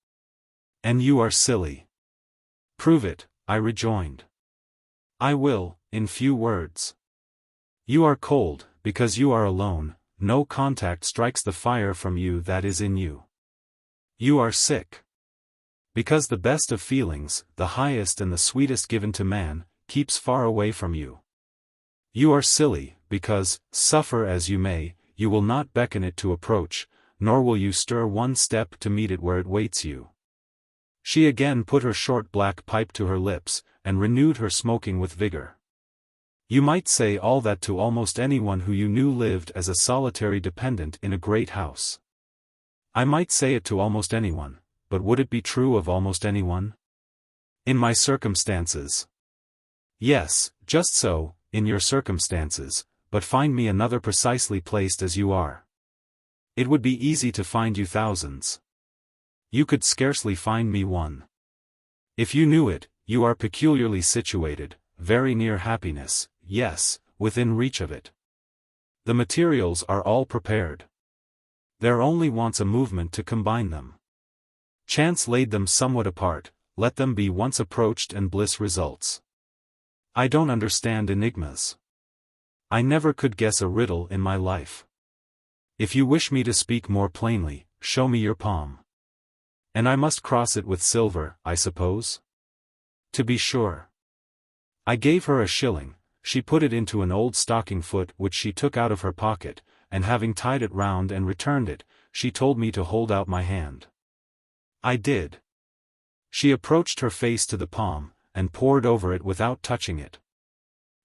And you are silly. Prove it, I rejoined. I will, in few words. You are cold, because you are alone, no contact strikes the fire from you that is in you. You are sick. Because the best of feelings, the highest and the sweetest given to man, keeps far away from you. You are silly, because, suffer as you may, you will not beckon it to approach, nor will you stir one step to meet it where it waits you. She again put her short black pipe to her lips, and renewed her smoking with vigor. You might say all that to almost anyone who you knew lived as a solitary dependent in a great house. I might say it to almost anyone, but would it be true of almost anyone? In my circumstances. Yes, just so, in your circumstances, but find me another precisely placed as you are. It would be easy to find you thousands. You could scarcely find me one. If you knew it, you are peculiarly situated, very near happiness, yes, within reach of it. The materials are all prepared. There only wants a movement to combine them. Chance laid them somewhat apart, let them be once approached and bliss results. I don't understand enigmas. I never could guess a riddle in my life. If you wish me to speak more plainly, show me your palm. And I must cross it with silver, I suppose? To be sure. I gave her a shilling, she put it into an old stocking foot which she took out of her pocket, and having tied it round and returned it, she told me to hold out my hand. I did. She approached her face to the palm, and pored over it without touching it.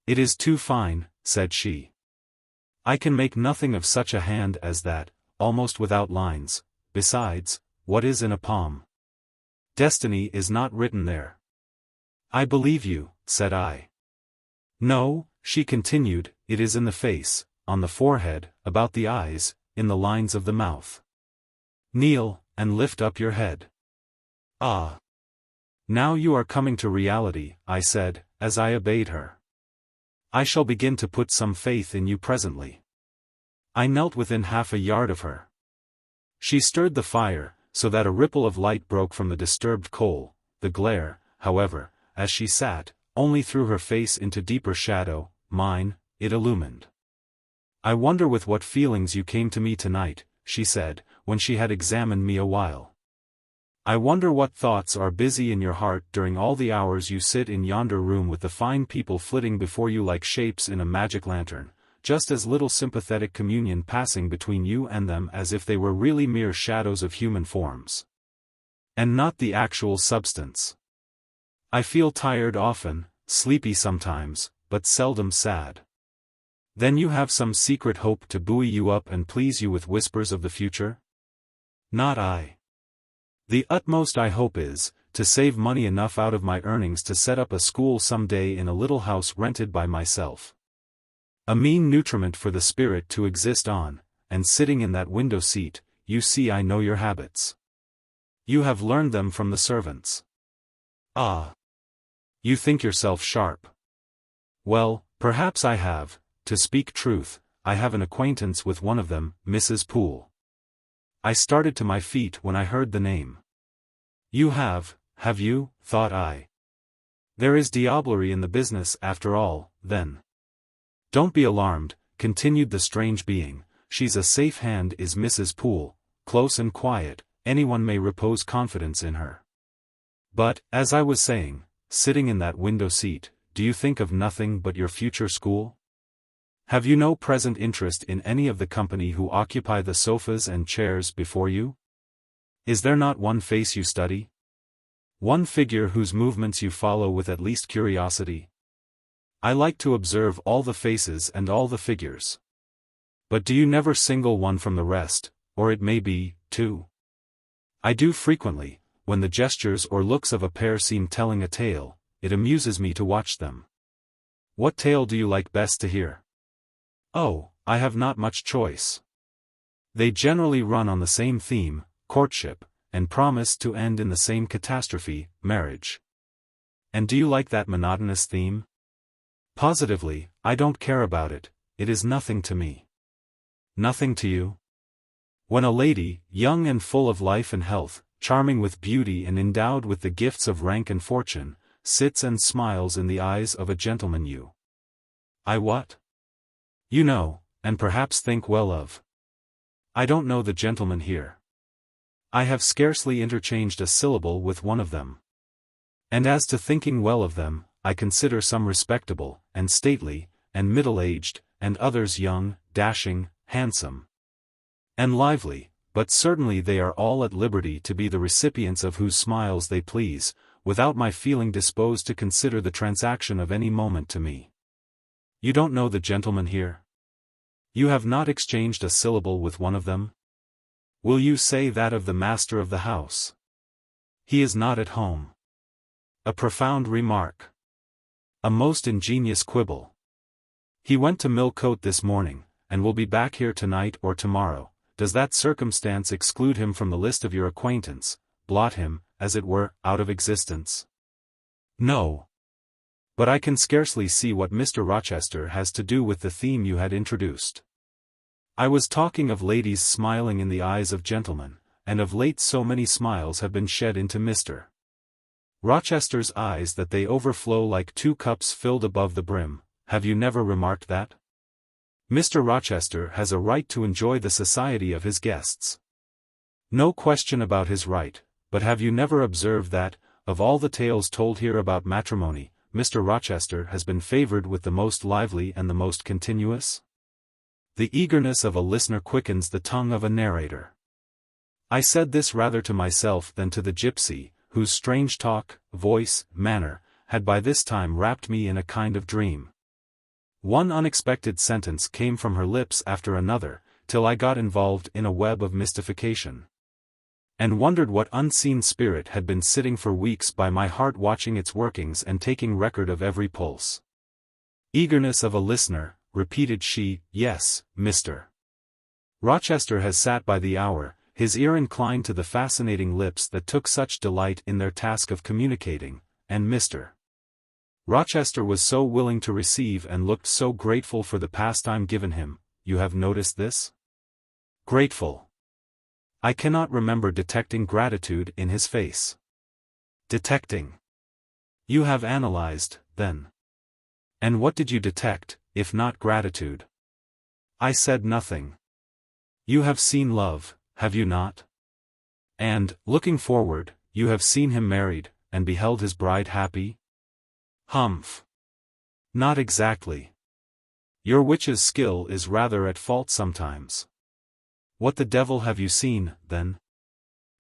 It is too fine, said she. I can make nothing of such a hand as that, almost without lines. Besides, what is in a palm? Destiny is not written there. I believe you, said I. No, she continued, it is in the face, on the forehead, about the eyes, in the lines of the mouth. Kneel, and lift up your head. Ah! Now you are coming to reality, I said, as I obeyed her. I shall begin to put some faith in you presently. I knelt within half a yard of her. She stirred the fire, so that a ripple of light broke from the disturbed coal. The glare, however, as she sat, only threw her face into deeper shadow, mine, it illumined. I wonder with what feelings you came to me tonight, she said, when she had examined me a while. I wonder what thoughts are busy in your heart during all the hours you sit in yonder room with the fine people flitting before you like shapes in a magic lantern, just as little sympathetic communion passing between you and them as if they were really mere shadows of human forms. And not the actual substance. I feel tired often, sleepy sometimes, but seldom sad. Then you have some secret hope to buoy you up and please you with whispers of the future? Not I. The utmost I hope is, to save money enough out of my earnings to set up a school some day in a little house rented by myself. A mean nutriment for the spirit to exist on, and sitting in that window seat, you see I know your habits. You have learned them from the servants. Ah! You think yourself sharp. Well, perhaps I have, to speak truth, I have an acquaintance with one of them, Mrs. Poole. I started to my feet when I heard the name. You have you, thought I. There is diablerie in the business after all, then. Don't be alarmed, continued the strange being, she's a safe hand is Mrs. Poole, close and quiet, anyone may repose confidence in her. But, as I was saying, sitting in that window seat, do you think of nothing but your future school? Have you no present interest in any of the company who occupy the sofas and chairs before you? Is there not one face you study? One figure whose movements you follow with at least curiosity? I like to observe all the faces and all the figures. But do you never single one from the rest, or it may be, two? I do frequently, when the gestures or looks of a pair seem telling a tale, it amuses me to watch them. What tale do you like best to hear? Oh, I have not much choice. They generally run on the same theme, courtship, and promise to end in the same catastrophe, marriage. And do you like that monotonous theme? Positively, I don't care about it, it is nothing to me. Nothing to you? When a lady, young and full of life and health, charming with beauty and endowed with the gifts of rank and fortune, sits and smiles in the eyes of a gentleman you. I what? You know, and perhaps think well of. I don't know the gentleman here. I have scarcely interchanged a syllable with one of them. And as to thinking well of them, I consider some respectable, and stately, and middle-aged, and others young, dashing, handsome, and lively, but certainly they are all at liberty to be the recipients of whose smiles they please, without my feeling disposed to consider the transaction of any moment to me. You don't know the gentleman here? You have not exchanged a syllable with one of them? Will you say that of the master of the house? He is not at home. A profound remark. A most ingenious quibble. He went to Millcote this morning, and will be back here tonight or tomorrow. Does that circumstance exclude him from the list of your acquaintance, blot him, as it were, out of existence? No. But I can scarcely see what Mr. Rochester has to do with the theme you had introduced. I was talking of ladies smiling in the eyes of gentlemen, and of late so many smiles have been shed into Mr. Rochester's eyes that they overflow like 2 cups filled above the brim. Have you never remarked that? Mr. Rochester has a right to enjoy the society of his guests. No question about his right, but have you never observed that, of all the tales told here about matrimony, Mr. Rochester has been favored with the most lively and the most continuous? The eagerness of a listener quickens the tongue of a narrator. I said this rather to myself than to the gypsy, whose strange talk, voice, manner, had by this time wrapped me in a kind of dream. One unexpected sentence came from her lips after another, till I got involved in a web of mystification, and wondered what unseen spirit had been sitting for weeks by my heart watching its workings and taking record of every pulse. Eagerness of a listener, repeated she. Yes, Mr. Rochester has sat by the hour, his ear inclined to the fascinating lips that took such delight in their task of communicating, and Mr. Rochester was so willing to receive and looked so grateful for the pastime given him. You have noticed this? Grateful. I cannot remember detecting gratitude in his face. Detecting. You have analyzed, then. And what did you detect, if not gratitude? I said nothing. You have seen love, have you not? And, looking forward, you have seen him married, and beheld his bride happy? Humph. Not exactly. Your witch's skill is rather at fault sometimes. What the devil have you seen, then?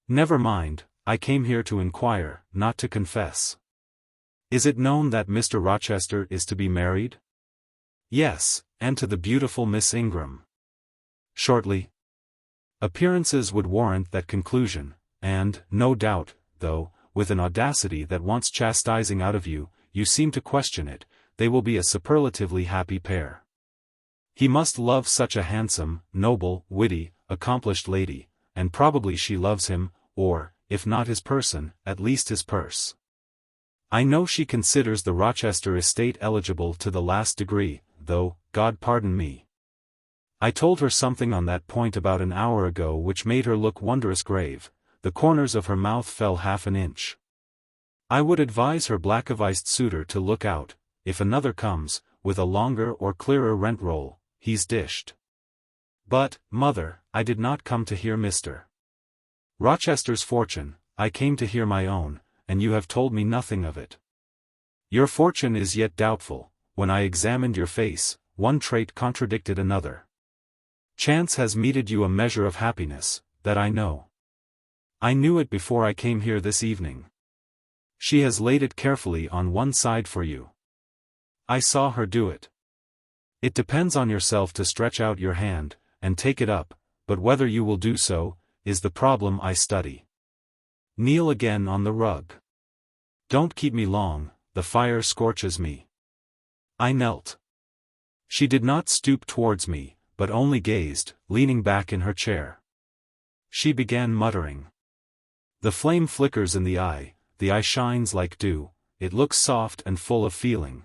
Never mind, I came here to inquire, not to confess. Is it known that Mr. Rochester is to be married? Yes, and to the beautiful Miss Ingram. Shortly. Appearances would warrant that conclusion, and, no doubt, though, with an audacity that wants chastising out of you, you seem to question it, they will be a superlatively happy pair. He must love such a handsome, noble, witty, accomplished lady, and probably she loves him, or, if not his person, at least his purse. I know she considers the Rochester estate eligible to the last degree, though, God pardon me. I told her something on that point about an hour ago which made her look wondrous grave. The corners of her mouth fell half an inch. I would advise her black-aviced suitor to look out. If another comes, with a longer or clearer rent-roll, he's dished. But, mother, I did not come to hear Mr. Rochester's fortune, I came to hear my own, and you have told me nothing of it. Your fortune is yet doubtful. When I examined your face, one trait contradicted another. Chance has meted you a measure of happiness, that I know. I knew it before I came here this evening. She has laid it carefully on one side for you. I saw her do it. It depends on yourself to stretch out your hand, and take it up, but whether you will do so, is the problem I study. Kneel again on the rug. Don't keep me long, the fire scorches me. I knelt. She did not stoop towards me, but only gazed, leaning back in her chair. She began muttering. The flame flickers in the eye shines like dew, it looks soft and full of feeling.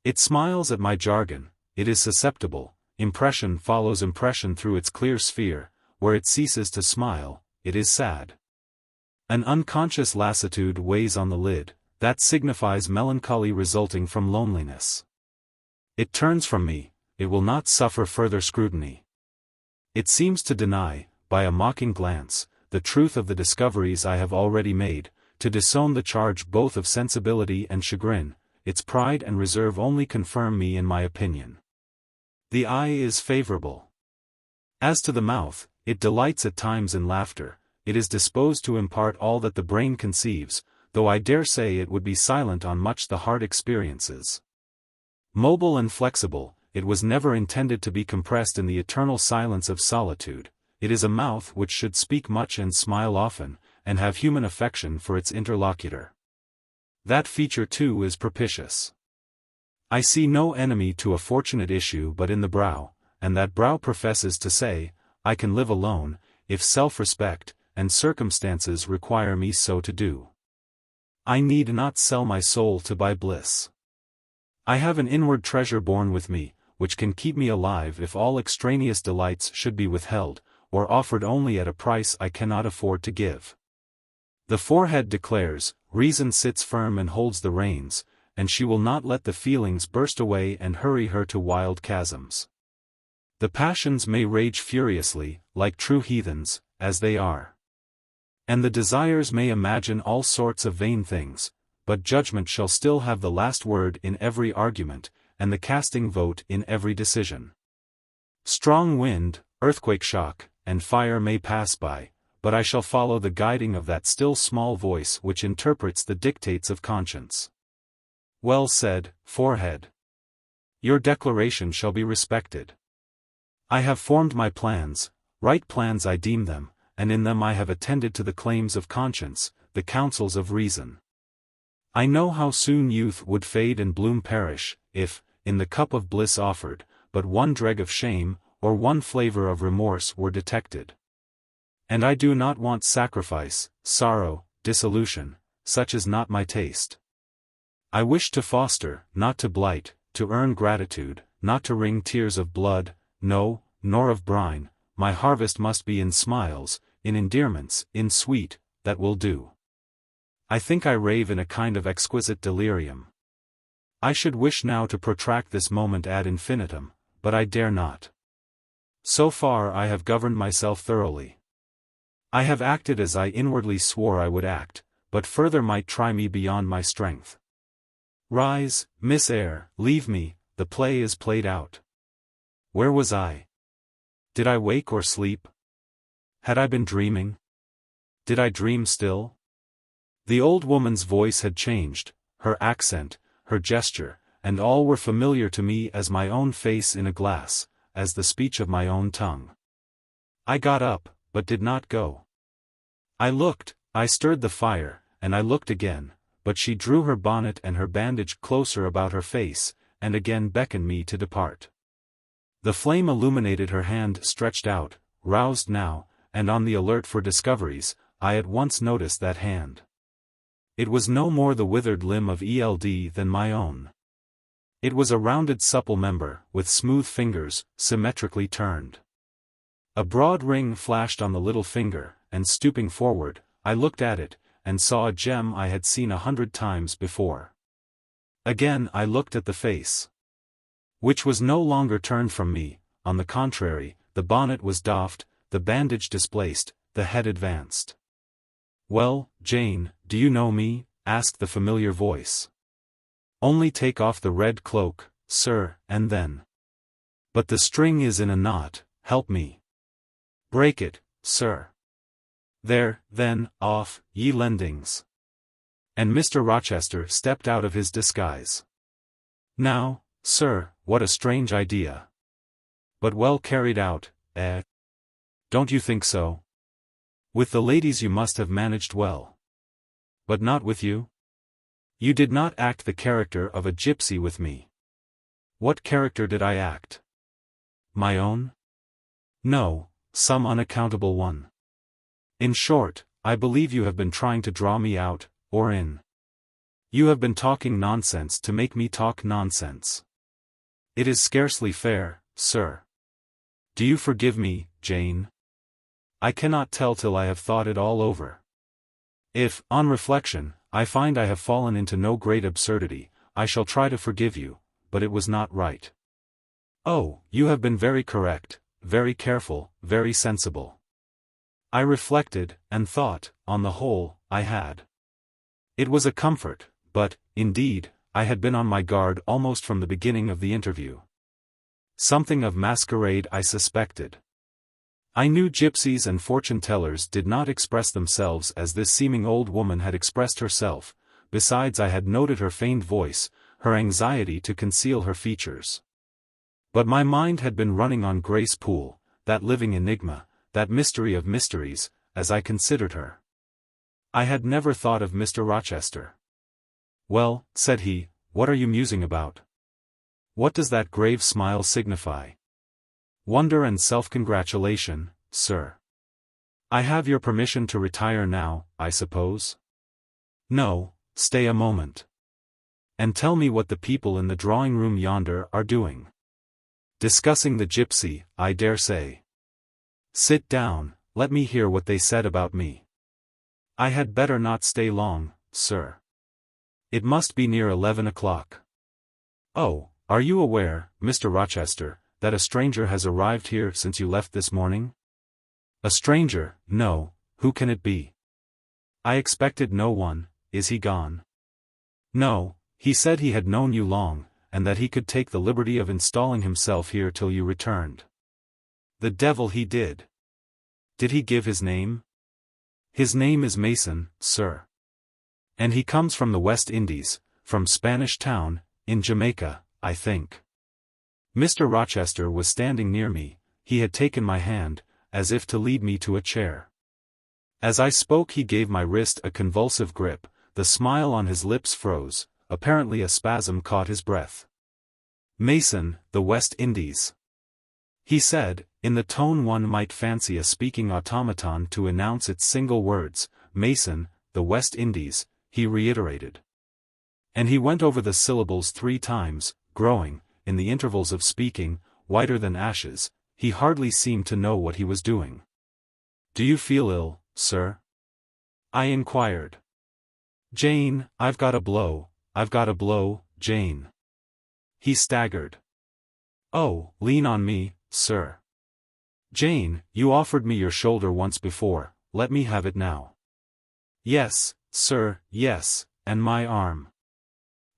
It smiles at my jargon, it is susceptible, impression follows impression through its clear sphere, where it ceases to smile, it is sad. An unconscious lassitude weighs on the lid, that signifies melancholy resulting from loneliness. It turns from me, it will not suffer further scrutiny. It seems to deny, by a mocking glance, the truth of the discoveries I have already made, to disown the charge both of sensibility and chagrin. Its pride and reserve only confirm me in my opinion. The eye is favorable. As to the mouth, it delights at times in laughter, it is disposed to impart all that the brain conceives, though I dare say it would be silent on much the heart experiences. Mobile and flexible, it was never intended to be compressed in the eternal silence of solitude. It is a mouth which should speak much and smile often, and have human affection for its interlocutor. That feature too is propitious. I see no enemy to a fortunate issue but in the brow, and that brow professes to say, I can live alone, if self-respect and circumstances require me so to do. I need not sell my soul to buy bliss. I have an inward treasure born with me, which can keep me alive if all extraneous delights should be withheld, or offered only at a price I cannot afford to give. The forehead declares, reason sits firm and holds the reins, and she will not let the feelings burst away and hurry her to wild chasms. The passions may rage furiously, like true heathens, as they are. And the desires may imagine all sorts of vain things, but judgment shall still have the last word in every argument, and the casting vote in every decision. Strong wind, earthquake shock, and fire may pass by, but I shall follow the guiding of that still small voice which interprets the dictates of conscience. Well said, forehead. Your declaration shall be respected. I have formed my plans, right plans I deem them, and in them I have attended to the claims of conscience, the counsels of reason. I know how soon youth would fade and bloom perish, if, in the cup of bliss offered, but one dreg of shame, or one flavor of remorse were detected. And I do not want sacrifice, sorrow, dissolution, such is not my taste. I wish to foster, not to blight, to earn gratitude, not to wring tears of blood, no, nor of brine. My harvest must be in smiles, in endearments, in sweet, that will do. I think I rave in a kind of exquisite delirium. I should wish now to protract this moment ad infinitum, but I dare not. So far I have governed myself thoroughly. I have acted as I inwardly swore I would act, but further might try me beyond my strength. Rise, Miss Eyre, leave me, the play is played out. Where was I? Did I wake or sleep? Had I been dreaming? Did I dream still? The old woman's voice had changed, her accent, her gesture, and all were familiar to me as my own face in a glass, as the speech of my own tongue. I got up, but did not go. I looked, I stirred the fire, and I looked again, but she drew her bonnet and her bandage closer about her face, and again beckoned me to depart. The flame illuminated her hand stretched out, roused now, and on the alert for discoveries. I at once noticed that hand. It was no more the withered limb of Eld than my own. It was a rounded supple member, with smooth fingers, symmetrically turned. A broad ring flashed on the little finger, and stooping forward, I looked at it, and saw a gem I had seen 100 times before. Again I looked at the face, which was no longer turned from me. On the contrary, the bonnet was doffed, the bandage displaced, the head advanced. "Well, Jane, do you know me?" asked the familiar voice. "Only take off the red cloak, sir, and then. But the string is in a knot, help me. Break it, sir. There, then, off, ye lendings." And Mr. Rochester stepped out of his disguise. Now, sir, what a strange idea. But well carried out, eh? Don't you think so? With the ladies you must have managed well. But not with you? You did not act the character of a gypsy with me. What character did I act? My own? No, some unaccountable one. In short, I believe you have been trying to draw me out, or in. You have been talking nonsense to make me talk nonsense. It is scarcely fair, sir. Do you forgive me, Jane? I cannot tell till I have thought it all over. If, on reflection, I find I have fallen into no great absurdity, I shall try to forgive you, but it was not right. Oh, you have been very correct, very careful, very sensible. I reflected, and thought, on the whole, I had. It was a comfort, but, indeed, I had been on my guard almost from the beginning of the interview. Something of masquerade I suspected. I knew gypsies and fortune-tellers did not express themselves as this seeming old woman had expressed herself, besides I had noted her feigned voice, her anxiety to conceal her features. But my mind had been running on Grace Poole, that living enigma, that mystery of mysteries, as I considered her. I had never thought of Mr. Rochester. "Well," said he, "what are you musing about? What does that grave smile signify?" "Wonder and self-congratulation, sir." "I have your permission to retire now, I suppose?" "No, stay a moment. And tell me what the people in the drawing-room yonder are doing." "Discussing the gypsy, I dare say." "Sit down, let me hear what they said about me." "I had better not stay long, sir. It must be near 11 o'clock. Oh, are you aware, Mr. Rochester, that a stranger has arrived here since you left this morning?" "A stranger? No, who can it be?" "I expected no one. Is he gone?" "No, he said he had known you long, and that he could take the liberty of installing himself here till you returned." "The devil he did! Did he give his name?" "His name is Mason, sir. And he comes from the West Indies, from Spanish Town, in Jamaica, I think." Mr. Rochester was standing near me, he had taken my hand, as if to lead me to a chair. As I spoke he gave my wrist a convulsive grip, the smile on his lips froze, apparently a spasm caught his breath. "Mason, the West Indies," he said, in the tone one might fancy a speaking automaton to announce its single words. "Mason, the West Indies," he reiterated. And he went over the syllables 3 times, growing, in the intervals of speaking, whiter than ashes. He hardly seemed to know what he was doing. "Do you feel ill, sir?" I inquired. "Jane, I've got a blow, Jane." He staggered. "Oh, lean on me, sir." "Jane, you offered me your shoulder once before, let me have it now." "Yes, sir, yes, and my arm."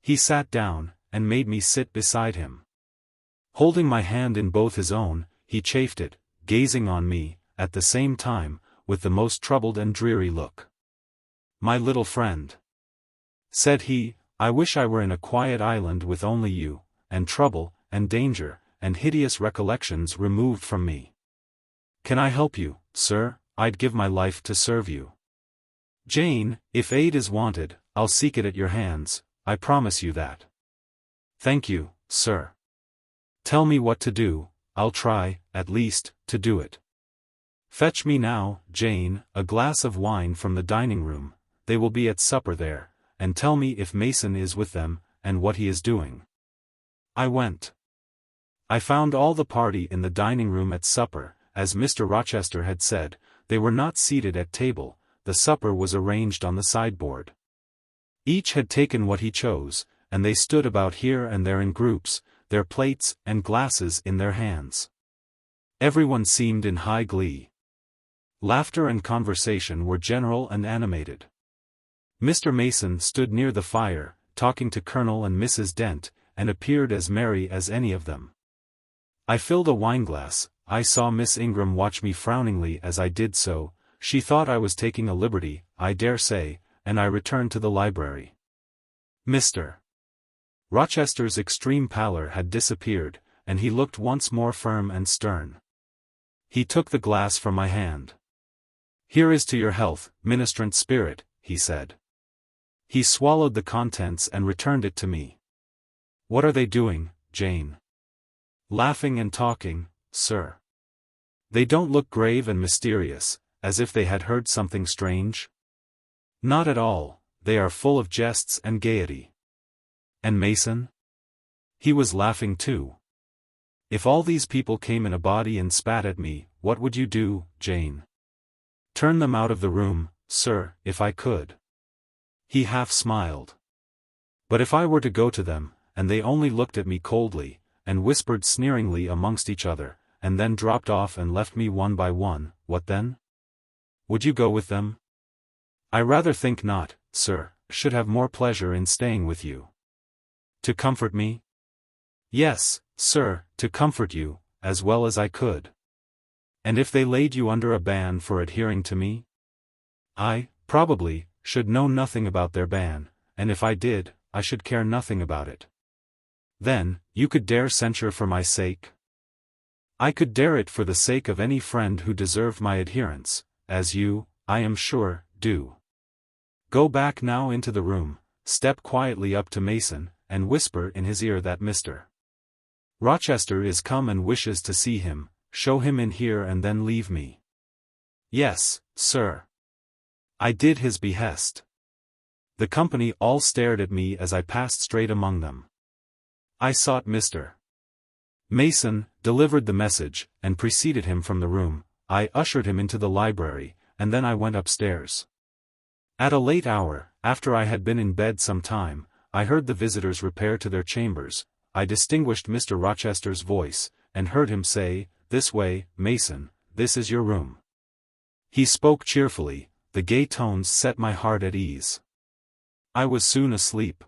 He sat down, and made me sit beside him. Holding my hand in both his own, he chafed it, gazing on me, at the same time, with the most troubled and dreary look. "My little friend," said he, "I wish I were in a quiet island with only you, and trouble, and danger, and hideous recollections removed from me. Can I help you, sir? I'd give my life to serve you. Jane, if aid is wanted, I'll seek it at your hands, I promise you that." "Thank you, sir. Tell me what to do, I'll try, at least, to do it." "Fetch me now, Jane, a glass of wine from the dining-room, they will be at supper there, and tell me if Mason is with them, and what he is doing." I went. I found all the party in the dining-room at supper, as Mr. Rochester had said. They were not seated at table, the supper was arranged on the sideboard. Each had taken what he chose, and they stood about here and there in groups, their plates and glasses in their hands. Everyone seemed in high glee. Laughter and conversation were general and animated. Mr. Mason stood near the fire, talking to Colonel and Mrs. Dent, and appeared as merry as any of them. I filled a wineglass. I saw Miss Ingram watch me frowningly as I did so. She thought I was taking a liberty, I dare say, and I returned to the library. Mr. Rochester's extreme pallor had disappeared, and he looked once more firm and stern. He took the glass from my hand. "Here is to your health, ministrant spirit," he said. He swallowed the contents and returned it to me. "What are they doing, Jane?" "Laughing and talking, sir." "They don't look grave and mysterious, as if they had heard something strange?" "Not at all, they are full of jests and gaiety." "And Mason?" "He was laughing too." "If all these people came in a body and spat at me, what would you do, Jane?" "Turn them out of the room, sir, if I could." He half smiled. "But if I were to go to them, and they only looked at me coldly, and whispered sneeringly amongst each other, and then dropped off and left me one by one, what then? Would you go with them?" "I rather think not, sir, should have more pleasure in staying with you." "To comfort me?" "Yes, sir, to comfort you, as well as I could." "And if they laid you under a ban for adhering to me?" "I, probably, should know nothing about their ban, and if I did, I should care nothing about it." "Then, you could dare censure for my sake?" "I could dare it for the sake of any friend who deserved my adherence, as you, I am sure, do. Go back now into the room, step quietly up to Mason, and whisper in his ear that Mr. Rochester is come and wishes to see him, show him in here and then leave me." "Yes, sir." I did his behest. The company all stared at me as I passed straight among them. I sought Mr. Mason, delivered the message, and preceded him from the room. I ushered him into the library, and then I went upstairs. At a late hour, after I had been in bed some time, I heard the visitors repair to their chambers. I distinguished Mr. Rochester's voice, and heard him say, "This way, Mason, this is your room." He spoke cheerfully, the gay tones set my heart at ease. I was soon asleep.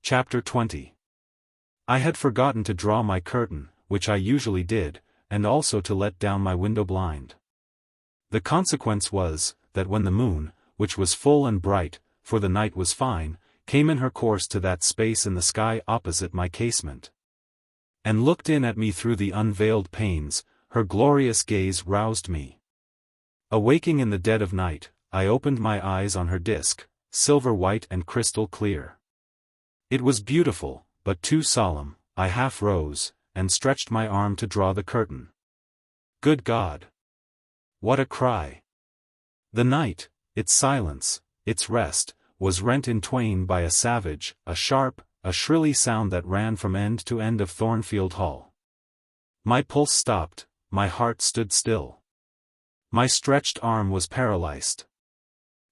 Chapter 20. I had forgotten to draw my curtain, which I usually did, and also to let down my window blind. The consequence was, that when the moon, which was full and bright, for the night was fine, came in her course to that space in the sky opposite my casement, and looked in at me through the unveiled panes, her glorious gaze roused me. Awaking in the dead of night, I opened my eyes on her disk, silver white and crystal clear. It was beautiful, but too solemn. I half rose, and stretched my arm to draw the curtain. Good God! What a cry! The night, its silence, its rest, was rent in twain by a savage, a sharp, a shrilly sound that ran from end to end of Thornfield Hall. My pulse stopped, my heart stood still. My stretched arm was paralyzed.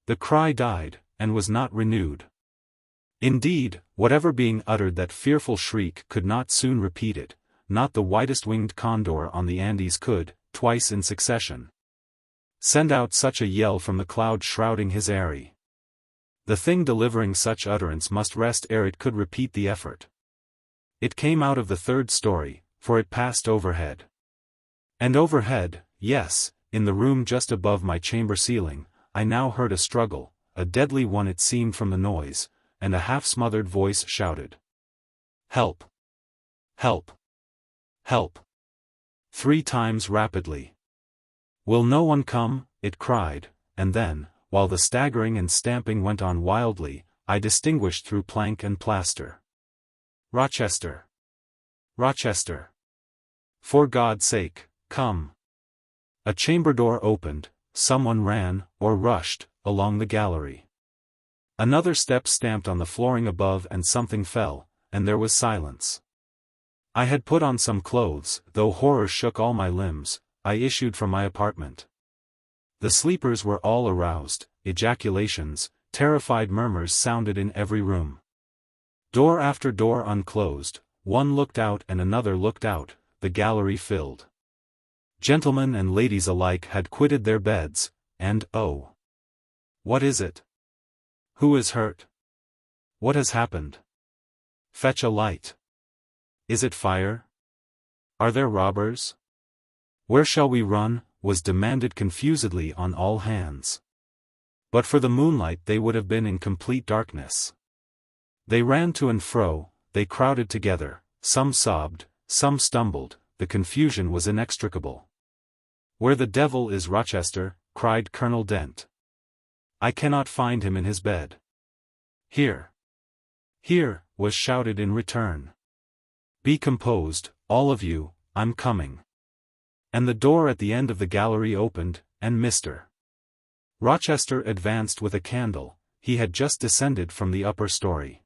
The cry died, and was not renewed. Indeed, whatever being uttered that fearful shriek could not soon repeat it, not the whitest-winged condor on the Andes could, twice in succession, send out such a yell from the cloud shrouding his eyrie. The thing delivering such utterance must rest ere it could repeat the effort. It came out of the third story, for it passed overhead. And overhead, yes, in the room just above my chamber ceiling, I now heard a struggle, a deadly one it seemed from the noise, and a half-smothered voice shouted, "Help! Help! Help!" 3 times rapidly. "Will no one come?" it cried, and then, while the staggering and stamping went on wildly, I distinguished through plank and plaster, "Rochester! Rochester! For God's sake, come!" A chamber door opened, someone ran, or rushed, along the gallery. Another step stamped on the flooring above and something fell, and there was silence. I had put on some clothes, though horror shook all my limbs. I issued from my apartment. The sleepers were all aroused, ejaculations, terrified murmurs sounded in every room. Door after door unclosed, one looked out and another looked out, the gallery filled. Gentlemen and ladies alike had quitted their beds, and oh! What is it? Who is hurt? What has happened? Fetch a light. Is it fire? Are there robbers? Where shall we run? Was demanded confusedly on all hands. But for the moonlight they would have been in complete darkness. They ran to and fro, they crowded together, some sobbed, some stumbled, the confusion was inextricable. "Where the devil is Rochester?" cried Colonel Dent. "I cannot find him in his bed." "Here! Here!" was shouted in return. "Be composed, all of you, I'm coming." And the door at the end of the gallery opened, and Mr. Rochester advanced with a candle. He had just descended from the upper story.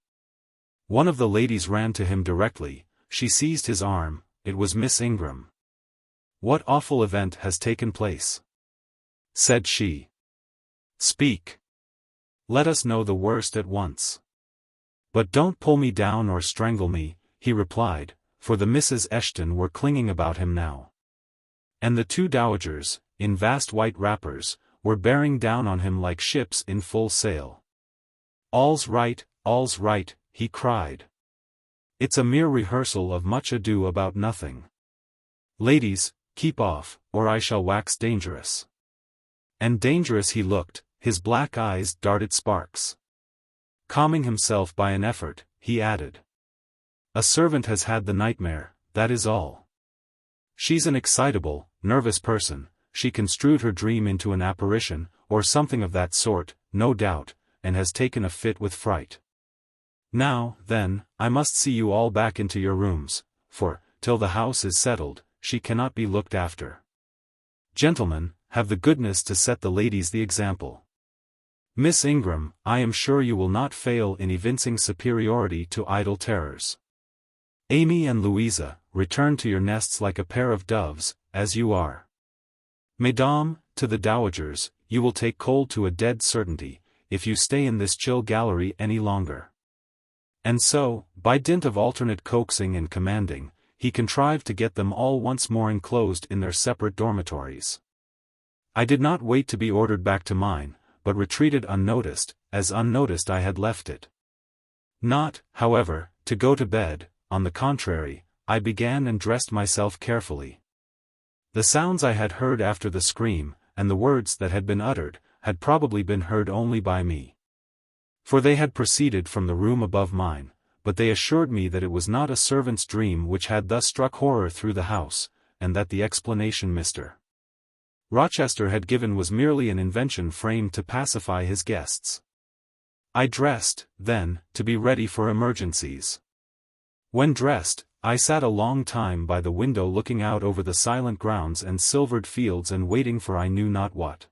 One of the ladies ran to him directly. She seized his arm. It was Miss Ingram. "What awful event has taken place?" said she. Speak. Let us know the worst at once. But don't pull me down or strangle me, he replied, for the Misses Eshton were clinging about him now. And the two dowagers, in vast white wrappers, were bearing down on him like ships in full sail. All's right, he cried. It's a mere rehearsal of much ado about nothing. Ladies, keep off, or I shall wax dangerous. And dangerous he looked, his black eyes darted sparks. Calming himself by an effort, he added. A servant has had the nightmare, that is all. She's an excitable, nervous person, she construed her dream into an apparition, or something of that sort, no doubt, and has taken a fit with fright. Now, then, I must see you all back into your rooms, for, till the house is settled, she cannot be looked after. Gentlemen, have the goodness to set the ladies the example. Miss Ingram, I am sure you will not fail in evincing superiority to idle terrors. Amy and Louisa, return to your nests like a pair of doves, as you are. Mesdames, to the dowagers, you will take cold to a dead certainty, if you stay in this chill gallery any longer. And so, by dint of alternate coaxing and commanding, he contrived to get them all once more enclosed in their separate dormitories. I did not wait to be ordered back to mine, but retreated unnoticed, as unnoticed I had left it. Not, however, to go to bed, on the contrary, I began and dressed myself carefully. The sounds I had heard after the scream, and the words that had been uttered, had probably been heard only by me. For they had proceeded from the room above mine, but they assured me that it was not a servant's dream which had thus struck horror through the house, and that the explanation Mr. Rochester had given was merely an invention framed to pacify his guests. I dressed, then, to be ready for emergencies. When dressed, I sat a long time by the window looking out over the silent grounds and silvered fields and waiting for I knew not what.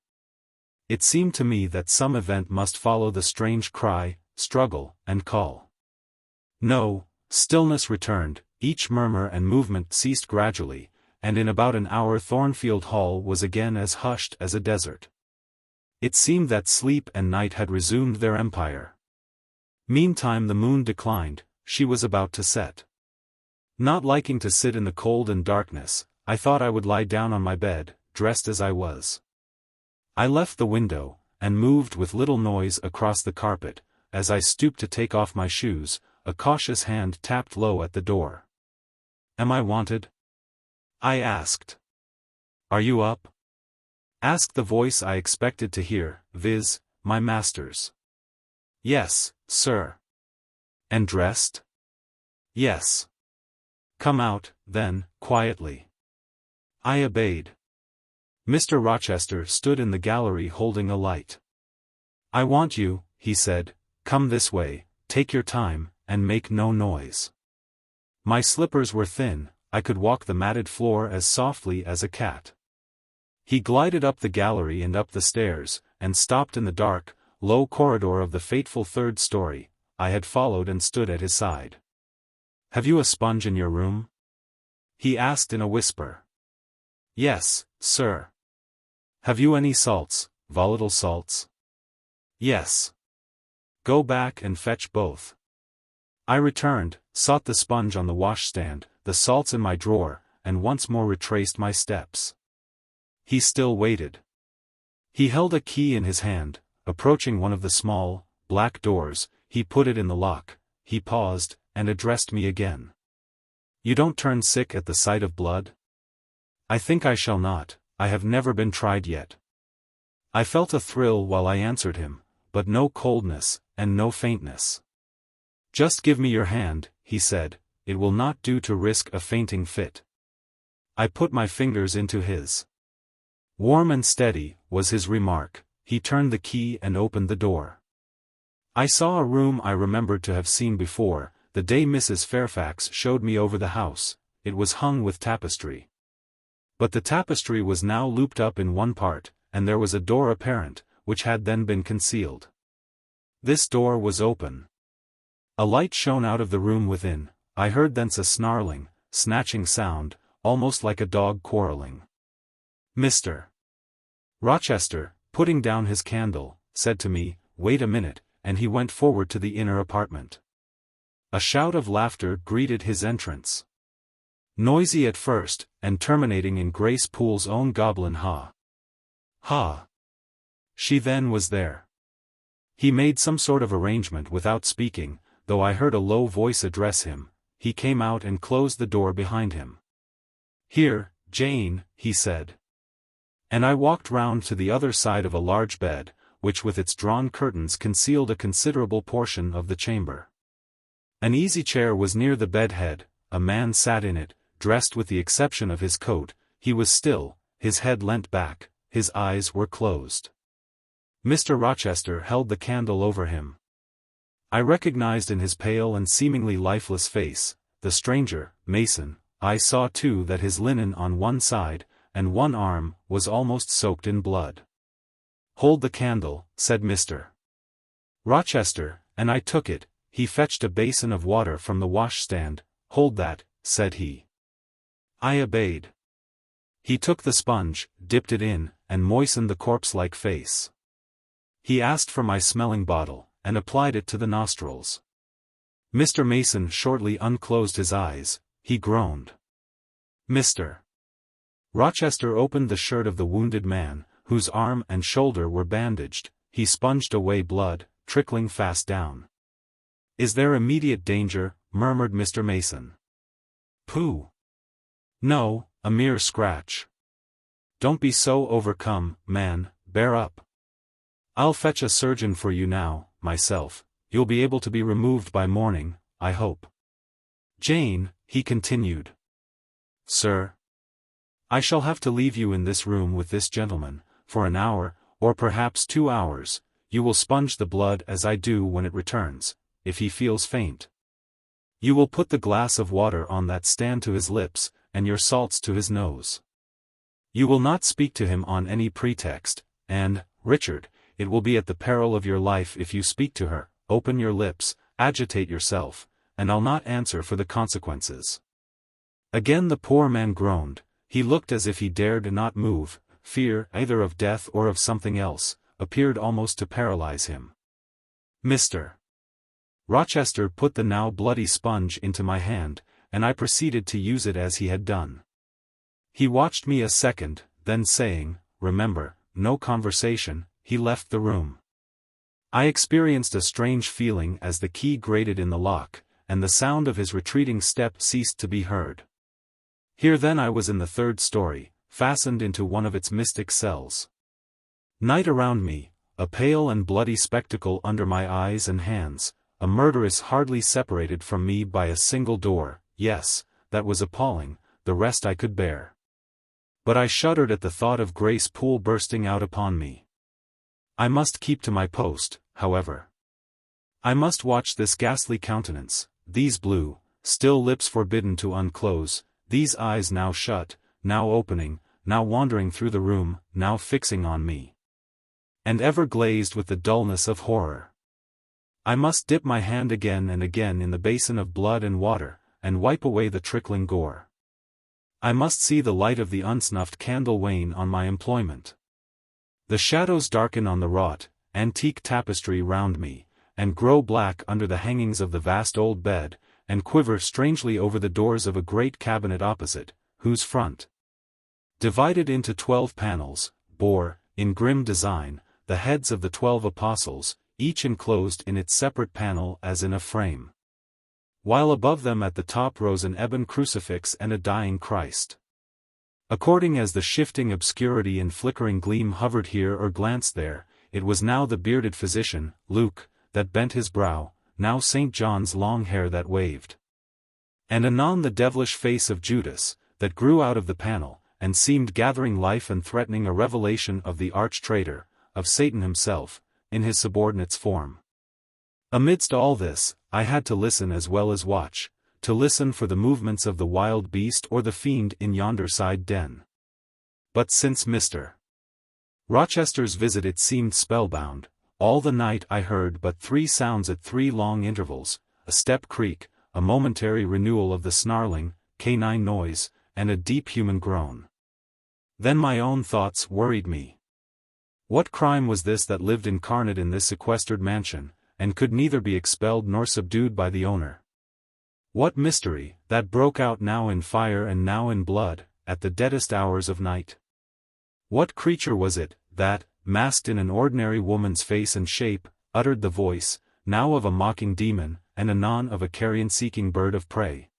It seemed to me that some event must follow the strange cry, struggle, and call. No, stillness returned, each murmur and movement ceased gradually, and in about an hour Thornfield Hall was again as hushed as a desert. It seemed that sleep and night had resumed their empire. Meantime the moon declined, she was about to set. Not liking to sit in the cold and darkness, I thought I would lie down on my bed, dressed as I was. I left the window, and moved with little noise across the carpet. As I stooped to take off my shoes, a cautious hand tapped low at the door. "Am I wanted?" I asked. "Are you up?" asked the voice I expected to hear, viz., my master's. "Yes, sir." "And dressed?" "Yes." "Come out, then, quietly." I obeyed. Mr. Rochester stood in the gallery holding a light. "I want you," he said, "come this way, take your time, and make no noise." My slippers were thin, I could walk the matted floor as softly as a cat. He glided up the gallery and up the stairs, and stopped in the dark, low corridor of the fateful third story. I had followed and stood at his side. "Have you a sponge in your room?" he asked in a whisper. "Yes, sir." "Have you any salts, volatile salts?" "Yes." "Go back and fetch both." I returned, sought the sponge on the washstand, the salts in my drawer, and once more retraced my steps. He still waited. He held a key in his hand. Approaching one of the small, black doors, he put it in the lock. He paused, and addressed me again. "You don't turn sick at the sight of blood?" "I think I shall not, I have never been tried yet." I felt a thrill while I answered him, but no coldness, and no faintness. "Just give me your hand," he said, "it will not do to risk a fainting fit." I put my fingers into his. "Warm and steady," was his remark. He turned the key and opened the door. I saw a room I remembered to have seen before, the day Mrs. Fairfax showed me over the house. It was hung with tapestry. But the tapestry was now looped up in one part, and there was a door apparent, which had then been concealed. This door was open. A light shone out of the room within. I heard thence a snarling, snatching sound, almost like a dog quarreling. "Mr. Rochester," putting down his candle, said to me, "Wait a minute," and he went forward to the inner apartment. A shout of laughter greeted his entrance. Noisy at first, and terminating in Grace Poole's own goblin ha. Ha! She then was there. He made some sort of arrangement without speaking, though I heard a low voice address him. He came out and closed the door behind him. "Here, Jane," he said. And I walked round to the other side of a large bed, which with its drawn curtains concealed a considerable portion of the chamber. An easy chair was near the bed head, a man sat in it, dressed with the exception of his coat. He was still, his head leant back, his eyes were closed. Mr. Rochester held the candle over him. I recognized in his pale and seemingly lifeless face, the stranger, Mason. I saw too that his linen on one side, and one arm, was almost soaked in blood. "Hold the candle," said Mr. Rochester, and I took it. He fetched a basin of water from the washstand. "Hold that," said he. I obeyed. He took the sponge, dipped it in, and moistened the corpse-like face. He asked for my smelling bottle, and applied it to the nostrils. Mr. Mason shortly unclosed his eyes. He groaned. Mr. Rochester opened the shirt of the wounded man, whose arm and shoulder were bandaged. He sponged away blood, trickling fast down. "Is there immediate danger?" murmured Mr. Mason. "Pooh! No, a mere scratch. Don't be so overcome, man, bear up. I'll fetch a surgeon for you now, myself. You'll be able to be removed by morning, I hope. Jane," he continued. "Sir? I shall have to leave you in this room with this gentleman, for an hour, or perhaps 2 hours. You will sponge the blood as I do when it returns, if he feels faint. You will put the glass of water on that stand to his lips, and your salts to his nose. You will not speak to him on any pretext, and, Richard, it will be at the peril of your life if you speak to her. Open your lips, agitate yourself, and I'll not answer for the consequences." Again the poor man groaned. He looked as if he dared not move. Fear, either of death or of something else, appeared almost to paralyze him. Mr. Rochester put the now bloody sponge into my hand, and I proceeded to use it as he had done. He watched me a second, then saying, "Remember, no conversation," he left the room. I experienced a strange feeling as the key grated in the lock, and the sound of his retreating step ceased to be heard. Here then I was in the 3rd story, fastened into one of its mystic cells. Night around me, a pale and bloody spectacle under my eyes and hands, a murderess hardly separated from me by a single door. Yes, that was appalling, the rest I could bear. But I shuddered at the thought of Grace Poole bursting out upon me. I must keep to my post, however. I must watch this ghastly countenance, these blue, still lips forbidden to unclose, these eyes now shut, now opening, now wandering through the room, now fixing on me, and ever glazed with the dullness of horror. I must dip my hand again and again in the basin of blood and water, and wipe away the trickling gore. I must see the light of the unsnuffed candle wane on my employment. The shadows darken on the wrought, antique tapestry round me, and grow black under the hangings of the vast old bed, and quiver strangely over the doors of a great cabinet opposite, whose front, divided into 12 panels, bore, in grim design, the heads of the 12 apostles, each enclosed in its separate panel as in a frame. While above them at the top rose an ebon crucifix and a dying Christ. According as the shifting obscurity and flickering gleam hovered here or glanced there, it was now the bearded physician, Luke, that bent his brow, now St. John's long hair that waved. And anon the devilish face of Judas, that grew out of the panel, and seemed gathering life and threatening a revelation of the arch-traitor, of Satan himself, in his subordinate's form. Amidst all this, I had to listen as well as watch, to listen for the movements of the wild beast or the fiend in yonder side den. But since Mr. Rochester's visit it seemed spellbound. All the night I heard but 3 sounds at 3 long intervals, a step creak, a momentary renewal of the snarling, canine noise, and a deep human groan. Then my own thoughts worried me. What crime was this that lived incarnate in this sequestered mansion, and could neither be expelled nor subdued by the owner? What mystery, that broke out now in fire and now in blood, at the deadest hours of night? What creature was it, that, masked in an ordinary woman's face and shape, uttered the voice, now of a mocking demon, and anon of a carrion-seeking bird of prey?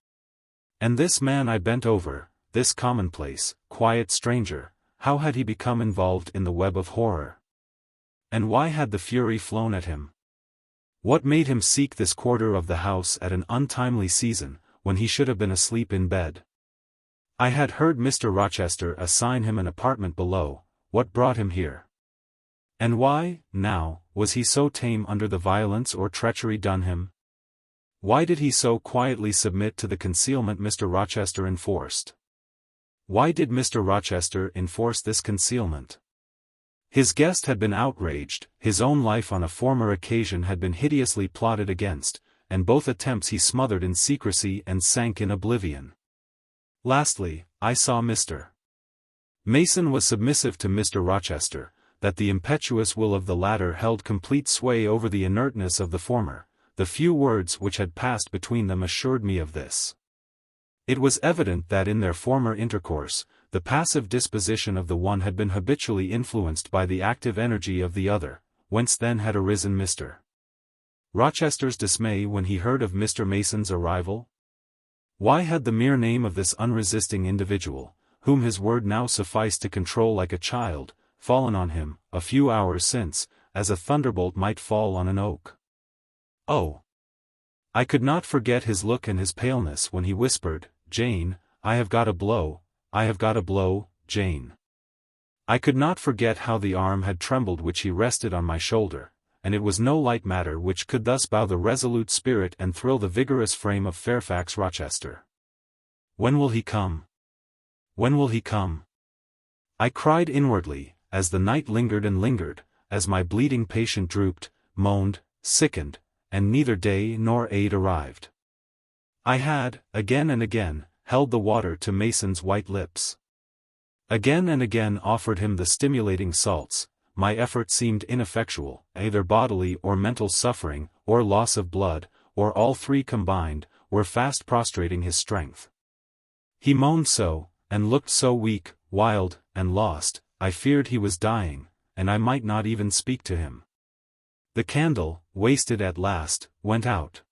And this man I bent over, this commonplace, quiet stranger, how had he become involved in the web of horror? And why had the fury flown at him? What made him seek this quarter of the house at an untimely season, when he should have been asleep in bed? I had heard Mr. Rochester assign him an apartment below. What brought him here? And why, now, was he so tame under the violence or treachery done him? Why did he so quietly submit to the concealment Mr. Rochester enforced? Why did Mr. Rochester enforce this concealment? His guest had been outraged, his own life on a former occasion had been hideously plotted against, and both attempts he smothered in secrecy and sank in oblivion. Lastly, I saw Mr. Mason was submissive to Mr. Rochester, that the impetuous will of the latter held complete sway over the inertness of the former. The few words which had passed between them assured me of this. It was evident that in their former intercourse, the passive disposition of the one had been habitually influenced by the active energy of the other, whence then had arisen Mr. Rochester's dismay when he heard of Mr. Mason's arrival? Why had the mere name of this unresisting individual, whom his word now sufficed to control like a child, fallen on him, a few hours since, as a thunderbolt might fall on an oak? Oh! I could not forget his look and his paleness when he whispered, "Jane, I have got a blow, I have got a blow, Jane." I could not forget how the arm had trembled which he rested on my shoulder, and it was no light matter which could thus bow the resolute spirit and thrill the vigorous frame of Fairfax Rochester. When will he come? When will he come? I cried inwardly, as the night lingered and lingered, as my bleeding patient drooped, moaned, sickened, and neither day nor aid arrived. I had, again and again, held the water to Mason's white lips. Again and again offered him the stimulating salts. My effort seemed ineffectual. Either bodily or mental suffering, or loss of blood, or all three combined, were fast prostrating his strength. He moaned so, and looked so weak, wild, and lost, I feared he was dying, and I might not even speak to him. The candle, wasted at last, went out.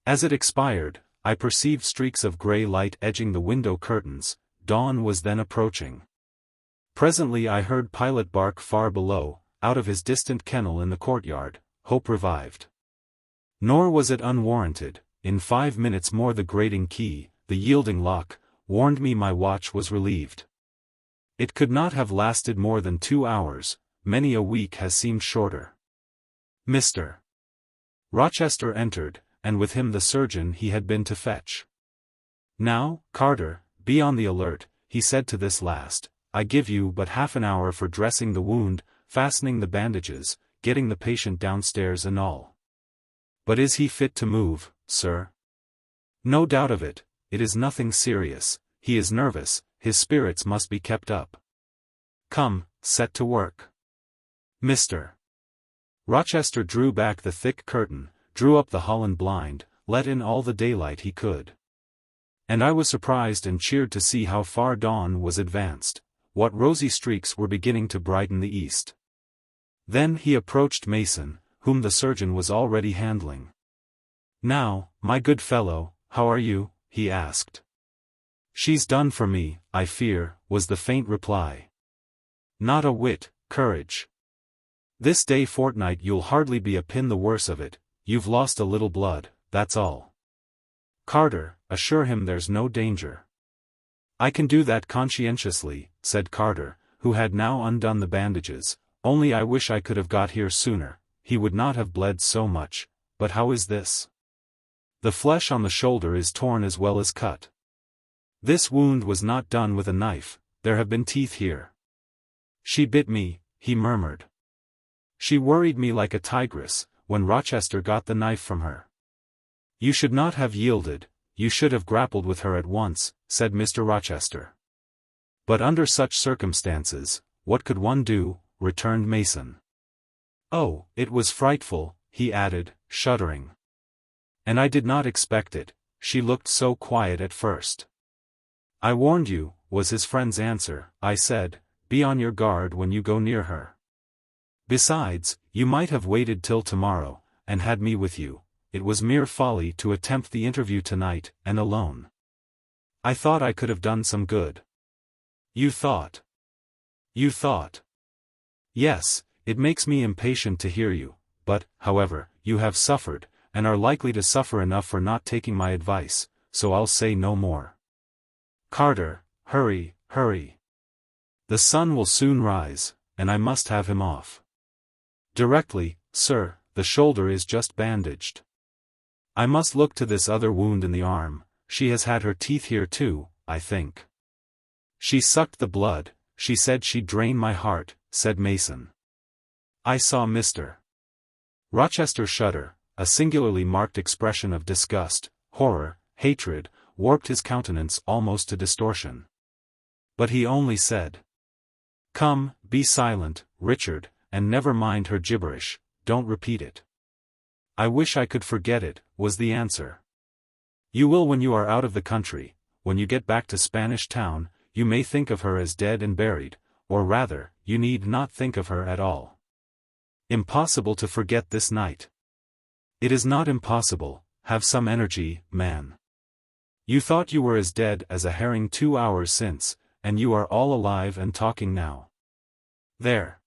As it expired, I perceived streaks of grey light edging the window curtains. Dawn was then approaching. Presently I heard Pilot bark far below, out of his distant kennel in the courtyard. Hope revived. Nor was it unwarranted. In 5 minutes more the grating key, the yielding lock, warned me my watch was relieved. It could not have lasted more than 2 hours. Many a week has seemed shorter. Mr. Rochester entered, and with him the surgeon he had been to fetch. "Now, Carter, be on the alert," he said to this last. "I give you but half an hour for dressing the wound, fastening the bandages, getting the patient downstairs and all." "But is he fit to move, sir?" "No doubt of it. It is nothing serious. He is nervous, his spirits must be kept up. Come, set to work." Mr. Rochester drew back the thick curtain, drew up the Holland blind, let in all the daylight he could. And I was surprised and cheered to see how far dawn was advanced, what rosy streaks were beginning to brighten the east. Then he approached Mason, whom the surgeon was already handling. "Now, my good fellow, how are you?" he asked. "She's done for me, I fear," was the faint reply. "Not a whit, courage. This day fortnight you'll hardly be a pin the worse of it. You've lost a little blood, that's all. Carter, assure him there's no danger." "I can do that conscientiously," said Carter, who had now undone the bandages, "only I wish I could have got here sooner, he would not have bled so much. But how is this? The flesh on the shoulder is torn as well as cut. This wound was not done with a knife, there have been teeth here." "She bit me," he murmured. "She worried me like a tigress, when Rochester got the knife from her." "You should not have yielded, you should have grappled with her at once," said Mr. Rochester. "But under such circumstances, what could one do, returned Mason. Oh, it was frightful, he added, shuddering. And I did not expect it, she looked so quiet at first. I warned you, was his friend's answer. I said, be on your guard when you go near her. Besides, you might have waited till tomorrow, and had me with you. It was mere folly to attempt the interview tonight, and alone. I thought I could have done some good. You thought. You thought. Yes, it makes me impatient to hear you, but, however, you have suffered, and are likely to suffer enough for not taking my advice, so I'll say no more. Carter, hurry, hurry. The sun will soon rise, and I must have him off. Directly, sir, the shoulder is just bandaged. I must look to this other wound in the arm, she has had her teeth here too, I think. She sucked the blood, she said she'd drain my heart, said Mason. I saw Mr. Rochester shudder, a singularly marked expression of disgust, horror, hatred, warped his countenance almost to distortion. But he only said, come, be silent, Richard, and never mind her gibberish, don't repeat it. I wish I could forget it, was the answer. You will when you are out of the country. When you get back to Spanish Town, you may think of her as dead and buried, or rather, you need not think of her at all. Impossible to forget this night. It is not impossible, have some energy, man. You thought you were as dead as a herring 2 hours since, and you are all alive and talking now. There.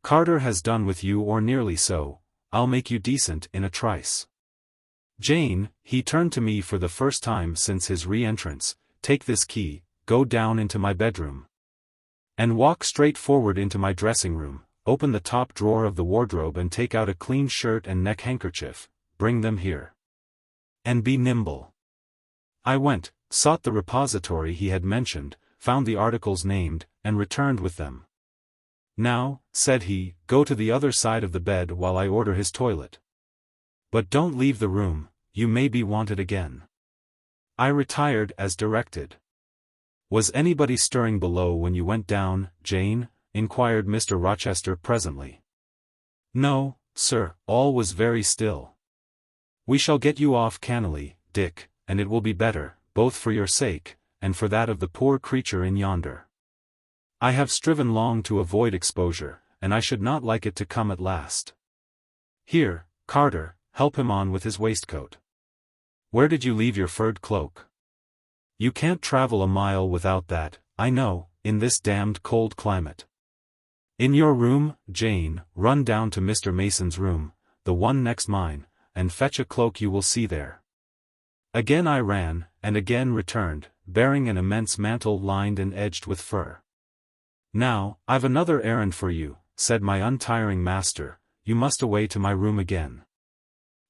Carter has done with you or nearly so, I'll make you decent in a trice. Jane, he turned to me for the first time since his re-entrance, take this key, go down into my bedroom. And walk straight forward into my dressing room, open the top drawer of the wardrobe and take out a clean shirt and neck handkerchief, bring them here. And be nimble. I went, sought the repository he had mentioned, found the articles named, and returned with them. Now, said he, go to the other side of the bed while I order his toilet. But don't leave the room, you may be wanted again. I retired as directed. Was anybody stirring below when you went down, Jane? Inquired Mr. Rochester presently. No, sir, all was very still. We shall get you off cannily, Dick, and it will be better, both for your sake, and for that of the poor creature in yonder. I have striven long to avoid exposure, and I should not like it to come at last. Here, Carter, help him on with his waistcoat. Where did you leave your furred cloak? You can't travel a mile without that, I know, in this damned cold climate. In your room, Jane, run down to Mr. Mason's room, the one next mine, and fetch a cloak you will see there. Again I ran, and again returned, bearing an immense mantle lined and edged with fur. Now, I've another errand for you, said my untiring master, you must away to my room again.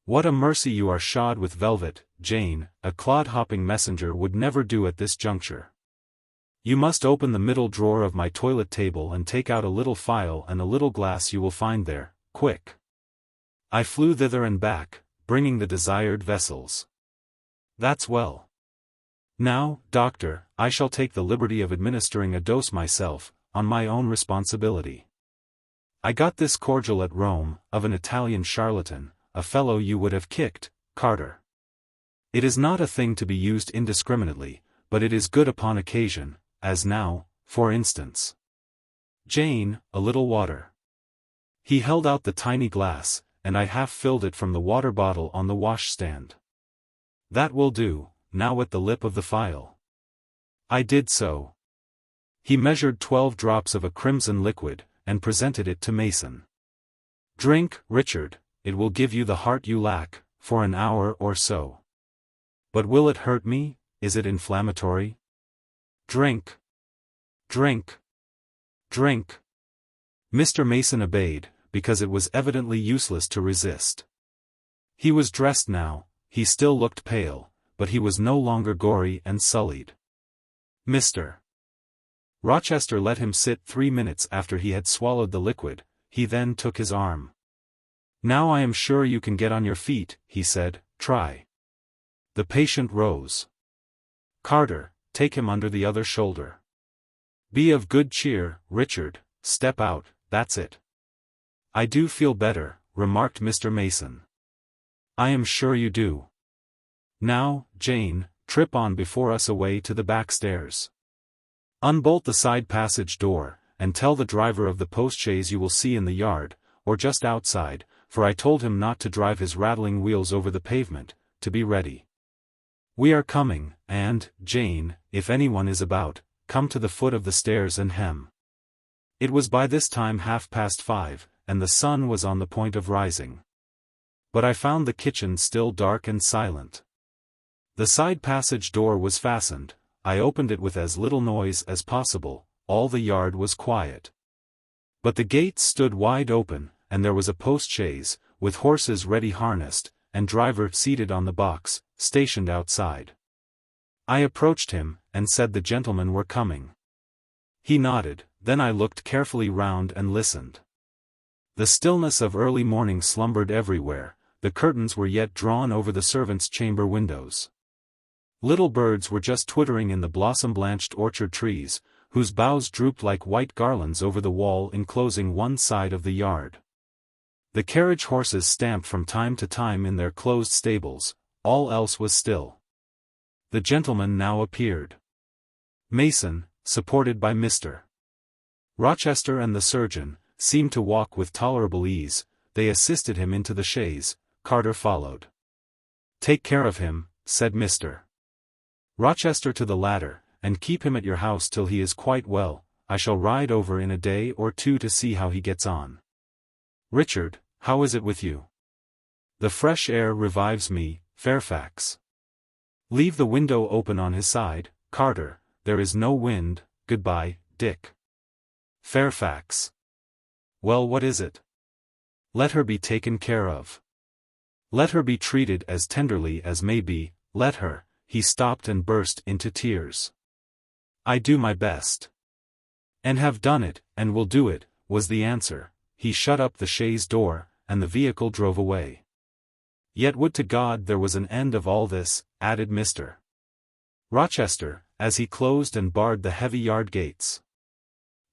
What a mercy you are shod with velvet, Jane, a clod-hopping messenger would never do at this juncture. You must open the middle drawer of my toilet table and take out a little phial and a little glass you will find there, quick. I flew thither and back, bringing the desired vessels. That's well. Now, doctor, I shall take the liberty of administering a dose myself, on my own responsibility. I got this cordial at Rome, of an Italian charlatan, a fellow you would have kicked, Carter. It is not a thing to be used indiscriminately, but it is good upon occasion, as now, for instance. Jane, a little water. He held out the tiny glass, and I half filled it from the water bottle on the washstand. That will do, now at the lip of the phial. I did so. He measured 12 drops of a crimson liquid, and presented it to Mason. Drink, Richard, it will give you the heart you lack, for an hour or so. But will it hurt me? Is it inflammatory? Drink. Drink. Drink. Mr. Mason obeyed, because it was evidently useless to resist. He was dressed now, he still looked pale, but he was no longer gory and sullied. Mr. Rochester let him sit 3 minutes after he had swallowed the liquid, he then took his arm. Now I am sure you can get on your feet, he said, try. The patient rose. Carter, take him under the other shoulder. Be of good cheer, Richard, step out, that's it. I do feel better, remarked Mr. Mason. I am sure you do. Now, Jane, trip on before us away to the back stairs. Unbolt the side passage door, and tell the driver of the postchaise you will see in the yard, or just outside, for I told him not to drive his rattling wheels over the pavement, to be ready. We are coming, and, Jane, if anyone is about, come to the foot of the stairs and hem. It was by this time 5:30, and the sun was on the point of rising. But I found the kitchen still dark and silent. The side passage door was fastened. I opened it with as little noise as possible. All the yard was quiet. But the gates stood wide open, and there was a postchaise, with horses ready harnessed, and driver seated on the box, stationed outside. I approached him, and said the gentlemen were coming. He nodded, then I looked carefully round and listened. The stillness of early morning slumbered everywhere, the curtains were yet drawn over the servants' chamber windows. Little birds were just twittering in the blossom-blanched orchard trees, whose boughs drooped like white garlands over the wall enclosing one side of the yard. The carriage horses stamped from time to time in their closed stables, all else was still. The gentleman now appeared. Mason, supported by Mr. Rochester and the surgeon, seemed to walk with tolerable ease. They assisted him into the chaise. Carter followed. "Take care of him," said Mr. Rochester to the latter, "and keep him at your house till he is quite well. I shall ride over in a day or two to see how he gets on. Richard, how is it with you? The fresh air revives me, Fairfax. Leave the window open on his side, Carter. There is no wind. Goodbye, Dick. Fairfax. Well, what is it? Let her be taken care of. Let her be treated as tenderly as may be. Let her." He stopped and burst into tears. "I do my best. And have done it, and will do it," was the answer. He shut up the chaise door, and the vehicle drove away. "Yet would to God there was an end of all this," added Mr. Rochester, as he closed and barred the heavy yard gates.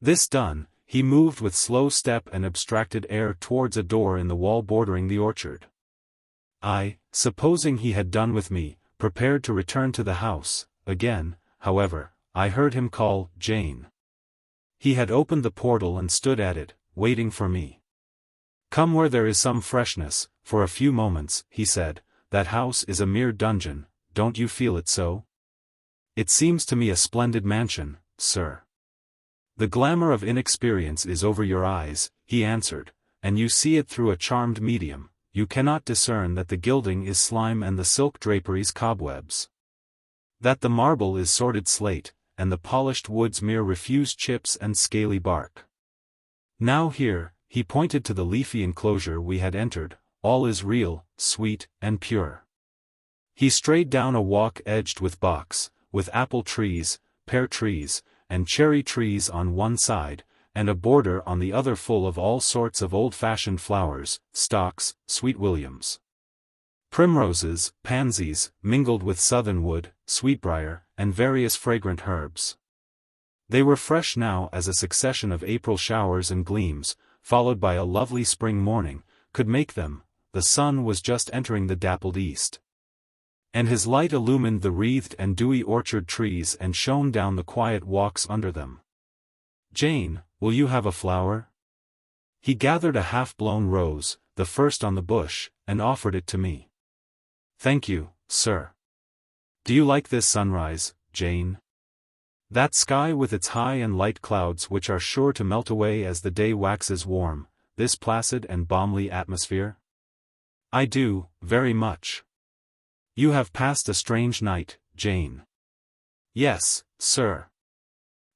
This done, he moved with slow step and abstracted air towards a door in the wall bordering the orchard. I, supposing he had done with me, prepared to return to the house. Again, however, I heard him call Jane. He had opened the portal and stood at it, waiting for me. "Come where there is some freshness, for a few moments," he said. "That house is a mere dungeon, don't you feel it so?" "It seems to me a splendid mansion, sir." "The glamour of inexperience is over your eyes," he answered, "and you see it through a charmed medium. You cannot discern that the gilding is slime and the silk draperies cobwebs. That the marble is sordid slate, and the polished woods mere refused chips and scaly bark. Now here," he pointed to the leafy enclosure we had entered, "all is real, sweet, and pure." He strayed down a walk edged with box, with apple trees, pear trees, and cherry trees on one side, and a border on the other full of all sorts of old-fashioned flowers, stocks, sweet williams, primroses, pansies, mingled with southernwood, sweetbriar, and various fragrant herbs. They were fresh now as a succession of April showers and gleams, followed by a lovely spring morning, could make them. The sun was just entering the dappled east, and his light illumined the wreathed and dewy orchard trees and shone down the quiet walks under them. "Jane, will you have a flower?" He gathered a half-blown rose, the first on the bush, and offered it to me. "Thank you, sir. Do you like this sunrise, Jane? That sky with its high and light clouds which are sure to melt away as the day waxes warm, this placid and balmy atmosphere?" "I do, very much." "You have passed a strange night, Jane." "Yes, sir."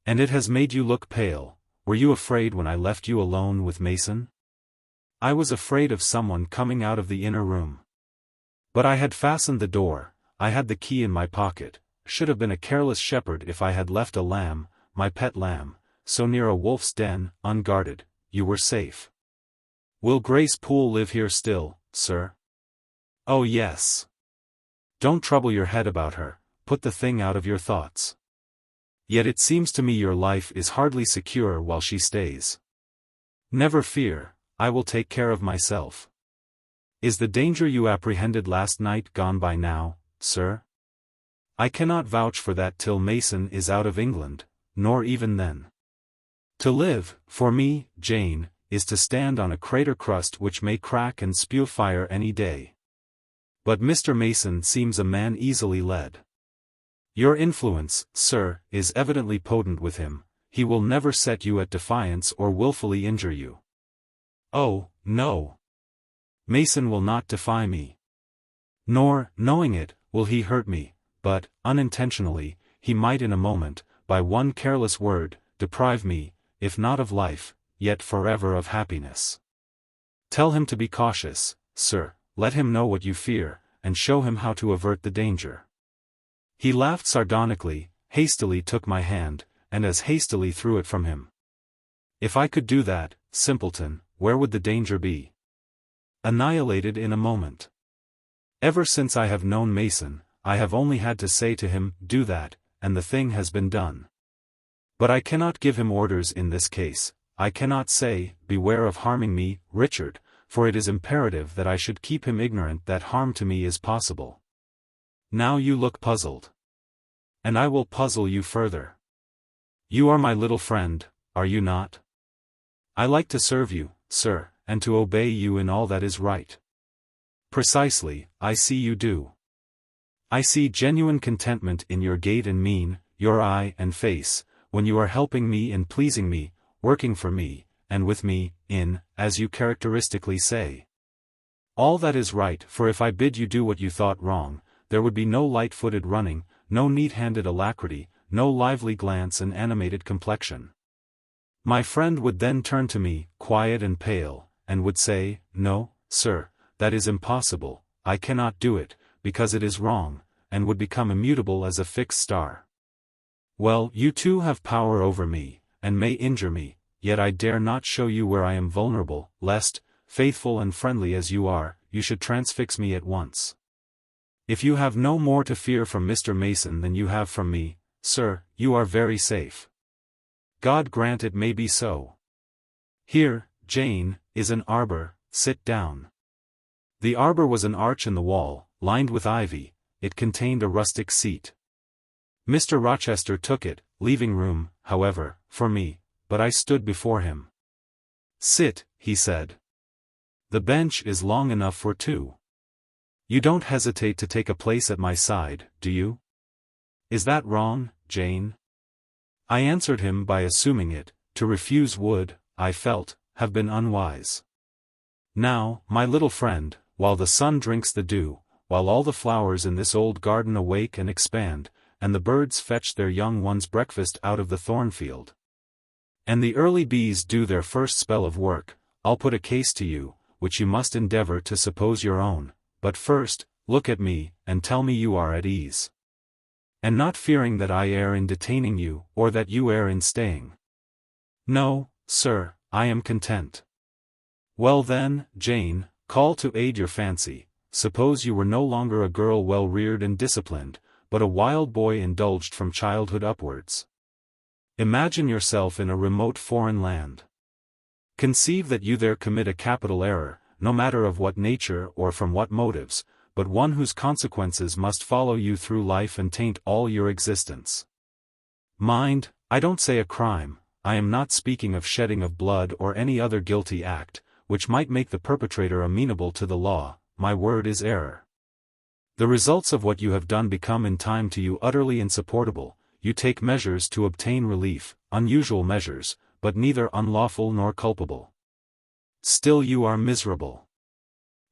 "And it has made you look pale. Were you afraid when I left you alone with Mason?" "I was afraid of someone coming out of the inner room. But I had fastened the door, I had the key in my pocket. Should have been a careless shepherd if I had left a lamb, my pet lamb, so near a wolf's den, unguarded. You were safe." "Will Grace Poole live here still, sir?" "Oh yes. Don't trouble your head about her, put the thing out of your thoughts. Yet it seems to me your life is hardly secure while she stays." Never fear, I will take care of myself. Is the danger you apprehended last night gone by now, sir? I cannot vouch for that till Mason is out of England, nor even then. To live, for me, Jane, is to stand on a crater crust which may crack and spew fire any day. But Mr. Mason seems a man easily led. Your influence, sir, is evidently potent with him. He will never set you at defiance or willfully injure you. Oh, no. Mason will not defy me. Nor, knowing it, will he hurt me, but, unintentionally, he might in a moment, by one careless word, deprive me, if not of life, yet forever of happiness. Tell him to be cautious, sir, let him know what you fear, and show him how to avert the danger. He laughed sardonically, hastily took my hand, and as hastily threw it from him. If I could do that, simpleton, where would the danger be? Annihilated in a moment. Ever since I have known Mason, I have only had to say to him, do that, and the thing has been done. But I cannot give him orders in this case. I cannot say, beware of harming me, Richard, for it is imperative that I should keep him ignorant that harm to me is possible. Now you look puzzled. And I will puzzle you further. You are my little friend, are you not? I like to serve you, sir, and to obey you in all that is right. Precisely, I see you do. I see genuine contentment in your gait and mien, your eye and face, when you are helping me and pleasing me, working for me, and with me, as you characteristically say. All that is right, for if I bid you do what you thought wrong, there would be no light-footed running, no neat-handed alacrity, no lively glance and animated complexion. My friend would then turn to me, quiet and pale, and would say, no, sir, that is impossible, I cannot do it, because it is wrong, and would become immutable as a fixed star. Well, you too have power over me, and may injure me, yet I dare not show you where I am vulnerable, lest, faithful and friendly as you are, you should transfix me at once. If you have no more to fear from Mr. Mason than you have from me, sir, you are very safe. God grant it may be so. Here, Jane, is an arbor, sit down. The arbor was an arch in the wall, lined with ivy. It contained a rustic seat. Mr. Rochester took it, leaving room, however, for me, but I stood before him. Sit, he said. The bench is long enough for two. You don't hesitate to take a place at my side, do you? Is that wrong, Jane? I answered him by assuming it. To refuse would, I felt, have been unwise. Now, my little friend, while the sun drinks the dew, while all the flowers in this old garden awake and expand, and the birds fetch their young ones breakfast out of the thornfield, and the early bees do their first spell of work, I'll put a case to you, which you must endeavor to suppose your own, but first, look at me, and tell me you are at ease. And not fearing that I err in detaining you, or that you err in staying. No, sir, I am content. Well then, Jane, call to aid your fancy. Suppose you were no longer a girl well reared and disciplined, but a wild boy indulged from childhood upwards. Imagine yourself in a remote foreign land. Conceive that you there commit a capital error, no matter of what nature or from what motives, but one whose consequences must follow you through life and taint all your existence. Mind, I don't say a crime, I am not speaking of shedding of blood or any other guilty act, which might make the perpetrator amenable to the law. My word is error. The results of what you have done become in time to you utterly insupportable. You take measures to obtain relief, unusual measures, but neither unlawful nor culpable. Still you are miserable.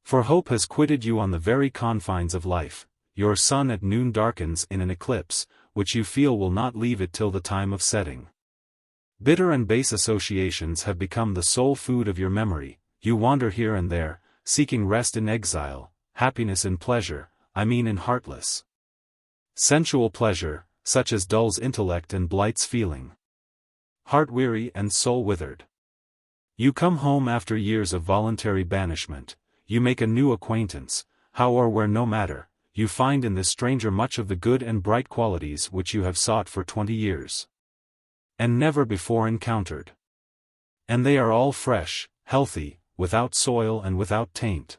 For hope has quitted you on the very confines of life. Your sun at noon darkens in an eclipse, which you feel will not leave it till the time of setting. Bitter and base associations have become the sole food of your memory. You wander here and there, seeking rest in exile, happiness in pleasure, I mean in heartless, sensual pleasure, such as dulls intellect and blights feeling. Heart-weary and soul-withered. You come home after years of voluntary banishment, you make a new acquaintance, how or where no matter, you find in this stranger much of the good and bright qualities which you have sought for 20 years. And never before encountered. And they are all fresh, healthy, without soil and without taint.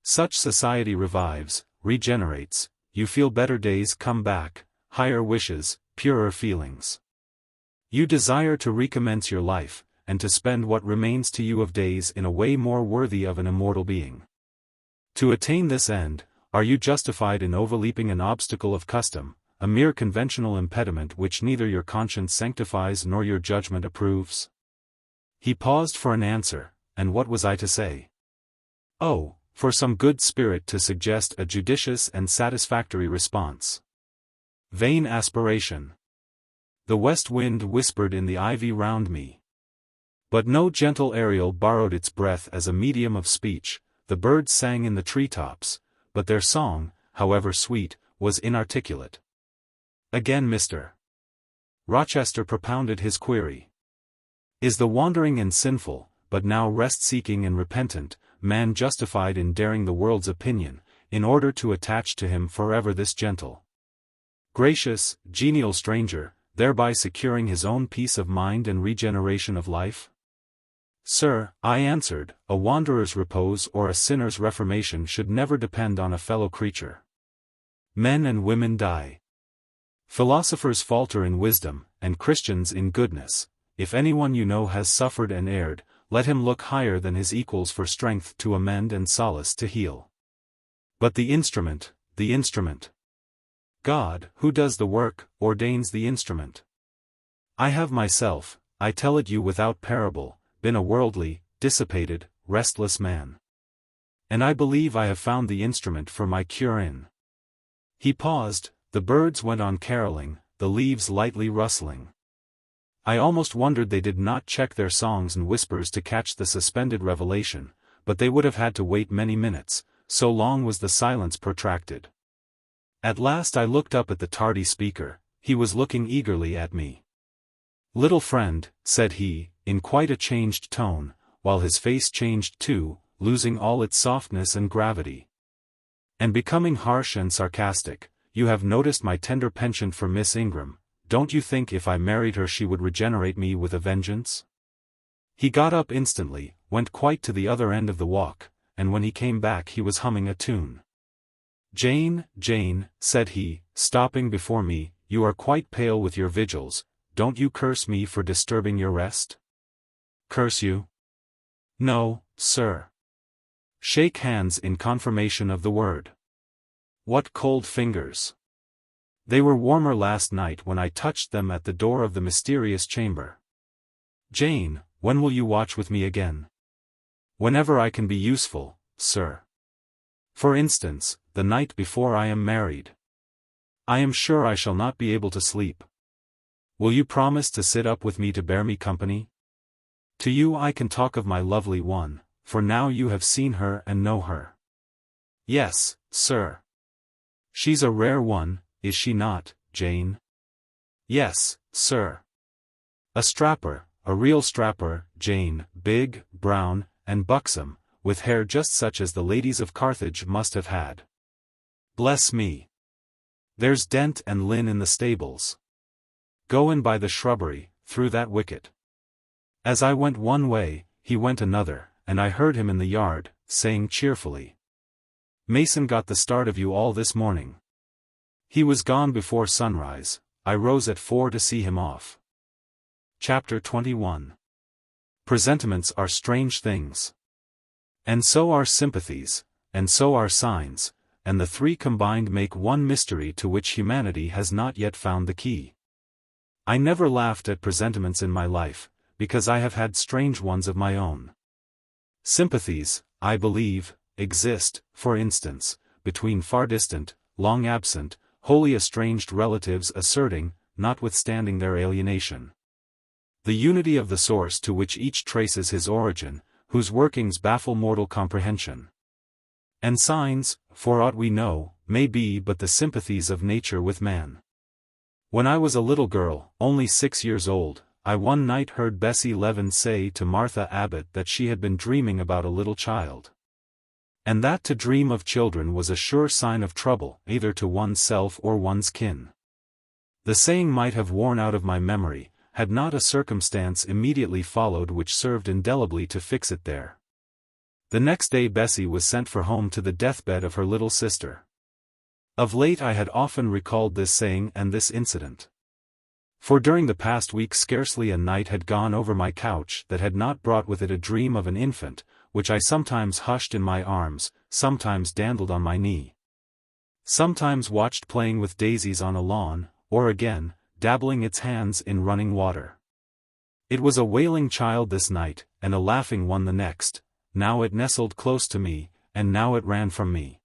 Such society revives, regenerates, you feel better days come back, higher wishes, purer feelings. You desire to recommence your life, and to spend what remains to you of days in a way more worthy of an immortal being. To attain this end, are you justified in overleaping an obstacle of custom, a mere conventional impediment which neither your conscience sanctifies nor your judgment approves? He paused for an answer, and what was I to say? Oh, for some good spirit to suggest a judicious and satisfactory response. Vain aspiration. The west wind whispered in the ivy round me. But no gentle Ariel borrowed its breath as a medium of speech. The birds sang in the treetops, but their song, however sweet, was inarticulate. Again Mr. Rochester propounded his query. Is the wandering and sinful, but now rest-seeking and repentant, man justified in daring the world's opinion, in order to attach to him forever this gentle, gracious, genial stranger, thereby securing his own peace of mind and regeneration of life? Sir, I answered, a wanderer's repose or a sinner's reformation should never depend on a fellow creature. Men and women die. Philosophers falter in wisdom, and Christians in goodness. If anyone you know has suffered and erred, let him look higher than his equals for strength to amend and solace to heal. But the instrument, God, who does the work, ordains the instrument. I have myself, I tell it you without parable, been a worldly, dissipated, restless man. And I believe I have found the instrument for my cure in. He paused, the birds went on caroling, the leaves lightly rustling. I almost wondered they did not check their songs and whispers to catch the suspended revelation, but they would have had to wait many minutes, so long was the silence protracted. At last I looked up at the tardy speaker. He was looking eagerly at me. Little friend, said he, in quite a changed tone, while his face changed too, losing all its softness and gravity, and becoming harsh and sarcastic, you have noticed my tender penchant for Miss Ingram. Don't you think if I married her she would regenerate me with a vengeance? He got up instantly, went quite to the other end of the walk, and when he came back he was humming a tune. Jane, Jane, said he, stopping before me, you are quite pale with your vigils. Don't you curse me for disturbing your rest? Curse you? No, sir. Shake hands in confirmation of the word. What cold fingers! They were warmer last night when I touched them at the door of the mysterious chamber. Jane, when will you watch with me again? Whenever I can be useful, sir. For instance, the night before I am married. I am sure I shall not be able to sleep. Will you promise to sit up with me to bear me company? To you I can talk of my lovely one, for now you have seen her and know her. Yes, sir. She's a rare one, is she not, Jane? Yes, sir. A strapper, a real strapper, Jane, big, brown, and buxom, with hair just such as the ladies of Carthage must have had. Bless me! There's Dent and Lynn in the stables. Go in by the shrubbery, through that wicket. As I went one way, he went another, and I heard him in the yard, saying cheerfully, Mason got the start of you all this morning. He was gone before sunrise. I rose at 4 to see him off. Chapter 21. Presentiments are strange things. And so are sympathies, and so are signs, and the three combined make one mystery to which humanity has not yet found the key. I never laughed at presentiments in my life, because I have had strange ones of my own. Sympathies, I believe, exist, for instance, between far distant, long absent, wholly estranged relatives asserting, notwithstanding their alienation, the unity of the source to which each traces his origin, whose workings baffle mortal comprehension. And signs, for aught we know, may be but the sympathies of nature with man. When I was a little girl, only 6 years old, I one night heard Bessie Leaven say to Martha Abbott that she had been dreaming about a little child. And that to dream of children was a sure sign of trouble, either to one's self or one's kin. The saying might have worn out of my memory, had not a circumstance immediately followed which served indelibly to fix it there. The next day Bessie was sent for home to the deathbed of her little sister. Of late I had often recalled this saying and this incident. For during the past week scarcely a night had gone over my couch that had not brought with it a dream of an infant, which I sometimes hushed in my arms, sometimes dandled on my knee, sometimes watched playing with daisies on a lawn, or again, dabbling its hands in running water. It was a wailing child this night, and a laughing one the next. Now it nestled close to me, and now it ran from me.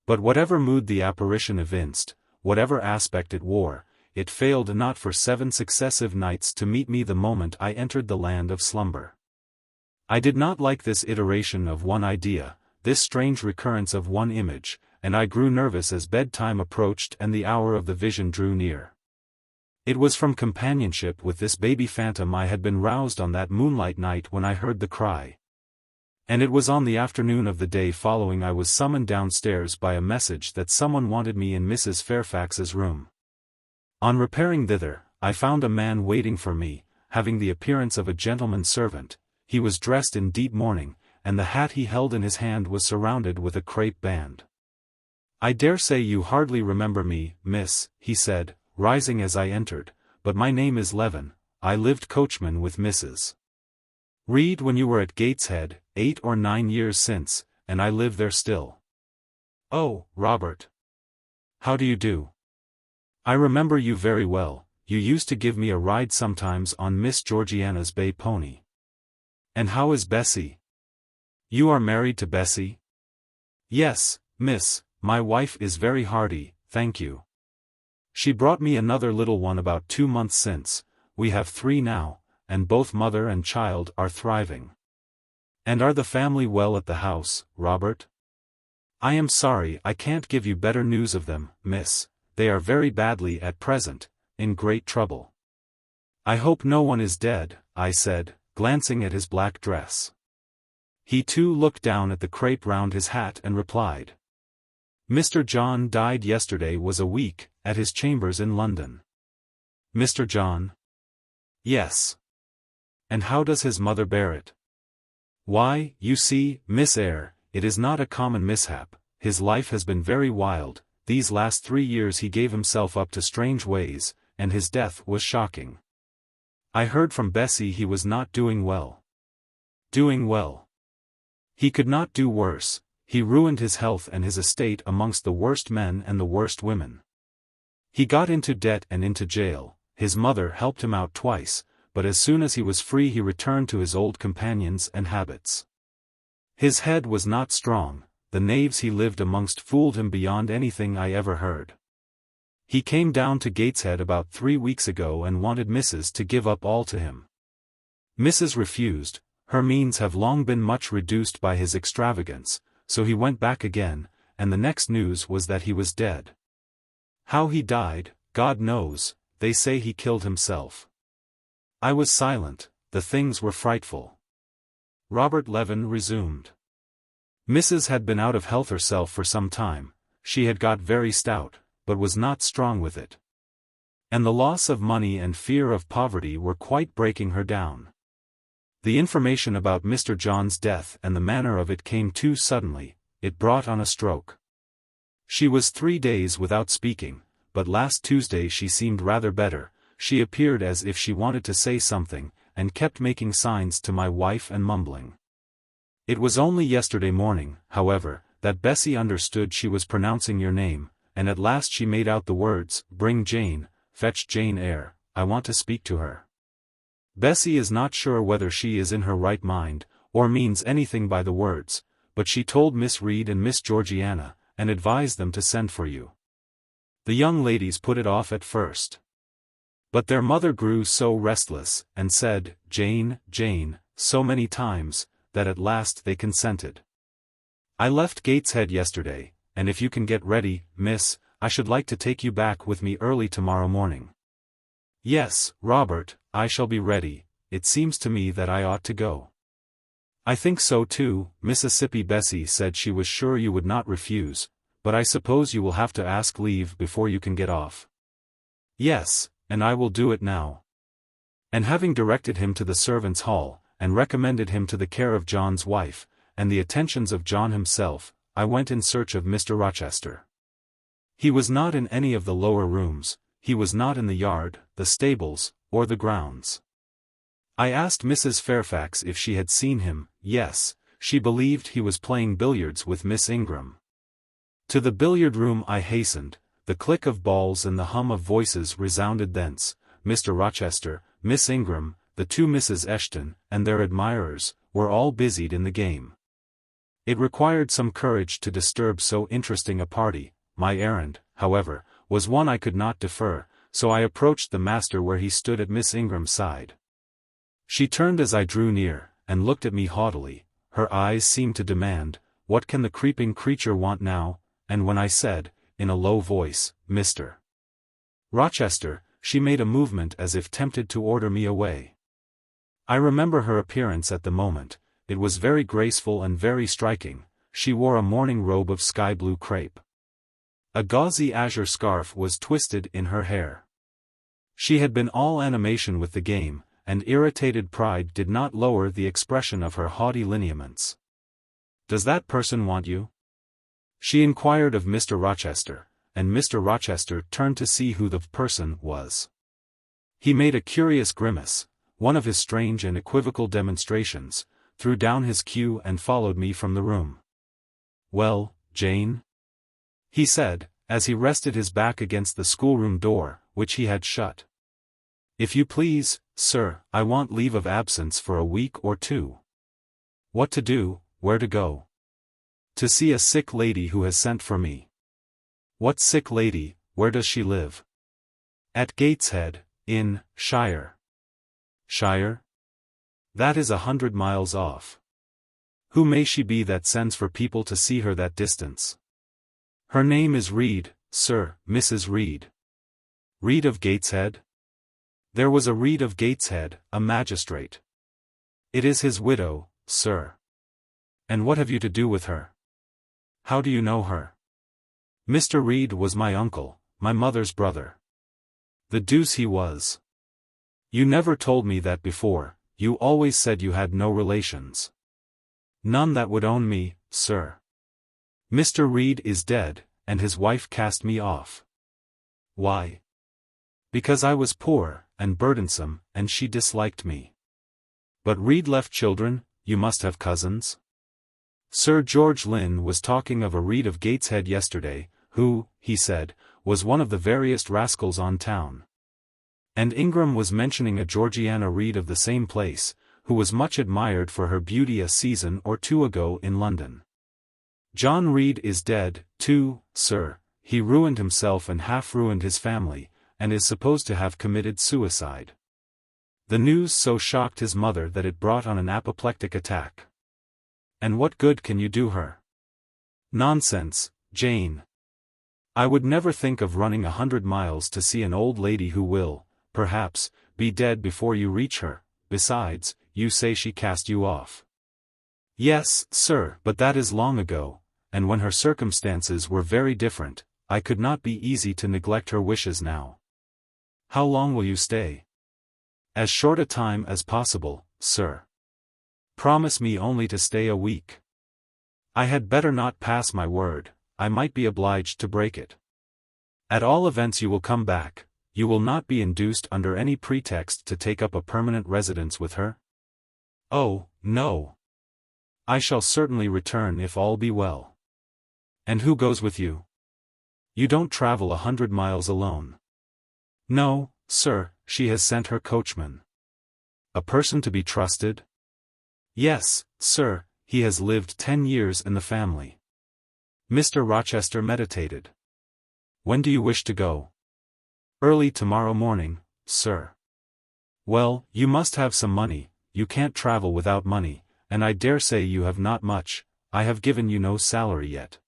But whatever mood the apparition evinced, whatever aspect it wore, it failed not for 7 successive nights to meet me the moment I entered the land of slumber. I did not like this iteration of one idea, this strange recurrence of one image, and I grew nervous as bedtime approached and the hour of the vision drew near. It was from companionship with this baby phantom I had been roused on that moonlight night when I heard the cry. And it was on the afternoon of the day following I was summoned downstairs by a message that someone wanted me in Mrs. Fairfax's room. On repairing thither, I found a man waiting for me, having the appearance of a gentleman's servant. He was dressed in deep mourning, and the hat he held in his hand was surrounded with a crape band. "I dare say you hardly remember me, miss," he said, rising as I entered, "but my name is Levin. I lived coachman with Mrs. Reed when you were at Gateshead, 8 or 9 years since, and I live there still." "Oh, Robert. How do you do? I remember you very well. You used to give me a ride sometimes on Miss Georgiana's bay pony. And how is Bessie? You are married to Bessie?" "Yes, miss, my wife is very hearty, thank you. She brought me another little one about 2 months since. We have 3 now, and both mother and child are thriving." "And are the family well at the house, Robert?" "I am sorry I can't give you better news of them, miss. They are very badly at present, in great trouble." "I hope no one is dead," I said, glancing at his black dress. He too looked down at the crape round his hat and replied, "Mr. John died yesterday was a week, at his chambers in London." "Mr. John?" "Yes." "And how does his mother bear it?" "Why, you see, Miss Eyre, it is not a common mishap. His life has been very wild. These last 3 years he gave himself up to strange ways, and his death was shocking. I heard from Bessie he was not doing well." "Doing well? He could not do worse. He ruined his health and his estate amongst the worst men and the worst women. He got into debt and into jail. His mother helped him out twice, but as soon as he was free he returned to his old companions and habits. His head was not strong. The knaves he lived amongst fooled him beyond anything I ever heard. He came down to Gateshead about 3 weeks ago and wanted Mrs. to give up all to him. Mrs. refused. Her means have long been much reduced by his extravagance, so he went back again, and the next news was that he was dead. How he died, God knows. They say he killed himself." I was silent. The things were frightful. Robert Levin resumed. "Mrs. had been out of health herself for some time. She had got very stout, but was not strong with it. And the loss of money and fear of poverty were quite breaking her down. The information about Mr. John's death and the manner of it came too suddenly. It brought on a stroke. She was 3 days without speaking, but last Tuesday she seemed rather better. She appeared as if she wanted to say something, and kept making signs to my wife and mumbling. It was only yesterday morning, however, that Bessie understood she was pronouncing your name, and at last she made out the words, 'Bring Jane, fetch Jane Eyre, I want to speak to her.' Bessie is not sure whether she is in her right mind, or means anything by the words, but she told Miss Reed and Miss Georgiana, and advised them to send for you. The young ladies put it off at first. But their mother grew so restless, and said, 'Jane, Jane,' so many times, that at last they consented. I left Gateshead yesterday, and if you can get ready, miss, I should like to take you back with me early tomorrow morning." "Yes, Robert, I shall be ready. It seems to me that I ought to go." "I think so too, Mississippi Bessie said she was sure you would not refuse, but I suppose you will have to ask leave before you can get off." "Yes, and I will do it now." And having directed him to the servants' hall, and recommended him to the care of John's wife, and the attentions of John himself, I went in search of Mr. Rochester. He was not in any of the lower rooms, he was not in the yard, the stables, or the grounds. I asked Mrs. Fairfax if she had seen him. Yes, she believed he was playing billiards with Miss Ingram. To the billiard room I hastened, the click of balls and the hum of voices resounded thence. Mr. Rochester, Miss Ingram, the two Misses Eshton, and their admirers, were all busied in the game. It required some courage to disturb so interesting a party. My errand, however, was one I could not defer, so I approached the master where he stood at Miss Ingram's side. She turned as I drew near, and looked at me haughtily. Her eyes seemed to demand, "What can the creeping creature want now?" And when I said, in a low voice, "Mr. Rochester," she made a movement as if tempted to order me away. I remember her appearance at the moment. It was very graceful and very striking. She wore a morning robe of sky-blue crepe. A gauzy azure scarf was twisted in her hair. She had been all animation with the game, and irritated pride did not lower the expression of her haughty lineaments. "Does that person want you?" she inquired of Mr. Rochester, and Mr. Rochester turned to see who the person was. He made a curious grimace, one of his strange and equivocal demonstrations, threw down his cue and followed me from the room. "Well, Jane?" he said, as he rested his back against the schoolroom door, which he had shut. "If you please, sir, I want leave of absence for a week or two." "What to do, where to go?" "To see a sick lady who has sent for me." "What sick lady, where does she live?" "At Gateshead, in Shire." "Shire? That is 100 miles off. Who may she be that sends for people to see her that distance?" "Her name is Reed, sir, Mrs. Reed." "Reed of Gateshead?" "There was a Reed of Gateshead, a magistrate." "It is his widow, sir." "And what have you to do with her? How do you know her?" "Mr. Reed was my uncle, my mother's brother." "The deuce he was. You never told me that before, you always said you had no relations." "None that would own me, sir. Mr. Reed is dead, and his wife cast me off." "Why?" "Because I was poor, and burdensome, and she disliked me." "But Reed left children, you must have cousins?" "Sir George Lynn was talking of a Reed of Gateshead yesterday, who, he said, was one of the veriest rascals on town. And Ingram was mentioning a Georgiana Reed of the same place, who was much admired for her beauty a season or two ago in London. John Reed is dead, too, sir. He ruined himself and half-ruined his family, and is supposed to have committed suicide. The news so shocked his mother that it brought on an apoplectic attack." "And what good can you do her?" "Nonsense, Jane. I would never think of running 100 miles to see an old lady who will, perhaps, be dead before you reach her. Besides, you say she cast you off." "Yes, sir, but that is long ago, and when her circumstances were very different, I could not be easy to neglect her wishes now." "How long will you stay?" "As short a time as possible, sir." "Promise me only to stay a week." "I had better not pass my word, I might be obliged to break it." "At all events you will come back, you will not be induced under any pretext to take up a permanent residence with her?" "Oh, no. I shall certainly return if all be well." "And who goes with you? You don't travel 100 miles alone." "No, sir, she has sent her coachman." "A person to be trusted?" "Yes, sir, he has lived 10 years in the family." Mr. Rochester meditated. "When do you wish to go?" "Early tomorrow morning, sir." "Well, you must have some money, you can't travel without money, and I dare say you have not much. I have given you no salary yet."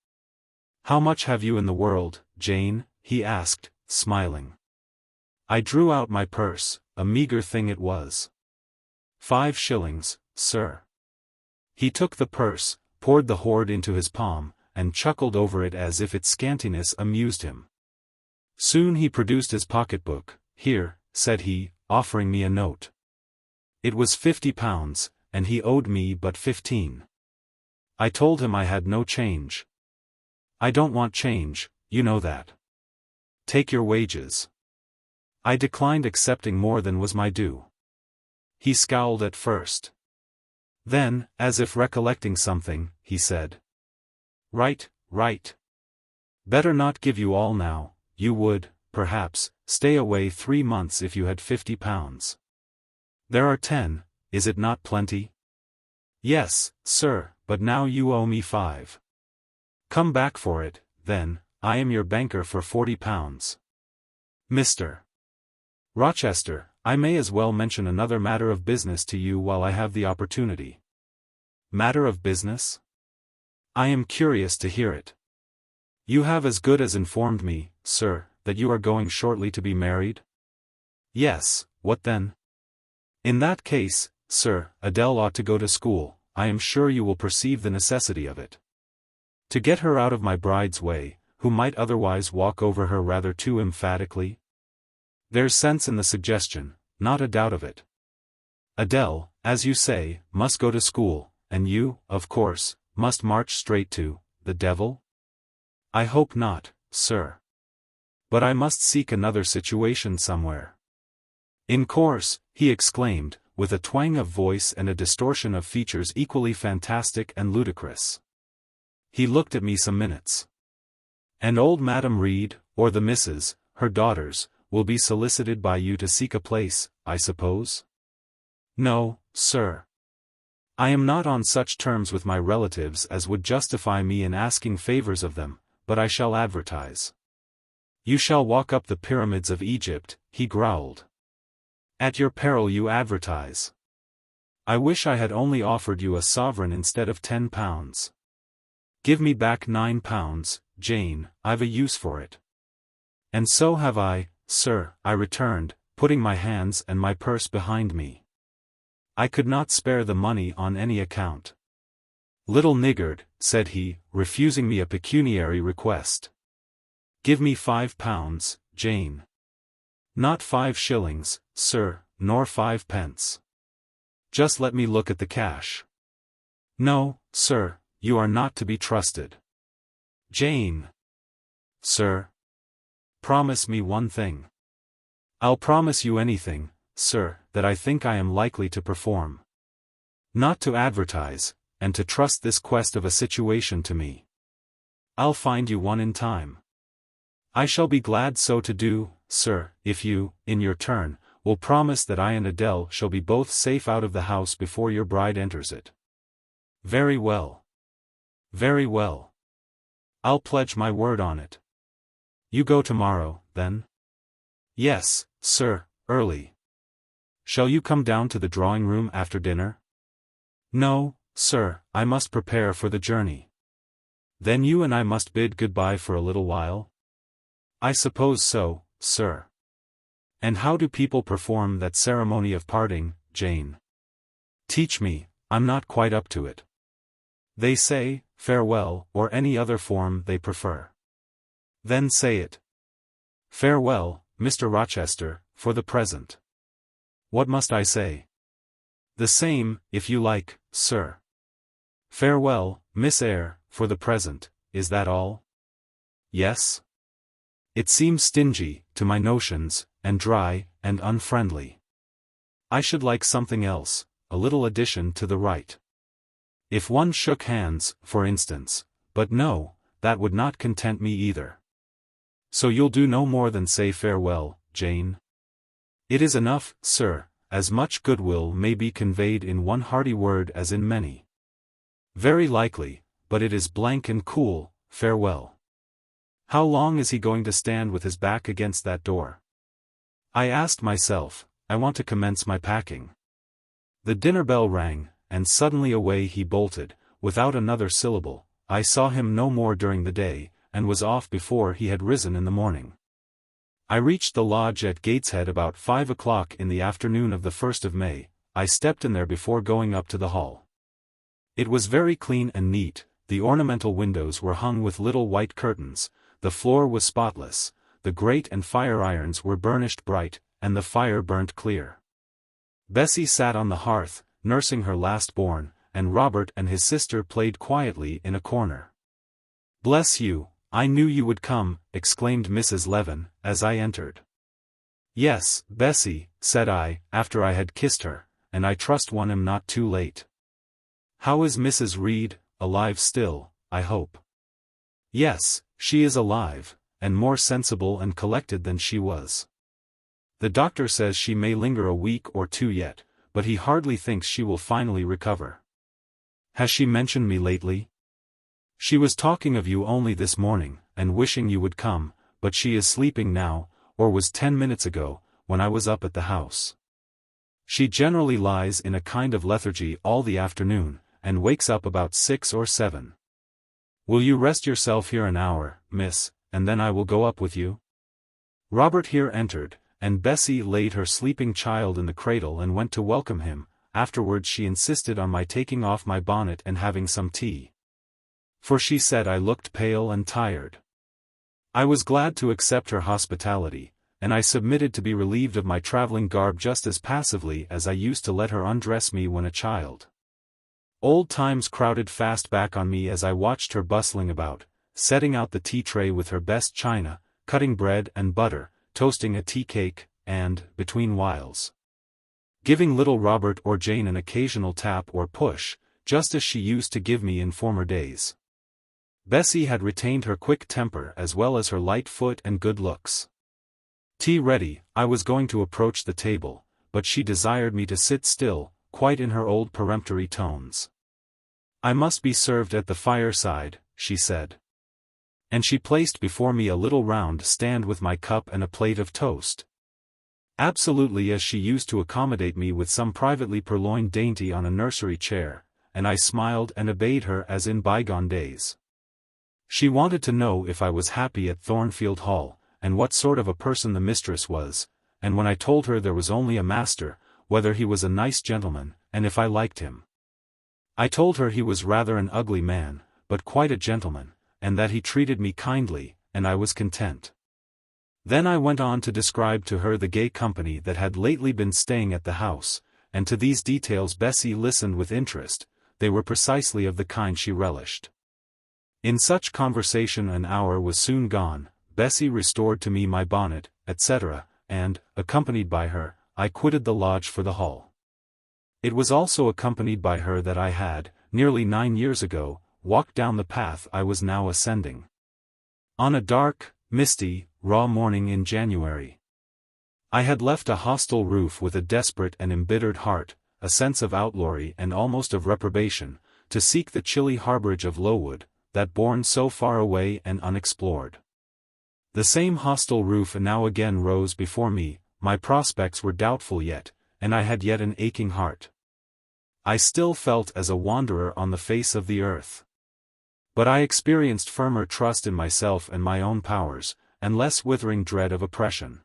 "How much have you in the world, Jane?" he asked, smiling. I drew out my purse, a meager thing it was. 5 shillings, sir." He took the purse, poured the hoard into his palm, and chuckled over it as if its scantiness amused him. Soon he produced his pocketbook. "Here," said he, offering me a note. It was £50, and he owed me but 15. I told him I had no change. I don't want change, you know that. Take your wages. I declined accepting more than was my due. He scowled at first. Then, as if recollecting something, he said, Right. Better not give you all now. You would, perhaps, stay away 3 months if you had £50. There are 10, is it not plenty? Yes, sir, but now you owe me 5. Come back for it, then. I am your banker for £40. Mr. Rochester, I may as well mention another matter of business to you while I have the opportunity. Matter of business? I am curious to hear it. You have as good as informed me, sir, that you are going shortly to be married? Yes, what then? In that case, sir, Adele ought to go to school. I am sure you will perceive the necessity of it. To get her out of my bride's way, who might otherwise walk over her rather too emphatically? There's sense in the suggestion, not a doubt of it. Adele, as you say, must go to school, and you, of course, must march straight to the devil? I hope not, sir. But I must seek another situation somewhere. In course, he exclaimed, with a twang of voice and a distortion of features equally fantastic and ludicrous. He looked at me some minutes. And old Madam Reed, or the misses, her daughters, will be solicited by you to seek a place, I suppose? No, sir. I am not on such terms with my relatives as would justify me in asking favors of them, but I shall advertise. You shall walk up the pyramids of Egypt, he growled. At your peril you advertise. I wish I had only offered you a sovereign instead of £10. Give me back £9, Jane, I've a use for it. And so have I, sir, I returned, putting my hands and my purse behind me. I could not spare the money on any account. Little niggard, said he, refusing me a pecuniary request. Give me £5, Jane. Not 5 shillings, sir, nor 5 pence. Just let me look at the cash. No, sir, you are not to be trusted. Jane. Sir. Promise me one thing. I'll promise you anything, sir, that I think I am likely to perform. Not to advertise, and to trust this quest of a situation to me. I'll find you one in time. I shall be glad so to do, sir, if you, in your turn, will promise that I and Adele shall be both safe out of the house before your bride enters it. Very well. Very well. I'll pledge my word on it. You go tomorrow, then? Yes, sir, early. Shall you come down to the drawing-room after dinner? No, sir, I must prepare for the journey. Then you and I must bid goodbye for a little while? I suppose so, sir. And how do people perform that ceremony of parting, Jane? Teach me, I'm not quite up to it. They say, farewell, or any other form they prefer. Then say it. Farewell, Mr. Rochester, for the present. What must I say? The same, if you like, sir. Farewell, Miss Eyre, for the present, is that all? Yes? It seems stingy, to my notions, and dry, and unfriendly. I should like something else, a little addition to the rite. If one shook hands, for instance, but no, that would not content me either. So you'll do no more than say farewell, Jane? It is enough, sir, as much goodwill may be conveyed in one hearty word as in many. Very likely, but it is blank and cool, farewell. How long is he going to stand with his back against that door? I asked myself. I want to commence my packing. The dinner bell rang, and suddenly away he bolted, without another syllable. I saw him no more during the day, and was off before he had risen in the morning. I reached the lodge at Gateshead about 5 o'clock in the afternoon of the 1st of May. I stepped in there before going up to the hall. It was very clean and neat. The ornamental windows were hung with little white curtains, the floor was spotless, the grate and fire irons were burnished bright, and the fire burnt clear. Bessie sat on the hearth, nursing her last-born, and Robert and his sister played quietly in a corner. "Bless you, I knew you would come," exclaimed Mrs. Levin, as I entered. "Yes, Bessie," said I, after I had kissed her, "and I trust one am not too late. How is Mrs. Reed, alive still, I hope?" "Yes, she is alive, and more sensible and collected than she was. The doctor says she may linger a week or two yet, but he hardly thinks she will finally recover." "Has she mentioned me lately?" "She was talking of you only this morning, and wishing you would come, but she is sleeping now, or was 10 minutes ago, when I was up at the house. She generally lies in a kind of lethargy all the afternoon, and wakes up about 6 or 7. Will you rest yourself here an hour, miss, and then I will go up with you?" Robert here entered, and Bessie laid her sleeping child in the cradle and went to welcome him. Afterwards she insisted on my taking off my bonnet and having some tea, for she said I looked pale and tired. I was glad to accept her hospitality, and I submitted to be relieved of my traveling garb just as passively as I used to let her undress me when a child. Old times crowded fast back on me as I watched her bustling about, setting out the tea tray with her best china, cutting bread and butter, toasting a tea cake, and, between whiles, giving little Robert or Jane an occasional tap or push, just as she used to give me in former days. Bessie had retained her quick temper as well as her light foot and good looks. Tea ready, I was going to approach the table, but she desired me to sit still, quite in her old peremptory tones. "I must be served at the fireside," she said. And she placed before me a little round stand with my cup and a plate of toast. Absolutely as she used to accommodate me with some privately purloined dainty on a nursery chair, and I smiled and obeyed her as in bygone days. She wanted to know if I was happy at Thornfield Hall, and what sort of a person the mistress was, and when I told her there was only a master, whether he was a nice gentleman, and if I liked him. I told her he was rather an ugly man, but quite a gentleman, and that he treated me kindly, and I was content. Then I went on to describe to her the gay company that had lately been staying at the house, and to these details Bessie listened with interest. They were precisely of the kind she relished. In such conversation an hour was soon gone. Bessie restored to me my bonnet, etc., and, accompanied by her, I quitted the lodge for the hall. It was also accompanied by her that I had, nearly 9 years ago, walked down the path I was now ascending. On a dark, misty, raw morning in January. I had left a hostile roof with a desperate and embittered heart, a sense of outlawry and almost of reprobation, to seek the chilly harbourage of Lowood, that bourne so far away and unexplored. The same hostile roof now again rose before me. My prospects were doubtful yet, and I had yet an aching heart. I still felt as a wanderer on the face of the earth. But I experienced firmer trust in myself and my own powers, and less withering dread of oppression.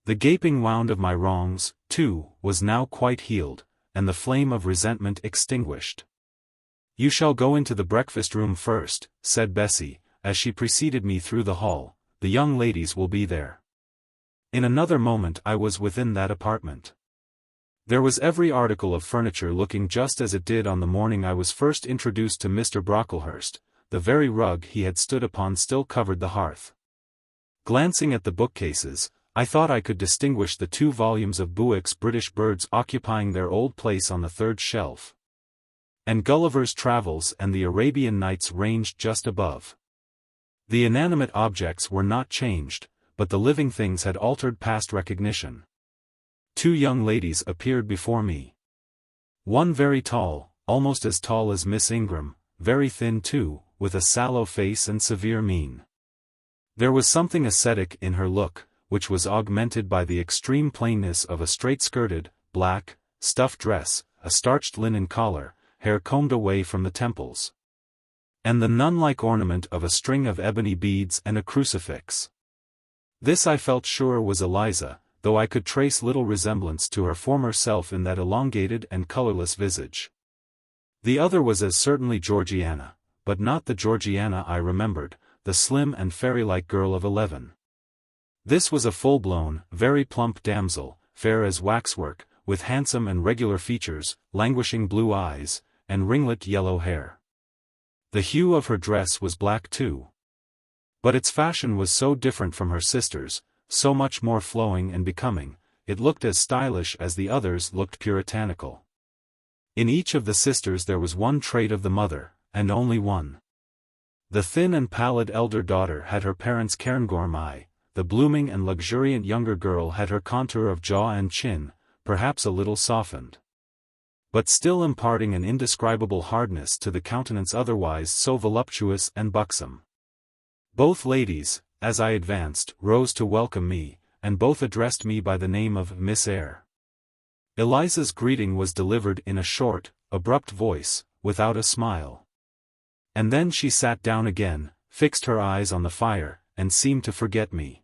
The gaping wound of my wrongs, too, was now quite healed, and the flame of resentment extinguished. "You shall go into the breakfast-room first," said Bessie, as she preceded me through the hall. "The young ladies will be there." In another moment I was within that apartment. There was every article of furniture looking just as it did on the morning I was first introduced to Mr. Brocklehurst. The very rug he had stood upon still covered the hearth. Glancing at the bookcases, I thought I could distinguish the 2 volumes of Bewick's British Birds occupying their old place on the 3rd shelf, and Gulliver's Travels and the Arabian Nights ranged just above. The inanimate objects were not changed, but the living things had altered past recognition. 2 young ladies appeared before me. One very tall, almost as tall as Miss Ingram, very thin too, with a sallow face and severe mien. There was something ascetic in her look, which was augmented by the extreme plainness of a straight-skirted, black, stuff dress, a starched linen collar, hair combed away from the temples, and the nun-like ornament of a string of ebony beads and a crucifix. This I felt sure was Eliza, though I could trace little resemblance to her former self in that elongated and colorless visage. The other was as certainly Georgiana, but not the Georgiana I remembered, the slim and fairy-like girl of 11. This was a full-blown, very plump damsel, fair as waxwork, with handsome and regular features, languishing blue eyes, and ringlet yellow hair. The hue of her dress was black too. But its fashion was so different from her sister's, so much more flowing and becoming, it looked as stylish as the others looked puritanical. In each of the sisters there was one trait of the mother, and only one. The thin and pallid elder daughter had her parents' cairngorm eye, the blooming and luxuriant younger girl had her contour of jaw and chin, perhaps a little softened, but still imparting an indescribable hardness to the countenance otherwise so voluptuous and buxom. Both ladies, as I advanced, rose to welcome me, and both addressed me by the name of Miss Eyre. Eliza's greeting was delivered in a short, abrupt voice, without a smile. And then she sat down again, fixed her eyes on the fire, and seemed to forget me.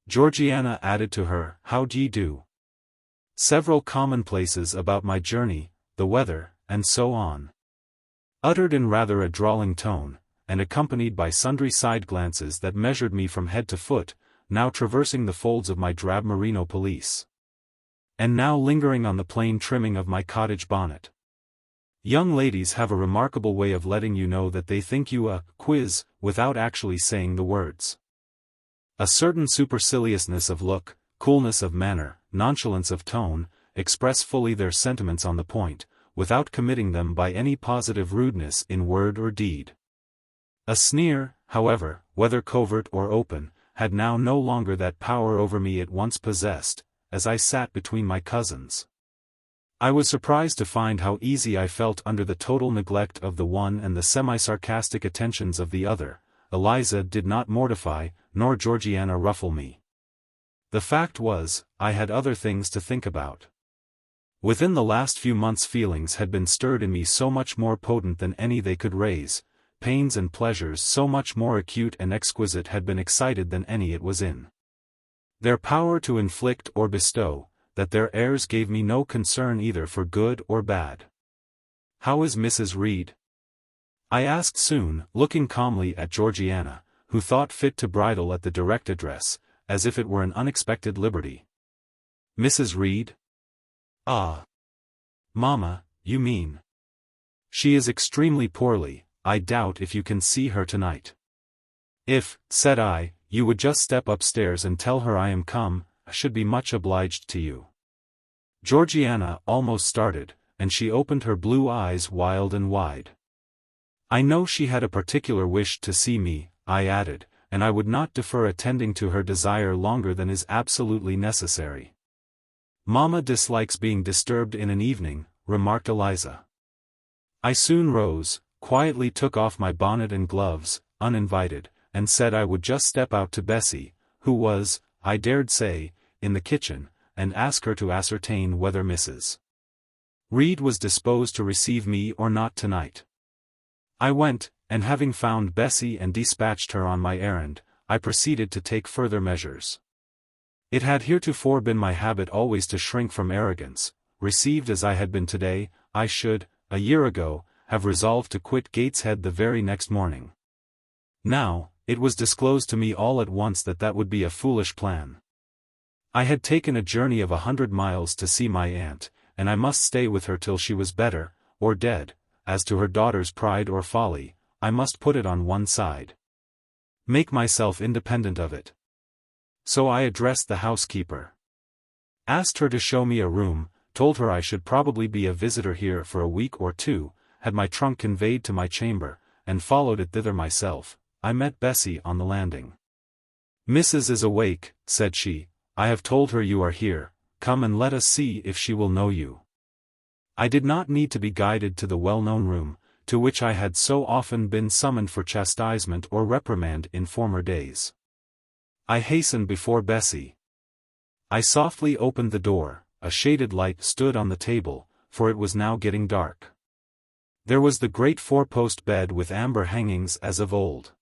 Georgiana added to her, "How d'ye do?" Several commonplaces about my journey, the weather, and so on. Uttered in rather a drawling tone, and accompanied by sundry side glances that measured me from head to foot, now traversing the folds of my drab merino pelisse, and now lingering on the plain trimming of my cottage bonnet. Young ladies have a remarkable way of letting you know that they think you a quiz, without actually saying the words. A certain superciliousness of look, coolness of manner, nonchalance of tone, express fully their sentiments on the point, without committing them by any positive rudeness in word or deed. A sneer, however, whether covert or open, had now no longer that power over me it once possessed, as I sat between my cousins. I was surprised to find how easy I felt under the total neglect of the one and the semi-sarcastic attentions of the other. Eliza did not mortify, nor Georgiana ruffle me. The fact was, I had other things to think about. Within the last few months feelings had been stirred in me so much more potent than any they could raise, pains and pleasures so much more acute and exquisite had been excited than any it was in their power to inflict or bestow, that their airs gave me no concern either for good or bad. "How is Mrs. Reed?" I asked soon, looking calmly at Georgiana, who thought fit to bridle at the direct address, as if it were an unexpected liberty. "Mrs. Reed? Ah! Mamma, you mean. She is extremely poorly. I doubt if you can see her tonight." "If," said I, "you would just step upstairs and tell her I am come, I should be much obliged to you." Georgiana almost started, and she opened her blue eyes wild and wide. "I know she had a particular wish to see me," I added, "and I would not defer attending to her desire longer than is absolutely necessary." "Mamma dislikes being disturbed in an evening," remarked Eliza. I soon rose, quietly took off my bonnet and gloves, uninvited, and said I would just step out to Bessie, who was, I dared say, in the kitchen, and ask her to ascertain whether Mrs. Reed was disposed to receive me or not tonight. I went, and having found Bessie and dispatched her on my errand, I proceeded to take further measures. It had heretofore been my habit always to shrink from arrogance. Received as I had been today, I should, a year ago, have resolved to quit Gateshead the very next morning. Now, it was disclosed to me all at once that that would be a foolish plan. I had taken a journey of 100 miles to see my aunt, and I must stay with her till she was better, or dead. As to her daughter's pride or folly, I must put it on one side. Make myself independent of it. So I addressed the housekeeper. Asked her to show me a room, told her I should probably be a visitor here for a week or two, had my trunk conveyed to my chamber, and followed it thither myself. I met Bessie on the landing. "Mrs. is awake," said she. "I have told her you are here. Come and let us see if she will know you." I did not need to be guided to the well-known room, to which I had so often been summoned for chastisement or reprimand in former days. I hastened before Bessie. I softly opened the door. A shaded light stood on the table, for it was now getting dark. There was the great four-post bed with amber hangings as of old.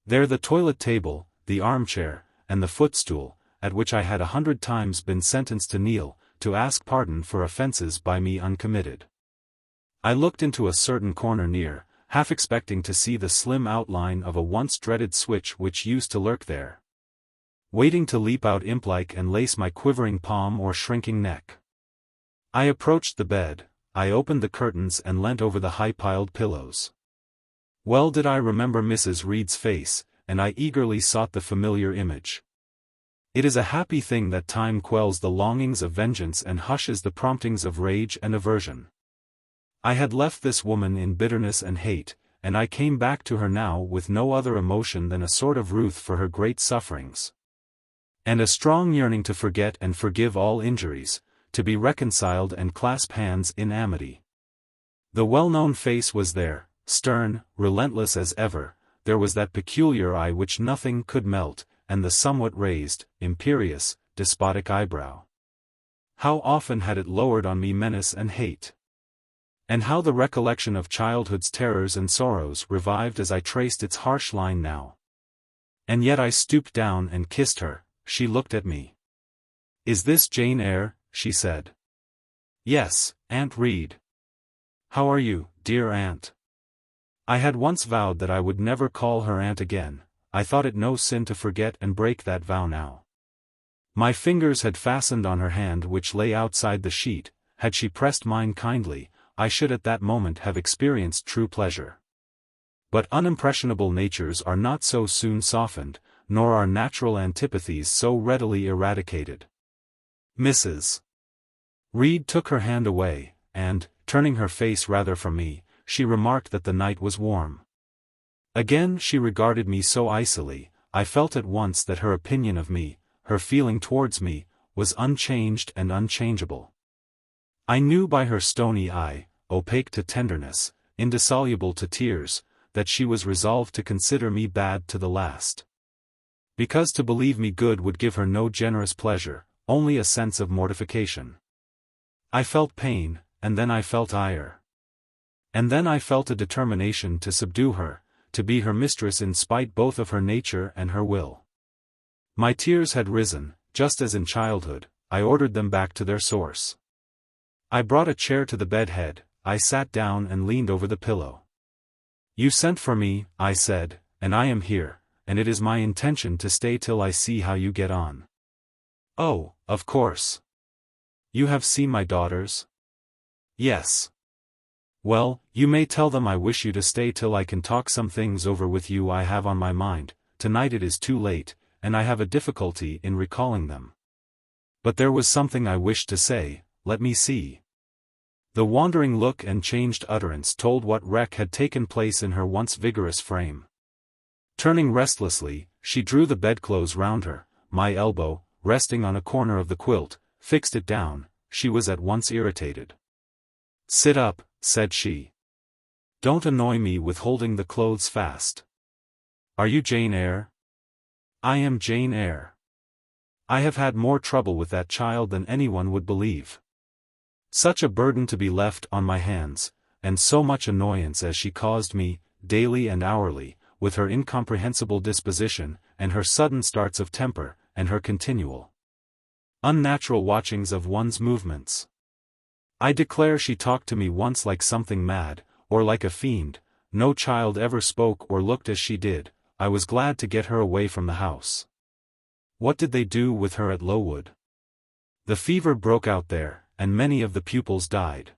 There the toilet table, the armchair, and the footstool, at which I had 100 times been sentenced to kneel, to ask pardon for offences by me uncommitted. I looked into a certain corner near, half expecting to see the slim outline of a once dreaded switch which used to lurk there, waiting to leap out imp-like and lace my quivering palm or shrinking neck. I approached the bed, I opened the curtains and leant over the high-piled pillows. Well did I remember Mrs. Reed's face, and I eagerly sought the familiar image. It is a happy thing that time quells the longings of vengeance and hushes the promptings of rage and aversion. I had left this woman in bitterness and hate, and I came back to her now with no other emotion than a sort of ruth for her great sufferings, and a strong yearning to forget and forgive all injuries, to be reconciled and clasp hands in amity. The well-known face was there, stern, relentless as ever. There was that peculiar eye which nothing could melt, and the somewhat raised, imperious, despotic eyebrow. How often had it lowered on me menace and hate! And how the recollection of childhood's terrors and sorrows revived as I traced its harsh line now. And yet I stooped down and kissed her. She looked at me. "Is this Jane Eyre?" she said. "Yes, Aunt Reed." "How are you, dear aunt?" I had once vowed that I would never call her aunt again. I thought it no sin to forget and break that vow now. My fingers had fastened on her hand which lay outside the sheet. Had she pressed mine kindly, I should at that moment have experienced true pleasure. But unimpressionable natures are not so soon softened, nor are natural antipathies so readily eradicated. Mrs. Reed took her hand away, and, turning her face rather from me, she remarked that the night was warm. Again she regarded me so icily. I felt at once that her opinion of me, her feeling towards me, was unchanged and unchangeable. I knew by her stony eye, opaque to tenderness, indissoluble to tears, that she was resolved to consider me bad to the last. Because to believe me good would give her no generous pleasure, only a sense of mortification. I felt pain, and then I felt ire. And then I felt a determination to subdue her, to be her mistress in spite both of her nature and her will. My tears had risen, just as in childhood. I ordered them back to their source. I brought a chair to the bed head, I sat down and leaned over the pillow. "You sent for me," I said, "and I am here, and it is my intention to stay till I see how you get on." "Oh, of course. You have seen my daughters?" "Yes." "Well, you may tell them I wish you to stay till I can talk some things over with you I have on my mind. Tonight it is too late, and I have a difficulty in recalling them. But there was something I wished to say. Let me see." The wandering look and changed utterance told what wreck had taken place in her once vigorous frame. Turning restlessly, she drew the bedclothes round her. My elbow, resting on a corner of the quilt, fixed it down. She was at once irritated. "Sit up," said she. "Don't annoy me with holding the clothes fast. Are you Jane Eyre?" "I am Jane Eyre. I have had more trouble with that child than anyone would believe. Such a burden to be left on my hands, and so much annoyance as she caused me, daily and hourly, with her incomprehensible disposition, and her sudden starts of temper, and her continual, unnatural watchings of one's movements. I declare she talked to me once like something mad, or like a fiend. No child ever spoke or looked as she did. I was glad to get her away from the house." "What did they do with her at Lowood?" "The fever broke out there, and many of the pupils died.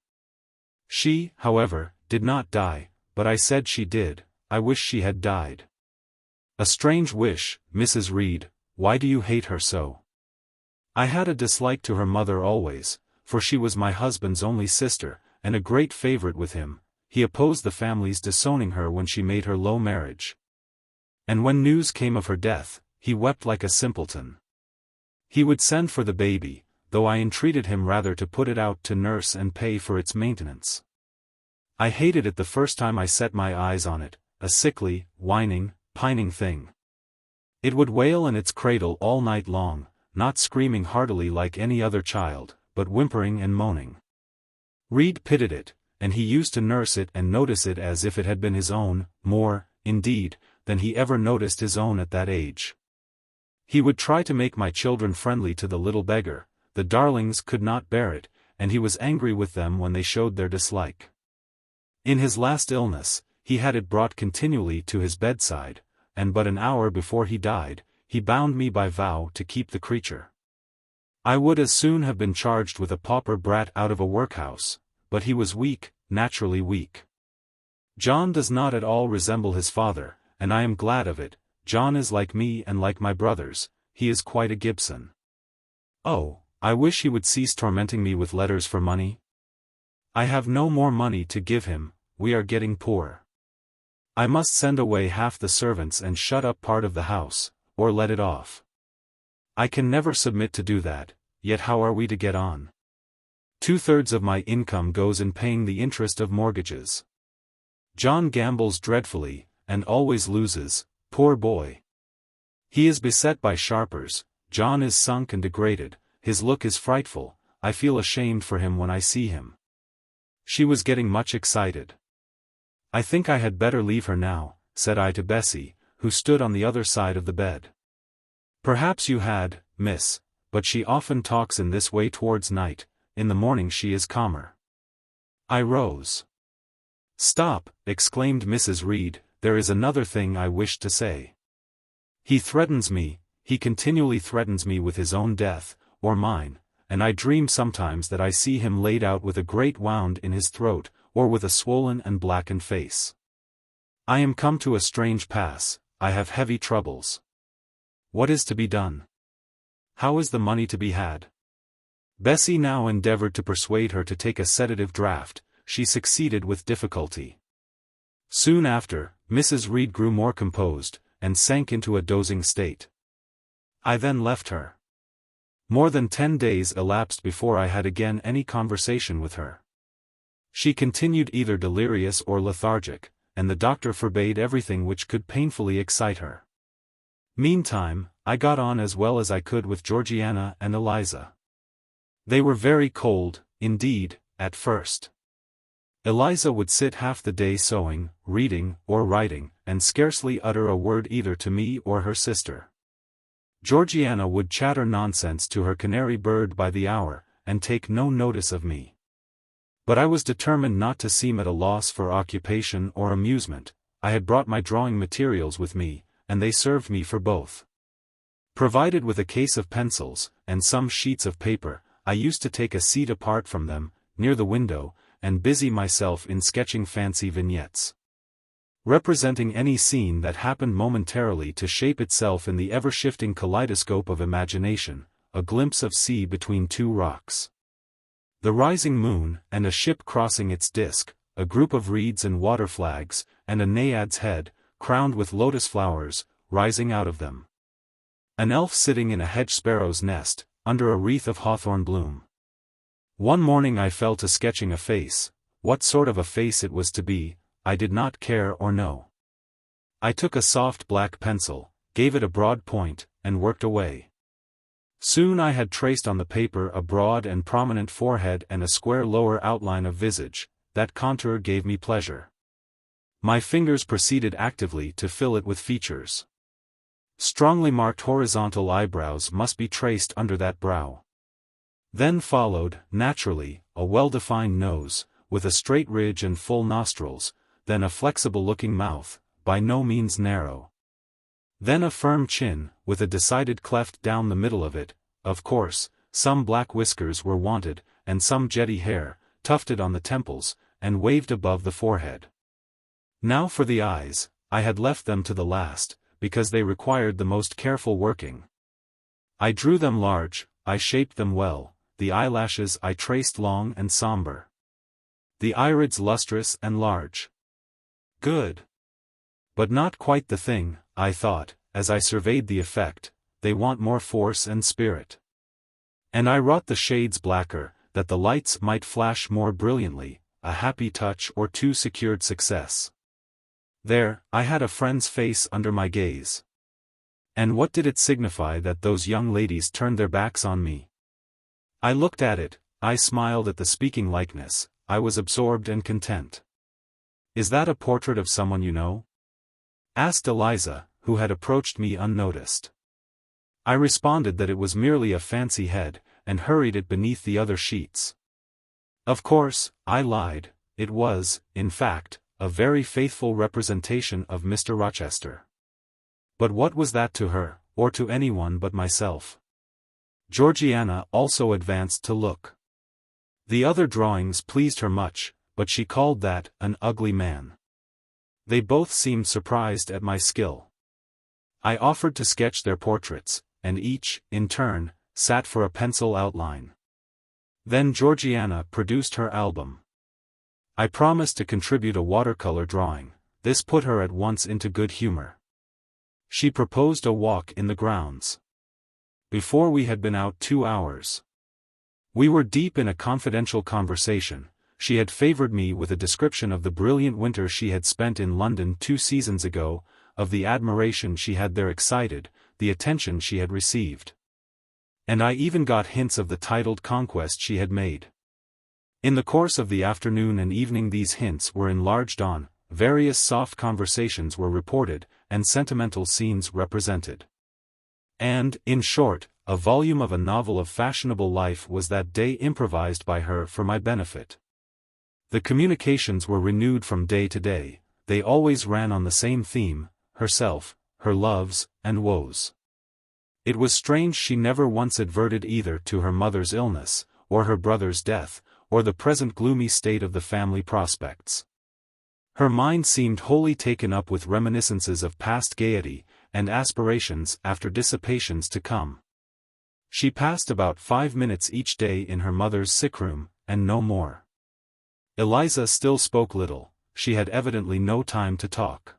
She, however, did not die, but I said she did. I wish she had died." "A strange wish, Mrs. Reed. Why do you hate her so?" "I had a dislike to her mother always, for she was my husband's only sister, and a great favorite with him. He opposed the family's disowning her when she made her low marriage. And when news came of her death, he wept like a simpleton. He would send for the baby, though I entreated him rather to put it out to nurse and pay for its maintenance. I hated it the first time I set my eyes on it, a sickly, whining, pining thing. It would wail in its cradle all night long, not screaming heartily like any other child, but whimpering and moaning. Reed pitied it, and he used to nurse it and notice it as if it had been his own, more, indeed, than he ever noticed his own at that age. He would try to make my children friendly to the little beggar. The darlings could not bear it, and he was angry with them when they showed their dislike. In his last illness, he had it brought continually to his bedside, and but an hour before he died, he bound me by vow to keep the creature. I would as soon have been charged with a pauper brat out of a workhouse, but he was weak, naturally weak. John does not at all resemble his father, and I am glad of it. John is like me and like my brothers, he is quite a Gibson. Oh, I wish he would cease tormenting me with letters for money. I have no more money to give him, we are getting poor. I must send away half the servants and shut up part of the house, or let it off. I can never submit to do that, yet how are we to get on? 2/3 of my income goes in paying the interest of mortgages. John gambles dreadfully, and always loses, poor boy. He is beset by sharpers. John is sunk and degraded, his look is frightful, I feel ashamed for him when I see him. She was getting much excited. I think I had better leave her now, said I to Bessie, who stood on the other side of the bed. Perhaps you had, miss, but she often talks in this way towards night, in the morning she is calmer. I rose. Stop, exclaimed Mrs. Reed, there is another thing I wish to say. He threatens me, he continually threatens me with his own death, or mine, and I dream sometimes that I see him laid out with a great wound in his throat, or with a swollen and blackened face. I am come to a strange pass, I have heavy troubles. What is to be done? How is the money to be had? Bessie now endeavored to persuade her to take a sedative draught, she succeeded with difficulty. Soon after, Mrs. Reed grew more composed, and sank into a dozing state. I then left her. More than 10 days elapsed before I had again any conversation with her. She continued either delirious or lethargic, and the doctor forbade everything which could painfully excite her. Meantime, I got on as well as I could with Georgiana and Eliza. They were very cold, indeed, at first. Eliza would sit half the day sewing, reading, or writing, and scarcely utter a word either to me or her sister. Georgiana would chatter nonsense to her canary bird by the hour, and take no notice of me. But I was determined not to seem at a loss for occupation or amusement. I had brought my drawing materials with me, and they served me for both. Provided with a case of pencils, and some sheets of paper, I used to take a seat apart from them, near the window, and busy myself in sketching fancy vignettes, representing any scene that happened momentarily to shape itself in the ever-shifting kaleidoscope of imagination, a glimpse of sea between two rocks, the rising moon, and a ship crossing its disk, a group of reeds and water flags, and a naiad's head, crowned with lotus flowers, rising out of them. An elf sitting in a hedge sparrow's nest, under a wreath of hawthorn bloom. One morning I fell to sketching a face. What sort of a face it was to be, I did not care or know. I took a soft black pencil, gave it a broad point, and worked away. Soon I had traced on the paper a broad and prominent forehead and a square lower outline of visage. That contour gave me pleasure. My fingers proceeded actively to fill it with features. Strongly marked horizontal eyebrows must be traced under that brow. Then followed, naturally, a well-defined nose, with a straight ridge and full nostrils, then a flexible-looking mouth, by no means narrow. Then a firm chin, with a decided cleft down the middle of it. Of course, some black whiskers were wanted, and some jetty hair, tufted on the temples, and waved above the forehead. Now for the eyes, I had left them to the last, because they required the most careful working. I drew them large, I shaped them well. The eyelashes I traced long and somber. The irids lustrous and large. Good. But not quite the thing, I thought, as I surveyed the effect, they want more force and spirit. And I wrought the shades blacker, that the lights might flash more brilliantly. A happy touch or two secured success. There, I had a friend's face under my gaze. And what did it signify that those young ladies turned their backs on me? I looked at it, I smiled at the speaking likeness, I was absorbed and content. Is that a portrait of someone you know? Asked Eliza, who had approached me unnoticed. I responded that it was merely a fancy head, and hurried it beneath the other sheets. Of course, I lied, it was, in fact, a very faithful representation of Mr. Rochester. But what was that to her, or to anyone but myself? Georgiana also advanced to look. The other drawings pleased her much, but she called that an ugly man. They both seemed surprised at my skill. I offered to sketch their portraits, and each, in turn, sat for a pencil outline. Then Georgiana produced her album. I promised to contribute a watercolor drawing. This put her at once into good humor. She proposed a walk in the grounds. Before we had been out 2 hours. We were deep in a confidential conversation. She had favored me with a description of the brilliant winter she had spent in London 2 seasons ago, of the admiration she had there excited, the attention she had received. And I even got hints of the titled conquest she had made. In the course of the afternoon and evening these hints were enlarged on, various soft conversations were reported, and sentimental scenes represented. And, in short, a volume of a novel of fashionable life was that day improvised by her for my benefit. The communications were renewed from day to day. They always ran on the same theme: herself, her loves, and woes. It was strange she never once adverted either to her mother's illness, or her brother's death, or the present gloomy state of the family prospects. Her mind seemed wholly taken up with reminiscences of past gaiety, and aspirations after dissipations to come. She passed about 5 minutes each day in her mother's sickroom, and no more. Eliza still spoke little. She had evidently no time to talk.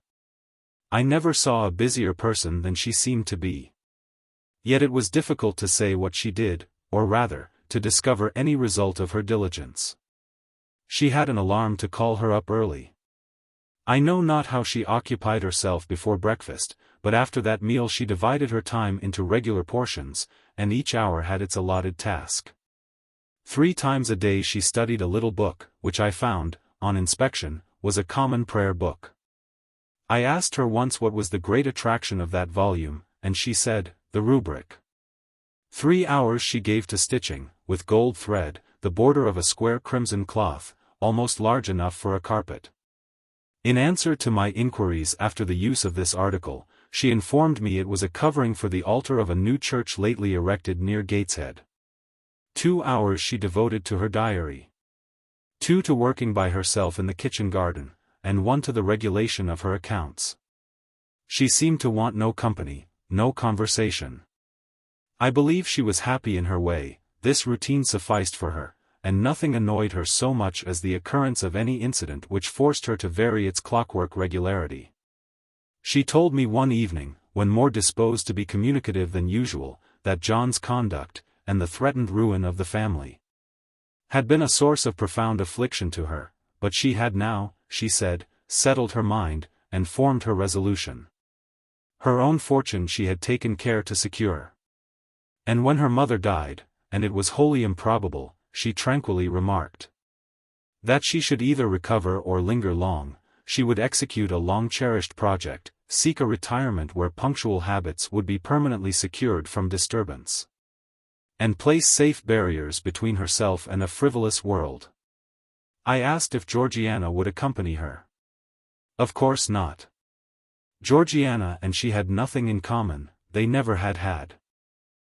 I never saw a busier person than she seemed to be. Yet it was difficult to say what she did, or rather, to discover any result of her diligence. She had an alarm to call her up early. I know not how she occupied herself before breakfast, but after that meal she divided her time into regular portions, and each hour had its allotted task. 3 times a day she studied a little book, which I found, on inspection, was a common prayer book. I asked her once what was the great attraction of that volume, and she said, the rubric. 3 hours she gave to stitching, with gold thread, the border of a square crimson cloth, almost large enough for a carpet. In answer to my inquiries after the use of this article, she informed me it was a covering for the altar of a new church lately erected near Gateshead. 2 hours she devoted to her diary. 2 to working by herself in the kitchen garden, and 1 to the regulation of her accounts. She seemed to want no company, no conversation. I believe she was happy in her way. This routine sufficed for her, and nothing annoyed her so much as the occurrence of any incident which forced her to vary its clockwork regularity. She told me one evening, when more disposed to be communicative than usual, that John's conduct, and the threatened ruin of the family, had been a source of profound affliction to her, but she had now, she said, settled her mind, and formed her resolution. Her own fortune she had taken care to secure. And when her mother died, and it was wholly improbable, she tranquilly remarked that she should either recover or linger long. She would execute a long-cherished project, seek a retirement where punctual habits would be permanently secured from disturbance, and place safe barriers between herself and a frivolous world. I asked if Georgiana would accompany her. Of course not. Georgiana and she had nothing in common, they never had had.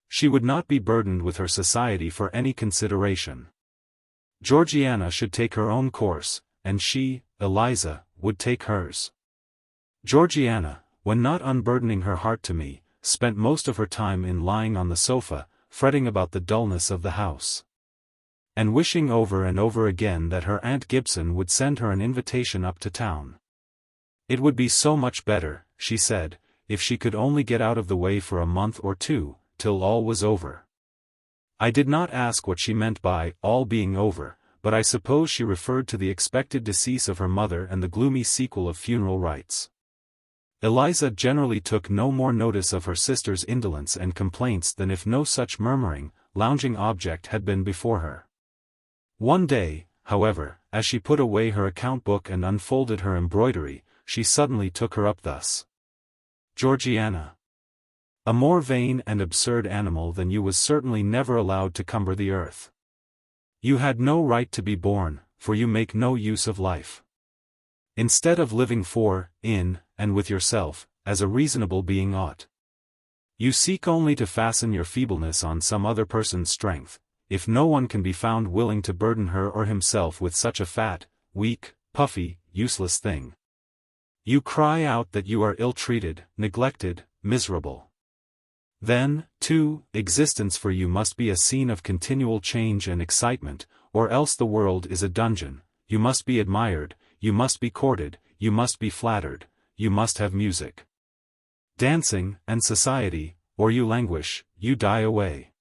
She would not be burdened with her society for any consideration. Georgiana should take her own course, and she, Eliza, would take hers. Georgiana, when not unburdening her heart to me, spent most of her time in lying on the sofa, fretting about the dullness of the house, and wishing over and over again that her Aunt Gibson would send her an invitation up to town. It would be so much better, she said, if she could only get out of the way for a month or 2, till all was over. I did not ask what she meant by all being over, but I suppose she referred to the expected decease of her mother and the gloomy sequel of funeral rites. Eliza generally took no more notice of her sister's indolence and complaints than if no such murmuring, lounging object had been before her. One day, however, as she put away her account book and unfolded her embroidery, she suddenly took her up thus. Georgiana, a more vain and absurd animal than you was certainly never allowed to cumber the earth. You had no right to be born, for you make no use of life. Instead of living for, in, and with yourself, as a reasonable being ought. You seek only to fasten your feebleness on some other person's strength, if no one can be found willing to burden her or himself with such a fat, weak, puffy, useless thing. You cry out that you are ill-treated, neglected, miserable. Then, too, existence for you must be a scene of continual change and excitement, or else the world is a dungeon. You must be admired, you must be courted, you must be flattered, you must have music, dancing, and society, or you languish, you die away.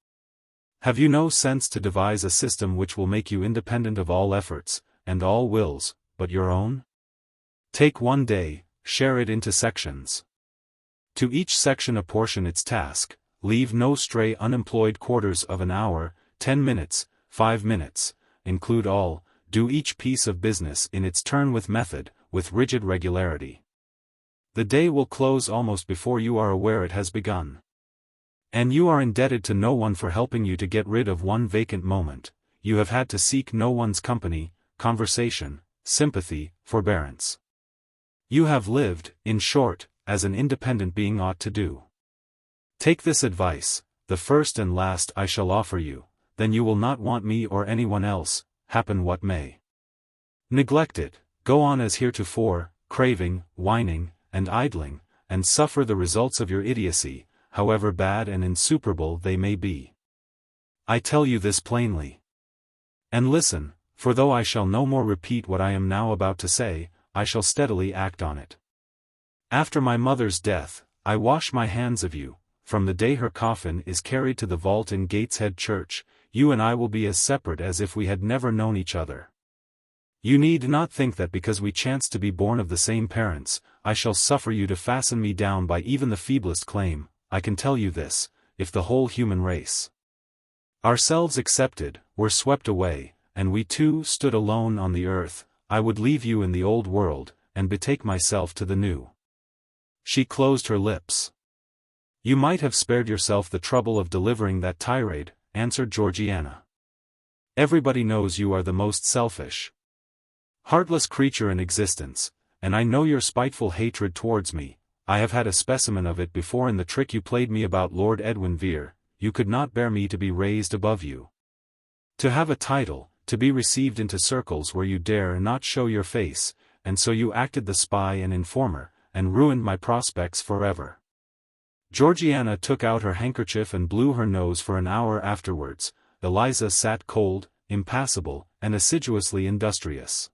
Have you no sense to devise a system which will make you independent of all efforts, and all wills, but your own? Take one day, share it into sections. To each section apportion its task, leave no stray unemployed quarters of an hour, 10 minutes, 5 minutes, include all, do each piece of business in its turn with method, with rigid regularity. The day will close almost before you are aware it has begun. And you are indebted to no one for helping you to get rid of one vacant moment. You have had to seek no one's company, conversation, sympathy, forbearance. You have lived, in short, as an independent being ought to do. Take this advice, the first and last I shall offer you, then you will not want me or anyone else, happen what may. Neglect it, go on as heretofore, craving, whining, and idling, and suffer the results of your idiocy, however bad and insuperable they may be. I tell you this plainly. And listen, for though I shall no more repeat what I am now about to say, I shall steadily act on it. After my mother's death, I wash my hands of you. From the day her coffin is carried to the vault in Gateshead Church, you and I will be as separate as if we had never known each other. You need not think that because we chance to be born of the same parents, I shall suffer you to fasten me down by even the feeblest claim. I can tell you this, if the whole human race, ourselves excepted, were swept away, and we too stood alone on the earth, I would leave you in the old world, and betake myself to the new. She closed her lips. You might have spared yourself the trouble of delivering that tirade, answered Georgiana. Everybody knows you are the most selfish, heartless creature in existence, and I know your spiteful hatred towards me. I have had a specimen of it before in the trick you played me about Lord Edwin Vere. You could not bear me to be raised above you, to have a title, to be received into circles where you dare not show your face, and so you acted the spy and informer, and ruined my prospects forever. Georgiana took out her handkerchief and blew her nose for an hour afterwards. Eliza sat cold, impassible, and assiduously industrious.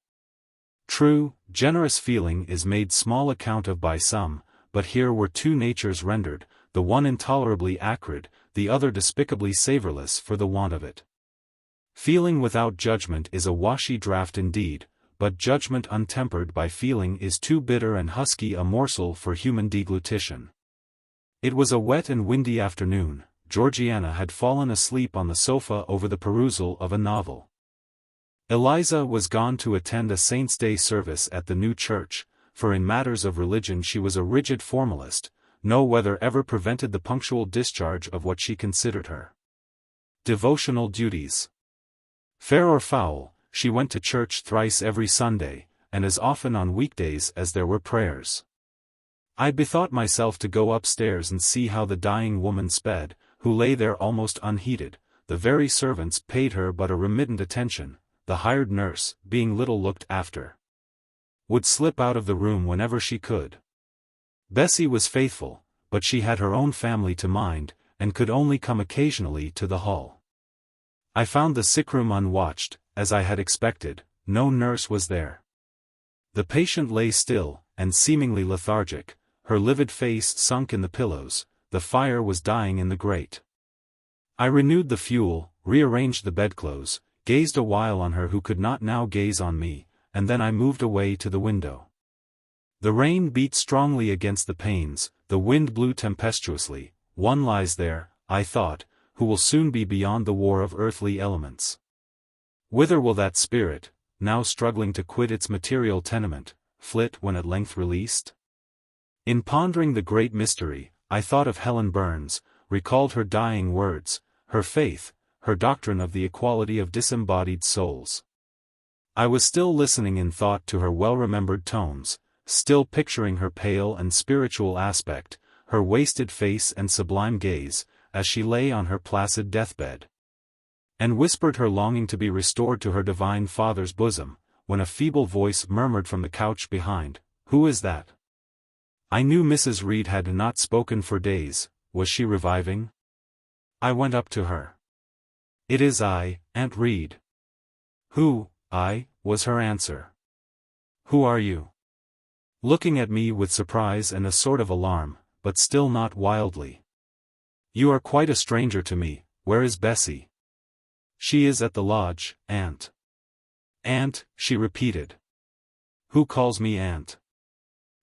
True, generous feeling is made small account of by some, but here were two natures rendered, the one intolerably acrid, the other despicably savourless for the want of it. Feeling without judgment is a washy draught indeed, but judgment untempered by feeling is too bitter and husky a morsel for human deglutition. It was a wet and windy afternoon. Georgiana had fallen asleep on the sofa over the perusal of a novel. Eliza was gone to attend a Saint's Day service at the new church, for in matters of religion she was a rigid formalist. No weather ever prevented the punctual discharge of what she considered her devotional duties. Fair or foul, she went to church thrice every Sunday, and as often on weekdays as there were prayers. I bethought myself to go upstairs and see how the dying woman sped, who lay there almost unheeded. The very servants paid her but a remittent attention. The hired nurse, being little looked after, would slip out of the room whenever she could. Bessie was faithful, but she had her own family to mind, and could only come occasionally to the hall. I found the sickroom unwatched, as I had expected. No nurse was there. The patient lay still, and seemingly lethargic, her livid face sunk in the pillows. The fire was dying in the grate. I renewed the fuel, rearranged the bedclothes, gazed a while on her who could not now gaze on me, and then I moved away to the window. The rain beat strongly against the panes, the wind blew tempestuously. One lies there, I thought, who will soon be beyond the war of earthly elements. Whither will that spirit, now struggling to quit its material tenement, flit when at length released? In pondering the great mystery, I thought of Helen Burns, recalled her dying words, her faith, her doctrine of the equality of disembodied souls. I was still listening in thought to her well-remembered tones, still picturing her pale and spiritual aspect, her wasted face and sublime gaze, as she lay on her placid deathbed. And whispered her longing to be restored to her divine Father's bosom, when a feeble voice murmured from the couch behind, "Who is that?" I knew Mrs. Reed had not spoken for days. Was she reviving? I went up to her. "It is I, Aunt Reed." "Who, I," was her answer. "Who are you?" Looking at me with surprise and a sort of alarm, but still not wildly. "You are quite a stranger to me. Where is Bessie?" "She is at the lodge, Aunt." "Aunt," she repeated. "Who calls me Aunt?"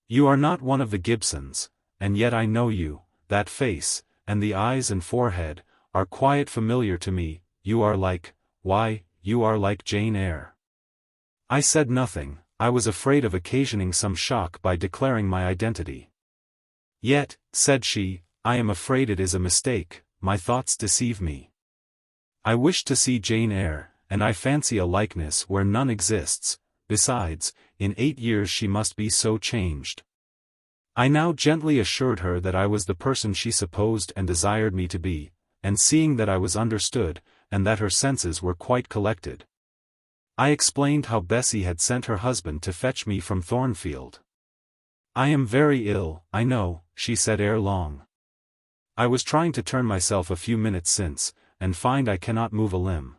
"You are not one of the Gibsons, and yet I know you. That face, and the eyes and forehead, are quite familiar to me. You are why, you are like Jane Eyre." I said nothing. I was afraid of occasioning some shock by declaring my identity. "Yet," said she, "I am afraid it is a mistake, my thoughts deceive me. I wish to see Jane Eyre, and I fancy a likeness where none exists. Besides, in 8 years she must be so changed." I now gently assured her that I was the person she supposed and desired me to be, and seeing that I was understood, and that her senses were quite collected, I explained how Bessie had sent her husband to fetch me from Thornfield. "I am very ill, I know," she said ere long. "I was trying to turn myself a few minutes since, and find I cannot move a limb.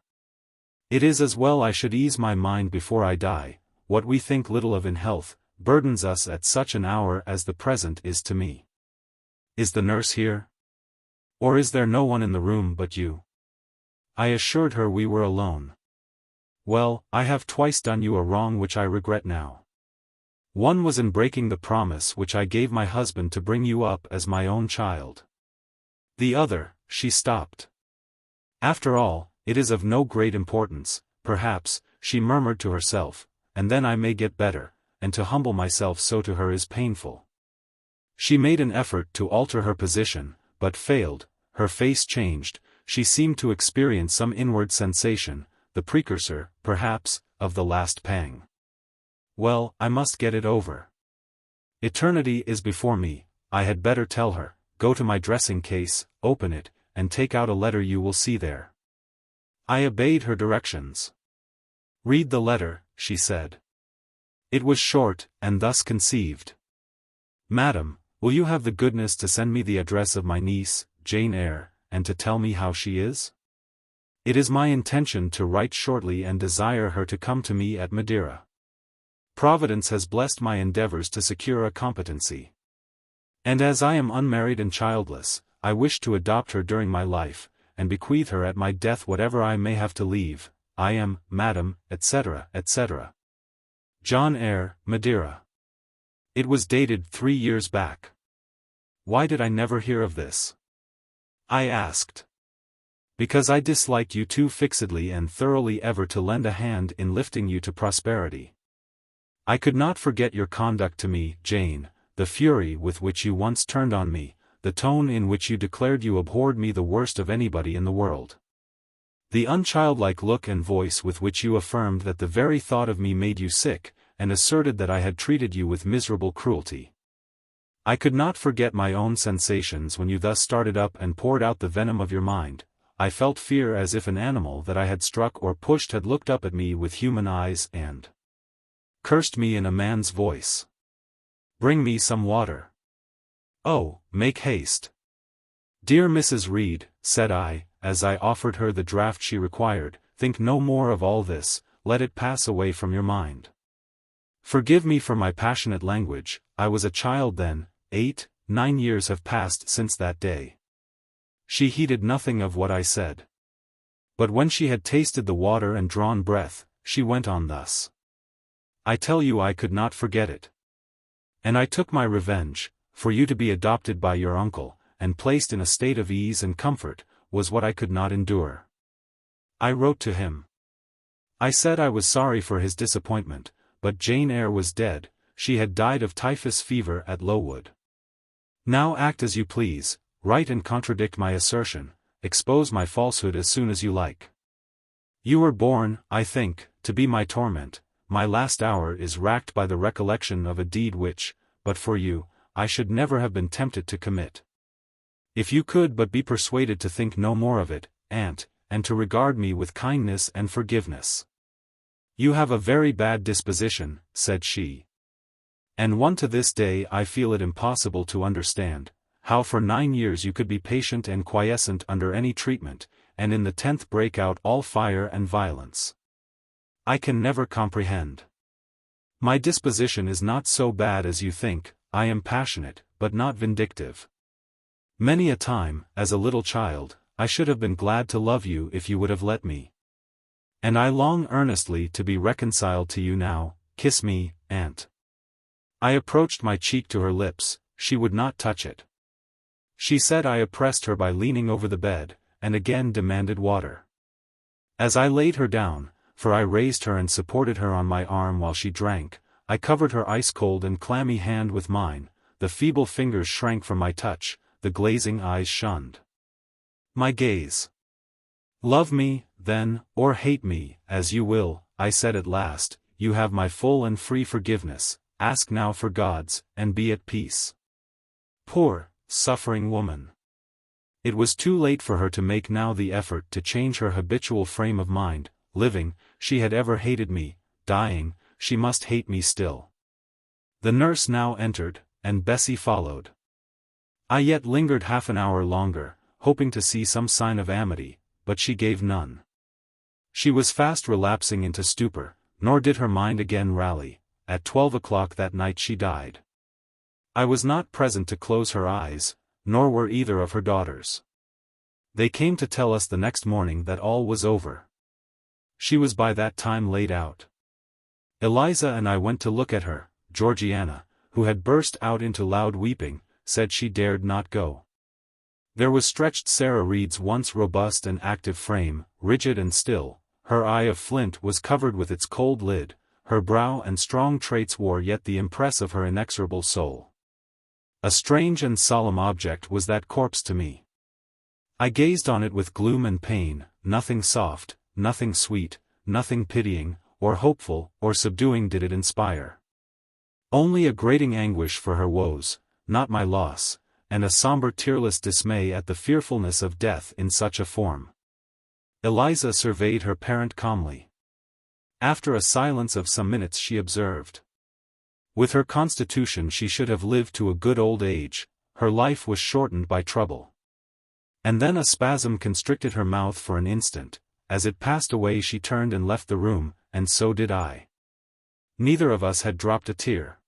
It is as well I should ease my mind before I die. What we think little of in health, burdens us at such an hour as the present is to me. Is the nurse here? Or is there no one in the room but you?" I assured her we were alone. "Well, I have twice done you a wrong which I regret now. One was in breaking the promise which I gave my husband to bring you up as my own child. The other," she stopped. "After all, it is of no great importance, perhaps," she murmured to herself, "and then I may get better, and to humble myself so to her is painful." She made an effort to alter her position, but failed. Her face changed, she seemed to experience some inward sensation, the precursor, perhaps, of the last pang. "Well, I must get it over. Eternity is before me," I had better tell her. "Go to my dressing case, open it, and take out a letter you will see there." I obeyed her directions. "Read the letter," she said. It was short, and thus conceived. "Madam, will you have the goodness to send me the address of my niece, Jane Eyre, and to tell me how she is? It is my intention to write shortly and desire her to come to me at Madeira. Providence has blessed my endeavors to secure a competency. And as I am unmarried and childless, I wish to adopt her during my life, and bequeath her at my death whatever I may have to leave. I am, Madam, etc., etc. John Eyre, Madeira." It was dated 3 years back. Why did I never hear of this? I asked. "Because I dislike you too fixedly and thoroughly ever to lend a hand in lifting you to prosperity. I could not forget your conduct to me, Jane, the fury with which you once turned on me, the tone in which you declared you abhorred me the worst of anybody in the world. The unchildlike look and voice with which you affirmed that the very thought of me made you sick, and asserted that I had treated you with miserable cruelty. I could not forget my own sensations when you thus started up and poured out the venom of your mind. I felt fear as if an animal that I had struck or pushed had looked up at me with human eyes and cursed me in a man's voice. Bring me some water. Oh, make haste. Dear Mrs. Reed, said I, as I offered her the draught she required, think no more of all this, let it pass away from your mind. Forgive me for my passionate language, I was a child then, 8, 9 years have passed since that day. She heeded nothing of what I said. But when she had tasted the water and drawn breath, she went on thus. I tell you I could not forget it. And I took my revenge, for you to be adopted by your uncle, and placed in a state of ease and comfort, was what I could not endure. I wrote to him. I said I was sorry for his disappointment, but Jane Eyre was dead, she had died of typhus fever at Lowood. Now act as you please, write and contradict my assertion, expose my falsehood as soon as you like. You were born, I think, to be my torment, my last hour is racked by the recollection of a deed which, but for you, I should never have been tempted to commit. If you could but be persuaded to think no more of it, aunt, and to regard me with kindness and forgiveness. You have a very bad disposition, said she. And one to this day I feel it impossible to understand, how for 9 years you could be patient and quiescent under any treatment, and in the 10th break out all fire and violence. I can never comprehend. My disposition is not so bad as you think. I am passionate, but not vindictive. Many a time, as a little child, I should have been glad to love you if you would have let me. And I long earnestly to be reconciled to you now. Kiss me, aunt. I approached my cheek to her lips. She would not touch it. She said I oppressed her by leaning over the bed, and again demanded water. As I laid her down, for I raised her and supported her on my arm while she drank, I covered her ice-cold and clammy hand with mine. The feeble fingers shrank from my touch, the glazing eyes shunned my gaze. Love me, then, or hate me, as you will, I said at last. You have my full and free forgiveness. Ask now for God's, and be at peace. Poor, suffering woman. It was too late for her to make now the effort to change her habitual frame of mind. Living, she had ever hated me. Dying, she must hate me still. The nurse now entered, and Bessie followed. I yet lingered half an hour longer, hoping to see some sign of amity, but she gave none. She was fast relapsing into stupor, nor did her mind again rally. At 12 o'clock that night she died. I was not present to close her eyes, nor were either of her daughters. They came to tell us the next morning that all was over. She was by that time laid out. Eliza and I went to look at her. Georgiana, who had burst out into loud weeping, said she dared not go. There was stretched Sarah Reed's once robust and active frame, rigid and still. Her eye of flint was covered with its cold lid. Her brow and strong traits wore yet the impress of her inexorable soul. A strange and solemn object was that corpse to me. I gazed on it with gloom and pain. Nothing soft, nothing sweet, nothing pitying, or hopeful, or subduing did it inspire. Only a grating anguish for her woes, not my loss, and a somber tearless dismay at the fearfulness of death in such a form. Eliza surveyed her parent calmly. After a silence of some minutes she observed. With her constitution she should have lived to a good old age. Her life was shortened by trouble. And then a spasm constricted her mouth for an instant. As it passed away she turned and left the room, and so did I. Neither of us had dropped a tear.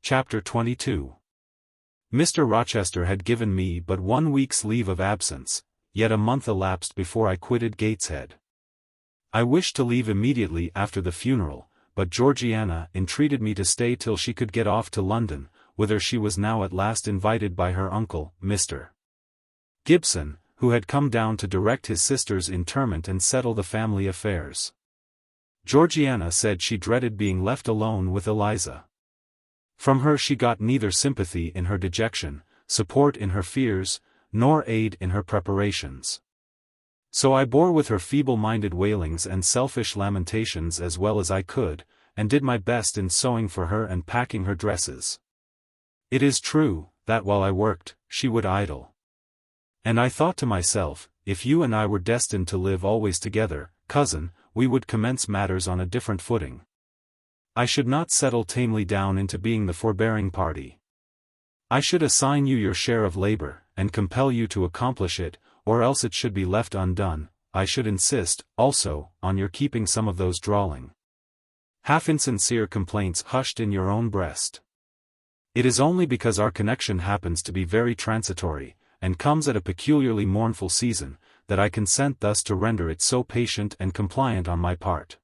Chapter 22. Mr. Rochester had given me but 1 week's leave of absence, yet a month elapsed before I quitted Gateshead. I wished to leave immediately after the funeral, but Georgiana entreated me to stay till she could get off to London, whither she was now at last invited by her uncle, Mr. Gibson, who had come down to direct his sister's interment and settle the family affairs. Georgiana said she dreaded being left alone with Eliza. From her she got neither sympathy in her dejection, support in her fears, nor aid in her preparations. So I bore with her feeble-minded wailings and selfish lamentations as well as I could, and did my best in sewing for her and packing her dresses. It is true, that while I worked, she would idle. And I thought to myself, if you and I were destined to live always together, cousin, we would commence matters on a different footing. I should not settle tamely down into being the forbearing party. I should assign you your share of labor, and compel you to accomplish it, or else it should be left undone. I should insist, also, on your keeping some of those drawling, half-insincere complaints hushed in your own breast. It is only because our connection happens to be very transitory, and comes at a peculiarly mournful season, that I consent thus to render it so patient and compliant on my part.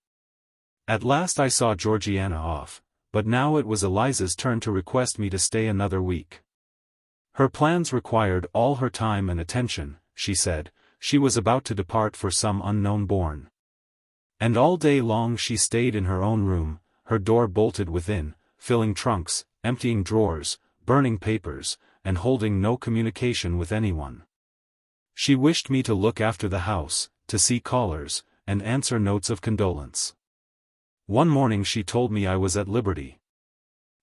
At last I saw Georgiana off, but now it was Eliza's turn to request me to stay another week. Her plans required all her time and attention, she said. She was about to depart for some unknown bourne. And all day long she stayed in her own room, her door bolted within, filling trunks, emptying drawers, burning papers, and holding no communication with anyone. She wished me to look after the house, to see callers, and answer notes of condolence. One morning she told me I was at liberty.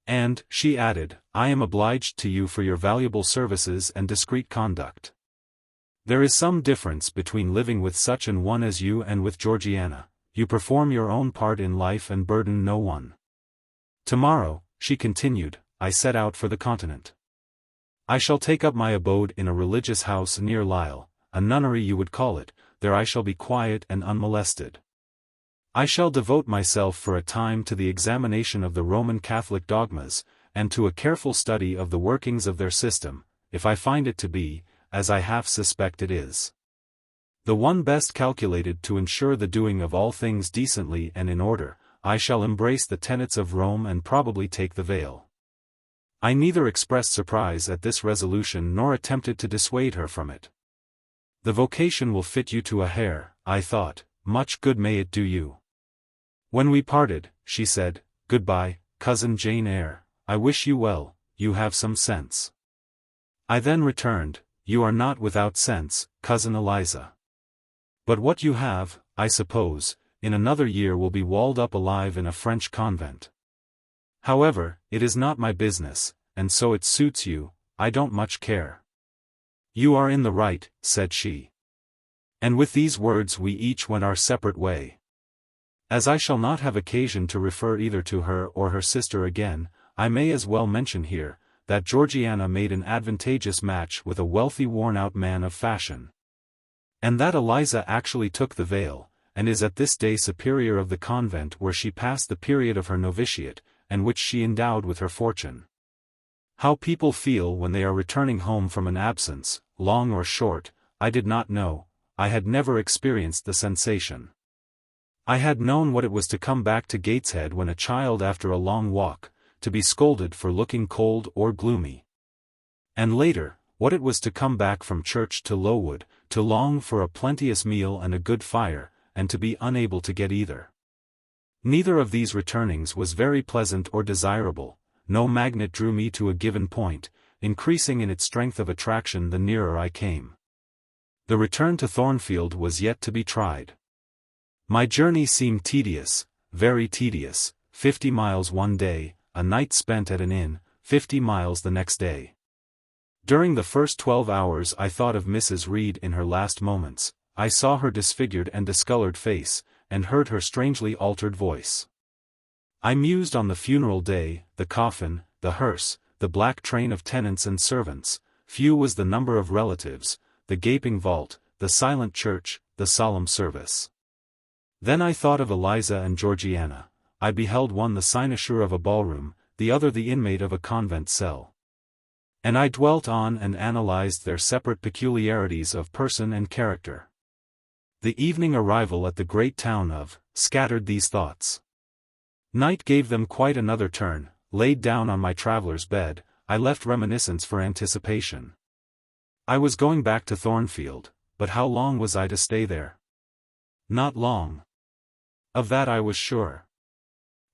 And, she added, I am obliged to you for your valuable services and discreet conduct. There is some difference between living with such an one as you and with Georgiana. You perform your own part in life and burden no one. Tomorrow, she continued, I set out for the continent. I shall take up my abode in a religious house near Lisle, a nunnery you would call it. There I shall be quiet and unmolested. I shall devote myself for a time to the examination of the Roman Catholic dogmas, and to a careful study of the workings of their system, if I find it to be, as I half suspect it is, the one best calculated to ensure the doing of all things decently and in order. I shall embrace the tenets of Rome and probably take the veil. I neither expressed surprise at this resolution nor attempted to dissuade her from it. The vocation will fit you to a hair, I thought. Much good may it do you. When we parted, she said, Goodbye, cousin Jane Eyre, I wish you well, you have some sense. I then returned, You are not without sense, cousin Eliza. But what you have, I suppose, in another year will be walled up alive in a French convent. However, it is not my business, and so it suits you, I don't much care. You are in the right, said she. And with these words we each went our separate way. As I shall not have occasion to refer either to her or her sister again, I may as well mention here, that Georgiana made an advantageous match with a wealthy worn-out man of fashion. And that Eliza actually took the veil, and is at this day superior of the convent where she passed the period of her novitiate, and which she endowed with her fortune. How people feel when they are returning home from an absence, long or short, I did not know. I had never experienced the sensation. I had known what it was to come back to Gateshead when a child after a long walk, to be scolded for looking cold or gloomy. And later, what it was to come back from church to Lowood, to long for a plenteous meal and a good fire, and to be unable to get either. Neither of these returnings was very pleasant or desirable. No magnet drew me to a given point, increasing in its strength of attraction the nearer I came. The return to Thornfield was yet to be tried. My journey seemed tedious, very tedious, 50 miles one day, a night spent at an inn, 50 miles the next day. During the first 12 hours I thought of Mrs. Reed in her last moments. I saw her disfigured and discolored face, and heard her strangely altered voice. I mused on the funeral day, the coffin, the hearse, the black train of tenants and servants. Few was the number of relatives, the gaping vault, the silent church, the solemn service. Then I thought of Eliza and Georgiana. I beheld one the cynosure of a ballroom, the other the inmate of a convent cell. And I dwelt on and analyzed their separate peculiarities of person and character. The evening arrival at the great town of scattered these thoughts. Night gave them quite another turn. Laid down on my traveller's bed, I left reminiscence for anticipation. I was going back to Thornfield, but how long was I to stay there? Not long. Of that I was sure.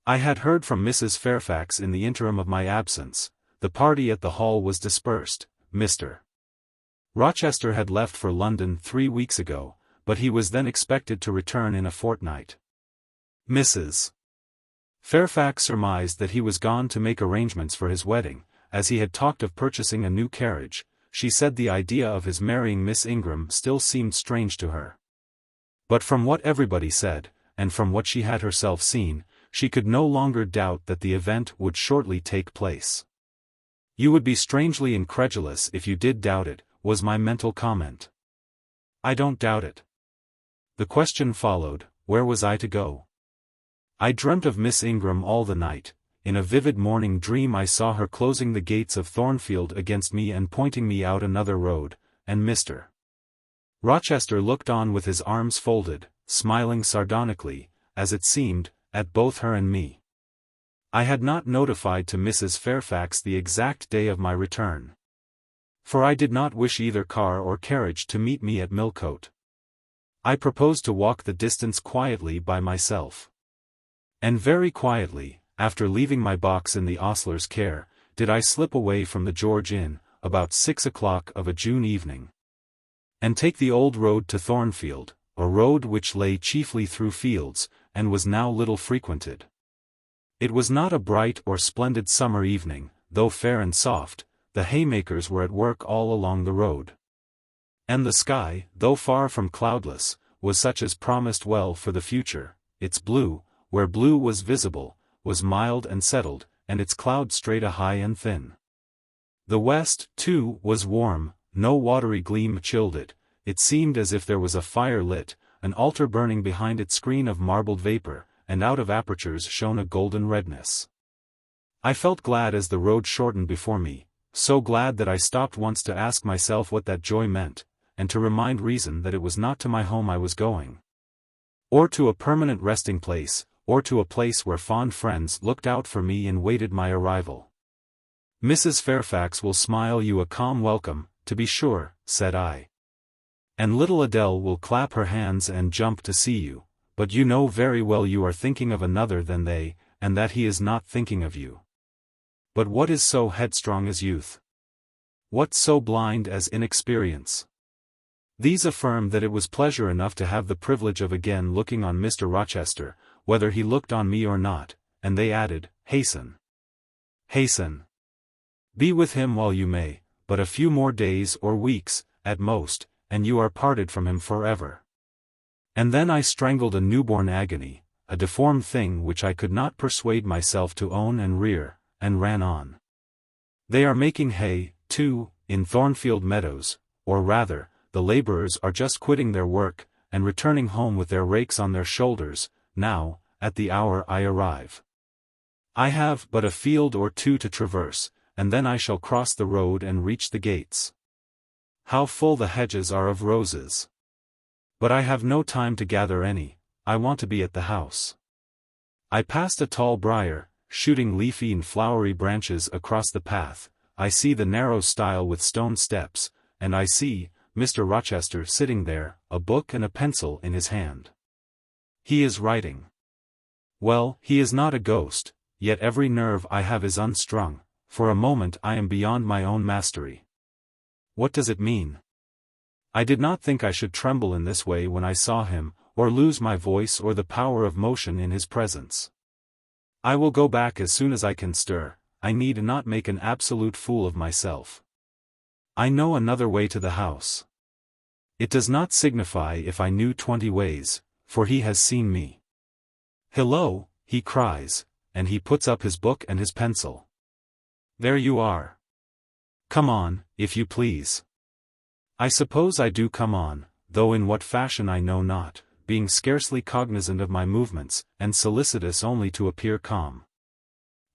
I had heard from Mrs. Fairfax in the interim of my absence. The party at the Hall was dispersed. Mr. Rochester had left for London 3 weeks ago, but he was then expected to return in a fortnight. Mrs. Fairfax surmised that he was gone to make arrangements for his wedding. As he had talked of purchasing a new carriage, she said the idea of his marrying Miss Ingram still seemed strange to her. But from what everybody said, and from what she had herself seen, she could no longer doubt that the event would shortly take place. You would be strangely incredulous if you did doubt it, was my mental comment. I don't doubt it. The question followed, where was I to go? I dreamt of Miss Ingram all the night. In a vivid morning dream I saw her closing the gates of Thornfield against me and pointing me out another road, and Mr. Rochester looked on with his arms folded, smiling sardonically, as it seemed, at both her and me. I had not notified to Mrs. Fairfax the exact day of my return. For I did not wish either car or carriage to meet me at Millcote. I proposed to walk the distance quietly by myself. And very quietly, after leaving my box in the ostler's care, did I slip away from the George Inn, about 6 o'clock of a June evening, and take the old road to Thornfield, a road which lay chiefly through fields, and was now little frequented. It was not a bright or splendid summer evening, though fair and soft. The haymakers were at work all along the road. And the sky, though far from cloudless, was such as promised well for the future. Its blue, where blue was visible, was mild and settled, and its cloud strata high and thin. The west, too, was warm, no watery gleam chilled it. It seemed as if there was a fire lit, an altar burning behind its screen of marbled vapor, and out of apertures shone a golden redness. I felt glad as the road shortened before me, so glad that I stopped once to ask myself what that joy meant, and to remind reason that it was not to my home I was going, or to a permanent resting place, or to a place where fond friends looked out for me and waited my arrival. "Mrs. Fairfax will smile you a calm welcome, to be sure," said I. "And little Adele will clap her hands and jump to see you, but you know very well you are thinking of another than they, and that he is not thinking of you. But what is so headstrong as youth? What so blind as inexperience?" These affirmed that it was pleasure enough to have the privilege of again looking on Mr. Rochester, whether he looked on me or not, and they added, "Hasten. Hasten. Be with him while you may, but a few more days or weeks, at most, and you are parted from him forever." And then I strangled a newborn agony, a deformed thing which I could not persuade myself to own and rear, and ran on. They are making hay, too, in Thornfield meadows, or rather, the laborers are just quitting their work, and returning home with their rakes on their shoulders, now, at the hour I arrive. I have but a field or two to traverse, and then I shall cross the road and reach the gates. How full the hedges are of roses! But I have no time to gather any, I want to be at the house. I passed a tall briar, shooting leafy and flowery branches across the path. I see the narrow stile with stone steps, and I see Mr. Rochester sitting there, a book and a pencil in his hand. He is writing. Well, he is not a ghost, yet every nerve I have is unstrung. For a moment I am beyond my own mastery. What does it mean? I did not think I should tremble in this way when I saw him, or lose my voice or the power of motion in his presence. I will go back as soon as I can stir. I need not make an absolute fool of myself. I know another way to the house. It does not signify if I knew 20 ways, for he has seen me. "Hello," he cries, and he puts up his book and his pencil. "There you are. Come on, if you please." I suppose I do come on, though in what fashion I know not, being scarcely cognizant of my movements, and solicitous only to appear calm.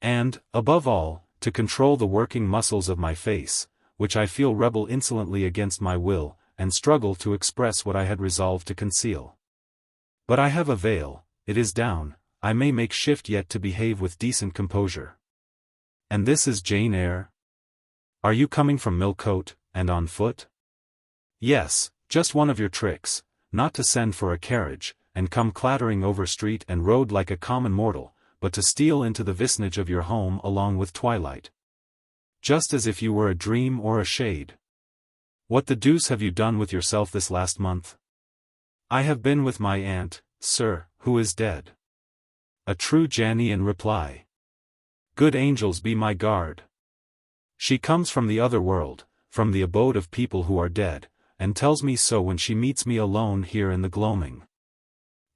And, above all, to control the working muscles of my face, which I feel rebel insolently against my will, and struggle to express what I had resolved to conceal. But I have a veil, it is down, I may make shift yet to behave with decent composure. "And this is Jane Eyre? Are you coming from Millcote, and on foot?" "Yes, just one of your tricks, not to send for a carriage, and come clattering over street and road like a common mortal, but to steal into the vicinage of your home along with twilight. Just as if you were a dream or a shade. What the deuce have you done with yourself this last month?" "I have been with my aunt, sir, who is dead." A true Janean reply. Good angels be my guard. She comes from the other world, from the abode of people who are dead, and tells me so when she meets me alone here in the gloaming.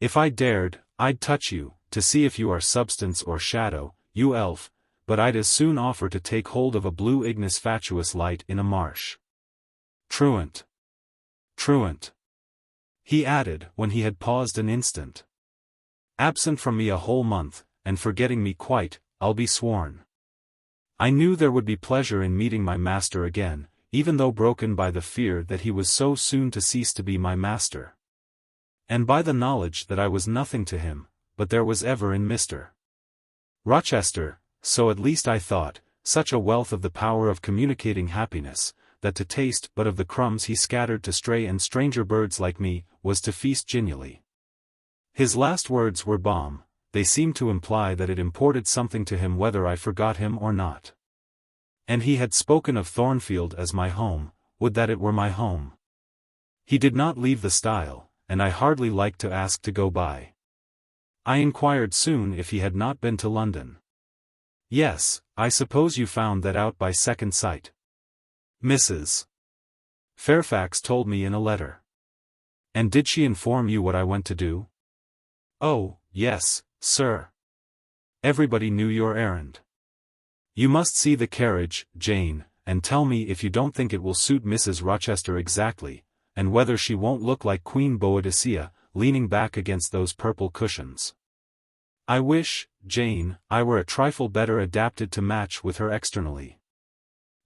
If I dared, I'd touch you, to see if you are substance or shadow, you elf, but I'd as soon offer to take hold of a blue ignis fatuus light in a marsh. Truant. Truant. He added when he had paused an instant. Absent from me a whole month, and forgetting me quite, I'll be sworn. I knew there would be pleasure in meeting my master again, even though broken by the fear that he was so soon to cease to be my master. And by the knowledge that I was nothing to him, but there was ever in Mr. Rochester, so at least I thought, such a wealth of the power of communicating happiness, that to taste but of the crumbs he scattered to stray and stranger birds like me, was to feast genially. His last words were balm, they seemed to imply that it imported something to him whether I forgot him or not. And he had spoken of Thornfield as my home, would that it were my home. He did not leave the stile, and I hardly liked to ask to go by. I inquired soon if he had not been to London. Yes, I suppose you found that out by second sight. Mrs. Fairfax told me in a letter. And did she inform you what I went to do? Oh, yes, sir. Everybody knew your errand. You must see the carriage, Jane, and tell me if you don't think it will suit Mrs. Rochester exactly, and whether she won't look like Queen Boadicea, leaning back against those purple cushions. I wish, Jane, I were a trifle better adapted to match with her externally.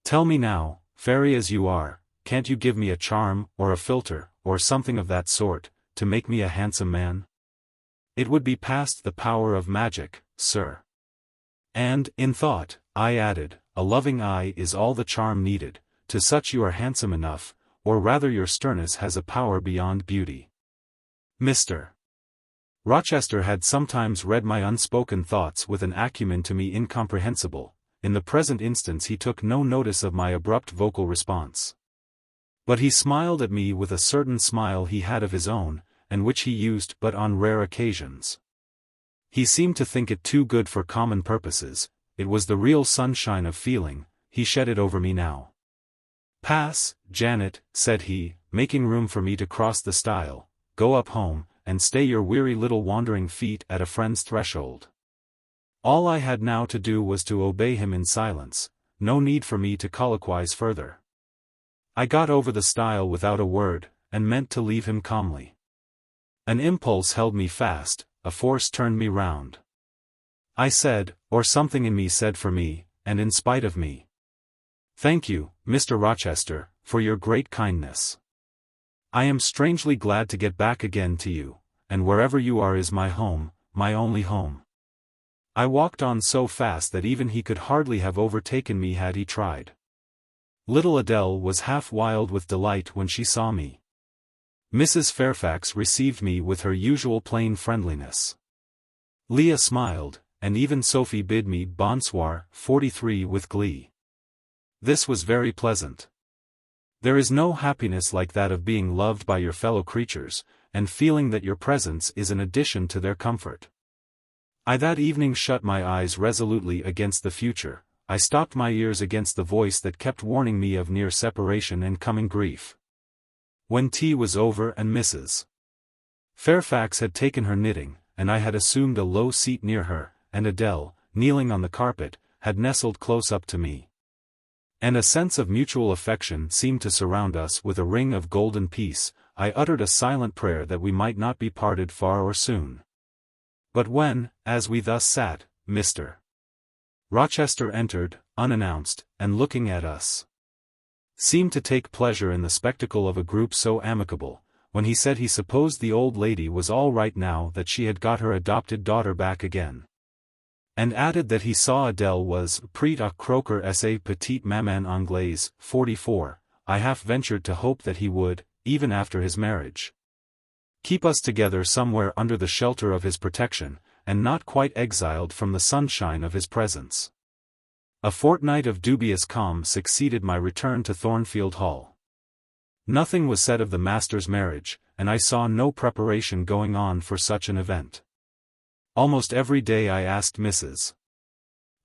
Tell me now, fairy as you are, can't you give me a charm, or a philtre, or something of that sort, to make me a handsome man? It would be past the power of magic, sir. And, in thought, I added, a loving eye is all the charm needed, to such you are handsome enough, or rather your sternness has a power beyond beauty. Mr. Rochester had sometimes read my unspoken thoughts with an acumen to me incomprehensible. In the present instance he took no notice of my abrupt vocal response. But he smiled at me with a certain smile he had of his own, and which he used but on rare occasions. He seemed to think it too good for common purposes. It was the real sunshine of feeling, he shed it over me now. Pass, Janet, said he, making room for me to cross the stile, go up home, and stay your weary little wandering feet at a friend's threshold. All I had now to do was to obey him in silence, no need for me to colloquize further. I got over the stile without a word, and meant to leave him calmly. An impulse held me fast, a force turned me round. I said, or something in me said for me, and in spite of me. Thank you, Mr. Rochester, for your great kindness. I am strangely glad to get back again to you, and wherever you are is my home, my only home. I walked on so fast that even he could hardly have overtaken me had he tried. Little Adele was half wild with delight when she saw me. Mrs. Fairfax received me with her usual plain friendliness. Leah smiled, and even Sophie bid me bonsoir, 43 with glee. This was very pleasant. There is no happiness like that of being loved by your fellow creatures, and feeling that your presence is an addition to their comfort. I that evening shut my eyes resolutely against the future. I stopped my ears against the voice that kept warning me of near separation and coming grief. When tea was over and Mrs. Fairfax had taken her knitting, and I had assumed a low seat near her, and Adele, kneeling on the carpet, had nestled close up to me. And a sense of mutual affection seemed to surround us with a ring of golden peace. I uttered a silent prayer that we might not be parted far or soon. But when, as we thus sat, Mr. Rochester entered, unannounced, and looking at us, seemed to take pleasure in the spectacle of a group so amicable, when he said he supposed the old lady was all right now that she had got her adopted daughter back again. And added that he saw Adele was prête à croquer sa petite maman anglaise, 44, I half ventured to hope that he would, even after his marriage, keep us together somewhere under the shelter of his protection, and not quite exiled from the sunshine of his presence. A fortnight of dubious calm succeeded my return to Thornfield Hall. Nothing was said of the master's marriage, and I saw no preparation going on for such an event. Almost every day I asked Mrs.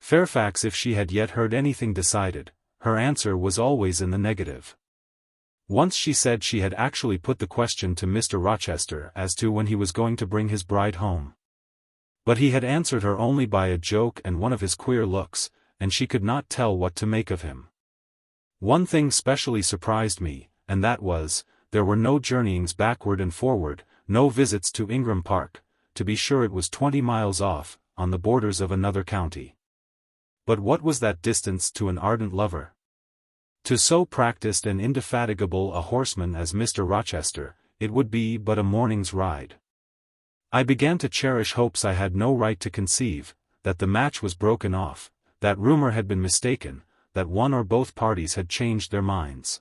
Fairfax if she had yet heard anything decided. Her answer was always in the negative. Once she said she had actually put the question to Mr. Rochester as to when he was going to bring his bride home. But he had answered her only by a joke and one of his queer looks, and she could not tell what to make of him. One thing specially surprised me, and that was, there were no journeyings backward and forward, no visits to Ingram Park. To be sure it was 20 miles off, on the borders of another county. But what was that distance to an ardent lover? To so practiced and indefatigable a horseman as Mr. Rochester, it would be but a morning's ride. I began to cherish hopes I had no right to conceive, that the match was broken off, that rumor had been mistaken, that one or both parties had changed their minds.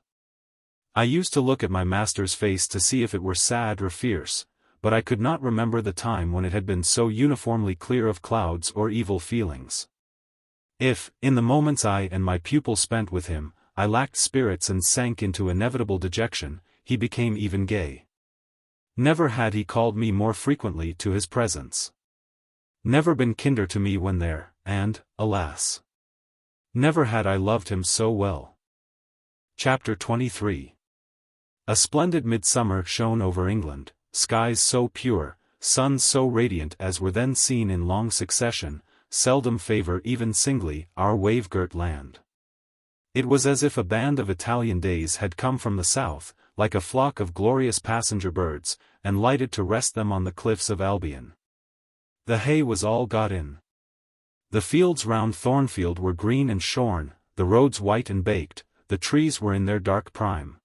I used to look at my master's face to see if it were sad or fierce, but I could not remember the time when it had been so uniformly clear of clouds or evil feelings. If, in the moments I and my pupil spent with him, I lacked spirits and sank into inevitable dejection, he became even gay. Never had he called me more frequently to his presence. never been kinder to me when there, and, alas, never had I loved him so well. Chapter 23. A splendid midsummer shone over England, skies so pure, suns so radiant as were then seen in long succession, seldom favor even singly our wave-girt land. It was as if a band of Italian days had come from the south, like a flock of glorious passenger birds, and lighted to rest them on the cliffs of Albion. The hay was all got in. The fields round Thornfield were green and shorn, the roads white and baked, the trees were in their dark prime.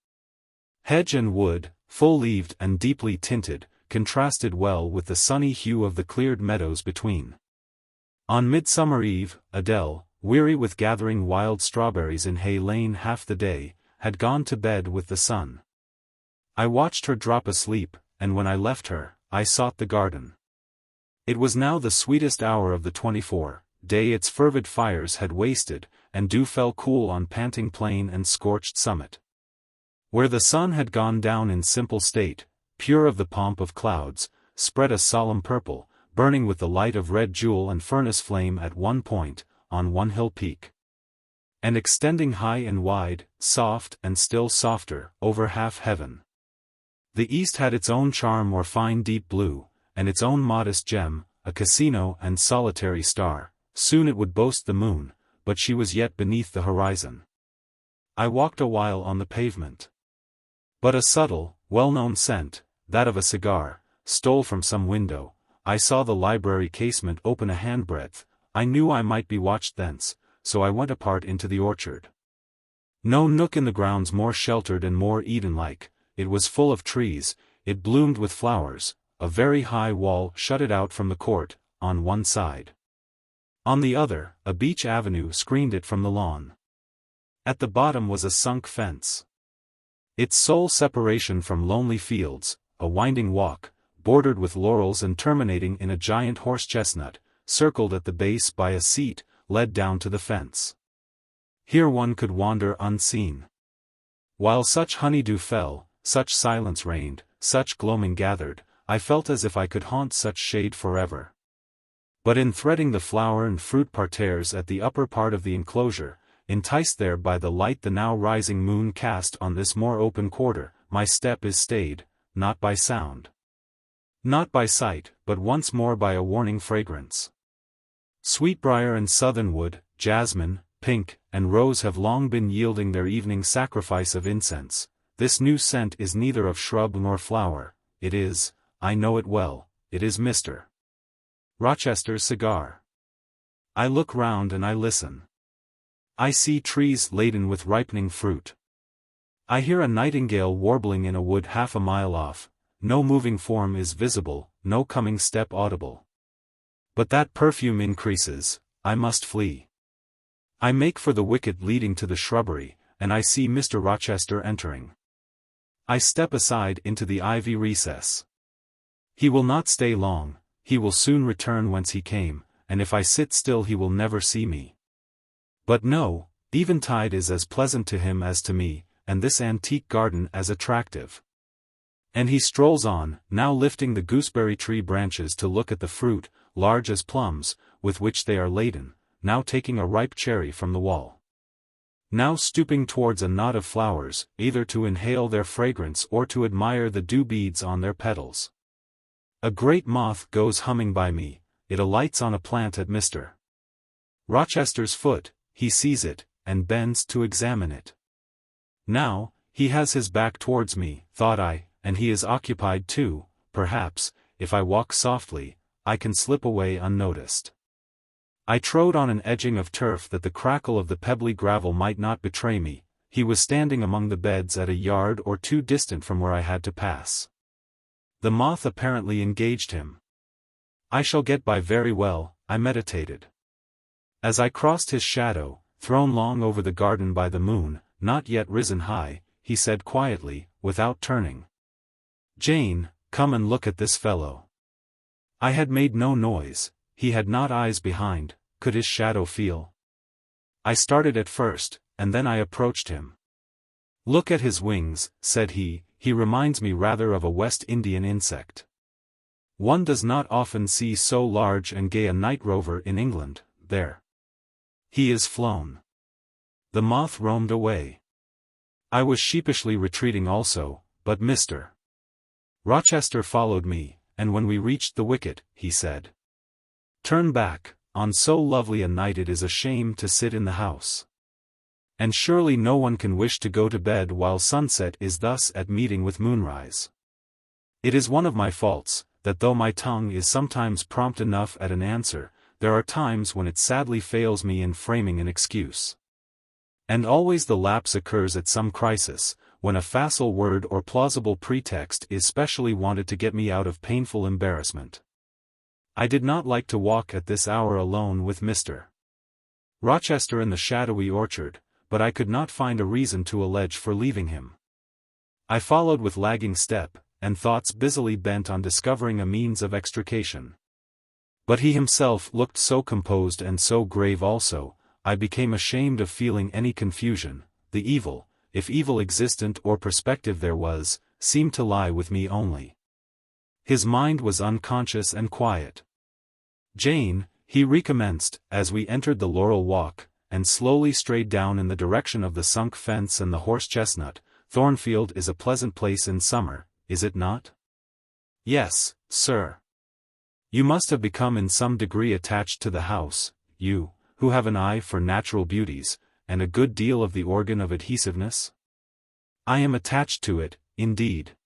Hedge and wood, full-leaved and deeply tinted, contrasted well with the sunny hue of the cleared meadows between. On Midsummer Eve, Adele, weary with gathering wild strawberries in Hay Lane half the day, had gone to bed with the sun. I watched her drop asleep, and when I left her, I sought the garden. It was now the sweetest hour of the 24-day its fervid fires had wasted, and dew fell cool on panting plain and scorched summit. Where the sun had gone down in simple state, pure of the pomp of clouds, spread a solemn purple, burning with the light of red jewel and furnace flame at one point, on one hill peak, and extending high and wide, soft and still softer, over half heaven. The east had its own charm or fine deep blue, and its own modest gem, a casino and solitary star. Soon it would boast the moon, but she was yet beneath the horizon. I walked a while on the pavement. But a subtle, well-known scent, that of a cigar, stole from some window. I saw the library casement open a handbreadth. I knew I might be watched thence, so I went apart into the orchard. No nook in the grounds more sheltered and more Eden-like. It was full of trees, it bloomed with flowers, a very high wall shut it out from the court, on one side. On the other, a beech avenue screened it from the lawn. At the bottom was a sunk fence. Its sole separation from lonely fields, a winding walk, bordered with laurels and terminating in a giant horse-chestnut, circled at the base by a seat, led down to the fence. Here one could wander unseen. While such honeydew fell, such silence reigned, such gloaming gathered, I felt as if I could haunt such shade forever. But in threading the flower and fruit parterres at the upper part of the enclosure, enticed there by the light the now rising moon cast on this more open quarter, my step is stayed, not by sound, not by sight, but once more by a warning fragrance. Sweetbriar and southernwood, jasmine, pink, and rose have long been yielding their evening sacrifice of incense. This new scent is neither of shrub nor flower, it is, I know it well, it is Mr. Rochester's cigar. I look round and I listen. I see trees laden with ripening fruit. I hear a nightingale warbling in a wood half a mile off. No moving form is visible, no coming step audible. But that perfume increases, I must flee. I make for the wicket leading to the shrubbery, and I see Mr. Rochester entering. I step aside into the ivy recess. He will not stay long, he will soon return whence he came, and if I sit still he will never see me. But no, eventide is as pleasant to him as to me, and this antique garden as attractive. And he strolls on, now lifting the gooseberry tree branches to look at the fruit, large as plums, with which they are laden, now taking a ripe cherry from the wall. Now stooping towards a knot of flowers, either to inhale their fragrance or to admire the dew beads on their petals. A great moth goes humming by me, it alights on a plant at Mr. Rochester's foot, he sees it, and bends to examine it. Now, he has his back towards me, thought I, and he is occupied too. Perhaps, if I walk softly, I can slip away unnoticed. I trode on an edging of turf that the crackle of the pebbly gravel might not betray me. He was standing among the beds at a yard or two distant from where I had to pass. The moth apparently engaged him. I shall get by very well, I meditated. As I crossed his shadow, thrown long over the garden by the moon, not yet risen high, he said quietly, without turning, "Jane, come and look at this fellow." I had made no noise, he had not eyes behind, could his shadow feel? I started at first, and then I approached him. "Look at his wings," said he reminds me rather of a West Indian insect. One does not often see so large and gay a night rover in England. There. He is flown. The moth roamed away. I was sheepishly retreating also, but Mr. Rochester followed me, and when we reached the wicket, he said, "Turn back, on so lovely a night it is a shame to sit in the house. And surely no one can wish to go to bed while sunset is thus at meeting with moonrise. It is one of my faults, that though my tongue is sometimes prompt enough at an answer, there are times when it sadly fails me in framing an excuse. And always the lapse occurs at some crisis, when a facile word or plausible pretext is specially wanted to get me out of painful embarrassment. I did not like to walk at this hour alone with Mr. Rochester in the shadowy orchard, but I could not find a reason to allege for leaving him. I followed with lagging step, and thoughts busily bent on discovering a means of extrication. But he himself looked so composed and so grave also, I became ashamed of feeling any confusion. The evil, if evil existent or prospective there was, seemed to lie with me only. His mind was unconscious and quiet. "Jane," he recommenced, as we entered the laurel walk, and slowly strayed down in the direction of the sunk fence and the horse-chestnut, "Thornfield is a pleasant place in summer, is it not?" "Yes, sir." "You must have become in some degree attached to the house, you, who have an eye for natural beauties, and a good deal of the organ of adhesiveness?" "I am attached to it, indeed.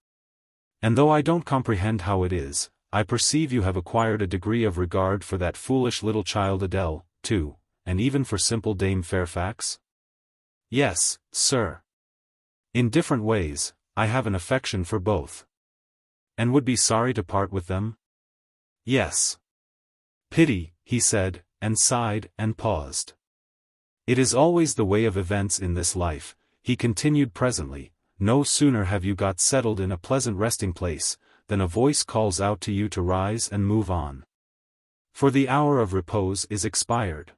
And though I don't comprehend how it is, I perceive you have acquired a degree of regard for that foolish little child Adele, too, and even for simple Dame Fairfax?" "Yes, sir. In different ways, I have an affection for both." "And would be sorry to part with them?" "Yes." "Pity," he said, and sighed, and paused. "It is always the way of events in this life," he continued presently. "No sooner have you got settled in a pleasant resting place, than a voice calls out to you to rise and move on. For the hour of repose is expired."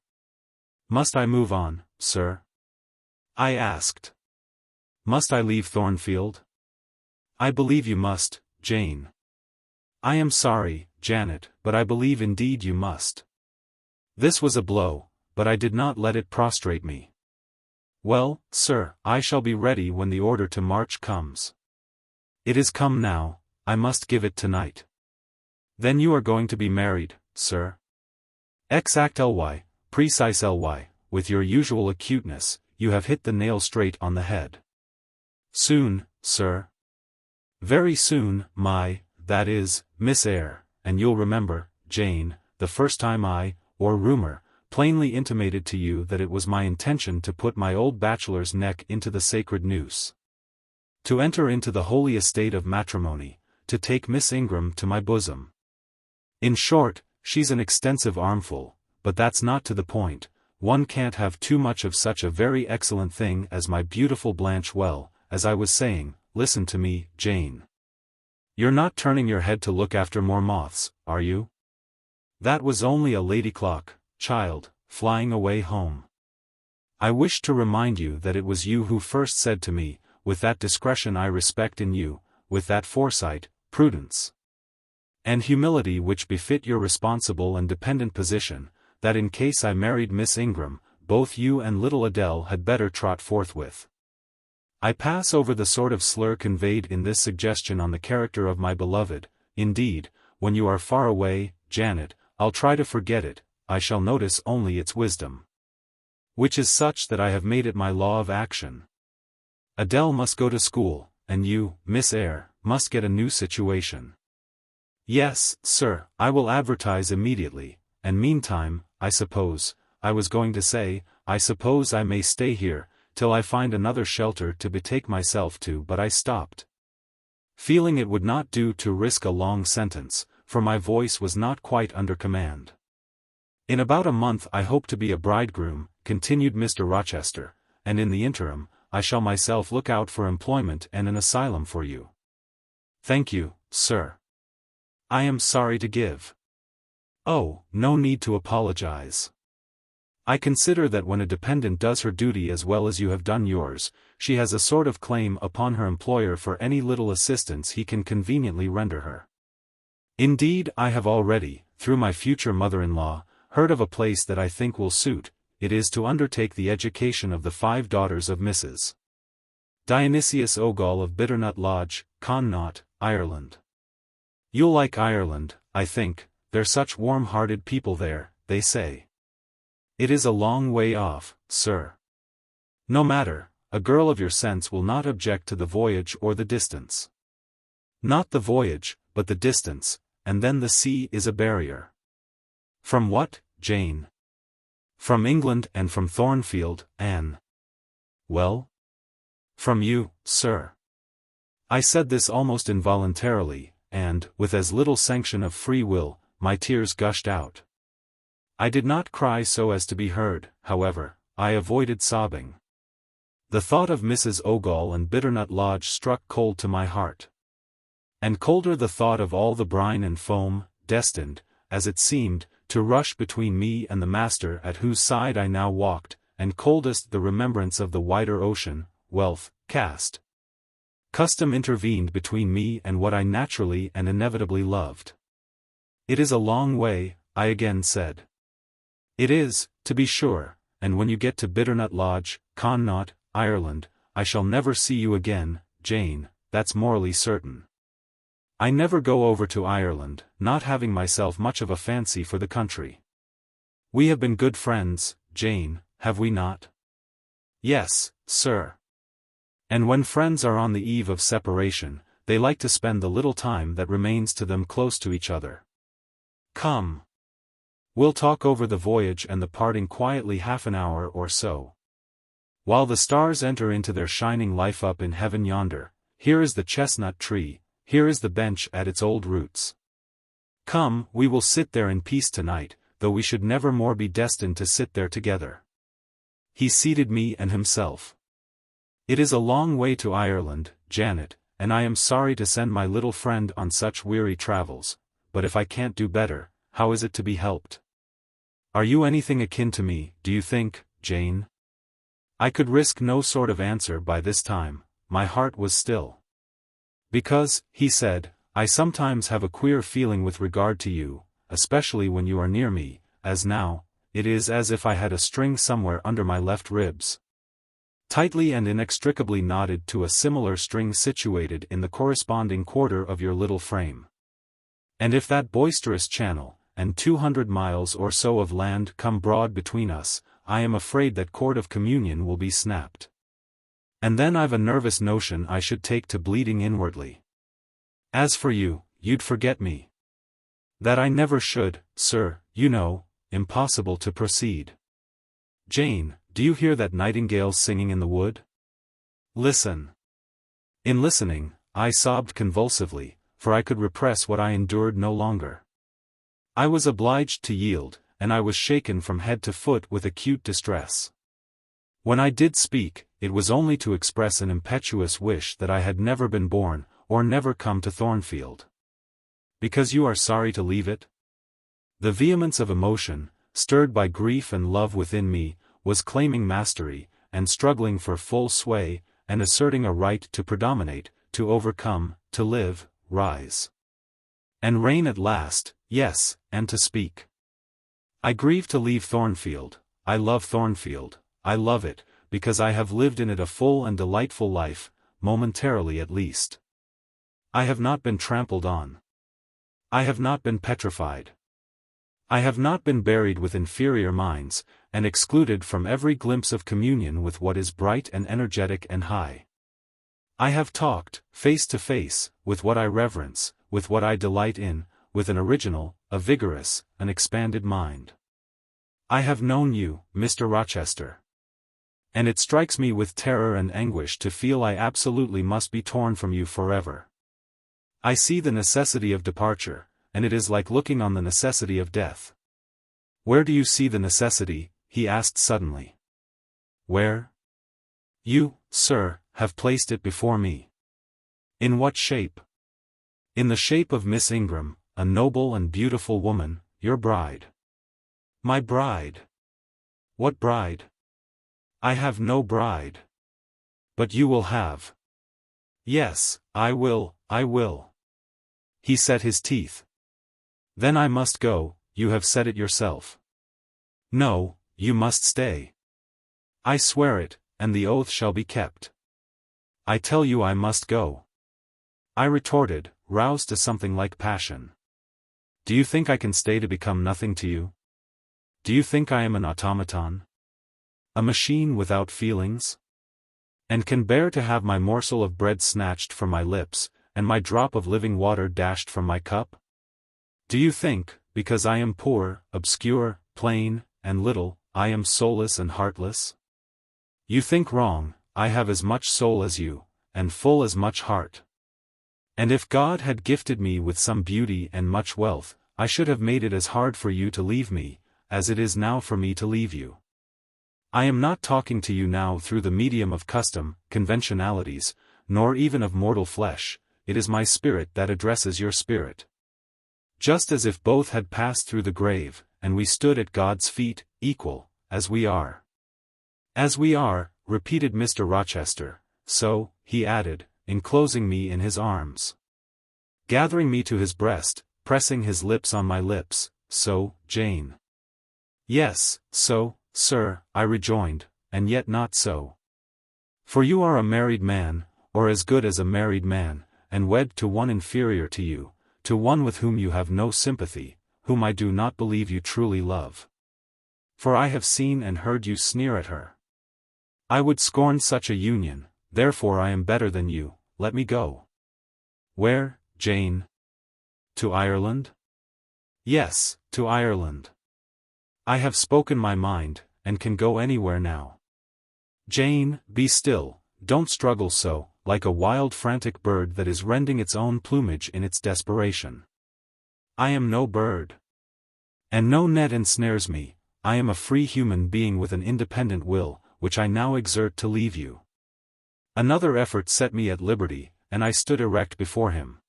"Must I move on, sir?" I asked. "Must I leave Thornfield?" "I believe you must, Jane." "I am sorry, Janet, but I believe indeed you must." This was a blow, but I did not let it prostrate me. "Well, sir, I shall be ready when the order to march comes." "It is come now, I must give it tonight." "Then you are going to be married, sir?" "Exactly, precisely, with your usual acuteness, you have hit the nail straight on the head." "Soon, sir?" "Very soon, that is, Miss Eyre, and you'll remember, Jane, the first time or rumor, plainly intimated to you that it was my intention to put my old bachelor's neck into the sacred noose. To enter into the holy estate of matrimony, to take Miss Ingram to my bosom. In short, she's an extensive armful, but that's not to the point. One can't have too much of such a very excellent thing as my beautiful Blanche. Well, as I was saying, listen to me, Jane. You're not turning your head to look after more moths, are you? That was only a lady clock, child, flying away home. I wish to remind you that it was you who first said to me, with that discretion I respect in you, with that foresight, prudence, and humility which befit your responsible and dependent position, that in case I married Miss Ingram, both you and little Adele had better trot forthwith. I pass over the sort of slur conveyed in this suggestion on the character of my beloved. Indeed, when you are far away, Janet, I'll try to forget it. I shall notice only its wisdom, which is such that I have made it my law of action. Adele must go to school, and you, Miss Eyre, must get a new situation. Yes, sir, I will advertise immediately, and meantime, I suppose I may stay here, till I find another shelter to betake myself to. But I stopped, feeling it would not do to risk a long sentence, for my voice was not quite under command. "In about a month I hope to be a bridegroom," continued Mr. Rochester, "and in the interim, I shall myself look out for employment and an asylum for you." "Thank you, sir. I am sorry to give." "Oh, no need to apologize. I consider that when a dependent does her duty as well as you have done yours, she has a sort of claim upon her employer for any little assistance he can conveniently render her. Indeed, I have already, through my future mother-in-law, heard of a place that I think will suit. It is to undertake the education of the 5 daughters of Mrs. Dionysius Ogle of Bitternut Lodge, Connaught, Ireland. You'll like Ireland, I think, they're such warm-hearted people there, they say. It is a long way off, sir. No matter, a girl of your sense will not object to the voyage or the distance. Not the voyage, but the distance, and then the sea is a barrier. From what, Jane? From England and from Thornfield, Anne. Well? From you, sir. I said this almost involuntarily, and, with as little sanction of free will, my tears gushed out. I did not cry so as to be heard, however, I avoided sobbing. The thought of Mrs. Ogle and Bitternut Lodge struck cold to my heart. And colder the thought of all the brine and foam, destined, as it seemed, to rush between me and the master at whose side I now walked, and coldest the remembrance of the wider ocean, wealth, caste. Custom intervened between me and what I naturally and inevitably loved. It is a long way, I again said. It is, to be sure, and when you get to Bitternut Lodge, Connaught, Ireland, I shall never see you again, Jane, that's morally certain. I never go over to Ireland, not having myself much of a fancy for the country. We have been good friends, Jane, have we not? Yes, sir. And when friends are on the eve of separation, they like to spend the little time that remains to them close to each other. Come. We'll talk over the voyage and the parting quietly half an hour or so. While the stars enter into their shining life up in heaven yonder, here is the chestnut tree, here is the bench at its old roots. Come, we will sit there in peace tonight, though we should never more be destined to sit there together. He seated me and himself. It is a long way to Ireland, Janet, and I am sorry to send my little friend on such weary travels, but if I can't do better, how is it to be helped? Are you anything akin to me, do you think, Jane? I could risk no sort of answer by this time, my heart was still. Because, he said, I sometimes have a queer feeling with regard to you, especially when you are near me, as now, it is as if I had a string somewhere under my left ribs. Tightly and inextricably knotted to a similar string situated in the corresponding quarter of your little frame. And if that boisterous channel, and 200 miles or so of land come broad between us, I am afraid that cord of communion will be snapped. And then I've a nervous notion I should take to bleeding inwardly. As for you, you'd forget me. That I never should, sir, you know, impossible to proceed. Jane, do you hear that nightingale singing in the wood? Listen. In listening, I sobbed convulsively, for I could repress what I endured no longer. I was obliged to yield, and I was shaken from head to foot with acute distress. When I did speak, it was only to express an impetuous wish that I had never been born, or never come to Thornfield. Because you are sorry to leave it? The vehemence of emotion, stirred by grief and love within me, was claiming mastery, and struggling for full sway, and asserting a right to predominate, to overcome, to live, rise. And reign at last, yes, and to speak. I grieve to leave Thornfield, I love Thornfield, I love it, because I have lived in it a full and delightful life, momentarily at least. I have not been trampled on. I have not been petrified. I have not been buried with inferior minds, and excluded from every glimpse of communion with what is bright and energetic and high. I have talked, face to face, with what I reverence, with what I delight in, with an original, a vigorous, an expanded mind. I have known you, Mr. Rochester. And it strikes me with terror and anguish to feel I absolutely must be torn from you forever. I see the necessity of departure, and it is like looking on the necessity of death. Where do you see the necessity? He asked suddenly. Where? You, sir, have placed it before me. In what shape? In the shape of Miss Ingram, a noble and beautiful woman, your bride. My bride. What bride? I have no bride. But you will have. Yes, I will, I will. He set his teeth. Then I must go, you have said it yourself. No, you must stay. I swear it, and the oath shall be kept. I tell you I must go. I retorted, roused to something like passion. Do you think I can stay to become nothing to you? Do you think I am an automaton? A machine without feelings? And can bear to have my morsel of bread snatched from my lips, and my drop of living water dashed from my cup? Do you think, because I am poor, obscure, plain, and little, I am soulless and heartless? You think wrong. I have as much soul as you, and full as much heart. And if God had gifted me with some beauty and much wealth, I should have made it as hard for you to leave me, as it is now for me to leave you. I am not talking to you now through the medium of custom, conventionalities, nor even of mortal flesh, it is my spirit that addresses your spirit. Just as if both had passed through the grave, and we stood at God's feet, equal, as we are. As we are, repeated Mr. Rochester, so, he added, enclosing me in his arms. Gathering me to his breast, pressing his lips on my lips, so, Jane. Yes, so, sir, I rejoined, and yet not so. For you are a married man, or as good as a married man, and wed to one inferior to you, to one with whom you have no sympathy, whom I do not believe you truly love. For I have seen and heard you sneer at her. I would scorn such a union, therefore I am better than you, let me go. Where, Jane? To Ireland? Yes, to Ireland. I have spoken my mind, and can go anywhere now. Jane, be still, don't struggle so, like a wild frantic bird that is rending its own plumage in its desperation. I am no bird. And no net ensnares me, I am a free human being with an independent will, which I now exert to leave you. Another effort set me at liberty, and I stood erect before him.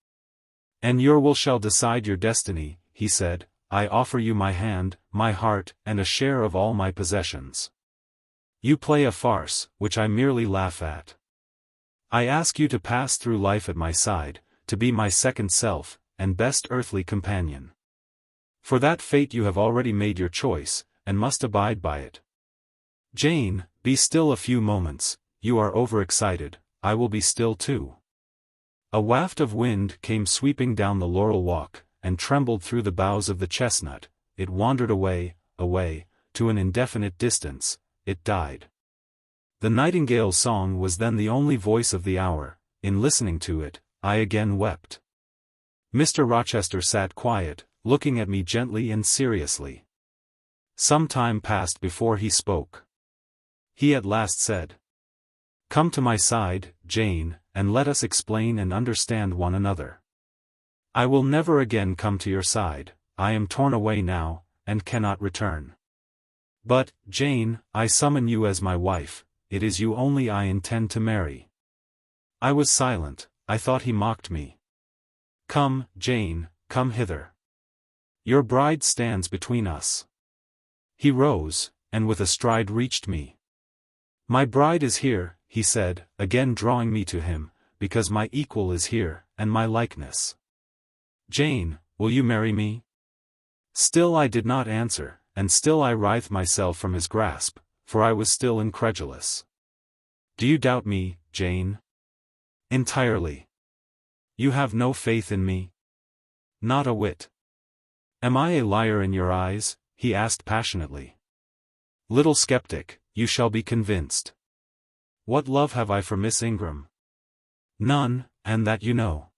And your will shall decide your destiny, he said, I offer you my hand, my heart, and a share of all my possessions. You play a farce, which I merely laugh at. I ask you to pass through life at my side, to be my second self, and best earthly companion. For that fate you have already made your choice, and must abide by it. Jane, be still a few moments, you are overexcited, I will be still too. A waft of wind came sweeping down the laurel walk, and trembled through the boughs of the chestnut, it wandered away, away, to an indefinite distance, it died. The nightingale's song was then the only voice of the hour, in listening to it, I again wept. Mr. Rochester sat quiet, looking at me gently and seriously. Some time passed before he spoke. He at last said, Come to my side, Jane, and let us explain and understand one another. I will never again come to your side, I am torn away now, and cannot return. But, Jane, I summon you as my wife, it is you only I intend to marry. I was silent, I thought he mocked me. Come, Jane, come hither. Your bride stands between us. He rose, and with a stride reached me. My bride is here, he said, again drawing me to him, because my equal is here, and my likeness. Jane, will you marry me? Still I did not answer, and still I writhed myself from his grasp, for I was still incredulous. Do you doubt me, Jane? Entirely. You have no faith in me? Not a whit. Am I a liar in your eyes? He asked passionately. Little skeptic, you shall be convinced. What love have I for Miss Ingram? None, and that you know.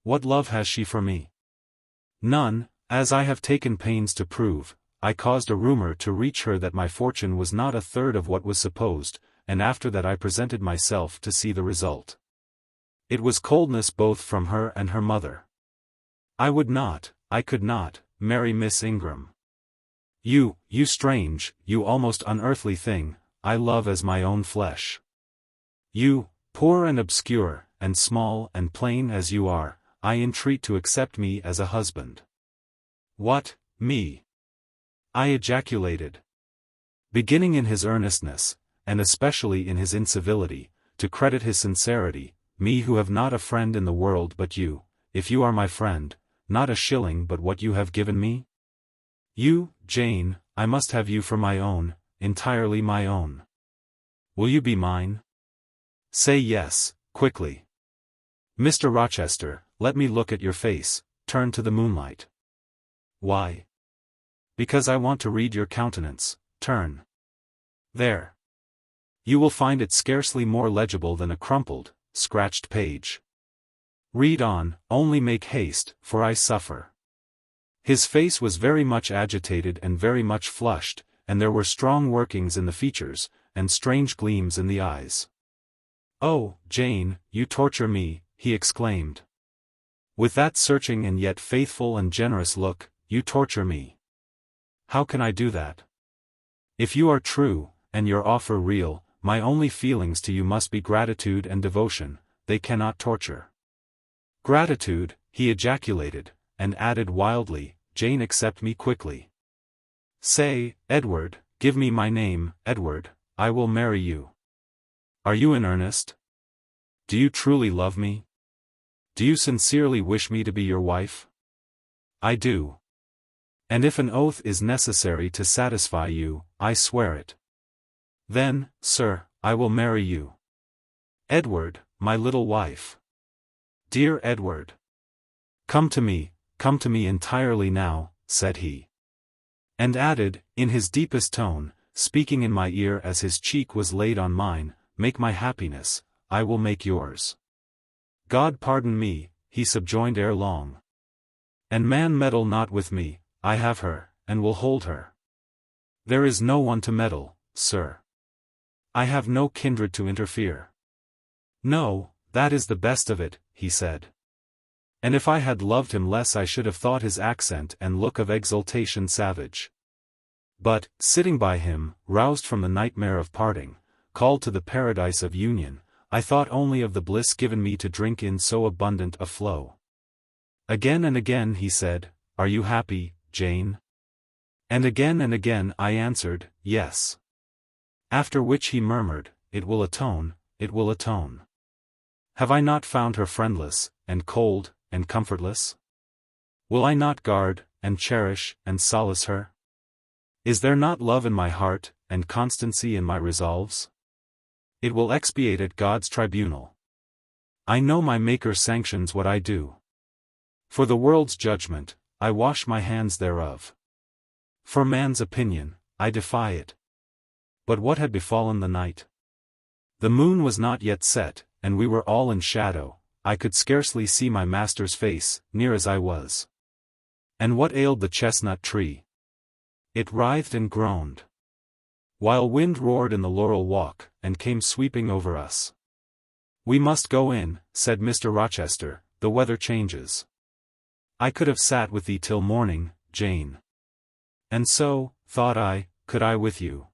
What love has she for me? None, as I have taken pains to prove. I caused a rumor to reach her that my fortune was not a third of what was supposed, and after that I presented myself to see the result. It was coldness both from her and her mother. I would not, I could not, marry Miss Ingram. You strange, you almost unearthly thing, I love as my own flesh. You, poor and obscure, and small and plain as you are, I entreat to accept me as a husband. What, me? I ejaculated. Beginning in his earnestness, and especially in his incivility, to credit his sincerity, me who have not a friend in the world but you, if you are my friend, not a shilling but what you have given me? You, Jane, I must have you for my own, entirely my own. Will you be mine? Say yes, quickly. Mr. Rochester, let me look at your face, turn to the moonlight. Why? Because I want to read your countenance, turn. There. You will find it scarcely more legible than a crumpled, scratched page. Read on, only make haste, for I suffer. His face was very much agitated and very much flushed, and there were strong workings in the features, and strange gleams in the eyes. Oh, Jane, you torture me, he exclaimed. With that searching and yet faithful and generous look, you torture me. How can I do that? If you are true, and your offer real, my only feelings to you must be gratitude and devotion, they cannot torture. Gratitude, he ejaculated, and added wildly, Jane, accept me quickly. Say, Edward, give me my name, Edward, I will marry you. Are you in earnest? Do you truly love me? Do you sincerely wish me to be your wife? I do. And if an oath is necessary to satisfy you, I swear it. Then, sir, I will marry you. Edward, my little wife. Dear Edward. Come to me entirely now, said he. And added, in his deepest tone, speaking in my ear as his cheek was laid on mine, make my happiness, I will make yours. God pardon me, he subjoined ere long. And man meddle not with me, I have her, and will hold her. There is no one to meddle, sir. I have no kindred to interfere. No, that is the best of it, he said. And if I had loved him less I should have thought his accent and look of exultation savage. But, sitting by him, roused from the nightmare of parting, called to the paradise of union, I thought only of the bliss given me to drink in so abundant a flow. Again and again he said, Are you happy, Jane? And again I answered, Yes. After which he murmured, It will atone, it will atone. Have I not found her friendless, and cold, and comfortless? Will I not guard, and cherish, and solace her? Is there not love in my heart, and constancy in my resolves? It will expiate at God's tribunal. I know my Maker sanctions what I do. For the world's judgment, I wash my hands thereof. For man's opinion, I defy it. But what had befallen the night? The moon was not yet set, and we were all in shadow. I could scarcely see my master's face, near as I was. And what ailed the chestnut tree? It writhed and groaned, while wind roared in the laurel walk, and came sweeping over us. We must go in, said Mr. Rochester, the weather changes. I could have sat with thee till morning, Jane. And so, thought I, could I with you.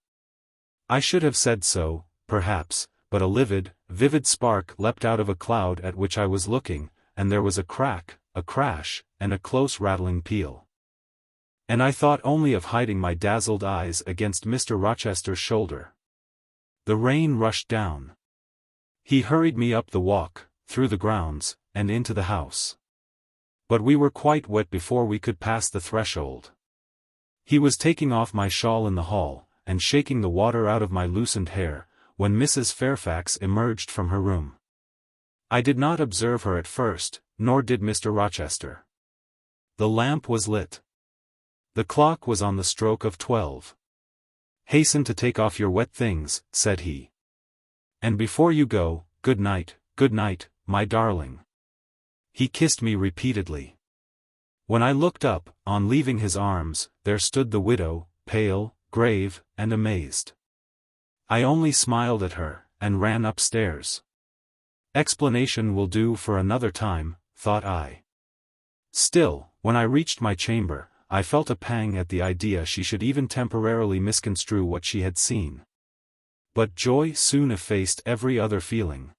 I should have said so, perhaps, but a vivid spark leapt out of a cloud at which I was looking, and there was a crack, a crash, and a close rattling peal. And I thought only of hiding my dazzled eyes against Mr. Rochester's shoulder. The rain rushed down. He hurried me up the walk, through the grounds, and into the house. But we were quite wet before we could pass the threshold. He was taking off my shawl in the hall, and shaking the water out of my loosened hair, when Mrs. Fairfax emerged from her room. I did not observe her at first, nor did Mr. Rochester. The lamp was lit. The clock was on the stroke of 12. Hasten to take off your wet things, said he. And before you go, good night, my darling. He kissed me repeatedly. When I looked up, on leaving his arms, there stood the widow, pale, grave, and amazed. I only smiled at her, and ran upstairs. Explanation will do for another time, thought I. Still, when I reached my chamber, I felt a pang at the idea she should even temporarily misconstrue what she had seen. But joy soon effaced every other feeling.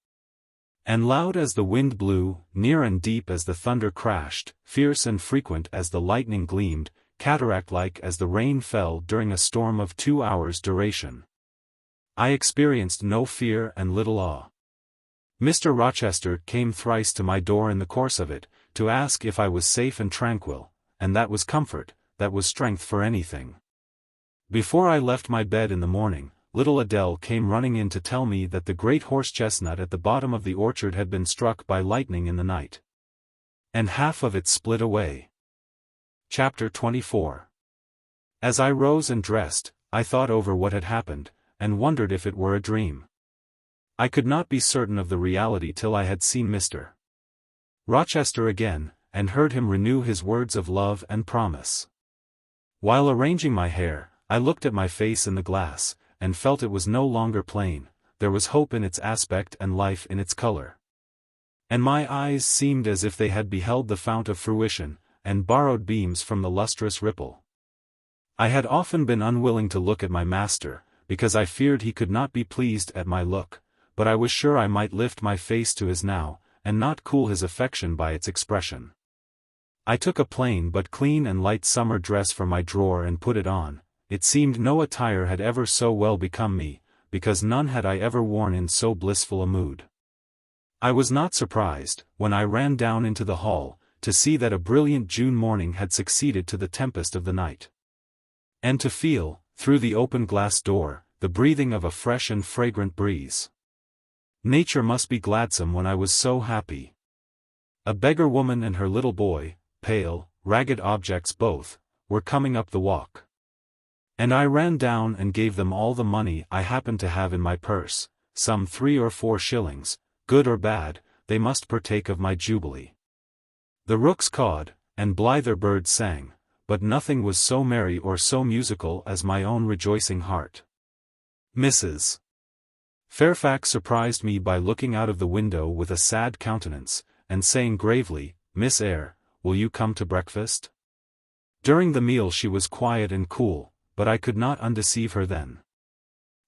And loud as the wind blew, near and deep as the thunder crashed, fierce and frequent as the lightning gleamed, cataract-like as the rain fell during a storm of 2 hours' duration, I experienced no fear and little awe. Mr. Rochester came thrice to my door in the course of it, to ask if I was safe and tranquil, and that was comfort, that was strength for anything. Before I left my bed in the morning, little Adele came running in to tell me that the great horse-chestnut at the bottom of the orchard had been struck by lightning in the night. And half of it split away. Chapter 24. As I rose and dressed, I thought over what had happened, and wondered if it were a dream. I could not be certain of the reality till I had seen Mr. Rochester again, and heard him renew his words of love and promise. While arranging my hair, I looked at my face in the glass, and felt it was no longer plain, there was hope in its aspect and life in its color. And my eyes seemed as if they had beheld the fount of fruition, and borrowed beams from the lustrous ripple. I had often been unwilling to look at my master, because I feared he could not be pleased at my look, but I was sure I might lift my face to his now, and not cool his affection by its expression. I took a plain but clean and light summer dress from my drawer and put it on. It seemed no attire had ever so well become me, because none had I ever worn in so blissful a mood. I was not surprised, when I ran down into the hall, to see that a brilliant June morning had succeeded to the tempest of the night. And to feel, through the open glass door, the breathing of a fresh and fragrant breeze. Nature must be gladsome when I was so happy. A beggar woman and her little boy, pale, ragged objects both, were coming up the walk. And I ran down and gave them all the money I happened to have in my purse, some 3 or 4 shillings, good or bad, they must partake of my jubilee. The rooks cawed, and blither birds sang, but nothing was so merry or so musical as my own rejoicing heart. Mrs. Fairfax surprised me by looking out of the window with a sad countenance, and saying gravely, "Miss Eyre, will you come to breakfast?" During the meal she was quiet and cool, but I could not undeceive her then.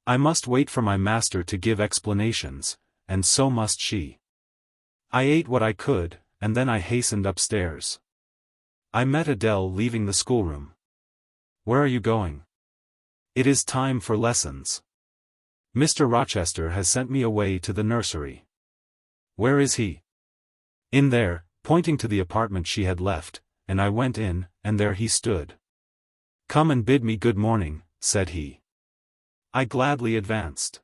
I must wait for my master to give explanations, and so must she. I ate what I could, and then I hastened upstairs. I met Adele leaving the schoolroom. "Where are you going?" "It is time for lessons. Mr. Rochester has sent me away to the nursery." "Where is he?" "In there," pointing to the apartment she had left, and I went in, and there he stood. "Come and bid me good morning," said he. I gladly advanced.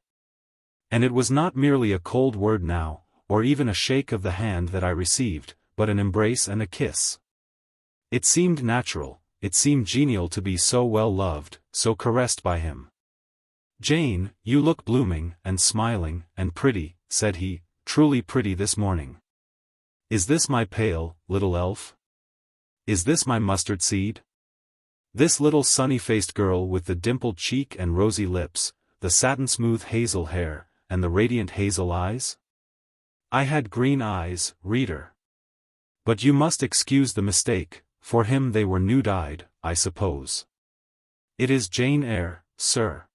And it was not merely a cold word now, or even a shake of the hand that I received, but an embrace and a kiss. It seemed natural, it seemed genial to be so well loved, so caressed by him. "Jane, you look blooming, and smiling, and pretty," said he, "truly pretty this morning. Is this my pale, little elf? Is this my mustard seed? This little sunny-faced girl with the dimpled cheek and rosy lips, the satin-smooth hazel hair, and the radiant hazel eyes? I had green eyes, reader. But you must excuse the mistake, for him they were new-dyed, I suppose. It is Jane Eyre, sir.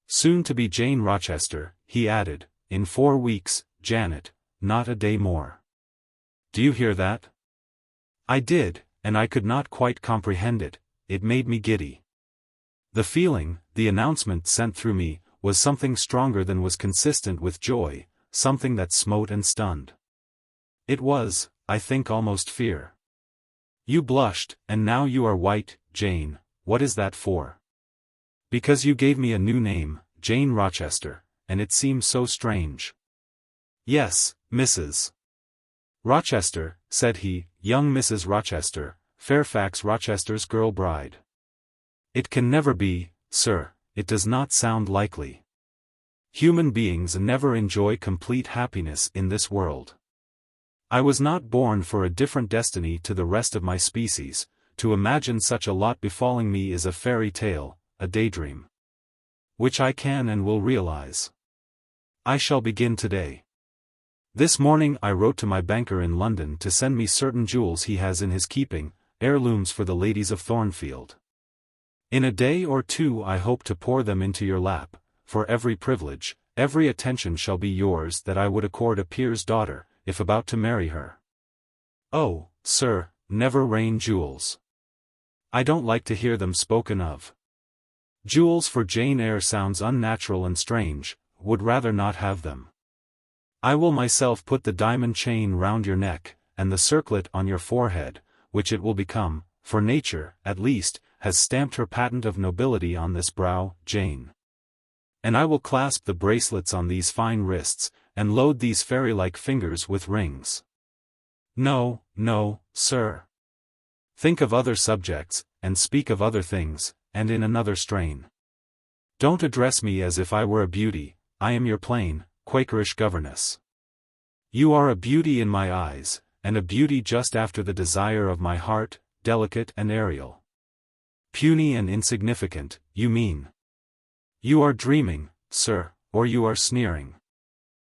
Soon to be Jane Rochester," he added, "in 4 weeks, Janet, not a day more. Do you hear that?" I did, and I could not quite comprehend it. It made me giddy. The feeling, the announcement sent through me, was something stronger than was consistent with joy, something that smote and stunned. It was, I think, almost fear. "You blushed, and now you are white, Jane, what is that for?" "Because you gave me a new name, Jane Rochester, and it seems so strange." "Yes, Mrs. Rochester," said he, "young Mrs. Rochester, Fairfax Rochester's girl bride." "It can never be, sir, it does not sound likely. Human beings never enjoy complete happiness in this world. I was not born for a different destiny to the rest of my species. To imagine such a lot befalling me is a fairy tale, a daydream, which I can and will realize. I shall begin today. This morning I wrote to my banker in London to send me certain jewels he has in his keeping, heirlooms for the ladies of Thornfield. In a day or 2 I hope to pour them into your lap, for every privilege, every attention shall be yours that I would accord a peer's daughter, if about to marry her. Oh, sir, never rain jewels. I don't like to hear them spoken of. Jewels for Jane Eyre sounds unnatural and strange, would rather not have them. I will myself put the diamond chain round your neck, and the circlet on your forehead, which it will become, for nature, at least, has stamped her patent of nobility on this brow, Jane. And I will clasp the bracelets on these fine wrists, and load these fairy-like fingers with rings. No, no, sir. Think of other subjects, and speak of other things, and in another strain. Don't address me as if I were a beauty. I am your plain, Quakerish governess. You are a beauty in my eyes, and a beauty just after the desire of my heart, delicate and aerial. Puny and insignificant, you mean. You are dreaming, sir, or you are sneering.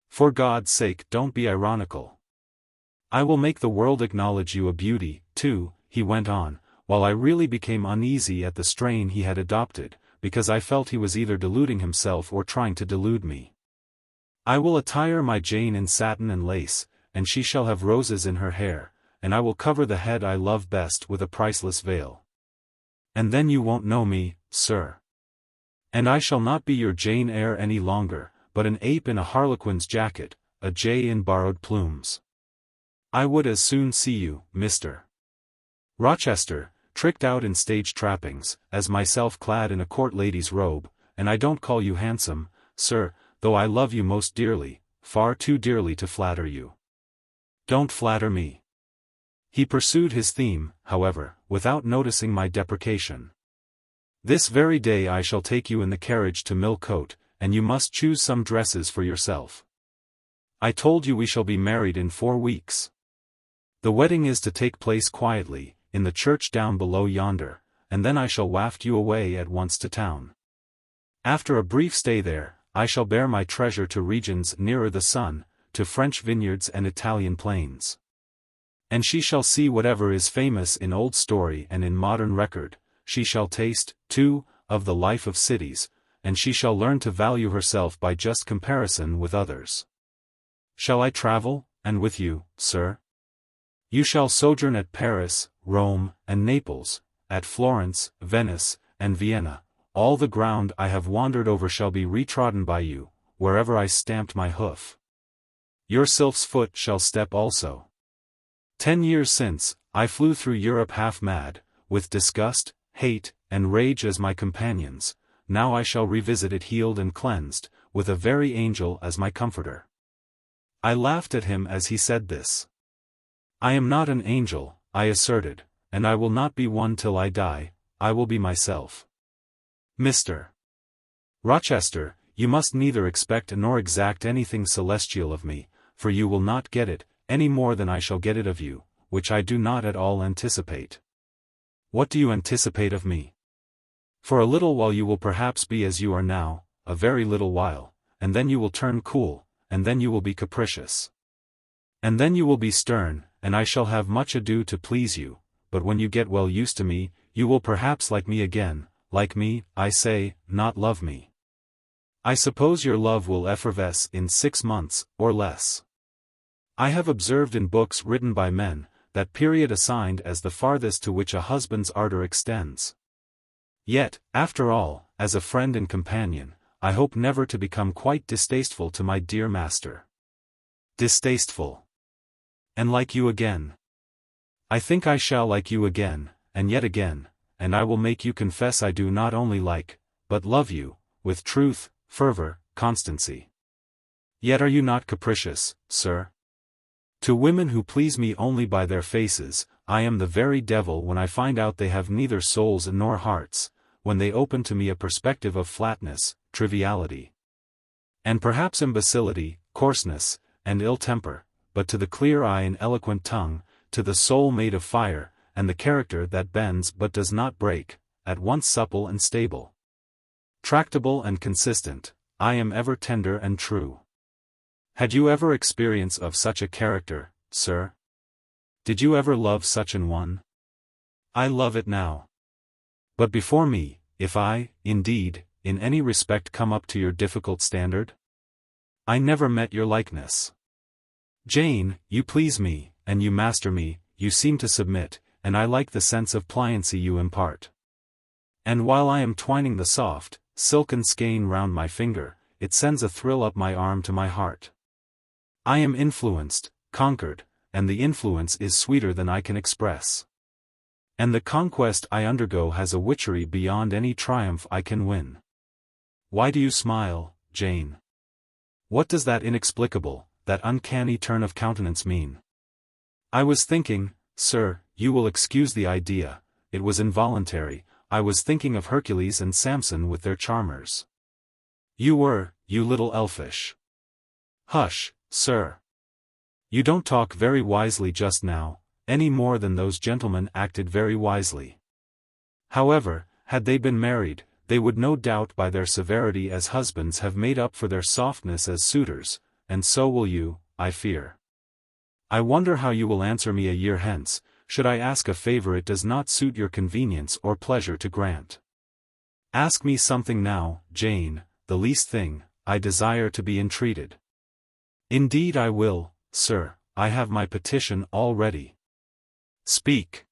For God's sake, don't be ironical. I will make the world acknowledge you a beauty, too, he went on, while I really became uneasy at the strain he had adopted, because I felt he was either deluding himself or trying to delude me. I will attire my Jane in satin and lace, and she shall have roses in her hair, and I will cover the head I love best with a priceless veil. And then you won't know me, sir. And I shall not be your Jane Eyre any longer, but an ape in a harlequin's jacket, a jay in borrowed plumes. I would as soon see you, Mr. Rochester, tricked out in stage trappings, as myself clad in a court lady's robe, and I don't call you handsome, sir, though I love you most dearly, far too dearly to flatter you. Don't flatter me. He pursued his theme, however, without noticing my deprecation. This very day I shall take you in the carriage to Millcote, and you must choose some dresses for yourself. I told you we shall be married in 4 weeks. The wedding is to take place quietly, in the church down below yonder, and then I shall waft you away at once to town. After a brief stay there, I shall bear my treasure to regions nearer the sun, to French vineyards and Italian plains. And she shall see whatever is famous in old story and in modern record, she shall taste, too, of the life of cities, and she shall learn to value herself by just comparison with others. Shall I travel, and with you, sir? You shall sojourn at Paris, Rome, and Naples, at Florence, Venice, and Vienna. All the ground I have wandered over shall be retrodden by you, wherever I stamped my hoof. Your sylph's foot shall step also. 10 years since, I flew through Europe half mad, with disgust, hate, and rage as my companions. Now I shall revisit it healed and cleansed, with a very angel as my comforter. I laughed at him as he said this. I am not an angel, I asserted, and I will not be one till I die. I will be myself. Mr. Rochester, you must neither expect nor exact anything celestial of me, for you will not get it, any more than I shall get it of you, which I do not at all anticipate. What do you anticipate of me? For a little while you will perhaps be as you are now, a very little while, and then you will turn cool, and then you will be capricious. And then you will be stern, and I shall have much ado to please you, but when you get well used to me, you will perhaps like me again, like me, I say, not love me. I suppose your love will effervesce in 6 months, or less. I have observed in books written by men, that period assigned as the farthest to which a husband's ardor extends. Yet, after all, as a friend and companion, I hope never to become quite distasteful to my dear master. Distasteful. And like you again. I think I shall like you again, and yet again, and I will make you confess I do not only like, but love you, with truth, fervor, constancy. Yet are you not capricious, sir? To women who please me only by their faces, I am the very devil when I find out they have neither souls nor hearts, when they open to me a perspective of flatness, triviality, and perhaps imbecility, coarseness, and ill temper, but to the clear eye and eloquent tongue, to the soul made of fire, and the character that bends but does not break, at once supple and stable, tractable and consistent, I am ever tender and true. Had you ever experience of such a character, sir? Did you ever love such an one? I love it now. But before me, if I, indeed, in any respect come up to your difficult standard? I never met your likeness. Jane, you please me, and you master me, you seem to submit, and I like the sense of pliancy you impart. And while I am twining the soft, silken skein round my finger, it sends a thrill up my arm to my heart. I am influenced, conquered, and the influence is sweeter than I can express. And the conquest I undergo has a witchery beyond any triumph I can win. Why do you smile, Jane? What does that inexplicable, that uncanny turn of countenance mean? I was thinking, sir, you will excuse the idea, it was involuntary, I was thinking of Hercules and Samson with their charmers. You were, you little elfish. Hush, sir. You don't talk very wisely just now, any more than those gentlemen acted very wisely. However, had they been married, they would no doubt by their severity as husbands have made up for their softness as suitors, and so will you, I fear. I wonder how you will answer me a year hence, should I ask a favor it does not suit your convenience or pleasure to grant. Ask me something now, Jane, the least thing, I desire to be entreated. Indeed I will, sir, I have my petition all ready. Speak.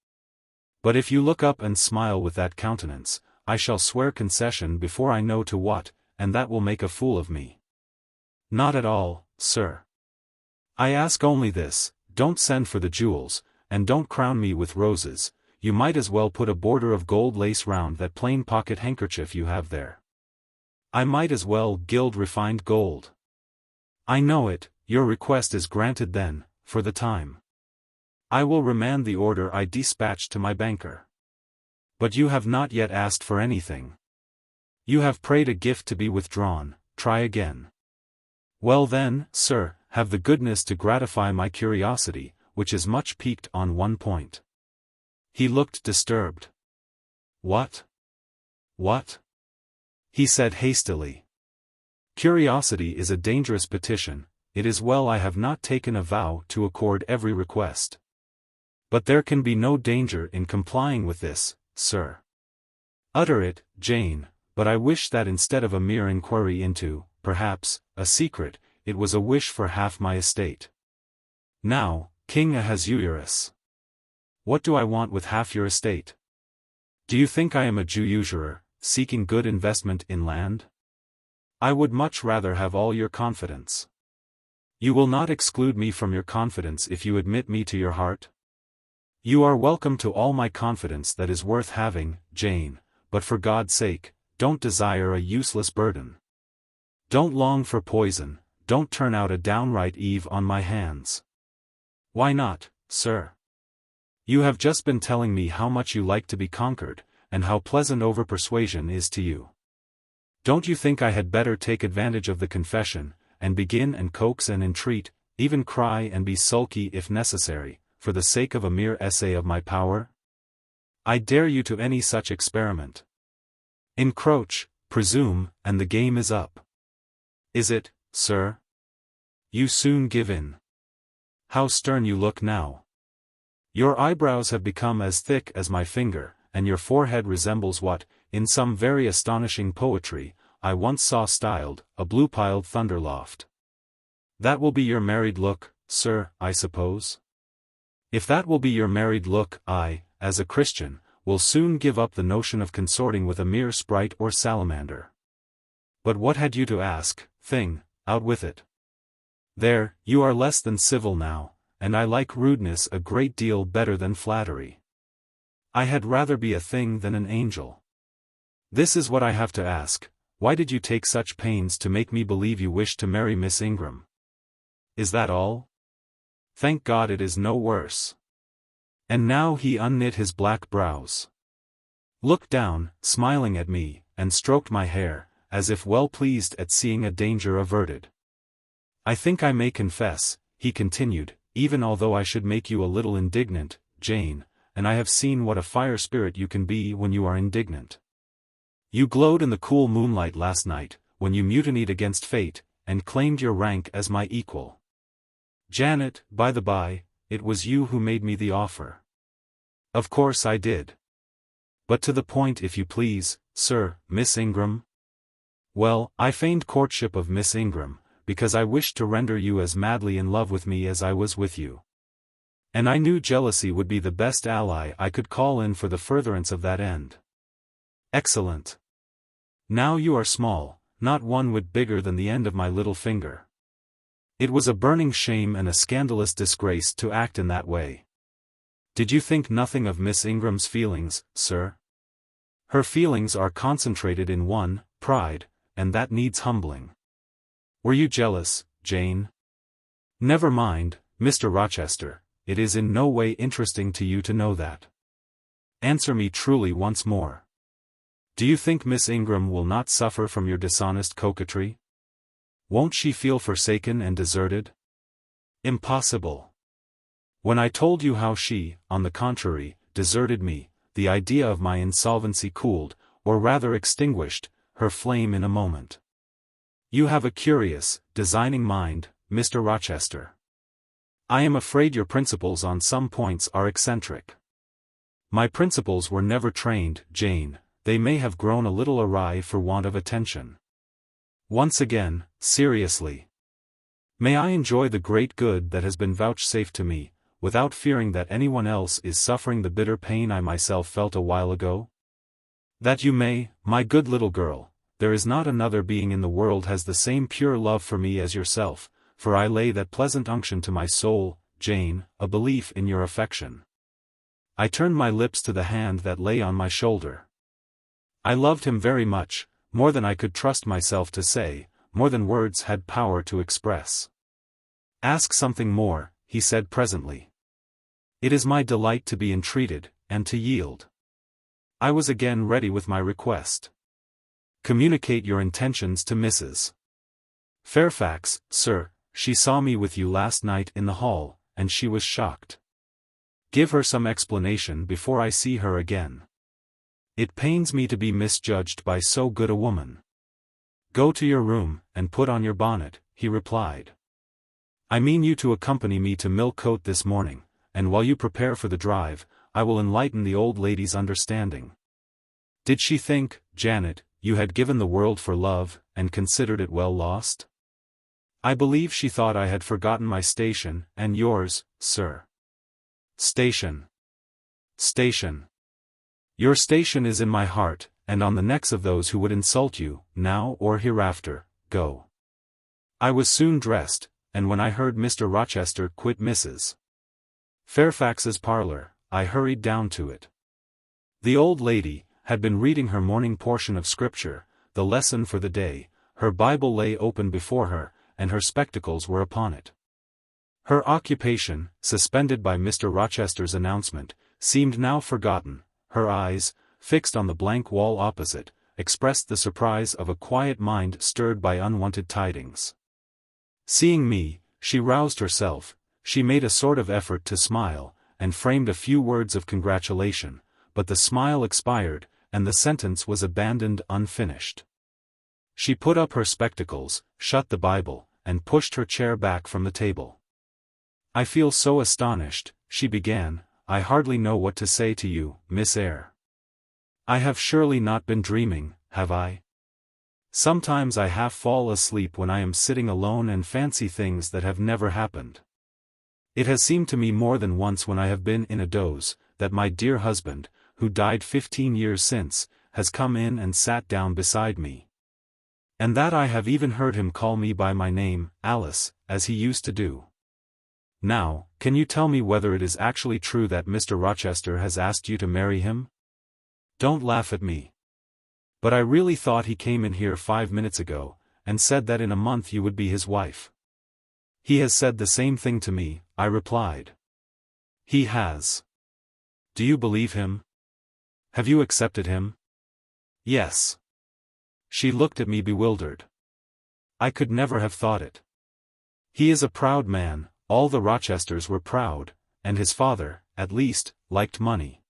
But if you look up and smile with that countenance, I shall swear concession before I know to what, and that will make a fool of me. Not at all, sir. I ask only this, don't send for the jewels, and don't crown me with roses, you might as well put a border of gold lace round that plain pocket handkerchief you have there. I might as well gild refined gold. I know it, your request is granted then, for the time. I will remand the order I dispatched to my banker. But you have not yet asked for anything. You have prayed a gift to be withdrawn, try again. Well then, sir, have the goodness to gratify my curiosity, which is much piqued on one point. He looked disturbed. What? What? He said hastily. Curiosity is a dangerous petition, it is well I have not taken a vow to accord every request. But there can be no danger in complying with this, sir. Utter it, Jane, but I wish that instead of a mere inquiry into, perhaps, a secret, it was a wish for half my estate. Now, King Ahasuerus. What do I want with half your estate? Do you think I am a Jew usurer, seeking good investment in land? I would much rather have all your confidence. You will not exclude me from your confidence if you admit me to your heart? You are welcome to all my confidence that is worth having, Jane, but for God's sake, don't desire a useless burden. Don't long for poison, don't turn out a downright Eve on my hands. Why not, sir? You have just been telling me how much you like to be conquered, and how pleasant over-persuasion is to you. Don't you think I had better take advantage of the confession, and begin and coax and entreat, even cry and be sulky if necessary, for the sake of a mere essay of my power? I dare you to any such experiment. Encroach, presume, and the game is up. Is it, sir? You soon give in. How stern you look now. Your eyebrows have become as thick as my finger, and your forehead resembles what, in some very astonishing poetry, I once saw styled, a blue-piled thunderloft. That will be your married look, sir, I suppose? If that will be your married look, I, as a Christian, will soon give up the notion of consorting with a mere sprite or salamander. But what had you to ask, thing, out with it. There, you are less than civil now, and I like rudeness a great deal better than flattery. I had rather be a thing than an angel. This is what I have to ask, why did you take such pains to make me believe you wished to marry Miss Ingram? Is that all? Thank God it is no worse. And now he unknit his black brows, looked down, smiling at me, and stroked my hair, as if well pleased at seeing a danger averted. I think I may confess, he continued, even although I should make you a little indignant, Jane, and I have seen what a fire spirit you can be when you are indignant. You glowed in the cool moonlight last night, when you mutinied against fate, and claimed your rank as my equal. Janet, by the by, it was you who made me the offer. Of course I did. But to the point if you please, sir, Miss Ingram? Well, I feigned courtship of Miss Ingram, because I wished to render you as madly in love with me as I was with you. And I knew jealousy would be the best ally I could call in for the furtherance of that end. Excellent. Now you are small, not one whit bigger than the end of my little finger. It was a burning shame and a scandalous disgrace to act in that way. Did you think nothing of Miss Ingram's feelings, sir? Her feelings are concentrated in one, pride, and that needs humbling. Were you jealous, Jane? Never mind, Mr. Rochester, it is in no way interesting to you to know that. Answer me truly once more. Do you think Miss Ingram will not suffer from your dishonest coquetry? Won't she feel forsaken and deserted? Impossible. When I told you how she, on the contrary, deserted me, the idea of my insolvency cooled, or rather extinguished, her flame in a moment. You have a curious, designing mind, Mr. Rochester. I am afraid your principles on some points are eccentric. My principles were never trained, Jane, they may have grown a little awry for want of attention. Once again, seriously. May I enjoy the great good that has been vouchsafed to me, without fearing that anyone else is suffering the bitter pain I myself felt a while ago? That you may, my good little girl, there is not another being in the world has the same pure love for me as yourself, for I lay that pleasant unction to my soul, Jane, a belief in your affection. I turned my lips to the hand that lay on my shoulder. I loved him very much, more than I could trust myself to say, more than words had power to express. Ask something more, he said presently. It is my delight to be entreated, and to yield. I was again ready with my request. Communicate your intentions to Mrs. Fairfax, sir, she saw me with you last night in the hall, and she was shocked. Give her some explanation before I see her again. It pains me to be misjudged by so good a woman. Go to your room, and put on your bonnet, he replied. I mean you to accompany me to Millcote this morning, and while you prepare for the drive, I will enlighten the old lady's understanding. Did she think, Janet, you had given the world for love, and considered it well lost? I believe she thought I had forgotten my station, and yours, sir. Station. Station. Your station is in my heart, and on the necks of those who would insult you, now or hereafter. Go. I was soon dressed, and when I heard Mr. Rochester quit Mrs. Fairfax's parlor, I hurried down to it. The old lady had been reading her morning portion of Scripture, the lesson for the day. Her Bible lay open before her, and her spectacles were upon it. Her occupation, suspended by Mr. Rochester's announcement, seemed now forgotten. Her eyes, fixed on the blank wall opposite, expressed the surprise of a quiet mind stirred by unwonted tidings. Seeing me, she roused herself, she made a sort of effort to smile, and framed a few words of congratulation, but the smile expired, and the sentence was abandoned unfinished. She put up her spectacles, shut the Bible, and pushed her chair back from the table. I feel so astonished, she began, I hardly know what to say to you, Miss Eyre. I have surely not been dreaming, have I? Sometimes I half fall asleep when I am sitting alone and fancy things that have never happened. It has seemed to me more than once when I have been in a doze, that my dear husband, who died 15 years since, has come in and sat down beside me. And that I have even heard him call me by my name, Alice, as he used to do. Now, can you tell me whether it is actually true that Mr. Rochester has asked you to marry him? Don't laugh at me. But I really thought he came in here 5 minutes ago, and said that in a month you would be his wife. He has said the same thing to me, I replied. He has. Do you believe him? Have you accepted him? Yes. She looked at me bewildered. I could never have thought it. He is a proud man. All the Rochesters were proud, and his father, at least, liked money.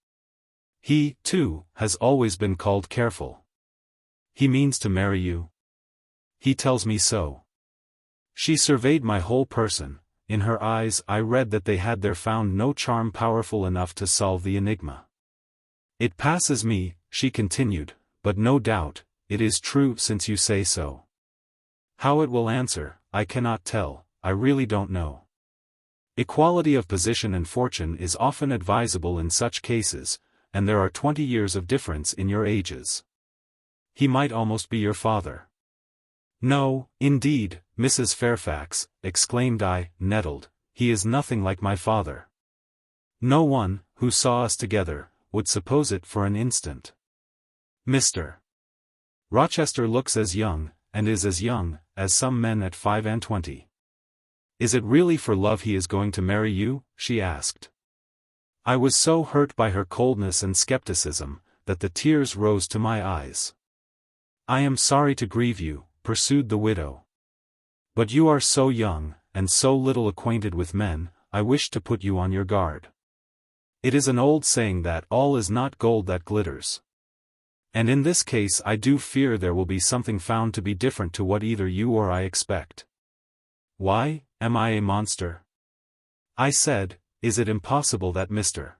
He, too, has always been called careful. He means to marry you. He tells me so. She surveyed my whole person. In her eyes I read that they had there found no charm powerful enough to solve the enigma. It passes me, she continued, but no doubt, it is true since you say so. How it will answer, I cannot tell, I really don't know. Equality of position and fortune is often advisable in such cases, and there are 20 years of difference in your ages. He might almost be your father. No, indeed, Mrs. Fairfax, exclaimed I, nettled, he is nothing like my father. No one, who saw us together, would suppose it for an instant. Mr. Rochester looks as young, and is as young, as some men at 25. Is it really for love he is going to marry you? She asked. I was so hurt by her coldness and skepticism, that the tears rose to my eyes. I am sorry to grieve you, pursued the widow. But you are so young, and so little acquainted with men, I wish to put you on your guard. It is an old saying that all is not gold that glitters. And in this case I do fear there will be something found to be different to what either you or I expect. Why, am I a monster? I said, is it impossible that Mr.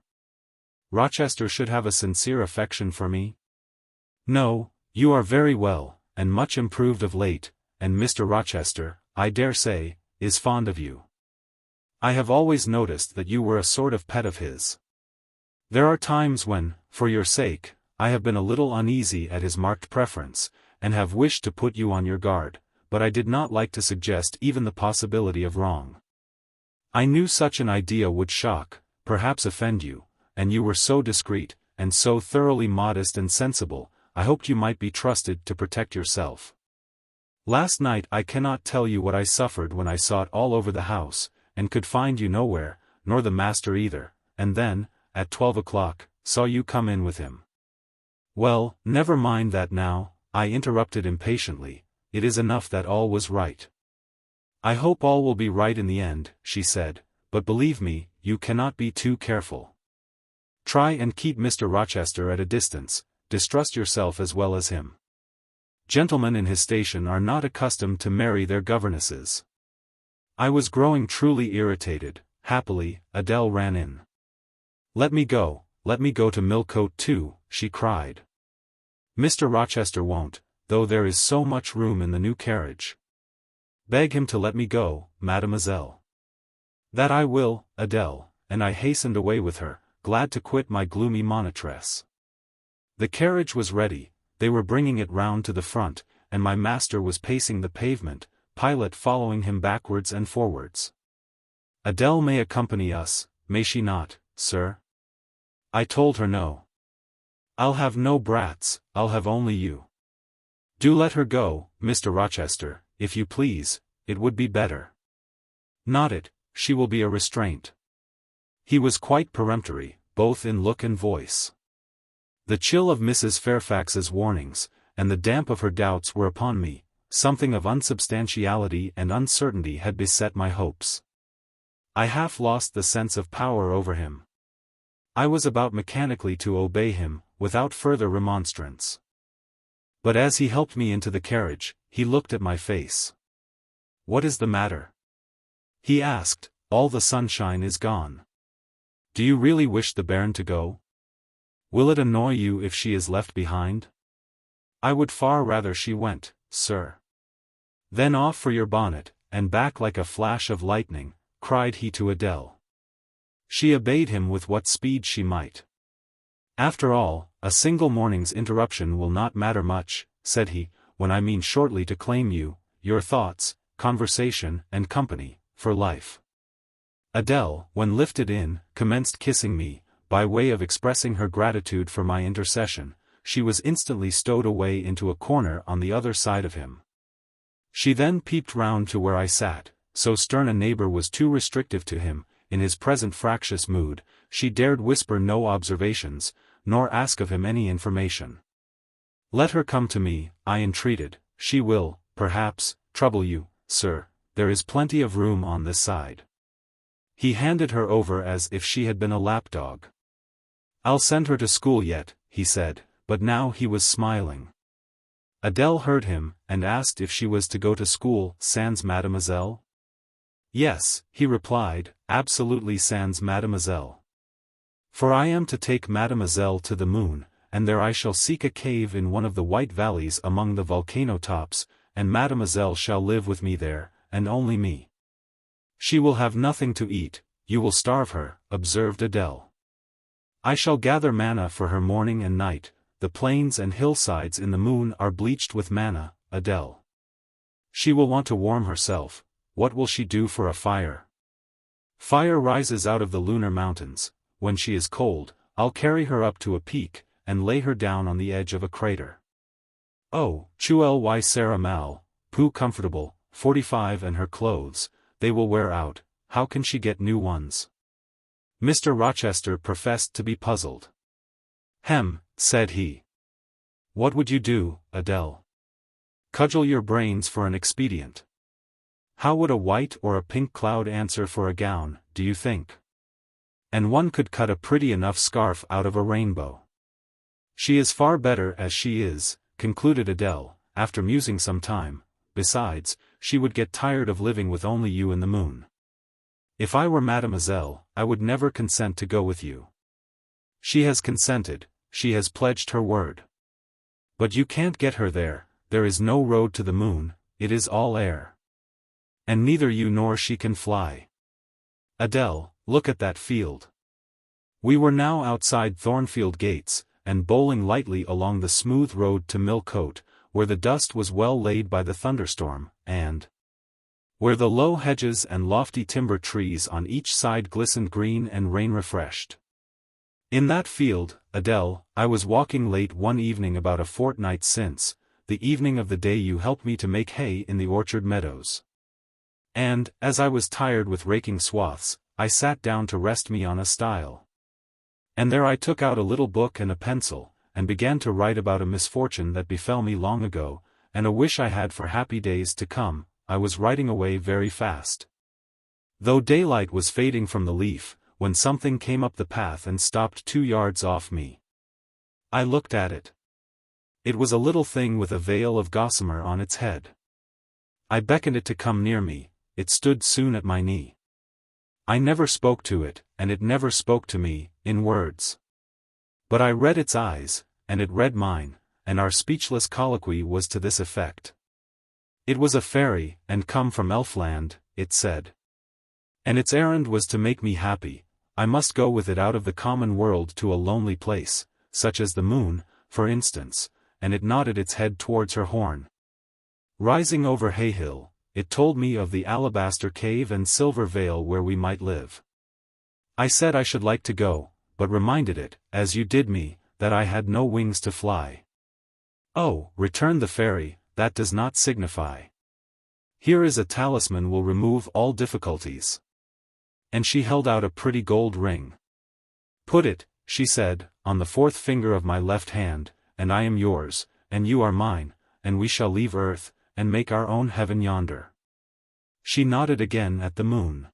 Rochester should have a sincere affection for me? No, you are very well, and much improved of late, and Mr. Rochester, I dare say, is fond of you. I have always noticed that you were a sort of pet of his. There are times when, for your sake, I have been a little uneasy at his marked preference, and have wished to put you on your guard, but I did not like to suggest even the possibility of wrong. I knew such an idea would shock, perhaps offend you, and you were so discreet, and so thoroughly modest and sensible, I hoped you might be trusted to protect yourself. Last night I cannot tell you what I suffered when I sought all over the house, and could find you nowhere, nor the master either, and then, at 12 o'clock, saw you come in with him. Well, never mind that now, I interrupted impatiently, it is enough that all was right. I hope all will be right in the end, she said, but believe me, you cannot be too careful. Try and keep Mr. Rochester at a distance, distrust yourself as well as him. Gentlemen in his station are not accustomed to marry their governesses. I was growing truly irritated. Happily, Adele ran in. Let me go to Millcote too, she cried. Mr. Rochester won't, though there is so much room in the new carriage. Beg him to let me go, mademoiselle. That I will, Adele, and I hastened away with her, glad to quit my gloomy monitress. The carriage was ready, they were bringing it round to the front, and my master was pacing the pavement, Pilot following him backwards and forwards. Adele may accompany us, may she not, sir? I told her no. I'll have no brats, I'll have only you. Do let her go, Mr. Rochester, if you please, it would be better. Not it, she will be a restraint. He was quite peremptory, both in look and voice. The chill of Mrs. Fairfax's warnings, and the damp of her doubts were upon me, something of unsubstantiality and uncertainty had beset my hopes. I half lost the sense of power over him. I was about mechanically to obey him, without further remonstrance. But as he helped me into the carriage, he looked at my face. What is the matter? He asked, all the sunshine is gone. Do you really wish the bairn to go? Will it annoy you if she is left behind? I would far rather she went, sir. Then off for your bonnet, and back like a flash of lightning, cried he to Adele. She obeyed him with what speed she might. After all, a single morning's interruption will not matter much, said he, when I mean shortly to claim you, your thoughts, conversation, and company, for life. Adele, when lifted in, commenced kissing me, by way of expressing her gratitude for my intercession. She was instantly stowed away into a corner on the other side of him. She then peeped round to where I sat, so stern a neighbor was too restrictive to him, in his present fractious mood, she dared whisper no observations, nor ask of him any information. Let her come to me, I entreated, she will, perhaps, trouble you, sir, there is plenty of room on this side. He handed her over as if she had been a lapdog. I'll send her to school yet, he said, but now he was smiling. Adele heard him, and asked if she was to go to school, sans mademoiselle? Yes, he replied, absolutely sans mademoiselle. For I am to take mademoiselle to the moon, and there I shall seek a cave in one of the white valleys among the volcano tops, and mademoiselle shall live with me there, and only me. She will have nothing to eat, you will starve her, observed Adele. I shall gather manna for her morning and night, the plains and hillsides in the moon are bleached with manna, Adele. She will want to warm herself. What will she do for a fire? Fire rises out of the lunar mountains. When she is cold, I'll carry her up to a peak, and lay her down on the edge of a crater. Oh, Chuly Sarah Mal, poo comfortable, 45 and her clothes, they will wear out, how can she get new ones? Mr. Rochester professed to be puzzled. Hem, said he. What would you do, Adele? Cudgel your brains for an expedient. How would a white or a pink cloud answer for a gown, do you think? And one could cut a pretty enough scarf out of a rainbow. She is far better as she is, concluded Adele, after musing some time. Besides, she would get tired of living with only you in the moon. If I were mademoiselle, I would never consent to go with you. She has consented, she has pledged her word. But you can't get her there is no road to the moon, it is all air. And neither you nor she can fly. Adele, look at that field. We were now outside Thornfield gates, and bowling lightly along the smooth road to Millcote, where the dust was well laid by the thunderstorm, and where the low hedges and lofty timber trees on each side glistened green and rain-refreshed. In that field, Adele, I was walking late one evening about a fortnight since, the evening of the day you helped me to make hay in the orchard meadows. And, as I was tired with raking swaths, I sat down to rest me on a stile. And there I took out a little book and a pencil, and began to write about a misfortune that befell me long ago, and a wish I had for happy days to come. I was writing away very fast. Though daylight was fading from the leaf, when something came up the path and stopped 2 yards off me. I looked at it. It was a little thing with a veil of gossamer on its head. I beckoned it to come near me, it stood soon at my knee. I never spoke to it, and it never spoke to me, in words. But I read its eyes, and it read mine, and our speechless colloquy was to this effect. It was a fairy, and come from Elfland, it said. And its errand was to make me happy. I must go with it out of the common world to a lonely place, such as the moon, for instance, and it nodded its head towards her horn. Rising over Hayhill, it told me of the alabaster cave and silver vale where we might live. I said I should like to go, but reminded it, as you did me, that I had no wings to fly. Oh, returned the fairy, that does not signify. Here is a talisman will remove all difficulties. And she held out a pretty gold ring. Put it, she said, on the 4th finger of my left hand, and I am yours, and you are mine, and we shall leave earth, and make our own heaven yonder. She nodded again at the moon.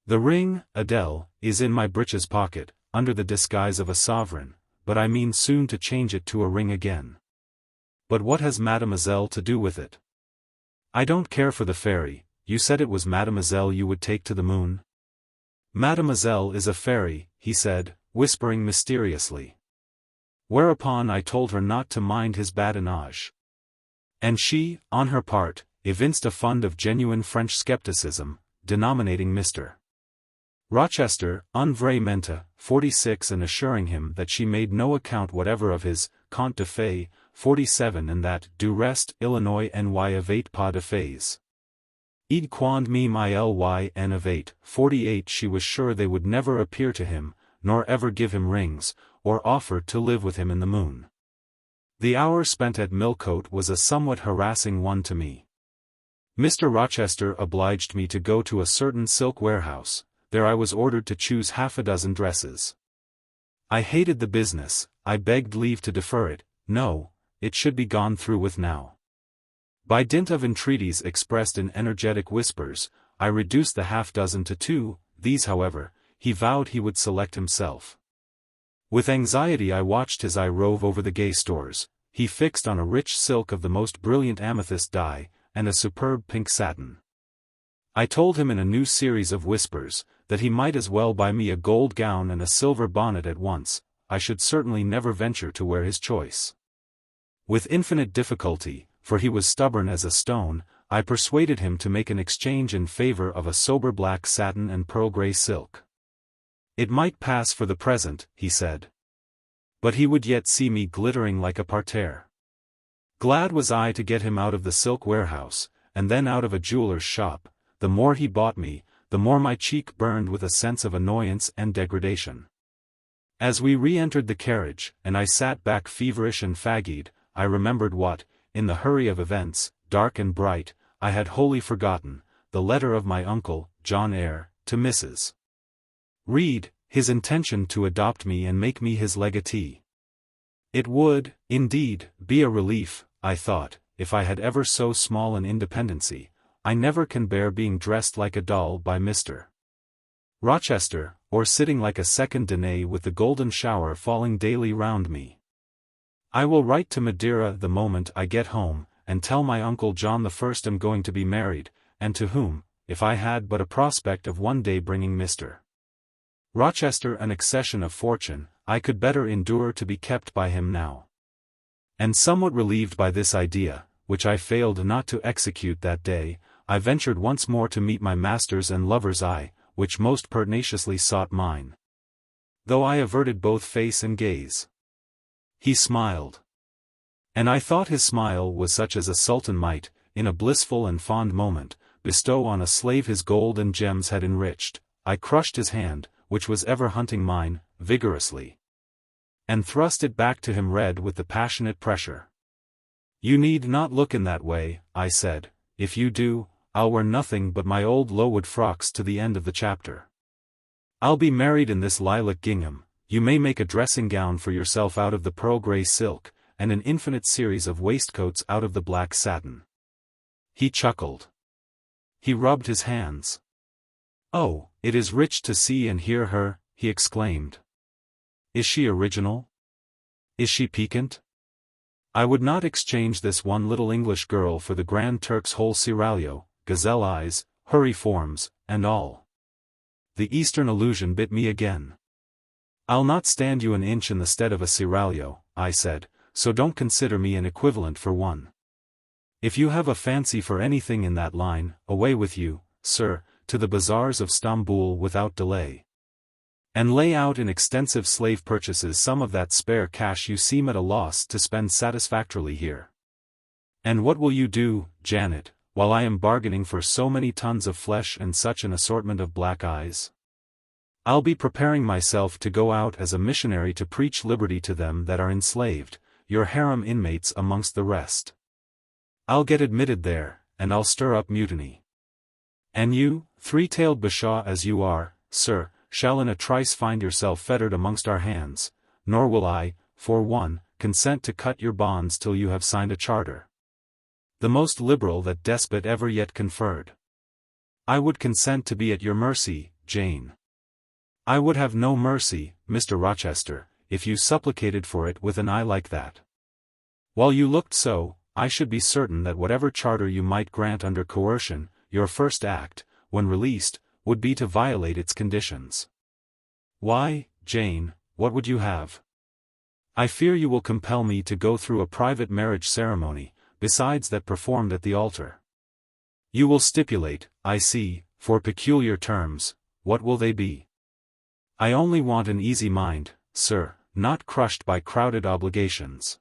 The ring, Adele, is in my breeches pocket, under the disguise of a sovereign, but I mean soon to change it to a ring again. But what has mademoiselle to do with it? I don't care for the fairy. You said it was mademoiselle you would take to the moon? Mademoiselle is a fairy, he said, whispering mysteriously. Whereupon I told her not to mind his badinage. And she, on her part, evinced a fund of genuine French skepticism, denominating Mr. Rochester, un vrai mente, 46 and assuring him that she made no account whatever of his conte de fées, 47 and that, du reste, Illinois n'y avait pas de fées. Id quand me my lyn of 8, 48 she was sure they would never appear to him, nor ever give him rings, or offer to live with him in the moon. The hour spent at Millcote was a somewhat harassing one to me. Mr. Rochester obliged me to go to a certain silk warehouse. There I was ordered to choose half a dozen dresses. I hated the business, I begged leave to defer it. No, it should be gone through with now. By dint of entreaties expressed in energetic whispers, I reduced the half-dozen to 2, these however, he vowed he would select himself. With anxiety I watched his eye rove over the gay stores. He fixed on a rich silk of the most brilliant amethyst dye, and a superb pink satin. I told him in a new series of whispers, that he might as well buy me a gold gown and a silver bonnet at once. I should certainly never venture to wear his choice. With infinite difficulty, for he was stubborn as a stone, I persuaded him to make an exchange in favor of a sober black satin and pearl grey silk. It might pass for the present, he said. But he would yet see me glittering like a parterre. Glad was I to get him out of the silk warehouse, and then out of a jeweller's shop, the more he bought me, the more my cheek burned with a sense of annoyance and degradation. As we re-entered the carriage, and I sat back feverish and fagged, I remembered what, in the hurry of events, dark and bright, I had wholly forgotten, the letter of my uncle, Jane Eyre, to Mrs. Reed, his intention to adopt me and make me his legatee. It would, indeed, be a relief, I thought, if I had ever so small an independency. I never can bear being dressed like a doll by Mr. Rochester, or sitting like a second Danae with the golden shower falling daily round me. I will write to Madeira the moment I get home, and tell my uncle John I am going to be married, and to whom, if I had but a prospect of one day bringing Mr. Rochester an accession of fortune, I could better endure to be kept by him now. And somewhat relieved by this idea, which I failed not to execute that day, I ventured once more to meet my master's and lover's eye, which most pertinaciously sought mine. Though I averted both face and gaze, he smiled. And I thought his smile was such as a sultan might, in a blissful and fond moment, bestow on a slave his gold and gems had enriched. I crushed his hand, which was ever hunting mine, vigorously, and thrust it back to him red with the passionate pressure. "You need not look in that way," I said. "If you do, I'll wear nothing but my old Lowood frocks to the end of the chapter. I'll be married in this lilac gingham, you may make a dressing gown for yourself out of the pearl grey silk, and an infinite series of waistcoats out of the black satin." He chuckled. He rubbed his hands. "Oh, it is rich to see and hear her," he exclaimed. "Is she original? Is she piquant? I would not exchange this one little English girl for the Grand Turk's whole seraglio, gazelle eyes, hurry forms, and all." The Eastern allusion bit me again. "I'll not stand you an inch in the stead of a seraglio," I said, "so don't consider me an equivalent for one. If you have a fancy for anything in that line, away with you, sir, to the bazaars of Stamboul without delay. And lay out in extensive slave purchases some of that spare cash you seem at a loss to spend satisfactorily here. And what will you do, Janet, while I am bargaining for so many tons of flesh and such an assortment of black eyes? I'll be preparing myself to go out as a missionary to preach liberty to them that are enslaved, your harem inmates amongst the rest. I'll get admitted there, and I'll stir up mutiny. And you, three-tailed bashaw as you are, sir, shall in a trice find yourself fettered amongst our hands, nor will I, for one, consent to cut your bonds till you have signed a charter, the most liberal that despot ever yet conferred. I would consent to be at your mercy, Jane. I would have no mercy, Mr. Rochester, if you supplicated for it with an eye like that. While you looked so, I should be certain that whatever charter you might grant under coercion, your first act, when released, would be to violate its conditions. Why, Jane, what would you have? I fear you will compel me to go through a private marriage ceremony, besides that performed at the altar. You will stipulate, I see, for peculiar terms. What will they be? I only want an easy mind, sir, not crushed by crowded obligations.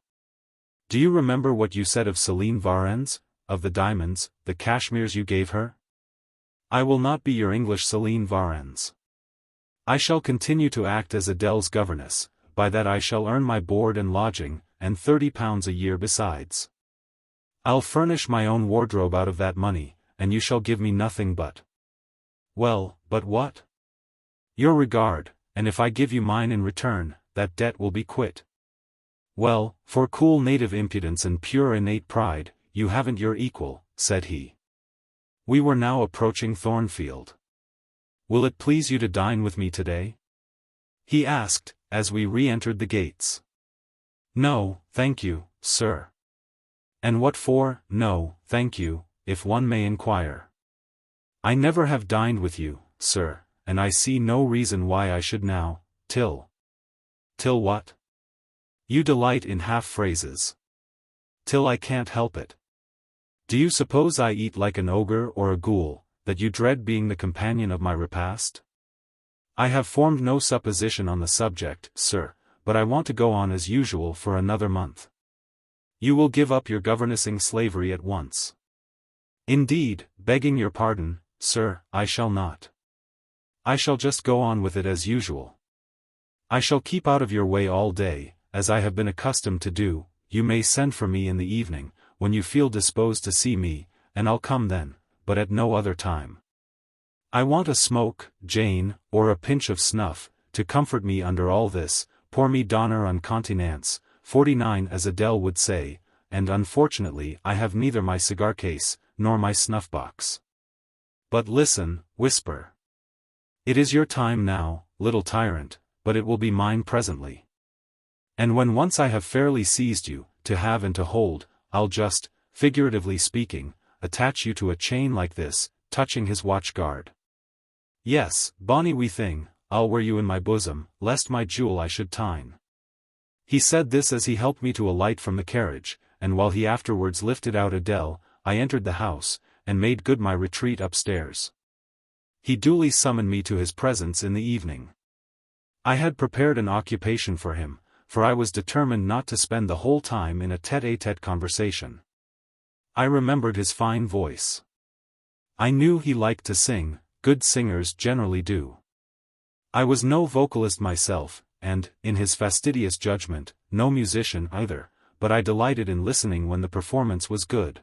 Do you remember what you said of Céline Varens, of the diamonds, the cashmeres you gave her? I will not be your English Céline Varens. I shall continue to act as Adèle's governess, by that I shall earn my board and lodging, and £30 a year besides. I'll furnish my own wardrobe out of that money, and you shall give me nothing but— Well, but what? Your regard, and if I give you mine in return, that debt will be quit. Well, for cool native impudence and pure innate pride, you haven't your equal, said he. We were now approaching Thornfield. Will it please you to dine with me today? He asked, as we re-entered the gates. No, thank you, sir. And what for? No, thank you, if one may inquire. I never have dined with you, sir, and I see no reason why I should now, till what? You delight in half-phrases. Till I can't help it. Do you suppose I eat like an ogre or a ghoul, that you dread being the companion of my repast? I have formed no supposition on the subject, sir, but I want to go on as usual for another month. You will give up your governessing slavery at once. Indeed, begging your pardon, sir, I shall not. I shall just go on with it as usual. I shall keep out of your way all day, as I have been accustomed to do. You may send for me in the evening, when you feel disposed to see me, and I'll come then, but at no other time. I want a smoke, Jane, or a pinch of snuff, to comfort me under all this, pour me donner en continence, 49 as Adele would say, and unfortunately I have neither my cigar case, nor my snuff-box. But listen, whisper. It is your time now, little tyrant, but it will be mine presently. And when once I have fairly seized you, to have and to hold, I'll just, figuratively speaking, attach you to a chain like this, touching his watch-guard. Yes, bonny wee thing, I'll wear you in my bosom, lest my jewel I should tine. He said this as he helped me to alight from the carriage, and while he afterwards lifted out Adele, I entered the house, and made good my retreat upstairs. He duly summoned me to his presence in the evening. I had prepared an occupation for him, for I was determined not to spend the whole time in a tête-à-tête conversation. I remembered his fine voice. I knew he liked to sing, good singers generally do. I was no vocalist myself, and, in his fastidious judgment, no musician either, but I delighted in listening when the performance was good.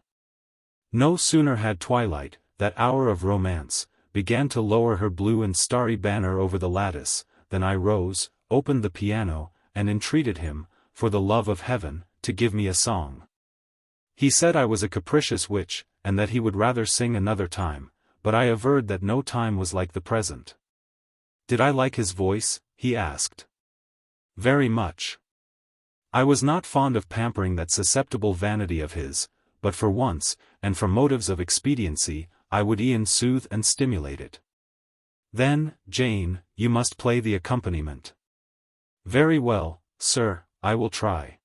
No sooner had twilight, that hour of romance, began to lower her blue and starry banner over the lattice, than I rose, opened the piano, and entreated him, for the love of heaven, to give me a song. He said I was a capricious witch, and that he would rather sing another time, but I averred that no time was like the present. Did I like his voice? He asked. Very much. I was not fond of pampering that susceptible vanity of his, but for once, and from motives of expediency, I would e'en soothe and stimulate it. Then, Jane, you must play the accompaniment. Very well, sir, I will try.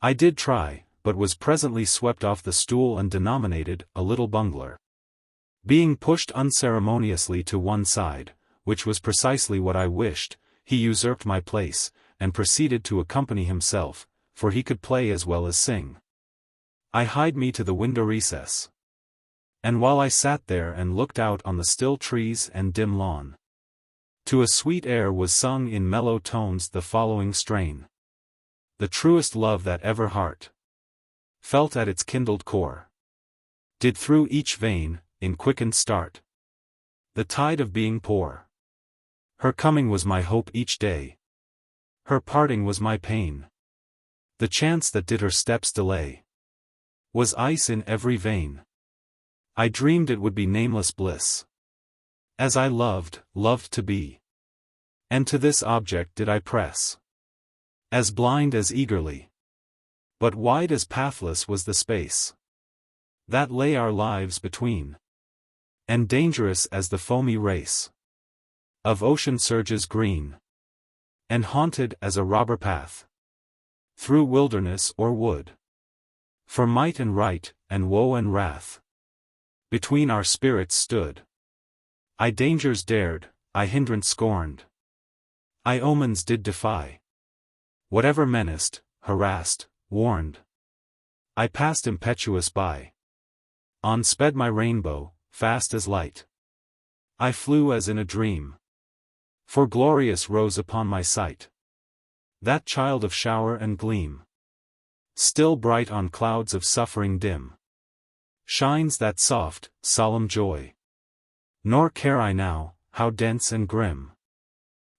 I did try, but was presently swept off the stool and denominated a little bungler. Being pushed unceremoniously to one side, which was precisely what I wished, he usurped my place, and proceeded to accompany himself, for he could play as well as sing. I hied me to the window recess. And while I sat there and looked out on the still trees and dim lawn, to a sweet air was sung in mellow tones the following strain. The truest love that ever heart felt at its kindled core, did through each vein, in quickened start, the tide of being pour. Her coming was my hope each day, her parting was my pain. The chance that did her steps delay was ice in every vein. I dreamed it would be nameless bliss, as I loved to be. And to this object did I press, as blind as eagerly. But wide as pathless was the space that lay our lives between, and dangerous as the foamy race of ocean surges green, and haunted as a robber path through wilderness or wood. For might and right, and woe and wrath, between our spirits stood. I dangers dared, I hindrance scorned, I omens did defy. Whatever menaced, harassed, warned, I passed impetuous by. On sped my rainbow, fast as light. I flew as in a dream, for glorious rose upon my sight that child of shower and gleam. Still bright on clouds of suffering dim shines that soft, solemn joy. Nor care I now, how dense and grim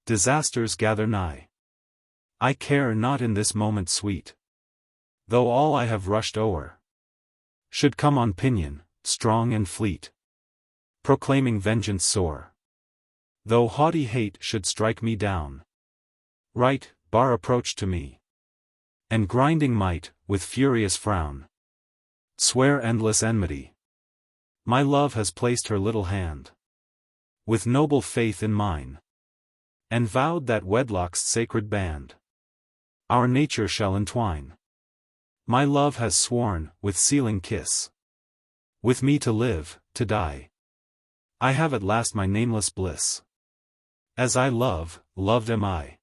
disasters gather nigh. I care not in this moment sweet, though all I have rushed o'er should come on pinion, strong and fleet, proclaiming vengeance sore. Though haughty hate should strike me down, right, bar approach to me, and grinding might, with furious frown, swear endless enmity. My love has placed her little hand with noble faith in mine, and vowed that wedlock's sacred band our nature shall entwine. My love has sworn, with sealing kiss, with me to live, to die. I have at last my nameless bliss. As I loved am I.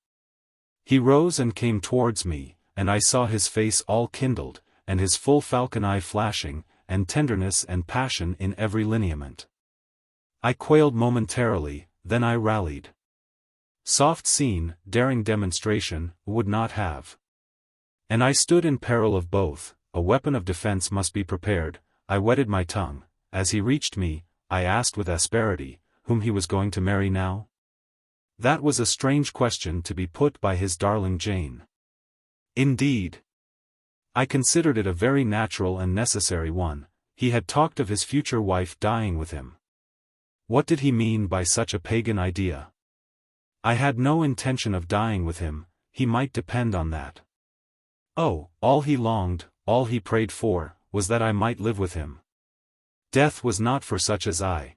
He rose and came towards me, and I saw his face all kindled, and his full falcon eye flashing, and tenderness and passion in every lineament. I quailed momentarily, then I rallied. Soft scene, daring demonstration, would not have. And I stood in peril of both. A weapon of defense must be prepared. I wetted my tongue. As he reached me, I asked with asperity, whom he was going to marry now? That was a strange question to be put by his darling Jane. Indeed. I considered it a very natural and necessary one. He had talked of his future wife dying with him. What did he mean by such a pagan idea? I had no intention of dying with him, he might depend on that. Oh, all he longed, all he prayed for, was that I might live with him. Death was not for such as I.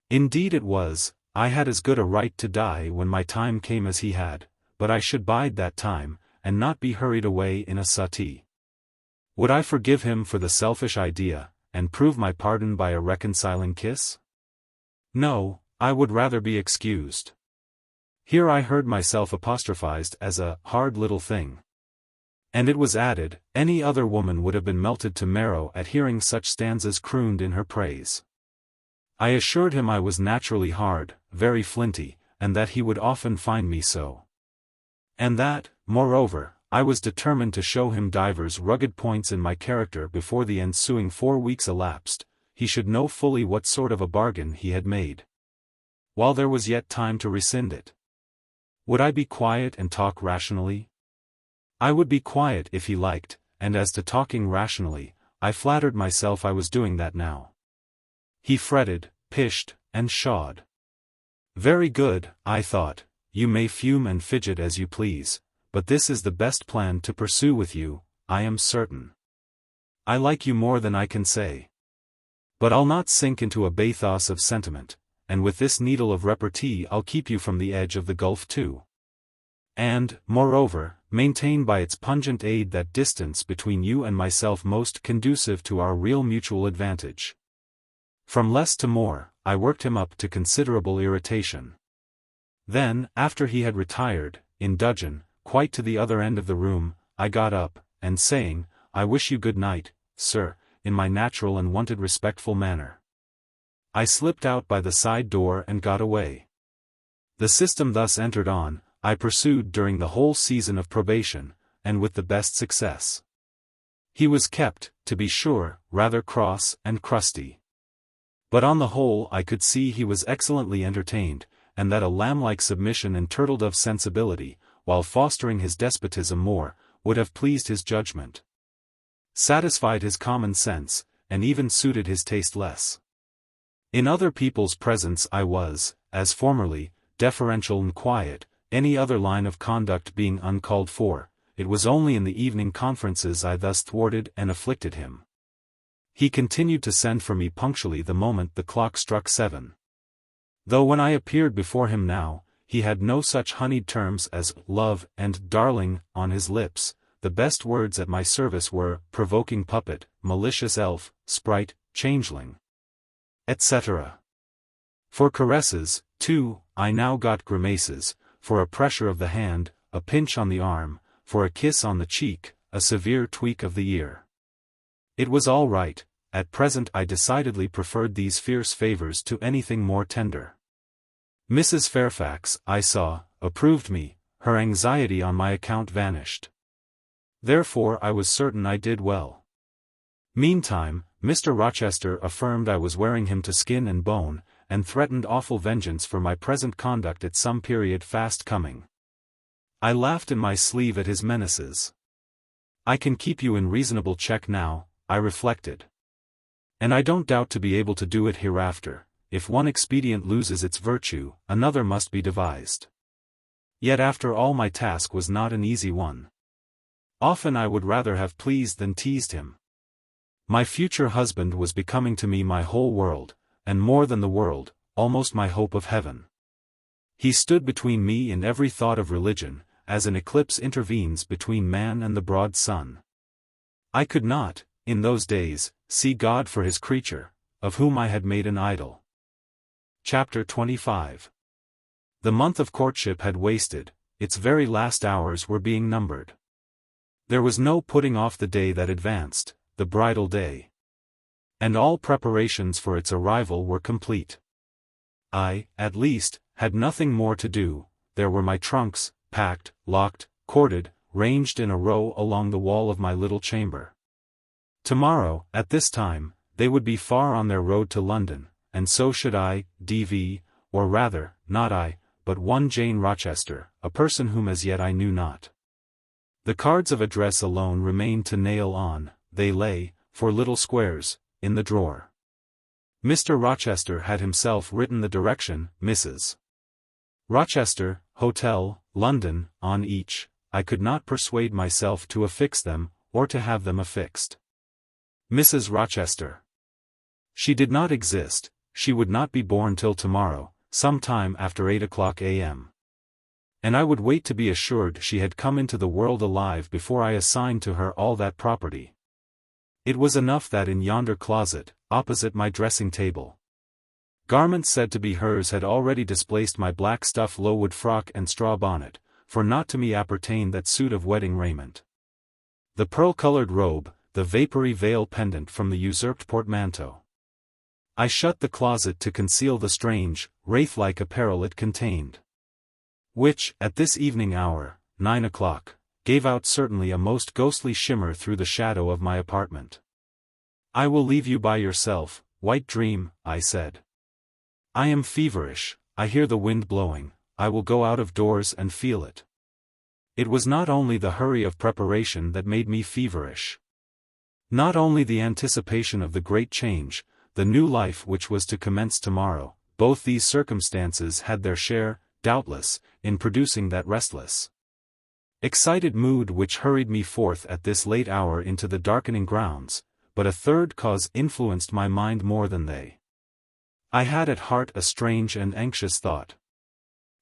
Indeed it was. I had as good a right to die when my time came as he had, but I should bide that time, and not be hurried away in a suttee. Would I forgive him for the selfish idea, and prove my pardon by a reconciling kiss? No, I would rather be excused. Here I heard myself apostrophized as a hard little thing. And it was added, any other woman would have been melted to marrow at hearing such stanzas crooned in her praise. I assured him I was naturally hard, very flinty, and that he would often find me so. And that, moreover, I was determined to show him divers rugged points in my character before the ensuing 4 weeks elapsed, he should know fully what sort of a bargain he had made. While there was yet time to rescind it. Would I be quiet and talk rationally? I would be quiet if he liked, and as to talking rationally, I flattered myself I was doing that now. He fretted, pished, and pshawed. Very good, I thought, you may fume and fidget as you please, but this is the best plan to pursue with you, I am certain. I like you more than I can say. But I'll not sink into a bathos of sentiment, and with this needle of repartee I'll keep you from the edge of the gulf too. And, moreover, maintain by its pungent aid that distance between you and myself most conducive to our real mutual advantage. From less to more, I worked him up to considerable irritation. Then, after he had retired, in dudgeon, quite to the other end of the room, I got up, and saying, I wish you good night, sir, in my natural and wonted respectful manner, I slipped out by the side door and got away. The system thus entered on, I pursued during the whole season of probation, and with the best success. He was kept, to be sure, rather cross and crusty. But on the whole I could see he was excellently entertained, and that a lamb-like submission and turtle-dove sensibility, while fostering his despotism more, would have pleased his judgment, satisfied his common sense, and even suited his taste less. In other people's presence I was, as formerly, deferential and quiet, any other line of conduct being uncalled for. It was only in the evening conferences I thus thwarted and afflicted him. He continued to send for me punctually the moment the clock struck 7. Though when I appeared before him now, he had no such honeyed terms as love and darling on his lips. The best words at my service were provoking puppet, malicious elf, sprite, changeling, etc. For caresses, too, I now got grimaces, for a pressure of the hand, a pinch on the arm, for a kiss on the cheek, a severe tweak of the ear. It was all right. At present I decidedly preferred these fierce favors to anything more tender. Mrs. Fairfax, I saw, approved me, her anxiety on my account vanished. Therefore I was certain I did well. Meantime, Mr. Rochester affirmed I was wearing him to skin and bone, and threatened awful vengeance for my present conduct at some period fast coming. I laughed in my sleeve at his menaces. I can keep you in reasonable check now, I reflected. And I don't doubt to be able to do it hereafter. If one expedient loses its virtue, another must be devised. Yet after all my task was not an easy one. Often I would rather have pleased than teased him. My future husband was becoming to me my whole world, and more than the world, almost my hope of heaven. He stood between me and every thought of religion, as an eclipse intervenes between man and the broad sun. I could not, in those days, see God for his creature, of whom I had made an idol. Chapter 25. The month of courtship had wasted, its very last hours were being numbered. There was no putting off the day that advanced, the bridal day. and all preparations for its arrival were complete. I, at least, had nothing more to do. There were my trunks, packed, locked, corded, ranged in a row along the wall of my little chamber. Tomorrow, at this time, they would be far on their road to London, and so should I, D.V., or rather, not I, but one Jane Rochester, a person whom as yet I knew not. The cards of address alone remained to nail on. They lay, for little squares, in the drawer. Mr. Rochester had himself written the direction, Mrs. Rochester, Hotel, London, on each. I could not persuade myself to affix them, or to have them affixed. Mrs. Rochester. She did not exist. She would not be born till tomorrow, some time after 8 a.m. And I would wait to be assured she had come into the world alive before I assigned to her all that property. It was enough that in yonder closet, opposite my dressing-table, garments said to be hers had already displaced my black stuff Lowood frock and straw bonnet, for not to me appertained that suit of wedding raiment. The pearl-colored robe, the vapory veil pendant from the usurped portmanteau. I shut the closet to conceal the strange, wraith-like apparel it contained, which, at this evening hour, 9 o'clock, gave out certainly a most ghostly shimmer through the shadow of my apartment. I will leave you by yourself, white dream, I said. I am feverish, I hear the wind blowing, I will go out of doors and feel it. It was not only the hurry of preparation that made me feverish. Not only the anticipation of the great change, the new life which was to commence tomorrow, both these circumstances had their share, doubtless, in producing that restless, excited mood which hurried me forth at this late hour into the darkening grounds, but a third cause influenced my mind more than they. I had at heart a strange and anxious thought.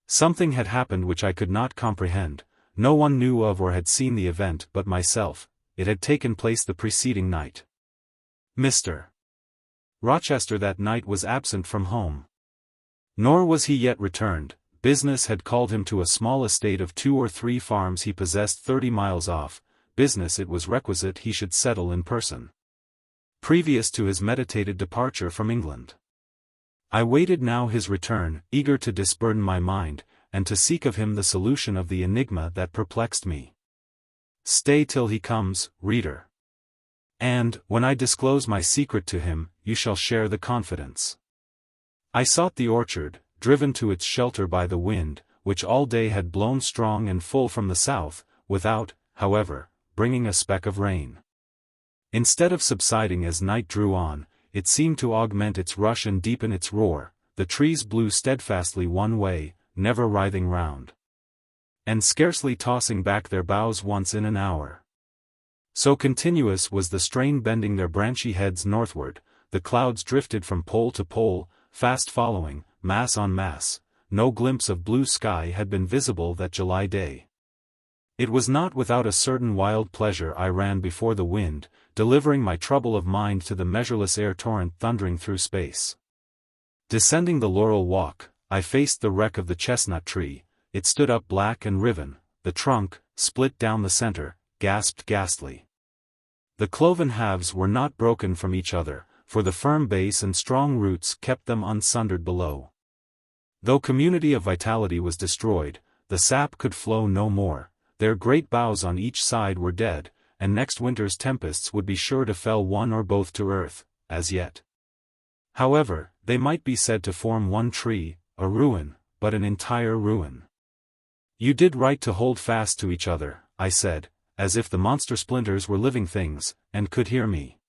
Something had happened which I could not comprehend. No one knew of or had seen the event but myself. It had taken place the preceding night. Mr. Rochester that night was absent from home. Nor was he yet returned. Business had called him to a small estate of 2 or 3 farms he possessed 30 miles off, business it was requisite he should settle in person, previous to his meditated departure from England. I waited now his return, eager to disburden my mind, and to seek of him the solution of the enigma that perplexed me. Stay till he comes, reader. And, when I disclose my secret to him, you shall share the confidence. I sought the orchard, driven to its shelter by the wind, which all day had blown strong and full from the south, without, however, bringing a speck of rain. Instead of subsiding as night drew on, it seemed to augment its rush and deepen its roar. The trees blew steadfastly one way, never writhing round, and scarcely tossing back their boughs once in an hour. So continuous was the strain bending their branchy heads northward. The clouds drifted from pole to pole, fast following, mass on mass. No glimpse of blue sky had been visible that July day. It was not without a certain wild pleasure I ran before the wind, delivering my trouble of mind to the measureless air torrent thundering through space. Descending the laurel walk, I faced the wreck of the chestnut tree. It stood up black and riven, the trunk, split down the center, gasped ghastly. The cloven halves were not broken from each other, for the firm base and strong roots kept them unsundered below. Though community of vitality was destroyed, the sap could flow no more. Their great boughs on each side were dead, and next winter's tempests would be sure to fell one or both to earth, as yet. However, they might be said to form one tree, a ruin, but an entire ruin. You did right to hold fast to each other, I said, as if the monster splinters were living things, and could hear me.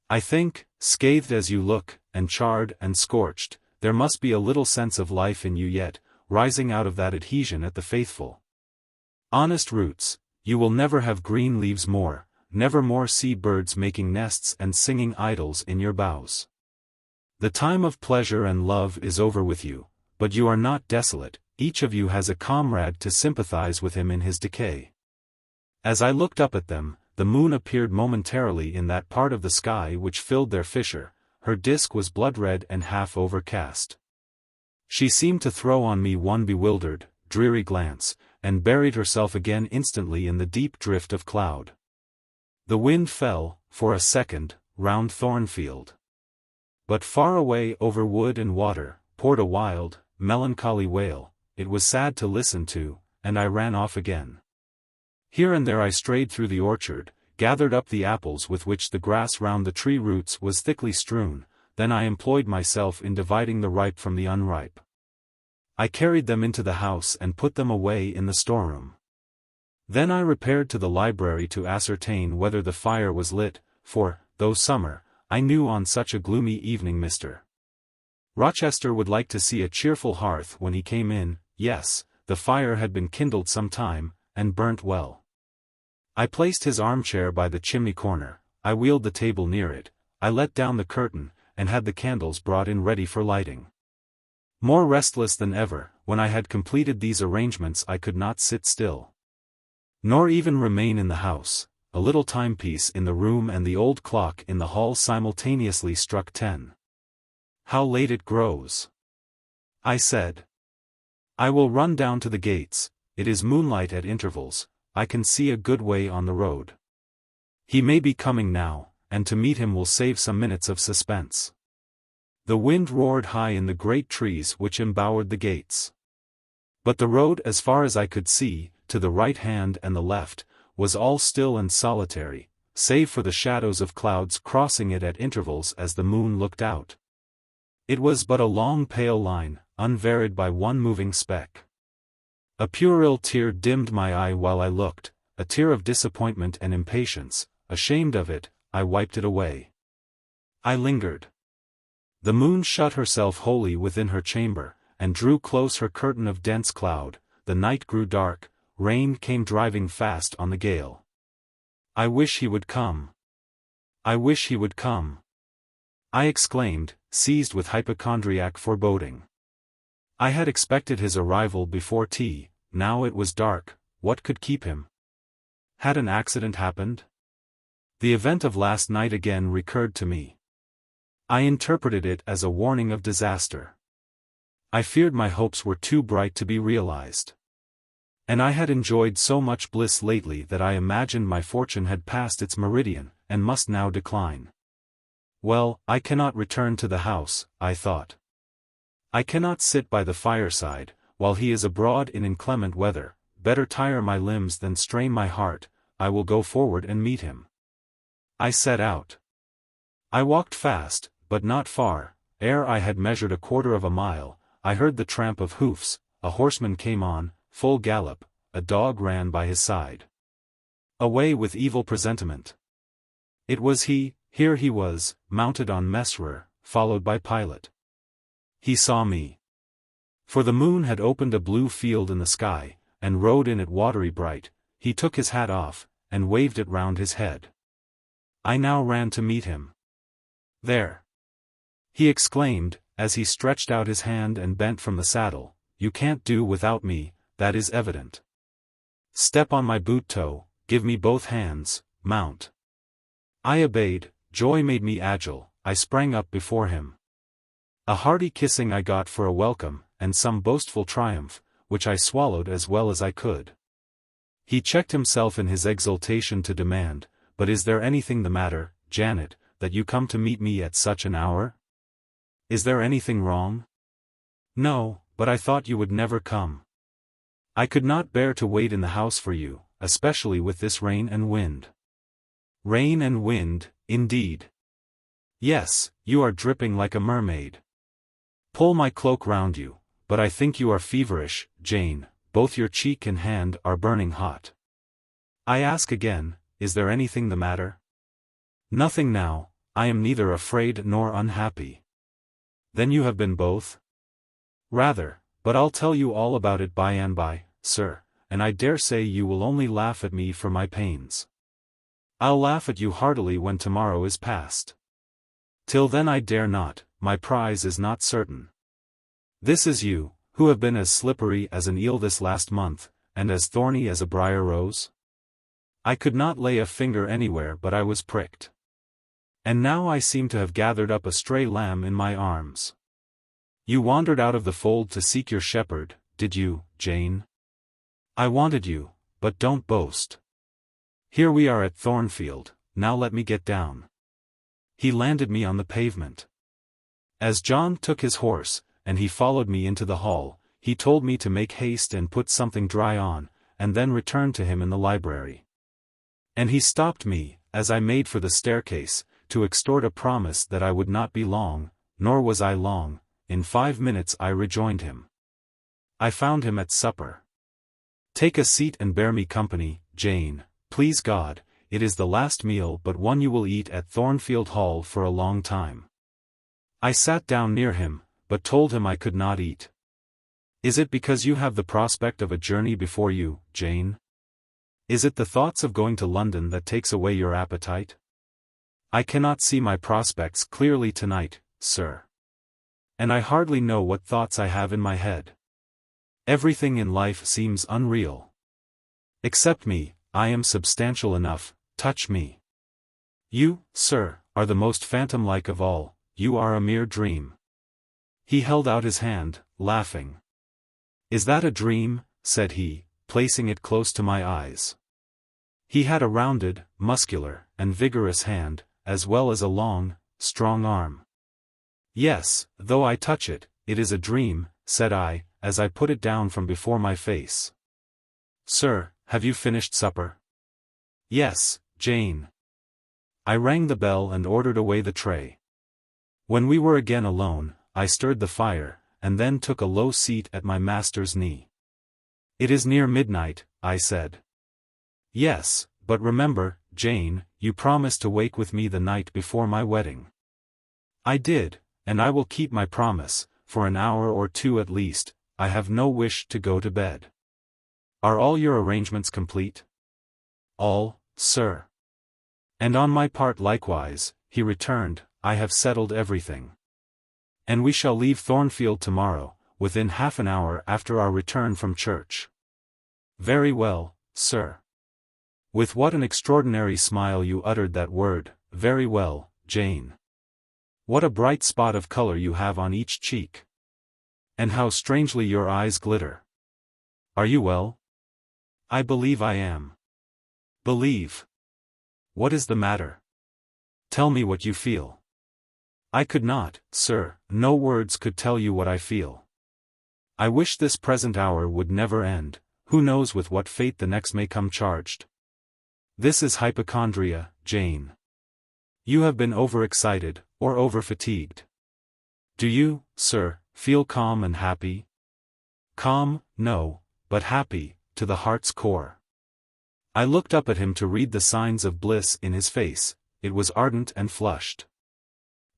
I think, scathed as you look, and charred and scorched, there must be a little sense of life in you yet, rising out of that adhesion at the faithful, honest roots. You will never have green leaves more, never more see birds making nests and singing idols in your boughs. The time of pleasure and love is over with you, but you are not desolate. Each of you has a comrade to sympathize with him in his decay. As I looked up at them, the moon appeared momentarily in that part of the sky which filled their fissure. Her disk was blood-red and half overcast. She seemed to throw on me one bewildered, dreary glance, and buried herself again instantly in the deep drift of cloud. The wind fell, for a second, round Thornfield. But far away over wood and water, poured a wild, melancholy wail. It was sad to listen to, and I ran off again. Here and there I strayed through the orchard, gathered up the apples with which the grass round the tree roots was thickly strewn, then I employed myself in dividing the ripe from the unripe. I carried them into the house and put them away in the storeroom. Then I repaired to the library to ascertain whether the fire was lit, for, though summer, I knew on such a gloomy evening Mr. Rochester would like to see a cheerful hearth when he came in. Yes, the fire had been kindled some time, and burnt well. I placed his armchair by the chimney corner, I wheeled the table near it, I let down the curtain, and had the candles brought in ready for lighting. More restless than ever, when I had completed these arrangements I could not sit still, nor even remain in the house. A little timepiece in the room and the old clock in the hall simultaneously struck 10. "How late it grows," I said. "I will run down to the gates. It is moonlight at intervals, I can see a good way on the road. He may be coming now, and to meet him will save some minutes of suspense." The wind roared high in the great trees which embowered the gates. But the road, as far as I could see, to the right hand and the left, was all still and solitary, save for the shadows of clouds crossing it at intervals as the moon looked out. It was but a long pale line, unvaried by one moving speck. A puerile tear dimmed my eye while I looked, a tear of disappointment and impatience. Ashamed of it, I wiped it away. I lingered. The moon shut herself wholly within her chamber, and drew close her curtain of dense cloud. The night grew dark, rain came driving fast on the gale. "I wish he would come. I wish he would come," I exclaimed, seized with hypochondriac foreboding. I had expected his arrival before tea. Now it was dark. What could keep him? Had an accident happened? The event of last night again recurred to me. I interpreted it as a warning of disaster. I feared my hopes were too bright to be realized. And I had enjoyed so much bliss lately that I imagined my fortune had passed its meridian, and must now decline. Well, I cannot return to the house, I thought. I cannot sit by the fireside, while he is abroad in inclement weather. Better tire my limbs than strain my heart. I will go forward and meet him. I set out. I walked fast, but not far. Ere I had measured a quarter of a mile, I heard the tramp of hoofs. A horseman came on, full gallop. A dog ran by his side, away with evil presentiment. It was he. Here he was, mounted on Messerer, followed by Pilot. He saw me. For the moon had opened a blue field in the sky, and rode in it watery bright. He took his hat off, and waved it round his head. I now ran to meet him. "There!" he exclaimed, as he stretched out his hand and bent from the saddle. "You can't do without me, that is evident. Step on my boot toe, give me both hands, mount." I obeyed. Joy made me agile. I sprang up before him. A hearty kissing I got for a welcome, and some boastful triumph, which I swallowed as well as I could. He checked himself in his exultation to demand, "But is there anything the matter, Janet, that you come to meet me at such an hour? Is there anything wrong?" "No, but I thought you would never come. I could not bear to wait in the house for you, especially with this rain and wind." "Rain and wind, indeed." "Yes, you are dripping like a mermaid. Pull my cloak round you, but I think you are feverish, Jane, both your cheek and hand are burning hot. I ask again, is there anything the matter?" "Nothing now, I am neither afraid nor unhappy." "Then you have been both?" "Rather, but I'll tell you all about it by and by, sir, and I dare say you will only laugh at me for my pains." "I'll laugh at you heartily when tomorrow is past. Till then I dare not, my prize is not certain. This is you, who have been as slippery as an eel this last month, and as thorny as a briar rose?" I could not lay a finger anywhere but I was pricked. "And now I seem to have gathered up a stray lamb in my arms." "You wandered out of the fold to seek your shepherd, did you, Jane?" "I wanted you, but don't boast. Here we are at Thornfield, now let me get down." He landed me on the pavement. As John took his horse, and he followed me into the hall, he told me to make haste and put something dry on, and then return to him in the library. And he stopped me, as I made for the staircase, to extort a promise that I would not be long, nor was I long. In 5 minutes I rejoined him. I found him at supper. "Take a seat and bear me company, Jane, please God, it is the last meal but one you will eat at Thornfield Hall for a long time." I sat down near him, but told him I could not eat. "Is it because you have the prospect of a journey before you, Jane? Is it the thoughts of going to London that takes away your appetite?" "I cannot see my prospects clearly tonight, sir. And I hardly know what thoughts I have in my head. Everything in life seems unreal. Accept me, I am substantial enough, touch me. You, sir, are the most phantom-like of all, you are a mere dream." He held out his hand, laughing. "Is that a dream?" said he, placing it close to my eyes. He had a rounded, muscular, and vigorous hand, as well as a long, strong arm. "Yes, though I touch it, it is a dream," said I, as I put it down from before my face. "Sir, have you finished supper?" "Yes, Jane." I rang the bell and ordered away the tray. When we were again alone, I stirred the fire, and then took a low seat at my master's knee. "It is near midnight," I said. "Yes, but remember, Jane, you promised to wake with me the night before my wedding." "I did, and I will keep my promise, for an hour or two at least. I have no wish to go to bed." "Are all your arrangements complete?" "All, sir." "And on my part likewise," he returned, "I have settled everything. And we shall leave Thornfield tomorrow, within half an hour after our return from church." "Very well, sir." With what an extraordinary smile you uttered that word, "very well, Jane." What a bright spot of color you have on each cheek. And how strangely your eyes glitter. Are you well? "I believe I am." "Believe? What is the matter? Tell me what you feel." "I could not, sir, no words could tell you what I feel. I wish this present hour would never end, who knows with what fate the next may come charged. This is hypochondria, Jane. You have been overexcited, or overfatigued. Do you, sir, feel calm and happy?" "Calm, no, but happy, to the heart's core." I looked up at him to read the signs of bliss in his face. It was ardent and flushed.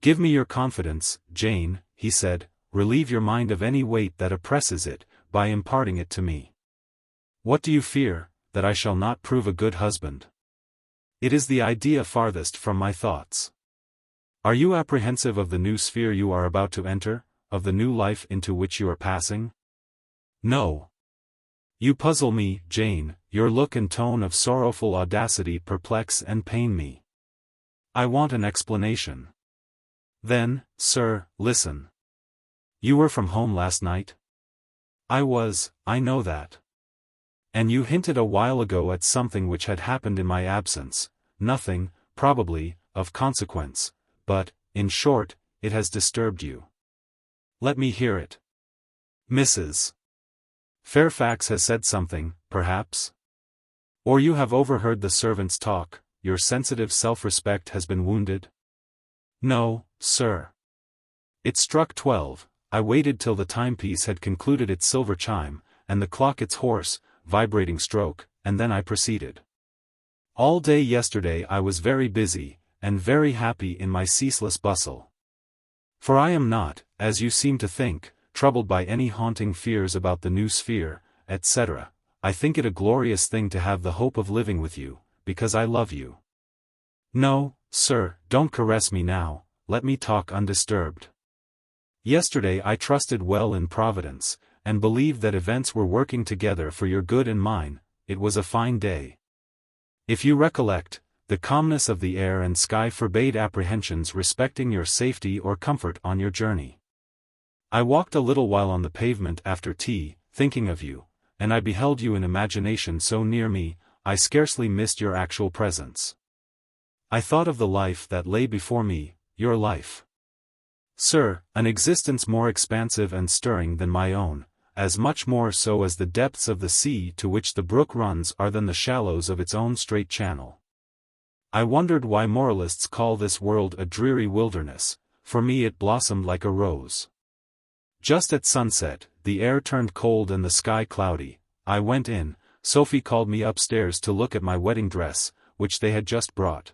"Give me your confidence, Jane," he said, "relieve your mind of any weight that oppresses it, by imparting it to me. What do you fear, that I shall not prove a good husband? It is the idea farthest from my thoughts. Are you apprehensive of the new sphere you are about to enter, of the new life into which you are passing?" "No." "You puzzle me, Jane, your look and tone of sorrowful audacity perplex and pain me. I want an explanation." "Then, sir, listen. You were from home last night?" "I was, I know that." "And you hinted a while ago at something which had happened in my absence, nothing, probably, of consequence, but, in short, it has disturbed you. Let me hear it." "Mrs. Fairfax has said something, perhaps? Or you have overheard the servants' talk, your sensitive self-respect has been wounded?" "No, sir." It struck 12, I waited till the timepiece had concluded its silver chime, and the clock its hoarse, vibrating stroke, and then I proceeded. "All day yesterday I was very busy, and very happy in my ceaseless bustle. For I am not, as you seem to think, troubled by any haunting fears about the new sphere, etc. I think it a glorious thing to have the hope of living with you, because I love you. No, sir, don't caress me now, let me talk undisturbed. Yesterday I trusted well in Providence, and believed that events were working together for your good and mine. It was a fine day. If you recollect, the calmness of the air and sky forbade apprehensions respecting your safety or comfort on your journey. I walked a little while on the pavement after tea, thinking of you, and I beheld you in imagination so near me, I scarcely missed your actual presence. I thought of the life that lay before me, your life. Sir, an existence more expansive and stirring than my own, as much more so as the depths of the sea to which the brook runs are than the shallows of its own straight channel. I wondered why moralists call this world a dreary wilderness. For me it blossomed like a rose. Just at sunset, the air turned cold and the sky cloudy. I went in. Sophie called me upstairs to look at my wedding dress, which they had just brought.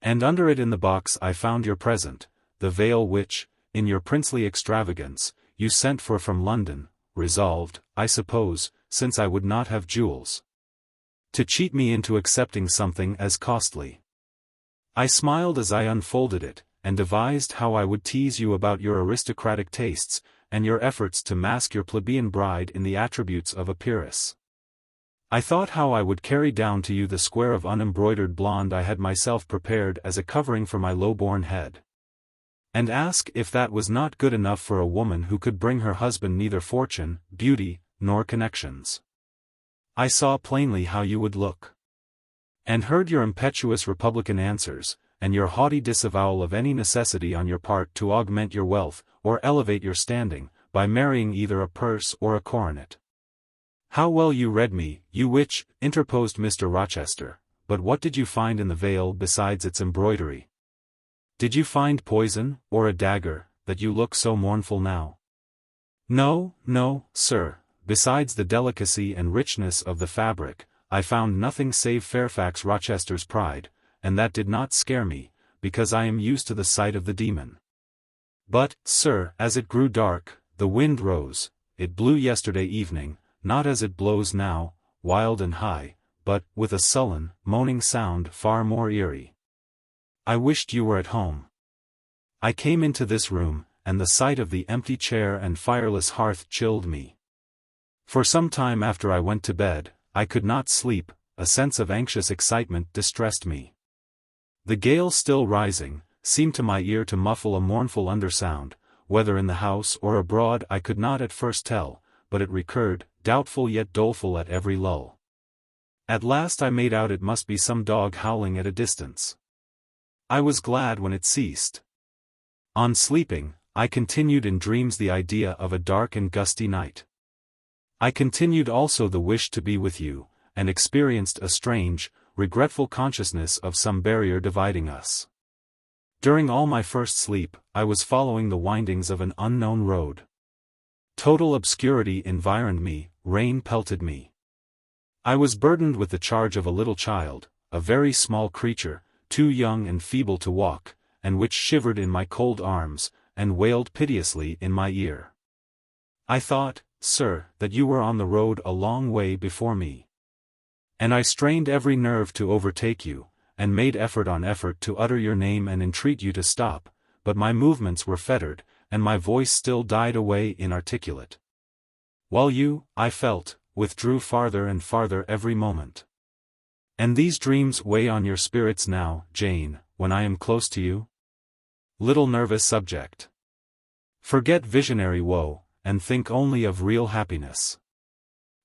And under it in the box I found your present, the veil which, in your princely extravagance, you sent for from London, resolved, I suppose, since I would not have jewels, to cheat me into accepting something as costly. I smiled as I unfolded it, and devised how I would tease you about your aristocratic tastes, and your efforts to mask your plebeian bride in the attributes of a peeress. I thought how I would carry down to you the square of unembroidered blonde I had myself prepared as a covering for my low-born head. And ask if that was not good enough for a woman who could bring her husband neither fortune, beauty, nor connections. I saw plainly how you would look. And heard your impetuous republican answers, and your haughty disavowal of any necessity on your part to augment your wealth, or elevate your standing, by marrying either a purse or a coronet. How well you read me, you witch, interposed Mr. Rochester, but what did you find in the veil besides its embroidery? Did you find poison, or a dagger, that you look so mournful now? No, no, sir, besides the delicacy and richness of the fabric, I found nothing save Fairfax Rochester's pride, and that did not scare me, because I am used to the sight of the demon. But, sir, as it grew dark, the wind rose. It blew yesterday evening, not as it blows now, wild and high, but, with a sullen, moaning sound far more eerie. I wished you were at home. I came into this room, and the sight of the empty chair and fireless hearth chilled me. For some time after I went to bed, I could not sleep. A sense of anxious excitement distressed me. The gale still rising, seemed to my ear to muffle a mournful undersound, whether in the house or abroad I could not at first tell, but it recurred, doubtful yet doleful at every lull. At last I made out it must be some dog howling at a distance. I was glad when it ceased. On sleeping, I continued in dreams the idea of a dark and gusty night. I continued also the wish to be with you, and experienced a strange, regretful consciousness of some barrier dividing us. During all my first sleep, I was following the windings of an unknown road. Total obscurity environed me, rain pelted me. I was burdened with the charge of a little child, a very small creature, too young and feeble to walk, and which shivered in my cold arms, and wailed piteously in my ear. I thought, sir, that you were on the road a long way before me. And I strained every nerve to overtake you, and made effort on effort to utter your name and entreat you to stop, but my movements were fettered, and my voice still died away inarticulate. While you, I felt, withdrew farther and farther every moment. And these dreams weigh on your spirits now, Jane, when I am close to you? Little nervous subject. Forget visionary woe, and think only of real happiness.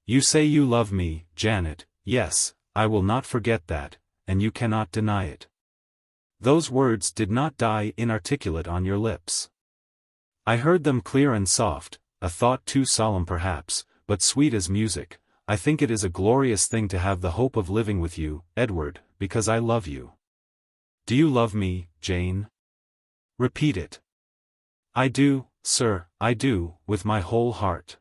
You say you love me, Janet. Yes, I will not forget that, and you cannot deny it. Those words did not die inarticulate on your lips. I heard them clear and soft, a thought too solemn perhaps, but sweet as music. I think it is a glorious thing to have the hope of living with you, Edward, because I love you. Do you love me, Jane? Repeat it. I do, sir, I do, with my whole heart.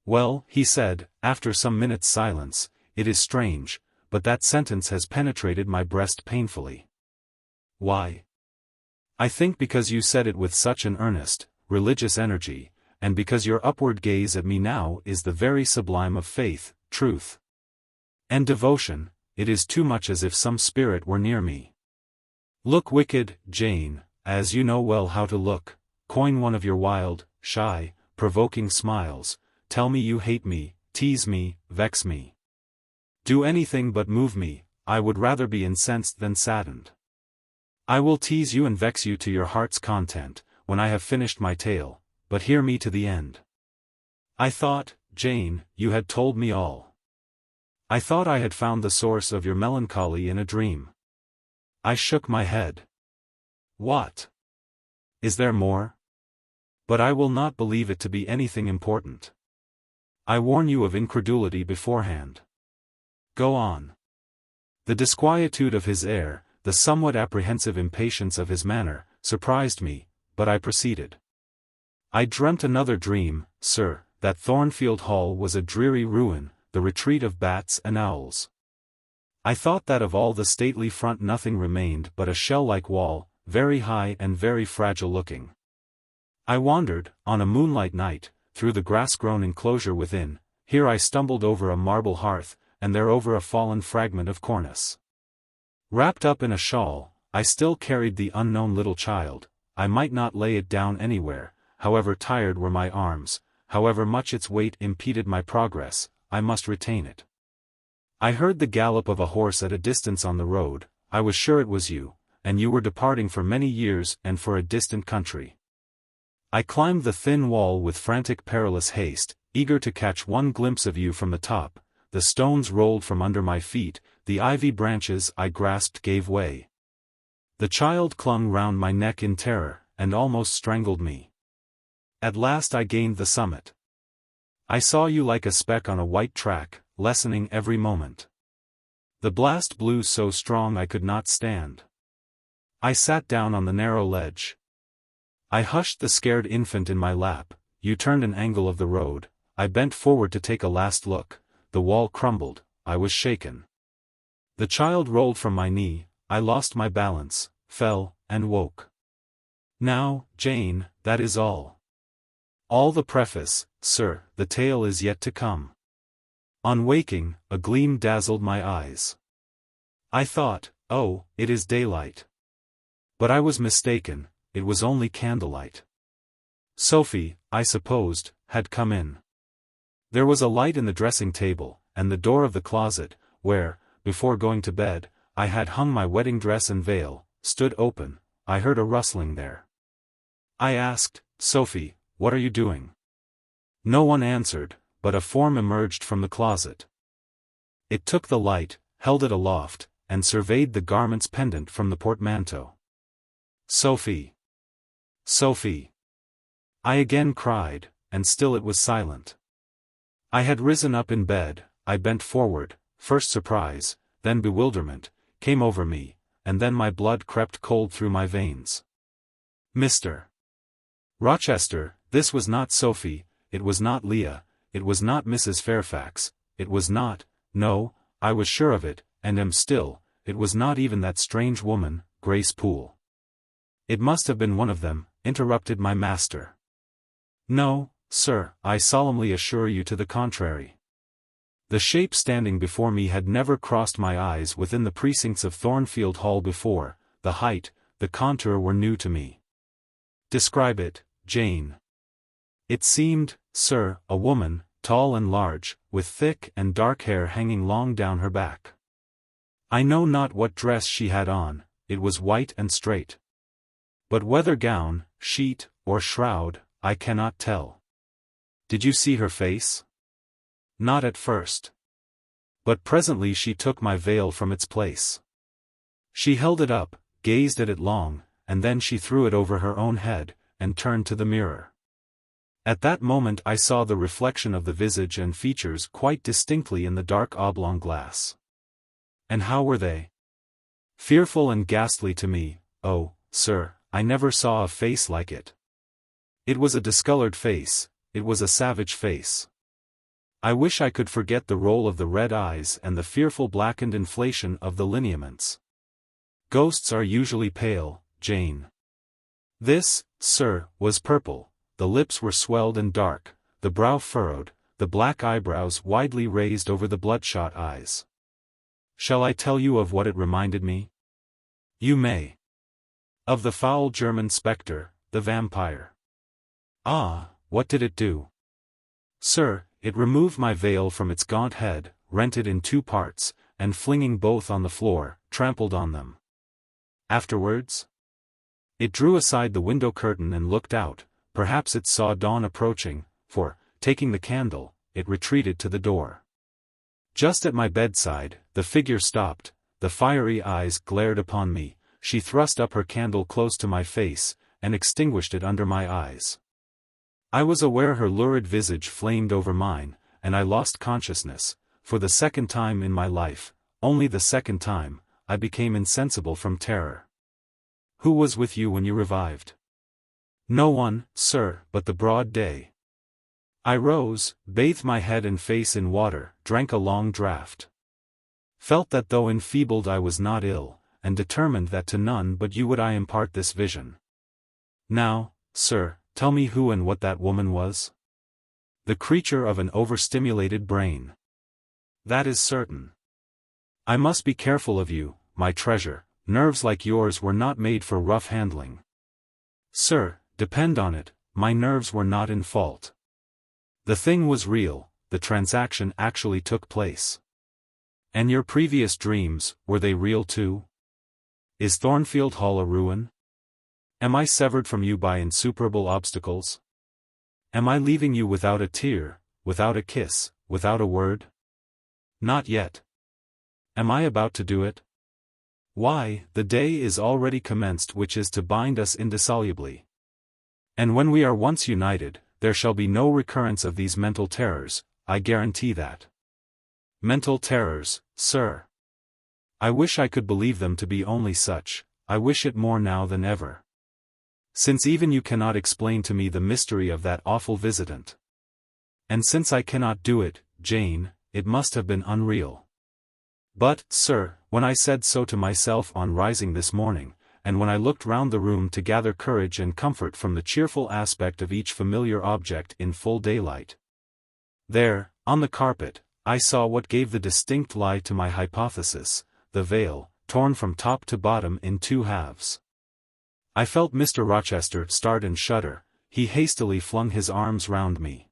Well, he said, after some minutes' silence, it is strange, but that sentence has penetrated my breast painfully. Why? I think because you said it with such an earnest, religious energy, and because your upward gaze at me now is the very sublime of faith, truth, and devotion. It is too much as if some spirit were near me. Look wicked, Jane, as you know well how to look, coin one of your wild, shy, provoking smiles, tell me you hate me, tease me, vex me. Do anything but move me. I would rather be incensed than saddened. I will tease you and vex you to your heart's content, when I have finished my tale, but hear me to the end. I thought, Jane, you had told me all. I thought I had found the source of your melancholy in a dream. I shook my head. What? Is there more? But I will not believe it to be anything important. I warn you of incredulity beforehand. Go on. The disquietude of his air, the somewhat apprehensive impatience of his manner, surprised me, but I proceeded. I dreamt another dream, sir, that Thornfield Hall was a dreary ruin, the retreat of bats and owls. I thought that of all the stately front nothing remained but a shell-like wall, very high and very fragile-looking. I wandered, on a moonlight night, through the grass-grown enclosure within. Here I stumbled over a marble hearth, and there over a fallen fragment of cornice. Wrapped up in a shawl, I still carried the unknown little child. I might not lay it down anywhere, however tired were my arms, however much its weight impeded my progress, I must retain it. I heard the gallop of a horse at a distance on the road. I was sure it was you, and you were departing for many years and for a distant country. I climbed the thin wall with frantic perilous haste, eager to catch one glimpse of you from the top. The stones rolled from under my feet, the ivy branches I grasped gave way. The child clung round my neck in terror, and almost strangled me. At last I gained the summit. I saw you like a speck on a white track, lessening every moment. The blast blew so strong I could not stand. I sat down on the narrow ledge. I hushed the scared infant in my lap. You turned an angle of the road. I bent forward to take a last look. The wall crumbled. I was shaken. The child rolled from my knee. I lost my balance, fell, and woke. Now, Jane, that is all. All the preface, sir, the tale is yet to come. On waking, a gleam dazzled my eyes. I thought, oh, it is daylight. But I was mistaken, it was only candlelight. Sophie, I supposed, had come in. There was a light in the dressing table, and the door of the closet, where, before going to bed, I had hung my wedding dress and veil, stood open. I heard a rustling there. I asked, Sophie, what are you doing? No one answered, but a form emerged from the closet. It took the light, held it aloft, and surveyed the garments pendant from the portmanteau. Sophie! Sophie! I again cried, and still it was silent. I had risen up in bed. I bent forward. First surprise, then bewilderment, came over me, and then my blood crept cold through my veins. Mr. Rochester, this was not Sophie, it was not Leah, it was not Mrs. Fairfax, it was not, no, I was sure of it, and am still, it was not even that strange woman, Grace Poole. It must have been one of them, interrupted my master. No, sir, I solemnly assure you to the contrary. The shape standing before me had never crossed my eyes within the precincts of Thornfield Hall before. The height, the contour were new to me. Describe it, Jane. It seemed, sir, a woman, tall and large, with thick and dark hair hanging long down her back. I know not what dress she had on, it was white and straight. But whether gown, sheet, or shroud, I cannot tell. Did you see her face? Not at first. But presently she took my veil from its place. She held it up, gazed at it long, and then she threw it over her own head, and turned to the mirror. At that moment I saw the reflection of the visage and features quite distinctly in the dark oblong glass. And how were they? Fearful and ghastly to me. Oh, sir, I never saw a face like it. It was a discolored face, it was a savage face. I wish I could forget the roll of the red eyes and the fearful blackened inflation of the lineaments. Ghosts are usually pale, Jane. This, sir, was purple. The lips were swelled and dark, the brow furrowed, the black eyebrows widely raised over the bloodshot eyes. Shall I tell you of what it reminded me? You may. Of the foul German spectre, the vampire. Ah, what did it do? Sir, it removed my veil from its gaunt head, rent it in two parts, and flinging both on the floor, trampled on them. Afterwards? It drew aside the window curtain and looked out. Perhaps it saw dawn approaching, for, taking the candle, it retreated to the door. Just at my bedside, the figure stopped, the fiery eyes glared upon me, she thrust up her candle close to my face, and extinguished it under my eyes. I was aware her lurid visage flamed over mine, and I lost consciousness. For the second time in my life, only the second time, I became insensible from terror. Who was with you when you revived? No one, sir, but the broad day. I rose, bathed my head and face in water, drank a long draught. Felt that though enfeebled I was not ill, and determined that to none but you would I impart this vision. Now, sir, tell me who and what that woman was? The creature of an overstimulated brain. That is certain. I must be careful of you, my treasure. Nerves like yours were not made for rough handling. Sir, depend on it, my nerves were not in fault. The thing was real, the transaction actually took place. And your previous dreams, were they real too? Is Thornfield Hall a ruin? Am I severed from you by insuperable obstacles? Am I leaving you without a tear, without a kiss, without a word? Not yet. Am I about to do it? Why, the day is already commenced which is to bind us indissolubly. And when we are once united, there shall be no recurrence of these mental terrors, I guarantee that. Mental terrors, sir. I wish I could believe them to be only such, I wish it more now than ever. Since even you cannot explain to me the mystery of that awful visitant. And since I cannot do it, Jane, it must have been unreal. But, sir, when I said so to myself on rising this morning, and when I looked round the room to gather courage and comfort from the cheerful aspect of each familiar object in full daylight. There, on the carpet, I saw what gave the distinct lie to my hypothesis, the veil, torn from top to bottom in two halves. I felt Mr. Rochester start and shudder. He hastily flung his arms round me.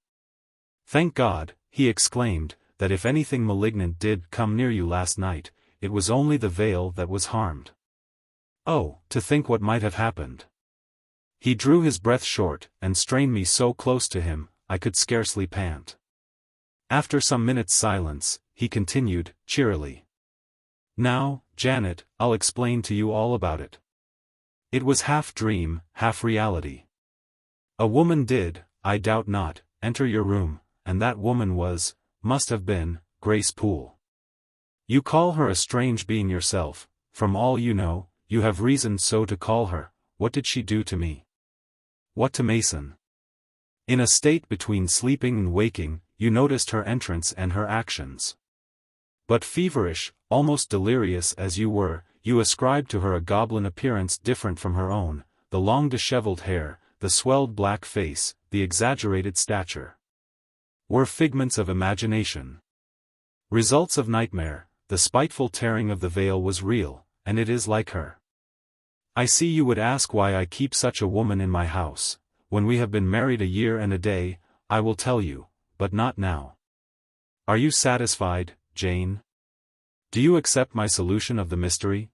Thank God, he exclaimed, that if anything malignant did come near you last night, it was only the veil that was harmed. Oh, to think what might have happened. He drew his breath short, and strained me so close to him, I could scarcely pant. After some minutes' silence, he continued, cheerily. Now, Janet, I'll explain to you all about it. It was half dream, half reality. A woman did, I doubt not, enter your room, and that woman must have been, Grace Poole. You call her a strange being yourself, from all you know, you have reason so to call her. What did she do to me? What to Mason? In a state between sleeping and waking, you noticed her entrance and her actions. But feverish, almost delirious as you were, you ascribed to her a goblin appearance different from her own, the long disheveled hair, the swelled black face, the exaggerated stature. Were figments of imagination. Results of nightmare. The spiteful tearing of the veil was real, and it is like her. I see you would ask why I keep such a woman in my house. When we have been married a year and a day, I will tell you, but not now. Are you satisfied, Jane? Do you accept my solution of the mystery?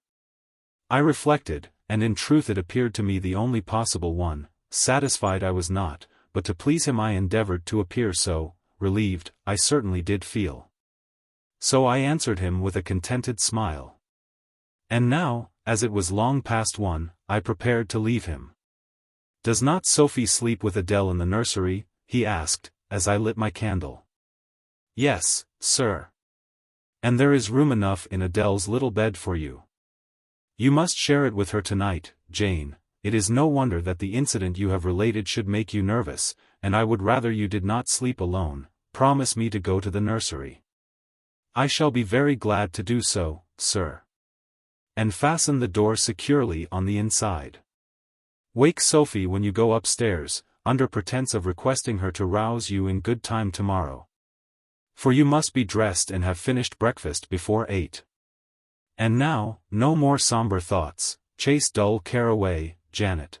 I reflected, and in truth it appeared to me the only possible one. Satisfied I was not, but to please him I endeavored to appear so. Relieved, I certainly did feel. So I answered him with a contented smile. And now, as it was long past 1, I prepared to leave him. Does not Sophie sleep with Adele in the nursery? He asked, as I lit my candle. Yes, sir. And there is room enough in Adele's little bed for you. You must share it with her tonight, Jane. It is no wonder that the incident you have related should make you nervous, and I would rather you did not sleep alone. Promise me to go to the nursery. I shall be very glad to do so, sir. And fasten the door securely on the inside. Wake Sophie when you go upstairs, under pretense of requesting her to rouse you in good time tomorrow. For you must be dressed and have finished breakfast before 8. And now, no more somber thoughts, chase dull care away, Janet.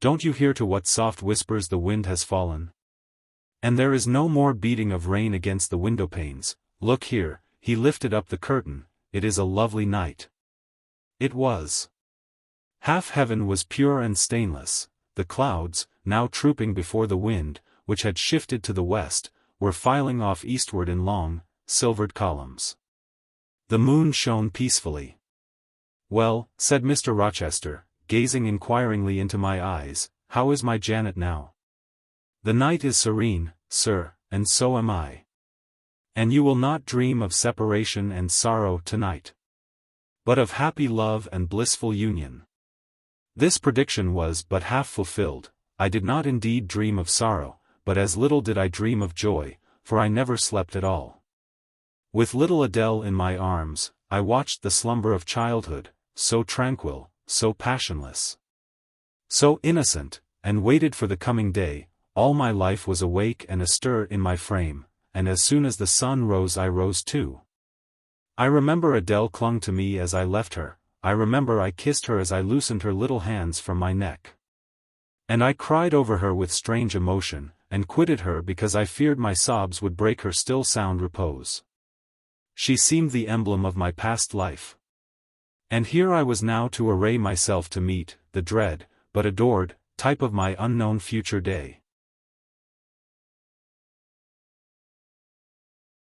Don't you hear to what soft whispers the wind has fallen? And there is no more beating of rain against the window panes. Look here, he lifted up the curtain, it is a lovely night. It was. Half heaven was pure and stainless. The clouds, now trooping before the wind, which had shifted to the west, were filing off eastward in long, silvered columns. The moon shone peacefully. "Well," said Mr. Rochester, gazing inquiringly into my eyes, "how is my Janet now?" "The night is serene, sir, and so am I. And you will not dream of separation and sorrow tonight, but of happy love and blissful union." This prediction was but half fulfilled. I did not indeed dream of sorrow, but as little did I dream of joy, for I never slept at all. With little Adele in my arms, I watched the slumber of childhood, so tranquil, so passionless, so innocent, and waited for the coming day. All my life was awake and astir in my frame, and as soon as the sun rose I rose too. I remember Adele clung to me as I left her, I remember I kissed her as I loosened her little hands from my neck. And I cried over her with strange emotion, and quitted her because I feared my sobs would break her still sound repose. She seemed the emblem of my past life. And here I was now to array myself to meet the dread, but adored, type of my unknown future day.